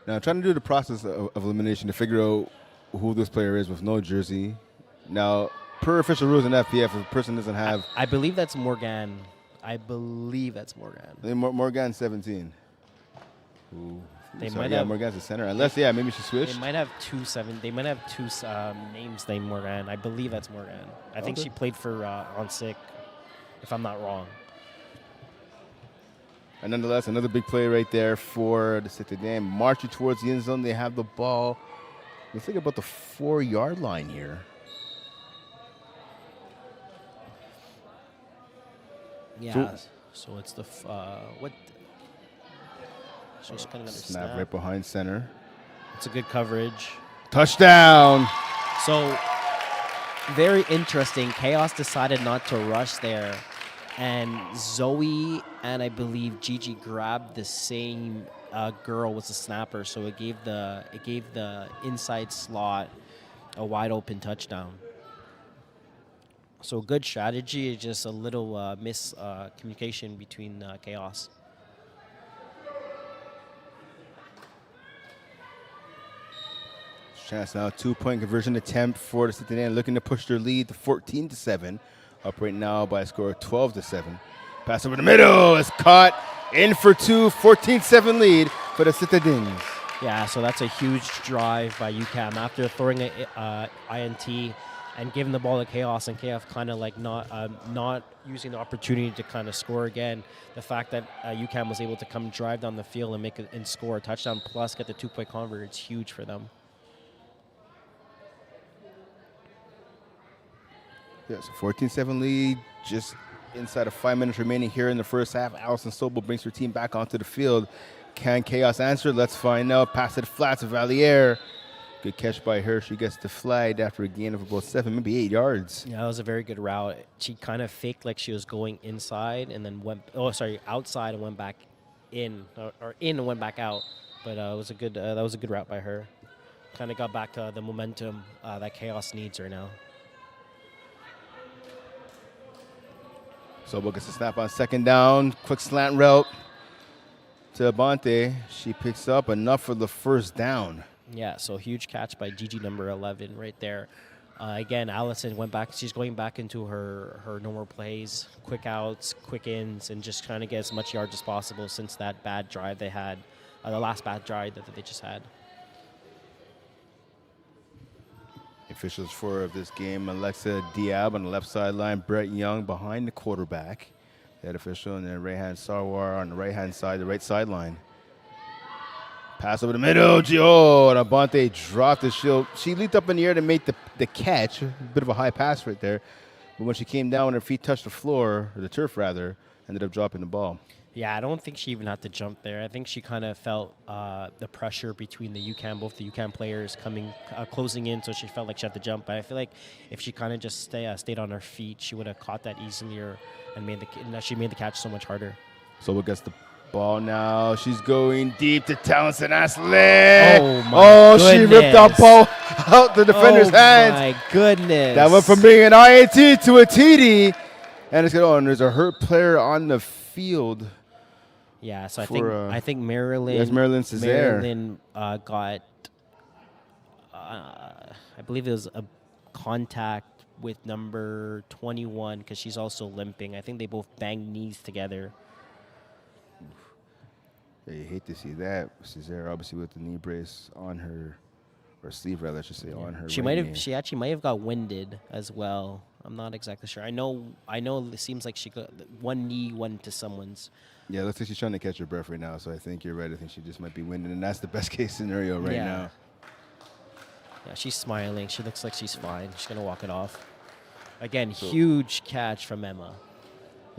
Now, trying to do the process of elimination to figure out who this player is with no jersey. Now, per official rules in FPF, if a person doesn't have...
I believe that's Morgan.
Morgan 17. Ooh.
They
Sorry,
might
yeah,
have
Morgan's the center. Unless, yeah, maybe she switched.
They might have two names named Morgan. I believe that's Morgan. I think she played for on sick, if I'm not wrong.
And nonetheless, another big play right there for the Citadines. Marching towards the end zone. They have the ball. Let's think about the 4-yard line here.
Yeah. So it's the what? So it's kind of
Snap right behind center.
It's a good coverage.
Touchdown.
So very interesting. Chaos decided not to rush there, and Zoe and I believe Gigi grabbed the same girl was a snapper. So it gave the inside slot a wide open touchdown. So good strategy, just a little miscommunication between Chaos.
Chance now, 2-point conversion attempt for the Citadines, looking to push their lead to 14-7. Up right now by a score of 12-7. Pass over the middle is caught in for 2, 14-7 lead for the Citadines.
Yeah, so that's a huge drive by UCAM after throwing an INT and giving the ball to Chaos, and Chaos kind of like not using the opportunity to kind of score again. The fact that UCAM was able to come drive down the field and score a touchdown plus get the 2-point convert, it's huge for them.
Yeah, so 14-7 lead, just inside of 5 minutes remaining here in the first half. Allison Sobel brings her team back onto the field. Can Chaos answer? Let's find out. Pass it flat to Valier. Good catch by her. She gets deflagged after a gain of about 7, maybe 8 yards.
Yeah, that was a very good route. She kind of faked like she was going inside and then outside and went back in, or in and went back out. But it was a good. That was a good route by her. Kind of got back to the momentum that Chaos needs right now.
Sobel gets a snap on second down. Quick slant route to Abante. She picks up enough for the first down.
Yeah, so huge catch by Gigi number 11 right there. Again, Allison went back. She's going back into her normal plays, quick outs, quick ins, and just trying to get as much yards as possible since that bad drive they had, the last bad drive that they just had.
Officials for this game, Alexa Diab on the left sideline, Brett Young behind the quarterback. That official, and then Rayhan Sarwar on the right-hand side, the right sideline. Pass over the middle, and Abante dropped the shield. She leaped up in the air to make the catch, a bit of a high pass right there. But when she came down, her feet touched the floor, or the turf rather, ended up dropping the ball.
Yeah, I don't think she even had to jump there. I think she kind of felt the pressure between both the UCAM players closing in, so she felt like she had to jump. But I feel like if she kind of just stayed on her feet, she would have caught that easier and she made the catch so much harder.
So it gets the ball now. She's going deep to Townsend Aslan.
Oh,
she ripped that ball out the defender's hands.
Oh, my goodness.
That went from being an INT to a TD. And it's going, there's a hurt player on the field.
Yeah, so I think Marilyn.
Yes, Marilyn Césaire.
Marilyn got, I believe it was a contact with number 21 because she's also limping. I think they both banged knees together.
Yeah, you hate to see that. Césaire obviously with the knee brace on her, or sleeve rather, I should say, on her.
She actually might have got winded as well. I'm not exactly sure. I know. It seems like she got one knee went to someone's.
Yeah, it looks like she's trying to catch her breath right now. So I think you're right. I think she just might be winded, and that's the best case scenario right now.
Yeah, she's smiling. She looks like she's fine. She's gonna walk it off. Again, huge catch from Emma.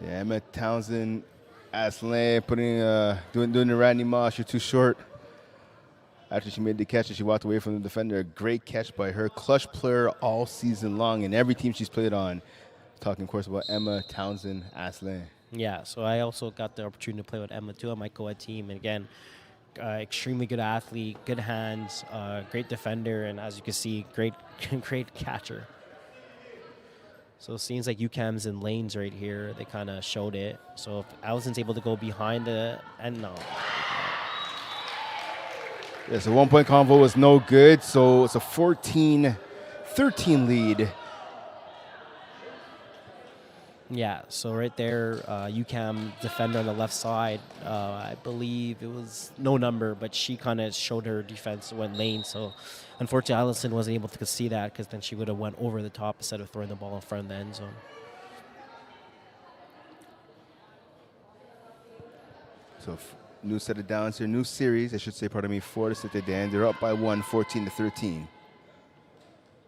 Yeah, Emma Townsend, Aslan doing the Randy Moss. You're too short. After she made the catch and she walked away from the defender, a great catch by her. Clutch player all season long in every team she's played on. Talking, of course, about Emma Townsend Aslan.
Yeah, so I also got the opportunity to play with Emma too on my co-ed team. And again, extremely good athlete, good hands, great defender, and as you can see, great great catcher. So it seems like UCAM's in lanes right here. They kind of showed it. So if Allison's able to go behind the and no.
Yeah, so 1 point convo was no good. So it's a 14-13 lead.
Yeah, so right there, UCAM defender on the left side, I believe it was no number, but she kind of showed her defense, went lane. So unfortunately, Allison wasn't able to see that because then she would have went over the top instead of throwing the ball in front of the end zone.
So new set of downs here, new series, I should say, pardon me, for the Citadines. They're up by 1, 14-13.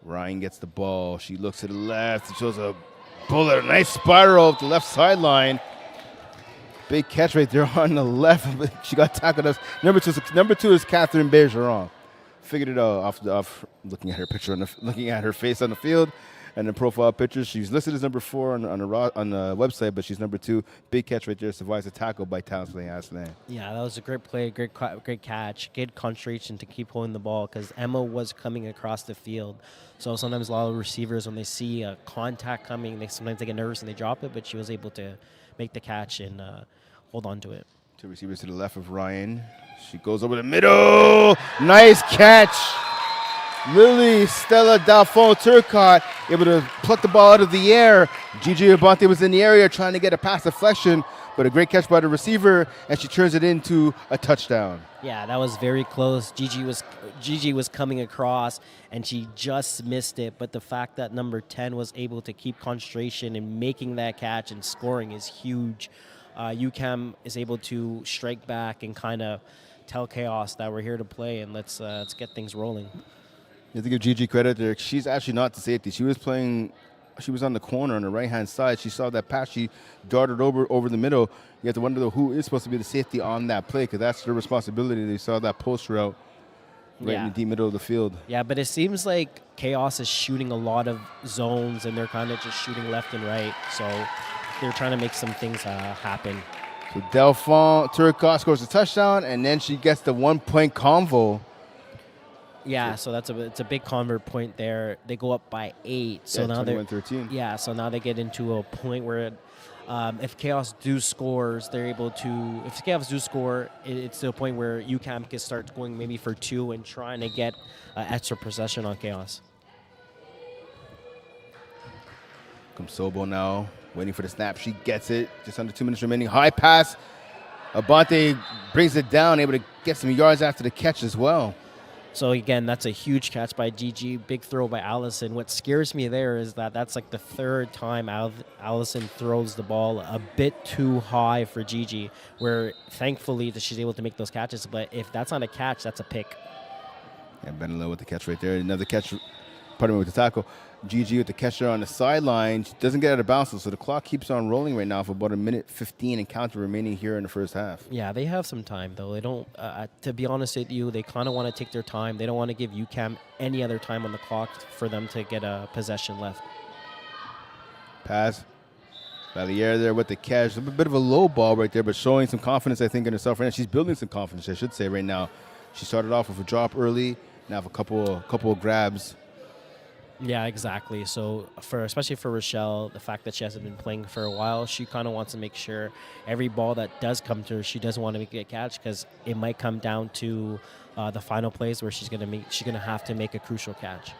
Ryan gets the ball. She looks to the left. It shows a bullet, a nice spiral up the left sideline. Big catch right there on the left. She got tackled. Number two is Catherine Bergeron. Figured it out off looking at her picture, looking at her face on the field, and the profile picture. She's listed as number 4 on the website, but she's number 2. Big catch right there. Survives a tackle by Townsend Aslan.
Yeah, that was a great play, great catch, good concentration to keep holding the ball because Emma was coming across the field. So sometimes a lot of receivers, when they see a contact coming, sometimes they get nervous and they drop it, but she was able to make the catch and hold on to it.
2 receivers to the left of Ryan. She goes over the middle. Nice catch. Lily Stella Dalphon Turcotte able to pluck the ball out of the air. Gigi Abante was in the area trying to get a pass deflection, but a great catch by the receiver, and she turns it into a touchdown.
Yeah, that was very close. Gigi was coming across, and she just missed it. But the fact that number 10 was able to keep concentration and making that catch and scoring is huge. UCAM is able to strike back and kind of tell Chaos that we're here to play, and let's get things rolling.
You have to give Gigi credit there. She's actually not the safety. She was on the corner on the right-hand side. She saw that pass. She darted over the middle. You have to wonder who is supposed to be the safety on that play because that's their responsibility. They saw that post route right in the deep middle of the field.
Yeah, but it seems like Chaos is shooting a lot of zones, and they're kind of just shooting left and right. So they're trying to make some things happen.
So Dalphon Turcotte scores a touchdown, and then she gets the 1 point convo.
Yeah, so it's a big convert point there. They go up by 8. So now they're
21-13.
Yeah, so now they get into a point where if Chaos do scores, they're able to. If Chaos do score, it's to a point where UCAM can start going maybe for 2 and trying to get extra possession on Chaos.
Comes Sobo now, waiting for the snap. She gets it. Just under 2 minutes remaining. High pass. Abante brings it down, able to get some yards after the catch as well.
So again, that's a huge catch by Gigi, big throw by Allison. What scares me there is that that's like the 3rd time Allison throws the ball a bit too high for Gigi, where thankfully that she's able to make those catches. But if that's not a catch, that's a pick.
Yeah, Benelo with the catch right there. Another catch, pardon me, with the tackle. Gigi with the catch there on the sideline. She doesn't get out of bounds, so the clock keeps on rolling right now for about 1:15 and counting remaining here in the first half.
Yeah, they have some time, though. They don't, to be honest with you, they kind of want to take their time. They don't want to give UCAM any other time on the clock for them to get a possession left.
Pass. Valier there with the catch. A bit of a low ball right there, but showing some confidence, I think, in herself right now. She's building some confidence, I should say, right now. She started off with a drop early, now have a couple of grabs.
Yeah, exactly. So especially for Rochelle, the fact that she hasn't been playing for a while, she kind of wants to make sure every ball that does come to her, she doesn't want to make it a catch because it might come down to the final plays where she's gonna have to make a crucial catch.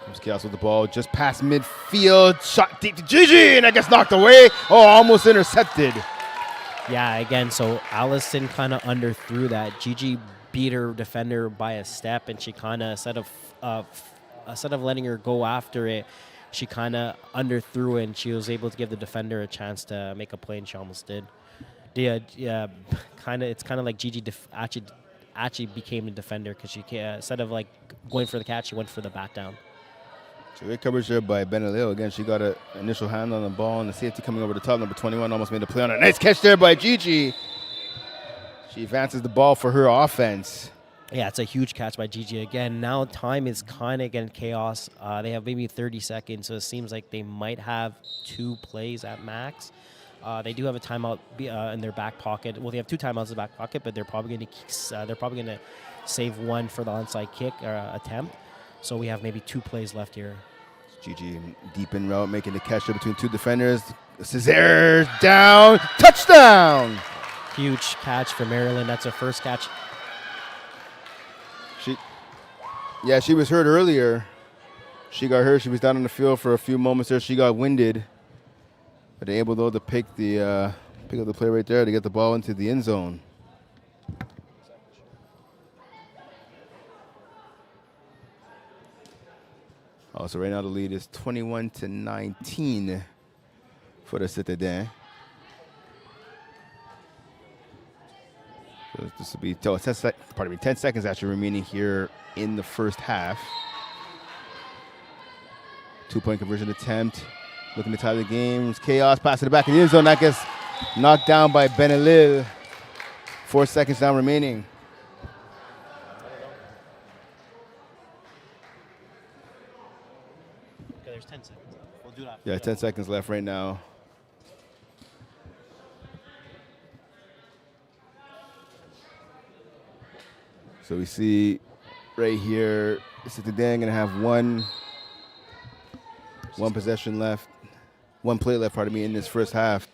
Comes Chaos with the ball just past midfield, shot deep to Gigi, and that gets knocked away. Oh, almost intercepted.
Yeah, again, so Allison kind of underthrew that. Gigi beat her defender by a step, and she kind of instead of letting her go after it, she kind of underthrew it, and she was able to give the defender a chance to make a play, and she almost did. Yeah, it's kind of like Gigi actually became the defender because she instead of like going for the catch, she went for the bat down.
So great coverage there by Benelio. Again, she got an initial hand on the ball, and the safety coming over the top. Number 21 almost made a play on it. Nice catch there by Gigi. She advances the ball for her offense.
Yeah, it's a huge catch by Gigi. Again, now time is kind of getting chaos. They have maybe 30 seconds, so it seems like they might have 2 plays at max. They do have a timeout in their back pocket. Well, they have 2 timeouts in the back pocket, but they're probably going to save one for the onside kick attempt. So we have maybe 2 plays left here.
Gigi deep in route, making the catch up between 2 defenders. Subzero down, touchdown!
Huge catch for Maryland. That's her first catch.
She was hurt earlier. She got hurt. She was down on the field for a few moments there. She got winded. But they're able, though, to pick up the play right there to get the ball into the end zone. So right now the lead is 21-19 for the Citadines. So this will be 10 seconds actually remaining here in the first half. 2-point conversion attempt. Looking to tie the game. Chaos passing it back in the end zone. That gets knocked down by Benelil. 4 seconds now remaining.
Okay, there's 10 seconds. We'll do that.
Yeah, 10 seconds left right now. So we see right here, Citadines gonna have one possession left, 1 play left, in this first half.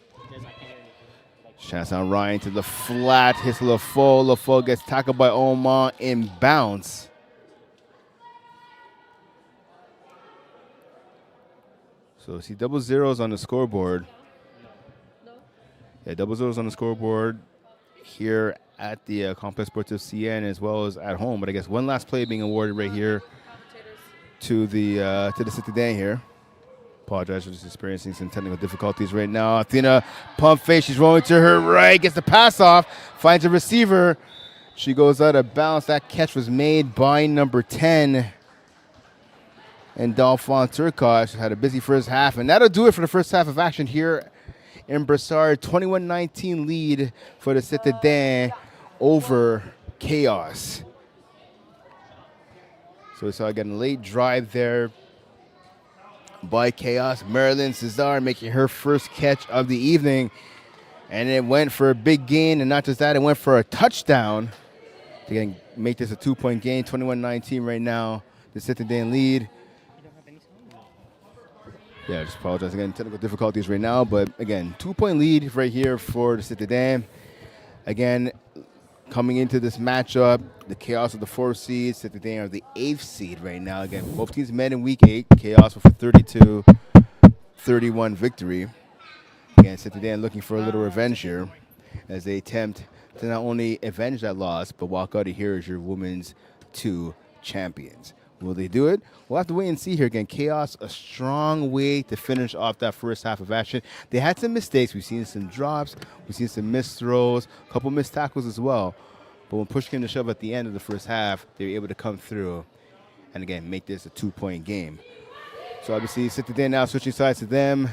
Chance on Ryan to the flat, hits LaFoe. LaFoe gets tackled by Omar in bounce. So see double zeros on the scoreboard. Yeah, double zeros on the scoreboard here at the Complexe Sportif Cayenne as well as at home. But I guess one last play being awarded right here to the Citadines here. Apologize for just experiencing some technical difficulties right now. Athena pump fake. She's rolling to her right. Gets the pass off. Finds a receiver. She goes out of bounds. That catch was made by number 10. And Dalphon Turcotte had a busy first half. And that'll do it for the first half of action here in Brassard. 21-19 lead for the Citadines over Chaos. So we saw again a late drive there by Chaos. Marilyn Cesar making her first catch of the evening. And it went for a big gain. And not just that, it went for a touchdown to make this a 2-point game. 21-19 right now. The Citadines lead. Yeah, just apologize again. Technical difficulties right now. But again, 2-point lead right here for the Citadines. Again, coming into this matchup, the Chaos of the 4th seed, Citadines are the 8th seed right now. Again, both teams met in week 8. Chaos with a 32-31 victory. Again, Citadines looking for a little revenge here as they attempt to not only avenge that loss, but walk out of here as your women's 2 champions. Will they do it? We'll have to wait and see here. Again, Chaos, a strong way to finish off that first half of action. They had some mistakes. We've seen some drops. We've seen some missed throws, a couple missed tackles as well. But when push came to shove at the end of the first half, they were able to come through and, again, make this a 2-point game. So, obviously, Citadines now switching sides to them.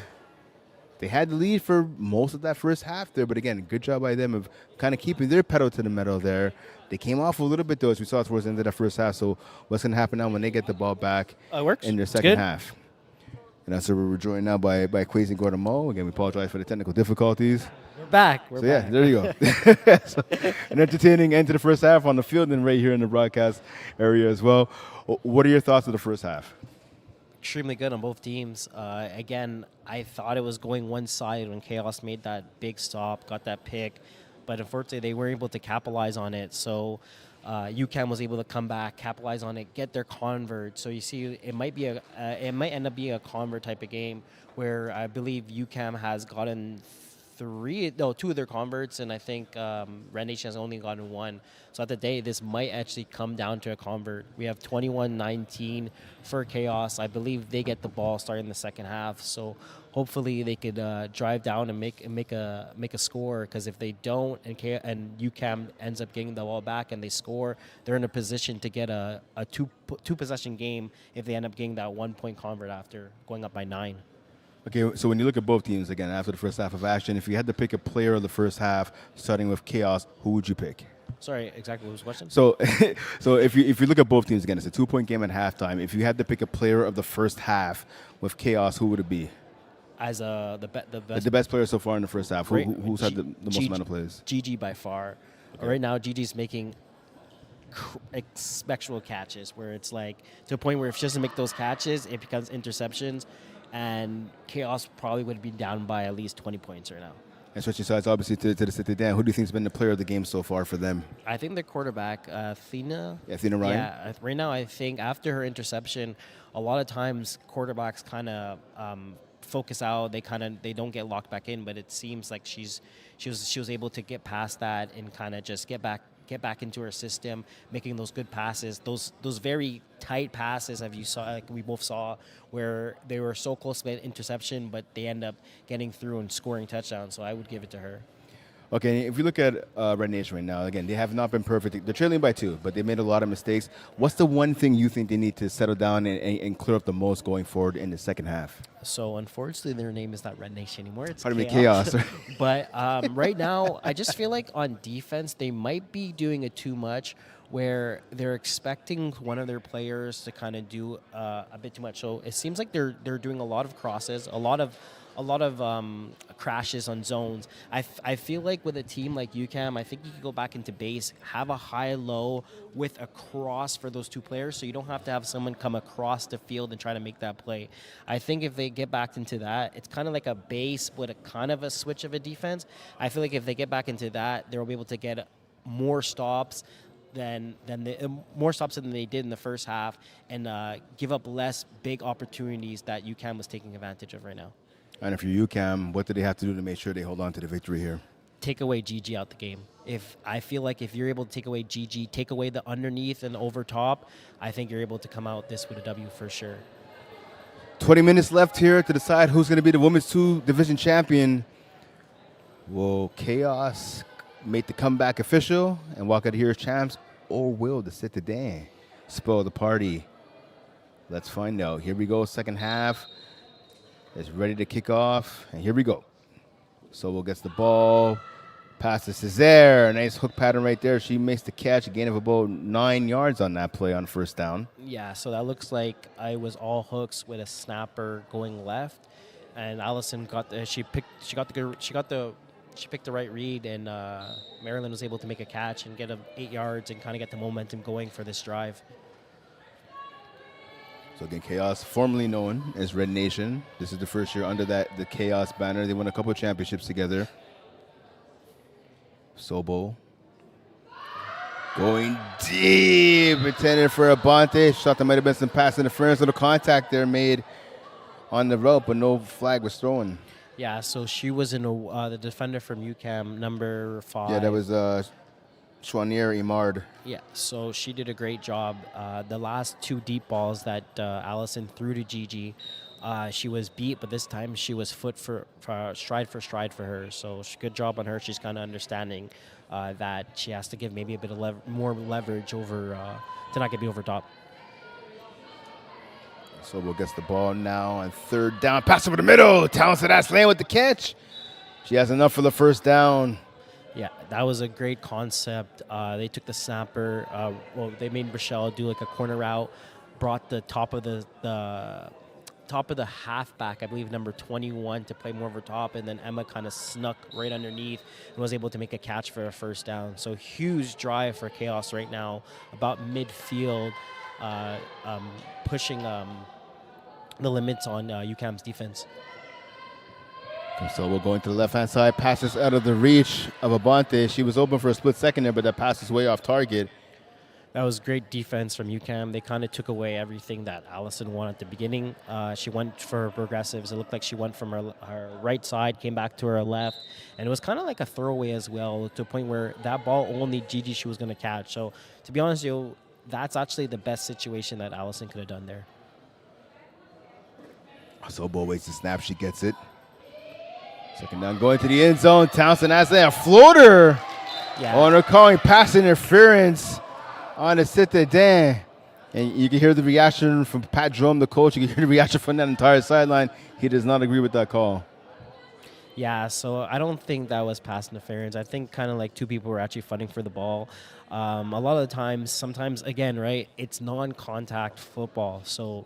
They had the lead for most of that first half there, but, again, good job by them of kind of keeping their pedal to the metal there. They came off a little bit, though, as we saw towards the end of that first half. So what's going to happen now when they get the ball back in their second half? And that's where we're joined now by Quazy and Gordon Moe. Again, we apologize for the technical difficulties.
We're back.
Yeah, there you go. So, an entertaining end to the first half on the field and right here in the broadcast area as well. What are your thoughts of the first half?
Extremely good on both teams. Again, I thought it was going one side when Chaos made that big stop, got that pick. But unfortunately, they were able to capitalize on it. So UQAM was able to come back, capitalize on it, get their convert. So you see, it might end up being a convert type of game where I believe UQAM has gotten 2 of their converts, and I think Red Nation has only gotten 1. So at the day, this might actually come down to a convert. We have 21-19 for Chaos. I believe they get the ball starting the second half. So hopefully they could drive down and make a score. Because if they don't, and UQAM ends up getting the ball back and they score, they're in a position to get a two possession game if they end up getting that 1-point convert after going up by 9.
Okay, so when you look at both teams, again, after the first half of action, if you had to pick a player of the first half, starting with Chaos, who would you pick?
Sorry, exactly what was the question?
So if you look at both teams, again, it's a 2-point game at halftime. If you had to pick a player of the first half with Chaos, who would it be?
as the
The best player so far in the first half.
Right.
Who's had the most amount of plays?
GG by far.
Okay.
Right now, GG's making spectral catches where it's like to a point where if she doesn't make those catches, it becomes interceptions, and Chaos probably would be down by at least 20 points right now.
And switching sides, obviously, to the Citadines. Who do you think has been the player of the game so far for them?
I think their quarterback, Thina.
Yeah, Thina Ryan.
Yeah, right now I think after her interception, a lot of times quarterbacks kind of focus out. They don't get locked back in, but it seems like she was able to get past that and kind of just get back into her system, making those good passes, those very tight passes, as you saw, like we both saw, where they were so close to an interception, but they end up getting through and scoring touchdowns. So I would give it to her.
Okay, if you look at Red Nation right now, again, they have not been perfect. They're trailing by 2, but they made a lot of mistakes. What's the one thing you think they need to settle down and clear up the most going forward in the second half?
So unfortunately, their name is not Red Nation anymore. It's
Chaos.
But right now, I just feel like on defense, they might be doing it too much, where they're expecting one of their players to kind of do a bit too much. So it seems like they're doing a lot of crosses, a lot of crashes on zones. I feel like with a team like UCAM, I think you could go back into base, have a high-low with a cross for those two players, so you don't have to have someone come across the field and try to make that play. I think if they get back into that, it's kind of like a base with a kind of a switch of a defense. I feel like if they get back into that, they'll be able to get more stops than they did in the first half, and give up less big opportunities that UCAM was taking advantage of right now.
And if you're UCAM, what do they have to do to make sure they hold on to the victory here?
Take away GG out the game. I feel like if you're able to take away GG, take away the underneath and over top, I think you're able to come out this with a W for sure.
20 minutes left here to decide who's going to be the Women's 2 Division champion. Will Chaos make the comeback official and walk out here as champs, or will the Citadines spoil the party? Let's find out. Here we go, second half. Is ready to kick off, and here we go. Sobel gets the ball, passes to Cesare. Nice hook pattern right there. She makes the catch, a gain of about 9 yards on that play on first down.
Yeah, so that looks like I was all hooks with a snapper going left, and Allison got she picked the right read, and Maryland was able to make a catch and get 8 yards and kind of get the momentum going for this drive.
So again, Chaos, formerly known as Red Nation. This is the first year under the Chaos banner. They won a couple of championships together. Sobel going deep, intended for Abante. Shot there might have been some pass interference. Little contact there made on the rope, but no flag was thrown.
Yeah, so she was in the defender from UCAM, number 5.
Yeah, that was Chouanier Imard.
Yeah, so she did a great job. The last 2 deep balls that Allison threw to Gigi, she was beat, but this time she was stride for her. So good job on her. She's kind of understanding that she has to give maybe a bit of more leverage over to not get beat over top.
Sobel gets the ball now on third down. Pass over the middle. Talented ass Lane with the catch. She has enough for the first down.
Yeah, that was a great concept. They took the snapper. They made Rochelle do like a corner route, brought the top of the halfback, I believe number 21, to play more over top, and then Emma kind of snuck right underneath and was able to make a catch for a first down. So huge drive for Chaos right now, about midfield, pushing the limits on UCAM's defense.
So we're going to the left-hand side. Passes out of the reach of Abante. She was open for a split second there, but that pass is way off target.
That was great defense from UCAM. They kind of took away everything that Allison wanted at the beginning. She went for progressives. It looked like she went from her right side, came back to her left, and it was kind of like a throwaway as well, to a point where that ball only Gigi she was going to catch. So to be honest, that's actually the best situation that Allison could have done there.
Sobel waits the snap. She gets it. Second down, going to the end zone. Townsend has a floater.
Yeah.
On her calling pass interference on the Citadines. And you can hear the reaction from Pat Drum, the coach. You can hear the reaction from that entire sideline. He does not agree with that call.
Yeah, so I don't think that was pass interference. I think kind of like 2 people were actually fighting for the ball. A lot of the times, sometimes, again, right, it's non-contact football. So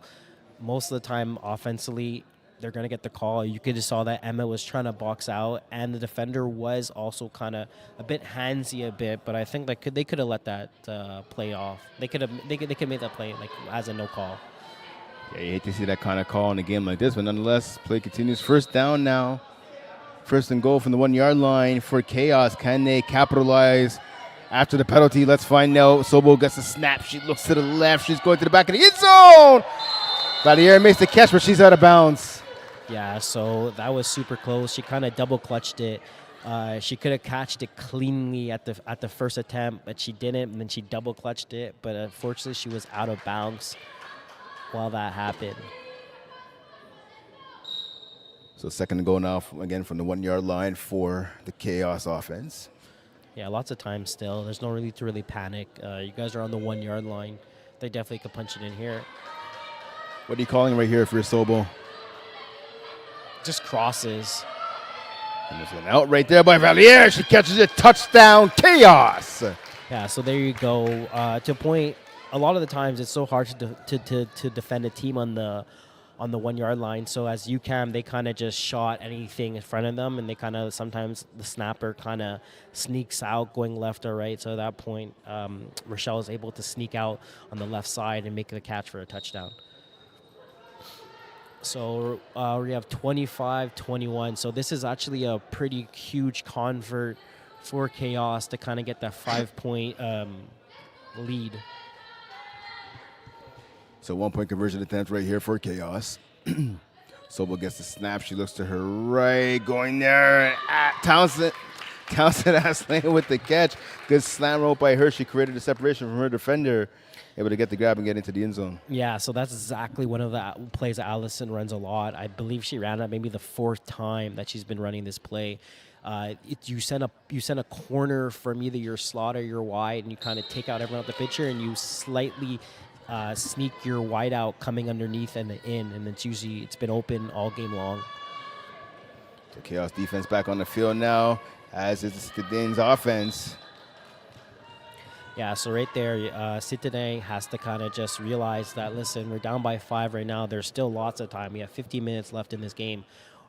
most of the time, offensively, they're going to get the call. You could just saw that Emma was trying to box out, and the defender was also kind of a bit handsy a bit, but I think they could have let that play off. They could make that play like as a no call.
Yeah, you hate to see that kind of call in a game like this, but nonetheless, play continues. First down now. First and goal from the 1 yard line for Chaos. Can they capitalize after the penalty? Let's find out. Sobo gets a snap. She looks to the left. She's going to the back of the end zone. Valier makes the catch, but she's out of bounds.
Yeah, so that was super close. She kind of double clutched it. She could have catched it cleanly at the first attempt, but she didn't, and then she double clutched it. But unfortunately, she was out of bounds while that happened.
So second and goal now, again, from the 1 yard line for the Chaos offense.
Yeah, lots of time still. There's no really to really panic. You guys are on the 1 yard line. They definitely could punch it in here.
What are you calling right here for your Sobo?
Just crosses.
And there's an out right there by Valier. She catches it. Touchdown, Chaos.
Yeah, so there you go. To a point, a lot of the times it's so hard to defend a team on the 1 yard line. So as UCAM, they kind of just shot anything in front of them, and they kind of sometimes the snapper kind of sneaks out going left or right. So at that point, Rochelle is able to sneak out on the left side and make the catch for a touchdown. So we have 25-21. So this is actually a pretty huge convert for Chaos to kind of get that 5-point lead.
So 1 point conversion attempt right here for Chaos. Sobel gets the snap. She looks to her right, going there at Townsend. Townsend has Lane with the catch. Good slam rope by her. She created a separation from her defender, able to get the grab and get into the end zone.
Yeah, so that's exactly one of the plays that Allison runs a lot. I believe she ran it maybe the fourth time that she's been running this play. You send a corner from either your slot or your wide, and you kind of take out everyone out the picture, and you slightly sneak your wide out coming underneath and in, and it's been open all game long.
So Chaos defense back on the field now, as is the Citadines offense.
Yeah, so right there, Citadines has to kind of just realize that, listen, we're down by 5 right now. There's still lots of time. We have 15 minutes left in this game.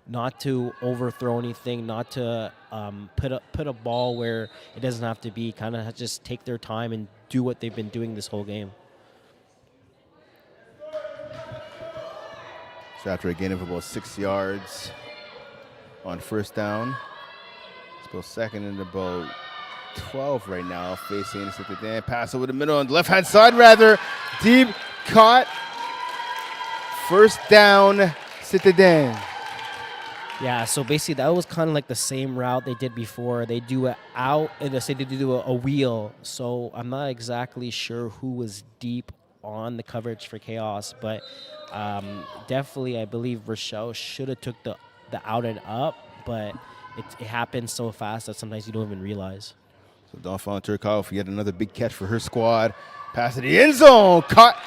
Not to overthrow anything, not to put a ball where it doesn't have to be. Kind of just take their time and do what they've been doing this whole game.
So after a gain of about 6 yards on first down, still second and about 12 right now, facing the Citadines. Pass over the middle on the left-hand side, rather. Deep caught. First down, Citadines.
Yeah, so basically that was kind of like the same route they did before. They do it out, and they do a wheel. So I'm not exactly sure who was deep on the coverage for Chaos, but definitely I believe Rochelle should have took the out and up, but it happens so fast that sometimes you don't even realize.
So Dauphin Turkov yet another big catch for her squad. Pass to the end zone. Caught.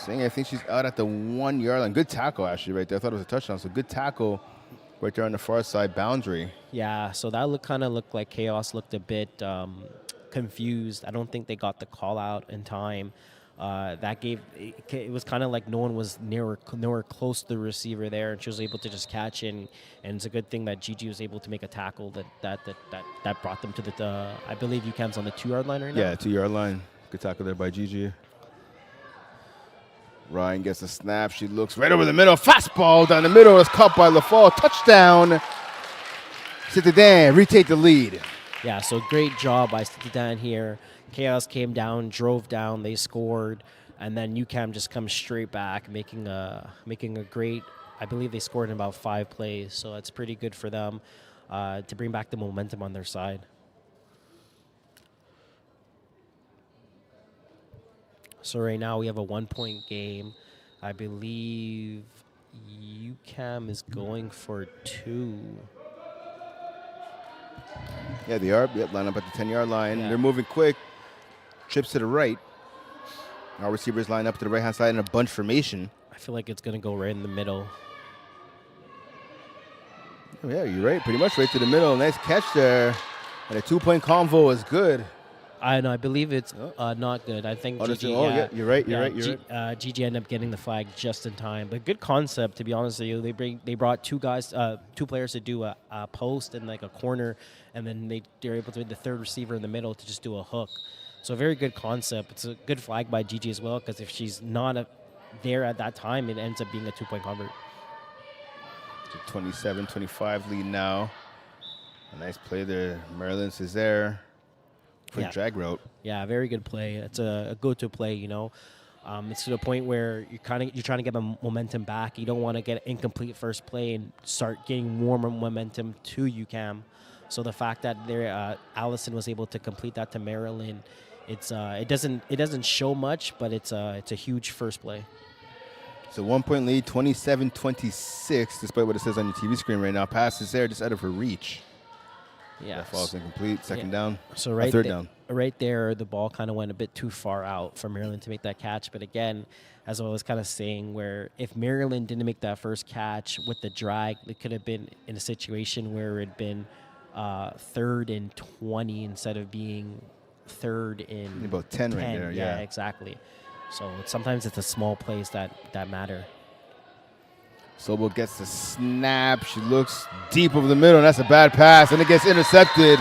I think she's out at the 1 yard line. Good tackle, actually, right there. I thought it was a touchdown. So good tackle right there on the far side boundary.
Yeah, so that kind of looked like Chaos looked a bit confused. I don't think they got the call out in time. It was kind of like no one was nowhere close to the receiver there, and she was able to just catch in. And it's a good thing that Gigi was able to make a tackle that brought them to the. I believe UCAM's on the 2 yard line right now.
Yeah, 2 yard line. Good tackle there by Gigi. Ryan gets a snap. She looks right over the middle. Fastball down the middle. It's caught by LaFall. Touchdown. Citadines retake the lead.
Yeah, so great job by Citadines here. Chaos came down, drove down, they scored, and then UCAM just comes straight back, making a great. I believe they scored in about 5 plays, so it's pretty good for them to bring back the momentum on their side. So right now we have a 1 point game. I believe UCAM is going for 2.
Yeah, they are. Yep, line up at the 10 yard line.
Yeah.
They're moving quick. Trips to the right. Our receivers line up to the right-hand side in a bunch formation.
I feel like it's going to go right in the middle.
Oh, yeah, you're right. Pretty much right to the middle. Nice catch there. And a 2 point convo is good.
I believe it's not good. I think
Oh,
Gigi.
yeah, you're right.
Gigi ended up getting the flag just in time. But good concept, to be honest with you. They brought two players to do a post and like a corner, and then they're able to be the third receiver in the middle to just do a hook. So a very good concept. It's a good flag by Gigi as well, because if she's not there at that time, it ends up being a 2-point convert.
27-25 lead now. A nice play there. Marilyn Césaire for drag route.
Yeah, very good play. It's a go-to play, you know. It's to the point where you're trying to get momentum back. You don't want to get an incomplete first play and start getting more momentum to UQAM. So the fact that Allison was able to complete that to Marilyn, it doesn't show much, but it's a huge first play.
It's a 1-point lead, 27-26, despite what it says on your TV screen right now. Pass is there, just out of her reach.
Yeah,
that falls incomplete. Second down.
So
third down.
Right there, the ball kind of went a bit too far out for Maryland to make that catch. But again, as I was kind of saying, where if Maryland didn't make that first catch with the drag, it could have been in a situation where it had been 3rd and 20 instead of being 3rd and
about 10 right there.
Yeah, exactly. So sometimes it's the small plays that matter.
Sobel gets the snap. She looks deep over the middle, and that's a bad pass, and it gets intercepted.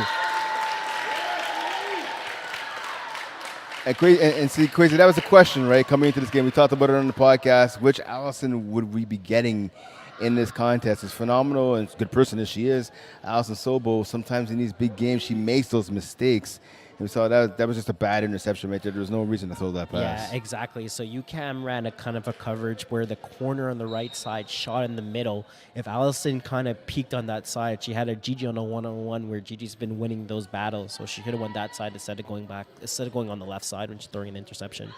And see, Crazy, that was the question, right? Coming into this game, we talked about it on the podcast. Which Allison would we be getting in this contest? As phenomenal and good person as she is, Allison Sobel, sometimes in these big games, she makes those mistakes. And we saw that was just a bad interception right there. There was no reason to throw that pass.
Yeah, exactly. So UQAM ran a kind of a coverage where the corner on the right side shot in the middle. If Allison kind of peeked on that side, she had a Gigi on a one-on-one where Gigi's been winning those battles. So she could have won that side instead of going on the left side when she's throwing an interception.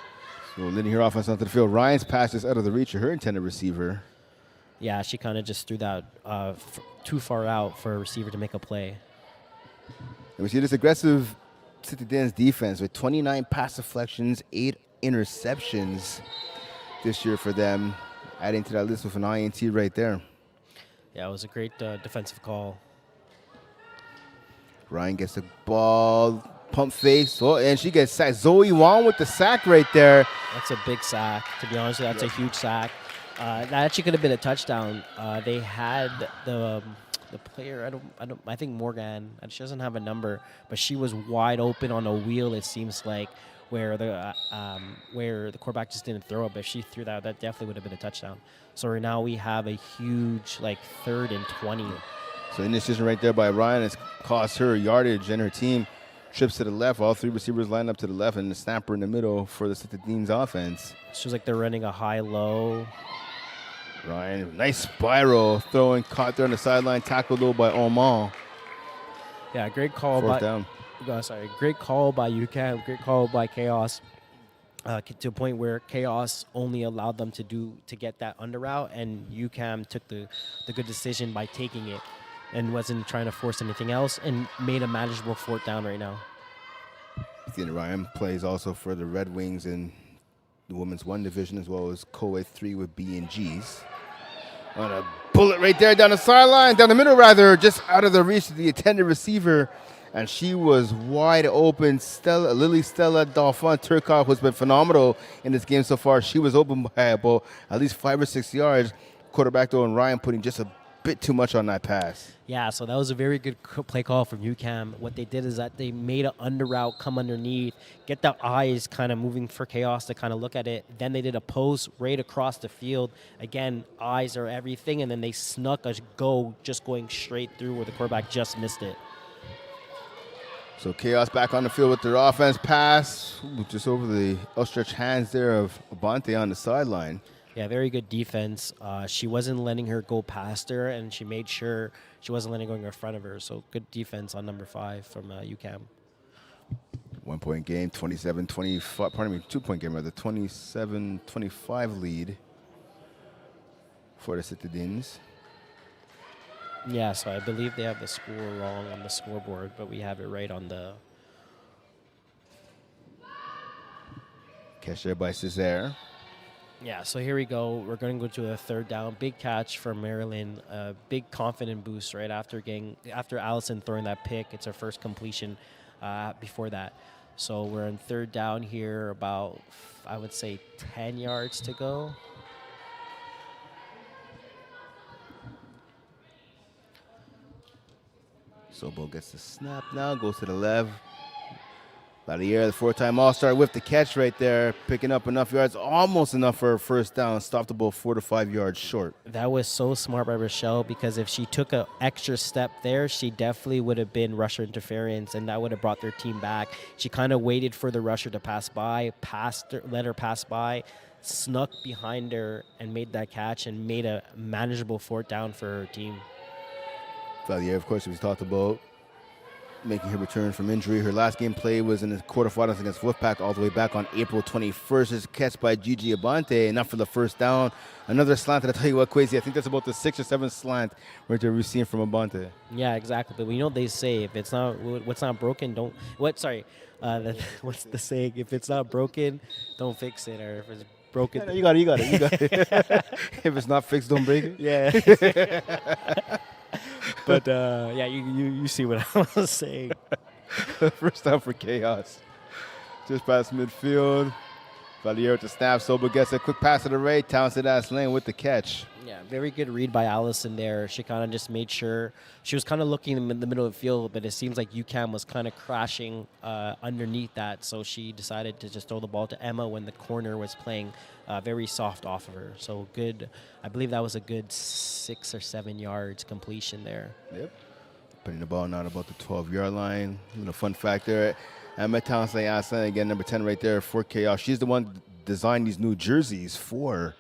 So leading her offense onto the field. Ryan's pass is out of the reach of her intended receiver.
Yeah, she kind of just threw that too far out for a receiver to make a play.
And we see this aggressive Citadines defense with 29 pass deflections, 8 interceptions this year for them, adding to that list with an INT right there.
Yeah, it was a great defensive call.
Ryan gets the ball, pump fake, and she gets sacked. Zoe Wong with the sack right there.
That's a big sack. To be honest, that's a huge sack. That actually could have been a touchdown. They had the player, I think Morgan, she doesn't have a number, but she was wide open on a wheel, it seems like, where the quarterback just didn't throw it. But if she threw that definitely would have been a touchdown. So right now we have a huge 3rd and 20.
So indecision right there by Ryan has cost her yardage, and her team trips to the left. All 3 receivers line up to the left, and the snapper in the middle for the Citadines offense.
It's just like they're running a high-low.
Ryan, nice spiral, caught there on the sideline, tackled though by Oman.
Yeah, great call.
Fourth down.
Great call by UQAM, great call by Chaos, to a point where Chaos only allowed them to get that under route, and UQAM took the good decision by taking it and wasn't trying to force anything else and made a manageable 4th down right now.
Ryan plays also for the Red Wings in the Women's 1 division, as well as Co-Ed 3 with B&Gs. On a bullet right there down the middle rather, just out of the reach of the intended receiver, and she was wide open. Lily Stella Dauphin Turcotte, who's been phenomenal in this game so far. She was open by about at least 5 or 6 yards. Quarterback though, and Ryan putting just a bit too much on that pass.
Yeah, so that was a very good play call from UQAM. What they did is that they made an under route come underneath, get the eyes kind of moving for Chaos to kind of look at it. Then they did a post right across the field. Again, eyes are everything, and then they snuck a go just going straight through where the quarterback just missed it.
So Chaos back on the field with their offense pass, just over the outstretched hands there of Abante on the sideline.
Yeah, very good defense. She wasn't letting her go past her, and she made sure she wasn't letting her go in front of her. So good defense on number 5 from UQAM.
1-point game, 27-25, 2-point game rather, 27-25 lead for the Citadines.
Yeah, so I believe they have the score wrong on the scoreboard, but we have it right on the...
Catch there by Césaire.
Yeah, so here we go. We're going to go to a 3rd down. Big catch for Maryland. A big confident boost right after Allison throwing that pick. It's her first completion before that. So we're in third down here, about, I would say, 10 yards to go.
Sobo gets the snap now, goes to the left. Valier, the four-time All-Star with the catch right there, picking up enough yards, almost enough for a first down. Stopped the ball 4 to 5 yards short.
That was so smart by Rochelle, because if she took an extra step there, she definitely would have been rusher interference, and that would have brought their team back. She kind of waited for the rusher to pass by, let her pass by, snuck behind her, and made that catch and made a manageable fourth down for her team.
Valier, of course, we talked about making her return from injury. Her last game play was in the quarterfinals against Wolfpack all the way back on April 21st. It's catch by Gigi Abante, enough for the first down. Another slant, and I tell you what, Quasi, I think that's about the 6th or 7th slant right there we've seen from Abante.
Yeah, exactly. But we know they say if it's not, what's not broken, don't, what's the saying? If it's not broken, don't fix it, or if it's broken.
Yeah, no, you got it. If it's not fixed, don't break it.
Yeah. But yeah, you see what I was saying.
First down for Chaos. Just past midfield. Valier with the snap. Soba gets a quick pass to the right. Townsend Lane with the catch.
Yeah, very good read by Allison there. She kind of just made sure. She was kind of looking in the middle of the field, but it seems like UCAM was kind of crashing underneath that. So she decided to just throw the ball to Emma when the corner was playing very soft off of her. So good. I believe that was a good 6 or 7 yards completion there.
Yep. Putting the ball now at about the 12-yard line. A fun fact there. Emma Townsend Aslan, again, number 10 right there for Chaos. She's the one designed these new jerseys for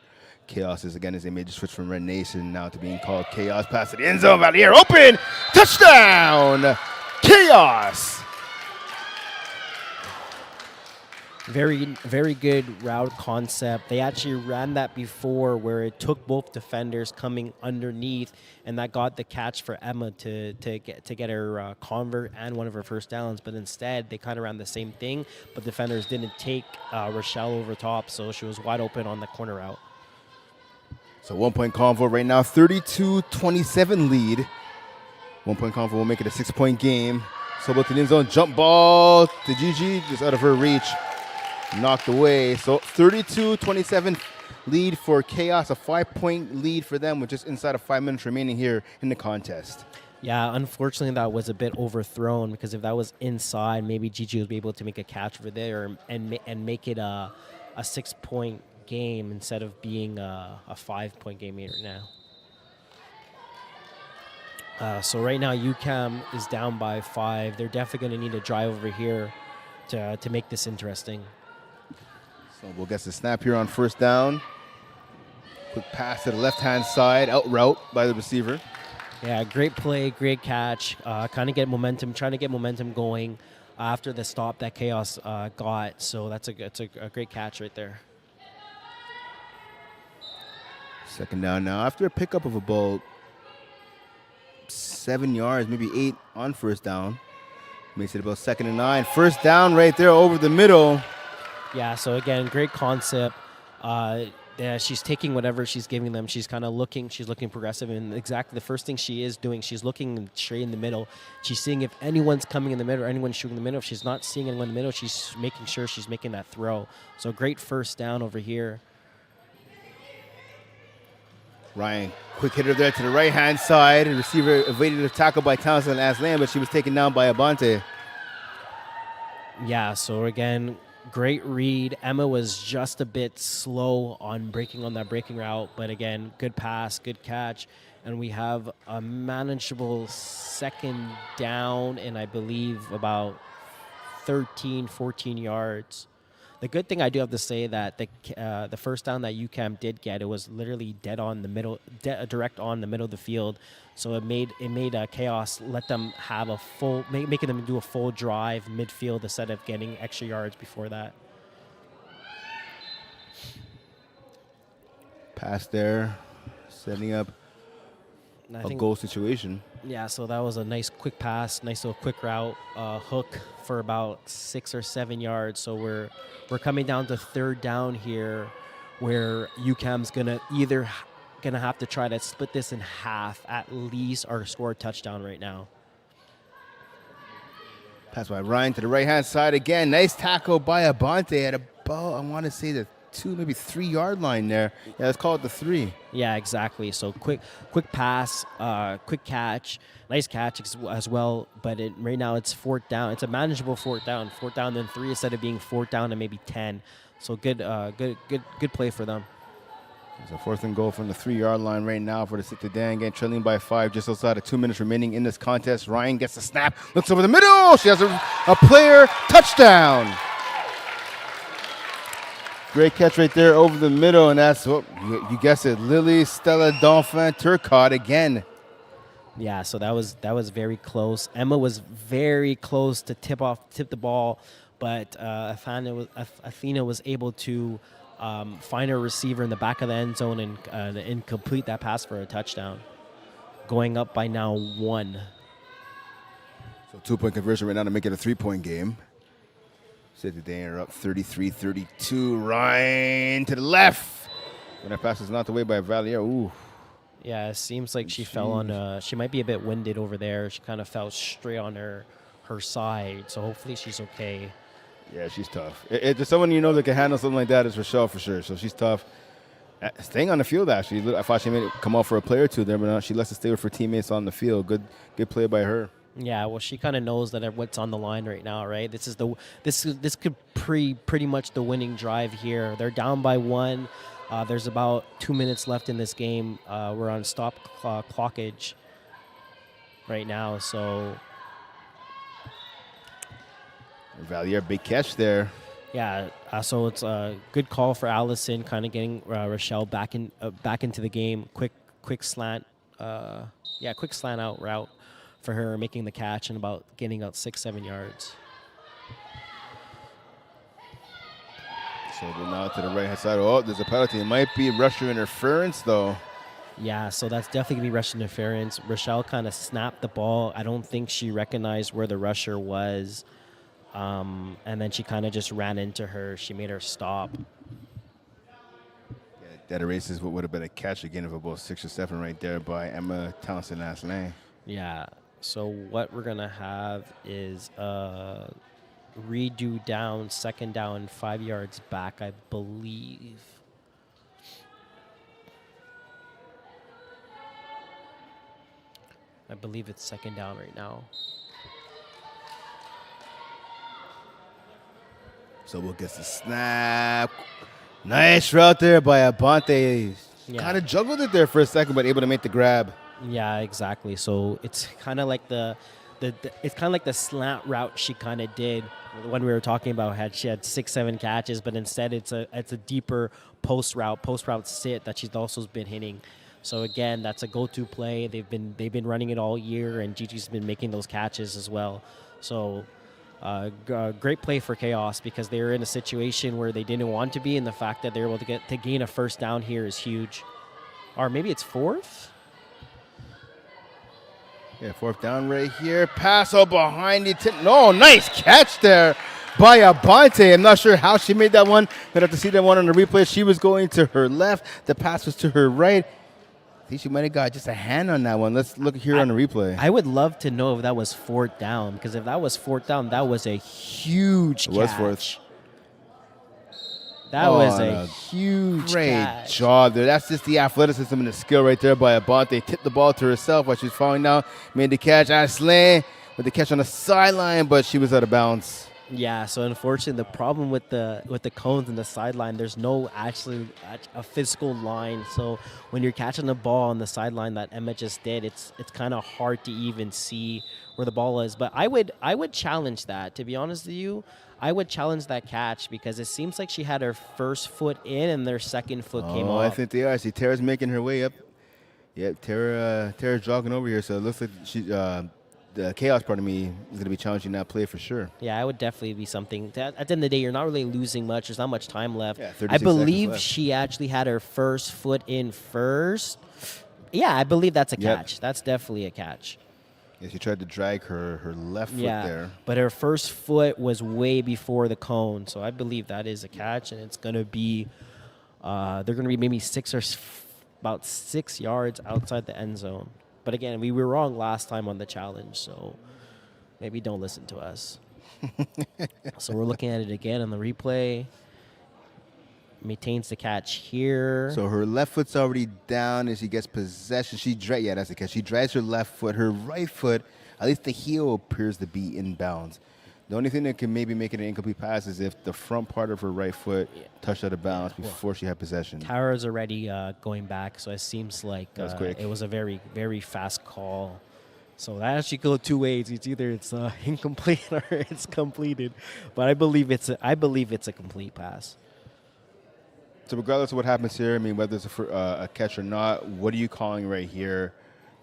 Chaos, again, as they made the switch from Red Nation now to being called Chaos. Pass to the end zone. Valier open. Touchdown. Chaos.
Very, very good route concept. They actually ran that before where it took both defenders coming underneath, and that got the catch for Emma to get her convert and one of her first downs. But instead, they kind of ran the same thing, but defenders didn't take Rochelle over top, so she was wide open on the corner route.
So 1 point convo right now, 32-27 lead. 1 point convo will make it a 6-point game. So both the end zone, jump ball to Gigi, just out of her reach. Knocked away. So 32-27 lead for Chaos, a 5-point lead for them with just inside of 5 minutes remaining here in the contest.
Yeah, unfortunately that was a bit overthrown, because if that was inside, maybe Gigi would be able to make a catch over there and make it a 6-point game instead of being a 5-point game right now. So right now UCAM is down by 5. They're definitely going to need a drive over here to make this interesting.
So we'll get the snap here on first down. Quick pass to the left-hand side, out route by the receiver.
Yeah, great play, great catch. Trying to get momentum going after the stop that Chaos got. So that's a great catch right there.
Second down now. After a pickup of about 7 yards, maybe 8 on first down. Makes it about 2nd and 9. First down right there over the middle.
Yeah, so again, great concept. Yeah, she's taking whatever she's giving them. She's kind of looking. She's looking progressive, and exactly the first thing she is doing, she's looking straight in the middle. She's seeing if anyone's coming in the middle or anyone's shooting in the middle. If she's not seeing anyone in the middle, she's making sure she's making that throw. So great first down over here.
Ryan, quick hitter there to the right-hand side. The receiver evaded the tackle by Townsend Aslan, but she was taken down by Abante.
Yeah, so again, great read. Emma was just a bit slow on breaking on that breaking route, but again, good pass, good catch. And we have a manageable second down and I believe about 13, 14 yards. The good thing I do have to say that the first down that UCAM did get, it was literally dead on the middle, direct on the middle of the field. So it made Chaos let them have a full, making them do a full drive midfield instead of getting extra yards before that.
Pass there, setting up a goal situation.
Yeah, so that was a nice quick pass, nice little quick route, hook for about 6 or 7 yards. So we're coming down to third down here, where UCAM's gonna have to try to split this in half at least, or score a touchdown right now.
Pass by Ryan to the right-hand side again. Nice tackle by Abante at about, I want to say the 2, maybe 3 yard line there. Yeah, let's call it the 3.
Yeah, exactly. So quick pass, quick catch, nice catch as well. But right now it's 4th down. It's a manageable 4th down. 4th down, then 3 instead of being 4th down and maybe 10. So good play for them.
It's a 4th and goal from the 3 yard line right now for the Citadines, getting trailing by 5, just outside of 2 minutes remaining in this contest. Ryan gets the snap, looks over the middle. She has a player touchdown. Great catch right there over the middle, and that's what you guessed it, Lily Stella Dauphin Turcotte again.
Yeah, so that was very close. Emma was very close to tip the ball, but Athena was able to find her receiver in the back of the end zone and complete that pass for a touchdown, going up by now 1.
So 2-point conversion right now to make it a 3-point game. Citadines are up 33-32. Ryan to the left. When that pass is knocked away by Valier. Ooh.
Yeah, it seems like she fell on. She might be a bit winded over there. She kind of fell straight on her side. So hopefully she's okay.
Yeah, she's tough. If someone you know that can handle something like that is Rochelle for sure. So she's tough. Staying on the field, actually. I thought she may come off for a play or two there, but she lets us stay with her teammates on the field. Good play by her.
Yeah, well, she kind of knows that what's on the line right now, right? This could pretty much the winning drive here. They're down by 1. There's about 2 minutes left in this game. We're on stop clockage right now, so.
Valier, big catch there.
Yeah, so it's a good call for Allison, kind of getting Rochelle back into the game. Quick slant, quick slant out route for her, making the catch and about getting out 6-7 yards.
So we're now to the right hand side. Oh, there's a penalty. It might be rusher interference though.
Yeah, so that's definitely gonna be rush interference. Rochelle kind of snapped the ball. I don't think she recognized where the rusher was. And then she kind of just ran into her. She made her stop.
Yeah, that erases what would have been a catch again of about 6 or 7 right there by Emma Townsend-Asselin.
Yeah, so what we're going to have is redo down, 2nd down, 5 yards back, I believe. I believe it's 2nd down right now.
So we'll get the snap. Nice route there by Abante.
Yeah.
Kind of juggled it there for a second, but able to make the grab.
Yeah, exactly. So it's kind of like the slant route she kind of did when we were talking about she had 6-7 catches, but instead it's a deeper post route sit that she's also been hitting. So again, that's a go-to play. They've been running it all year, and Gigi's been making those catches as well. So. Great play for Chaos because they were in a situation where they didn't want to be, and the fact that they're able to gain a 1st down here is huge. Or maybe it's 4th?
Yeah, 4th down right here. Pass out behind the tip. No, nice catch there by Abante. I'm not sure how she made that one. Gonna have to see that one on the replay. She was going to her left. The pass was to her right. I think she might have got just a hand on that one. Let's look here on the replay.
I would love to know if that was 4th down, because if that was 4th down, that was a huge catch.
It was 4th.
That was a huge
great
catch.
job there. That's just the athleticism and the skill right there by Abante. Tipped the ball to herself while she was falling down. Made the catch. Asselin with the catch on the sideline, but she was out of bounds.
Yeah, so unfortunately, the problem with the cones and the sideline, there's no actually a physical line. So when you're catching the ball on the sideline that Emma just did, it's kind of hard to even see where the ball is. But I would challenge that. To be honest with you, I would challenge that catch because it seems like she had her first foot in and their second foot came off.
I think they are. See, Tara's making her way up. Yeah, Tara's jogging over here, so it looks like she. The Chaos part of me is going to be challenging that play for sure.
Yeah, it would definitely be something. At the end of the day, you're not really losing much. There's not much time left.
Yeah,
I believe she actually had her first foot in first. Yeah, I believe that's a catch. That's definitely a catch.
Yeah, she tried to drag her left foot there.
But her first foot was way before the cone. So I believe that is a catch, and it's going to be they're going to be maybe about 6 yards outside the end zone. But again, we were wrong last time on the challenge, so maybe don't listen to us. So we're looking at it again on the replay. Maintains the catch here.
So her left foot's already down as she gets possession. That's the catch. She drags her left foot. Her right foot, at least the heel, appears to be inbounds. The only thing that can maybe make it an incomplete pass is if the front part of her right foot touched out of bounds before she had possession.
Tara's already going back, so it seems like it was a very, very fast call. So that actually goes two ways. It's either it's incomplete or it's completed. But I believe it's a complete pass.
So regardless of what happens here, I mean, whether it's a catch or not, what are you calling right here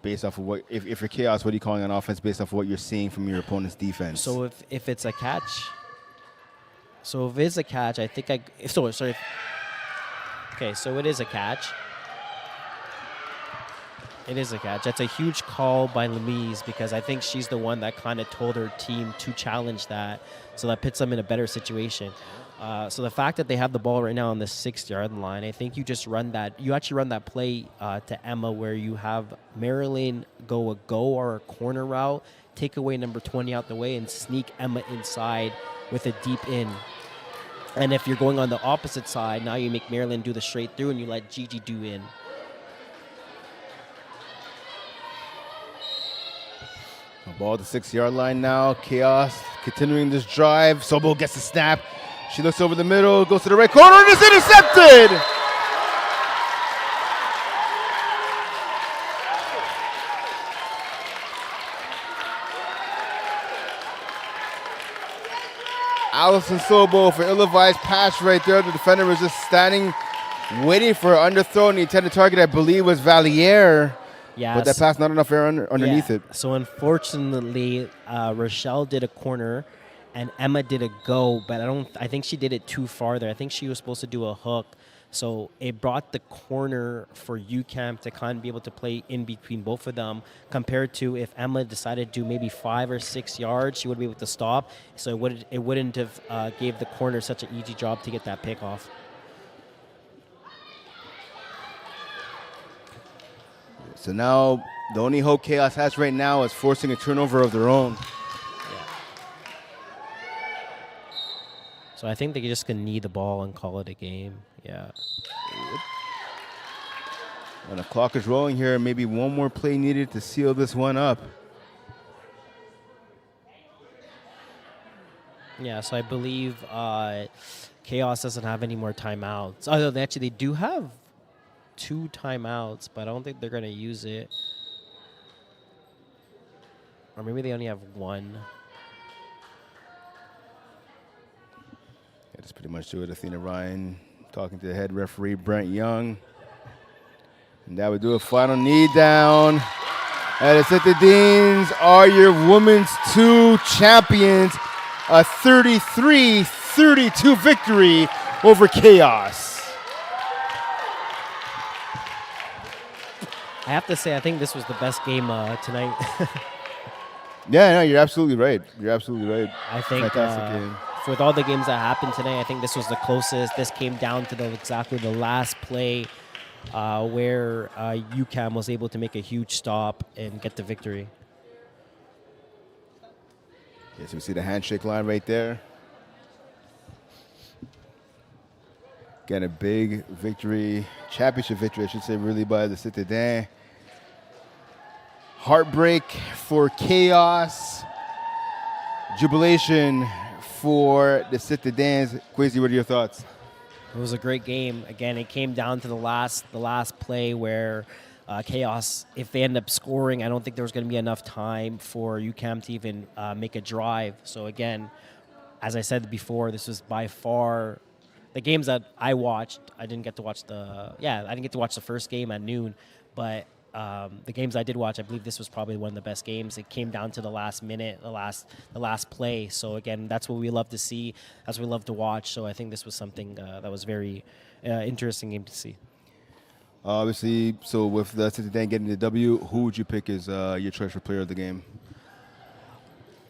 based off of what, if you're Chaos, what are you calling on offense based off of what you're seeing from your opponent's defense?
So if it's a catch, I think okay, so it is a catch. It is a catch. That's a huge call by Lemise because I think she's the one that kind of told her team to challenge that, so that puts them in a better situation. So the fact that they have the ball right now on the 6-yard line, I think you just run that. You actually run that play to Emma where you have Marilyn go a go or a corner route, take away number 20 out the way, and sneak Emma inside with a deep in. And if you're going on the opposite side, now you make Marilyn do the straight through and you let Gigi do in.
Ball at the 6-yard line now. Chaos continuing this drive. Sobo gets the snap. She looks over the middle, goes to the right corner, and is intercepted! Allison Sobo for ill-advised pass right there. The defender was just standing, waiting for an underthrow, and the intended target, I believe, was Valier.
Yes.
But that pass, not enough air underneath it.
So unfortunately, Rochelle did a corner, and Emma did a go, but I think she did it too far there. I think she was supposed to do a hook. So it brought the corner for UCamp to kind of be able to play in between both of them, compared to if Emma decided to do maybe 5 or 6 yards, she would be able to stop. So it wouldn't have gave the corner such an easy job to get that pick off.
So now the only hope Chaos has right now is forcing a turnover of their own.
So I think they just can knee the ball and call it a game. Yeah.
And the clock is rolling here. Maybe one more play needed to seal this one up.
Yeah, so I believe Chaos doesn't have any more timeouts. Although they do have 2 timeouts, but I don't think they're going to use it. Or maybe they only have 1.
That's pretty much it. Athena Ryan talking to the head referee, Brent Young. And that would do a final knee down. And the Citadines are your Women's 2 champions. A 33-32 victory over Chaos.
I have to say, I think this was the best game tonight.
Yeah, no, you're absolutely right. You're absolutely right.
I think
Fantastic game.
With all the games that happened today, I think this was the closest. This came down to exactly the last play where UCAM was able to make a huge stop and get the victory.
Yes, we see the handshake line right there. Again, a big victory, championship victory, I should say, really, by the Citadines. Heartbreak for Chaos. Jubilation for the Citadines. Quasi, what are your thoughts?
It was a great game. Again, it came down to the last play where Chaos, if they end up scoring, I don't think there was going to be enough time for UCAM to even make a drive. So again, as I said before, this was by far the games that I watched. I didn't get to watch the first game at noon, but the games I did watch, I believe this was probably one of the best games. It came down to the last minute, the last play. So again, that's what we love to see. That's what we love to watch. So I think this was something that was very interesting game to see.
Obviously, so with the Citadines getting the W, who would you pick as your choice for player of the game?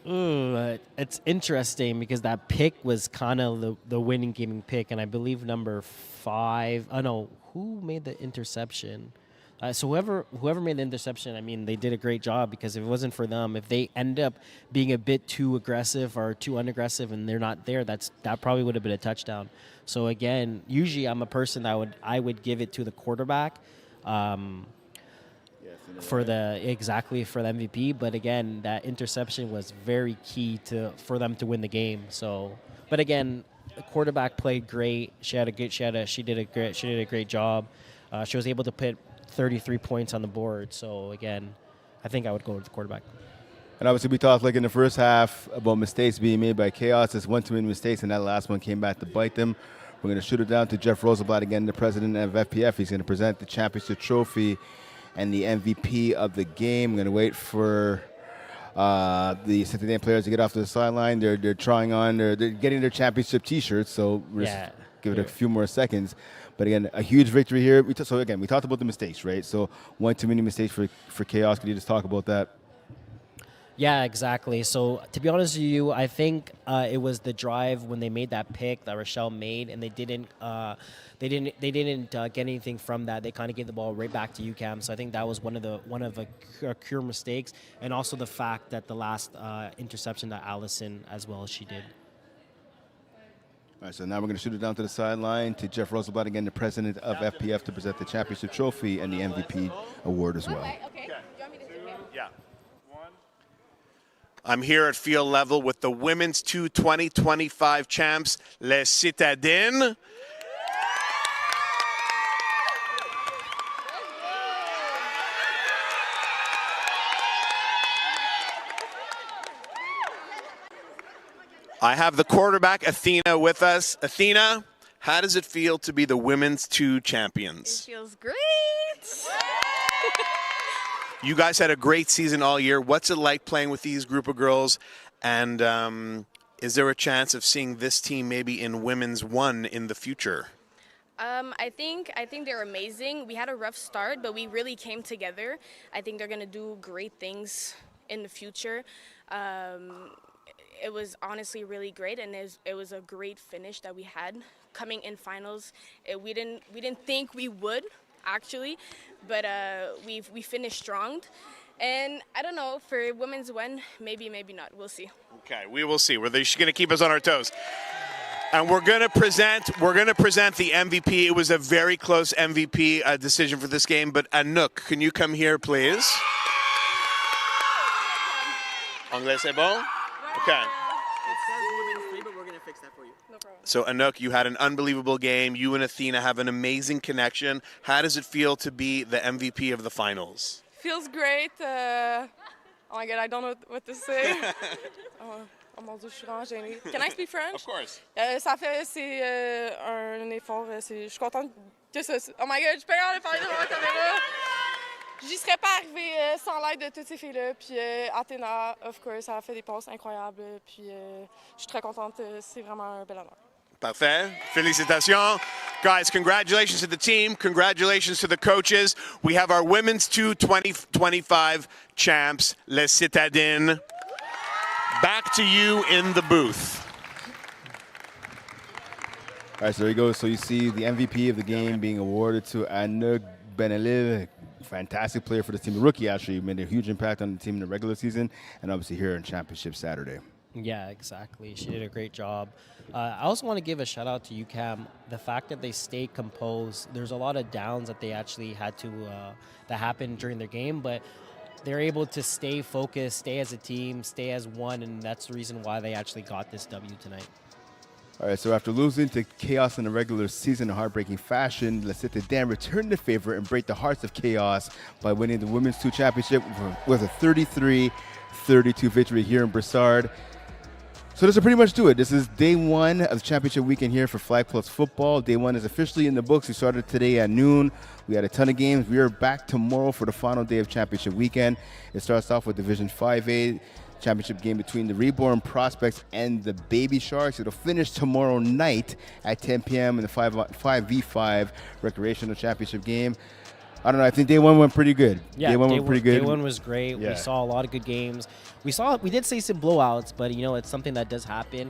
It's interesting because that pick was kind of the winning gaming pick, and I believe number 5. Oh no, who made the interception? So whoever made the interception, I mean, they did a great job, because if it wasn't for them, if they end up being a bit too aggressive or too unaggressive and they're not there, that probably would have been a touchdown. So again, usually I'm a person that I would give it to the quarterback. For the MVP, but again, that interception was very key for them to win the game. So, but again, the quarterback played great. She did a great job. She was able to put 33 points on the board. So again, I think I would go with the quarterback.
And obviously, we talked like in the first half about mistakes being made by Chaos. There's one too many mistakes, and that last one came back to bite them. We're going to shoot it down to Jeff Rosenblatt again, the president of FPF. He's going to present the championship trophy and the MVP of the game. I'm going to wait for the Citadines players to get off to the sideline. They're trying on. They're getting their championship T-shirts. So we're just give it a few more seconds. But again, a huge victory here. We talked about the mistakes, right? So one too many mistakes for Chaos. Could you just talk about that?
Yeah, exactly. So to be honest with you, I think it was the drive when they made that pick that Rochelle made, and they didn't get anything from that. They kind of gave the ball right back to UQAM. So I think that was one of the cure mistakes, and also the fact that the last interception that Allison as well as she did.
All right, so now we're going to shoot it down to the sideline to Jeff Rosenblatt again, the president of FPF, to present the championship trophy and the MVP award as well.
Okay.
Yeah. I'm here at field level with the women's 2025 champs, Les Citadines. I have the quarterback, Athena, with us. Athena, how does it feel to be the women's 2 champions?
It feels great.
You guys had a great season all year. What's it like playing with these group of girls? And is there a chance of seeing this team maybe in Women's 1 in the future?
I think they're amazing. We had a rough start, but we really came together. I think they're going to do great things in the future. It was honestly really great, and it was a great finish that we had coming in finals. We didn't think we would, actually, but we finished strong. And I don't know, for Women's 1, maybe not. We'll see. Okay,
we will see. She's going to keep us on our toes. And we're going to present the MVP. It was a very close MVP decision for this game. But Anouk, can you come here, please? Anglais, c'est bon? Okay.
It says women's 3, but we're going to fix that for you. No problem.
So Anouk, you had an unbelievable game. You and Athena have an amazing connection. How does it feel to be the MVP of the finals?
Feels great. Oh my God, I don't know what to say. Oh mon Dieu, je suis vraiment gênée. Can I speak French?
Of course.
C'est un effort. Je suis contente que ça. Oh my God, je peux pas parler devant la caméra. J'y serais pas arrivée sans l'aide de toutes ces filles-là. Puis Athéna, of course, elle a fait des passes incroyables. Puis je suis très contente. C'est vraiment un bel honneur.
Parfait. Félicitations. Guys, congratulations to the team. Congratulations to the coaches. We have our women's 2025 champs, Les Citadines. Back to you in the booth.
All right, so there you go. So you see the MVP of the game being awarded to Anouk Benelil. Fantastic player for the team. The rookie actually made a huge impact on the team in the regular season and obviously here in championship Saturday.
Yeah, exactly. She did a great job. I also want to give a shout out to UQAM. The fact that they stayed composed. There's a lot of downs that they actually had to that happened during their game, but they're able to stay focused, stay as a team, stay as one, and that's the reason why they actually got this W tonight.
All right, so after losing to Chaos in the regular season in heartbreaking fashion, Les Citadines returned the favor and break the hearts of Chaos by winning the Women's 2 Championship with a 33-32 victory here in Brossard. So this will pretty much do it. This is day 1 of the championship weekend here for FlagPlus Football. Day 1 is officially in the books. We started today at noon. We had a ton of games. We are back tomorrow for the final day of championship weekend. It starts off with Division 5A. Championship game between the Reborn Prospects and the Baby Sharks. It'll finish tomorrow night at 10 p.m. in the 5v5 recreational championship game. I don't know. I think day 1 went pretty good.
Yeah,
day one went pretty good.
Day 1 was great. Yeah. We saw a lot of good games. We did see some blowouts, but it's something that does happen.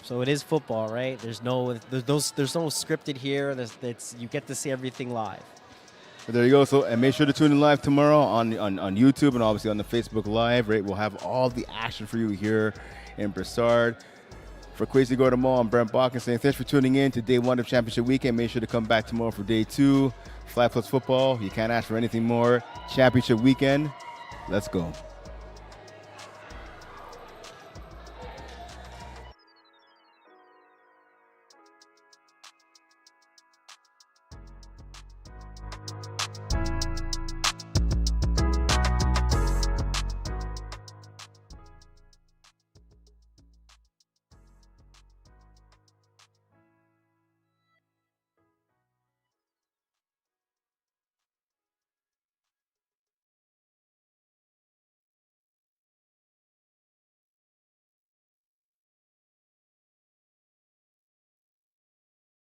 So it is football, right? There's no scripted here. You get to see everything live.
There you go. So, and make sure to tune in live tomorrow on YouTube and obviously on the Facebook Live. Right, we'll have all the action for you here in Brossard. For Queasy Gordamo, I'm Brent Balkin saying thanks for tuning in to day 1 of Championship Weekend. Make sure to come back tomorrow for day 2. FlagPlus Football. You can't ask for anything more. Championship Weekend. Let's go.